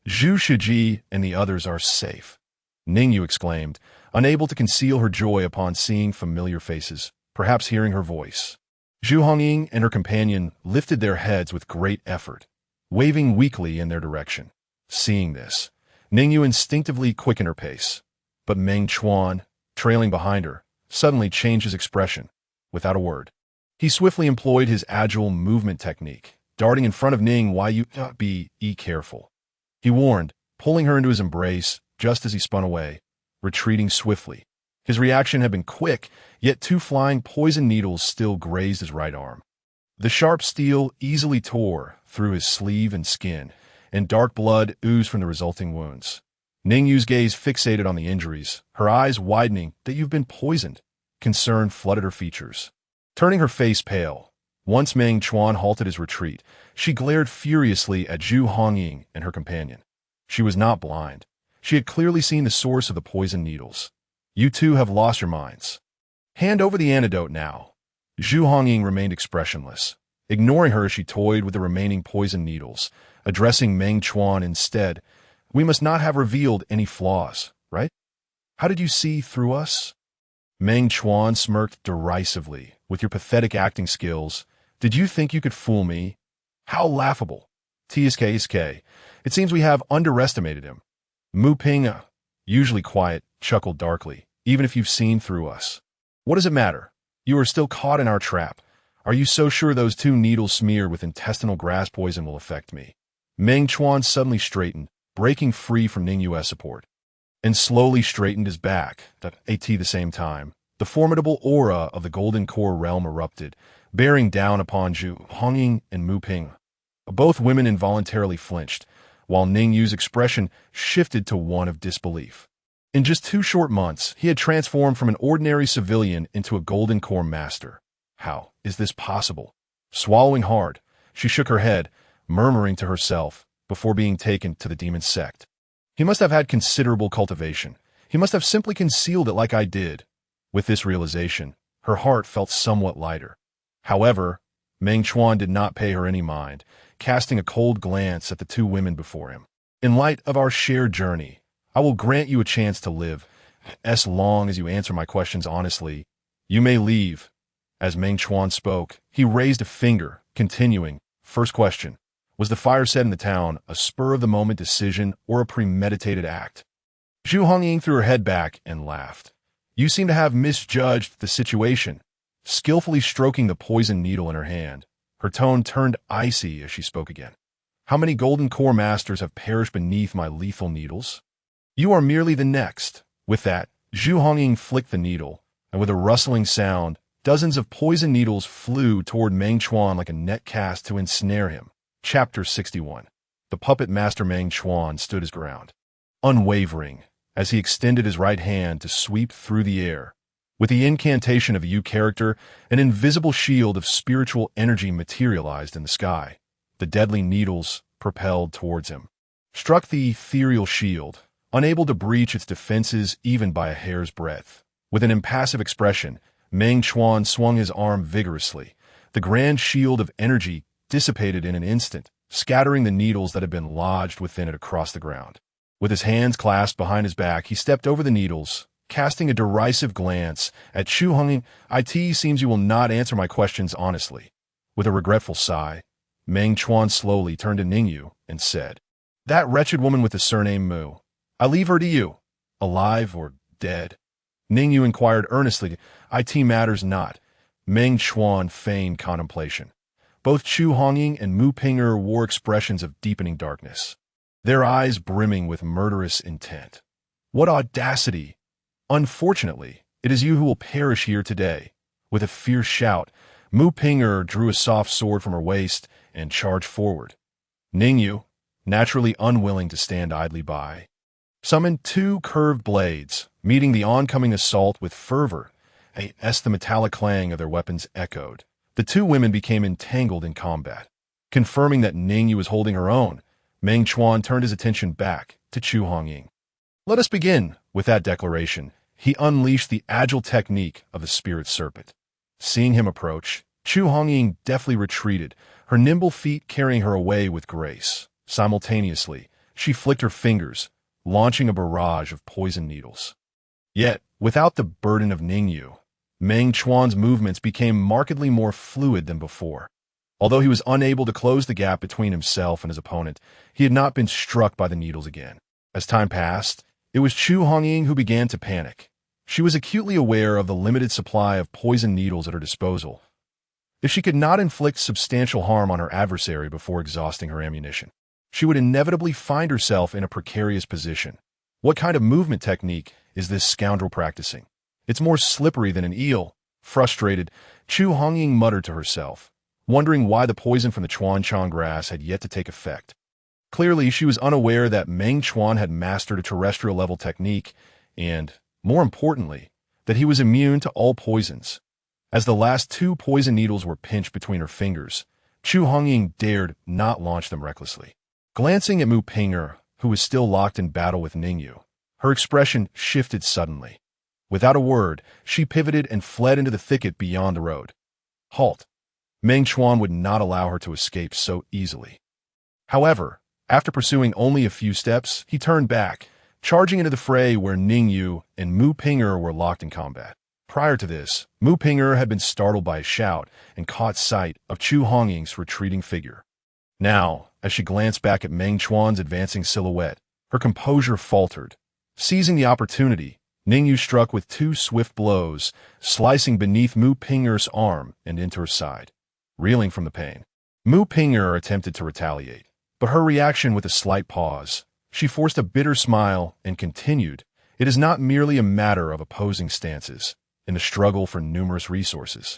Zhu Shiji and the others are safe," Ningyu exclaimed, unable to conceal her joy upon seeing familiar faces, perhaps hearing her voice. Zhu Hongying and her companion lifted their heads with great effort, waving weakly in their direction. Seeing this, Ningyu instinctively quickened her pace, but Meng Chuan, trailing behind her, suddenly changed his expression, without a word. He swiftly employed his agile movement technique, darting in front of Ningyu. "Be careful," he warned, pulling her into his embrace just as he spun away, retreating swiftly. His reaction had been quick, yet 2 flying poison needles still grazed his right arm. The sharp steel easily tore through his sleeve and skin, and dark blood oozed from the resulting wounds. Ningyu's gaze fixated on the injuries, her eyes widening. "That you've been poisoned." Concern flooded her features, turning her face pale. Once Meng Chuan halted his retreat, she glared furiously at Zhu Hongying and her companion. She was not blind. She had clearly seen the source of the poison needles. "You 2 have lost your minds. Hand over the antidote now." Zhu Hongying remained expressionless, ignoring her as she toyed with the remaining poison needles, addressing Meng Chuan instead. "We must not have revealed any flaws, right? How did you see through us?" Meng Chuan smirked derisively. "With your pathetic acting skills, did you think you could fool me? How laughable." "Tsk. It seems we have underestimated him." Mu Ping, usually quiet, chuckled darkly. "Even if you've seen through us, what does it matter? You are still caught in our trap. Are you so sure those 2 needles smeared with intestinal grass poison will affect me?" Meng Chuan suddenly straightened, breaking free from Ningyu's support, and slowly straightened his back, at the same time, The formidable aura of the Golden Core realm erupted, bearing down upon Zhu Hongying and Mu Ping. Both women involuntarily flinched, while Ning Yu's expression shifted to one of disbelief. In just 2 short months, he had transformed from an ordinary civilian into a Golden Core master. How is this possible? Swallowing hard, she shook her head, murmuring to herself, before being taken to the Demon Sect. He must have had considerable cultivation. He must have simply concealed it like I did. With this realization, her heart felt somewhat lighter. However, Meng Chuan did not pay her any mind, casting a cold glance at the 2 women before him. In light of our shared journey, I will grant you a chance to live, as long as you answer my questions honestly. You may leave. As Meng Chuan spoke, he raised a finger, continuing, First question. Was the fire set in the town a spur-of-the-moment decision or a premeditated act? Zhu Hongying threw her head back and laughed. You seem to have misjudged the situation. Skillfully stroking the poison needle in her hand, her tone turned icy as she spoke again. How many Golden Core masters have perished beneath my lethal needles? You are merely the next. With that, Zhu Hongying flicked the needle, and with a rustling sound, dozens of poison needles flew toward Meng Chuan like a net cast to ensnare him. Chapter 61. The puppet master Meng Chuan stood his ground, unwavering, as he extended his right hand to sweep through the air. With the incantation of a Yu character, an invisible shield of spiritual energy materialized in the sky. The deadly needles propelled towards him, struck the ethereal shield, unable to breach its defenses even by a hair's breadth. With an impassive expression, Meng Chuan swung his arm vigorously. The grand shield of energy dissipated in an instant, scattering the needles that had been lodged within it across the ground. With his hands clasped behind his back, he stepped over the needles, casting a derisive glance at Zhu Hongying. It seems you will not answer my questions honestly. With a regretful sigh, Meng Chuan slowly turned to Ning Yu and said, That wretched woman with the surname Mu, I leave her to you, alive or dead. Ning Yu inquired earnestly. It matters not. Meng Chuan feigned contemplation. Both Zhu Hongying and Mu Ping'er wore expressions of deepening darkness, their eyes brimming with murderous intent. What audacity! Unfortunately, it is you who will perish here today. With a fierce shout, Mu Ping'er drew a soft sword from her waist and charged forward. Ning Yu, naturally unwilling to stand idly by, summoned 2 curved blades, meeting the oncoming assault with fervor. As the metallic clang of their weapons echoed, the 2 women became entangled in combat. Confirming that Ning Yu was holding her own, Meng Chuan turned his attention back to Zhu Hongying. Let us begin. With that declaration, he unleashed the agile technique of the spirit serpent. Seeing him approach, Zhu Hongying deftly retreated, her nimble feet carrying her away with grace. Simultaneously, she flicked her fingers, launching a barrage of poison needles. Yet, without the burden of Ning Yu, Meng Chuan's movements became markedly more fluid than before. Although he was unable to close the gap between himself and his opponent, he had not been struck by the needles again. As time passed, it was Zhu Hongying who began to panic. She was acutely aware of the limited supply of poison needles at her disposal. If she could not inflict substantial harm on her adversary before exhausting her ammunition, she would inevitably find herself in a precarious position. What kind of movement technique is this scoundrel practicing? It's more slippery than an eel. Frustrated, Zhu Hongying muttered to herself, wondering why the poison from the Chuan grass had yet to take effect. Clearly, she was unaware that Meng Chuan had mastered a terrestrial-level technique and, more importantly, that he was immune to all poisons. As the last 2 poison needles were pinched between her fingers, Zhu Hongying dared not launch them recklessly. Glancing at Mu Ping'er, who was still locked in battle with Ning Yu, her expression shifted suddenly. Without a word, she pivoted and fled into the thicket beyond the road. Halt! Meng Chuan would not allow her to escape so easily. However, after pursuing only a few steps, he turned back, charging into the fray where Ning Yu and Mu Ping'er were locked in combat. Prior to this, Mu Ping'er had been startled by a shout and caught sight of Zhu Hongying's retreating figure. Now, as she glanced back at Meng Chuan's advancing silhouette, her composure faltered. Seizing the opportunity, Ning Yu struck with 2 swift blows, slicing beneath Mu Ping'er's arm and into her side. Reeling from the pain, Mu Ping'er attempted to retaliate, but her reaction with a slight pause. She forced a bitter smile and continued, It is not merely a matter of opposing stances. in the struggle for numerous resources.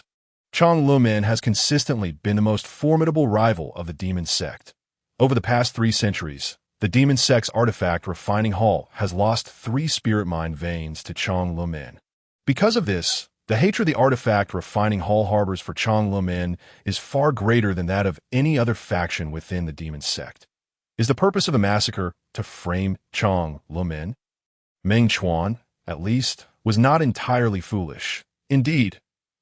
Chang Lumin has consistently been the most formidable rival of the Demon Sect. Over the past 3 centuries, the Demon Sect's artifact refining hall has lost 3 spirit mind veins to Chang Lumin. Because of this, the hatred the artifact refining hall harbors for Chang Lumin is far greater than that of any other faction within the Demon Sect. Is the purpose of the massacre to frame Chang Lumin? Meng Chuan, at least, was not entirely foolish. Indeed,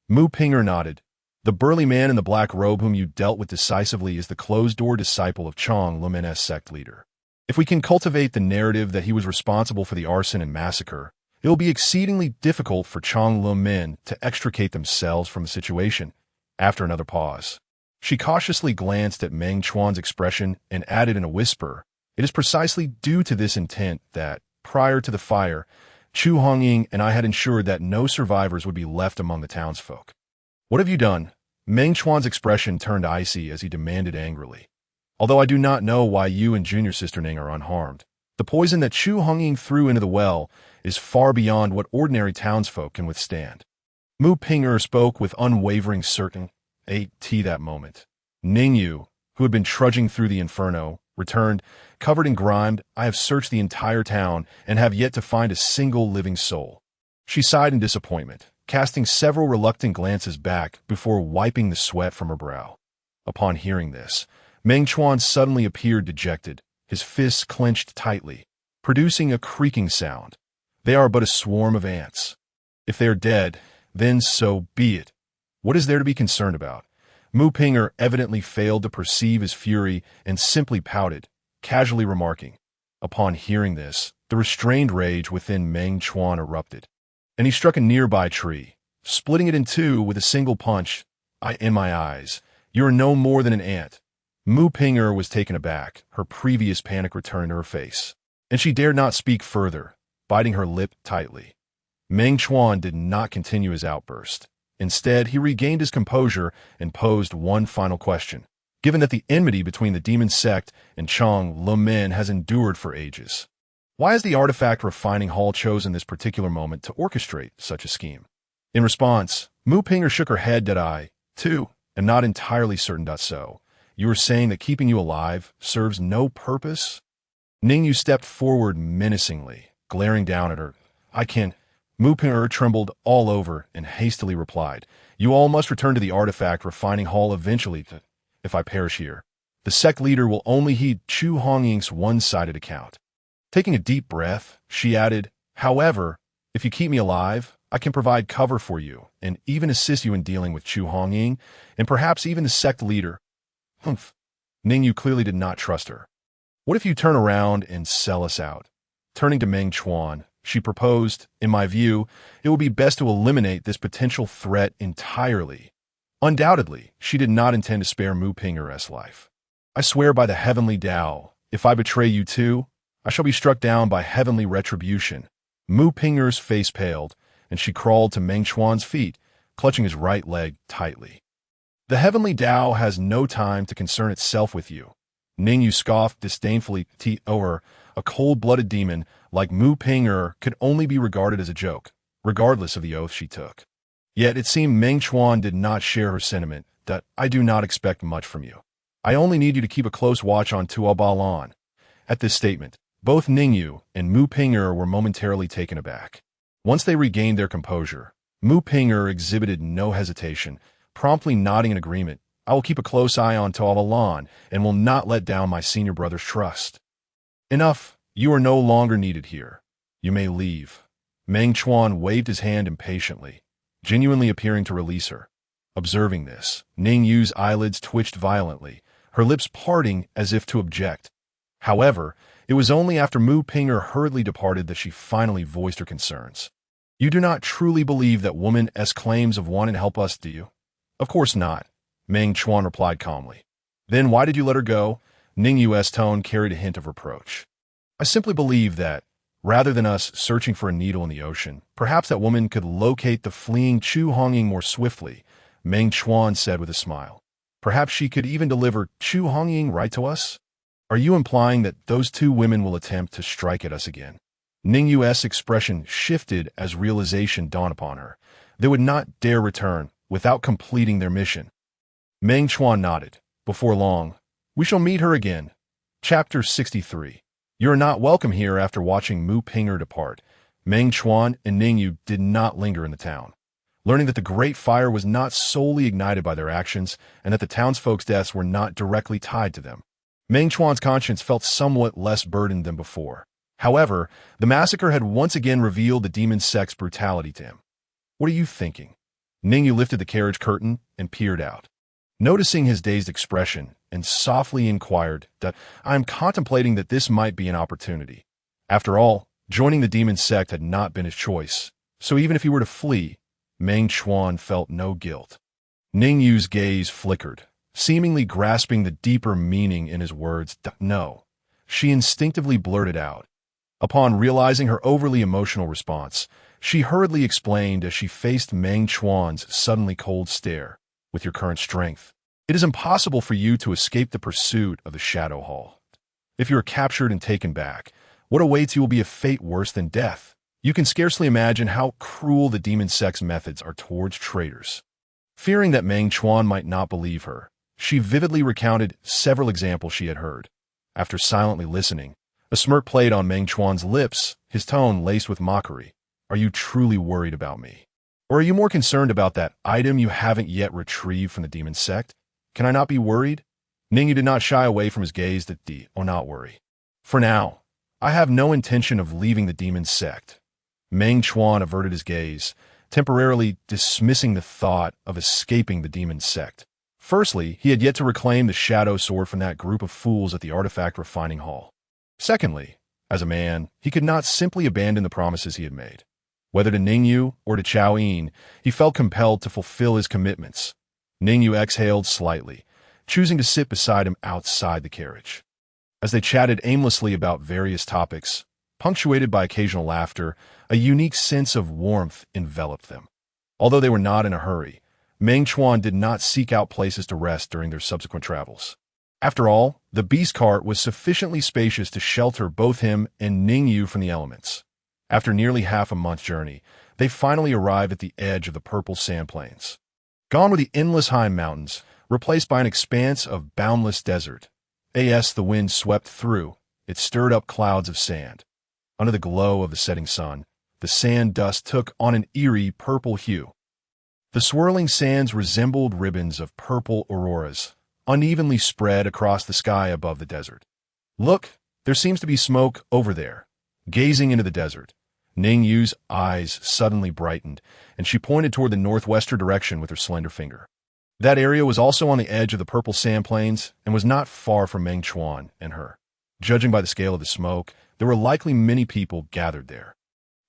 Mu Pinger nodded. The burly man in the black robe whom you dealt with decisively is the closed-door disciple of Chang Lumin's sect leader. If we can cultivate the narrative that he was responsible for the arson and massacre, it will be exceedingly difficult for Chang Lumin to extricate themselves from the situation. After another pause, she cautiously glanced at Meng Chuan's expression and added in a whisper, "It is precisely due to this intent that, prior to the fire, Chu Hongying and I had ensured that no survivors would be left among the townsfolk." "What have you done?" Meng Chuan's expression turned icy as he demanded angrily. "Although I do not know why you and junior sister Ning are unharmed, the poison that Chu Hongying threw into the well is far beyond what ordinary townsfolk can withstand." Mu Pinger spoke with unwavering certainty that moment. Ning Yu, who had been trudging through the inferno, returned, covered in grime. "I have searched the entire town and have yet to find a single living soul." She sighed in disappointment, casting several reluctant glances back before wiping the sweat from her brow. Upon hearing this, Meng Chuan suddenly appeared dejected, his fists clenched tightly, producing a creaking sound. "They are but a swarm of ants. If they are dead, then so be it. What is there to be concerned about?" Mu Pinger evidently failed to perceive his fury and simply pouted, casually remarking. Upon hearing this, the restrained rage within Meng Chuan erupted, and he struck a nearby tree, splitting it in 2 with a single punch. In my eyes, you are no more than an ant." Mu Pinger was taken aback, her previous panic returned to her face, and she dared not speak further, biting her lip tightly. Meng Chuan did not continue his outburst. Instead, he regained his composure and posed one final question. Given that the enmity between the Demon Sect and Chang Lumin has endured for ages, why has the artifact refining hall chosen this particular moment to orchestrate such a scheme? In response, Mu Pinger shook her head. "I, too, am not entirely certain that so. You are saying that keeping you alive serves no purpose?" Ning Yu stepped forward menacingly, glaring down at her. "I can't." Mu Pinger trembled all over and hastily replied, "You all must return to the artifact refining hall eventually. If I perish here, the sect leader will only heed Chu Hongying's one-sided account." Taking a deep breath, she added, "However, if you keep me alive, I can provide cover for you and even assist you in dealing with Chu Hongying and perhaps even the sect leader." "Humph." Ning Yu clearly did not trust her. "What if you turn around and sell us out?" Turning to Meng Chuan, she proposed, "In my view, it would be best to eliminate this potential threat entirely." Undoubtedly, she did not intend to spare Mu Pinger's life. "I swear by the heavenly Tao, if I betray you too, I shall be struck down by heavenly retribution." Mu Pinger's face paled, and she crawled to Meng Chuan's feet, clutching his right leg tightly. "The heavenly Tao has no time to concern itself with you." Ning Yu scoffed disdainfully. A cold-blooded demon like Mu Pinger could only be regarded as a joke, regardless of the oath she took. Yet it seemed Meng Chuan did not share her sentiment that "I do not expect much from you. I only need you to keep a close watch on Tuabalan." At this statement, both Ning Yu and Mu Pinger were momentarily taken aback. Once they regained their composure, Mu Pinger exhibited no hesitation, promptly nodding in agreement. "I will keep a close eye on Tuabalan and will not let down my senior brother's trust." "Enough. You are no longer needed here. You may leave." Meng Chuan waved his hand impatiently, genuinely appearing to release her. Observing this, Ning Yu's eyelids twitched violently, her lips parting as if to object. However, it was only after Mu Pinger hurriedly departed that she finally voiced her concerns. "You do not truly believe that woman's claims of wanting to help us, do you?" "Of course not," Meng Chuan replied calmly. "Then why did you let her go?" Ning Yu's tone carried a hint of reproach. "I simply believe that, rather than us searching for a needle in the ocean, perhaps that woman could locate the fleeing Chu Hongying more swiftly," Meng Chuan said with a smile. "Perhaps she could even deliver Chu Hongying right to us?" "Are you implying that those 2 women will attempt to strike at us again?" Ning Yu's expression shifted as realization dawned upon her. They would not dare return without completing their mission. Meng Chuan nodded. Before long, we shall meet her again. Chapter 63. You are not welcome here. After watching Mu Pinger depart, Meng Chuan and Ningyu did not linger in the town. Learning that the Great Fire was not solely ignited by their actions and that the townsfolk's deaths were not directly tied to them, Meng Chuan's conscience felt somewhat less burdened than before. However, the massacre had once again revealed the Demon Sect's brutality to him. What are you thinking? Ningyu lifted the carriage curtain and peered out. Noticing his dazed expression, and softly inquired that I am contemplating that this might be an opportunity. After all, joining the Demon Sect had not been his choice, so even if he were to flee, Meng Chuan felt no guilt. Ningyu's gaze flickered, seemingly grasping the deeper meaning in his words. No, she instinctively blurted out. Upon realizing her overly emotional response, she hurriedly explained as she faced Meng Chuan's suddenly cold stare. With your current strength, it is impossible for you to escape the pursuit of the Shadow Hall. If you are captured and taken back, what awaits you will be a fate worse than death. You can scarcely imagine how cruel the Demon Sect's methods are towards traitors. Fearing that Meng Chuan might not believe her, she vividly recounted several examples she had heard. After silently listening, a smirk played on Meng Chuan's lips, his tone laced with mockery. Are you truly worried about me? Or are you more concerned about that item you haven't yet retrieved from the Demon Sect? Can I not be worried? Ningyu did not shy away from his gaze at not worry. For now, I have no intention of leaving the Demon Sect. Meng Chuan averted his gaze, temporarily dismissing the thought of escaping the Demon Sect. Firstly, he had yet to reclaim the Shadow Sword from that group of fools at the artifact refining hall. Secondly, as a man, he could not simply abandon the promises he had made. Whether to Ningyu or to Chao Yin, he felt compelled to fulfill his commitments. Ningyu exhaled slightly, choosing to sit beside him outside the carriage. As they chatted aimlessly about various topics, punctuated by occasional laughter, a unique sense of warmth enveloped them. Although they were not in a hurry, Meng Chuan did not seek out places to rest during their subsequent travels. After all, the beast cart was sufficiently spacious to shelter both him and Ningyu from the elements. After nearly half a month's journey, they finally arrived at the edge of the purple sand plains. Gone were the endless high mountains, replaced by an expanse of boundless desert. As the wind swept through, it stirred up clouds of sand. Under the glow of the setting sun, the sand dust took on an eerie purple hue. The swirling sands resembled ribbons of purple auroras, unevenly spread across the sky above the desert. Look, there seems to be smoke over there. Gazing into the desert, Ningyu's eyes suddenly brightened, and she pointed toward the northwestern direction with her slender finger. That area was also on the edge of the purple sand plains and was not far from Meng Chuan and her. Judging by the scale of the smoke, there were likely many people gathered there.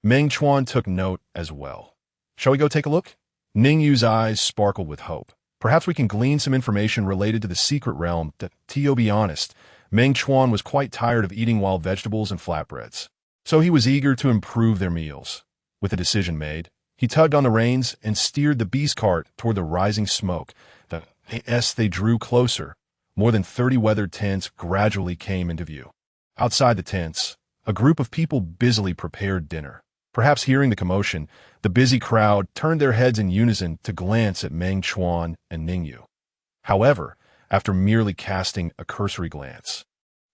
Meng Chuan took note as well. Shall we go take a look? Ningyu's eyes sparkled with hope. Perhaps we can glean some information related to the secret realm that, to be honest, Meng Chuan was quite tired of eating wild vegetables and flatbreads. So he was eager to improve their meals. With the decision made, he tugged on the reins and steered the beast cart toward the rising smoke. As they drew closer, more than 30 weathered tents gradually came into view. Outside the tents, a group of people busily prepared dinner. Perhaps hearing the commotion, the busy crowd turned their heads in unison to glance at Meng Chuan and Ningyu. However, after merely casting a cursory glance,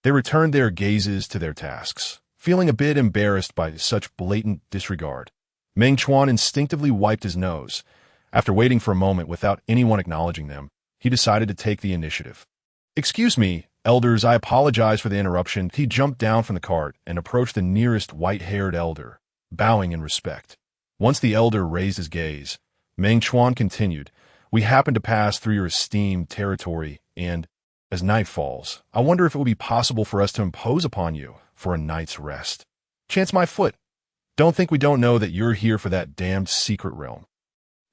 they returned their gazes to their tasks. Feeling a bit embarrassed by such blatant disregard, Meng Chuan instinctively wiped his nose. After waiting for a moment without anyone acknowledging them, he decided to take the initiative. Excuse me, elders, I apologize for the interruption. He jumped down from the cart and approached the nearest white-haired elder, bowing in respect. Once the elder raised his gaze, Meng Chuan continued, We happen to pass through your esteemed territory, and, as night falls, I wonder if it would be possible for us to impose upon you for a night's rest. Chance my foot. Don't think we don't know that you're here for that damned secret realm.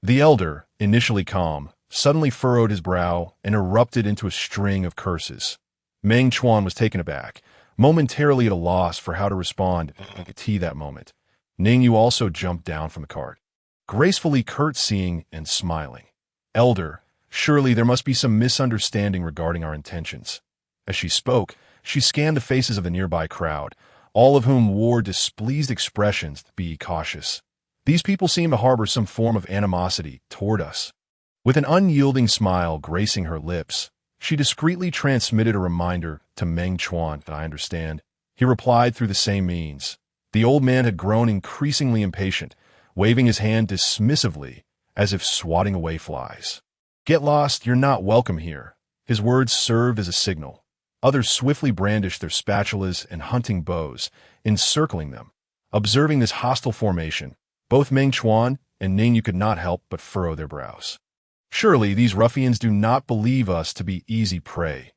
The elder, initially calm, suddenly furrowed his brow and erupted into a string of curses. Meng Chuan was taken aback, momentarily at a loss for how to respond to that moment. Ningyu also jumped down from the cart, gracefully curtsying and smiling. Elder, surely there must be some misunderstanding regarding our intentions. As she spoke, she scanned the faces of the nearby crowd, all of whom wore displeased expressions. Be cautious. These people seem to harbor some form of animosity toward us. With an unyielding smile gracing her lips, she discreetly transmitted a reminder to Meng Chuan that I understand. He replied through the same means. The old man had grown increasingly impatient, waving his hand dismissively, as if swatting away flies. Get lost, you're not welcome here. His words served as a signal. Others swiftly brandished their spatulas and hunting bows, encircling them. Observing this hostile formation, both Meng Chuan and Ningyu could not help but furrow their brows. Surely these ruffians do not believe us to be easy prey.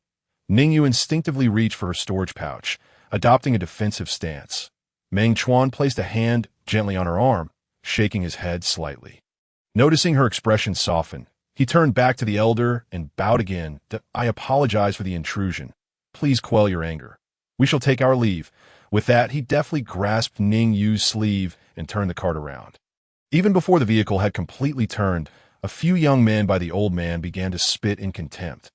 Ningyu instinctively reached for her storage pouch, adopting a defensive stance. Meng Chuan placed a hand gently on her arm, shaking his head slightly. Noticing her expression soften, he turned back to the elder and bowed again. I apologize for the intrusion. Please quell your anger. We shall take our leave. With that, he deftly grasped Ning Yu's sleeve and turned the cart around. Even before the vehicle had completely turned, a few young men by the old man began to spit in contempt.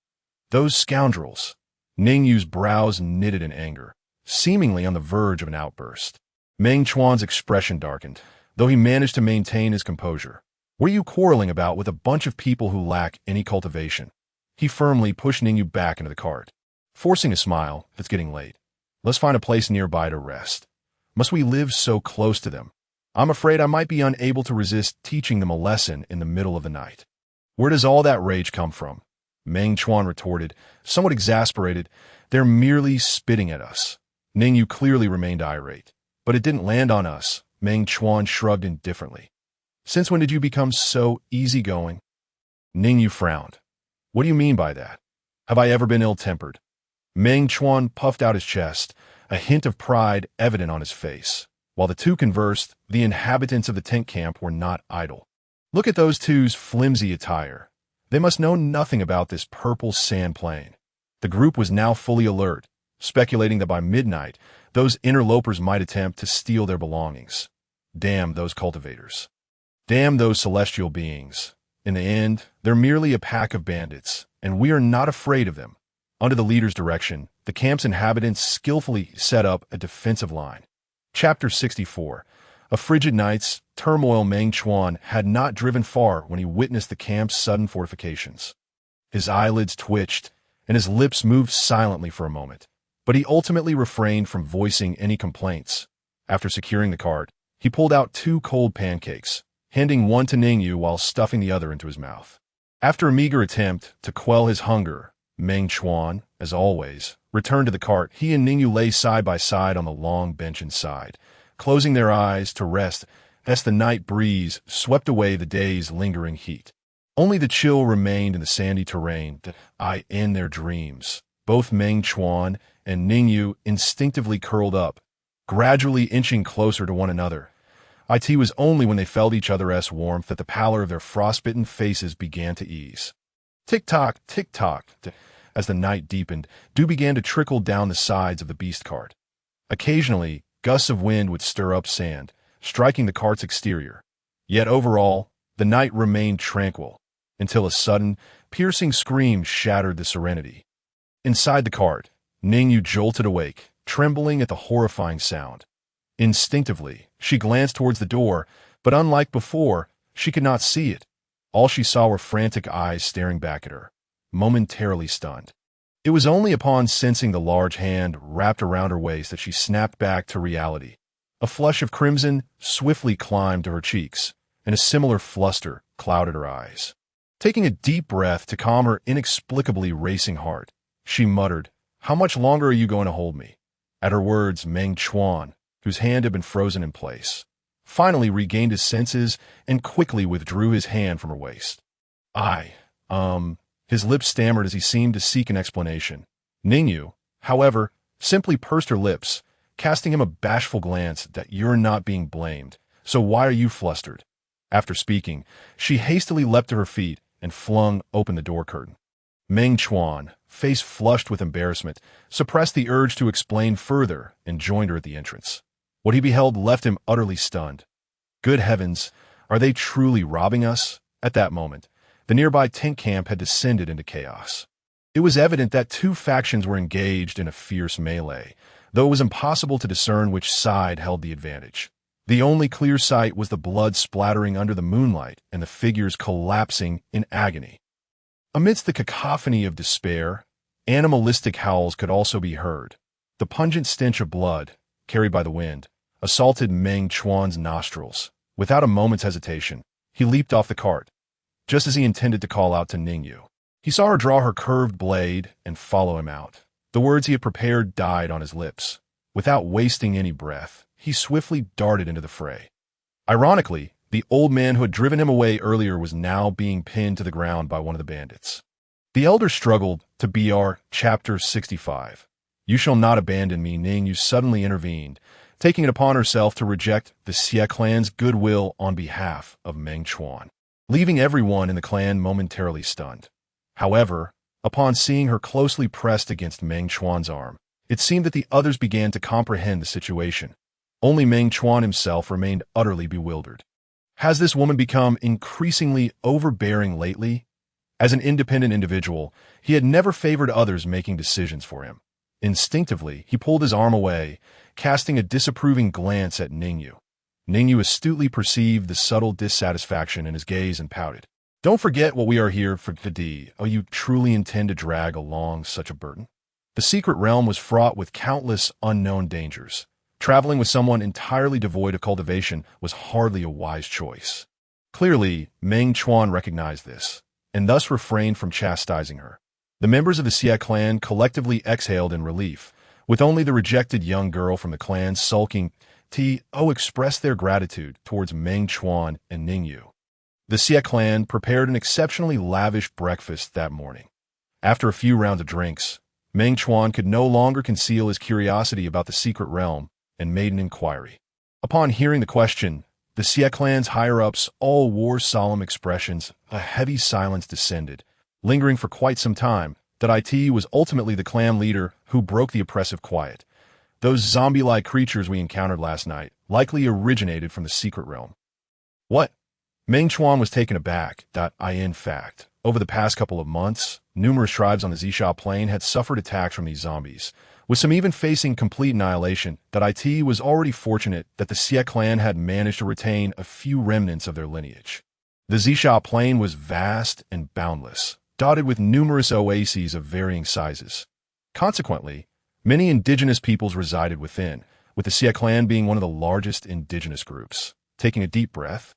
Those scoundrels! Ning Yu's brows knitted in anger, seemingly on the verge of an outburst. Meng Chuan's expression darkened, though he managed to maintain his composure. What are you quarreling about with a bunch of people who lack any cultivation? He firmly pushed Ningyu back into the cart. Forcing a smile, it's getting late. Let's find a place nearby to rest. Must we live so close to them? I'm afraid I might be unable to resist teaching them a lesson in the middle of the night. Where does all that rage come from? Meng Chuan retorted, somewhat exasperated. They're merely spitting at us. Ningyu clearly remained irate. But it didn't land on us. Meng Chuan shrugged indifferently. Since when did you become so easygoing? Ningyu frowned. What do you mean by that? Have I ever been ill-tempered? Meng Chuan puffed out his chest, a hint of pride evident on his face. While the two conversed, the inhabitants of the tent camp were not idle. Look at those two's flimsy attire. They must know nothing about this purple sand plain. The group was now fully alert, speculating that by midnight, those interlopers might attempt to steal their belongings. Damn those cultivators. Damn those celestial beings. In the end, they're merely a pack of bandits, and we are not afraid of them. Under the leader's direction, the camp's inhabitants skillfully set up a defensive line. Chapter 64. A frigid night's turmoil. Meng Chuan had not driven far when he witnessed the camp's sudden fortifications. His eyelids twitched, and his lips moved silently for a moment, but he ultimately refrained from voicing any complaints. After securing the cart, he pulled out 2 cold pancakes, handing one to Ningyu while stuffing the other into his mouth. After a meager attempt to quell his hunger, Meng Chuan, as always, returned to the cart. He and Ningyu lay side by side on the long bench inside, closing their eyes to rest as the night breeze swept away the day's lingering heat. Only the chill remained in the sandy terrain that in their dreams. Both Meng Chuan and Ningyu instinctively curled up, gradually inching closer to one another. It was only when they felt each other's warmth that the pallor of their frostbitten faces began to ease. Tick-tock, tick-tock. As the night deepened, dew began to trickle down the sides of the beast cart. Occasionally, gusts of wind would stir up sand, striking the cart's exterior. Yet overall, the night remained tranquil, until a sudden, piercing scream shattered the serenity. Inside the cart, Ningyu jolted awake, trembling at the horrifying sound. Instinctively, she glanced towards the door, but unlike before, she could not see it. All she saw were frantic eyes staring back at her, momentarily stunned. It was only upon sensing the large hand wrapped around her waist that she snapped back to reality. A flush of crimson swiftly climbed to her cheeks, and a similar fluster clouded her eyes. Taking a deep breath to calm her inexplicably racing heart, she muttered, "How much longer are you going to hold me?" At her words, Meng Chuan, whose hand had been frozen in place, finally regained his senses and quickly withdrew his hand from her waist. His lips stammered as he seemed to seek an explanation. Ningyu, however, simply pursed her lips, casting him a bashful glance that "You're not being blamed, so why are you flustered?" After speaking, she hastily leapt to her feet and flung open the door curtain. Meng Chuan, face flushed with embarrassment, suppressed the urge to explain further and joined her at the entrance. What he beheld left him utterly stunned. Good heavens, are they truly robbing us? At that moment, the nearby tent camp had descended into chaos. It was evident that 2 factions were engaged in a fierce melee, though it was impossible to discern which side held the advantage. The only clear sight was the blood splattering under the moonlight and the figures collapsing in agony. Amidst the cacophony of despair, animalistic howls could also be heard. The pungent stench of blood, carried by the wind, assaulted Meng Chuan's nostrils. Without a moment's hesitation, he leaped off the cart, just as he intended to call out to Ningyu. He saw her draw her curved blade and follow him out. The words he had prepared died on his lips. Without wasting any breath, he swiftly darted into the fray. Ironically, the old man who had driven him away earlier was now being pinned to the ground by one of the bandits. The elder struggled to BR Chapter 65. You shall not abandon me, Ningyu suddenly intervened, taking it upon herself to reject the Xie clan's goodwill on behalf of Meng Chuan, leaving everyone in the clan momentarily stunned. However, upon seeing her closely pressed against Meng Chuan's arm, it seemed that the others began to comprehend the situation. Only Meng Chuan himself remained utterly bewildered. Has this woman become increasingly overbearing lately? As an independent individual, he had never favored others making decisions for him. Instinctively, he pulled his arm away, casting a disapproving glance at Ningyu. Ningyu astutely perceived the subtle dissatisfaction in his gaze and pouted. Don't forget what we are here for today. Oh, you truly intend to drag along such a burden? The secret realm was fraught with countless unknown dangers. Traveling with someone entirely devoid of cultivation was hardly a wise choice. Clearly, Meng Chuan recognized this, and thus refrained from chastising her. The members of the Xie clan collectively exhaled in relief, with only the rejected young girl from the clan sulking. To expressed their gratitude towards Meng Chuan and Ningyu. The Xie clan prepared an exceptionally lavish breakfast that morning. After a few rounds of drinks, Meng Chuan could no longer conceal his curiosity about the secret realm and made an inquiry. Upon hearing the question, the Xie clan's higher-ups all wore solemn expressions. A heavy silence descended, lingering for quite some time. That it was ultimately the clan leader who broke the oppressive quiet. Those zombie-like creatures we encountered last night likely originated from the secret realm. What? Meng Chuan was taken aback. In fact, over the past couple of months, numerous tribes on the Xisha plain had suffered attacks from these zombies, with some even facing complete annihilation. That it was already fortunate that the Xie clan had managed to retain a few remnants of their lineage. The Xisha plain was vast and boundless, dotted with numerous oases of varying sizes. Consequently, many indigenous peoples resided within, with the Xie clan being one of the largest indigenous groups. Taking a deep breath,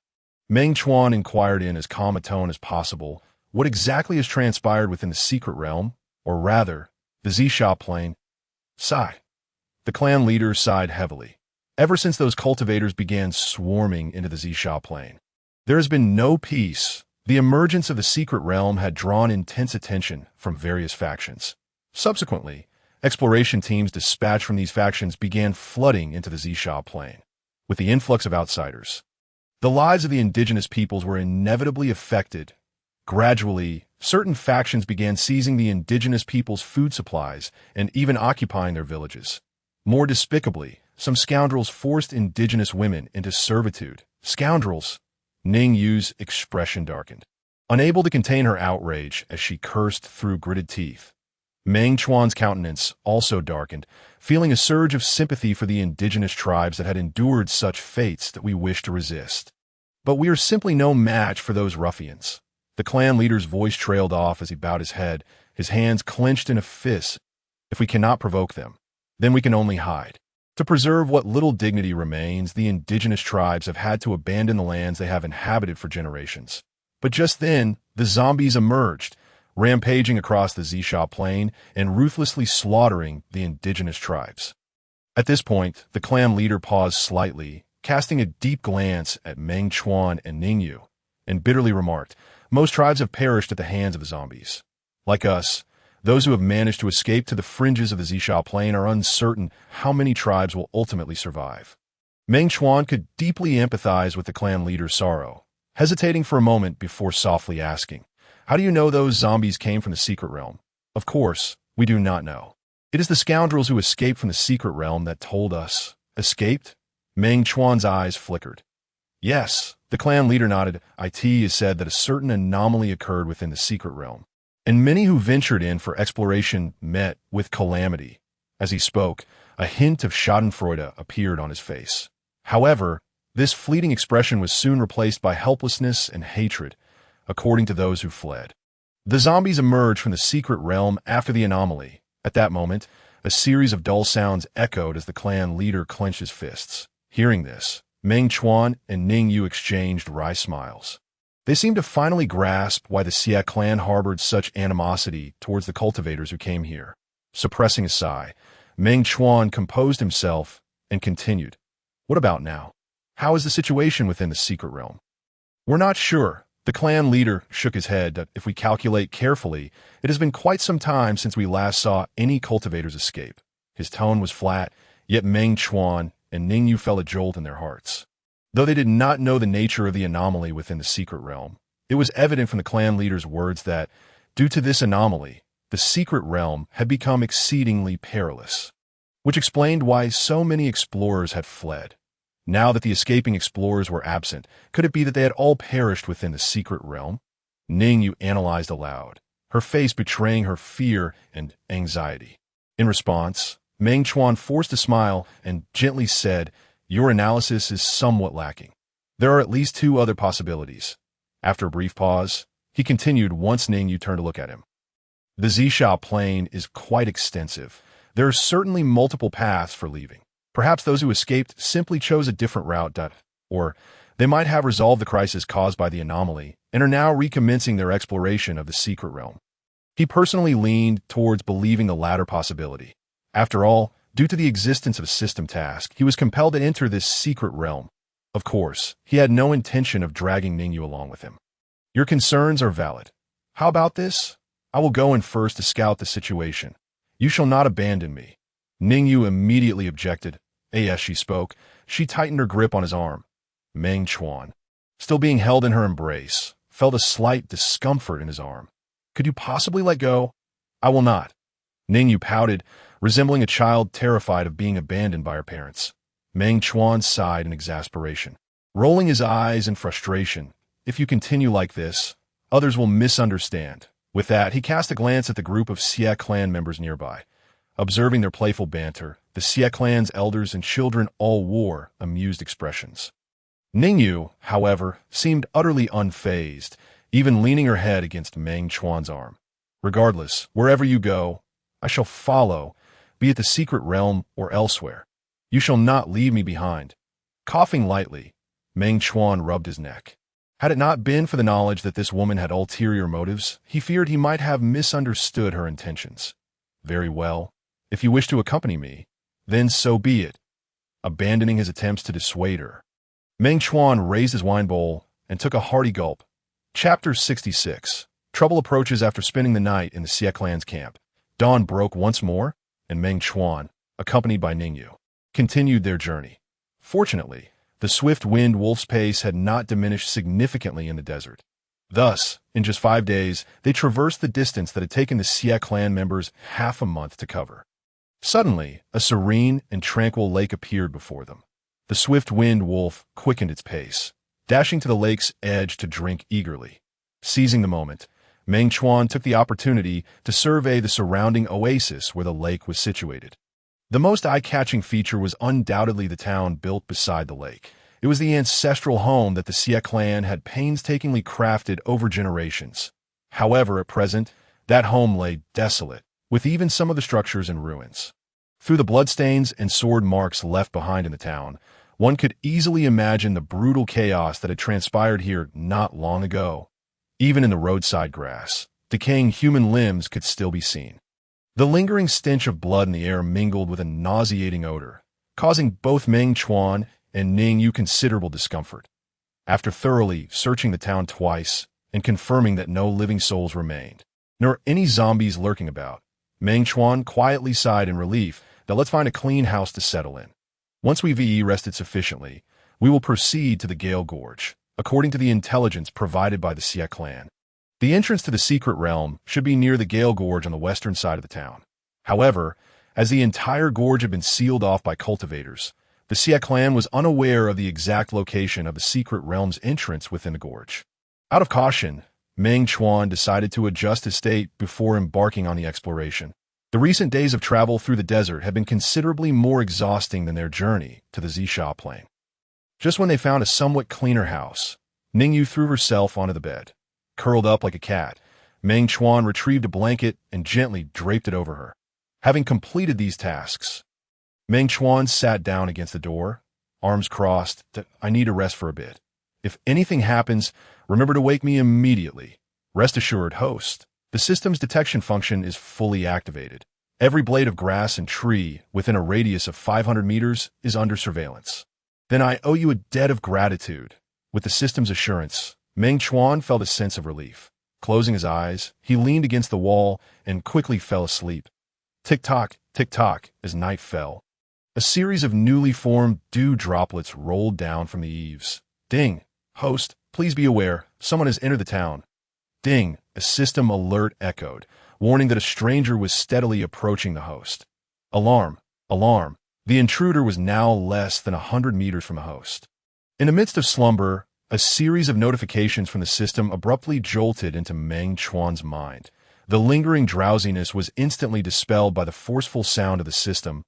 Meng Chuan inquired in as calm a tone as possible what exactly has transpired within the secret realm, or rather, the Xisha plain. Sigh. The clan leader sighed heavily. Ever since those cultivators began swarming into the Xisha plain, there has been no peace. The emergence of the secret realm had drawn intense attention from various factions. Subsequently, exploration teams dispatched from these factions began flooding into the Xisha plain. With the influx of outsiders, the lives of the indigenous peoples were inevitably affected. Gradually, certain factions began seizing the indigenous people's food supplies and even occupying their villages. More despicably, some scoundrels forced indigenous women into servitude. Scoundrels! Ningyu's expression darkened. Unable to contain her outrage as she cursed through gritted teeth, Meng Chuan's countenance also darkened, feeling a surge of sympathy for the indigenous tribes that had endured such fates that we wish to resist. But we are simply no match for those ruffians. The clan leader's voice trailed off as he bowed his head, his hands clenched in a fist. If we cannot provoke them, then we can only hide. To preserve what little dignity remains, the indigenous tribes have had to abandon the lands they have inhabited for generations. But just then, the zombies emerged, rampaging across the Xisha plain and ruthlessly slaughtering the indigenous tribes. At this point, the clan leader paused slightly, casting a deep glance at Meng Chuan and Ningyu, and bitterly remarked, "Most tribes have perished at the hands of the zombies. Like us, those who have managed to escape to the fringes of the Xisha plain are uncertain how many tribes will ultimately survive." Meng Chuan could deeply empathize with the clan leader's sorrow, hesitating for a moment before softly asking, "How do you know those zombies came from the secret realm?" "Of course, we do not know. It is the scoundrels who escaped from the secret realm that told us." "Escaped?" Meng Chuan's eyes flickered. "Yes," the clan leader nodded. "It is said that a certain anomaly occurred within the secret realm, and many who ventured in for exploration met with calamity." As he spoke, a hint of schadenfreude appeared on his face. "However, This fleeting expression was soon replaced by helplessness and hatred, according to those who fled. The zombies emerged from the secret realm after the anomaly. At that moment, a series of dull sounds echoed as the clan leader clenched his fists. Hearing this, Meng Chuan and Ning Yu exchanged wry smiles. They seemed to finally grasp why the Xia clan harbored such animosity towards the cultivators who came here. Suppressing a sigh, Meng Chuan composed himself and continued. What about now? How is the situation within the secret realm? We're not sure. The clan leader shook his head. If we calculate carefully, it has been quite some time since we last saw any cultivators escape. His tone was flat, yet Meng Chuan and Ning Yu felt a jolt in their hearts. Though they did not know the nature of the anomaly within the secret realm, it was evident from the clan leader's words that, due to this anomaly, the secret realm had become exceedingly perilous, which explained why so many explorers had fled. Now that the escaping explorers were absent, could it be that they had all perished within the secret realm? Ning Yu analyzed aloud, her face betraying her fear and anxiety. In response, Meng Chuan forced a smile and gently said, "Your analysis is somewhat lacking. There are at least two other possibilities." After a brief pause, he continued once Ning Yu turned to look at him. The Zixia plain is quite extensive. There are certainly multiple paths for leaving. Perhaps those who escaped simply chose a different route, or they might have resolved the crisis caused by the anomaly and are now recommencing their exploration of the secret realm. He personally leaned towards believing the latter possibility. After all, due to the existence of a system task, he was compelled to enter this secret realm. Of course, he had no intention of dragging Ning Yu along with him. Your concerns are valid. How about this? I will go in first to scout the situation. You shall not abandon me. Ning Yu immediately objected. As she spoke, she tightened her grip on his arm. Meng Chuan, still being held in her embrace, felt a slight discomfort in his arm. Could you possibly let go? I will not. Ning Yu pouted, resembling a child terrified of being abandoned by her parents. Meng Chuan sighed in exasperation, rolling his eyes in frustration. If you continue like this, others will misunderstand. With that, he cast a glance at the group of Xia clan members nearby. Observing their playful banter, the Xia clan's elders and children all wore amused expressions. Ning Yu, however, seemed utterly unfazed, even leaning her head against Meng Chuan's arm. Regardless, wherever you go, I shall follow, be it the secret realm or elsewhere. You shall not leave me behind. Coughing lightly, Meng Chuan rubbed his neck. Had it not been for the knowledge that this woman had ulterior motives, he feared he might have misunderstood her intentions. Very well. If you wish to accompany me, then so be it. Abandoning his attempts to dissuade her, Meng Chuan raised his wine bowl and took a hearty gulp. Chapter 66. Trouble approaches after spending the night in the Xia clan's camp. Dawn broke once more, and Meng Chuan, accompanied by Ning Yu, continued their journey. Fortunately, the swift-winged wolf's pace had not diminished significantly in the desert. Thus, in just 5 days, they traversed the distance that had taken the Xia clan members half a month to cover. Suddenly, a serene and tranquil lake appeared before them. The swift-winged wolf quickened its pace, dashing to the lake's edge to drink eagerly. Seizing the moment, Meng Chuan took the opportunity to survey the surrounding oasis where the lake was situated. The most eye-catching feature was undoubtedly the town built beside the lake. It was the ancestral home that the Xia clan had painstakingly crafted over generations. However, at present, that home lay desolate, with even some of the structures in ruins. Through the bloodstains and sword marks left behind in the town, one could easily imagine the brutal chaos that had transpired here not long ago. Even in the roadside grass, decaying human limbs could still be seen. The lingering stench of blood in the air mingled with a nauseating odor, causing both Meng Chuan and Ning Yu considerable discomfort. After thoroughly searching the town twice and confirming that no living souls remained, nor any zombies lurking about, Meng Chuan quietly sighed in relief that let's find a clean house to settle in. Once we've rested sufficiently, we will proceed to the Gale Gorge, according to the intelligence provided by the Xia clan. The entrance to the secret realm should be near the Gale Gorge on the western side of the town. However, as the entire gorge had been sealed off by cultivators, the Xia clan was unaware of the exact location of the secret realm's entrance within the gorge. Out of caution, Meng Chuan decided to adjust his state before embarking on the exploration. The recent days of travel through the desert had been considerably more exhausting than their journey to the Zixia plain. Just when they found a somewhat cleaner house, Ningyu threw herself onto the bed. Curled up like a cat, Meng Chuan retrieved a blanket and gently draped it over her. Having completed these tasks, Meng Chuan sat down against the door, arms crossed. I need to rest for a bit. If anything happens, remember to wake me immediately. Rest assured, host. The system's detection function is fully activated. Every blade of grass and tree within a radius of 500 meters is under surveillance. Then I owe you a debt of gratitude. With the system's assurance, Meng Chuan felt a sense of relief. Closing his eyes, he leaned against the wall and quickly fell asleep. Tick-tock, as night fell. A series of newly formed dew droplets rolled down from the eaves. Ding! Host, please be aware, someone has entered the town. Ding! A system alert echoed, warning that a stranger was steadily approaching the host. Alarm! Alarm! The intruder was now less than 100 meters from the host. In the midst of slumber, a series of notifications from the system abruptly jolted into Meng Chuan's mind. The lingering drowsiness was instantly dispelled by the forceful sound of the system,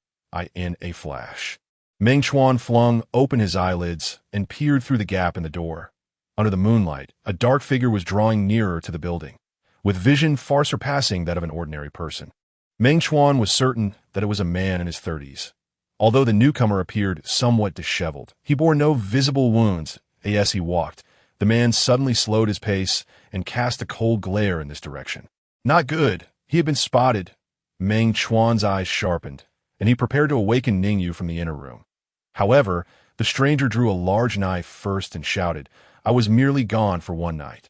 in a flash. Meng Chuan flung open his eyelids and peered through the gap in the door. Under the moonlight, a dark figure was drawing nearer to the building, with vision far surpassing that of an ordinary person. Meng Chuan was certain that it was a man in his 30s. Although the newcomer appeared somewhat disheveled, he bore no visible wounds. As he walked, the man suddenly slowed his pace and cast a cold glare in this direction. Not good. He had been spotted. Meng Chuan's eyes sharpened, and he prepared to awaken Ningyu from the inner room. However, the stranger drew a large knife first and shouted, I was merely gone for one night.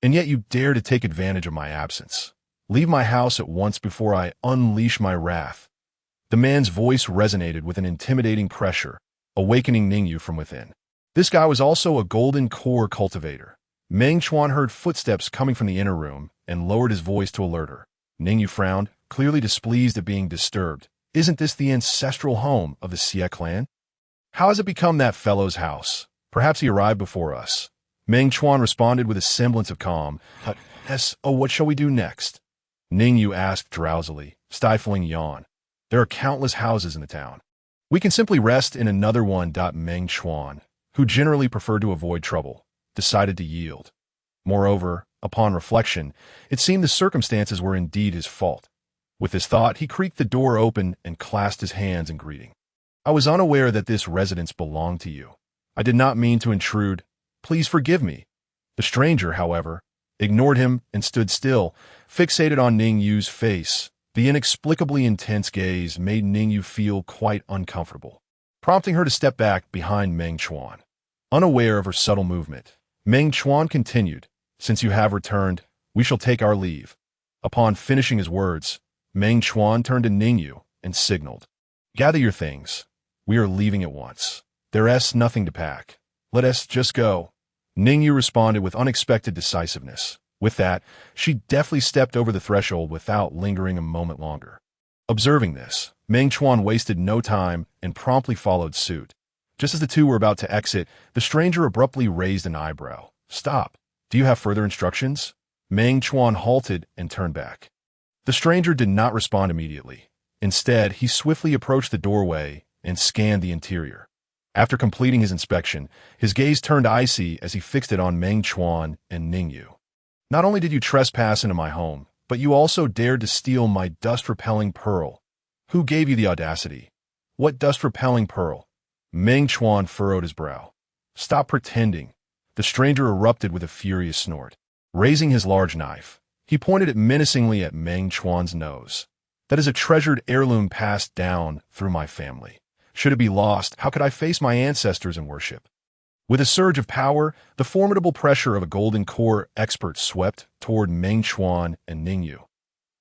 And yet you dare to take advantage of my absence. Leave my house at once before I unleash my wrath. The man's voice resonated with an intimidating pressure, awakening Ningyu from within. This guy was also a golden core cultivator. Meng Chuan heard footsteps coming from the inner room and lowered his voice to alert her. Ningyu frowned, clearly displeased at being disturbed. Isn't this the ancestral home of the Xie clan? How has it become that fellow's house? Perhaps he arrived before us. Meng Chuan responded with a semblance of calm. Yes, what shall we do next? Ningyu asked drowsily, stifling a yawn. There are countless houses in the town. We can simply rest in another one. Meng Chuan, who generally preferred to avoid trouble, decided to yield. Moreover, upon reflection, it seemed the circumstances were indeed his fault. With this thought, he creaked the door open and clasped his hands in greeting. I was unaware that this residence belonged to you. I did not mean to intrude. Please forgive me. The stranger, however, ignored him and stood still, fixated on Ningyu's face. The inexplicably intense gaze made Ningyu feel quite uncomfortable, prompting her to step back behind Meng Chuan. Unaware of her subtle movement, Meng Chuan continued, Since you have returned, we shall take our leave. Upon finishing his words, Meng Chuan turned to Ningyu and signaled, Gather your things. We are leaving at once. There's nothing to pack. Let us just go. Ningyu responded with unexpected decisiveness. With that, she deftly stepped over the threshold without lingering a moment longer. Observing this, Meng Chuan wasted no time and promptly followed suit. Just as the two were about to exit, the stranger abruptly raised an eyebrow. Stop. Do you have further instructions? Meng Chuan halted and turned back. The stranger did not respond immediately. Instead, he swiftly approached the doorway and scanned the interior. After completing his inspection, his gaze turned icy as he fixed it on Meng Chuan and Ningyu. Not only did you trespass into my home, but you also dared to steal my dust-repelling pearl. Who gave you the audacity? What dust-repelling pearl? Meng Chuan furrowed his brow. Stop pretending. The stranger erupted with a furious snort. Raising his large knife, he pointed it menacingly at Meng Chuan's nose. That is a treasured heirloom passed down through my family. Should it be lost, how could I face my ancestors in worship? With a surge of power, the formidable pressure of a golden core expert swept toward Meng Chuan and Ningyu.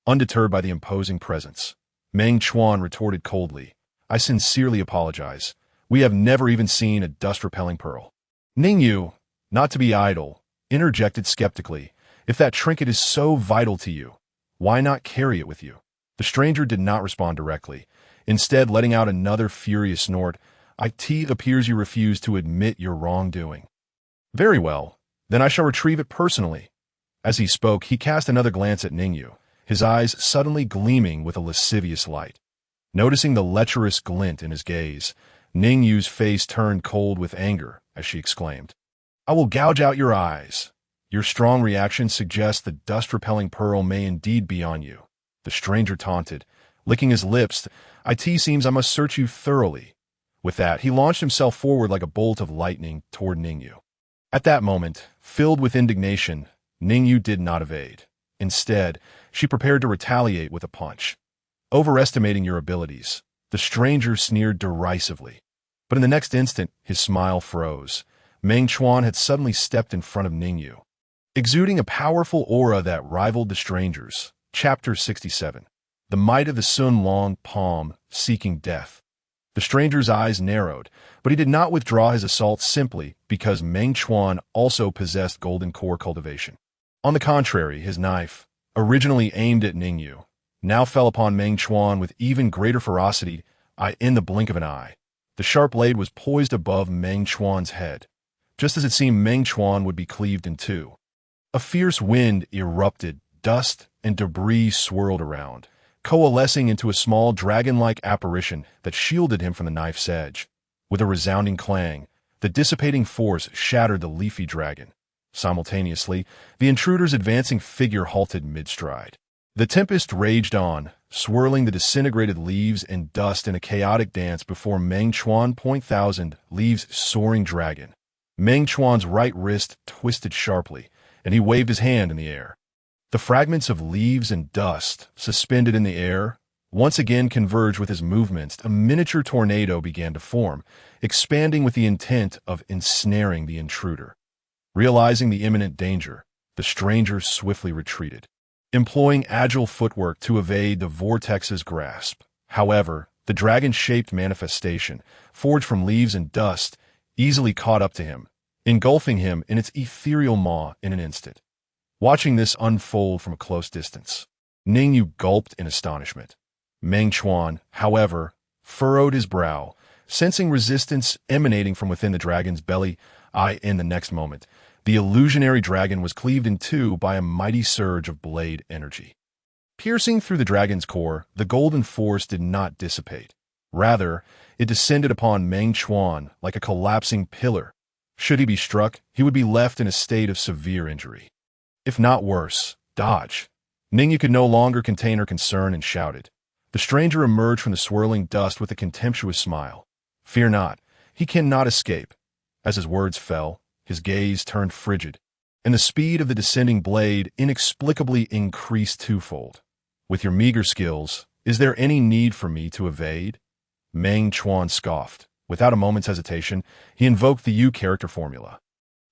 Undeterred by the imposing presence, Meng Chuan retorted coldly, I sincerely apologize. We have never even seen a dust-repelling pearl. Ningyu, not to be idle, interjected skeptically, if that trinket is so vital to you, why not carry it with you? The stranger did not respond directly, instead letting out another furious snort. It appears you refuse to admit your wrongdoing. Very well, then I shall retrieve it personally. As he spoke, he cast another glance at Ningyu, his eyes suddenly gleaming with a lascivious light. Noticing the lecherous glint in his gaze, Ning Yu's face turned cold with anger as she exclaimed, "I will gouge out your eyes." Your strong reaction suggests the dust-repelling pearl may indeed be on you. The stranger taunted, licking his lips. "It seems I must search you thoroughly." With that, he launched himself forward like a bolt of lightning toward Ning Yu. At that moment, filled with indignation, Ning Yu did not evade. Instead, she prepared to retaliate with a punch. Overestimating your abilities, the stranger sneered derisively. But in the next instant, his smile froze. Meng Chuan had suddenly stepped in front of Ning Yu, exuding a powerful aura that rivaled the stranger's. Chapter 67. The Might of the Sun Long Palm, Seeking Death. The stranger's eyes narrowed, but he did not withdraw his assault simply because Meng Chuan also possessed golden core cultivation. On the contrary, his knife, originally aimed at Ning Yu, now fell upon Meng Chuan with even greater ferocity. In the blink of an eye, the sharp blade was poised above Meng Chuan's head, just as it seemed Meng Chuan would be cleaved in two. A fierce wind erupted, dust and debris swirled around, coalescing into a small dragon-like apparition that shielded him from the knife's edge. With a resounding clang, the dissipating force shattered the leafy dragon. Simultaneously, the intruder's advancing figure halted mid-stride. The tempest raged on, swirling the disintegrated leaves and dust in a chaotic dance before Meng Chuan. 1,000 leaves soaring dragon. Meng Chuan's right wrist twisted sharply, and he waved his hand in the air. The fragments of leaves and dust, suspended in the air, once again converged with his movements. A miniature tornado began to form, expanding with the intent of ensnaring the intruder. Realizing the imminent danger, the stranger swiftly retreated, employing agile footwork to evade the vortex's grasp. However, the dragon-shaped manifestation, forged from leaves and dust, easily caught up to him, engulfing him in its ethereal maw in an instant. Watching this unfold from a close distance, Ning Yu gulped in astonishment. Meng Chuan, however, furrowed his brow, sensing resistance emanating from within the dragon's belly. In the next moment, the illusionary dragon was cleaved in two by a mighty surge of blade energy. Piercing through the dragon's core, the golden force did not dissipate. Rather, it descended upon Meng Chuan like a collapsing pillar. Should he be struck, he would be left in a state of severe injury, if not worse. Dodge! Ning Yu could no longer contain her concern and shouted. The stranger emerged from the swirling dust with a contemptuous smile. "Fear not, he cannot escape." As his words fell, his gaze turned frigid, and the speed of the descending blade inexplicably increased twofold. "With your meager skills, is there any need for me to evade?" Meng Chuan scoffed. Without a moment's hesitation, he invoked the Yu character formula.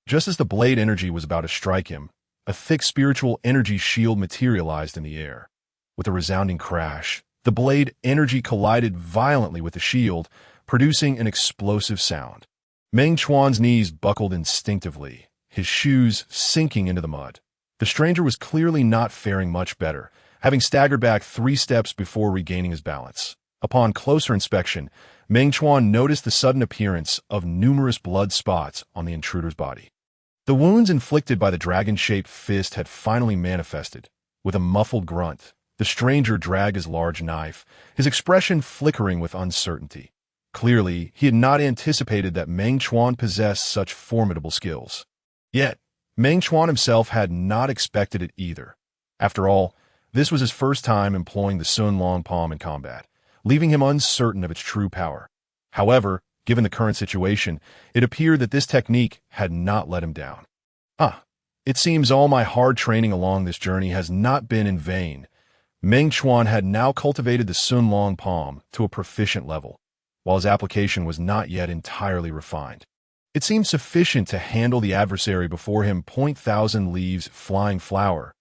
Just as the blade energy was about to strike him, a thick spiritual energy shield materialized in the air. With a resounding crash, the blade energy collided violently with the shield, producing an explosive sound. Meng Chuan's knees buckled instinctively, his shoes sinking into the mud. The stranger was clearly not faring much better, having staggered back 3 steps before regaining his balance. Upon closer inspection, Meng Chuan noticed the sudden appearance of numerous blood spots on the intruder's body. The wounds inflicted by the dragon-shaped fist had finally manifested. With a muffled grunt, the stranger dragged his large knife, his expression flickering with uncertainty. Clearly, he had not anticipated that Meng Chuan possessed such formidable skills. Yet, Meng Chuan himself had not expected it either. After all, this was his first time employing the Sun Long Palm in combat, leaving him uncertain of its true power. However, given the current situation, it appeared that this technique had not let him down. It seems all my hard training along this journey has not been in vain. Meng Chuan had now cultivated the Sun Long Palm to a proficient level, while his application was not yet entirely refined. It seemed sufficient to handle the adversary before him. 1,000 leaves flying flower.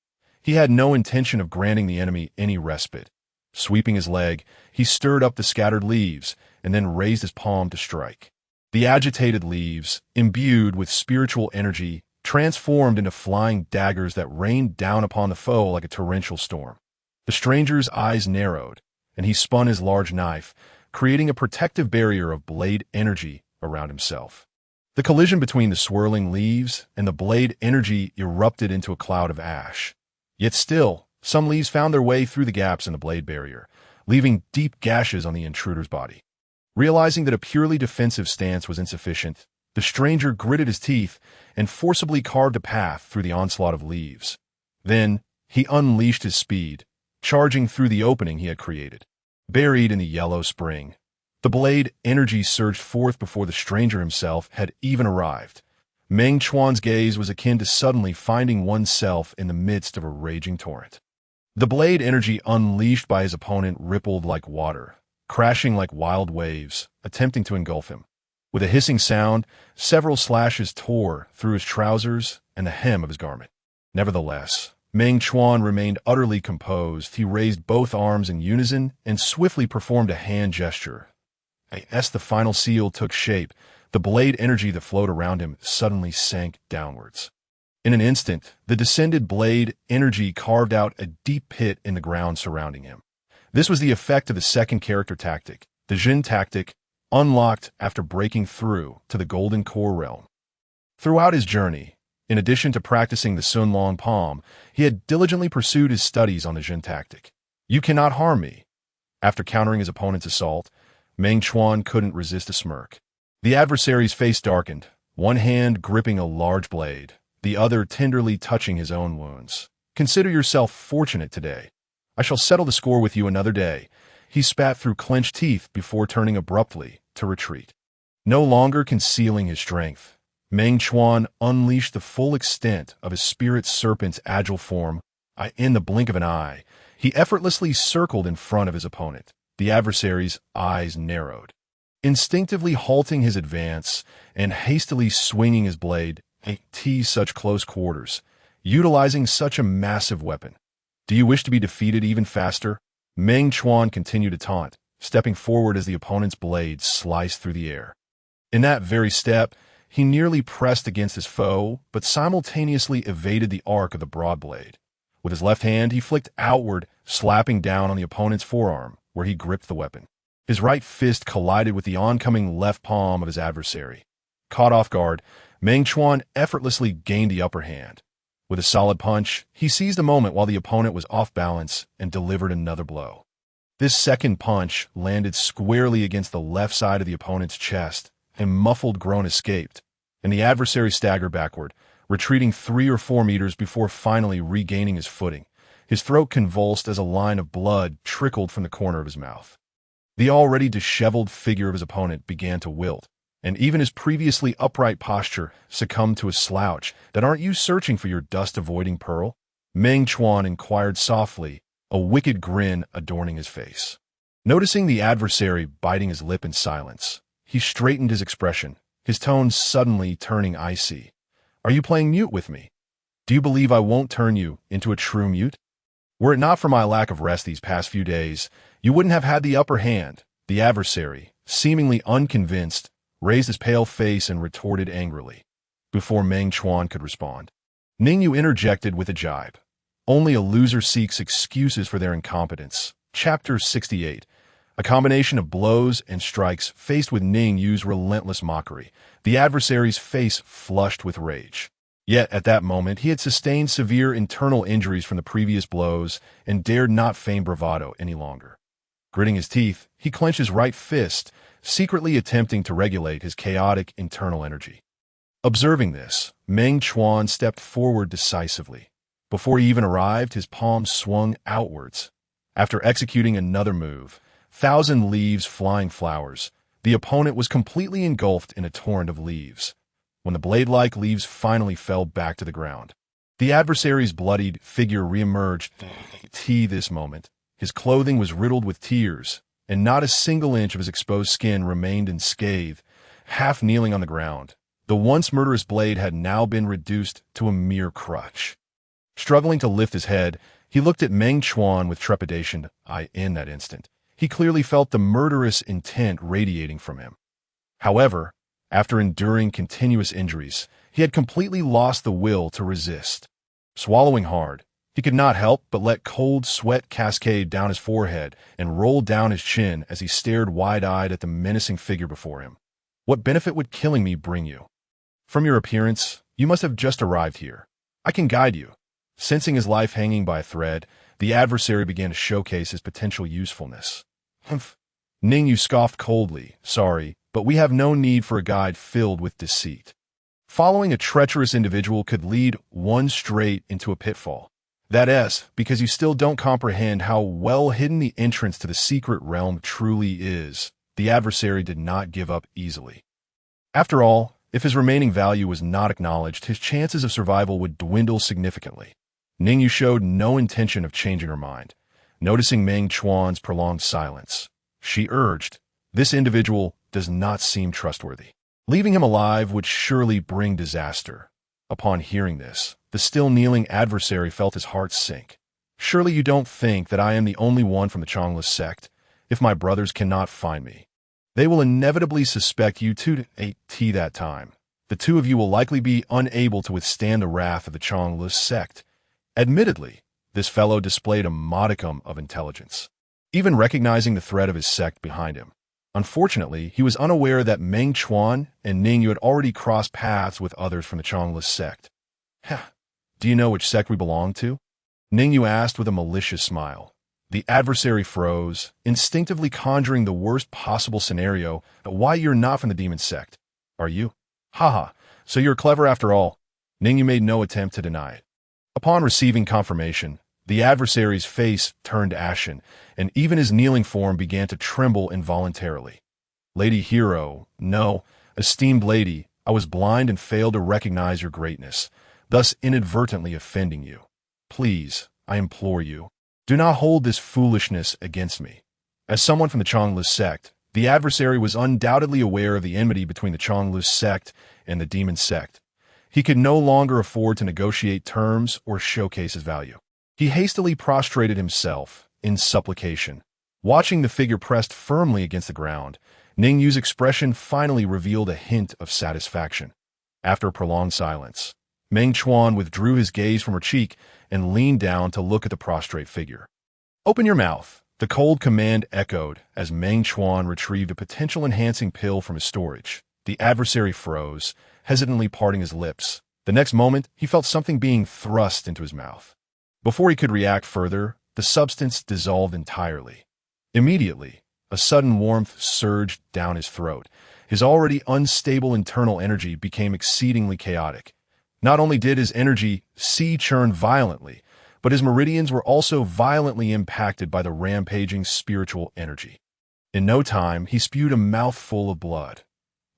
He had no intention of granting the enemy any respite. Sweeping his leg, he stirred up the scattered leaves and then raised his palm to strike. The agitated leaves, imbued with spiritual energy, transformed into flying daggers that rained down upon the foe like a torrential storm. The stranger's eyes narrowed, and he spun his large knife, creating a protective barrier of blade energy around himself. The collision between the swirling leaves and the blade energy erupted into a cloud of ash. Yet still, some leaves found their way through the gaps in the blade barrier, leaving deep gashes on the intruder's body. Realizing that a purely defensive stance was insufficient, the stranger gritted his teeth and forcibly carved a path through the onslaught of leaves. Then, he unleashed his speed, charging through the opening he had created. Buried in the yellow spring, the blade energy surged forth before the stranger himself had even arrived. Meng Chuan's gaze was akin to suddenly finding oneself in the midst of a raging torrent. The blade energy unleashed by his opponent rippled like water, crashing like wild waves, attempting to engulf him. With a hissing sound, several slashes tore through his trousers and the hem of his garment. Nevertheless, Meng Chuan remained utterly composed. He raised both arms in unison and swiftly performed a hand gesture. As the final seal took shape, the blade energy that flowed around him suddenly sank downwards. In an instant, the descended blade energy carved out a deep pit in the ground surrounding him. This was the effect of the second character tactic, the Jin tactic, unlocked after breaking through to the Golden Core realm. Throughout his journey, in addition to practicing the Sun Long Palm, he had diligently pursued his studies on the Jin tactic. You cannot harm me. After countering his opponent's assault, Meng Chuan couldn't resist a smirk. The adversary's face darkened, one hand gripping a large blade, the other tenderly touching his own wounds. Consider yourself fortunate today. I shall settle the score with you another day. He spat through clenched teeth before turning abruptly to retreat. No longer concealing his strength, Meng Chuan unleashed the full extent of his spirit serpent's agile form. In the blink of an eye, he effortlessly circled in front of his opponent. The adversary's eyes narrowed. Instinctively halting his advance and hastily swinging his blade to such close quarters, utilizing such a massive weapon. Do you wish to be defeated even faster? Meng Chuan continued to taunt, stepping forward as the opponent's blade sliced through the air. In that very step, he nearly pressed against his foe, but simultaneously evaded the arc of the broad blade. With his left hand, he flicked outward, slapping down on the opponent's forearm, where he gripped the weapon. His right fist collided with the oncoming left palm of his adversary. Caught off guard, Meng Chuan effortlessly gained the upper hand. With a solid punch, he seized a moment while the opponent was off balance and delivered another blow. This second punch landed squarely against the left side of the opponent's chest. A muffled groan escaped, and the adversary staggered backward, retreating 3 or 4 meters before finally regaining his footing. His throat convulsed as a line of blood trickled from the corner of his mouth. The already disheveled figure of his opponent began to wilt, and even his previously upright posture succumbed to a slouch. That aren't you searching for your dust-avoiding pearl? Meng Chuan inquired softly, a wicked grin adorning his face. Noticing the adversary biting his lip in silence, he straightened his expression, his tone suddenly turning icy. Are you playing mute with me? Do you believe I won't turn you into a true mute? Were it not for my lack of rest these past few days, you wouldn't have had the upper hand. The adversary, seemingly unconvinced, raised his pale face and retorted angrily. Before Meng Chuan could respond, Ningyu interjected with a jibe. Only a loser seeks excuses for their incompetence. Chapter 68. A combination of blows and strikes faced with Ningyu's relentless mockery. The adversary's face flushed with rage. Yet, at that moment, he had sustained severe internal injuries from the previous blows and dared not feign bravado any longer. Gritting his teeth, he clenched his right fist, secretly attempting to regulate his chaotic internal energy. Observing this, Meng Chuan stepped forward decisively. Before he even arrived, his palm swung outwards. After executing another move, 1,000 leaves flying flowers, the opponent was completely engulfed in a torrent of leaves. When the blade-like leaves finally fell back to the ground, the adversary's bloodied figure reemerged. This moment, his clothing was riddled with tears, and not a single inch of his exposed skin remained unscathed. Half kneeling on the ground, the once murderous blade had now been reduced to a mere crutch. Struggling to lift his head, he looked at Meng Chuan with trepidation. In that instant, he clearly felt the murderous intent radiating from him. However, after enduring continuous injuries, he had completely lost the will to resist. Swallowing hard, he could not help but let cold sweat cascade down his forehead and roll down his chin as he stared wide-eyed at the menacing figure before him. What benefit would killing me bring you? From your appearance, you must have just arrived here. I can guide you. Sensing his life hanging by a thread, the adversary began to showcase his potential usefulness. Humph. Ning Yu scoffed coldly. Sorry, but we have no need for a guide filled with deceit. Following a treacherous individual could lead one straight into a pitfall. That is, because you still don't comprehend how well hidden the entrance to the secret realm truly is. The adversary did not give up easily. After all, if his remaining value was not acknowledged, his chances of survival would dwindle significantly. Ning Yu showed no intention of changing her mind. Noticing Meng Chuan's prolonged silence, she urged, "This individual does not seem trustworthy. Leaving him alive would surely bring disaster." Upon hearing this, the still kneeling adversary felt his heart sink. "Surely you don't think that I am the only one from the careless sect? If my brothers cannot find me, they will inevitably suspect you too. At that time, the two of you will likely be unable to withstand the wrath of the careless sect." Admittedly, this fellow displayed a modicum of intelligence, even recognizing the threat of his sect behind him. Unfortunately, he was unaware that Meng Chuan and Ning Yu had already crossed paths with others from the careless sect. "Do you know which sect we belong to?" Ning Yu asked with a malicious smile. The adversary froze, instinctively conjuring the worst possible scenario. "Why, you're not from the Demon Sect, are you? Haha, so you're clever after all." Ning Yu made no attempt to deny it. Upon receiving confirmation, the adversary's face turned ashen, and even his kneeling form began to tremble involuntarily. "Lady Hero, no, esteemed lady, I was blind and failed to recognize your greatness, thus inadvertently offending you. Please, I implore you, do not hold this foolishness against me." As someone from the careless sect, the adversary was undoubtedly aware of the enmity between the careless sect and the Demon Sect. He could no longer afford to negotiate terms or showcase his value. He hastily prostrated himself in supplication. Watching the figure pressed firmly against the ground, Ning Yu's expression finally revealed a hint of satisfaction. After a prolonged silence, Meng Chuan withdrew his gaze from her cheek and leaned down to look at the prostrate figure. "Open your mouth," the cold command echoed as Meng Chuan retrieved a potential enhancing pill from his storage. The adversary froze, hesitantly parting his lips. The next moment, he felt something being thrust into his mouth. Before he could react further, the substance dissolved entirely. Immediately, a sudden warmth surged down his throat. His already unstable internal energy became exceedingly chaotic. Not only did his energy churn violently, but his meridians were also violently impacted by the rampaging spiritual energy. In no time, he spewed a mouthful of blood.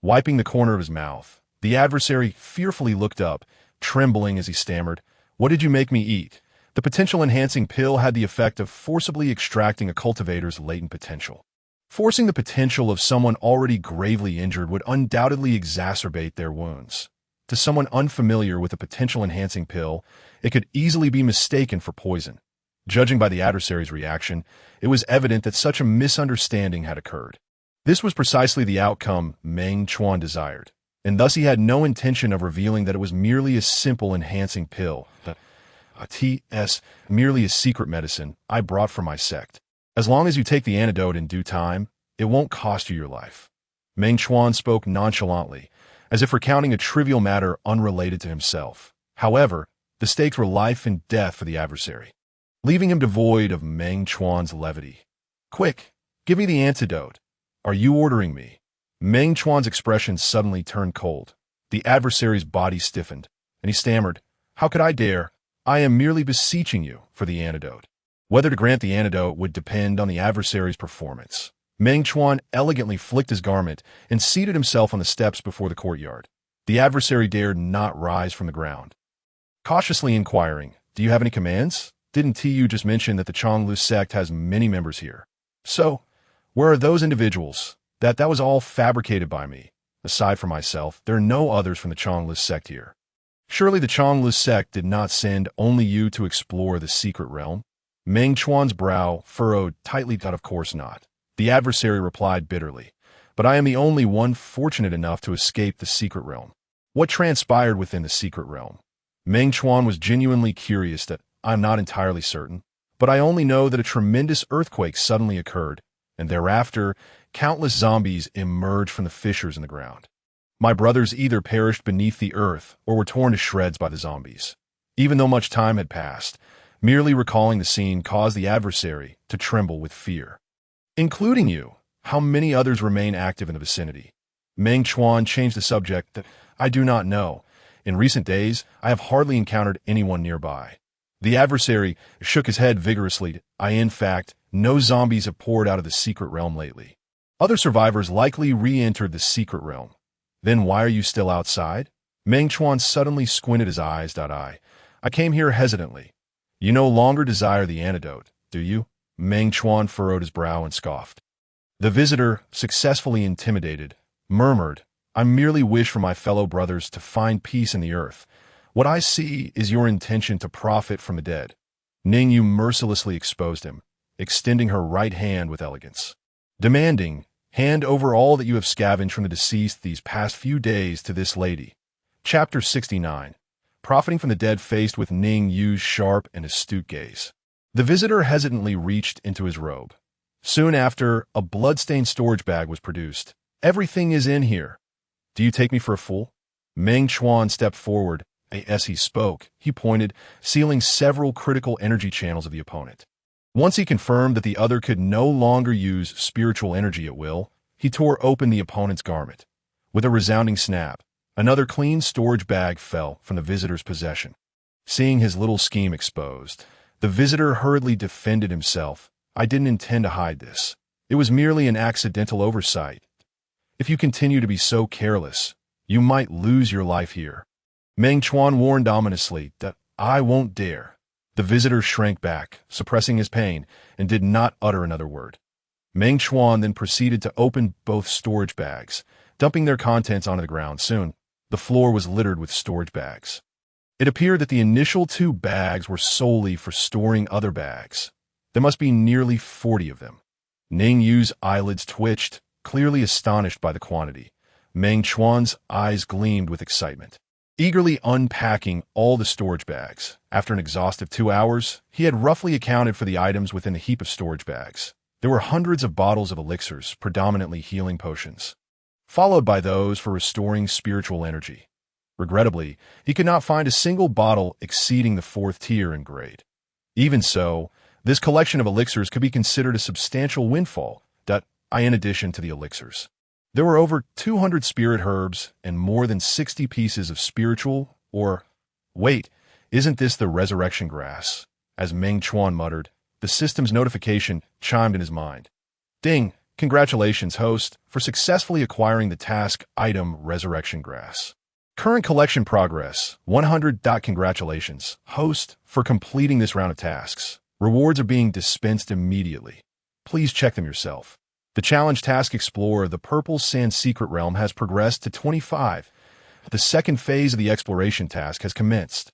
Wiping the corner of his mouth, the adversary fearfully looked up, trembling as he stammered, "What did you make me eat?" The potential enhancing pill had the effect of forcibly extracting a cultivator's latent potential. Forcing the potential of someone already gravely injured would undoubtedly exacerbate their wounds. To someone unfamiliar with a potential enhancing pill, it could easily be mistaken for poison. Judging by the adversary's reaction, it was evident that such a misunderstanding had occurred. This was precisely the outcome Meng Chuan desired, and thus he had no intention of revealing that it was merely a simple enhancing pill. Merely a secret medicine I brought from my sect. As long as you take the antidote in due time, it won't cost you your life." Meng Chuan spoke nonchalantly, as if recounting a trivial matter unrelated to himself. However, the stakes were life and death for the adversary, leaving him devoid of Meng Chuan's levity. "Quick, give me the antidote. Are you ordering me?" Meng Chuan's expression suddenly turned cold. The adversary's body stiffened, and he stammered, "How could I dare? I am merely beseeching you for the antidote." Whether to grant the antidote would depend on the adversary's performance. Meng Chuan elegantly flicked his garment and seated himself on the steps before the courtyard. The adversary dared not rise from the ground. Cautiously inquiring, "Do you have any commands? Didn't TU just mention that the careless sect has many members here? So, where are those individuals? That was all fabricated by me. Aside from myself, there are no others from the careless sect here. Surely the careless sect did not send only you to explore the secret realm?" Meng Chuan's brow furrowed tightly. "Of course not." The adversary replied bitterly, "But I am the only one fortunate enough to escape the secret realm." What transpired within the secret realm? Meng Chuan was genuinely curious. That I'm not entirely certain, but I only know that a tremendous earthquake suddenly occurred, and thereafter, countless zombies emerged from the fissures in the ground. My brothers either perished beneath the earth or were torn to shreds by the zombies. Even though much time had passed, merely recalling the scene caused the adversary to tremble with fear. "Including you," How many others remain active in the vicinity? Meng Chuan changed the subject. I do not know. In recent days, I have hardly encountered anyone nearby. The adversary shook his head vigorously. In fact, no zombies have poured out of the secret realm lately. Other survivors likely re-entered the secret realm. Then why are you still outside? Meng Chuan suddenly squinted his eyes. I came here hesitantly. You no longer desire the antidote, do you? Meng Chuan furrowed his brow and scoffed. The visitor, successfully intimidated, murmured, I merely wish for my fellow brothers to find peace in the earth. What I see is your intention to profit from the dead. Ning Yu mercilessly exposed him, extending her right hand with elegance, demanding, hand over all that you have scavenged from the deceased these past few days to this lady. Chapter 69. Profiting from the dead faced with Ning Yu's sharp and astute gaze. The visitor hesitantly reached into his robe. Soon after, a blood-stained storage bag was produced. Everything is in here. Do you take me for a fool? Meng Chuan stepped forward. As he spoke, he pointed, sealing several critical energy channels of the opponent. Once he confirmed that the other could no longer use spiritual energy at will, he tore open the opponent's garment. With a resounding snap, another clean storage bag fell from the visitor's possession. Seeing his little scheme exposed, the visitor hurriedly defended himself. I didn't intend to hide this. It was merely an accidental oversight. If you continue to be so careless, you might lose your life here. Meng Chuan warned ominously that I won't dare. The visitor shrank back, suppressing his pain, and did not utter another word. Meng Chuan then proceeded to open both storage bags, dumping their contents onto the ground. Soon, the floor was littered with storage bags. It appeared that the initial 2 bags were solely for storing other bags. There must be nearly 40 of them. Ning Yu's eyelids twitched, clearly astonished by the quantity. Meng Chuan's eyes gleamed with excitement. Eagerly unpacking all the storage bags, after an exhaustive 2 hours, he had roughly accounted for the items within the heap of storage bags. There were hundreds of bottles of elixirs, predominantly healing potions, followed by those for restoring spiritual energy. Regrettably, he could not find a single bottle exceeding the 4th tier in grade. Even so, this collection of elixirs could be considered a substantial windfall, in addition to the elixirs. There were over 200 spirit herbs and more than 60 pieces of spiritual wait, isn't this the resurrection grass? As Meng Chuan muttered, the system's notification chimed in his mind. Ding! Congratulations, host, for successfully acquiring the task item resurrection grass. Current collection progress, 100. Congratulations, host, for completing this round of tasks. Rewards are being dispensed immediately. Please check them yourself. The challenge task explorer of the Purple Sand Secret Realm has progressed to 25. The second phase of the exploration task has commenced.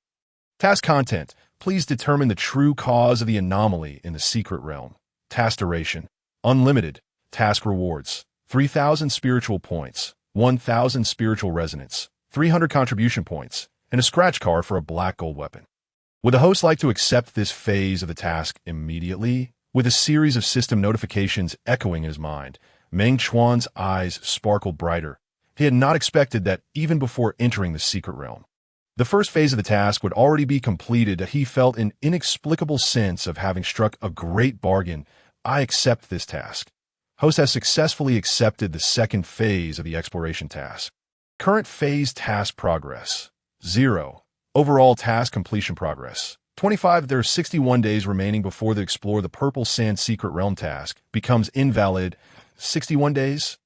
Task content. Please determine the true cause of the anomaly in the secret realm. Task duration. Unlimited. Task rewards. 3,000 spiritual points, 1,000 spiritual resonance, 300 contribution points, and a scratch card for a black gold weapon. Would the host like to accept this phase of the task immediately? With a series of system notifications echoing in his mind, Meng Chuan's eyes sparkled brighter. He had not expected that even before entering the secret realm. The first phase of the task would already be completed. He felt an inexplicable sense of having struck a great bargain. I accept this task. Host has successfully accepted the second phase of the exploration task. Current phase task progress, 0. Overall task completion progress, 25. There are 61 days remaining before the Explore the Purple Sand Secret Realm task becomes invalid. 61 days?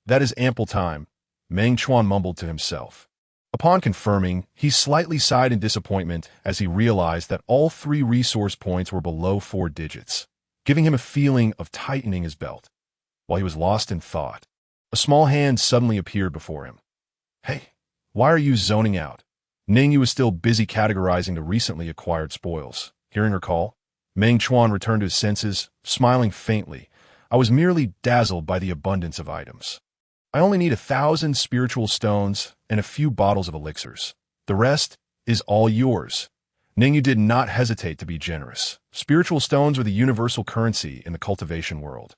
That is ample time, Meng Chuan mumbled to himself. Upon confirming, he slightly sighed in disappointment as he realized that all 3 resource points were below 4 digits, giving him a feeling of tightening his belt. While he was lost in thought, a small hand suddenly appeared before him. Hey, why are you zoning out? Ning Yu was still busy categorizing the recently acquired spoils. Hearing her call, Meng Chuan returned to his senses, smiling faintly. I was merely dazzled by the abundance of items. I only need 1,000 spiritual stones and a few bottles of elixirs. The rest is all yours. Ning Yu did not hesitate to be generous. Spiritual stones are the universal currency in the cultivation world.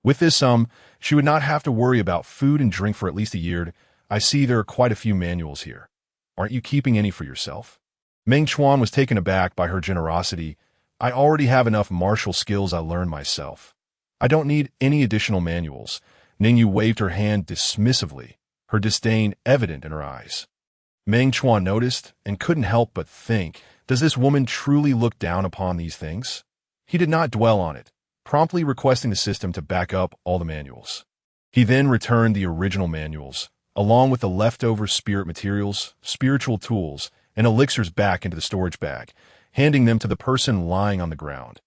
With this sum, she would not have to worry about food and drink for at least a year. I see there are quite a few manuals here. Aren't you keeping any for yourself? Meng Chuan was taken aback by her generosity. I already have enough martial skills I learned myself. I don't need any additional manuals. Ningyu waved her hand dismissively, her disdain evident in her eyes. Meng Chuan noticed and couldn't help but think, does this woman truly look down upon these things? He did not dwell on it, promptly requesting the system to back up all the manuals. He then returned the original manuals, along with the leftover spirit materials, spiritual tools, and elixirs back into the storage bag, handing them to the person lying on the ground.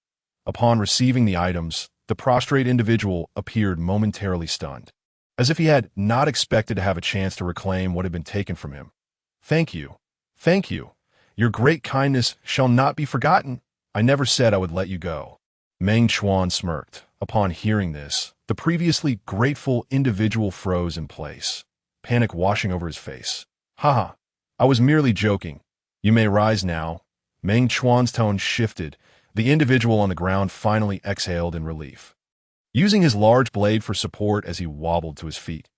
Upon receiving the items, the prostrate individual appeared momentarily stunned, as if he had not expected to have a chance to reclaim what had been taken from him. Thank you. Thank you. Your great kindness shall not be forgotten. I never said I would let you go. Meng Chuan smirked. Upon hearing this, the previously grateful individual froze in place, panic washing over his face. Haha, I was merely joking. You may rise now. Meng Chuan's tone shifted. The individual on the ground finally exhaled in relief, using his large blade for support as he wobbled to his feet.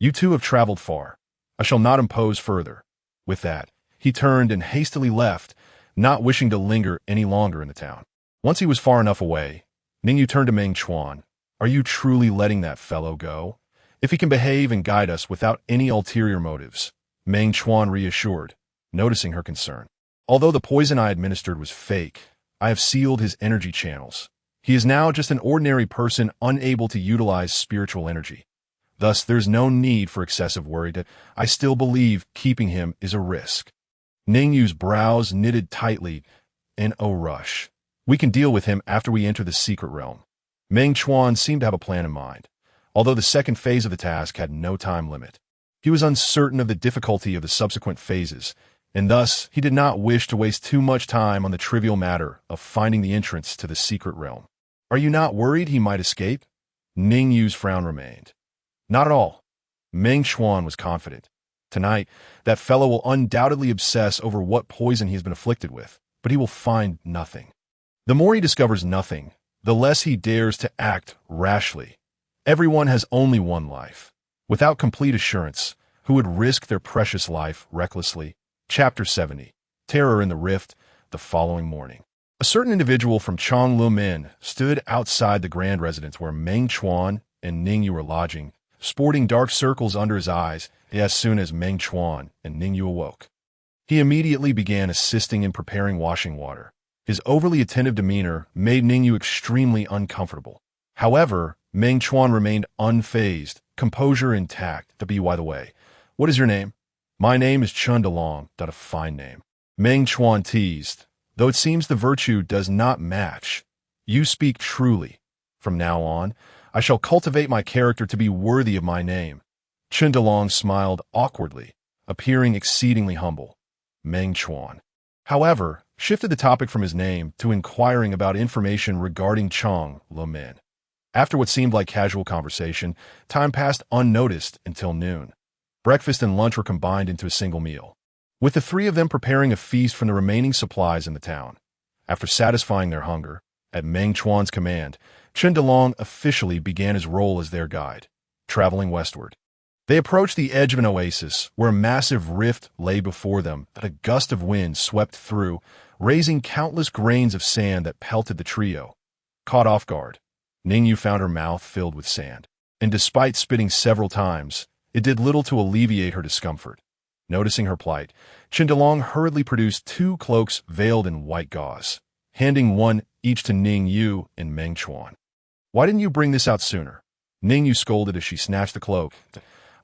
You two have traveled far. I shall not impose further. With that, he turned and hastily left, not wishing to linger any longer in the town. Once he was far enough away, Ningyu turned to Meng Chuan. Are you truly letting that fellow go? If he can behave and guide us without any ulterior motives, Meng Chuan reassured, noticing her concern. Although the poison I administered was fake, I have sealed his energy channels. He is now just an ordinary person unable to utilize spiritual energy. Thus, there's no need for excessive worry. I still believe keeping him is a risk. Ningyu's brows knitted tightly. And oh rush. We can deal with him after we enter the secret realm. Meng Chuan seemed to have a plan in mind, although the second phase of the task had no time limit. He was uncertain of the difficulty of the subsequent phases, and thus he did not wish to waste too much time on the trivial matter of finding the entrance to the secret realm. Are you not worried he might escape? Ningyu's frown remained. Not at all. Meng Chuan was confident. Tonight, that fellow will undoubtedly obsess over what poison he has been afflicted with, but he will find nothing. The more he discovers nothing, the less he dares to act rashly. Everyone has only one life. Without complete assurance, who would risk their precious life recklessly? Chapter 70. Terror in the Rift. The following morning, a certain individual from Chonglumen stood outside the grand residence where Meng Chuan and Ningyu were lodging, sporting dark circles under his eyes as soon as Meng Chuan and Ningyu awoke. He immediately began assisting in preparing washing water. His overly attentive demeanor made Ningyu extremely uncomfortable. However, Meng Chuan remained unfazed, composure intact. By the way, what is your name? My name is Chun DeLong. A fine name. Meng Chuan teased, though it seems the virtue does not match. You speak truly. From now on, I shall cultivate my character to be worthy of my name. Chun DeLong smiled awkwardly, appearing exceedingly humble. Meng Chuan, however, shifted the topic from his name to inquiring about information regarding Chong Lumen. After what seemed like casual conversation, time passed unnoticed until noon. Breakfast and lunch were combined into a single meal, with the three of them preparing a feast from the remaining supplies in the town. After satisfying their hunger, at Meng Chuan's command, Chun DeLong officially began his role as their guide, traveling westward. They approached the edge of an oasis, where a massive rift lay before them that a gust of wind swept through, raising countless grains of sand that pelted the trio. Caught off guard, Ningyu found her mouth filled with sand, and despite spitting several times, it did little to alleviate her discomfort. Noticing her plight, Chun DeLong hurriedly produced 2 cloaks veiled in white gauze, handing one each to Ningyu and Meng Chuan. Why didn't you bring this out sooner? Ningyu scolded as she snatched the cloak.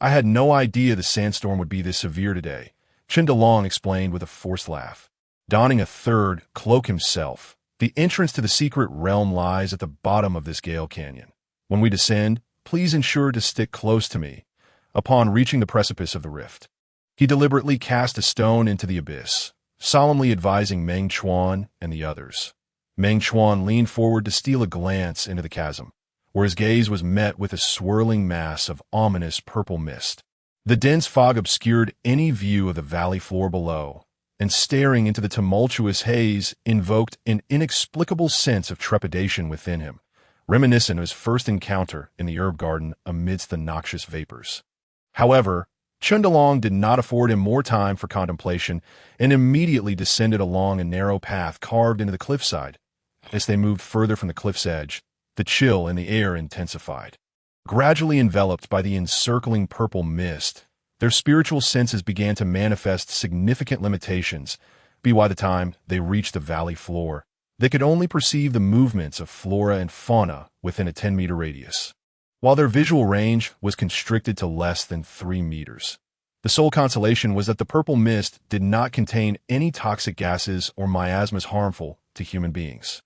I had no idea the sandstorm would be this severe today, Chun DeLong explained with a forced laugh. Donning a 3rd cloak himself, the entrance to the secret realm lies at the bottom of this gale canyon. When we descend, please ensure to stick close to me. Upon reaching the precipice of the rift, he deliberately cast a stone into the abyss, solemnly advising Meng Chuan and the others. Meng Chuan leaned forward to steal a glance into the chasm, where his gaze was met with a swirling mass of ominous purple mist. The dense fog obscured any view of the valley floor below, and staring into the tumultuous haze invoked an inexplicable sense of trepidation within him, reminiscent of his first encounter in the herb garden amidst the noxious vapors. However, Chun DeLong did not afford him more time for contemplation and immediately descended along a narrow path carved into the cliffside. As they moved further from the cliff's edge, The chill in the air intensified. Gradually enveloped by the encircling purple mist, their spiritual senses began to manifest significant limitations. By the time they reached the valley floor, they could only perceive the movements of flora and fauna within a 10-meter radius, while their visual range was constricted to less than 3 meters. The sole consolation was that the purple mist did not contain any toxic gases or miasmas harmful to human beings.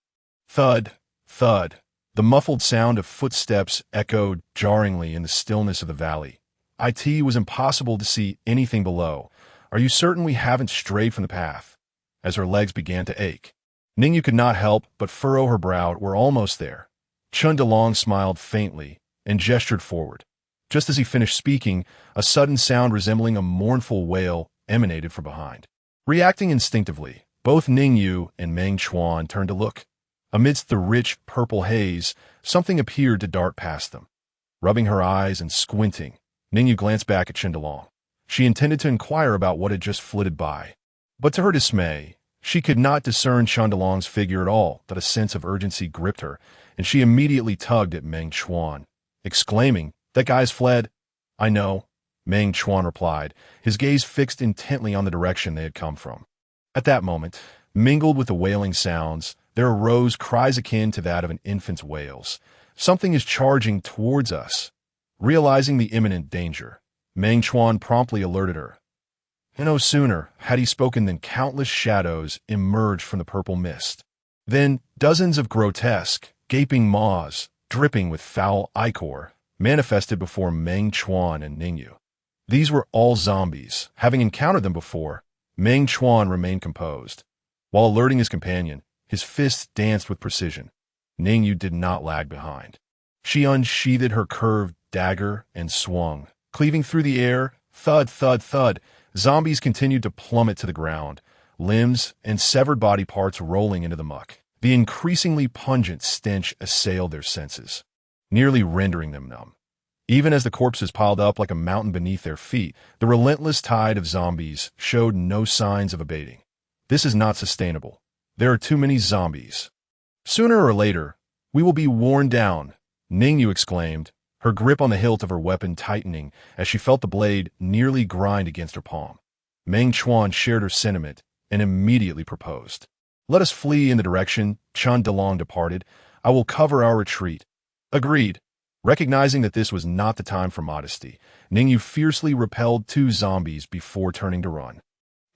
Thud, thud. The muffled sound of footsteps echoed jarringly in the stillness of the valley. It was impossible to see anything below. Are you certain we haven't strayed from the path? As her legs began to ache, Ningyu could not help but furrow her brow. We're almost there. Chun DeLong smiled faintly and gestured forward. Just as he finished speaking, a sudden sound resembling a mournful wail emanated from behind. Reacting instinctively, both Ningyu and Meng Chuan turned to look. Amidst the rich purple haze, something appeared to dart past them. Rubbing her eyes and squinting, Ningyu glanced back at Chun DeLong. She intended to inquire about what had just flitted by. But to her dismay, she could not discern Chun DeLong's figure at all. That a sense of urgency gripped her, and she immediately tugged at Meng Chuan, exclaiming, "That guy's fled." "I know," Meng Chuan replied, his gaze fixed intently on the direction they had come from. At that moment, mingled with the wailing sounds, there arose cries akin to that of an infant's wails. "Something is charging towards us." Realizing the imminent danger, Meng Chuan promptly alerted her. No sooner had he spoken than countless shadows emerged from the purple mist. Then dozens of grotesque, gaping maws, dripping with foul ichor, manifested before Meng Chuan and Ningyu. These were all zombies. Having encountered them before, Meng Chuan remained composed. While alerting his companion, his fists danced with precision. Ningyu did not lag behind. She unsheathed her curved dagger and swung, cleaving through the air. Thud, thud, thud. Zombies continued to plummet to the ground, limbs and severed body parts rolling into the muck. The increasingly pungent stench assailed their senses, nearly rendering them numb. Even as the corpses piled up like a mountain beneath their feet, the relentless tide of zombies showed no signs of abating. This is not sustainable. There are too many zombies. Sooner or later, we will be worn down, Ningyu exclaimed, her grip on the hilt of her weapon tightening as she felt the blade nearly grind against her palm. Meng Chuan shared her sentiment and immediately proposed. "Let us flee in the direction Chun DeLong departed. I will cover our retreat." Agreed. Recognizing that this was not the time for modesty, Ningyu fiercely repelled 2 zombies before turning to run.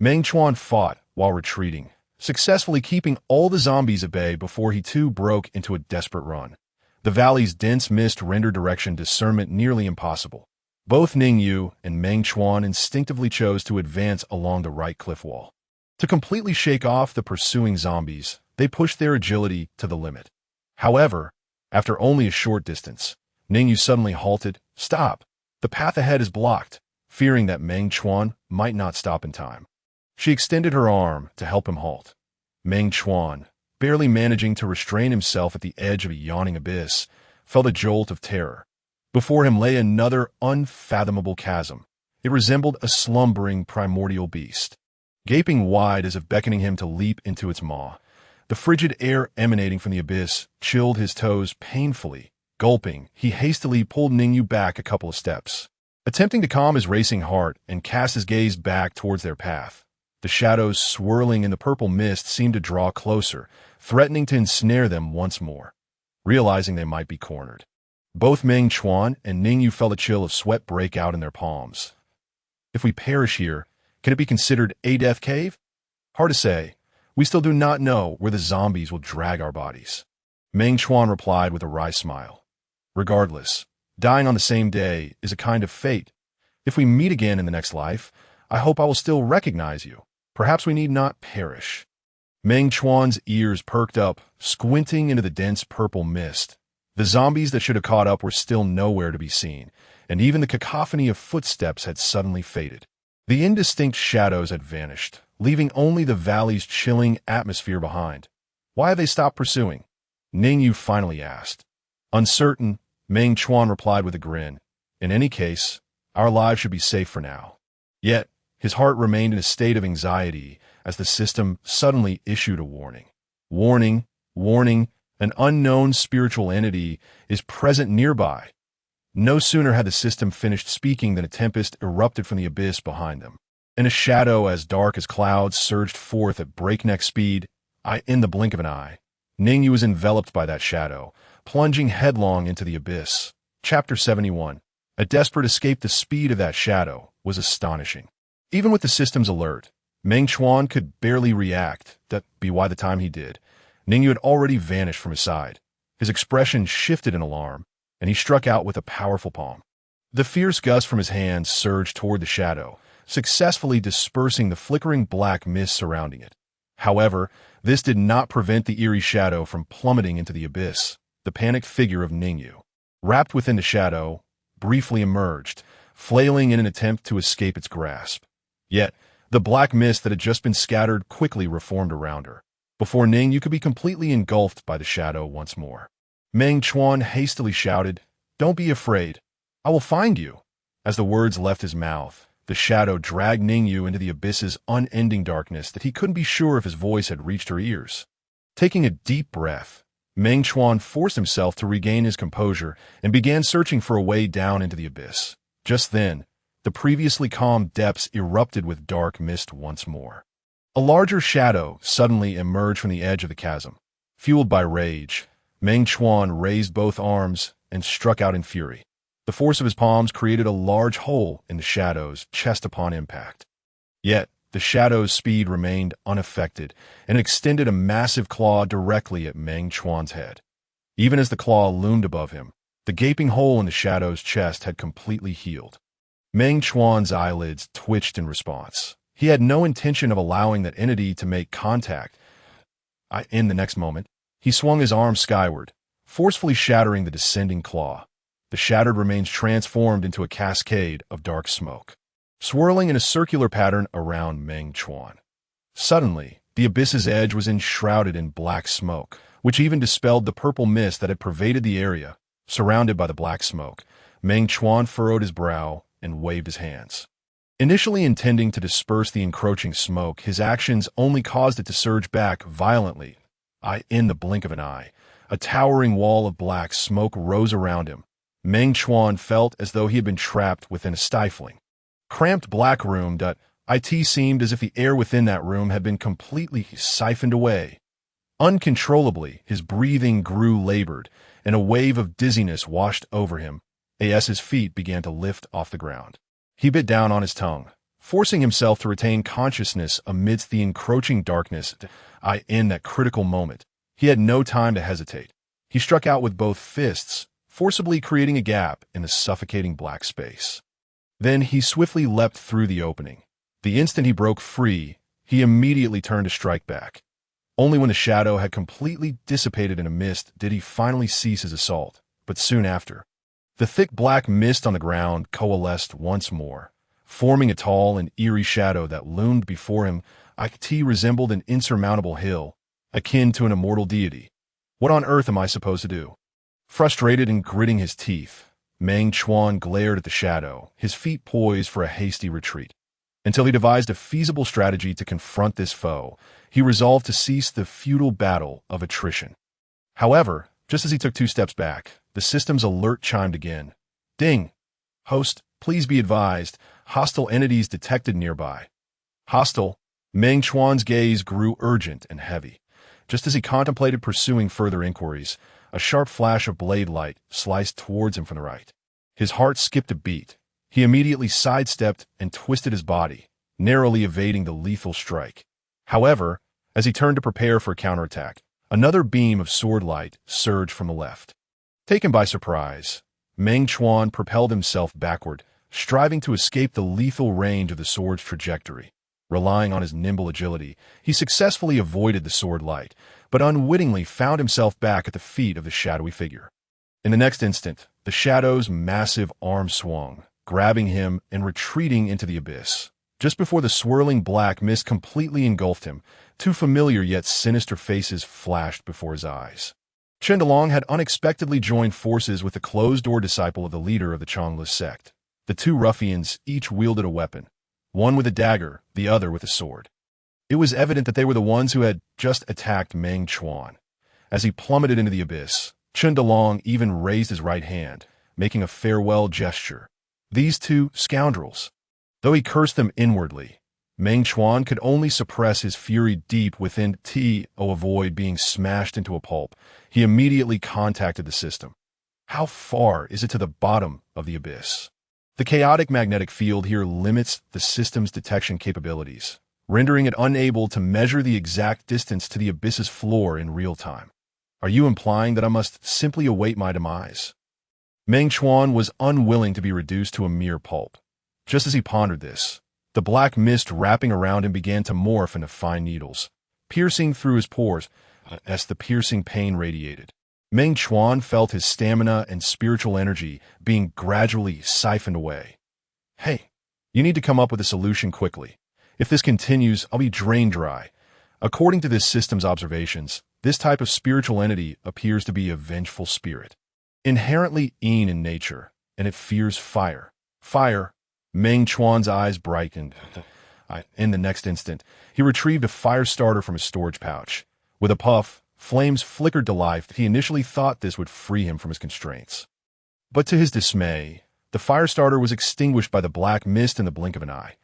Meng Chuan fought while retreating, successfully keeping all the zombies at bay before he too broke into a desperate run. The valley's dense mist rendered direction discernment nearly impossible. Both Ningyu and Meng Chuan instinctively chose to advance along the right cliff wall. To completely shake off the pursuing zombies, they pushed their agility to the limit. However, after only a short distance, Ningyu suddenly halted. "Stop! The path ahead is blocked," fearing that Meng Chuan might not stop in time. She extended her arm to help him halt. Meng Chuan, barely managing to restrain himself at the edge of a yawning abyss, felt a jolt of terror. Before him lay another unfathomable chasm. It resembled a slumbering primordial beast, gaping wide as if beckoning him to leap into its maw. The frigid air emanating from the abyss chilled his toes painfully. Gulping, he hastily pulled Ningyu back a couple of steps, attempting to calm his racing heart and cast his gaze back towards their path. The shadows swirling in the purple mist seemed to draw closer, threatening to ensnare them once more. Realizing they might be cornered, both Meng Chuan and Ningyu felt a chill of sweat break out in their palms. If we perish here, can it be considered a death cave? Hard to say. We still do not know where the zombies will drag our bodies. Meng Chuan replied with a wry smile. Regardless, dying on the same day is a kind of fate. If we meet again in the next life, I hope I will still recognize you. Perhaps we need not perish. Meng Chuan's ears perked up, squinting into the dense purple mist. The zombies that should have caught up were still nowhere to be seen, and even the cacophony of footsteps had suddenly faded. The indistinct shadows had vanished, leaving only the valley's chilling atmosphere behind. "Why have they stopped pursuing?" Ningyu finally asked. Uncertain, Meng Chuan replied with a grin. "In any case, our lives should be safe for now." Yet, his heart remained in a state of anxiety as the system suddenly issued a warning. "Warning, warning, An unknown spiritual entity is present nearby. No sooner had the system finished speaking than a tempest erupted from the abyss behind them. And a shadow as dark as clouds surged forth at breakneck speed. In the blink of an eye, Ningyu was enveloped by that shadow, plunging headlong into the abyss. Chapter 71. A desperate escape. The speed of that shadow was astonishing. Even with the system's alert, Meng Chuan could barely react. That be why the time he did, Ningyu had already vanished from his side. His expression shifted in alarm, and he struck out with a powerful palm. The fierce gust from his hand surged toward the shadow, successfully dispersing the flickering black mist surrounding it. However, this did not prevent the eerie shadow from plummeting into the abyss. The panicked figure of Ningyu, wrapped within the shadow, briefly emerged, flailing in an attempt to escape its grasp. Yet, the black mist that had just been scattered quickly reformed around her, before Ningyu could be completely engulfed by the shadow once more. Meng Chuan hastily shouted, "Don't be afraid. I will find you." As the words left his mouth, the shadow dragged Ningyu into the abyss's unending darkness that he couldn't be sure if his voice had reached her ears. Taking a deep breath, Meng Chuan forced himself to regain his composure and began searching for a way down into the abyss. Just then, the previously calm depths erupted with dark mist once more. A larger shadow suddenly emerged from the edge of the chasm. Fueled by rage, Meng Chuan raised both arms and struck out in fury. The force of his palms created a large hole in the shadow's chest upon impact. Yet, the shadow's speed remained unaffected and extended a massive claw directly at Meng Chuan's head. Even as the claw loomed above him, the gaping hole in the shadow's chest had completely healed. Meng Chuan's eyelids twitched in response. He had no intention of allowing that entity to make contact. In the next moment, he swung his arm skyward, forcefully shattering the descending claw. The shattered remains transformed into a cascade of dark smoke, swirling in a circular pattern around Meng Chuan. Suddenly, the abyss's edge was enshrouded in black smoke, which even dispelled the purple mist that had pervaded the area. Surrounded by the black smoke, Meng Chuan furrowed his brow and waved his hands. Initially intending to disperse the encroaching smoke, his actions only caused it to surge back violently. In the blink of an eye, a towering wall of black smoke rose around him. Meng Chuan felt as though he had been trapped within a stifling, cramped black room. It seemed as if the air within that room had been completely siphoned away. Uncontrollably, his breathing grew labored, and a wave of dizziness washed over him as his feet began to lift off the ground. He bit down on his tongue, forcing himself to retain consciousness amidst the encroaching darkness. In that critical moment, he had no time to hesitate. He struck out with both fists, forcibly creating a gap in the suffocating black space. Then he swiftly leapt through the opening. The instant he broke free, he immediately turned to strike back. Only when the shadow had completely dissipated in a mist did he finally cease his assault, but soon after, the thick black mist on the ground coalesced once more, forming a tall and eerie shadow that loomed before him. It resembled an insurmountable hill, akin to an immortal deity. What on earth am I supposed to do? Frustrated and gritting his teeth, Meng Chuan glared at the shadow, his feet poised for a hasty retreat. Until he devised a feasible strategy to confront this foe, he resolved to cease the futile battle of attrition. However, just as he took 2 steps back, the system's alert chimed again. Ding! Host, please be advised, hostile entities detected nearby. Hostile? Meng Chuan's gaze grew urgent and heavy. Just as he contemplated pursuing further inquiries, a sharp flash of blade light sliced towards him from the right. His heart skipped a beat. He immediately sidestepped and twisted his body, narrowly evading the lethal strike. However, as he turned to prepare for a counterattack, another beam of sword light surged from the left. Taken by surprise, Meng Chuan propelled himself backward, striving to escape the lethal range of the sword's trajectory. Relying on his nimble agility, he successfully avoided the sword light, but unwittingly found himself back at the feet of the shadowy figure. In the next instant, the shadow's massive arm swung, grabbing him and retreating into the abyss. Just before the swirling black mist completely engulfed him, 2 familiar yet sinister faces flashed before his eyes. Chen Delong had unexpectedly joined forces with the closed-door disciple of the leader of the Demon Sect. The 2 ruffians each wielded a weapon, one with a dagger, the other with a sword. It was evident that they were the ones who had just attacked Meng Chuan. As he plummeted into the abyss, Chundalong even raised his right hand, making a farewell gesture. These two scoundrels. Though he cursed them inwardly, Meng Chuan could only suppress his fury deep within. To avoid being smashed into a pulp, he immediately contacted the system. How far is it to the bottom of the abyss? The chaotic magnetic field here limits the system's detection capabilities, rendering it unable to measure the exact distance to the abyss's floor in real time. Are you implying that I must simply await my demise? Meng Chuan was unwilling to be reduced to a mere pulp. Just as he pondered this, the black mist wrapping around him began to morph into fine needles, piercing through his pores as the piercing pain radiated. Meng Chuan felt his stamina and spiritual energy being gradually siphoned away. Hey, you need to come up with a solution quickly. If this continues, I'll be drained dry. According to this system's observations, this type of spiritual entity appears to be a vengeful spirit, inherently mean in nature, and it fears fire. Fire. Meng Chuan's eyes brightened. In the next instant, he retrieved a fire starter from his storage pouch. With a puff, flames flickered to life. He initially thought this would free him from his constraints. But to his dismay, the fire starter was extinguished by the black mist in the blink of an eye.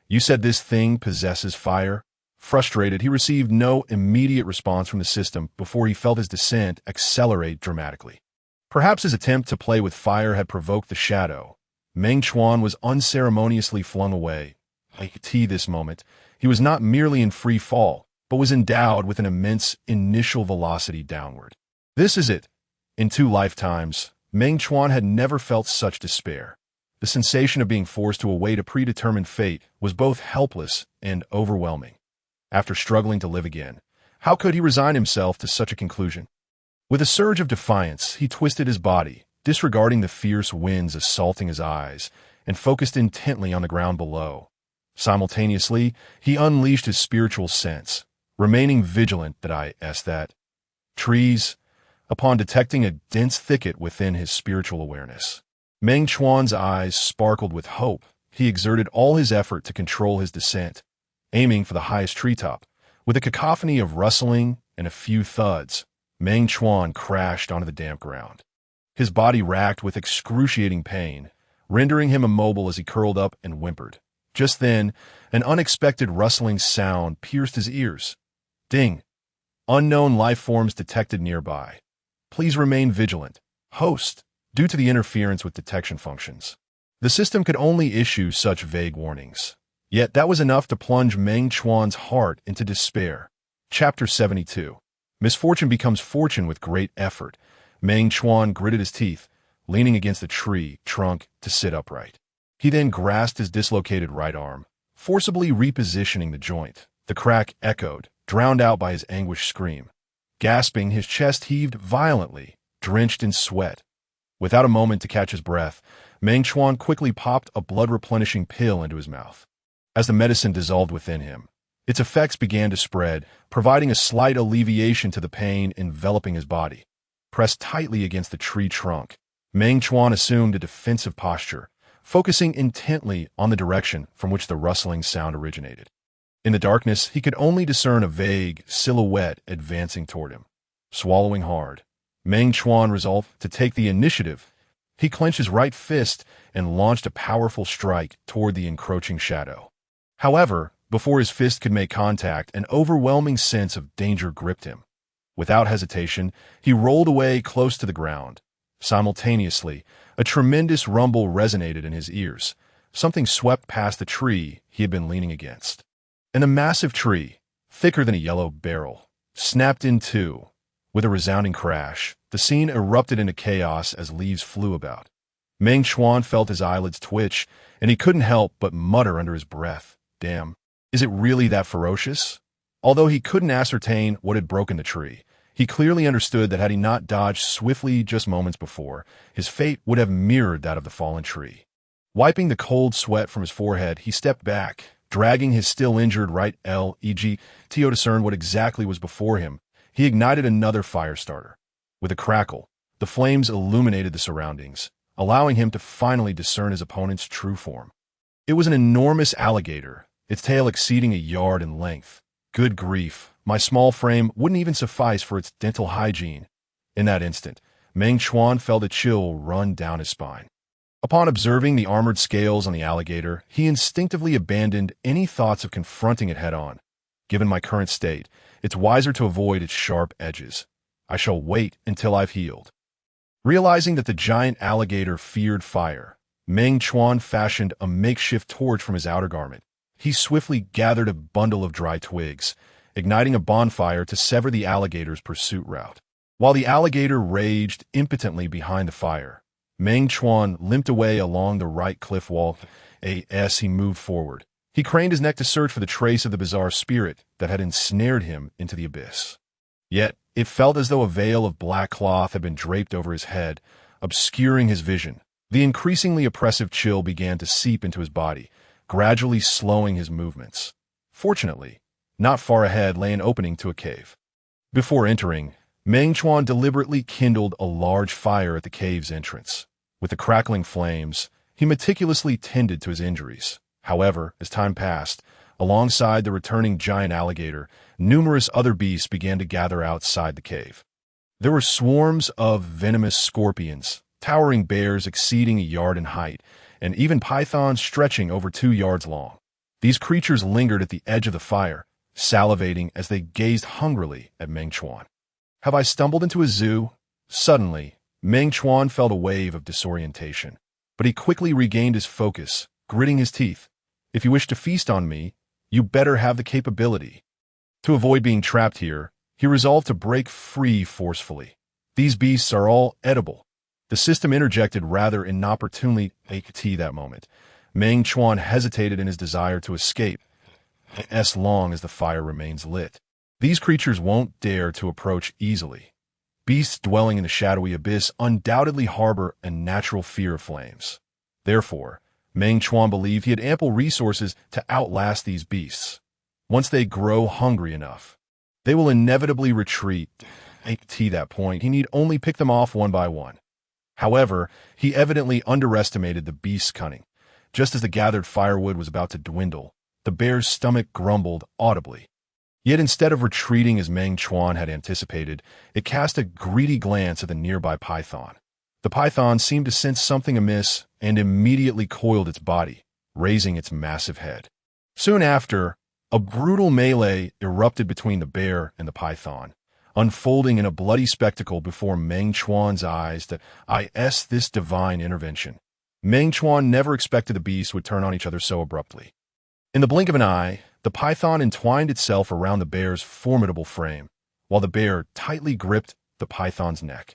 You said this thing possesses fire? Frustrated, he received no immediate response from the system before he felt his descent accelerate dramatically. Perhaps his attempt to play with fire had provoked the shadow. Meng Chuan was unceremoniously flung away. This moment, he was not merely in free fall, but was endowed with an immense initial velocity downward. This is it. In 2 lifetimes, Meng Chuan had never felt such despair. The sensation of being forced to await a predetermined fate was both helpless and overwhelming. After struggling to live again, how could he resign himself to such a conclusion? With a surge of defiance, he twisted his body, disregarding the fierce winds assaulting his eyes, and focused intently on the ground below. Simultaneously, he unleashed his spiritual sense, remaining vigilant that trees, upon detecting a dense thicket within his spiritual awareness. Meng Chuan's eyes sparkled with hope. He exerted all his effort to control his descent, aiming for the highest treetop. With a cacophony of rustling and a few thuds, Meng Chuan crashed onto the damp ground. His body racked with excruciating pain, rendering him immobile as he curled up and whimpered. Just then, an unexpected rustling sound pierced his ears. Ding! Unknown life forms detected nearby. Please remain vigilant. Host, due to the interference with detection functions. The system could only issue such vague warnings. Yet that was enough to plunge Meng Chuan's heart into despair. Chapter 72. Misfortune becomes fortune with great effort. Meng Chuan gritted his teeth, leaning against the tree trunk to sit upright. He then grasped his dislocated right arm, forcibly repositioning the joint. The crack echoed, drowned out by his anguished scream. Gasping, his chest heaved violently, drenched in sweat. Without a moment to catch his breath, Meng Chuan quickly popped a blood-replenishing pill into his mouth. As the medicine dissolved within him, its effects began to spread, providing a slight alleviation to the pain enveloping his body. Pressed tightly against the tree trunk, Meng Chuan assumed a defensive posture, focusing intently on the direction from which the rustling sound originated. In the darkness, he could only discern a vague silhouette advancing toward him. Swallowing hard, Meng Chuan resolved to take the initiative. He clenched his right fist and launched a powerful strike toward the encroaching shadow. However, before his fist could make contact, an overwhelming sense of danger gripped him. Without hesitation, he rolled away close to the ground. Simultaneously, a tremendous rumble resonated in his ears. Something swept past the tree he had been leaning against. And a massive tree, thicker than a yellow barrel, snapped in two. With a resounding crash, the scene erupted into chaos as leaves flew about. Meng Chuan felt his eyelids twitch, and he couldn't help but mutter under his breath, "Damn, is it really that ferocious?" Although he couldn't ascertain what had broken the tree, he clearly understood that had he not dodged swiftly just moments before, his fate would have mirrored that of the fallen tree. Wiping the cold sweat from his forehead, he stepped back, dragging his still injured right leg to discern what exactly was before him. He ignited another fire starter. With a crackle, the flames illuminated the surroundings, allowing him to finally discern his opponent's true form. It was an enormous alligator, its tail exceeding a yard in length. Good grief, My small frame wouldn't even suffice for its dental hygiene. In that instant, Meng Chuan felt a chill run down his spine. Upon observing the armored scales on the alligator, he instinctively abandoned any thoughts of confronting it head-on. Given my current state, it's wiser to avoid its sharp edges. I shall wait until I've healed. Realizing that the giant alligator feared fire, Meng Chuan fashioned a makeshift torch from his outer garment. He swiftly gathered a bundle of dry twigs, igniting a bonfire to sever the alligator's pursuit route. While the alligator raged impotently behind the fire, Meng Chuan limped away along the right cliff wall. As he moved forward, he craned his neck to search for the trace of the bizarre spirit that had ensnared him into the abyss. Yet, it felt as though a veil of black cloth had been draped over his head, obscuring his vision. The increasingly oppressive chill began to seep into his body, gradually slowing his movements. Fortunately, not far ahead lay an opening to a cave. Before entering, Meng Chuan deliberately kindled a large fire at the cave's entrance. With the crackling flames, he meticulously tended to his injuries. However, as time passed, alongside the returning giant alligator, numerous other beasts began to gather outside the cave. There were swarms of venomous scorpions, towering bears exceeding a yard in height, and even pythons stretching over 2 yards long. These creatures lingered at the edge of the fire, salivating as they gazed hungrily at Meng Chuan. Have I stumbled into a zoo? Suddenly, Meng Chuan felt a wave of disorientation, but he quickly regained his focus, gritting his teeth. If you wish to feast on me, you better have the capability. To avoid being trapped here, he resolved to break free forcefully. These beasts are all edible. The system interjected rather inopportunely at that moment. Meng Chuan hesitated in his desire to escape, as long as the fire remains lit. These creatures won't dare to approach easily. Beasts dwelling in the shadowy abyss undoubtedly harbor a natural fear of flames. Therefore, Meng Chuan believed he had ample resources to outlast these beasts. Once they grow hungry enough, they will inevitably retreat. At that point, he need only pick them off one by one. However, he evidently underestimated the beast's cunning. Just as the gathered firewood was about to dwindle, the bear's stomach grumbled audibly. Yet instead of retreating as Meng Chuan had anticipated, it cast a greedy glance at the nearby python. The python seemed to sense something amiss and immediately coiled its body, raising its massive head. Soon after, a brutal melee erupted between the bear and the python, unfolding in a bloody spectacle before Meng Chuan's eyes. This divine intervention. Meng Chuan never expected the beasts would turn on each other so abruptly. In the blink of an eye, the python entwined itself around the bear's formidable frame, while the bear tightly gripped the python's neck.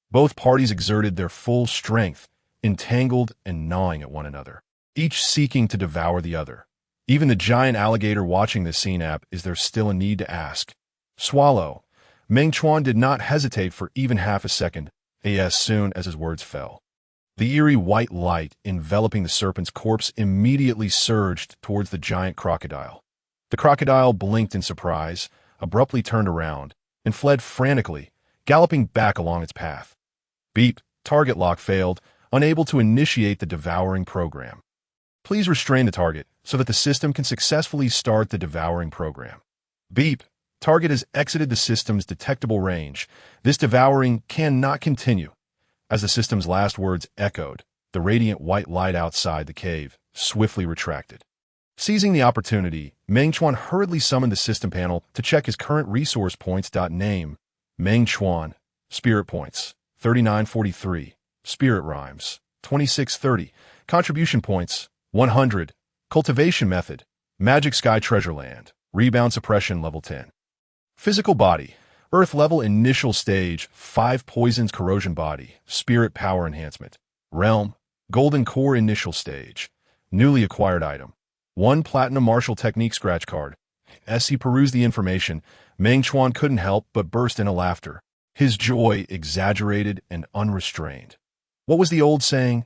Both parties exerted their full strength, entangled and gnawing at one another, each seeking to devour the other. Even the giant alligator watching this scene is there still a need to ask? Swallow. Meng Chuan did not hesitate for even half a second, as soon as his words fell. The eerie white light enveloping the serpent's corpse immediately surged towards the giant crocodile. The crocodile blinked in surprise, abruptly turned around, and fled frantically, galloping back along its path. Beep, target lock failed, unable to initiate the devouring program. Please restrain the target so that the system can successfully start the devouring program. Beep, target has exited the system's detectable range. This devouring cannot continue. As the system's last words echoed, the radiant white light outside the cave swiftly retracted. Seizing the opportunity, Meng Chuan hurriedly summoned the system panel to check his current resource points. Name: Meng Chuan. Spirit points: 3943. Spirit rhymes: 2630. Contribution points: 100. Cultivation method: Magic Sky Treasure Land. Rebound suppression level 10. Physical body: Earth level initial stage, 5 poisons corrosion body, spirit power enhancement. Realm: Golden core initial stage. Newly acquired item: 1 platinum martial technique scratch card. As he perused the information, Meng Chuan couldn't help but burst into laughter, his joy exaggerated and unrestrained. What was the old saying?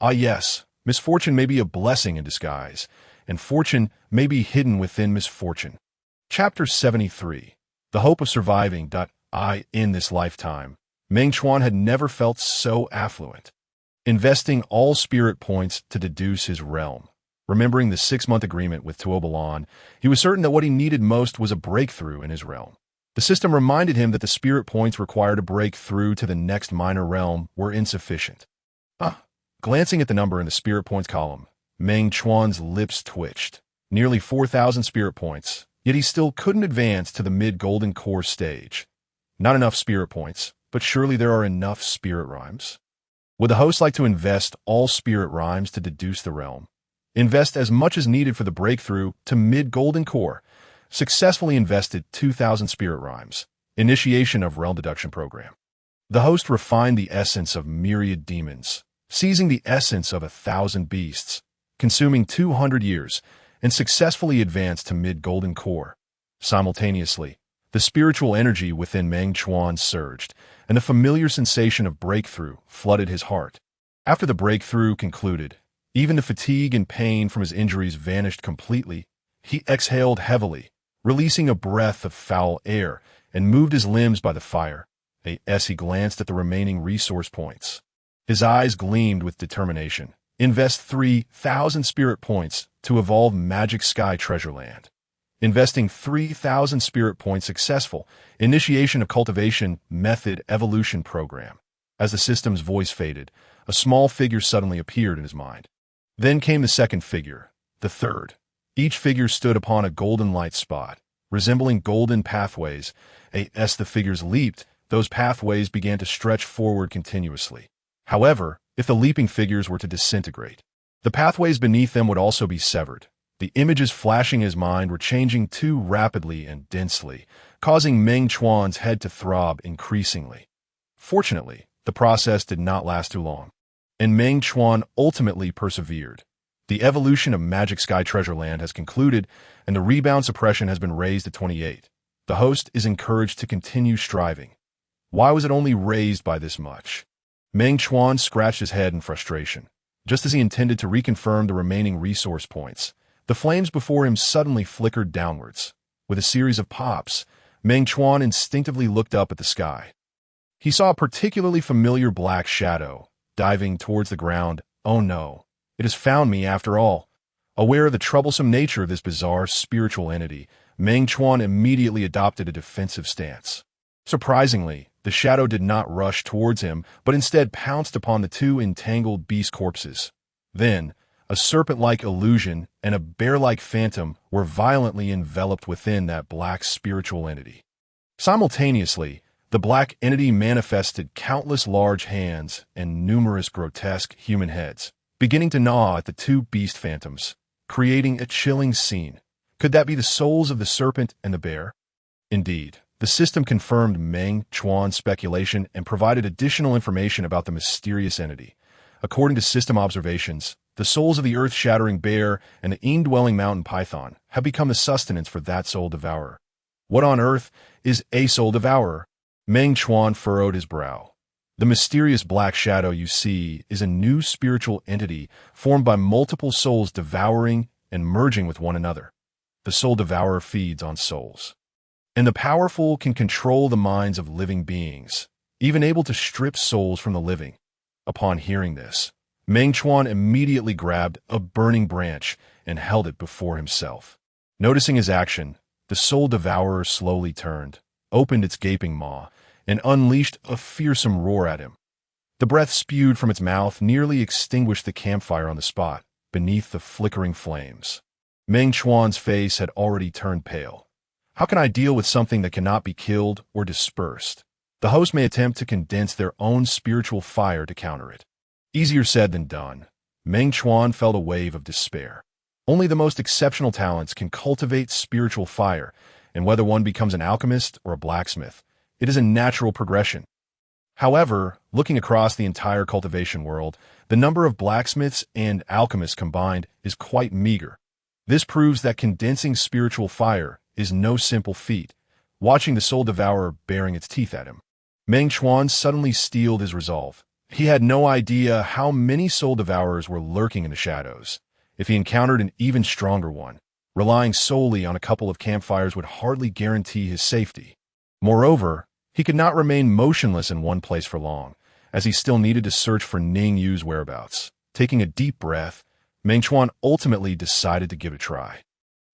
Ah yes, misfortune may be a blessing in disguise, and fortune may be hidden within misfortune. Chapter 73. The Hope of Surviving. In this lifetime, Meng Chuan had never felt so affluent. Investing all spirit points to deduce his realm, Remembering the 6-month agreement with Tuobalan, he was certain that what he needed most was a breakthrough in his realm. The system reminded him that the spirit points required to break through to the next minor realm were insufficient. Glancing at the number in the spirit points column, Meng Chuan's lips twitched. Nearly 4,000 spirit points, yet he still couldn't advance to the mid-golden core stage. Not enough spirit points, but surely there are enough spirit rhymes. Would the host like to invest all spirit rhymes to deduce the realm? Invest as much as needed for the breakthrough to mid-golden core. Successfully invested 2,000 spirit rhymes. Initiation of realm deduction program. The host refined the essence of myriad demons, seizing the essence of 1,000 beasts, consuming 200 years, and successfully advanced to mid-golden core. Simultaneously, the spiritual energy within Meng Chuan surged, and the familiar sensation of breakthrough flooded his heart. After the breakthrough concluded, even the fatigue and pain from his injuries vanished completely. He exhaled heavily, releasing a breath of foul air, and moved his limbs by the fire. As he glanced at the remaining resource points, his eyes gleamed with determination. Invest 3,000 spirit points to evolve Magic Sky Treasureland. Investing 3,000 spirit points successful. Initiation of cultivation method evolution program. As the system's voice faded, a small figure suddenly appeared in his mind. Then came the second figure, the third. Each figure stood upon a golden light spot, resembling golden pathways. As the figures leaped, those pathways began to stretch forward continuously. However, if the leaping figures were to disintegrate, the pathways beneath them would also be severed. The images flashing in his mind were changing too rapidly and densely, causing Meng Chuan's head to throb increasingly. Fortunately, the process did not last too long, and Meng Chuan ultimately persevered. The evolution of Magic Sky Treasureland has concluded, and the rebound suppression has been raised to 28. The host is encouraged to continue striving. Why was it only raised by this much? Meng Chuan scratched his head in frustration. Just as he intended to reconfirm the remaining resource points, the flames before him suddenly flickered downwards. With a series of pops, Meng Chuan instinctively looked up at the sky. He saw a particularly familiar black shadow, diving towards the ground. Oh no, it has found me after all. Aware of the troublesome nature of this bizarre spiritual entity, Meng Chuan immediately adopted a defensive stance. Surprisingly, the shadow did not rush towards him, but instead pounced upon the two entangled beast corpses. Then, a serpent-like illusion and a bear-like phantom were violently enveloped within that black spiritual entity. Simultaneously, the black entity manifested countless large hands and numerous grotesque human heads, beginning to gnaw at the two beast phantoms, creating a chilling scene. Could that be the souls of the serpent and the bear? Indeed, the system confirmed Meng Chuan's speculation and provided additional information about the mysterious entity. According to system observations, the souls of the earth-shattering bear and the indwelling mountain python have become the sustenance for that soul devourer. What on earth is a soul devourer? Meng Chuan furrowed his brow. The mysterious black shadow you see is a new spiritual entity formed by multiple souls devouring and merging with one another. The soul devourer feeds on souls, and the powerful can control the minds of living beings, even able to strip souls from the living. Upon hearing this, Meng Chuan immediately grabbed a burning branch and held it before himself. Noticing his action, the soul devourer slowly turned, opened its gaping maw, and unleashed a fearsome roar at him. The breath spewed from its mouth nearly extinguished the campfire on the spot, beneath the flickering flames. Meng Chuan's face had already turned pale. How can I deal with something that cannot be killed or dispersed? The host may attempt to condense their own spiritual fire to counter it. Easier said than done. Meng Chuan felt a wave of despair. Only the most exceptional talents can cultivate spiritual fire, and whether one becomes an alchemist or a blacksmith, it is a natural progression. However, looking across the entire cultivation world, the number of blacksmiths and alchemists combined is quite meager. This proves that condensing spiritual fire is no simple feat. Watching the soul devourer baring its teeth at him, Meng Chuan suddenly steeled his resolve. He had no idea how many soul devourers were lurking in the shadows. If he encountered an even stronger one, relying solely on a couple of campfires would hardly guarantee his safety. Moreover, he could not remain motionless in one place for long, as he still needed to search for Ning Yu's whereabouts. Taking a deep breath, Meng Chuan ultimately decided to give it a try.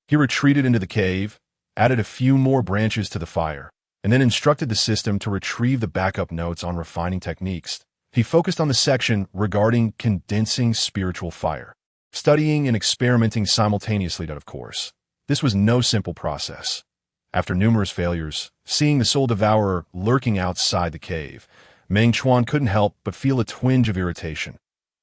He retreated into the cave, added a few more branches to the fire, and then instructed the system to retrieve the backup notes on refining techniques. He focused on the section regarding condensing spiritual fire, studying and experimenting simultaneously, of course. This was no simple process. After numerous failures, seeing the soul devourer lurking outside the cave, Meng Chuan couldn't help but feel a twinge of irritation.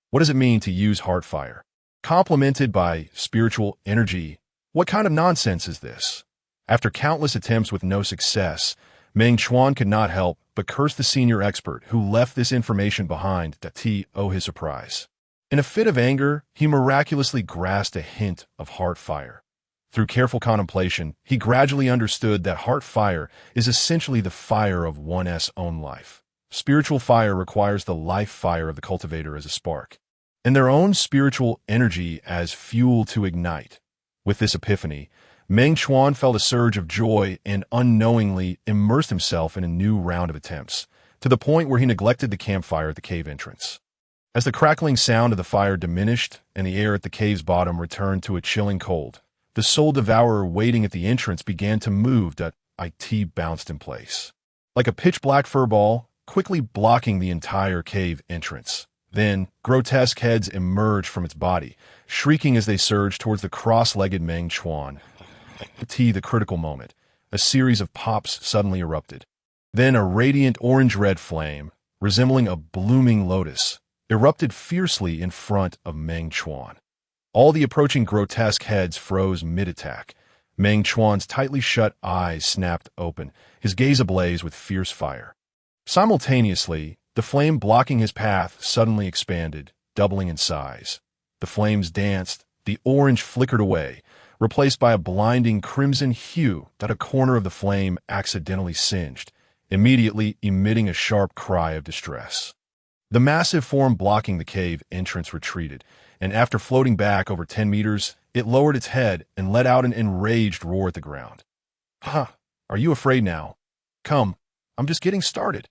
What does it mean to use heart fire? Complemented by spiritual energy? What kind of nonsense is this? After countless attempts with no success, Meng Chuan could not help but curse the senior expert who left this information behind to his surprise. In a fit of anger, he miraculously grasped a hint of heart fire. Through careful contemplation, he gradually understood that heart fire is essentially the fire of one's own life. Spiritual fire requires the life fire of the cultivator as a spark, and their own spiritual energy as fuel to ignite. With this epiphany, Meng Chuan felt a surge of joy and unknowingly immersed himself in a new round of attempts, to the point where he neglected the campfire at the cave entrance. As the crackling sound of the fire diminished and the air at the cave's bottom returned to a chilling cold, the soul devourer waiting at the entrance began to move. It bounced in place, like a pitch-black fur ball, quickly blocking the entire cave entrance. Then, grotesque heads emerged from its body, shrieking as they surged towards the cross-legged Meng Chuan. The critical moment. A series of pops suddenly erupted. Then a radiant orange-red flame, resembling a blooming lotus, erupted fiercely in front of Meng Chuan. All the approaching grotesque heads froze mid-attack. Meng Chuan's tightly shut eyes snapped open, his gaze ablaze with fierce fire. Simultaneously, the flame blocking his path suddenly expanded, doubling in size. The flames danced, the orange flickered away, replaced by a blinding crimson hue that a corner of the flame accidentally singed, immediately emitting a sharp cry of distress. The massive form blocking the cave entrance retreated, and after floating back over 10 meters, it lowered its head and let out an enraged roar at the ground. Are you afraid now? Come, I'm just getting started.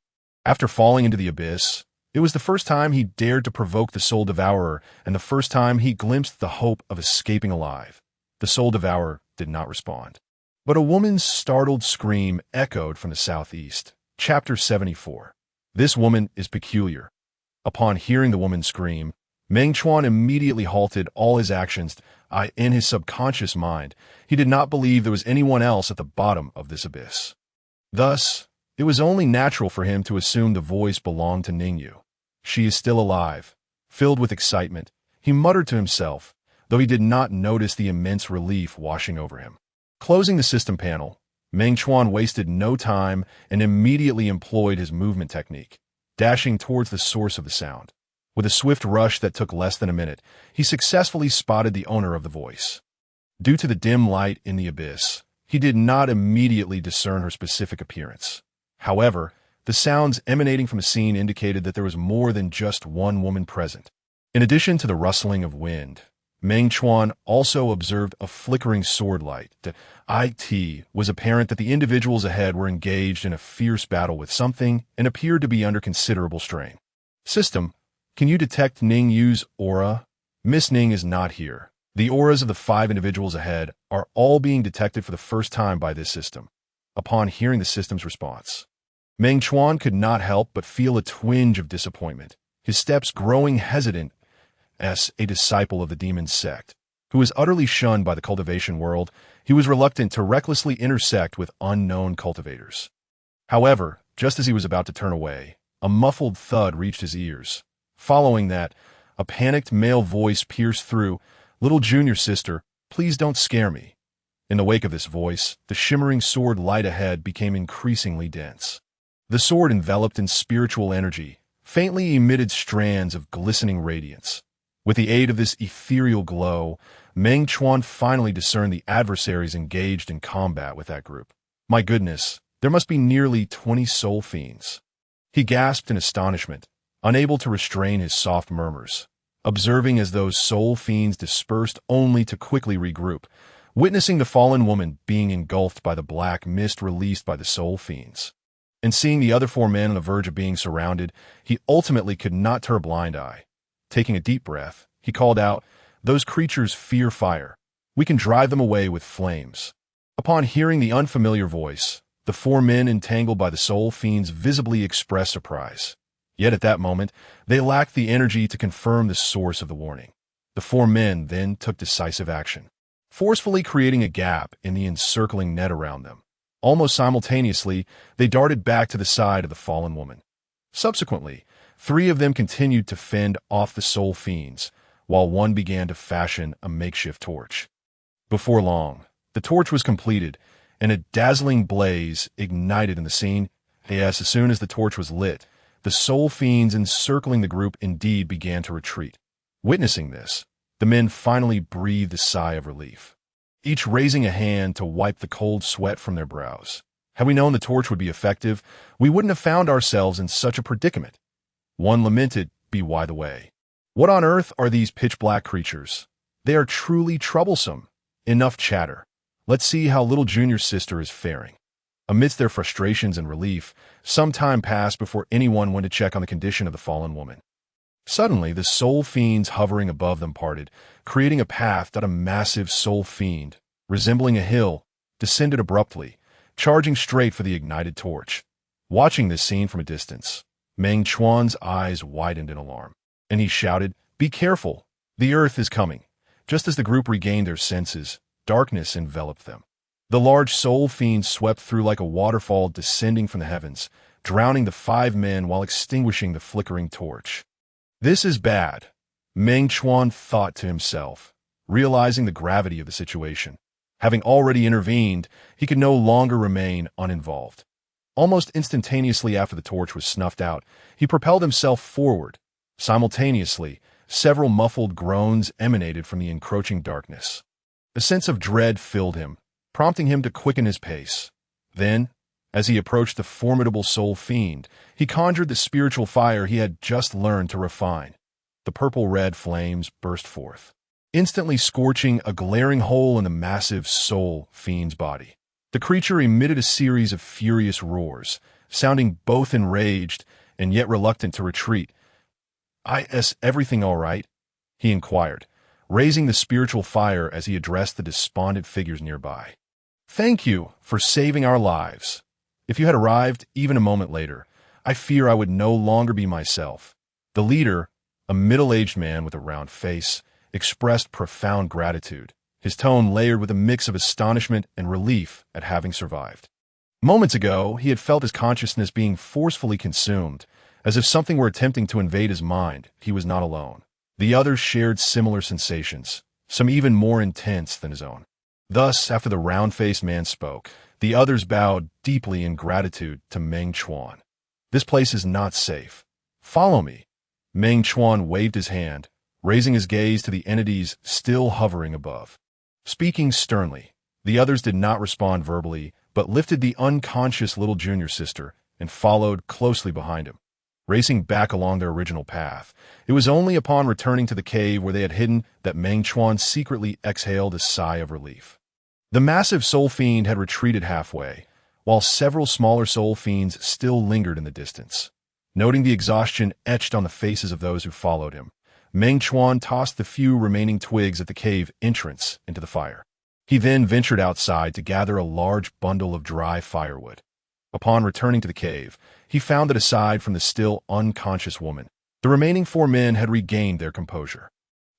After falling into the abyss, it was the first time he dared to provoke the soul devourer and the first time he glimpsed the hope of escaping alive. The soul devourer did not respond. But a woman's startled scream echoed from the southeast. Chapter 74. This woman is peculiar. Upon hearing the woman scream, Meng Chuan immediately halted all his actions. In his subconscious mind, he did not believe there was anyone else at the bottom of this abyss. Thus, it was only natural for him to assume the voice belonged to Ningyu. She is still alive. Filled with excitement, he muttered to himself, though he did not notice the immense relief washing over him. Closing the system panel, Meng Chuan wasted no time and immediately employed his movement technique, dashing towards the source of the sound. With a swift rush that took less than a minute, he successfully spotted the owner of the voice. Due to the dim light in the abyss, he did not immediately discern her specific appearance. However, the sounds emanating from the scene indicated that there was more than just one woman present. In addition to the rustling of wind, Meng Chuan also observed a flickering sword light. It was apparent that the individuals ahead were engaged in a fierce battle with something and appeared to be under considerable strain. System, can you detect Ningyu's aura? Miss Ning is not here. The auras of the 5 individuals ahead are all being detected for the first time by this system. Upon hearing the system's response, Meng Chuan could not help but feel a twinge of disappointment, his steps growing hesitant. As a disciple of the Demon Sect, who was utterly shunned by the cultivation world, he was reluctant to recklessly intersect with unknown cultivators. However, just as he was about to turn away, a muffled thud reached his ears. Following that, a panicked male voice pierced through. "Little junior sister, please don't scare me." In the wake of this voice, the shimmering sword light ahead became increasingly dense. The sword, enveloped in spiritual energy, faintly emitted strands of glistening radiance. With the aid of this ethereal glow, Meng Chuan finally discerned the adversaries engaged in combat with that group. My goodness, there must be nearly 20 soul fiends. He gasped in astonishment, unable to restrain his soft murmurs, observing as those soul fiends dispersed only to quickly regroup, witnessing the fallen woman being engulfed by the black mist released by the soul fiends. And seeing the other 4 men on the verge of being surrounded, he ultimately could not turn a blind eye. Taking a deep breath, he called out, Those creatures fear fire. We can drive them away with flames." Upon hearing the unfamiliar voice, the four men entangled by the soul fiends visibly expressed surprise. Yet at that moment, they lacked the energy to confirm the source of the warning. The four men then took decisive action, forcefully creating a gap in the encircling net around them. Almost simultaneously, they darted back to the side of the fallen woman. Subsequently, 3 of them continued to fend off the soul fiends, while one began to fashion a makeshift torch. Before long, the torch was completed, and a dazzling blaze ignited in the scene. Yes, as soon as the torch was lit, the soul fiends encircling the group indeed began to retreat. Witnessing this, the men finally breathed a sigh of relief, each raising a hand to wipe the cold sweat from their brows. Had we known the torch would be effective, we wouldn't have found ourselves in such a predicament. One lamented, "By the way, what on earth are these pitch-black creatures? They are truly troublesome. Enough chatter. Let's see how little junior sister is faring." Amidst their frustrations and relief, some time passed before anyone went to check on the condition of the fallen woman. Suddenly, the soul fiends hovering above them parted, creating a path that a massive soul fiend, resembling a hill, descended abruptly, charging straight for the ignited torch. Watching this scene from a distance, Meng Chuan's eyes widened in alarm, and he shouted, "Be careful! The earth is coming!" Just as the group regained their senses, darkness enveloped them. The large soul fiend swept through like a waterfall descending from the heavens, drowning the 5 men while extinguishing the flickering torch. "This is bad," Meng Chuan thought to himself, realizing the gravity of the situation. Having already intervened, he could no longer remain uninvolved. Almost instantaneously after the torch was snuffed out, he propelled himself forward. Simultaneously, several muffled groans emanated from the encroaching darkness. A sense of dread filled him, prompting him to quicken his pace. Then, as he approached the formidable soul fiend, he conjured the spiritual fire he had just learned to refine. The purple-red flames burst forth, instantly scorching a glaring hole in the massive soul fiend's body. The creature emitted a series of furious roars, sounding both enraged and yet reluctant to retreat. "Is everything all right?" he inquired, raising the spiritual fire as he addressed the despondent figures nearby. "Thank you for saving our lives. If you had arrived even a moment later, I fear I would no longer be myself." The leader, a middle-aged man with a round face, expressed profound gratitude, his tone layered with a mix of astonishment and relief at having survived. Moments ago, he had felt his consciousness being forcefully consumed, as if something were attempting to invade his mind. He was not alone. The others shared similar sensations, some even more intense than his own. Thus, after the round-faced man spoke, the others bowed deeply in gratitude to Meng Chuan. "This place is not safe. Follow me." Meng Chuan waved his hand, raising his gaze to the entities still hovering above. Speaking sternly, the others did not respond verbally, but lifted the unconscious little junior sister and followed closely behind him. Racing back along their original path, it was only upon returning to the cave where they had hidden that Meng Chuan secretly exhaled a sigh of relief. The massive soul fiend had retreated halfway, while several smaller soul fiends still lingered in the distance. Noting the exhaustion etched on the faces of those who followed him, Meng Chuan tossed the few remaining twigs at the cave entrance into the fire. He then ventured outside to gather a large bundle of dry firewood. Upon returning to the cave, he found that aside from the still unconscious woman, the remaining 4 men had regained their composure.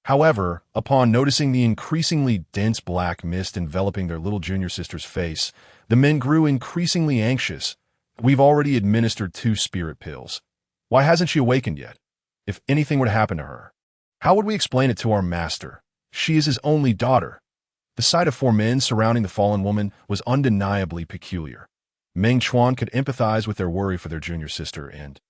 However, upon noticing the increasingly dense black mist enveloping their little junior sister's face, the men grew increasingly anxious. "We've already administered 2 spirit pills. Why hasn't she awakened yet? If anything were to happen to her, how would we explain it to our master? She is his only daughter." The sight of 4 men surrounding the fallen woman was undeniably peculiar. Meng Chuan could empathize with their worry for their junior sister and,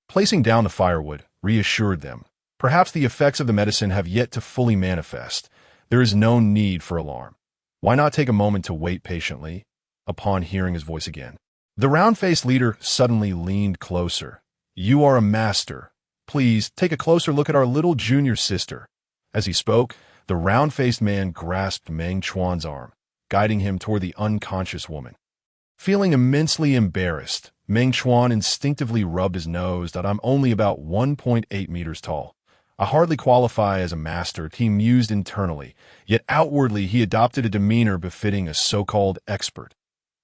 placing down the firewood, reassured them. "Perhaps the effects of the medicine have yet to fully manifest. There is no need for alarm. Why not take a moment to wait patiently?" Upon hearing his voice again, the round-faced leader suddenly leaned closer. "You are a master. Please take a closer look at our little junior sister." As he spoke, the round-faced man grasped Meng Chuan's arm, guiding him toward the unconscious woman. Feeling immensely embarrassed, Meng Chuan instinctively rubbed his nose that "I'm only about 1.8 meters tall. I hardly qualify as a master, he mused internally, yet outwardly he adopted a demeanor befitting a so-called expert.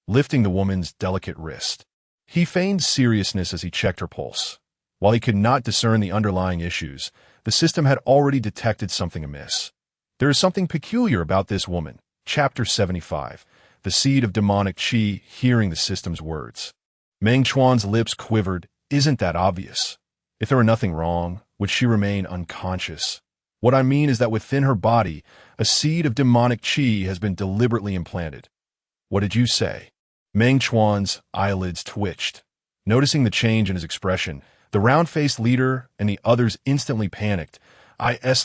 Lifting the woman's delicate wrist, he feigned seriousness as he checked her pulse. While he could not discern the underlying issues, the system had already detected something amiss. There is something peculiar about this woman. Chapter 75. The Seed of Demonic Qi. Hearing the system's words, Meng Chuan's lips quivered. Isn't that obvious? If there were nothing wrong, would she remain unconscious? What I mean is that within her body, a seed of demonic qi has been deliberately implanted. What did you say? Meng Chuan's eyelids twitched. Noticing the change in his expression, the round-faced leader and the others instantly panicked.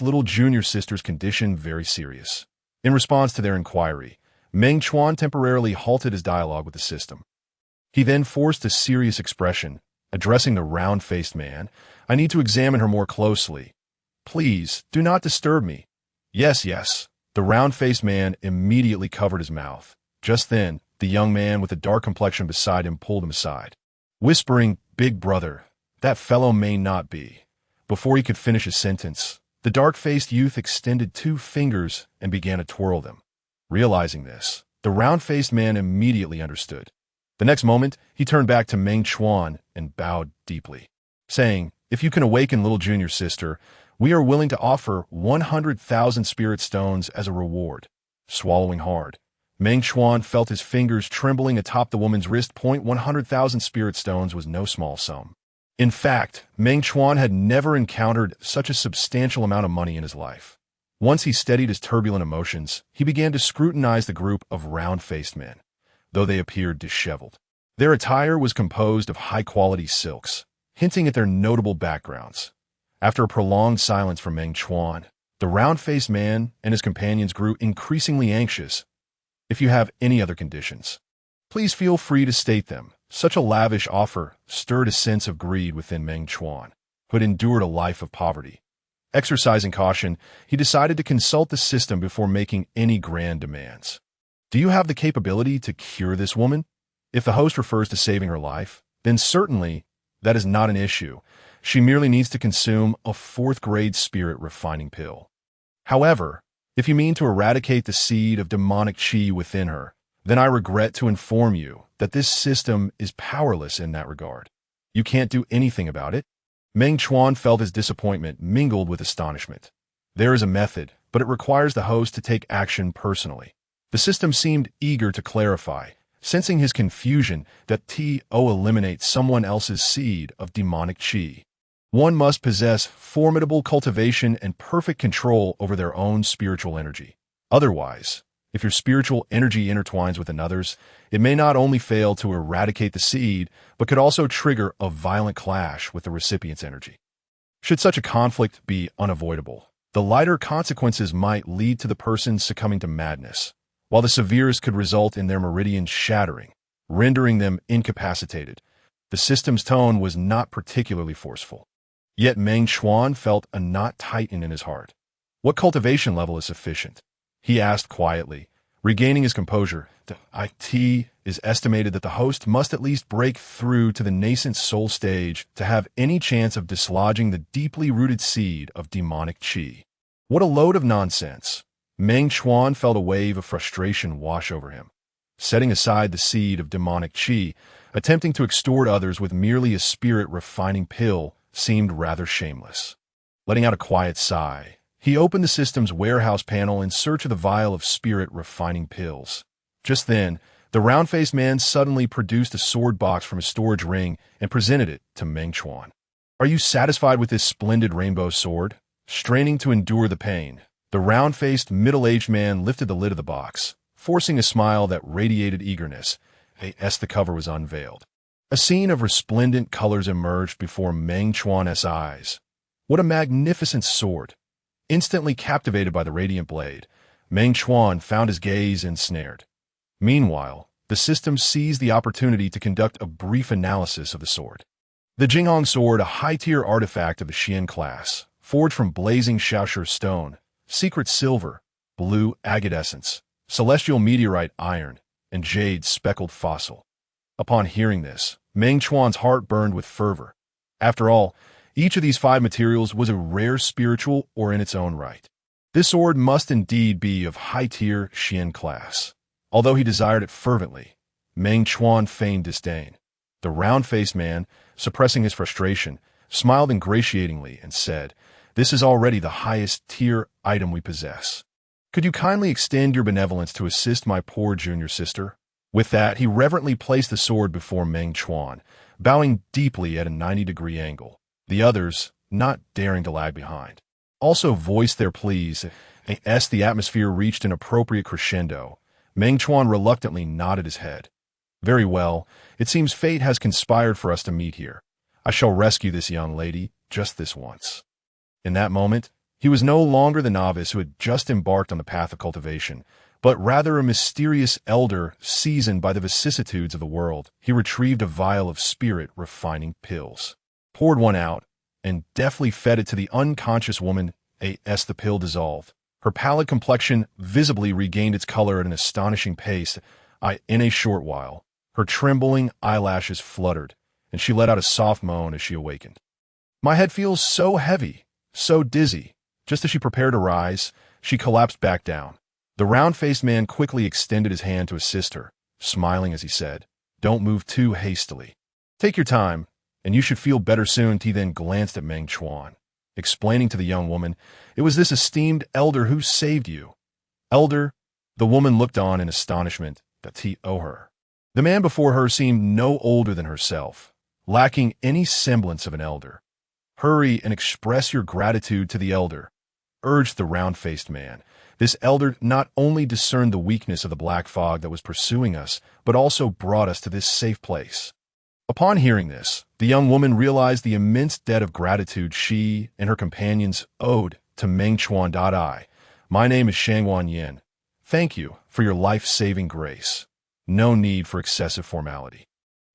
Little junior sister's condition very serious. In response to their inquiry, Meng Chuan temporarily halted his dialogue with the system. He then forced a serious expression, addressing the round-faced man. I need to examine her more closely. Please, do not disturb me. Yes, yes. The round-faced man immediately covered his mouth. Just then, the young man with the dark complexion beside him pulled him aside, whispering, Big brother, that fellow may not be. Before he could finish his sentence, the dark-faced youth extended 2 fingers and began to twirl them. Realizing this, the round-faced man immediately understood. The next moment, he turned back to Meng Chuan and bowed deeply, saying, If you can awaken little junior sister, we are willing to offer 100,000 spirit stones as a reward. Swallowing hard, Meng Chuan felt his fingers trembling atop the woman's wrist. 100,000 spirit stones was no small sum. In fact, Meng Chuan had never encountered such a substantial amount of money in his life. Once he steadied his turbulent emotions, he began to scrutinize the group of round-faced men, though they appeared disheveled. Their attire was composed of high-quality silks, hinting at their notable backgrounds. After a prolonged silence from Meng Chuan, the round-faced man and his companions grew increasingly anxious. If you have any other conditions, please feel free to state them. Such a lavish offer stirred a sense of greed within Meng Chuan, who had endured a life of poverty. Exercising caution, he decided to consult the system before making any grand demands. Do you have the capability to cure this woman? If the host refers to saving her life, then certainly that is not an issue. She merely needs to consume a 4th-grade spirit refining pill. However, if you mean to eradicate the seed of demonic qi within her, then I regret to inform you that this system is powerless in that regard. You can't do anything about it. Meng Chuan felt his disappointment mingled with astonishment. There is a method, but it requires the host to take action personally. The system seemed eager to clarify, sensing his confusion that eliminate someone else's seed of demonic qi. One must possess formidable cultivation and perfect control over their own spiritual energy. Otherwise, if your spiritual energy intertwines with another's, it may not only fail to eradicate the seed, but could also trigger a violent clash with the recipient's energy. Should such a conflict be unavoidable, the lighter consequences might lead to the person succumbing to madness, while the severest could result in their meridians shattering, rendering them incapacitated. The system's tone was not particularly forceful. Yet Meng Chuan felt a knot tighten in his heart. What cultivation level is sufficient? He asked quietly, regaining his composure. It is estimated that the host must at least break through to the nascent soul stage to have any chance of dislodging the deeply rooted seed of demonic qi. What a load of nonsense! Meng Chuan felt a wave of frustration wash over him. Setting aside the seed of demonic qi, attempting to extort others with merely a spirit refining pill seemed rather shameless. Letting out a quiet sigh, he opened the system's warehouse panel in search of the vial of spirit refining pills. Just then, the round-faced man suddenly produced a sword box from his storage ring and presented it to Meng Chuan. Are you satisfied with this splendid rainbow sword? Straining to endure the pain, the round-faced middle-aged man lifted the lid of the box, forcing a smile that radiated eagerness. The cover was unveiled. A scene of resplendent colors emerged before Meng Chuan's eyes. What a magnificent sword! Instantly captivated by the radiant blade, Meng Chuan found his gaze ensnared. Meanwhile, the system seized the opportunity to conduct a brief analysis of the sword. The Jinghong sword, a high-tier artifact of the Xian class, forged from blazing Shaoshi stone, secret silver, blue agate essence, celestial meteorite iron, and jade speckled fossil. Upon hearing this, Meng Chuan's heart burned with fervor. After all, Each of these 5 materials was a rare spiritual or in its own right. This sword must indeed be of high-tier Xian class. Although he desired it fervently, Meng Chuan feigned disdain. The round-faced man, suppressing his frustration, smiled ingratiatingly and said, "This is already the highest-tier item we possess. Could you kindly extend your benevolence to assist my poor junior sister?" With that, he reverently placed the sword before Meng Chuan, bowing deeply at a 90-degree angle. The others, not daring to lag behind, also voiced their pleas. As the atmosphere reached an appropriate crescendo, Meng Chuan reluctantly nodded his head. "Very well, it seems fate has conspired for us to meet here. I shall rescue this young lady, just this once." In that moment, he was no longer the novice who had just embarked on the path of cultivation, but rather a mysterious elder seasoned by the vicissitudes of the world. He retrieved a vial of spirit-refining pills, poured one out, and deftly fed it to the unconscious woman. As the pill dissolved, her pallid complexion visibly regained its color at an astonishing pace. In a short while, her trembling eyelashes fluttered, and she let out a soft moan as she awakened. "My head feels so heavy, so dizzy." Just as she prepared to rise, she collapsed back down. The round-faced man quickly extended his hand to assist her, smiling as he said, "Don't move too hastily. Take your time, and you should feel better soon." He then glanced at Meng Chuan, explaining to the young woman, "It was this esteemed elder who saved you." "Elder?" The woman looked on in astonishment. That he owe her. The man before her seemed no older than herself, lacking any semblance of an elder. "Hurry and express your gratitude to the elder," urged the round-faced man. "This elder not only discerned the weakness of the black fog that was pursuing us, but also brought us to this safe place." Upon hearing this, the young woman realized the immense debt of gratitude she and her companions owed to Meng Chuan. "My name is Shangwan Yin. Thank you for your life-saving grace. No need for excessive formality."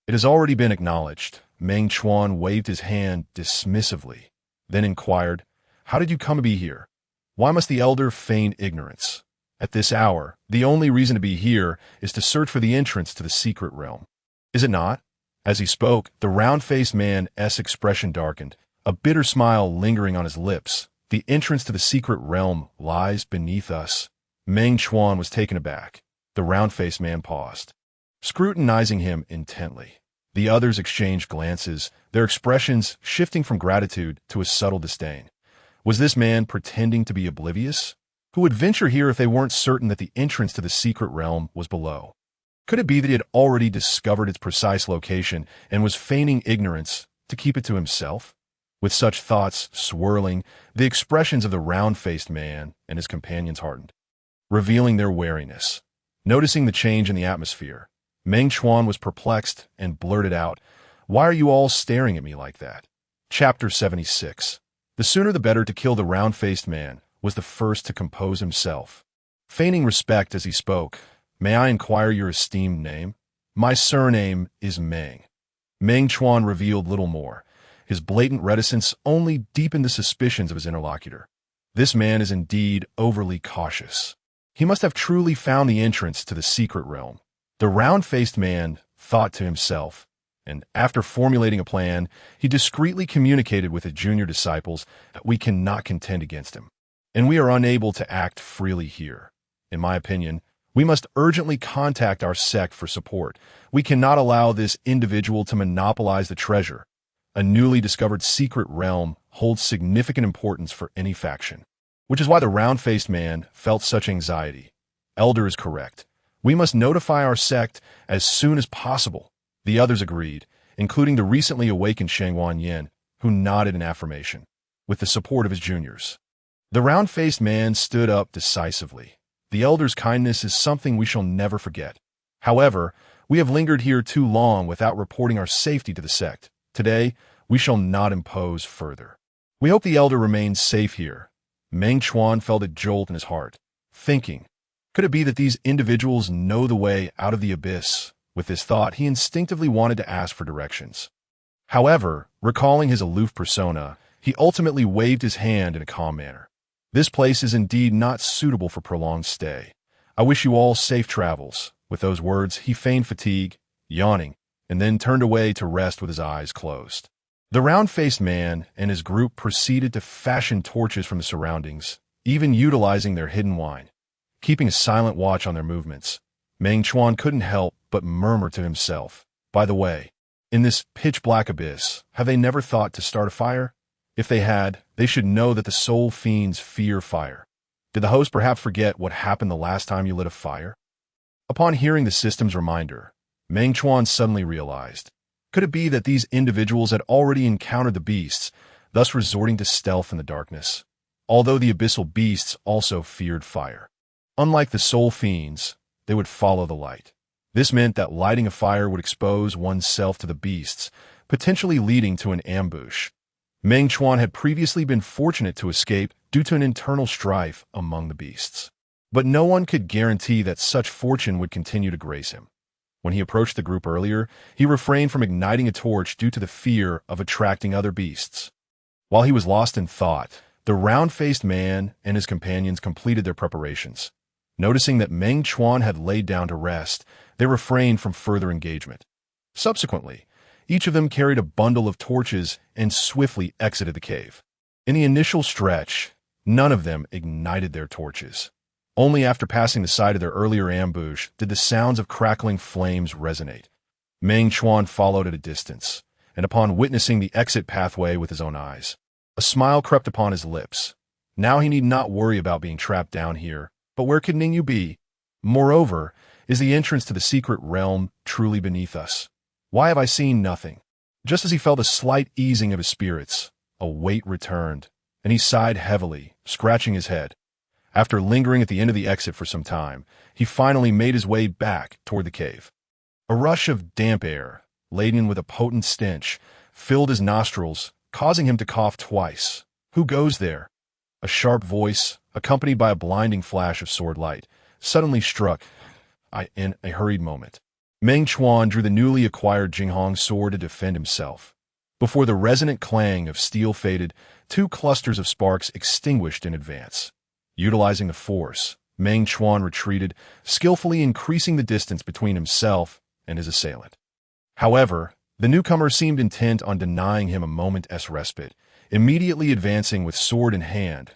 "It has already been acknowledged." Meng Chuan waved his hand dismissively, then inquired, "How did you come to be here? Why must the elder feign ignorance? At this hour, the only reason to be here is to search for the entrance to the secret realm. Is it not?" As he spoke, the round-faced man's expression darkened, a bitter smile lingering on his lips. "The entrance to the secret realm lies beneath us." Meng Chuan was taken aback. The round-faced man paused, scrutinizing him intently. The others exchanged glances, their expressions shifting from gratitude to a subtle disdain. Was this man pretending to be oblivious? Who would venture here if they weren't certain that the entrance to the secret realm was below? Could it be that he had already discovered its precise location and was feigning ignorance to keep it to himself? With such thoughts swirling, the expressions of the round-faced man and his companions hardened, revealing their wariness. Noticing the change in the atmosphere, Meng Chuan was perplexed and blurted out, "Why are you all staring at me like that?" Chapter 76. The sooner the better to kill the round-faced man was the first to compose himself. Feigning respect as he spoke, "May I inquire your esteemed name?" "My surname is Meng." Meng Chuan revealed little more. His blatant reticence only deepened the suspicions of his interlocutor. This man is indeed overly cautious. He must have truly found the entrance to the secret realm. The round-faced man thought to himself, and after formulating a plan, he discreetly communicated with his junior disciples that we cannot contend against him, and we are unable to act freely here. In my opinion, we must urgently contact our sect for support. We cannot allow this individual to monopolize the treasure. A newly discovered secret realm holds significant importance for any faction, which is why the round-faced man felt such anxiety. Elder is correct. We must notify our sect as soon as possible. The others agreed, including the recently awakened Shangwan Yin, who nodded in affirmation, with the support of his juniors. The round-faced man stood up decisively. The elder's kindness is something we shall never forget. However, we have lingered here too long without reporting our safety to the sect. Today, we shall not impose further. We hope the elder remains safe here. Meng Chuan felt a jolt in his heart, thinking, could it be that these individuals know the way out of the abyss? With this thought, he instinctively wanted to ask for directions. However, recalling his aloof persona, he ultimately waved his hand in a calm manner. This place is indeed not suitable for prolonged stay. I wish you all safe travels. With those words, he feigned fatigue, yawning, and then turned away to rest with his eyes closed. The round-faced man and his group proceeded to fashion torches from the surroundings, even utilizing their hidden wine. Keeping a silent watch on their movements, Meng Chuan couldn't help but murmur to himself, "By the way, in this pitch-black abyss, have they never thought to start a fire? If they had, they should know that the soul fiends fear fire. Did the host perhaps forget what happened the last time you lit a fire?" Upon hearing the system's reminder, Meng Chuan suddenly realized, could it be that these individuals had already encountered the beasts, thus resorting to stealth in the darkness? Although the abyssal beasts also feared fire. Unlike the soul fiends, they would follow the light. This meant that lighting a fire would expose oneself to the beasts, potentially leading to an ambush. Meng Chuan had previously been fortunate to escape due to an internal strife among the beasts. But no one could guarantee that such fortune would continue to grace him. When he approached the group earlier, he refrained from igniting a torch due to the fear of attracting other beasts. While he was lost in thought, the round-faced man and his companions completed their preparations. Noticing that Meng Chuan had laid down to rest, they refrained from further engagement. Subsequently, each of them carried a bundle of torches and swiftly exited the cave. In the initial stretch, none of them ignited their torches. Only after passing the site of their earlier ambush did the sounds of crackling flames resonate. Meng Chuan followed at a distance, and upon witnessing the exit pathway with his own eyes, a smile crept upon his lips. Now he need not worry about being trapped down here, but where could Ningyu be? Moreover, is the entrance to the secret realm truly beneath us? Why have I seen nothing? Just as he felt a slight easing of his spirits, a weight returned, and he sighed heavily, scratching his head. After lingering at the end of the exit for some time, he finally made his way back toward the cave. A rush of damp air, laden with a potent stench, filled his nostrils, causing him to cough twice. "Who goes there?" A sharp voice, accompanied by a blinding flash of sword light, suddenly struck in a hurried moment. Meng Chuan drew the newly acquired Jinghong sword to defend himself. Before the resonant clang of steel faded, two clusters of sparks extinguished in advance. Utilizing the force, Meng Chuan retreated, skillfully increasing the distance between himself and his assailant. However, the newcomer seemed intent on denying him a moment's respite, immediately advancing with sword in hand.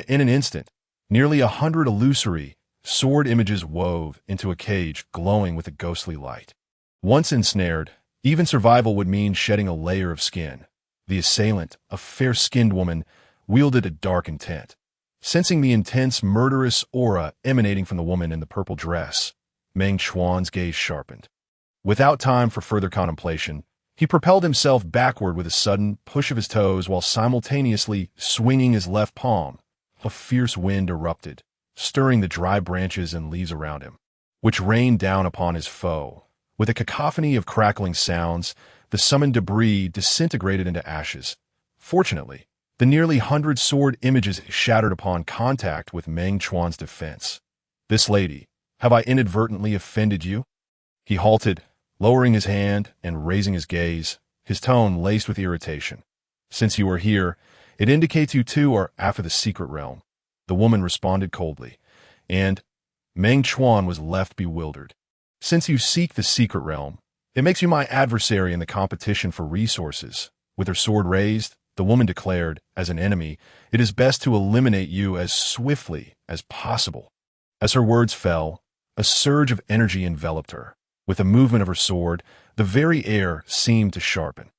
In an instant, nearly 100 illusory sword images wove into a cage glowing with a ghostly light. Once ensnared, even survival would mean shedding a layer of skin. The assailant, a fair-skinned woman, wielded a dark intent. Sensing the intense, murderous aura emanating from the woman in the purple dress, Meng Chuan's gaze sharpened. Without time for further contemplation, he propelled himself backward with a sudden push of his toes while simultaneously swinging his left palm. A fierce wind erupted, stirring the dry branches and leaves around him, which rained down upon his foe. With a cacophony of crackling sounds, the summoned debris disintegrated into ashes. Fortunately, the nearly 100 sword images shattered upon contact with Meng Chuan's defense. "This lady, have I inadvertently offended you?" He halted, lowering his hand and raising his gaze, his tone laced with irritation. "Since you are here, it indicates you two are after the secret realm." The woman responded coldly, and Meng Chuan was left bewildered. "Since you seek the secret realm, it makes you my adversary in the competition for resources." With her sword raised, the woman declared, as an enemy, "It is best to eliminate you as swiftly as possible." As her words fell, a surge of energy enveloped her. With a movement of her sword, the very air seemed to sharpen.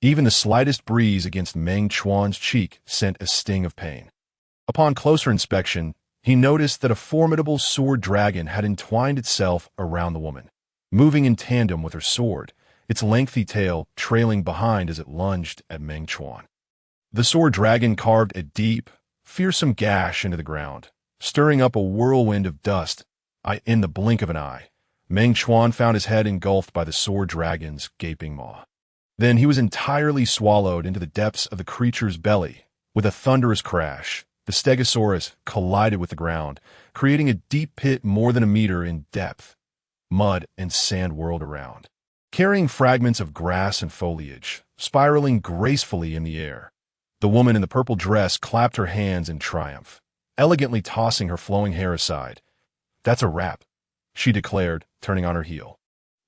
Even the slightest breeze against Meng Chuan's cheek sent a sting of pain. Upon closer inspection, he noticed that a formidable sword dragon had entwined itself around the woman, moving in tandem with her sword, its lengthy tail trailing behind as it lunged at Meng Chuan. The sword dragon carved a deep, fearsome gash into the ground, stirring up a whirlwind of dust. In the blink of an eye, Meng Chuan found his head engulfed by the sword dragon's gaping maw. Then he was entirely swallowed into the depths of the creature's belly. With a thunderous crash, the stegosaurus collided with the ground, creating a deep pit more than a meter in depth. Mud and sand whirled around, carrying fragments of grass and foliage, spiraling gracefully in the air. The woman in the purple dress clapped her hands in triumph, elegantly tossing her flowing hair aside. "That's a wrap," she declared, turning on her heel.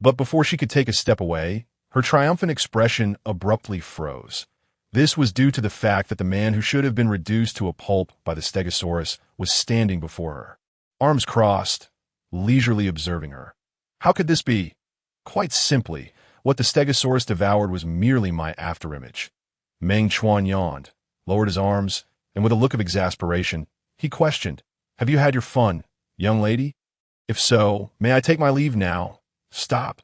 But before she could take a step away, Her triumphant expression abruptly froze. This was due to the fact that the man who should have been reduced to a pulp by the Stegosaurus was standing before her, arms crossed, leisurely observing her. How could this be? Quite simply, what the Stegosaurus devoured was merely my afterimage. Meng Chuan yawned, lowered his arms, and with a look of exasperation, he questioned, "Have you had your fun, young lady? If so, may I take my leave now?" "Stop."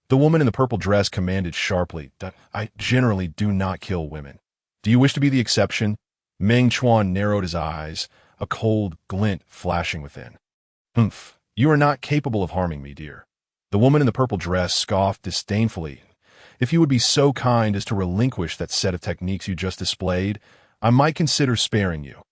The woman in the purple dress commanded sharply that I generally do not kill women. "Do you wish to be the exception?" Meng Chuan narrowed his eyes, a cold glint flashing within. "Humph, you are not capable of harming me, dear." The woman in the purple dress scoffed disdainfully. "If you would be so kind as to relinquish that set of techniques you just displayed, I might consider sparing you."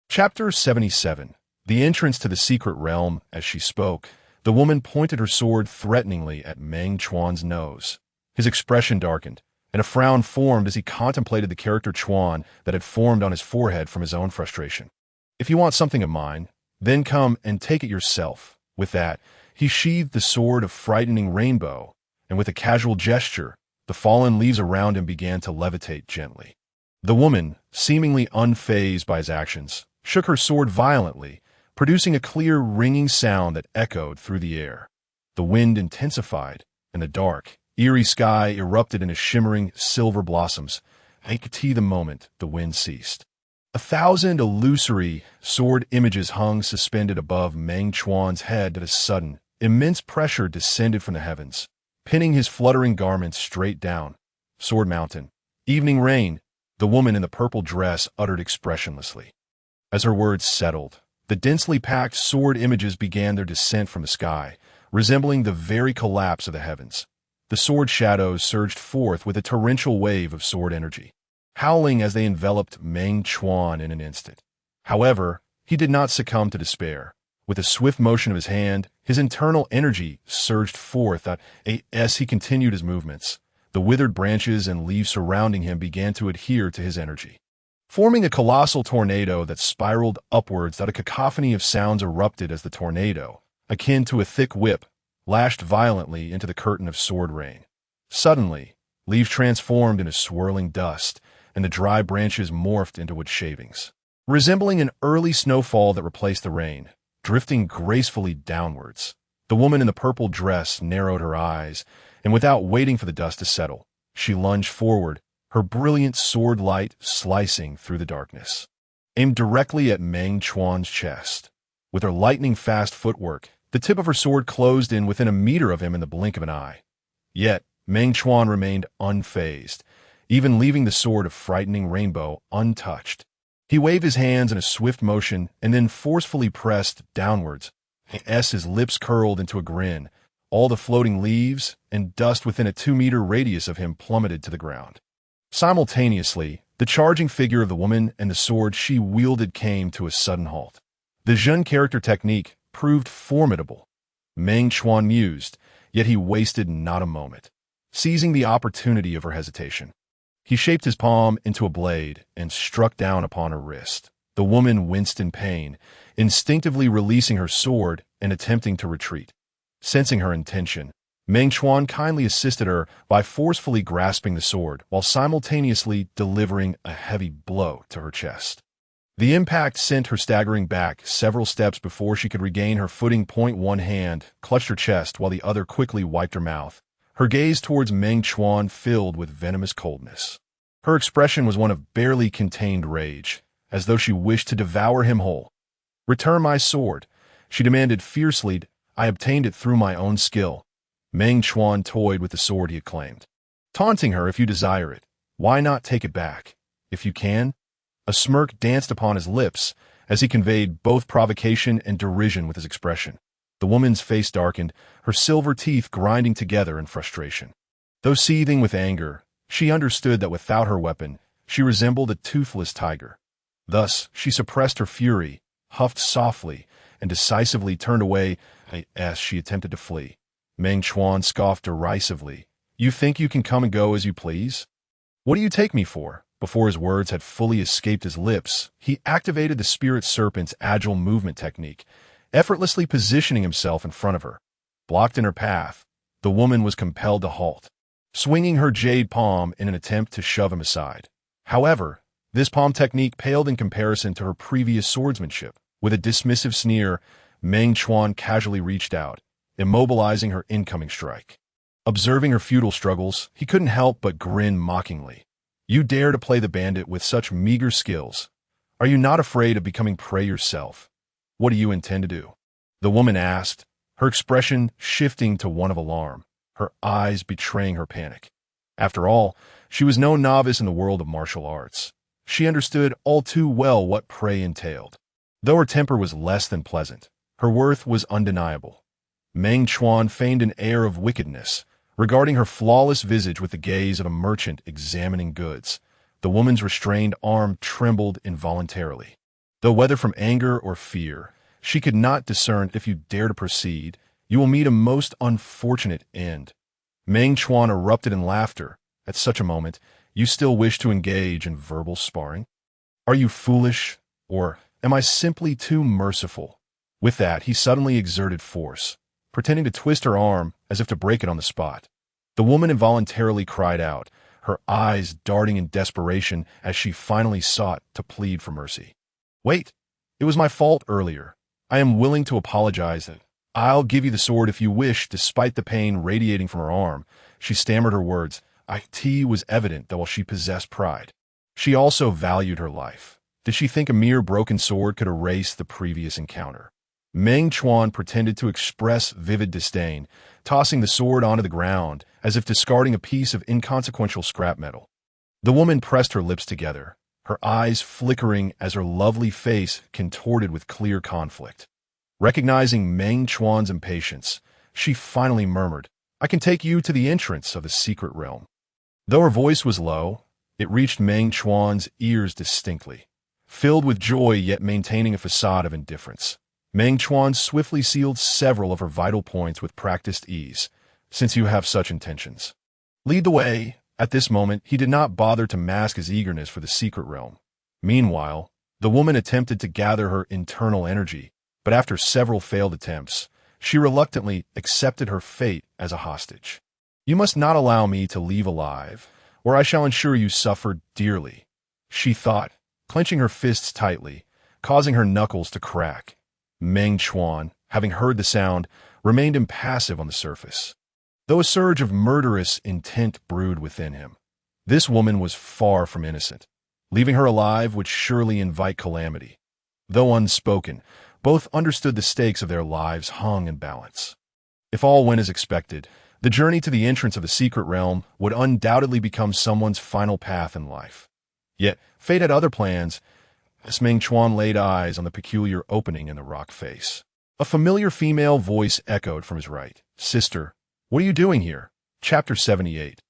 Chapter 77. The entrance to the secret realm. As she spoke, the woman pointed her sword threateningly at Meng Chuan's nose. His expression darkened, and a frown formed as he contemplated the character Chuan that had formed on his forehead from his own frustration. "If you want something of mine, then come and take it yourself." With that, he sheathed the sword of frightening rainbow, and with a casual gesture, the fallen leaves around him began to levitate gently. The woman, seemingly unfazed by his actions, shook her sword violently, producing a clear, ringing sound that echoed through the air. The wind intensified, and the dark, eerie sky erupted into shimmering silver blossoms. I could see the moment the wind ceased. 1,000 illusory sword images hung suspended above Meng Chuan's head at a sudden, immense pressure descended from the heavens, pinning his fluttering garments straight down. "Sword Mountain. Evening rain," the woman in the purple dress uttered expressionlessly. As her words settled, the densely packed sword images began their descent from the sky, resembling the very collapse of the heavens. The sword shadows surged forth with a torrential wave of sword energy, howling as they enveloped Meng Chuan in an instant. However, he did not succumb to despair. With a swift motion of his hand, his internal energy surged forth as he continued his movements. The withered branches and leaves surrounding him began to adhere to his energy, forming a colossal tornado that spiraled upwards. That a cacophony of sounds erupted as the tornado, akin to a thick whip, lashed violently into the curtain of sword rain. Suddenly, leaves transformed into swirling dust, and the dry branches morphed into wood shavings, resembling an early snowfall that replaced the rain, drifting gracefully downwards. The woman in the purple dress narrowed her eyes, and without waiting for the dust to settle, she lunged forward, her brilliant sword light slicing through the darkness, aimed directly at Meng Chuan's chest. With her lightning-fast footwork, the tip of her sword closed in within a meter of him in the blink of an eye. Yet, Meng Chuan remained unfazed, even leaving the sword of frightening rainbow untouched. He waved his hands in a swift motion and then forcefully pressed downwards. His lips curled into a grin. All the floating leaves and dust within a 2-meter radius of him plummeted to the ground. Simultaneously, the charging figure of the woman and the sword she wielded came to a sudden halt. The Zhen character technique proved formidable. Meng Chuan mused, yet he wasted not a moment, seizing the opportunity of her hesitation. He shaped his palm into a blade and struck down upon her wrist. The woman winced in pain, instinctively releasing her sword and attempting to retreat. Sensing her intention, Meng Chuan kindly assisted her by forcefully grasping the sword while simultaneously delivering a heavy blow to her chest. The impact sent her staggering back several steps before she could regain her footing. One hand clutched her chest while the other quickly wiped her mouth, her gaze towards Meng Chuan filled with venomous coldness. Her expression was one of barely contained rage, as though she wished to devour him whole. "Return my sword," she demanded fiercely. "I obtained it through my own skill." Meng Chuan toyed with the sword he had claimed, taunting her. "If you desire it, why not take it back? If you can?" A smirk danced upon his lips as he conveyed both provocation and derision with his expression. The woman's face darkened, her silver teeth grinding together in frustration. Though seething with anger, she understood that without her weapon, she resembled a toothless tiger. Thus, she suppressed her fury, huffed softly, and decisively turned away as she attempted to flee. Meng Chuan scoffed derisively. "You think you can come and go as you please? What do you take me for?" Before his words had fully escaped his lips, he activated the spirit serpent's agile movement technique, effortlessly positioning himself in front of her. Blocked in her path, the woman was compelled to halt. swinging her jade palm in an attempt to shove him aside. However, this palm technique paled in comparison to her previous swordsmanship. With a dismissive sneer, Meng Chuan casually reached out, immobilizing her incoming strike. Observing her futile struggles, he couldn't help but grin mockingly. You dare to play the bandit with such meager skills. Are you not afraid of becoming prey yourself? What do you intend to do? The woman asked, her expression shifting to one of alarm, her eyes betraying her panic. After all, she was no novice in the world of martial arts. She understood all too well what prey entailed. Though her temper was less than pleasant, her worth was undeniable. Meng Chuan feigned an air of wickedness, regarding her flawless visage with the gaze of a merchant examining goods. The woman's restrained arm trembled involuntarily. Though whether from anger or fear, she could not discern. If you dare to proceed, you will meet a most unfortunate end. Meng Chuan erupted in laughter. At such a moment, you still wish to engage in verbal sparring? Are you foolish, or am I simply too merciful? With that, he suddenly exerted force, pretending to twist her arm as if to break it on the spot. The woman involuntarily cried out, her eyes darting in desperation as she finally sought to plead for mercy. Wait, it was my fault earlier. I am willing to apologize. I'll give you the sword if you wish. Despite the pain radiating from her arm, she stammered her words. It was evident that while she possessed pride, she also valued her life. Did she think a mere broken sword could erase the previous encounter? Meng Chuan pretended to express vivid disdain, tossing the sword onto the ground as if discarding a piece of inconsequential scrap metal. The woman pressed her lips together, her eyes flickering as her lovely face contorted with clear conflict. Recognizing Meng Chuan's impatience, she finally murmured, I can take you to the entrance of the secret realm. Though her voice was low, it reached Meng Chuan's ears distinctly. Filled with joy yet maintaining a facade of indifference, Meng Chuan swiftly sealed several of her vital points with practiced ease. Since you have such intentions, lead the way. At this moment, he did not bother to mask his eagerness for the secret realm. Meanwhile, the woman attempted to gather her internal energy, but after several failed attempts, she reluctantly accepted her fate as a hostage. You must not allow me to leave alive, or I shall ensure you suffer dearly, she thought, clenching her fists tightly, causing her knuckles to crack. Meng Chuan, having heard the sound, remained impassive on the surface, though a surge of murderous intent brewed within him. This woman was far from innocent. Leaving her alive would surely invite calamity. Though unspoken, both understood the stakes of their lives hung in balance. If all went as expected, the journey to the entrance of the secret realm would undoubtedly become someone's final path in life. Yet, fate had other plans. As Meng Chuan laid eyes on the peculiar opening in the rock face, a familiar female voice echoed from his right. Sister, what are you doing here? Chapter 78.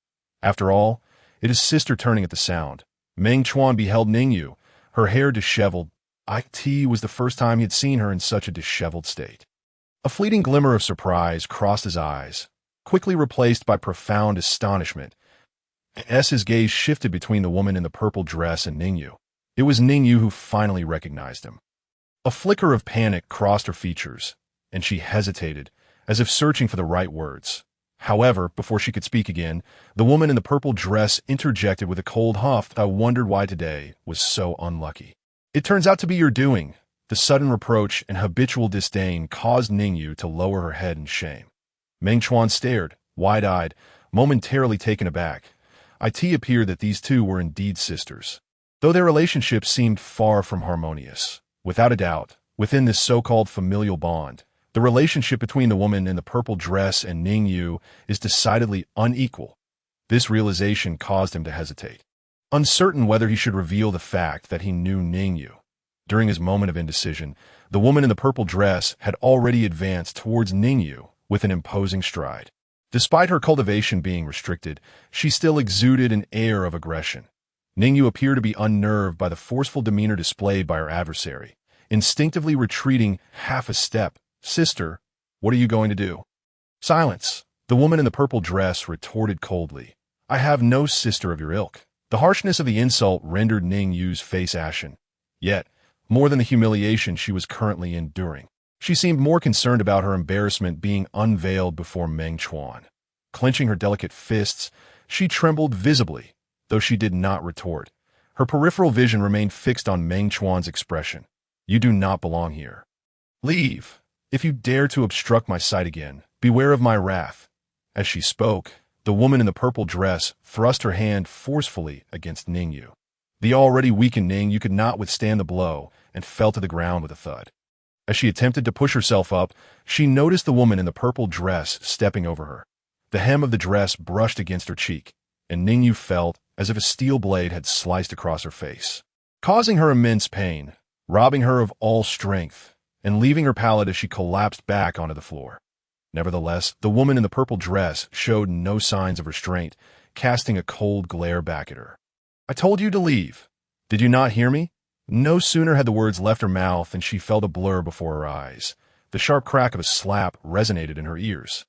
After all, it is sister turning at the sound. Meng Chuan beheld Ningyu, her hair disheveled. It was the first time he had seen her in such a disheveled state. A fleeting glimmer of surprise crossed his eyes, quickly replaced by profound astonishment. As his gaze shifted between the woman in the purple dress and Ningyu, it was Ningyu who finally recognized him. A flicker of panic crossed her features, and she hesitated, as if searching for the right words. However, before she could speak again, the woman in the purple dress interjected with a cold huff. I wondered why today was so unlucky. It turns out to be your doing. The sudden reproach and habitual disdain caused Ningyu to lower her head in shame. Meng Chuan stared, wide-eyed, momentarily taken aback. It appeared that these two were indeed sisters, though their relationship seemed far from harmonious. Without a doubt, within this so-called familial bond, the relationship between the woman in the purple dress and Ningyu is decidedly unequal. This realization caused him to hesitate, uncertain whether he should reveal the fact that he knew Ningyu. During his moment of indecision, the woman in the purple dress had already advanced towards Ningyu with an imposing stride. Despite her cultivation being restricted, she still exuded an air of aggression. Ningyu appeared to be unnerved by the forceful demeanor displayed by her adversary, instinctively retreating half a step. Sister, what are you going to do? Silence. The woman in the purple dress retorted coldly. I have no sister of your ilk. The harshness of the insult rendered Ningyu's face ashen. Yet, more than the humiliation she was currently enduring, she seemed more concerned about her embarrassment being unveiled before Meng Chuan. Clenching her delicate fists, She trembled visibly, though she did not retort. Her peripheral vision remained fixed on Meng Chuan's expression. You do not belong here. Leave. If you dare to obstruct my sight again, beware of my wrath. As she spoke, the woman in the purple dress thrust her hand forcefully against Ningyu. The already weakened Ningyu could not withstand the blow and fell to the ground with a thud. As she attempted to push herself up, she noticed the woman in the purple dress stepping over her. The hem of the dress brushed against her cheek, and Ningyu felt as if a steel blade had sliced across her face, causing her immense pain, robbing her of all strength, and leaving her pallid as she collapsed back onto the floor. Nevertheless, the woman in the purple dress showed no signs of restraint, casting a cold glare back at her. I told you to leave. Did you not hear me? No sooner had the words left her mouth than she felt a blur before her eyes. The sharp crack of a slap resonated in her ears.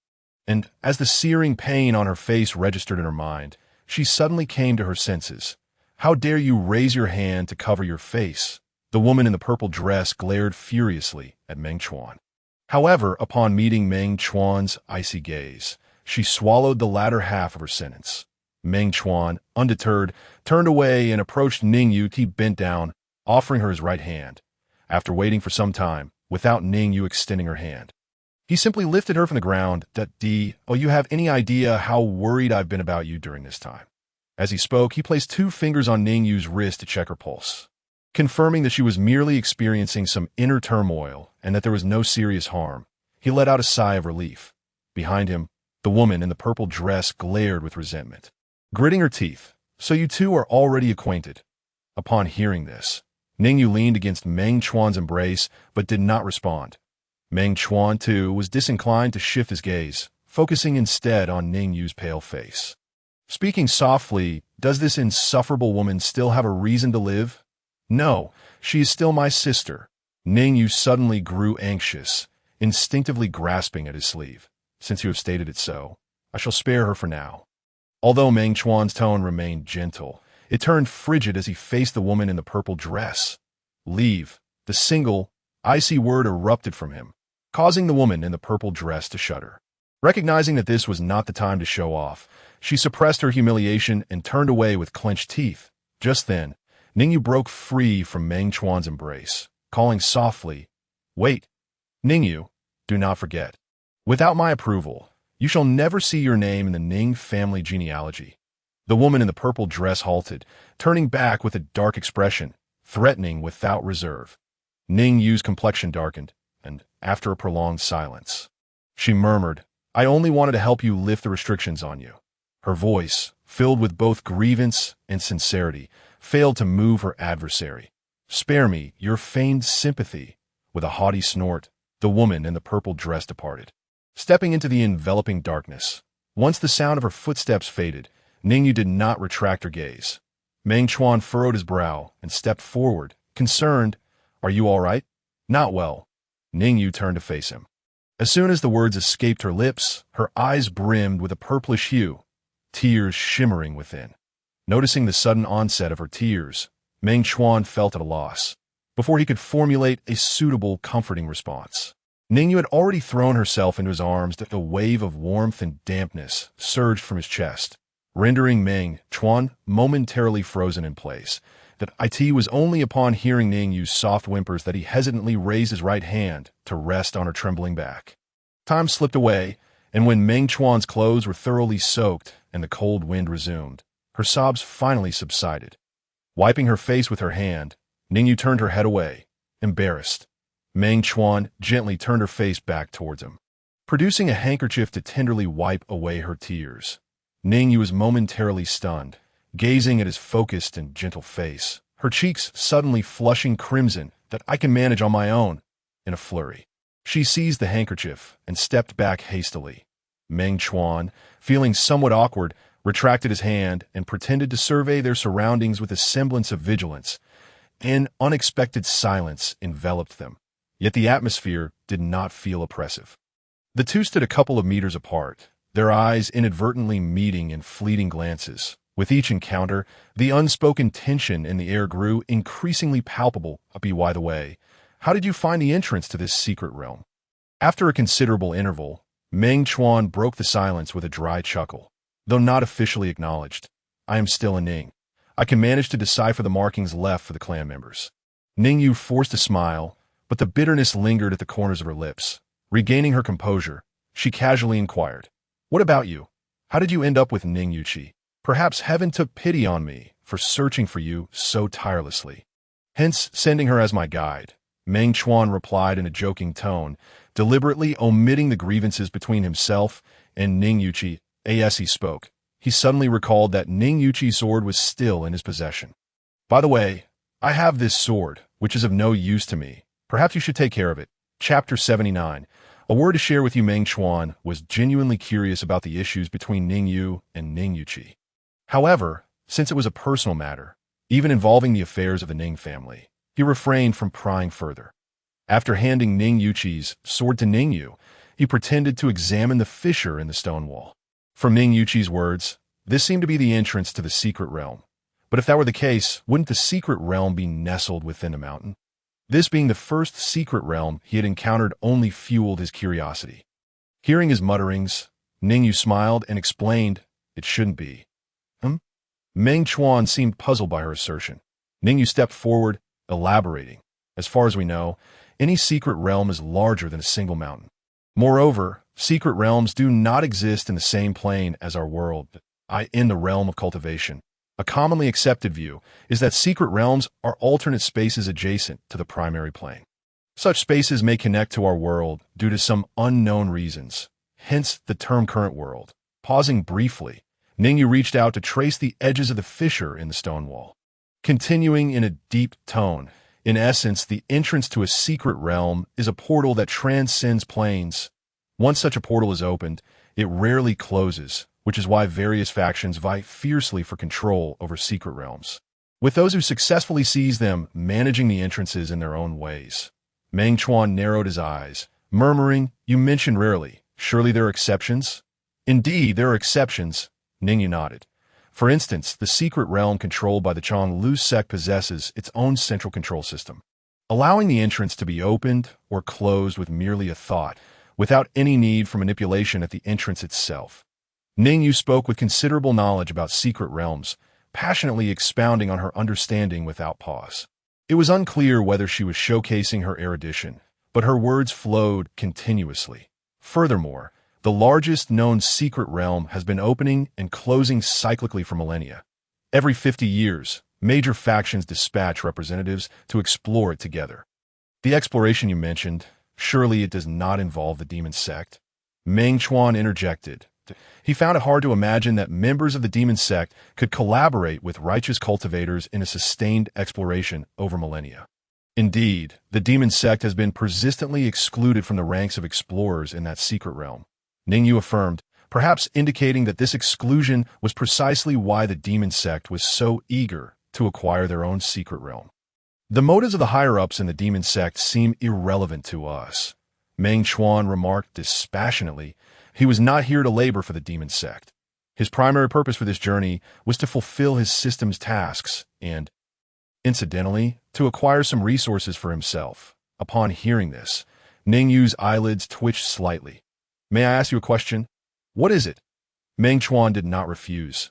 And as the searing pain on her face registered in her mind, she suddenly came to her senses. How dare you raise your hand to cover your face? The woman in the purple dress glared furiously at Meng Chuan. However, upon meeting Meng Chuan's icy gaze, she swallowed the latter half of her sentence. Meng Chuan, undeterred, turned away and approached Ningyu. He bent down, offering her his right hand. After waiting for some time, without Ningyu extending her hand, he simply lifted her from the ground. Oh, you have any idea how worried I've been about you during this time? As he spoke, he placed 2 fingers on Ningyu's wrist to check her pulse. Confirming that she was merely experiencing some inner turmoil and that there was no serious harm, he let out a sigh of relief. Behind him, the woman in the purple dress glared with resentment, gritting her teeth. So you two are already acquainted. Upon hearing this, Ningyu leaned against Meng Chuan's embrace but did not respond. Meng Chuan, too, was disinclined to shift his gaze, focusing instead on Ningyu's pale face. Speaking softly, does this insufferable woman still have a reason to live? No, she is still my sister. Ningyu suddenly grew anxious, instinctively grasping at his sleeve. Since you have stated it so, I shall spare her for now. Although Meng Chuan's tone remained gentle, it turned frigid as he faced the woman in the purple dress. Leave. The single, icy word erupted from him, causing the woman in the purple dress to shudder. Recognizing that this was not the time to show off, she suppressed her humiliation and turned away with clenched teeth. Just then, Ningyu broke free from Meng Chuan's embrace, calling softly, Wait, Ningyu, do not forget. Without my approval, you shall never see your name in the Ning family genealogy. The woman in the purple dress halted, turning back with a dark expression, threatening without reserve. Ningyu's complexion darkened, and after a prolonged silence, she murmured, I only wanted to help you lift the restrictions on you. Her voice, filled with both grievance and sincerity, failed to move her adversary. Spare me your feigned sympathy. With a haughty snort, the woman in the purple dress departed, stepping into the enveloping darkness. Once the sound of her footsteps faded, Ningyu did not retract her gaze. Meng Chuan furrowed his brow and stepped forward, concerned. Are you all right? Not well. Ningyu turned to face him. As soon as the words escaped her lips, her eyes brimmed with a purplish hue, tears shimmering within. Noticing the sudden onset of her tears, Meng Chuan felt at a loss, before he could formulate a suitable, comforting response. Ningyu had already thrown herself into his arms that a wave of warmth and dampness surged from his chest, rendering Meng Chuan momentarily frozen in place. That it was only upon hearing Ningyu's soft whimpers that he hesitantly raised his right hand to rest on her trembling back. Time slipped away, and when Meng Chuan's clothes were thoroughly soaked and the cold wind resumed, her sobs finally subsided. Wiping her face with her hand, Ningyu turned her head away, embarrassed. Meng Chuan gently turned her face back towards him, producing a handkerchief to tenderly wipe away her tears. Ningyu was momentarily stunned, gazing at his focused and gentle face, her cheeks suddenly flushing crimson. That I can manage on my own. In a flurry, she seized the handkerchief and stepped back hastily. Meng Chuan, feeling somewhat awkward, retracted his hand and pretended to survey their surroundings with a semblance of vigilance. An unexpected silence enveloped them, yet the atmosphere did not feel oppressive. The two stood a couple of meters apart, their eyes inadvertently meeting in fleeting glances. With each encounter, the unspoken tension in the air grew increasingly palpable. By the way, how did you find the entrance to this secret realm? After a considerable interval, Meng Chuan broke the silence with a dry chuckle. Though not officially acknowledged, I am still a Ning. I can manage to decipher the markings left for the clan members. Ningyu forced a smile, but the bitterness lingered at the corners of her lips. Regaining her composure, she casually inquired, "What about you? How did you end up with Ning Yuqi? Perhaps heaven took pity on me for searching for you so tirelessly, hence sending her as my guide." Meng Chuan replied in a joking tone, deliberately omitting the grievances between himself and Ning Yuqi. As he spoke, he suddenly recalled that Ning Yuqi's sword was still in his possession. "By the way, I have this sword, which is of no use to me. Perhaps you should take care of it." Chapter 79. A word to share with you. Meng Chuan was genuinely curious about the issues between Ning Yu and Ning Yuqi. However, since it was a personal matter, even involving the affairs of the Ning family, he refrained from prying further. After handing Ning Yuqi's sword to Ning Yu, he pretended to examine the fissure in the stone wall. From Ning Yuqi's words, this seemed to be the entrance to the secret realm. But if that were the case, wouldn't the secret realm be nestled within a mountain? This being the first secret realm he had encountered only fueled his curiosity. Hearing his mutterings, Ning Yu smiled and explained, "It shouldn't be." Meng Chuan seemed puzzled by her assertion. Ning Yu stepped forward, elaborating, "As far as we know, any secret realm is larger than a single mountain. Moreover, secret realms do not exist in the same plane as our world, in the realm of cultivation. A commonly accepted view is that secret realms are alternate spaces adjacent to the primary plane. Such spaces may connect to our world due to some unknown reasons, hence the term current world." Pausing briefly, Ning Yu reached out to trace the edges of the fissure in the stone wall. Continuing in a deep tone, "In essence, the entrance to a secret realm is a portal that transcends planes. Once such a portal is opened, it rarely closes, which is why various factions vie fiercely for control over secret realms, with those who successfully seize them managing the entrances in their own ways." Meng Chuan narrowed his eyes, murmuring, "You mentioned rarely. Surely there are exceptions?" "Indeed, there are exceptions," Ning Yu nodded. "For instance, the secret realm controlled by the Lu sect possesses its own central control system, allowing the entrance to be opened or closed with merely a thought, without any need for manipulation at the entrance itself." Ning Yu spoke with considerable knowledge about secret realms, passionately expounding on her understanding without pause. It was unclear whether she was showcasing her erudition, but her words flowed continuously. Furthermore, the largest known secret realm has been opening and closing cyclically for millennia. Every 50 years, major factions dispatch representatives to explore it together. "The exploration you mentioned, surely it does not involve the Demon Sect?" Meng Chuan interjected. He found it hard to imagine that members of the Demon Sect could collaborate with righteous cultivators in a sustained exploration over millennia. Indeed, the Demon Sect has been persistently excluded from the ranks of explorers in that secret realm, Ning Yu affirmed, perhaps indicating that this exclusion was precisely why the Demon Sect was so eager to acquire their own secret realm. "The motives of the higher-ups in the Demon Sect seem irrelevant to us," Meng Chuan remarked dispassionately. He was not here to labor for the Demon Sect. His primary purpose for this journey was to fulfill his system's tasks and, incidentally, to acquire some resources for himself. Upon hearing this, Ning Yu's eyelids twitched slightly. "May I ask you a question?" "What is it?" Meng Chuan did not refuse.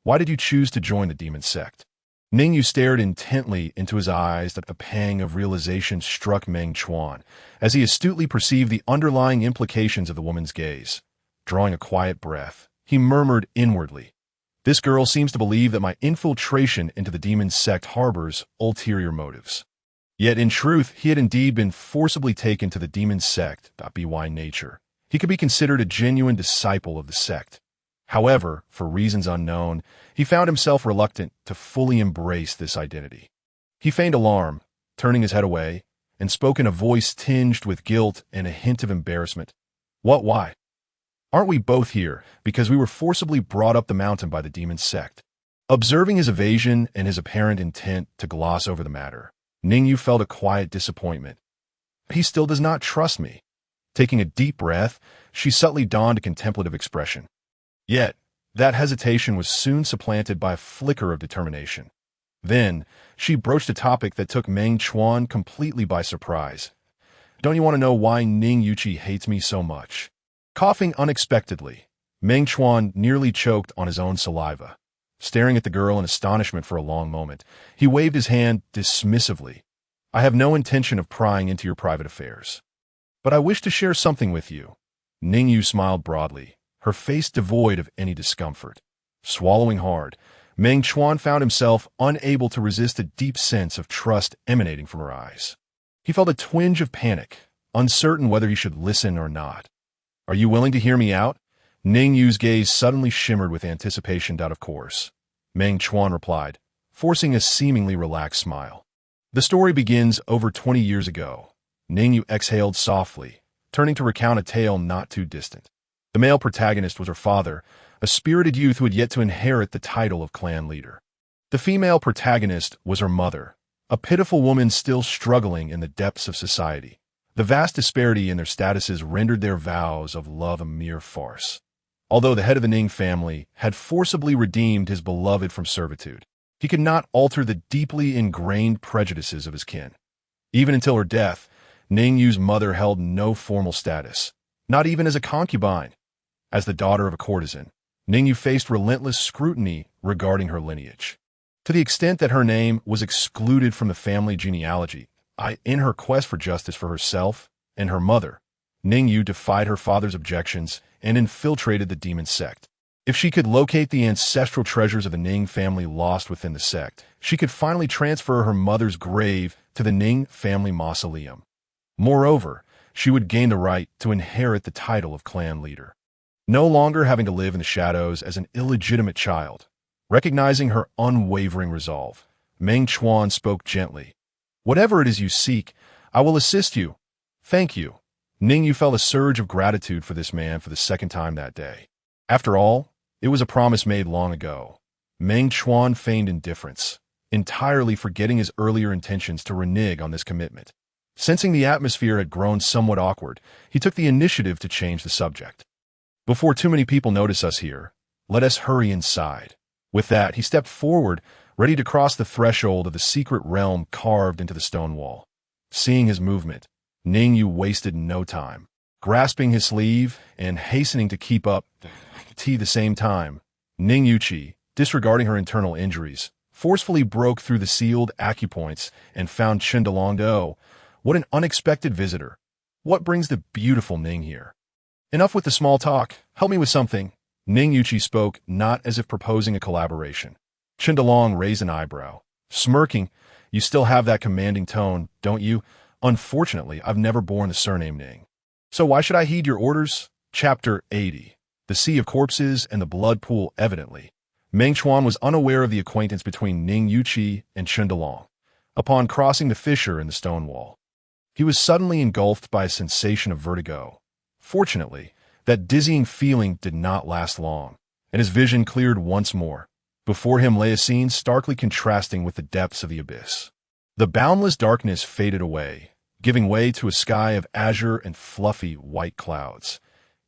"Why did you choose to join the Demon Sect?" Ning Yu stared intently into his eyes. That the pang of realization struck Meng Chuan as he astutely perceived the underlying implications of the woman's gaze. Drawing a quiet breath, he murmured inwardly, "This girl seems to believe that my infiltration into the Demon Sect harbors ulterior motives." Yet in truth, he had indeed been forcibly taken to the Demon Sect. By nature, he could be considered a genuine disciple of the sect. However, for reasons unknown, he found himself reluctant to fully embrace this identity. He feigned alarm, turning his head away, and spoke in a voice tinged with guilt and a hint of embarrassment. Why? Aren't we both here because we were forcibly brought up the mountain by the Demon Sect?" Observing his evasion and his apparent intent to gloss over the matter, Ning Yu felt a quiet disappointment. He still does not trust me. Taking a deep breath, she subtly donned a contemplative expression. Yet, that hesitation was soon supplanted by a flicker of determination. Then, she broached a topic that took Meng Chuan completely by surprise. "Don't you want to know why Ning Yuqi hates me so much?" Coughing unexpectedly, Meng Chuan nearly choked on his own saliva. Staring at the girl in astonishment for a long moment, he waved his hand dismissively. I have no intention of prying into your private affairs. But I wish to share something with you. Ning Yu smiled broadly, her face devoid of any discomfort. Swallowing hard, Meng Chuan found himself unable to resist a deep sense of trust emanating from her eyes. He felt a twinge of panic, uncertain whether he should listen or not. Are you willing to hear me out? Ning Yu's gaze suddenly shimmered with anticipation. Of course, Meng Chuan replied, forcing a seemingly relaxed smile. The story begins over 20 years ago. Ning Yu exhaled softly, turning to recount a tale not too distant. The male protagonist was her father, a spirited youth who had yet to inherit the title of clan leader. The female protagonist was her mother, a pitiful woman still struggling in the depths of society. The vast disparity in their statuses rendered their vows of love a mere farce. Although the head of the Ning family had forcibly redeemed his beloved from servitude, he could not alter the deeply ingrained prejudices of his kin. Even until her death, Ning Yu's mother held no formal status, not even as a concubine. As the daughter of a courtesan, Ning Yu faced relentless scrutiny regarding her lineage. To the extent that her name was excluded from the family genealogy, in her quest for justice for herself and her mother, Ning Yu defied her father's objections and infiltrated the Demon Sect. If she could locate the ancestral treasures of the Ning family lost within the sect, she could finally transfer her mother's grave to the Ning family mausoleum. Moreover, she would gain the right to inherit the title of clan leader, no longer having to live in the shadows as an illegitimate child. Recognizing her unwavering resolve, Meng Chuan spoke gently. Whatever it is you seek, I will assist you. Thank you. Ning Yu felt a surge of gratitude for this man for the second time that day. After all, it was a promise made long ago. Meng Chuan feigned indifference, entirely forgetting his earlier intentions to renege on this commitment. Sensing the atmosphere had grown somewhat awkward, he took the initiative to change the subject. Before too many people notice us here, let us hurry inside. With that, he stepped forward, ready to cross the threshold of the secret realm carved into the stone wall. Seeing his movement, Ning Yu wasted no time. Grasping his sleeve and hastening to keep up the same time, Ning Yuchi, disregarding her internal injuries, forcefully broke through the sealed acupoints and found Chindalongdo. What an unexpected visitor. What brings the beautiful Ning here? Enough with the small talk. Help me with something. Ning Yuchi spoke, not as if proposing a collaboration. Chindalong raised an eyebrow. Smirking, you still have that commanding tone, don't you? Unfortunately, I've never borne the surname Ning. So why should I heed your orders? Chapter 80. The Sea of Corpses and the Blood Pool. Evidently, Meng Chuan was unaware of the acquaintance between Ning Yuchi and Chindalong. Upon crossing the fissure in the stone wall, he was suddenly engulfed by a sensation of vertigo. Fortunately, that dizzying feeling did not last long, and his vision cleared once more. Before him lay a scene starkly contrasting with the depths of the abyss. The boundless darkness faded away, giving way to a sky of azure and fluffy white clouds.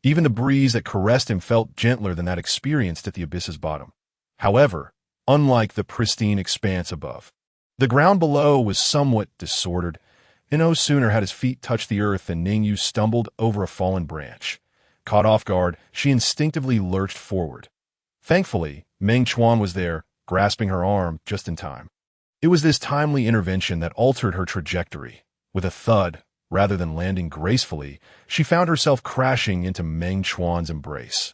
Even the breeze that caressed him felt gentler than that experienced at the abyss's bottom. However, unlike the pristine expanse above, the ground below was somewhat disordered, and no sooner had his feet touched the earth than Ning Yu stumbled over a fallen branch. Caught off guard, she instinctively lurched forward. Thankfully, Meng Chuan was there, grasping her arm just in time. It was this timely intervention that altered her trajectory. With a thud, rather than landing gracefully, she found herself crashing into Meng Chuan's embrace.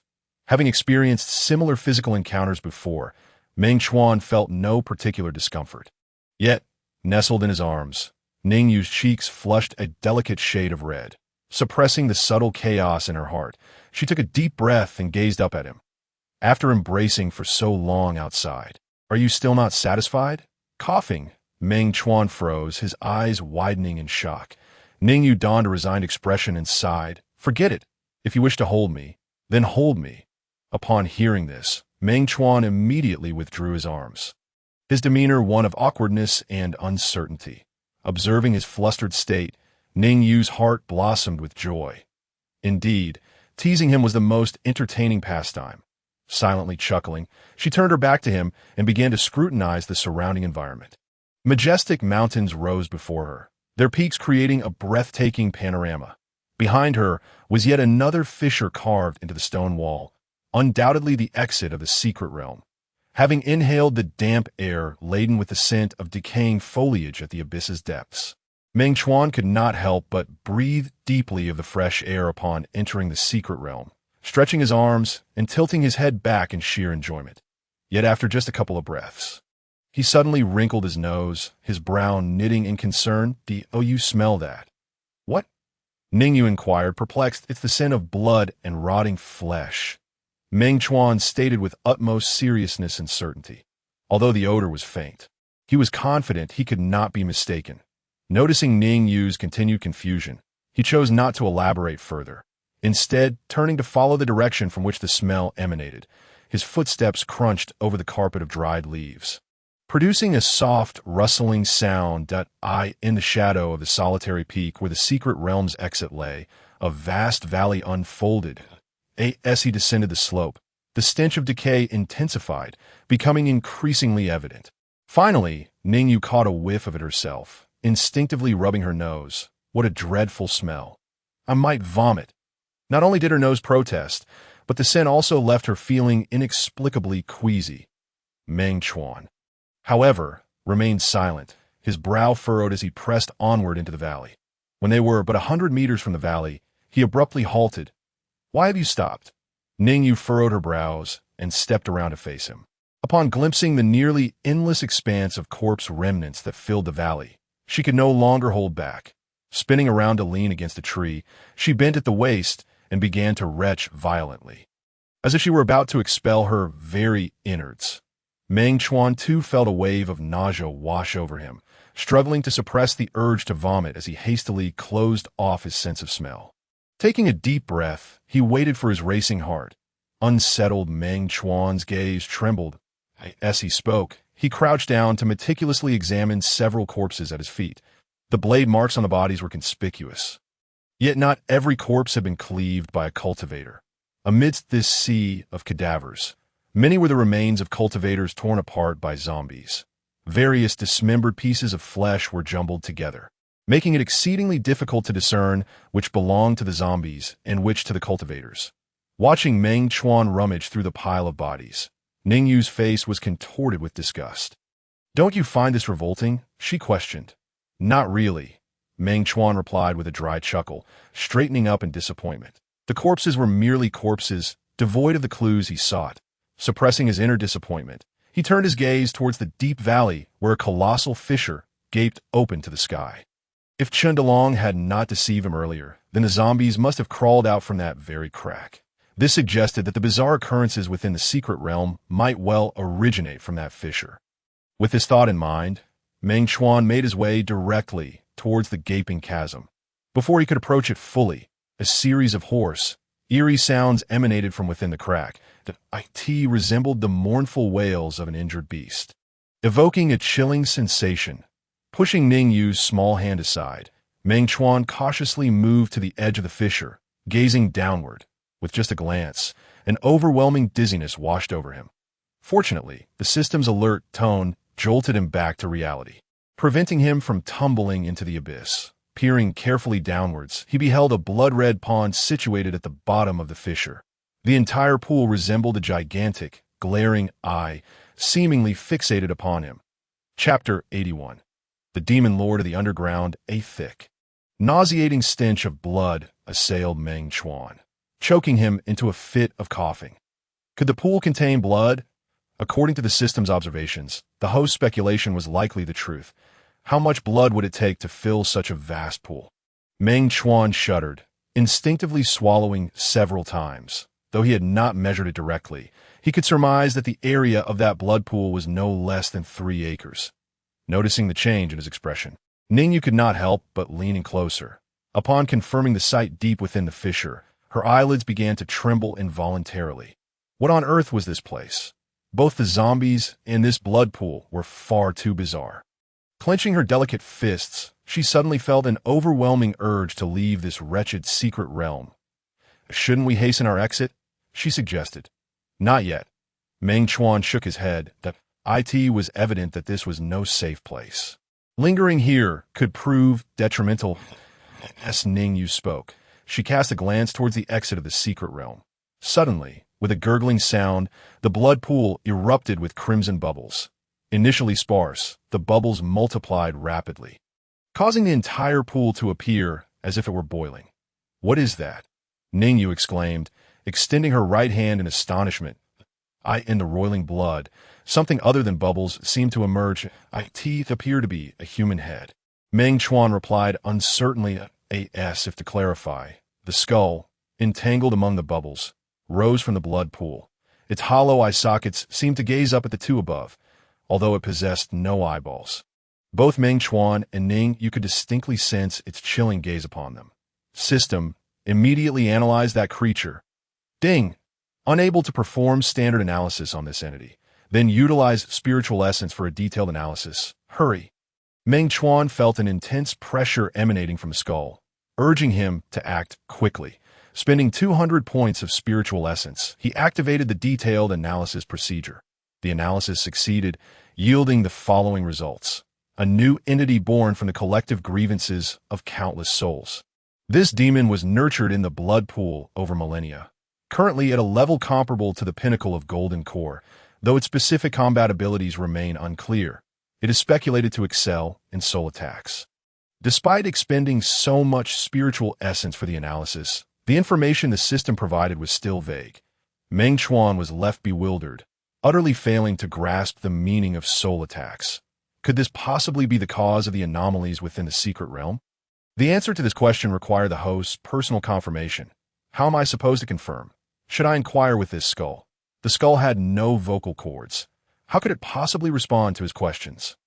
Having experienced similar physical encounters before, Meng Chuan felt no particular discomfort. Yet, nestled in his arms, Ning Yu's cheeks flushed a delicate shade of red. Suppressing the subtle chaos in her heart, she took a deep breath and gazed up at him. After embracing for so long outside, are you still not satisfied? Coughing, Meng Chuan froze, his eyes widening in shock. Ning Yu donned a resigned expression and sighed. Forget it. If you wish to hold me, then hold me. Upon hearing this, Meng Chuan immediately withdrew his arms, his demeanor one of awkwardness and uncertainty. Observing his flustered state, Ning Yu's heart blossomed with joy. Indeed, teasing him was the most entertaining pastime. Silently chuckling, she turned her back to him and began to scrutinize the surrounding environment. Majestic mountains rose before her, their peaks creating a breathtaking panorama. Behind her was yet another fissure carved into the stone wall, undoubtedly the exit of the secret realm. Having inhaled the damp air laden with the scent of decaying foliage at the abyss's depths, Meng Chuan could not help but breathe deeply of the fresh air upon entering the secret realm, stretching his arms and tilting his head back in sheer enjoyment. Yet after just a couple of breaths, he suddenly wrinkled his nose, his brow knitting in concern. "Oh, you smell that?" "What?" Ningyu inquired, perplexed. "It's the scent of blood and rotting flesh," Meng Chuan stated with utmost seriousness and certainty. Although the odor was faint, he was confident he could not be mistaken. Noticing Ningyu's continued confusion, he chose not to elaborate further. Instead, turning to follow the direction from which the smell emanated, his footsteps crunched over the carpet of dried leaves, producing a soft, rustling sound. In the shadow of the solitary peak where the secret realm's exit lay, a vast valley unfolded. As he descended the slope, the stench of decay intensified, becoming increasingly evident. Finally, Ningyu caught a whiff of it herself, instinctively rubbing her nose. What a dreadful smell. "I might vomit." Not only did her nose protest, but the scent also left her feeling inexplicably queasy. Meng Chuan, however, remained silent, his brow furrowed as he pressed onward into the valley. When they were but 100 meters from the valley, he abruptly halted. "Why have you stopped?" Ningyu furrowed her brows and stepped around to face him. Upon glimpsing the nearly endless expanse of corpse remnants that filled the valley, she could no longer hold back. Spinning around to lean against a tree, she bent at the waist and began to retch violently, as if she were about to expel her very innards. Meng Chuan too felt a wave of nausea wash over him, struggling to suppress the urge to vomit as he hastily closed off his sense of smell. Taking a deep breath, he waited for his racing heart. Unsettled, Meng Chuan's gaze trembled. As he spoke, he crouched down to meticulously examine several corpses at his feet. The blade marks on the bodies were conspicuous. Yet not every corpse had been cleaved by a cultivator. Amidst this sea of cadavers, many were the remains of cultivators torn apart by zombies. Various dismembered pieces of flesh were jumbled together, making it exceedingly difficult to discern which belonged to the zombies and which to the cultivators. Watching Meng Chuan rummage through the pile of bodies, Ningyu's face was contorted with disgust. "Don't you find this revolting?" she questioned. "Not really," Meng Chuan replied with a dry chuckle, straightening up in disappointment. The corpses were merely corpses, devoid of the clues he sought. Suppressing his inner disappointment, he turned his gaze towards the deep valley where a colossal fissure gaped open to the sky. If Chundalong had not deceived him earlier, then the zombies must have crawled out from that very crack. This suggested that the bizarre occurrences within the secret realm might well originate from that fissure. With this thought in mind, Meng Chuan made his way directly towards the gaping chasm. Before he could approach it fully, a series of hoarse, eerie sounds emanated from within the crack that resembled the mournful wails of an injured beast, evoking a chilling sensation. Pushing Ningyu's small hand aside, Meng Chuan cautiously moved to the edge of the fissure, gazing downward. With just a glance, an overwhelming dizziness washed over him. Fortunately, the system's alert tone jolted him back to reality, preventing him from tumbling into the abyss. Peering carefully downwards, he beheld a blood-red pond situated at the bottom of the fissure. The entire pool resembled a gigantic, glaring eye, seemingly fixated upon him. Chapter 81. The Demon Lord of the Underground. A thick, nauseating stench of blood assailed Meng Chuan, choking him into a fit of coughing. Could the pool contain blood? According to the system's observations, the host's speculation was likely the truth. How much blood would it take to fill such a vast pool? Meng Chuan shuddered, instinctively swallowing several times. Though he had not measured it directly, he could surmise that the area of that blood pool was no less than 3 acres. Noticing the change in his expression, Ningyu could not help but leaning closer. Upon confirming the sight deep within the fissure, her eyelids began to tremble involuntarily. What on earth was this place? Both the zombies and this blood pool were far too bizarre. Clenching her delicate fists, she suddenly felt an overwhelming urge to leave this wretched secret realm. "Shouldn't we hasten our exit?" she suggested. "Not yet." Meng Chuan shook his head. It was evident that this was no safe place. Lingering here could prove detrimental. As Ningyu spoke, she cast a glance towards the exit of the secret realm. Suddenly, With a gurgling sound, the blood pool erupted with crimson bubbles. Initially sparse, the bubbles multiplied rapidly, causing the entire pool to appear as if it were boiling. "What is that?" Ningyu exclaimed, extending her right hand in astonishment. In the roiling blood, something other than bubbles seemed to emerge. Teeth appear to be a human head. Meng Chuan replied uncertainly, if to clarify. The skull, entangled among the bubbles, rose from the blood pool. Its hollow eye sockets seemed to gaze up at the two above, although it possessed no eyeballs. Both Meng Chuan and Ningyu could distinctly sense its chilling gaze upon them. System immediately analyzed that creature. Ding! Unable to perform standard analysis on this entity. Then utilize spiritual essence for a detailed analysis. Hurry! Meng Chuan felt an intense pressure emanating from the skull, urging him to act quickly. Spending 200 points of spiritual essence, he activated the detailed analysis procedure. The analysis succeeded, yielding the following results. A new entity born from the collective grievances of countless souls. This demon was nurtured in the blood pool over millennia, currently at a level comparable to the pinnacle of Golden Core, though its specific combat abilities remain unclear. It is speculated to excel in soul attacks. Despite expending so much spiritual essence for the analysis, the information the system provided was still vague. Meng Chuan was left bewildered, utterly failing to grasp the meaning of soul attacks. Could this possibly be the cause of the anomalies within the secret realm? The answer to this question required the host's personal confirmation. How am I supposed to confirm? Should I inquire with this skull? The skull had no vocal cords. How could it possibly respond to his questions?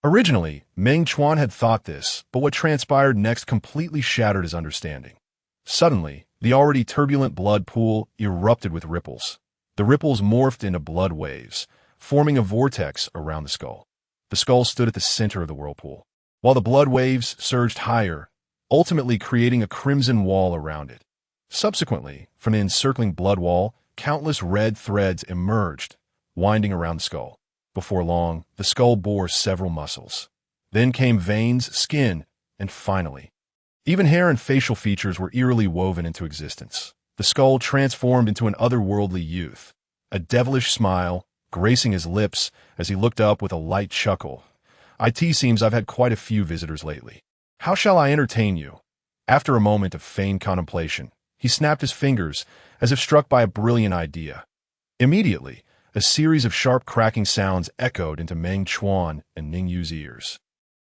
Originally, Meng Chuan had thought this, but what transpired next completely shattered his understanding. Suddenly, the already turbulent blood pool erupted with ripples. The ripples morphed into blood waves, forming a vortex around the skull. The skull stood at the center of the whirlpool, while the blood waves surged higher, ultimately creating a crimson wall around it. Subsequently, from the encircling blood wall, countless red threads emerged, winding around the skull. Before long, the skull bore several muscles. Then came veins, skin, and finally, even hair and facial features were eerily woven into existence. The skull transformed into an otherworldly youth, a devilish smile gracing his lips as he looked up with a light chuckle. "It seems I've had quite a few visitors lately. How shall I entertain you?" After a moment of feigned contemplation, he snapped his fingers as if struck by a brilliant idea. Immediately, a series of sharp cracking sounds echoed into Meng Chuan and Ningyu's ears.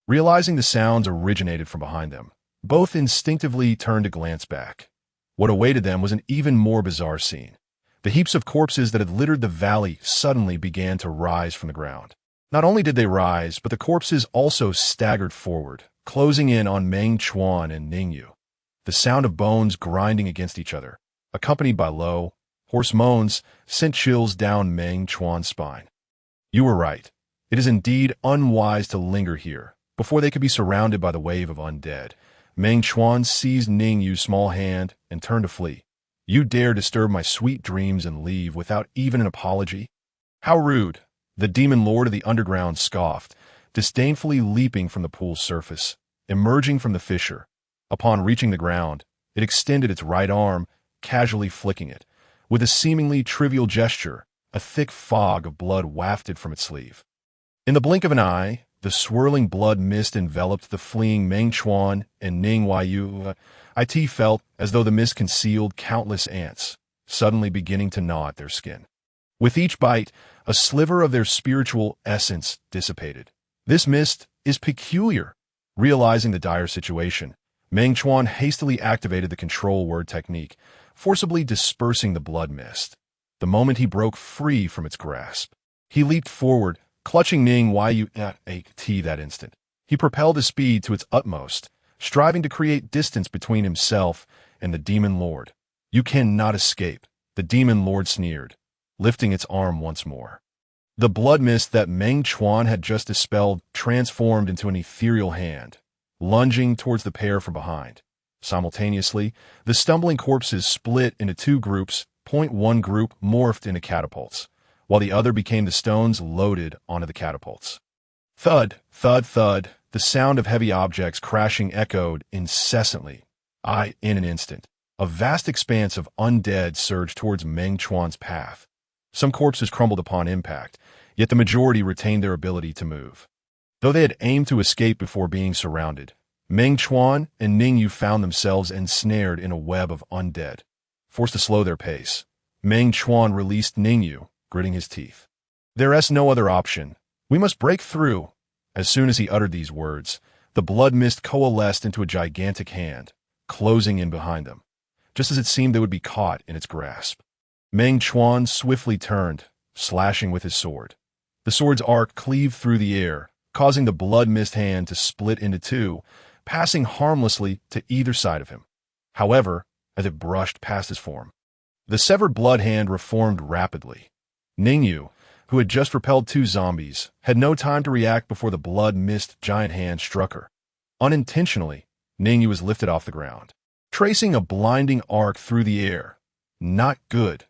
Realizing the sounds originated from behind them, both instinctively turned to glance back. What awaited them was an even more bizarre scene. The heaps of corpses that had littered the valley suddenly began to rise from the ground. Not only did they rise, but the corpses also staggered forward, closing in on Meng Chuan and Ningyu. The sound of bones grinding against each other, accompanied by low, hoarse moans, sent chills down Meng Chuan's spine. You were right. It is indeed unwise to linger here, before they could be surrounded by the wave of undead. Meng Chuan seized Ningyu's small hand and turned to flee. You dare disturb my sweet dreams and leave without even an apology? How rude! The demon lord of the underground scoffed, disdainfully leaping from the pool's surface, emerging from the fissure. Upon reaching the ground, it extended its right arm, casually flicking it. With a seemingly trivial gesture, a thick fog of blood wafted from its sleeve. In the blink of an eye, the swirling blood mist enveloped the fleeing Meng Chuan and Ningyu. It felt as though the mist concealed countless ants, suddenly beginning to gnaw at their skin. With each bite, a sliver of their spiritual essence dissipated. This mist is peculiar. Realizing the dire situation, Meng Chuan hastily activated the control word technique, forcibly dispersing the blood mist. The moment he broke free from its grasp, he leaped forward, clutching Ningyu that instant. He propelled his speed to its utmost, striving to create distance between himself and the demon lord. You cannot escape, the demon lord sneered, lifting its arm once more. The blood mist that Meng Chuan had just dispelled transformed into an ethereal hand, lunging towards the pair from behind. Simultaneously, the stumbling corpses split into two groups. One group morphed into catapults, while the other became the stones loaded onto the catapults. Thud, thud, thud, the sound of heavy objects crashing echoed incessantly. In an instant, A vast expanse of undead surged towards Meng Chuan's path. Some corpses crumbled upon impact, yet the majority retained their ability to move. Though they had aimed to escape before being surrounded, Meng Chuan and Ning Yu found themselves ensnared in a web of undead. Forced to slow their pace, Meng Chuan released Ning Yu, gritting his teeth. "There is no other option. We must break through." As soon as he uttered these words, the blood mist coalesced into a gigantic hand, closing in behind them, just as it seemed they would be caught in its grasp. Meng Chuan swiftly turned, slashing with his sword. The sword's arc cleaved through the air, causing the blood mist hand to split into two, passing harmlessly to either side of him. However, as it brushed past his form, the severed blood hand reformed rapidly. Ning Yu, who had just repelled two zombies, had no time to react before the blood mist giant hand struck her. Unintentionally, Ning Yu was lifted off the ground, tracing a blinding arc through the air. Not good.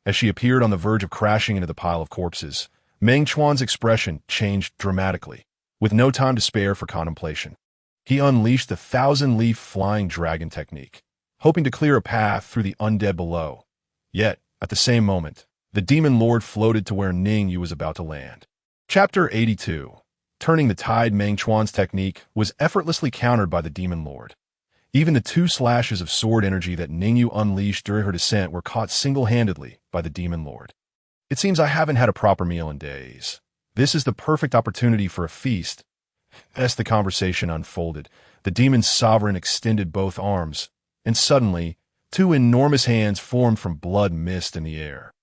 As she appeared on the verge of crashing into the pile of corpses, Meng Chuan's expression changed dramatically. With no time to spare for contemplation, he unleashed the 1,000-leaf flying dragon technique, hoping to clear a path through the undead below. Yet, at the same moment, the demon lord floated to where Ning Yu was about to land. Chapter 82. Turning the tide. Meng Chuan's technique was effortlessly countered by the demon lord. Even the two slashes of sword energy that Ning Yu unleashed during her descent were caught single-handedly by the demon lord. "It seems I haven't had a proper meal in days. This is the perfect opportunity for a feast." As the conversation unfolded, the demon sovereign extended both arms, and suddenly, two enormous hands formed from blood mist in the air.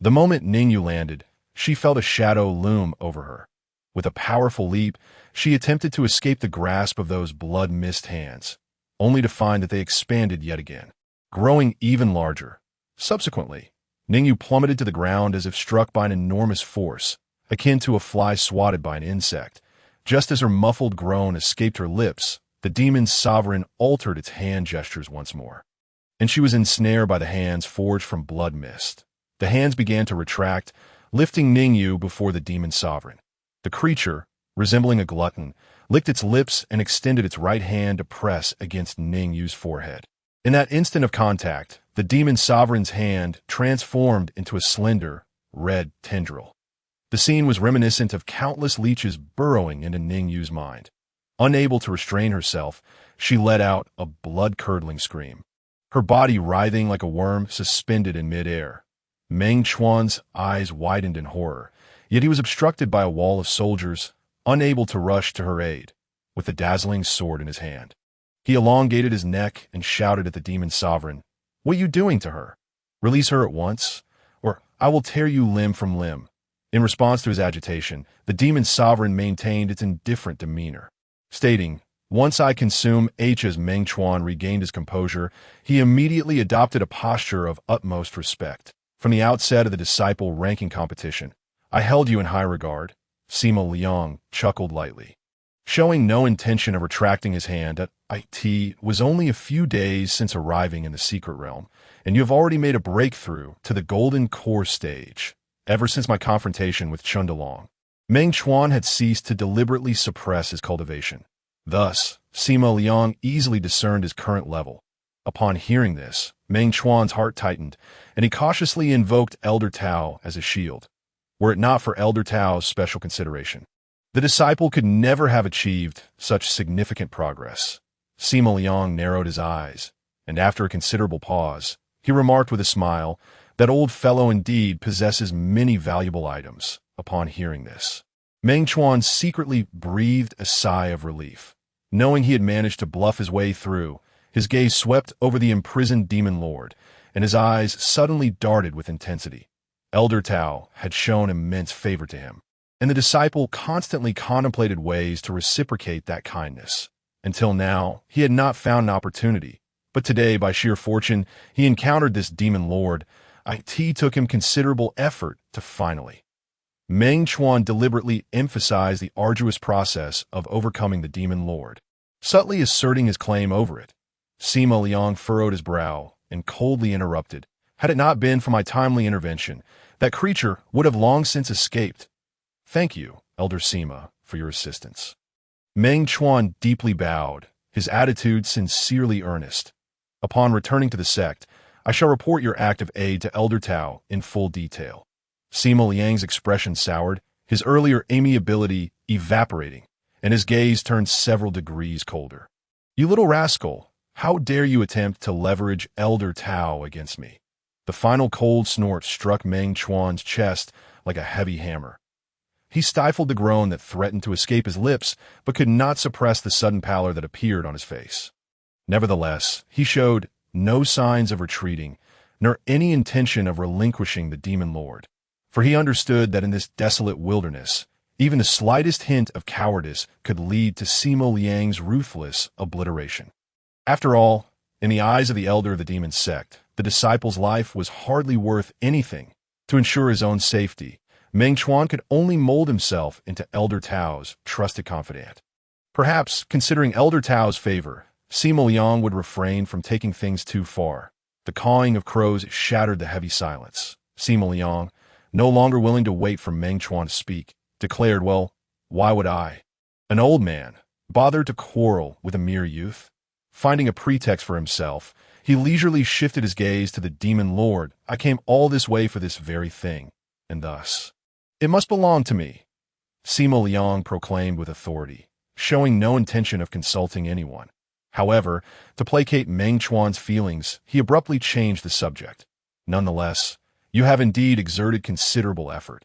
The moment Ning Yu landed, she felt a shadow loom over her. With a powerful leap, she attempted to escape the grasp of those blood mist hands, only to find that they expanded yet again, growing even larger. Subsequently, Ning Yu plummeted to the ground as if struck by an enormous force, akin to a fly swatted by an insect. Just as her muffled groan escaped her lips, the demon's sovereign altered its hand gestures once more, and she was ensnared by the hands forged from blood mist. The hands began to retract, lifting Ning Yu before the demon sovereign. The creature, resembling a glutton, licked its lips and extended its right hand to press against Ning Yu's forehead. In that instant of contact, the demon sovereign's hand transformed into a slender, red tendril. The scene was reminiscent of countless leeches burrowing into Ning Yu's mind. Unable to restrain herself, she let out a blood-curdling scream, her body writhing like a worm suspended in midair. Meng Chuan's eyes widened in horror, yet he was obstructed by a wall of soldiers, unable to rush to her aid, with the dazzling sword in his hand. He elongated his neck and shouted at the demon sovereign, "What are you doing to her? Release her at once, or I will tear you limb from limb." In response to his agitation, the demon sovereign maintained its indifferent demeanor, stating, "Once I consume H." As Meng Chuan regained his composure, he immediately adopted a posture of utmost respect. "From the outset of the disciple ranking competition, I held you in high regard." Sima Liang chuckled lightly. Showing no intention of retracting his hand, it was only a few days since arriving in the secret realm, and you have already made a breakthrough to the golden core stage. Ever since my confrontation with Chundalong, Meng Chuan had ceased to deliberately suppress his cultivation. Thus, Sima Liang easily discerned his current level. Upon hearing this, Meng Chuan's heart tightened, and he cautiously invoked Elder Tao as a shield. Were it not for Elder Tao's special consideration, the disciple could never have achieved such significant progress. Sima Liang narrowed his eyes, and after a considerable pause, he remarked with a smile, "That old fellow indeed possesses many valuable items." Upon hearing this, Meng Chuan secretly breathed a sigh of relief. Knowing he had managed to bluff his way through, his gaze swept over the imprisoned demon lord, and his eyes suddenly darted with intensity. Elder Tao had shown immense favor to him, and the disciple constantly contemplated ways to reciprocate that kindness. Until now, he had not found an opportunity, but today, by sheer fortune, he encountered this demon lord. It took him considerable effort to finally. Meng Chuan deliberately emphasized the arduous process of overcoming the demon lord, subtly asserting his claim over it. Sima Liang furrowed his brow and coldly interrupted, "Had it not been for my timely intervention, that creature would have long since escaped." "Thank you, Elder Sima, for your assistance." Meng Chuan deeply bowed, his attitude sincerely earnest. Upon returning to the sect, I shall report your act of aid to Elder Tao in full detail. Sima Liang's expression soured, his earlier amiability evaporating, and his gaze turned several degrees colder. You little rascal, how dare you attempt to leverage Elder Tao against me? The final cold snort struck Meng Chuan's chest like a heavy hammer. He stifled the groan that threatened to escape his lips, but could not suppress the sudden pallor that appeared on his face. Nevertheless, he showed no signs of retreating, nor any intention of relinquishing the Demon Lord, for he understood that in this desolate wilderness, even the slightest hint of cowardice could lead to Sima Liang's ruthless obliteration. After all, in the eyes of the elder of the Demon Sect, the disciple's life was hardly worth anything. To ensure his own safety, Meng Chuan could only mold himself into Elder Tao's trusted confidant. Perhaps, considering Elder Tao's favor, Sima Liang would refrain from taking things too far. The cawing of crows shattered the heavy silence. Sima Liang, no longer willing to wait for Meng Chuan to speak, declared, "Well, why would I? An old man, bothered to quarrel with a mere youth?" Finding a pretext for himself, he leisurely shifted his gaze to the Demon Lord. "I came all this way for this very thing, and thus it must belong to me," Sima Liang proclaimed with authority, showing no intention of consulting anyone. However, to placate Meng Chuan's feelings, he abruptly changed the subject. "Nonetheless, you have indeed exerted considerable effort.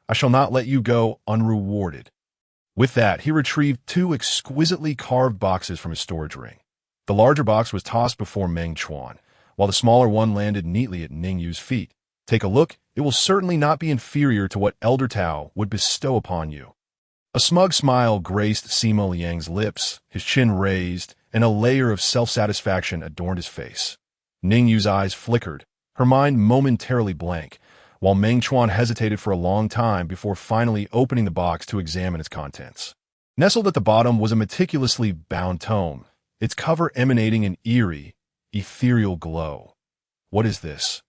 I shall not let you go unrewarded." With that, he retrieved two exquisitely carved boxes from his storage ring. The larger box was tossed before Meng Chuan, while the smaller one landed neatly at Ning Yu's feet. "Take a look. It will certainly not be inferior to what Elder Tao would bestow upon you." A smug smile graced Sima Liang's lips, his chin raised, and a layer of self-satisfaction adorned his face. Ning Yu's eyes flickered, her mind momentarily blank, while Meng Chuan hesitated for a long time before finally opening the box to examine its contents. Nestled at the bottom was a meticulously bound tome, its cover emanating an eerie, ethereal glow. "What is this?"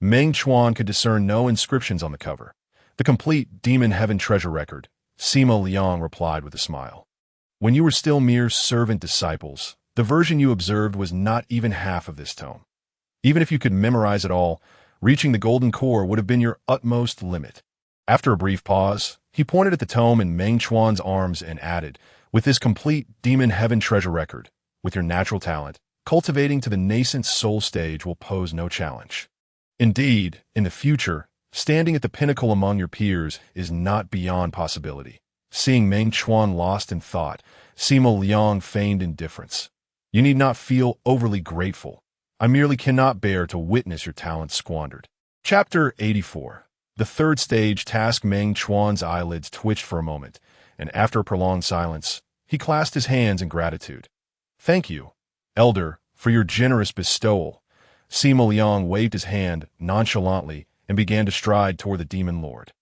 Meng Chuan could discern no inscriptions on the cover. "The complete Demon Heaven treasure record," Sima Liang replied with a smile. "When you were still mere servant disciples, the version you observed was not even half of this tome. Even if you could memorize it all, reaching the golden core would have been your utmost limit." After a brief pause, he pointed at the tome in Meng Chuan's arms and added, "With this complete Demon Heaven treasure record, with your natural talent, cultivating to the nascent soul stage will pose no challenge. Indeed, in the future, standing at the pinnacle among your peers is not beyond possibility." Seeing Meng Chuan lost in thought, Sima Liang feigned indifference. "You need not feel overly grateful. I merely cannot bear to witness your talents squandered." Chapter 84. The third stage task. Meng Chuan's eyelids twitched for a moment, and after a prolonged silence, he clasped his hands in gratitude. "Thank you, Elder, for your generous bestowal." Sima Liang waved his hand nonchalantly and began to stride toward the Demon Lord.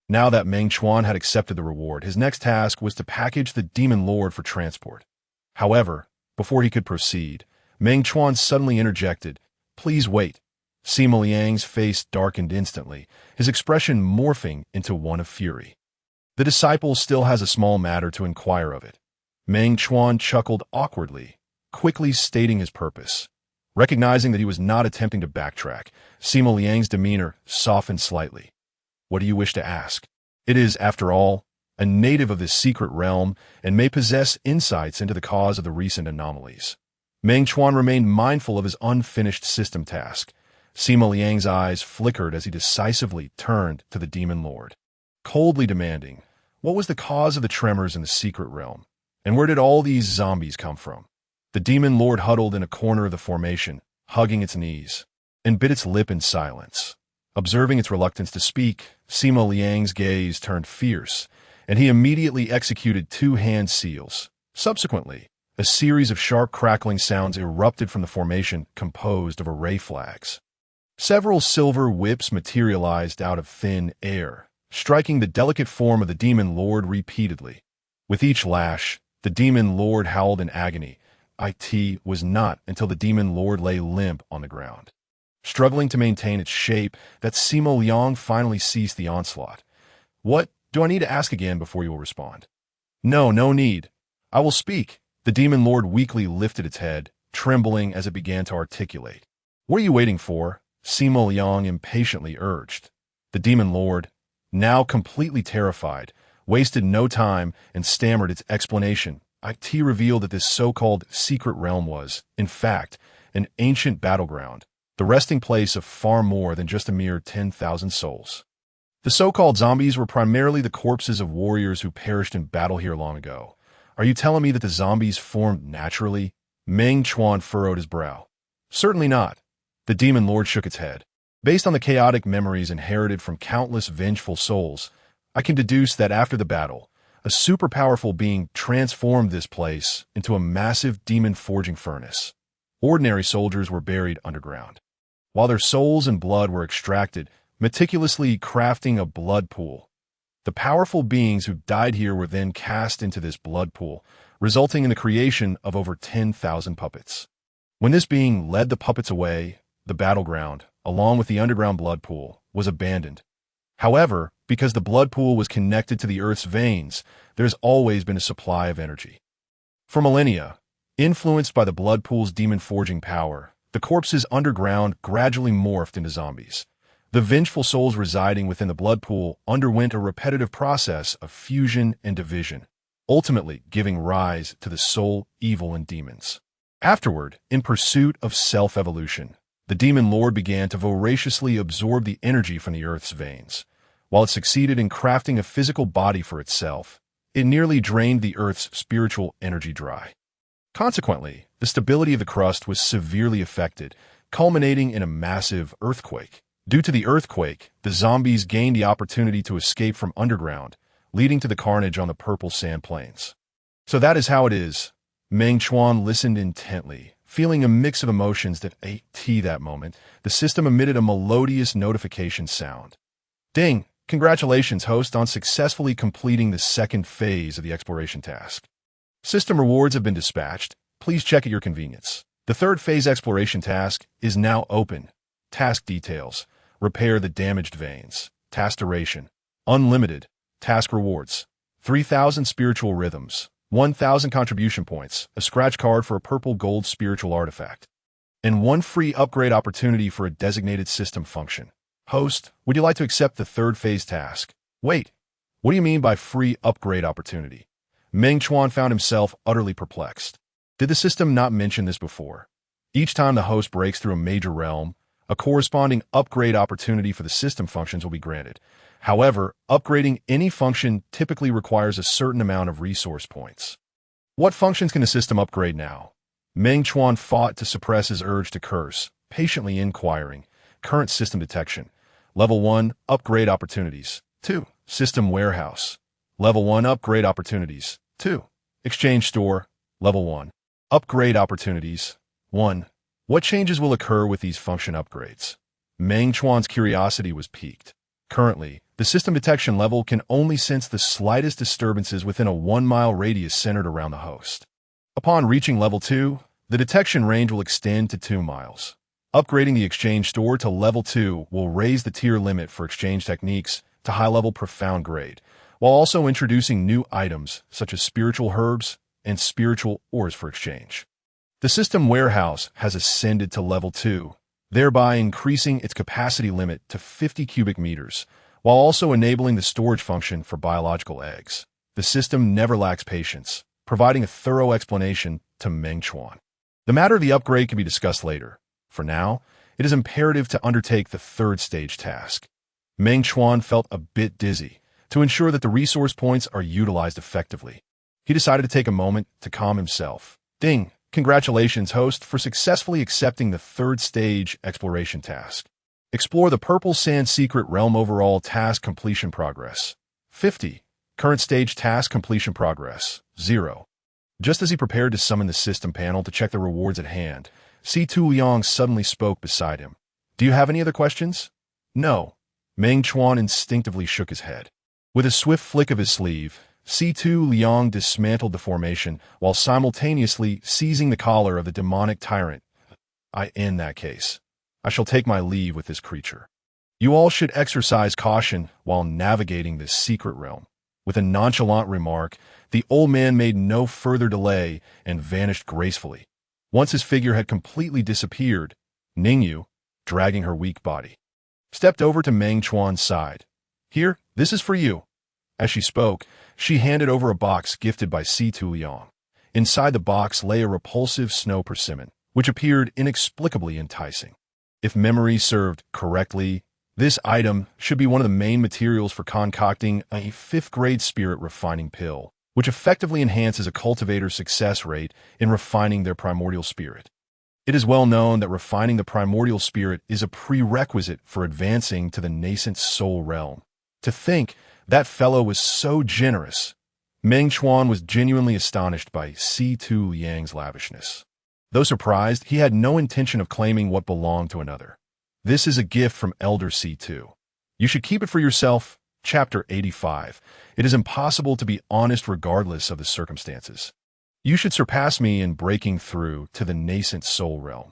Now that Meng Chuan had accepted the reward, his next task was to package the Demon Lord for transport. However, before he could proceed, Meng Chuan suddenly interjected, "Please wait." Sima Liang's face darkened instantly, his expression morphing into one of fury. "The disciple still has a small matter to inquire of it." Meng Chuan chuckled awkwardly, quickly stating his purpose. Recognizing that he was not attempting to backtrack, Sima Liang's demeanor softened slightly. "What do you wish to ask?" It is, after all, a native of this secret realm and may possess insights into the cause of the recent anomalies. Meng Chuan remained mindful of his unfinished system task. Sima Liang's eyes flickered as he decisively turned to the Demon Lord, coldly demanding, what was the cause of the tremors in the secret realm, and where did all these zombies come from? The Demon Lord huddled in a corner of the formation, hugging its knees, and bit its lip in silence. Observing its reluctance to speak, Sima Liang's gaze turned fierce, and he immediately executed two hand seals. Subsequently, a series of sharp crackling sounds erupted from the formation composed of array flags. Several silver whips materialized out of thin air, striking the delicate form of the Demon Lord repeatedly. With each lash, the Demon Lord howled in agony. It was not until the Demon Lord lay limp on the ground, struggling to maintain its shape, that Sima Liang finally ceased the onslaught. "What, do I need to ask again before you will respond?" No need. I will speak." The Demon Lord weakly lifted its head, trembling as it began to articulate. "What are you waiting for?" Simo Liang impatiently urged. The demon lord, now completely terrified, wasted no time and stammered its explanation. It revealed that this so-called secret realm was, in fact, an ancient battleground, the resting place of far more than just a mere 10,000 souls. The so-called zombies were primarily the corpses of warriors who perished in battle here long ago. "Are you telling me that the zombies formed naturally?" Meng Chuan furrowed his brow. "Certainly not." The demon lord shook its head. "Based on the chaotic memories inherited from countless vengeful souls, I can deduce that after the battle, a super-powerful being transformed this place into a massive demon forging furnace. Ordinary soldiers were buried underground, while their souls and blood were extracted, meticulously crafting a blood pool. The powerful beings who died here were then cast into this blood pool, resulting in the creation of over 10,000 puppets. When this being led the puppets away, the battleground, along with the underground blood pool, was abandoned. However, because the blood pool was connected to the Earth's veins, there's always been a supply of energy. For millennia, influenced by the blood pool's demon-forging power, the corpses underground gradually morphed into zombies. The vengeful souls residing within the blood pool underwent a repetitive process of fusion and division, ultimately giving rise to the soul, evil, and demons. Afterward, in pursuit of self-evolution, the demon lord began to voraciously absorb the energy from the Earth's veins. While it succeeded in crafting a physical body for itself, it nearly drained the Earth's spiritual energy dry. Consequently, the stability of the crust was severely affected, culminating in a massive earthquake. Due to the earthquake, the zombies gained the opportunity to escape from underground, leading to the carnage on the purple sand plains. "So that is how it is." Meng Chuan listened intently, feeling a mix of emotions that that moment, the system emitted a melodious notification sound. "Ding! Congratulations, host, on successfully completing the second phase of the exploration task. System rewards have been dispatched. Please check at your convenience. The third phase exploration task is now open. Task details: repair the damaged veins. Task duration: unlimited. Task rewards: 3,000 spiritual rhythms, 1,000 contribution points, a scratch card for a purple gold spiritual artifact, and 1 free upgrade opportunity for a designated system function. Host, would you like to accept the third phase task?" "Wait, what do you mean by free upgrade opportunity?" Meng Chuan found himself utterly perplexed. Did the system not mention this before? Each time the host breaks through a major realm, a corresponding upgrade opportunity for the system functions will be granted. However, upgrading any function typically requires a certain amount of resource points. What functions can the system upgrade now? Meng Chuan fought to suppress his urge to curse, patiently inquiring. Current system detection. Level 1, upgrade opportunities. 2, system warehouse. Level 1, upgrade opportunities. 2, exchange store. Level 1, upgrade opportunities. 1. What changes will occur with these function upgrades? Meng Chuan's curiosity was piqued. Currently, the system detection level can only sense the slightest disturbances within a 1-mile radius centered around the host. Upon reaching level 2, the detection range will extend to 2 miles. Upgrading the exchange store to level 2 will raise the tier limit for exchange techniques to high-level profound grade, while also introducing new items such as spiritual herbs and spiritual ores for exchange. The system warehouse has ascended to level 2, thereby increasing its capacity limit to 50 cubic meters, while also enabling the storage function for biological eggs. The system never lacks patience, providing a thorough explanation to Meng Chuan. The matter of the upgrade can be discussed later. For now, it is imperative to undertake the third stage task. Meng Chuan felt a bit dizzy. To ensure that the resource points are utilized effectively, he decided to take a moment to calm himself. "Ding! Congratulations, host, for successfully accepting the third stage exploration task. Explore the Purple Sand Secret Realm. Overall task completion progress: 50. Current stage task completion progress: 0. Just as he prepared to summon the system panel to check the rewards at hand, C2 Liang suddenly spoke beside him. "Do you have any other questions?" "No." Meng Chuan instinctively shook his head. With a swift flick of his sleeve, C2 Liang dismantled the formation while simultaneously seizing the collar of the demonic tyrant. In that case, I shall take my leave with this creature. You all should exercise caution while navigating this secret realm." With a nonchalant remark, the old man made no further delay and vanished gracefully. Once his figure had completely disappeared, Ningyu, dragging her weak body, stepped over to Meng Chuan's side. "Here, this is for you." As she spoke, she handed over a box gifted by Si-Tu Liang. Inside the box lay a repulsive snow persimmon, which appeared inexplicably enticing. If memory served correctly, this item should be one of the main materials for concocting a 5th-grade spirit refining pill, which effectively enhances a cultivator's success rate in refining their primordial spirit. It is well known that refining the primordial spirit is a prerequisite for advancing to the nascent soul realm. To think that fellow was so generous. Meng Chuan was genuinely astonished by Si-Tu Liang's lavishness. Though surprised, he had no intention of claiming what belonged to another. "This is a gift from Elder Si-Tu. You should keep it for yourself." Chapter 85. It is impossible to be honest regardless of the circumstances. You should surpass me in breaking through to the nascent soul realm.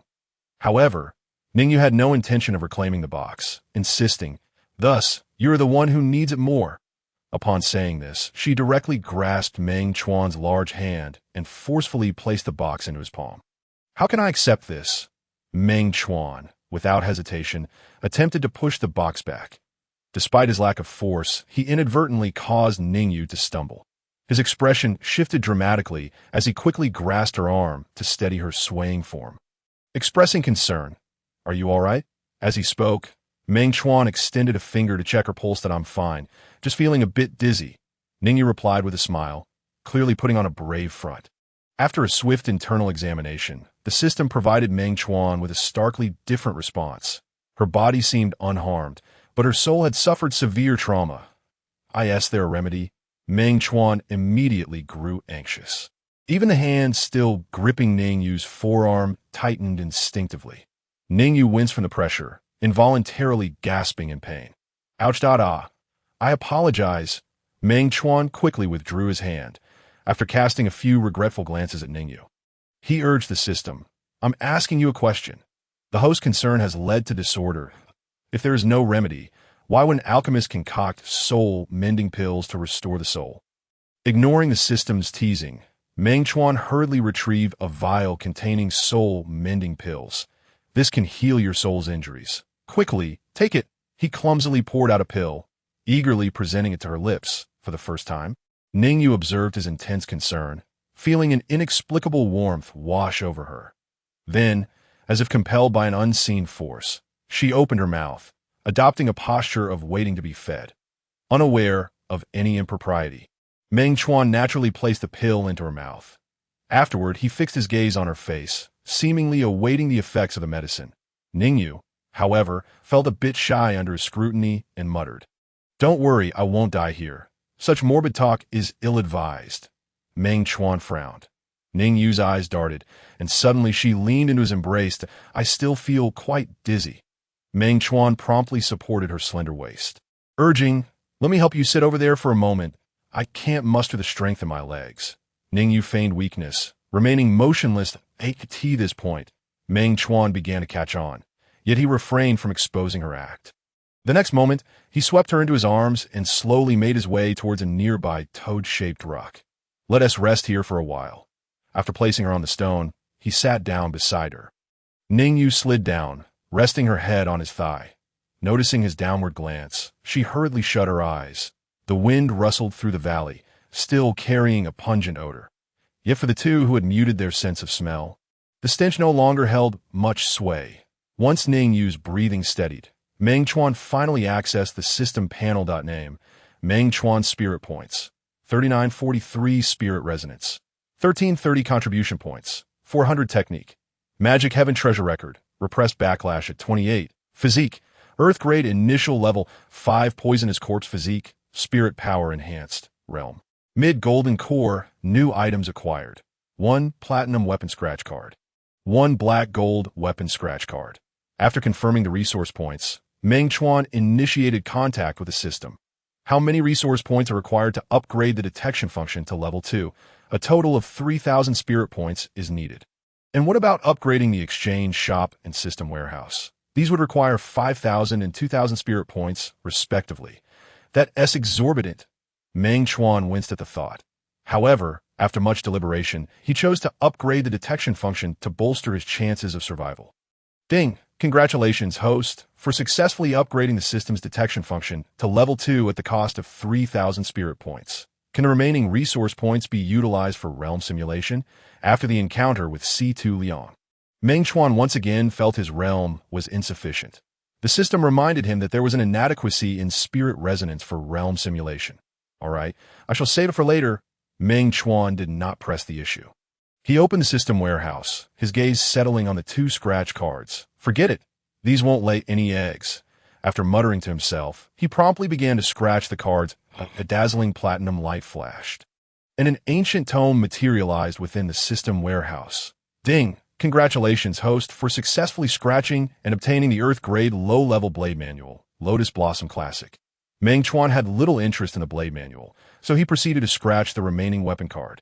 However, Ningyu had no intention of reclaiming the box, insisting, "Thus, you are the one who needs it more." Upon saying this, she directly grasped Meng Chuan's large hand and forcefully placed the box into his palm. "How can I accept this?" Meng Chuan, without hesitation, attempted to push the box back. Despite his lack of force, he inadvertently caused Ningyu to stumble. His expression shifted dramatically as he quickly grasped her arm to steady her swaying form. Expressing concern, "Are you all right?" As he spoke, Meng Chuan extended a finger to check her pulse. "That I'm fine, just feeling a bit dizzy." Ningyu replied with a smile, clearly putting on a brave front. After a swift internal examination, the system provided Meng Chuan with a starkly different response. Her body seemed unharmed, but her soul had suffered severe trauma. Is there a remedy? Meng Chuan immediately grew anxious. Even the hand still gripping Ningyu's forearm tightened instinctively. Ningyu winced from the pressure, involuntarily gasping in pain. "Ouch! I apologize." Meng Chuan quickly withdrew his hand, after casting a few regretful glances at Ningyu. He urged the system, "I'm asking you a question. The host's concern has led to disorder. If there is no remedy, why would an alchemist concoct soul-mending pills to restore the soul?" Ignoring the system's teasing, Meng Chuan hurriedly retrieved a vial containing soul-mending pills. "This can heal your soul's injuries. Quickly, take it." He clumsily poured out a pill, eagerly presenting it to her lips for the first time. Ningyu observed his intense concern, feeling an inexplicable warmth wash over her. Then, as if compelled by an unseen force, she opened her mouth, adopting a posture of waiting to be fed. Unaware of any impropriety, Meng Chuan naturally placed the pill into her mouth. Afterward, he fixed his gaze on her face, seemingly awaiting the effects of the medicine. Ningyu, however, felt a bit shy under his scrutiny and muttered, "Don't worry, I won't die here. Such morbid talk is ill-advised." Meng Chuan frowned. Ningyu's eyes darted, and suddenly she leaned into his embrace. "I still feel quite dizzy." Meng Chuan promptly supported her slender waist, urging, "Let me help you sit over there for a moment. I can't muster the strength in my legs." Ningyu feigned weakness, remaining motionless. At this point, Meng Chuan began to catch on, yet he refrained from exposing her act. The next moment, he swept her into his arms and slowly made his way towards a nearby toad-shaped rock. "Let us rest here for a while." After placing her on the stone, he sat down beside her. Ningyu slid down, resting her head on his thigh. Noticing his downward glance, she hurriedly shut her eyes. The wind rustled through the valley, still carrying a pungent odor. Yet for the two who had muted their sense of smell, the stench no longer held much sway. Once Ningyu's breathing steadied, Meng Chuan finally accessed the system panel. Name: Meng Chuan Spirit Points, 3943 Spirit Resonance, 1330 Contribution Points, 400 Technique. Magic Heaven Treasure Record, Repressed Backlash at 28. Physique, Earth Grade Initial Level 5 Poisonous Quartz Physique, Spirit Power Enhanced, Realm. Mid Golden Core, New Items Acquired. 1 Platinum Weapon Scratch Card. 1 Black Gold Weapon Scratch Card. After confirming the resource points, Meng Chuan initiated contact with the system. How many resource points are required to upgrade the detection function to level 2? A total of 3,000 spirit points is needed. And what about upgrading the exchange, shop, and system warehouse? These would require 5,000 and 2,000 spirit points, respectively. That's exorbitant. Meng Chuan winced at the thought. However, After much deliberation, he chose to upgrade the detection function to bolster his chances of survival. Ding! Congratulations, host, for successfully upgrading the system's detection function to level 2 at the cost of 3,000 spirit points. Can the remaining resource points be utilized for realm simulation? After the encounter with C2 Liang, Meng Chuan once again felt his realm was insufficient. The system reminded him that there was an inadequacy in spirit resonance for realm simulation. All right, I shall save it for later. Meng Chuan did not press the issue. He opened the system warehouse, his gaze settling on the 2 scratch cards. Forget it. These won't lay any eggs. After muttering to himself, he promptly began to scratch the cards. A dazzling platinum light flashed, and an ancient tome materialized within the system warehouse. Ding! Congratulations, host, for successfully scratching and obtaining the Earth-grade low-level blade manual, Lotus Blossom Classic. Meng Chuan had little interest in the blade manual, so he proceeded to scratch the remaining weapon card.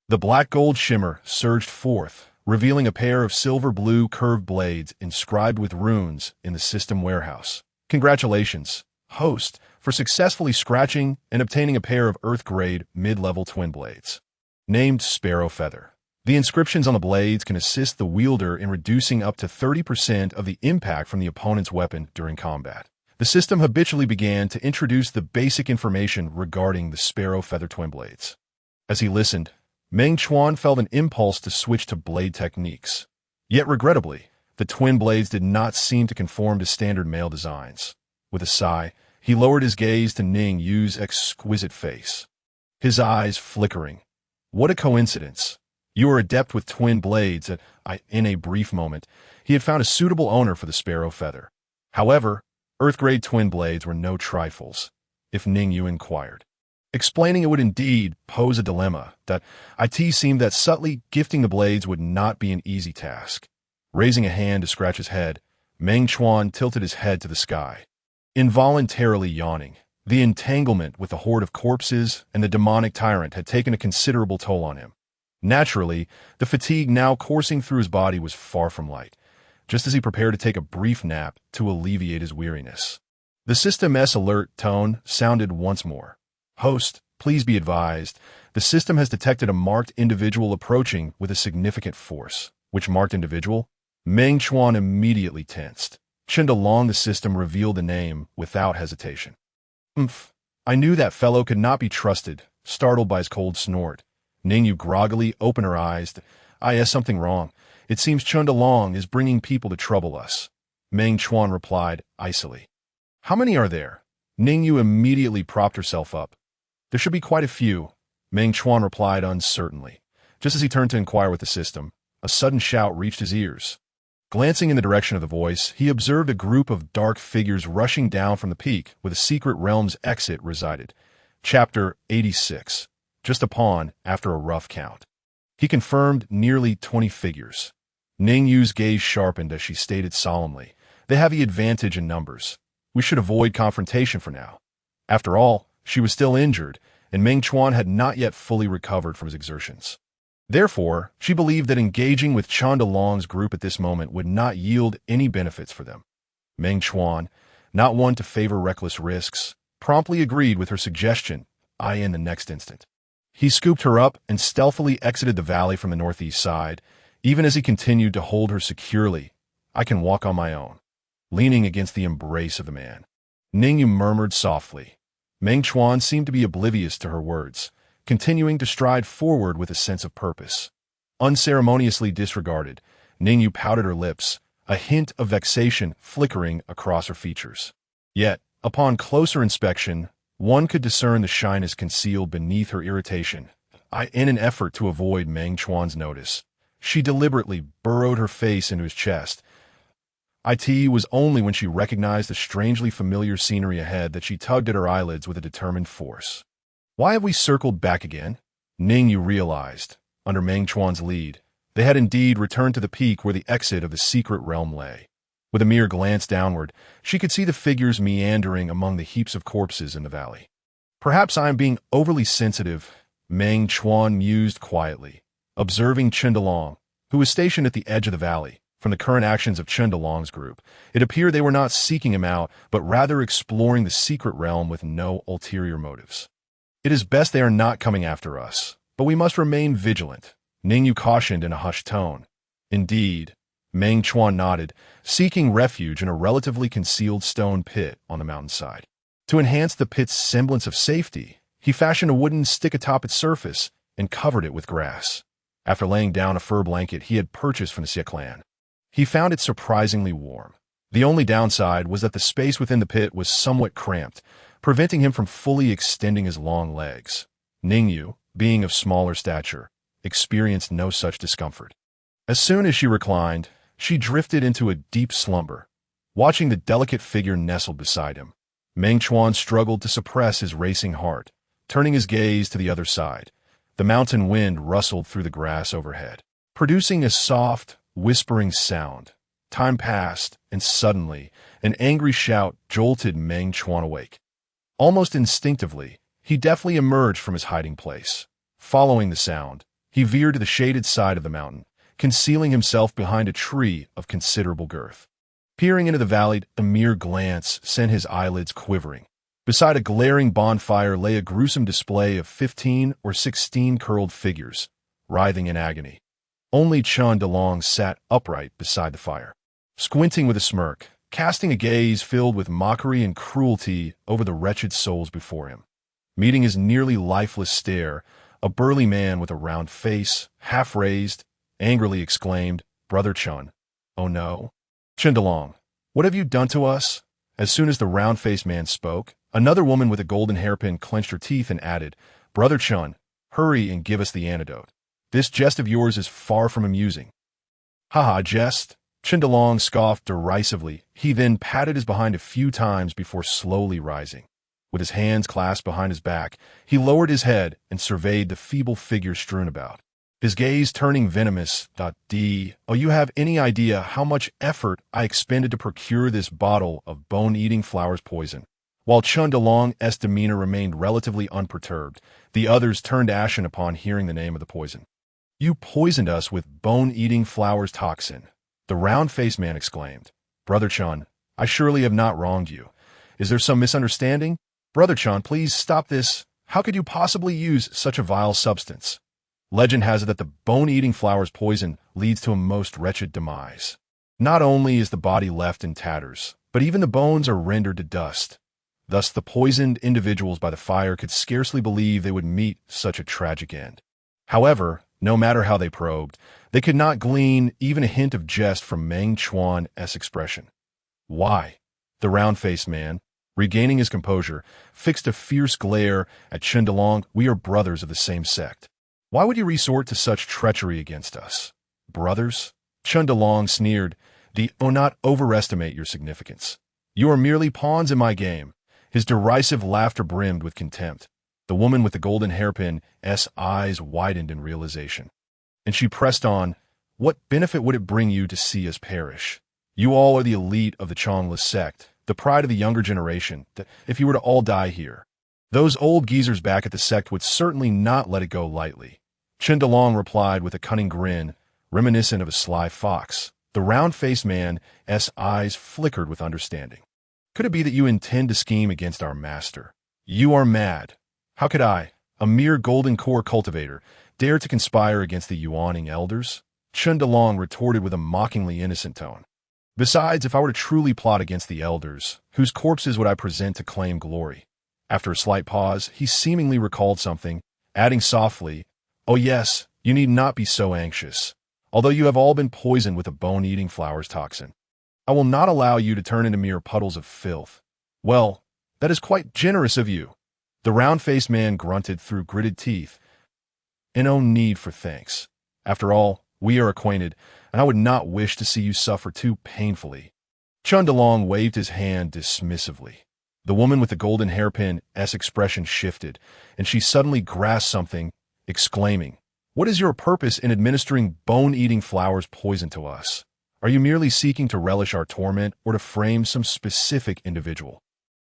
The black-gold shimmer surged forth, revealing a pair of silver-blue curved blades inscribed with runes in the system warehouse. Congratulations, host, for successfully scratching and obtaining a pair of Earth-grade mid-level twin blades. Named Sparrow Feather. The inscriptions on the blades can assist the wielder in reducing up to 30% of the impact from the opponent's weapon during combat. The system habitually began to introduce the basic information regarding the Sparrow Feather twin blades. As he listened, Meng Chuan felt an impulse to switch to blade techniques. Yet regrettably, the twin blades did not seem to conform to standard male designs. With a sigh, he lowered his gaze to Ning Yu's exquisite face. His eyes flickering. What a coincidence. You are adept with twin blades. In a brief moment, he had found a suitable owner for the Sparrow Feather. However, Earth-grade twin blades were no trifles, if Ning Yu inquired. Explaining it would indeed pose a dilemma. That it seemed that subtly gifting the blades would not be an easy task. Raising a hand to scratch his head, Meng Chuan tilted his head to the sky. Involuntarily yawning, the entanglement with the horde of corpses and the demonic tyrant had taken a considerable toll on him. Naturally, the fatigue now coursing through his body was far from light, just as he prepared to take a brief nap to alleviate his weariness. The system's alert tone sounded once more. Host, please be advised, the system has detected a marked individual approaching with a significant force. Which marked individual? Meng Chuan immediately tensed. Along the system revealed the name without hesitation. I knew that fellow could not be trusted, startled by his cold snort. Ning Yu groggily opened her eyes. Something wrong. It seems Chundalong is bringing people to trouble us. Meng Chuan replied, icily. How many are there? Ning Yu immediately propped herself up. There should be quite a few, Meng Chuan replied uncertainly. Just as he turned to inquire with the system, a sudden shout reached his ears. Glancing in the direction of the voice, he observed a group of dark figures rushing down from the peak where the secret realm's exit resided. Chapter 86. Just a pawn after a rough count. He confirmed nearly 20 figures. Ning Yu's gaze sharpened as she stated solemnly, they have the advantage in numbers. We should avoid confrontation for now. After all, she was still injured, and Meng Chuan had not yet fully recovered from his exertions. Therefore, she believed that engaging with Chundalong's group at this moment would not yield any benefits for them. Meng Chuan, not one to favor reckless risks, promptly agreed with her suggestion, in the next instant. He scooped her up and stealthily exited the valley from the northeast side, even as he continued to hold her securely. I can walk on my own. Leaning against the embrace of the man, Ning Yu murmured softly. Meng Chuan seemed to be oblivious to her words, continuing to stride forward with a sense of purpose. Unceremoniously disregarded, Ning Yu pouted her lips, a hint of vexation flickering across her features. Yet, upon closer inspection, one could discern the shyness concealed beneath her irritation. In an effort to avoid Meng Chuan's notice, she deliberately burrowed her face into his chest. It was only when she recognized the strangely familiar scenery ahead that she tugged at her eyelids with a determined force. Why have we circled back again? Ning Yu realized, under Meng Chuan's lead, they had indeed returned to the peak where the exit of the secret realm lay. With a mere glance downward, she could see the figures meandering among the heaps of corpses in the valley. Perhaps I am being overly sensitive, Meng Chuan mused quietly, observing Chundalong, who was stationed at the edge of the valley. From the current actions of Chundalong's group, it appeared they were not seeking him out, but rather exploring the secret realm with no ulterior motives. It is best they are not coming after us, But we must remain vigilant, Ningyu cautioned in a hushed tone. Indeed, Meng Chuan nodded, seeking refuge in a relatively concealed stone pit on the mountainside. To enhance the pit's semblance of safety, he fashioned a wooden stick atop its surface and covered it with grass. After laying down a fur blanket he had purchased from the Xie clan, he found it surprisingly warm. The only downside was that the space within the pit was somewhat cramped, preventing him from fully extending his long legs. Ningyu, being of smaller stature, experienced no such discomfort. As soon as she reclined, she drifted into a deep slumber, watching the delicate figure nestled beside him. Meng Chuan struggled to suppress his racing heart, turning his gaze to the other side. The mountain wind rustled through the grass overhead, producing a soft, whispering sound. Time passed, and suddenly, an angry shout jolted Meng Chuan awake. Almost instinctively, he deftly emerged from his hiding place. Following the sound, he veered to the shaded side of the mountain, concealing himself behind a tree of considerable girth. Peering into the valley, a mere glance sent his eyelids quivering. Beside a glaring bonfire lay a gruesome display of 15 or 16 curled figures, writhing in agony. Only Chun DeLong sat upright beside the fire, squinting with a smirk, casting a gaze filled with mockery and cruelty over the wretched souls before him. Meeting his nearly lifeless stare, a burly man with a round face, half raised, angrily exclaimed, "Brother Chun, oh no. Chun DeLong, what have you done to us?" As soon as the round-faced man spoke, another woman with a golden hairpin clenched her teeth and added, "Brother Chun, hurry and give us the antidote. This jest of yours is far from amusing." "Ha-ha, jest?" Chun DeLong scoffed derisively. He then patted his behind a few times before slowly rising. With his hands clasped behind his back, he lowered his head and surveyed the feeble figure strewn about, his gaze turning venomous. "Oh, you have any idea how much effort I expended to procure this bottle of bone-eating flowers poison?" While Chun DeLong's demeanor remained relatively unperturbed, the others turned ashen upon hearing the name of the poison. "You poisoned us with bone-eating flowers toxin," the round-faced man exclaimed. "Brother Chun, I surely have not wronged you. Is there some misunderstanding? Brother Chun, please stop this. How could you possibly use such a vile substance? Legend has it that the bone-eating flowers poison leads to a most wretched demise. Not only is the body left in tatters, but even the bones are rendered to dust. Thus the poisoned individuals by the fire could scarcely believe they would meet such a tragic end. However, no matter how they probed, they could not glean even a hint of jest from Meng Chuan's expression. "Why?" The round-faced man, regaining his composure, fixed a fierce glare at Chun DeLong. "We are brothers of the same sect. Why would you resort to such treachery against us?" "Brothers?" Chun DeLong sneered. "Do not overestimate your significance. You are merely pawns in my game." His derisive laughter brimmed with contempt. The woman with the golden hairpin's eyes widened in realization, and she pressed on, "What benefit would it bring you to see us perish? You all are the elite of the Changless sect, the pride of the younger generation. If you were to all die here, those old geezers back at the sect would certainly not let it go lightly." Chun DeLong replied with a cunning grin, reminiscent of a sly fox. The round-faced man's eyes flickered with understanding. "Could it be that you intend to scheme against our master? You are mad. How could I, a mere golden core cultivator, dare to conspire against the Yuaning elders?" Chun DeLong retorted with a mockingly innocent tone. "Besides, if I were to truly plot against the elders, whose corpses would I present to claim glory?" After a slight pause, he seemingly recalled something, adding softly, "Oh yes, you need not be so anxious. Although you have all been poisoned with a bone-eating flowers toxin, I will not allow you to turn into mere puddles of filth." "Well, that is quite generous of you." The round-faced man grunted through gritted teeth. "No need for thanks. After all, we are acquainted, and I would not wish to see you suffer too painfully." Chun DeLong waved his hand dismissively. The woman with the golden hairpin's expression shifted, and she suddenly grasped something, exclaiming, "What is your purpose in administering bone-eating flowers poison to us? Are you merely seeking to relish our torment or to frame some specific individual?"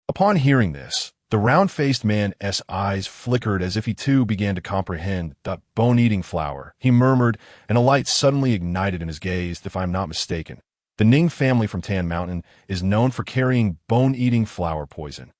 Upon hearing this, the round-faced man's eyes flickered as if he too began to comprehend. "Bone-eating flower," he murmured, and a light suddenly ignited in his gaze. "If I am not mistaken, the Ning family from Tan Mountain is known for carrying bone-eating flower poison."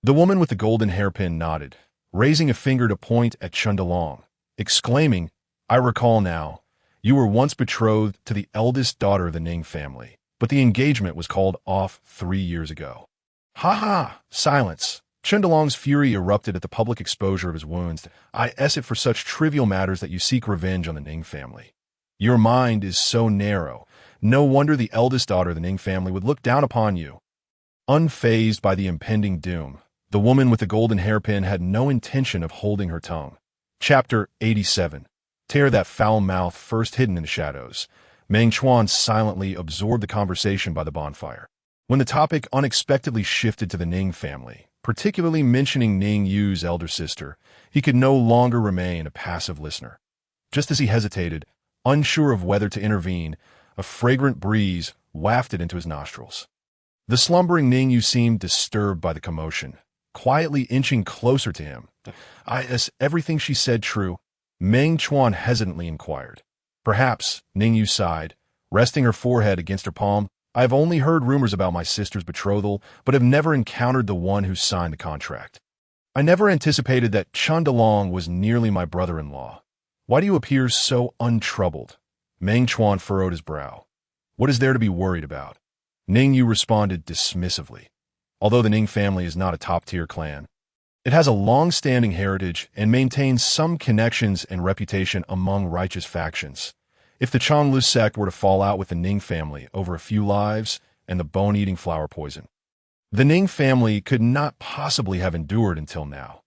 The woman with the golden hairpin nodded, raising a finger to point at Chun DeLong. exclaiming, "I recall now. You were once betrothed to the eldest daughter of the Ning family, but the engagement was called off 3 years ago." "Ha ha! Silence!" Chundalong's fury erupted at the public exposure of his wounds. "Is it for such trivial matters that you seek revenge on the Ning family? Your mind is so narrow. No wonder the eldest daughter of the Ning family would look down upon you." Unfazed by the impending doom, the woman with the golden hairpin had no intention of holding her tongue. Chapter 87. Tear that foul mouth first hidden in the shadows. Meng Chuan silently absorbed the conversation by the bonfire. When the topic unexpectedly shifted to the Ning family, particularly mentioning Ning Yu's elder sister, he could no longer remain a passive listener. Just as he hesitated, unsure of whether to intervene, a fragrant breeze wafted into his nostrils. The slumbering Ning Yu seemed disturbed by the commotion, quietly inching closer to him. "Is everything she said true?" Meng Chuan hesitantly inquired. "Perhaps," Ning Yu sighed, resting her forehead against her palm. "I have only heard rumors about my sister's betrothal, but have never encountered the one who signed the contract. I never anticipated that Chundalong was nearly my brother-in-law. Why do you appear so untroubled?" Meng Chuan furrowed his brow. "What is there to be worried about?" Ning Yu responded dismissively. "Although the Ning family is not a top-tier clan, it has a long-standing heritage and maintains some connections and reputation among righteous factions. If the Changlu sect were to fall out with the Ning family over a few lives and the bone-eating flower poison, the Ning family could not possibly have endured until now."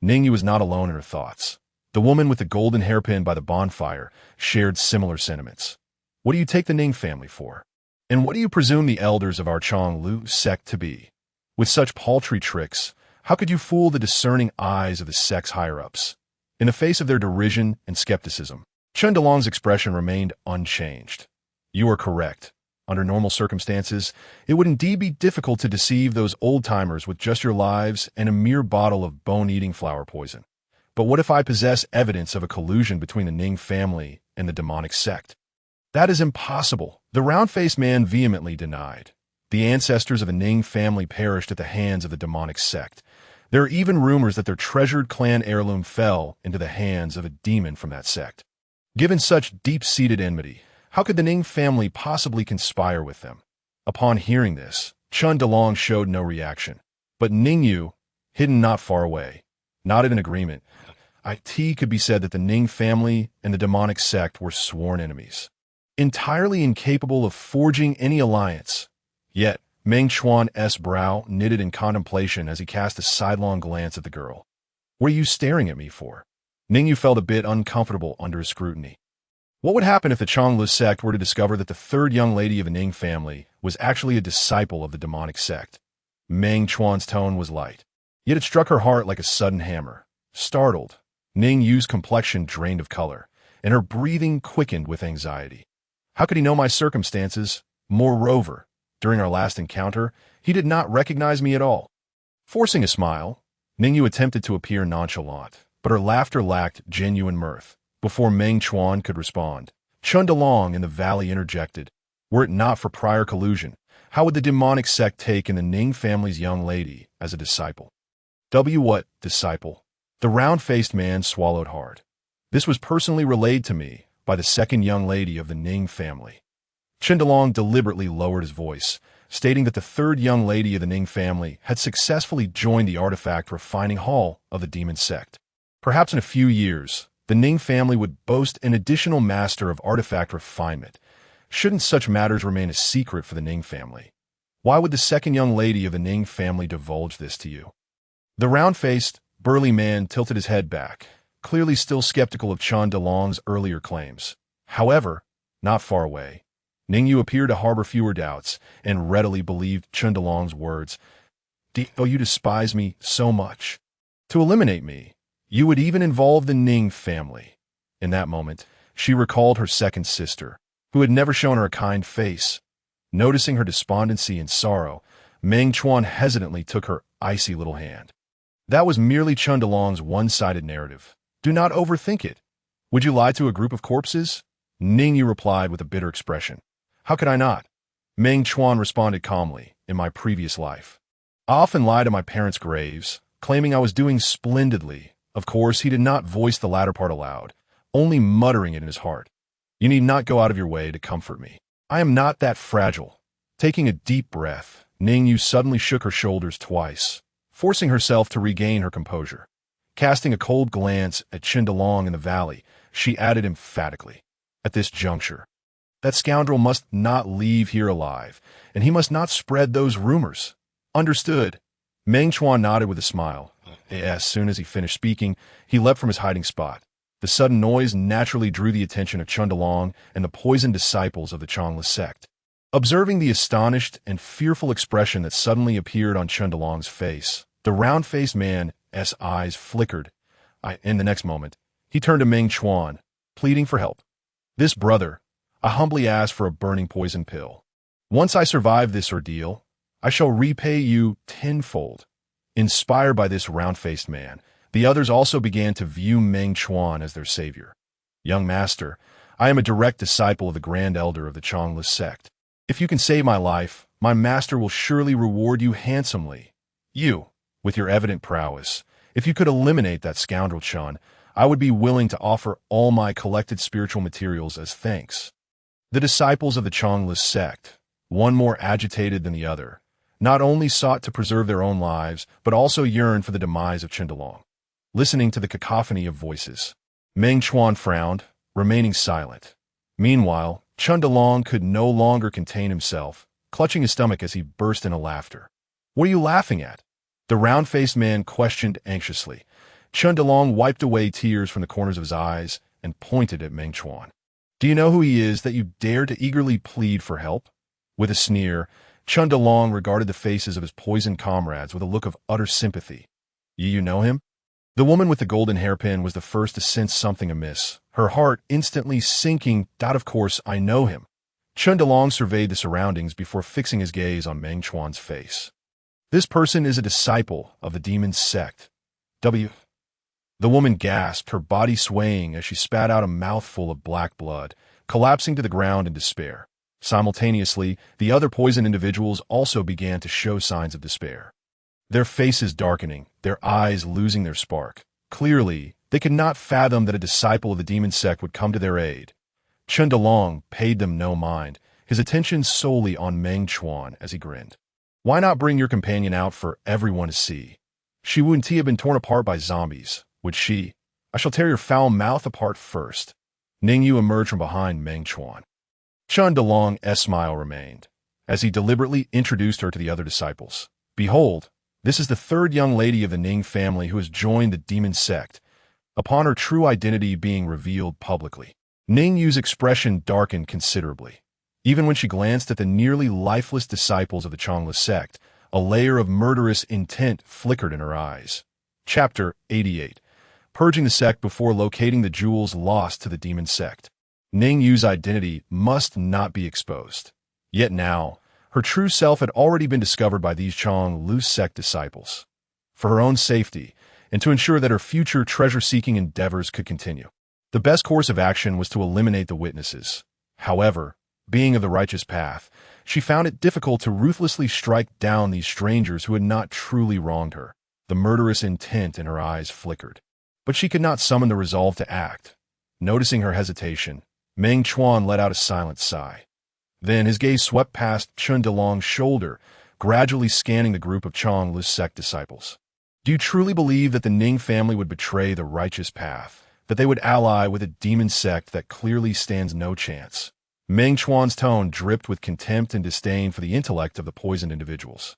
Ning Yu was not alone in her thoughts. The woman with the golden hairpin by the bonfire shared similar sentiments. "What do you take the Ning family for? And what do you presume the elders of our Changlu sect to be? With such paltry tricks, how could you fool the discerning eyes of the sect's higher-ups?" In the face of their derision and skepticism, Chundalong's expression remained unchanged. "You are correct. Under normal circumstances, it would indeed be difficult to deceive those old-timers with just your lives and a mere bottle of bone-eating flower poison. But what if I possess evidence of a collusion between the Ning family and the demonic sect?" "That is impossible," the round-faced man vehemently denied. "The ancestors of the Ning family perished at the hands of the demonic sect. There are even rumors that their treasured clan heirloom fell into the hands of a demon from that sect. Given such deep-seated enmity, how could the Ning family possibly conspire with them?" Upon hearing this, Chundalong showed no reaction, but Ning Yu, hidden not far away, nodded in agreement. It could be said that the Ning family and the demonic sect were sworn enemies, entirely incapable of forging any alliance. Yet, Meng Chuan's brow knitted in contemplation as he cast a sidelong glance at the girl. "What are you staring at me for?" Ning Yu felt a bit uncomfortable under his scrutiny. What would happen if the Changlu sect were to discover that the third young lady of the Ning family was actually a disciple of the demonic sect? Meng Chuan's tone was light, yet it struck her heart like a sudden hammer. Startled, Ning Yu's complexion drained of color, and her breathing quickened with anxiety. How could he know my circumstances? Moreover, during our last encounter, he did not recognize me at all. Forcing a smile, Ning Yu attempted to appear nonchalant, but her laughter lacked genuine mirth. Before Meng Chuan could respond, Chundalong in the valley interjected. "Were it not for prior collusion, how would the demonic sect take in the Ning family's young lady as a disciple?" What disciple? The round-faced man swallowed hard. "This was personally relayed to me by the second young lady of the Ning family." Chundalong deliberately lowered his voice, stating that the third young lady of the Ning family had successfully joined the artifact refining hall of the Demon Sect. Perhaps in a few years, the Ning family would boast an additional master of artifact refinement. Shouldn't such matters remain a secret for the Ning family? Why would the second young lady of the Ning family divulge this to you? The round-faced, burly man tilted his head back, clearly still skeptical of Chundalong's earlier claims. However, not far away, Ning Yu appeared to harbor fewer doubts and readily believed Chundalong's words. You despise me so much. To eliminate me, you would even involve the Ning family." In that moment, she recalled her second sister, who had never shown her a kind face. Noticing her despondency and sorrow, Meng Chuan hesitantly took her icy little hand. "That was merely Chundalong's one-sided narrative. Do not overthink it. Would you lie to a group of corpses?" Ning Yu replied with a bitter expression. "How could I not?" Meng Chuan responded calmly. "In my previous life, I often lied to my parents' graves, claiming I was doing splendidly. Of course, he did not voice the latter part aloud, only muttering it in his heart. You need not go out of your way to comfort me. I am not that fragile. Taking a deep breath, Ning Yu suddenly shook her shoulders twice, forcing herself to regain her composure. Casting a cold glance at Chindalong in the valley, she added emphatically, "At this juncture, that scoundrel must not leave here alive, and he must not spread those rumors." "Understood." Meng Chuan nodded with a smile. As soon as he finished speaking, he leapt from his hiding spot. The sudden noise naturally drew the attention of Chundalong and the poisoned disciples of the careless sect. Observing the astonished and fearful expression that suddenly appeared on Chundalong's face, the round-faced man's eyes flickered. In the next moment, he turned to Meng Chuan, pleading for help. "This brother, I humbly ask for a burning poison pill. Once I survive this ordeal, I shall repay you tenfold." Inspired by this round-faced man, the others also began to view Meng Chuan as their savior. "Young master, I am a direct disciple of the Grand Elder of the careless sect. If you can save my life, my master will surely reward you handsomely. You, with your evident prowess, if you could eliminate that scoundrel Chun, I would be willing to offer all my collected spiritual materials as thanks." The disciples of the careless sect, one more agitated than the other, not only sought to preserve their own lives, but also yearned for the demise of Chindalong. Listening to the cacophony of voices, Meng Chuan frowned, remaining silent. Meanwhile, Chundalong could no longer contain himself, clutching his stomach as he burst into laughter. "What are you laughing at?" the round-faced man questioned anxiously. Chundalong wiped away tears from the corners of his eyes and pointed at Meng Chuan. "Do you know who he is that you dare to eagerly plead for help?" With a sneer, Chundalong regarded the faces of his poisoned comrades with a look of utter sympathy. You know him?" The woman with the golden hairpin was the first to sense something amiss, her heart instantly sinking. "Of course, I know him." Chundalong surveyed the surroundings before fixing his gaze on Meng Chuan's face. "This person is a disciple of the Demon Sect. The woman gasped, her body swaying as she spat out a mouthful of black blood, collapsing to the ground in despair. Simultaneously, the other poisoned individuals also began to show signs of despair. Their faces darkening, their eyes losing their spark. Clearly, they could not fathom that a disciple of the Demon Sect would come to their aid. Chundalong paid them no mind, his attention solely on Meng Chuan as he grinned. "Why not bring your companion out for everyone to see? She wouldn't have been torn apart by zombies, would she? I shall tear your foul mouth apart first." Ning Yu emerged from behind Meng Chuan. Chundalong's smile remained, as he deliberately introduced her to the other disciples. "Behold, this is the third young lady of the Ning family who has joined the Demon Sect." Upon her true identity being revealed publicly, Ning Yu's expression darkened considerably. Even when she glanced at the nearly lifeless disciples of the careless sect, a layer of murderous intent flickered in her eyes. Chapter 88. Purging the sect before locating the jewels lost to the Demon Sect. Ning Yu's identity must not be exposed. Yet now, her true self had already been discovered by these careless sect disciples. For her own safety, and to ensure that her future treasure-seeking endeavors could continue, the best course of action was to eliminate the witnesses. However, being of the righteous path, she found it difficult to ruthlessly strike down these strangers who had not truly wronged her. The murderous intent in her eyes flickered, but she could not summon the resolve to act. Noticing her hesitation, Meng Chuan let out a silent sigh. Then his gaze swept past Chundalong's shoulder, gradually scanning the group of careless sect disciples. "Do you truly believe that the Ning family would betray the righteous path, that they would ally with a demon sect that clearly stands no chance?" Meng Chuan's tone dripped with contempt and disdain for the intellect of the poisoned individuals.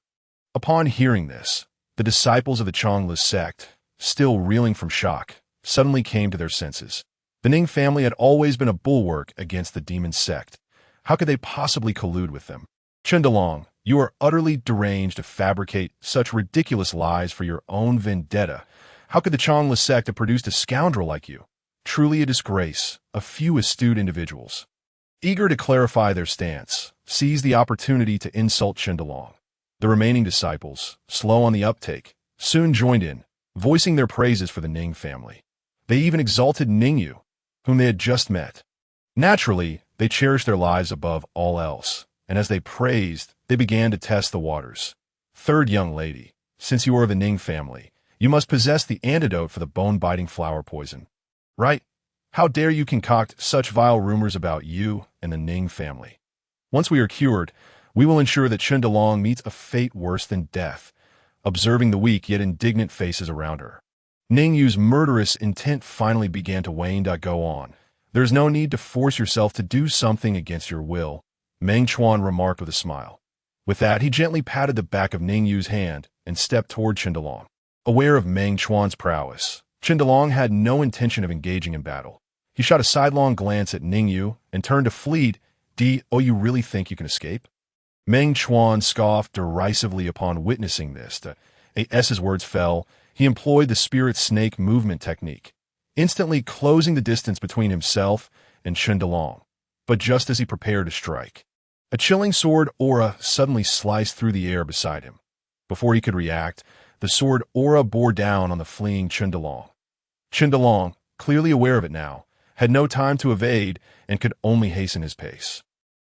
Upon hearing this, the disciples of the careless sect, still reeling from shock, suddenly came to their senses. The Ning family had always been a bulwark against the Demon Sect. How could they possibly collude with them? "Chundalong, you are utterly deranged to fabricate such ridiculous lies for your own vendetta. How could the careless sect have produced a scoundrel like you? Truly a disgrace." A few astute individuals, eager to clarify their stance, seized the opportunity to insult Chundalong. The remaining disciples, slow on the uptake, soon joined in, voicing their praises for the Ning family. They even exalted Ning Yu, whom they had just met. Naturally, they cherished their lives above all else, and as they praised, they began to test the waters. "Third young lady, since you are of the Ning family, you must possess the antidote for the bone-biting flower poison." "Right." How dare you concoct such vile rumors about you and the Ning family? Once we are cured, we will ensure that Chen Delong meets a fate worse than death, observing the weak yet indignant faces around her. Ning Yu's murderous intent finally began to wane. Go on. There's no need to force yourself to do something against your will, Meng Chuan remarked with a smile. With that, he gently patted the back of Ning Yu's hand and stepped toward Chen Delong. Aware of Meng Chuan's prowess, Chen Delong had no intention of engaging in battle. He shot a sidelong glance at Ning Yu and turned to flee. Oh, you really think you can escape? Meng Chuan scoffed derisively upon witnessing this. As words fell, he employed the spirit snake movement technique, instantly closing the distance between himself and Chen Delong. But just as he prepared to strike, a chilling sword aura suddenly sliced through the air beside him. Before he could react, the sword aura bore down on the fleeing Chen Delong. Chen Delong, clearly aware of it now, had no time to evade and could only hasten his pace.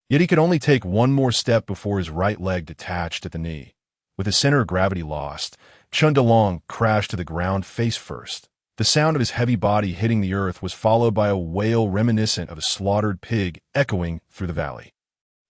Yet he could only take one more step before his right leg detached at the knee. With his center of gravity lost, Chen Delong crashed to the ground face first. The sound of his heavy body hitting the earth was followed by a wail reminiscent of a slaughtered pig echoing through the valley.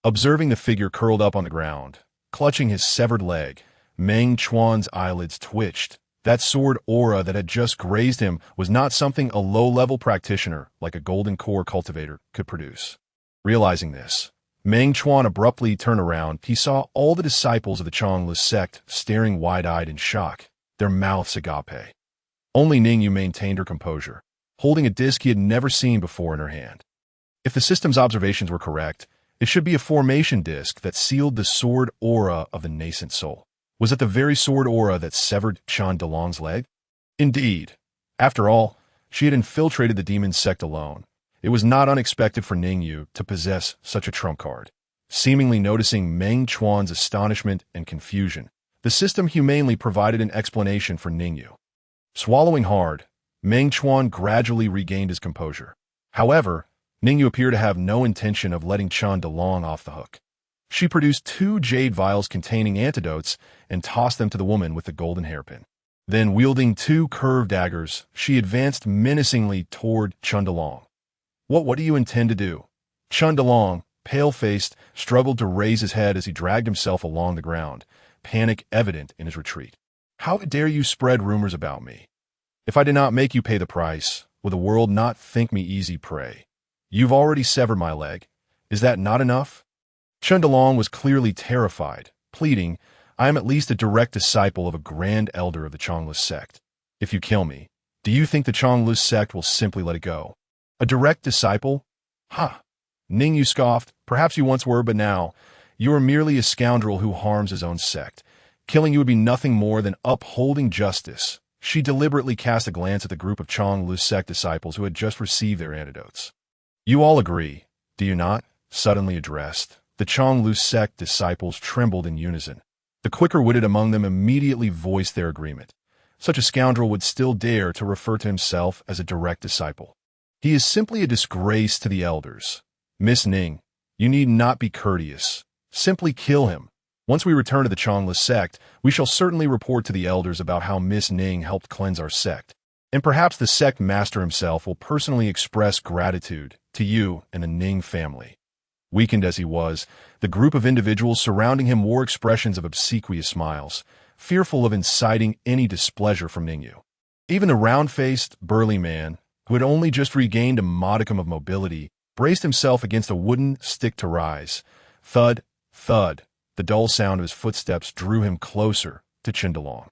Observing the figure curled up on the ground, clutching his severed leg, Meng Chuan's eyelids twitched. That sword aura that had just grazed him was not something a low-level practitioner like a golden core cultivator could produce. Realizing this, Meng Chuan abruptly turned around. He saw all the disciples of the careless sect staring wide-eyed in shock, their mouths agape. Only Ning Yu maintained her composure, holding a disc he had never seen before in her hand. If the system's observations were correct, it should be a formation disc that sealed the sword aura of the nascent soul. Was it the very sword aura that severed Chen Delong's leg? Indeed. After all, she had infiltrated the Demon Sect alone. It was not unexpected for Ning Yu to possess such a trump card. Seemingly noticing Meng Chuan's astonishment and confusion, the system humanely provided an explanation for Ning Yu. Swallowing hard, Meng Chuan gradually regained his composure. However, Ning Yu appeared to have no intention of letting Chen Delong off the hook. She produced 2 jade vials containing antidotes and tossed them to the woman with the golden hairpin. Then, wielding 2 curved daggers, she advanced menacingly toward Chen Delong. What do you intend to do? Chen Delong, pale-faced, struggled to raise his head as he dragged himself along the ground, panic evident in his retreat. How dare you spread rumors about me? If I did not make you pay the price, will the world not think me easy prey? You've already severed my leg. Is that not enough? Chen Delong was clearly terrified, pleading, I am at least a direct disciple of a grand elder of the careless sect. If you kill me, do you think the careless sect will simply let it go? A direct disciple? Ha! Ning Yu scoffed. Perhaps you once were, but now, you are merely a scoundrel who harms his own sect. Killing you would be nothing more than upholding justice. She deliberately cast a glance at the group of careless sect disciples who had just received their antidotes. You all agree, do you not? Suddenly addressed. The careless sect disciples trembled in unison. The quicker-witted among them immediately voiced their agreement. Such a scoundrel would still dare to refer to himself as a direct disciple. He is simply a disgrace to the elders. Miss Ning, you need not be courteous. Simply kill him. Once we return to the careless sect, we shall certainly report to the elders about how Miss Ning helped cleanse our sect. And perhaps the sect master himself will personally express gratitude to you and the Ning family. Weakened as he was, the group of individuals surrounding him wore expressions of obsequious smiles, fearful of inciting any displeasure from Ning Yu. Even the round-faced, burly man, who had only just regained a modicum of mobility, braced himself against a wooden stick to rise. Thud, thud, the dull sound of his footsteps drew him closer to Chen Delong.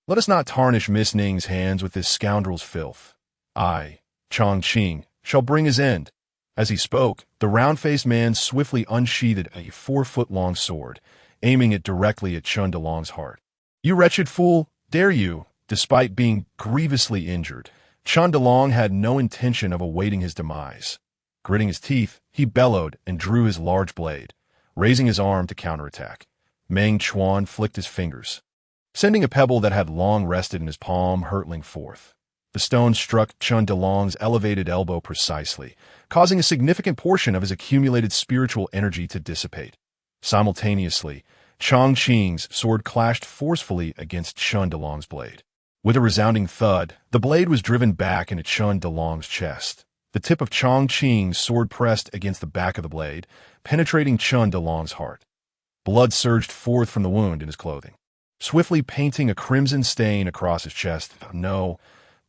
Let us not tarnish Miss Ning's hands with this scoundrel's filth. I, Chong Qing, shall bring his end. As he spoke, the round-faced man swiftly unsheathed a 4-foot-long sword, aiming it directly at Chen Delong's heart. You wretched fool, dare you? Despite being grievously injured, Chen Delong had no intention of awaiting his demise. Gritting his teeth, he bellowed and drew his large blade, raising his arm to counterattack. Meng Chuan flicked his fingers, sending a pebble that had long rested in his palm hurtling forth. The stone struck Chen Delong's elevated elbow precisely, causing a significant portion of his accumulated spiritual energy to dissipate. Simultaneously, Chong Qing's sword clashed forcefully against Chen Delong's blade. With a resounding thud, the blade was driven back into Chen Delong's chest. The tip of Chong Qing's sword pressed against the back of the blade, penetrating Chun DeLong's heart. Blood surged forth from the wound in his clothing, swiftly painting a crimson stain across his chest. No,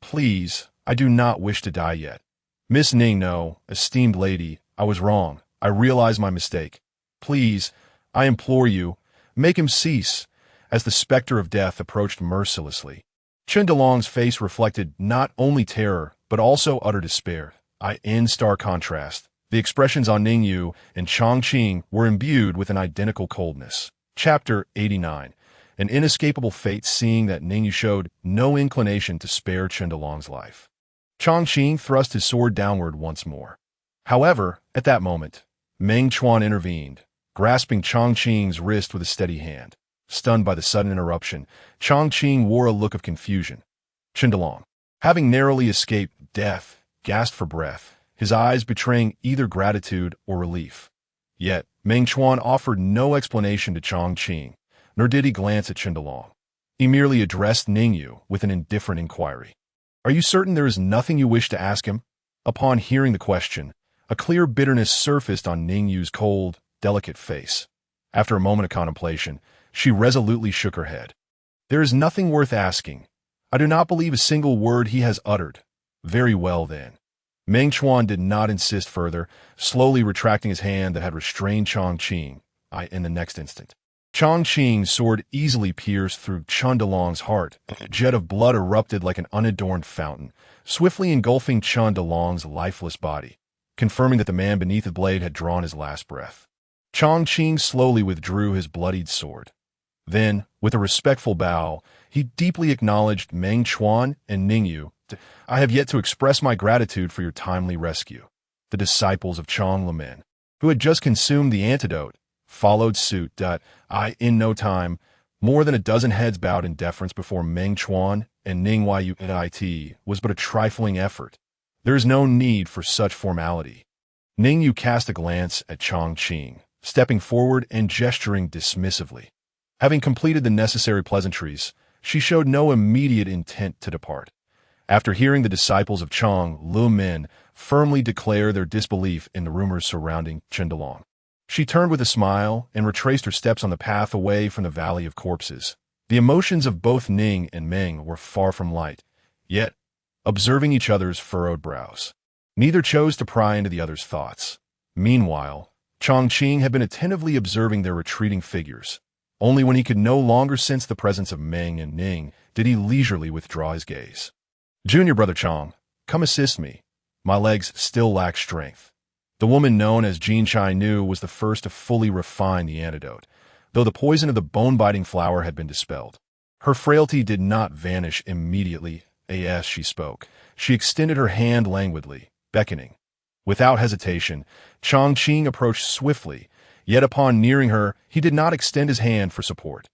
please, I do not wish to die yet. Miss Ning, no, esteemed lady, I was wrong. I realize my mistake. Please, I implore you, make him cease. As the specter of death approached mercilessly, Chun DeLong's face reflected not only terror, but also utter despair. In stark contrast, the expressions on Ning Yu and Chong Qing were imbued with an identical coldness. Chapter 89. An inescapable fate, seeing that Ning Yu showed no inclination to spare Chun DeLong's life. Chong Qing thrust his sword downward once more. However, at that moment, Meng Chuan intervened, grasping Chong Qing's wrist with a steady hand. Stunned by the sudden interruption, Chong Qing wore a look of confusion. Chun DeLong, having narrowly escaped death, gasped for breath, his eyes betraying either gratitude or relief. Yet, Meng Chuan offered no explanation to Chong Qing, nor did he glance at Chun DeLong. He merely addressed Ning Yu with an indifferent inquiry. Are you certain there is nothing you wish to ask him? Upon hearing the question, a clear bitterness surfaced on Ning Yu's cold, delicate face. After a moment of contemplation, she resolutely shook her head. There is nothing worth asking. I do not believe a single word he has uttered. Very well, then. Meng Chuan did not insist further, slowly retracting his hand that had restrained Chong Qing. In the next instant, Chong Qing's sword easily pierced through Chun DeLong's heart. A jet of blood erupted like an unadorned fountain, swiftly engulfing Chun DeLong's lifeless body, confirming that the man beneath the blade had drawn his last breath. Chong Qing slowly withdrew his bloodied sword. Then, with a respectful bow, he deeply acknowledged Meng Chuan and Ning Yu. I have yet to express my gratitude for your timely rescue. The disciples of Chong Lemin, who had just consumed the antidote, followed suit. In no time, more than a dozen heads bowed in deference before Meng Chuan and Ning Yu. It was but a trifling effort. There is no need for such formality. Ning Yu cast a glance at Chong Qing, stepping forward and gesturing dismissively. Having completed the necessary pleasantries, she showed no immediate intent to depart. After hearing the disciples of Chong Lemin firmly declare their disbelief in the rumors surrounding Chun DeLong, she turned with a smile and retraced her steps on the path away from the Valley of Corpses. The emotions of both Ning and Meng were far from light, yet, observing each other's furrowed brows, neither chose to pry into the other's thoughts. Meanwhile, Chong Qing had been attentively observing their retreating figures. Only when he could no longer sense the presence of Meng and Ning did he leisurely withdraw his gaze. Junior brother Chong, come assist me. My legs still lack strength. The woman known as Jean Chai Nu was the first to fully refine the antidote, though the poison of the bone-biting flower had been dispelled. Her frailty did not vanish immediately as she spoke. She extended her hand languidly, beckoning. Without hesitation, Chong Qing approached swiftly, yet upon nearing her, he did not extend his hand for support.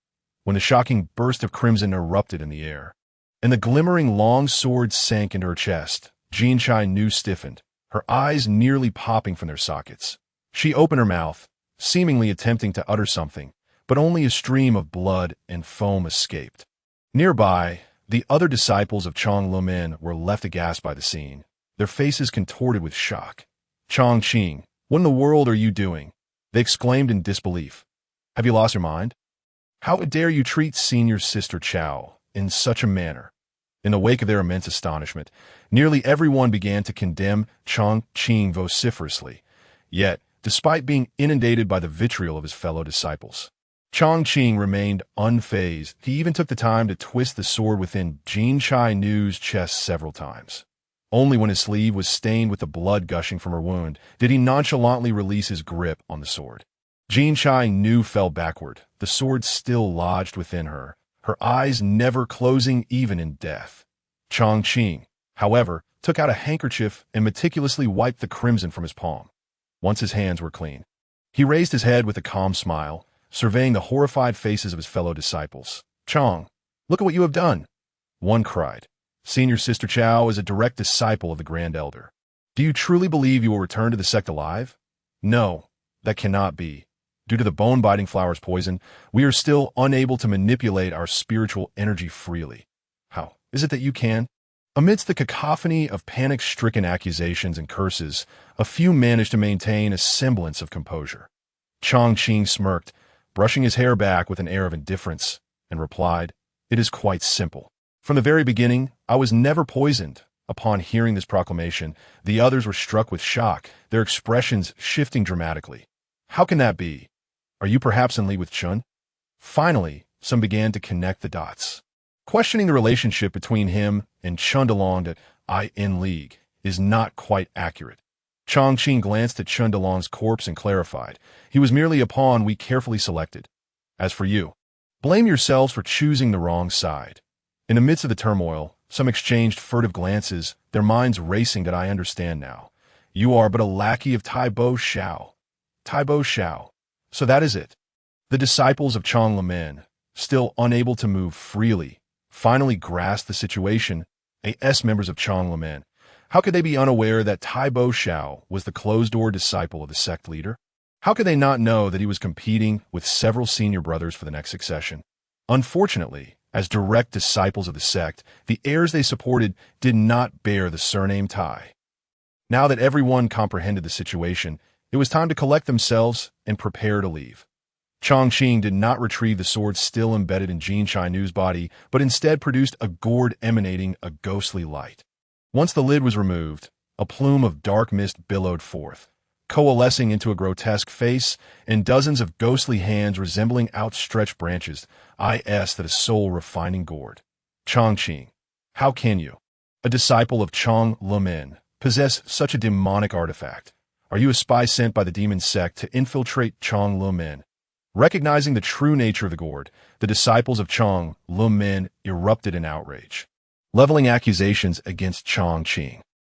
When the shocking burst of crimson erupted in the air, and the glimmering long sword sank into her chest, Jean Chai Nu stiffened, her eyes nearly popping from their sockets. She opened her mouth, seemingly attempting to utter something, but only a stream of blood and foam escaped. Nearby, the other disciples of Chong Lemin were left aghast by the scene, their faces contorted with shock. Chong Qing, what in the world are you doing? They exclaimed in disbelief. Have you lost your mind? How dare you treat senior sister Chao in such a manner? In the wake of their immense astonishment, nearly everyone began to condemn Chong Qing vociferously. Yet, despite being inundated by the vitriol of his fellow disciples, Chong Qing remained unfazed. He even took the time to twist the sword within Jean Chai Nu's chest several times. Only when his sleeve was stained with the blood gushing from her wound did he nonchalantly release his grip on the sword. Jean Chai Nu fell backward, the sword still lodged within her, her eyes never closing even in death. Chong Qing, however, took out a handkerchief and meticulously wiped the crimson from his palm. Once his hands were clean, he raised his head with a calm smile, surveying the horrified faces of his fellow disciples. Chong, look at what you have done. One cried. Senior Sister Chao is a direct disciple of the Grand Elder. Do you truly believe you will return to the sect alive? No, that cannot be. Due to the bone-biting flower's poison, we are still unable to manipulate our spiritual energy freely. How is it that you can? Amidst the cacophony of panic-stricken accusations and curses, a few managed to maintain a semblance of composure. Chongqing smirked, brushing his hair back with an air of indifference, and replied, "It is quite simple. From the very beginning, I was never poisoned." Upon hearing this proclamation, the others were struck with shock, their expressions shifting dramatically. "How can that be? Are you perhaps in league with Chun?" Finally, some began to connect the dots. Questioning the relationship between him and Chundalong that I in league is not quite accurate. Chongqing glanced at Chundalong's corpse and clarified, "He was merely a pawn we carefully selected. As for you, blame yourselves for choosing the wrong side." In the midst of the turmoil, some exchanged furtive glances, their minds racing that I understand now. "You are but a lackey of Tai Bo Xiao." Tai Bo Xiao. So that is it. The disciples of Chong Lemin, still unable to move freely, finally grasped the situation. AS members of Chong Lemin. How could they be unaware that Tai Bo Xiao was the closed-door disciple of the sect leader? How could they not know that he was competing with several senior brothers for the next succession? Unfortunately, as direct disciples of the sect, the heirs they supported did not bear the surname Tai. Now that everyone comprehended the situation, it was time to collect themselves and prepare to leave. Chongqing did not retrieve the sword still embedded in Jin Shinu's body, but instead produced a gourd emanating a ghostly light. Once the lid was removed, a plume of dark mist billowed forth, coalescing into a grotesque face and dozens of ghostly hands resembling outstretched branches. That a soul-refining gourd. Chongqing, how can you, a disciple of Chong Lemin, possess such a demonic artifact? Are you a spy sent by the Demon Sect to infiltrate Chong Lemin? Recognizing the true nature of the gourd, the disciples of Chong Lemin erupted in outrage, leveling accusations against Chongqing.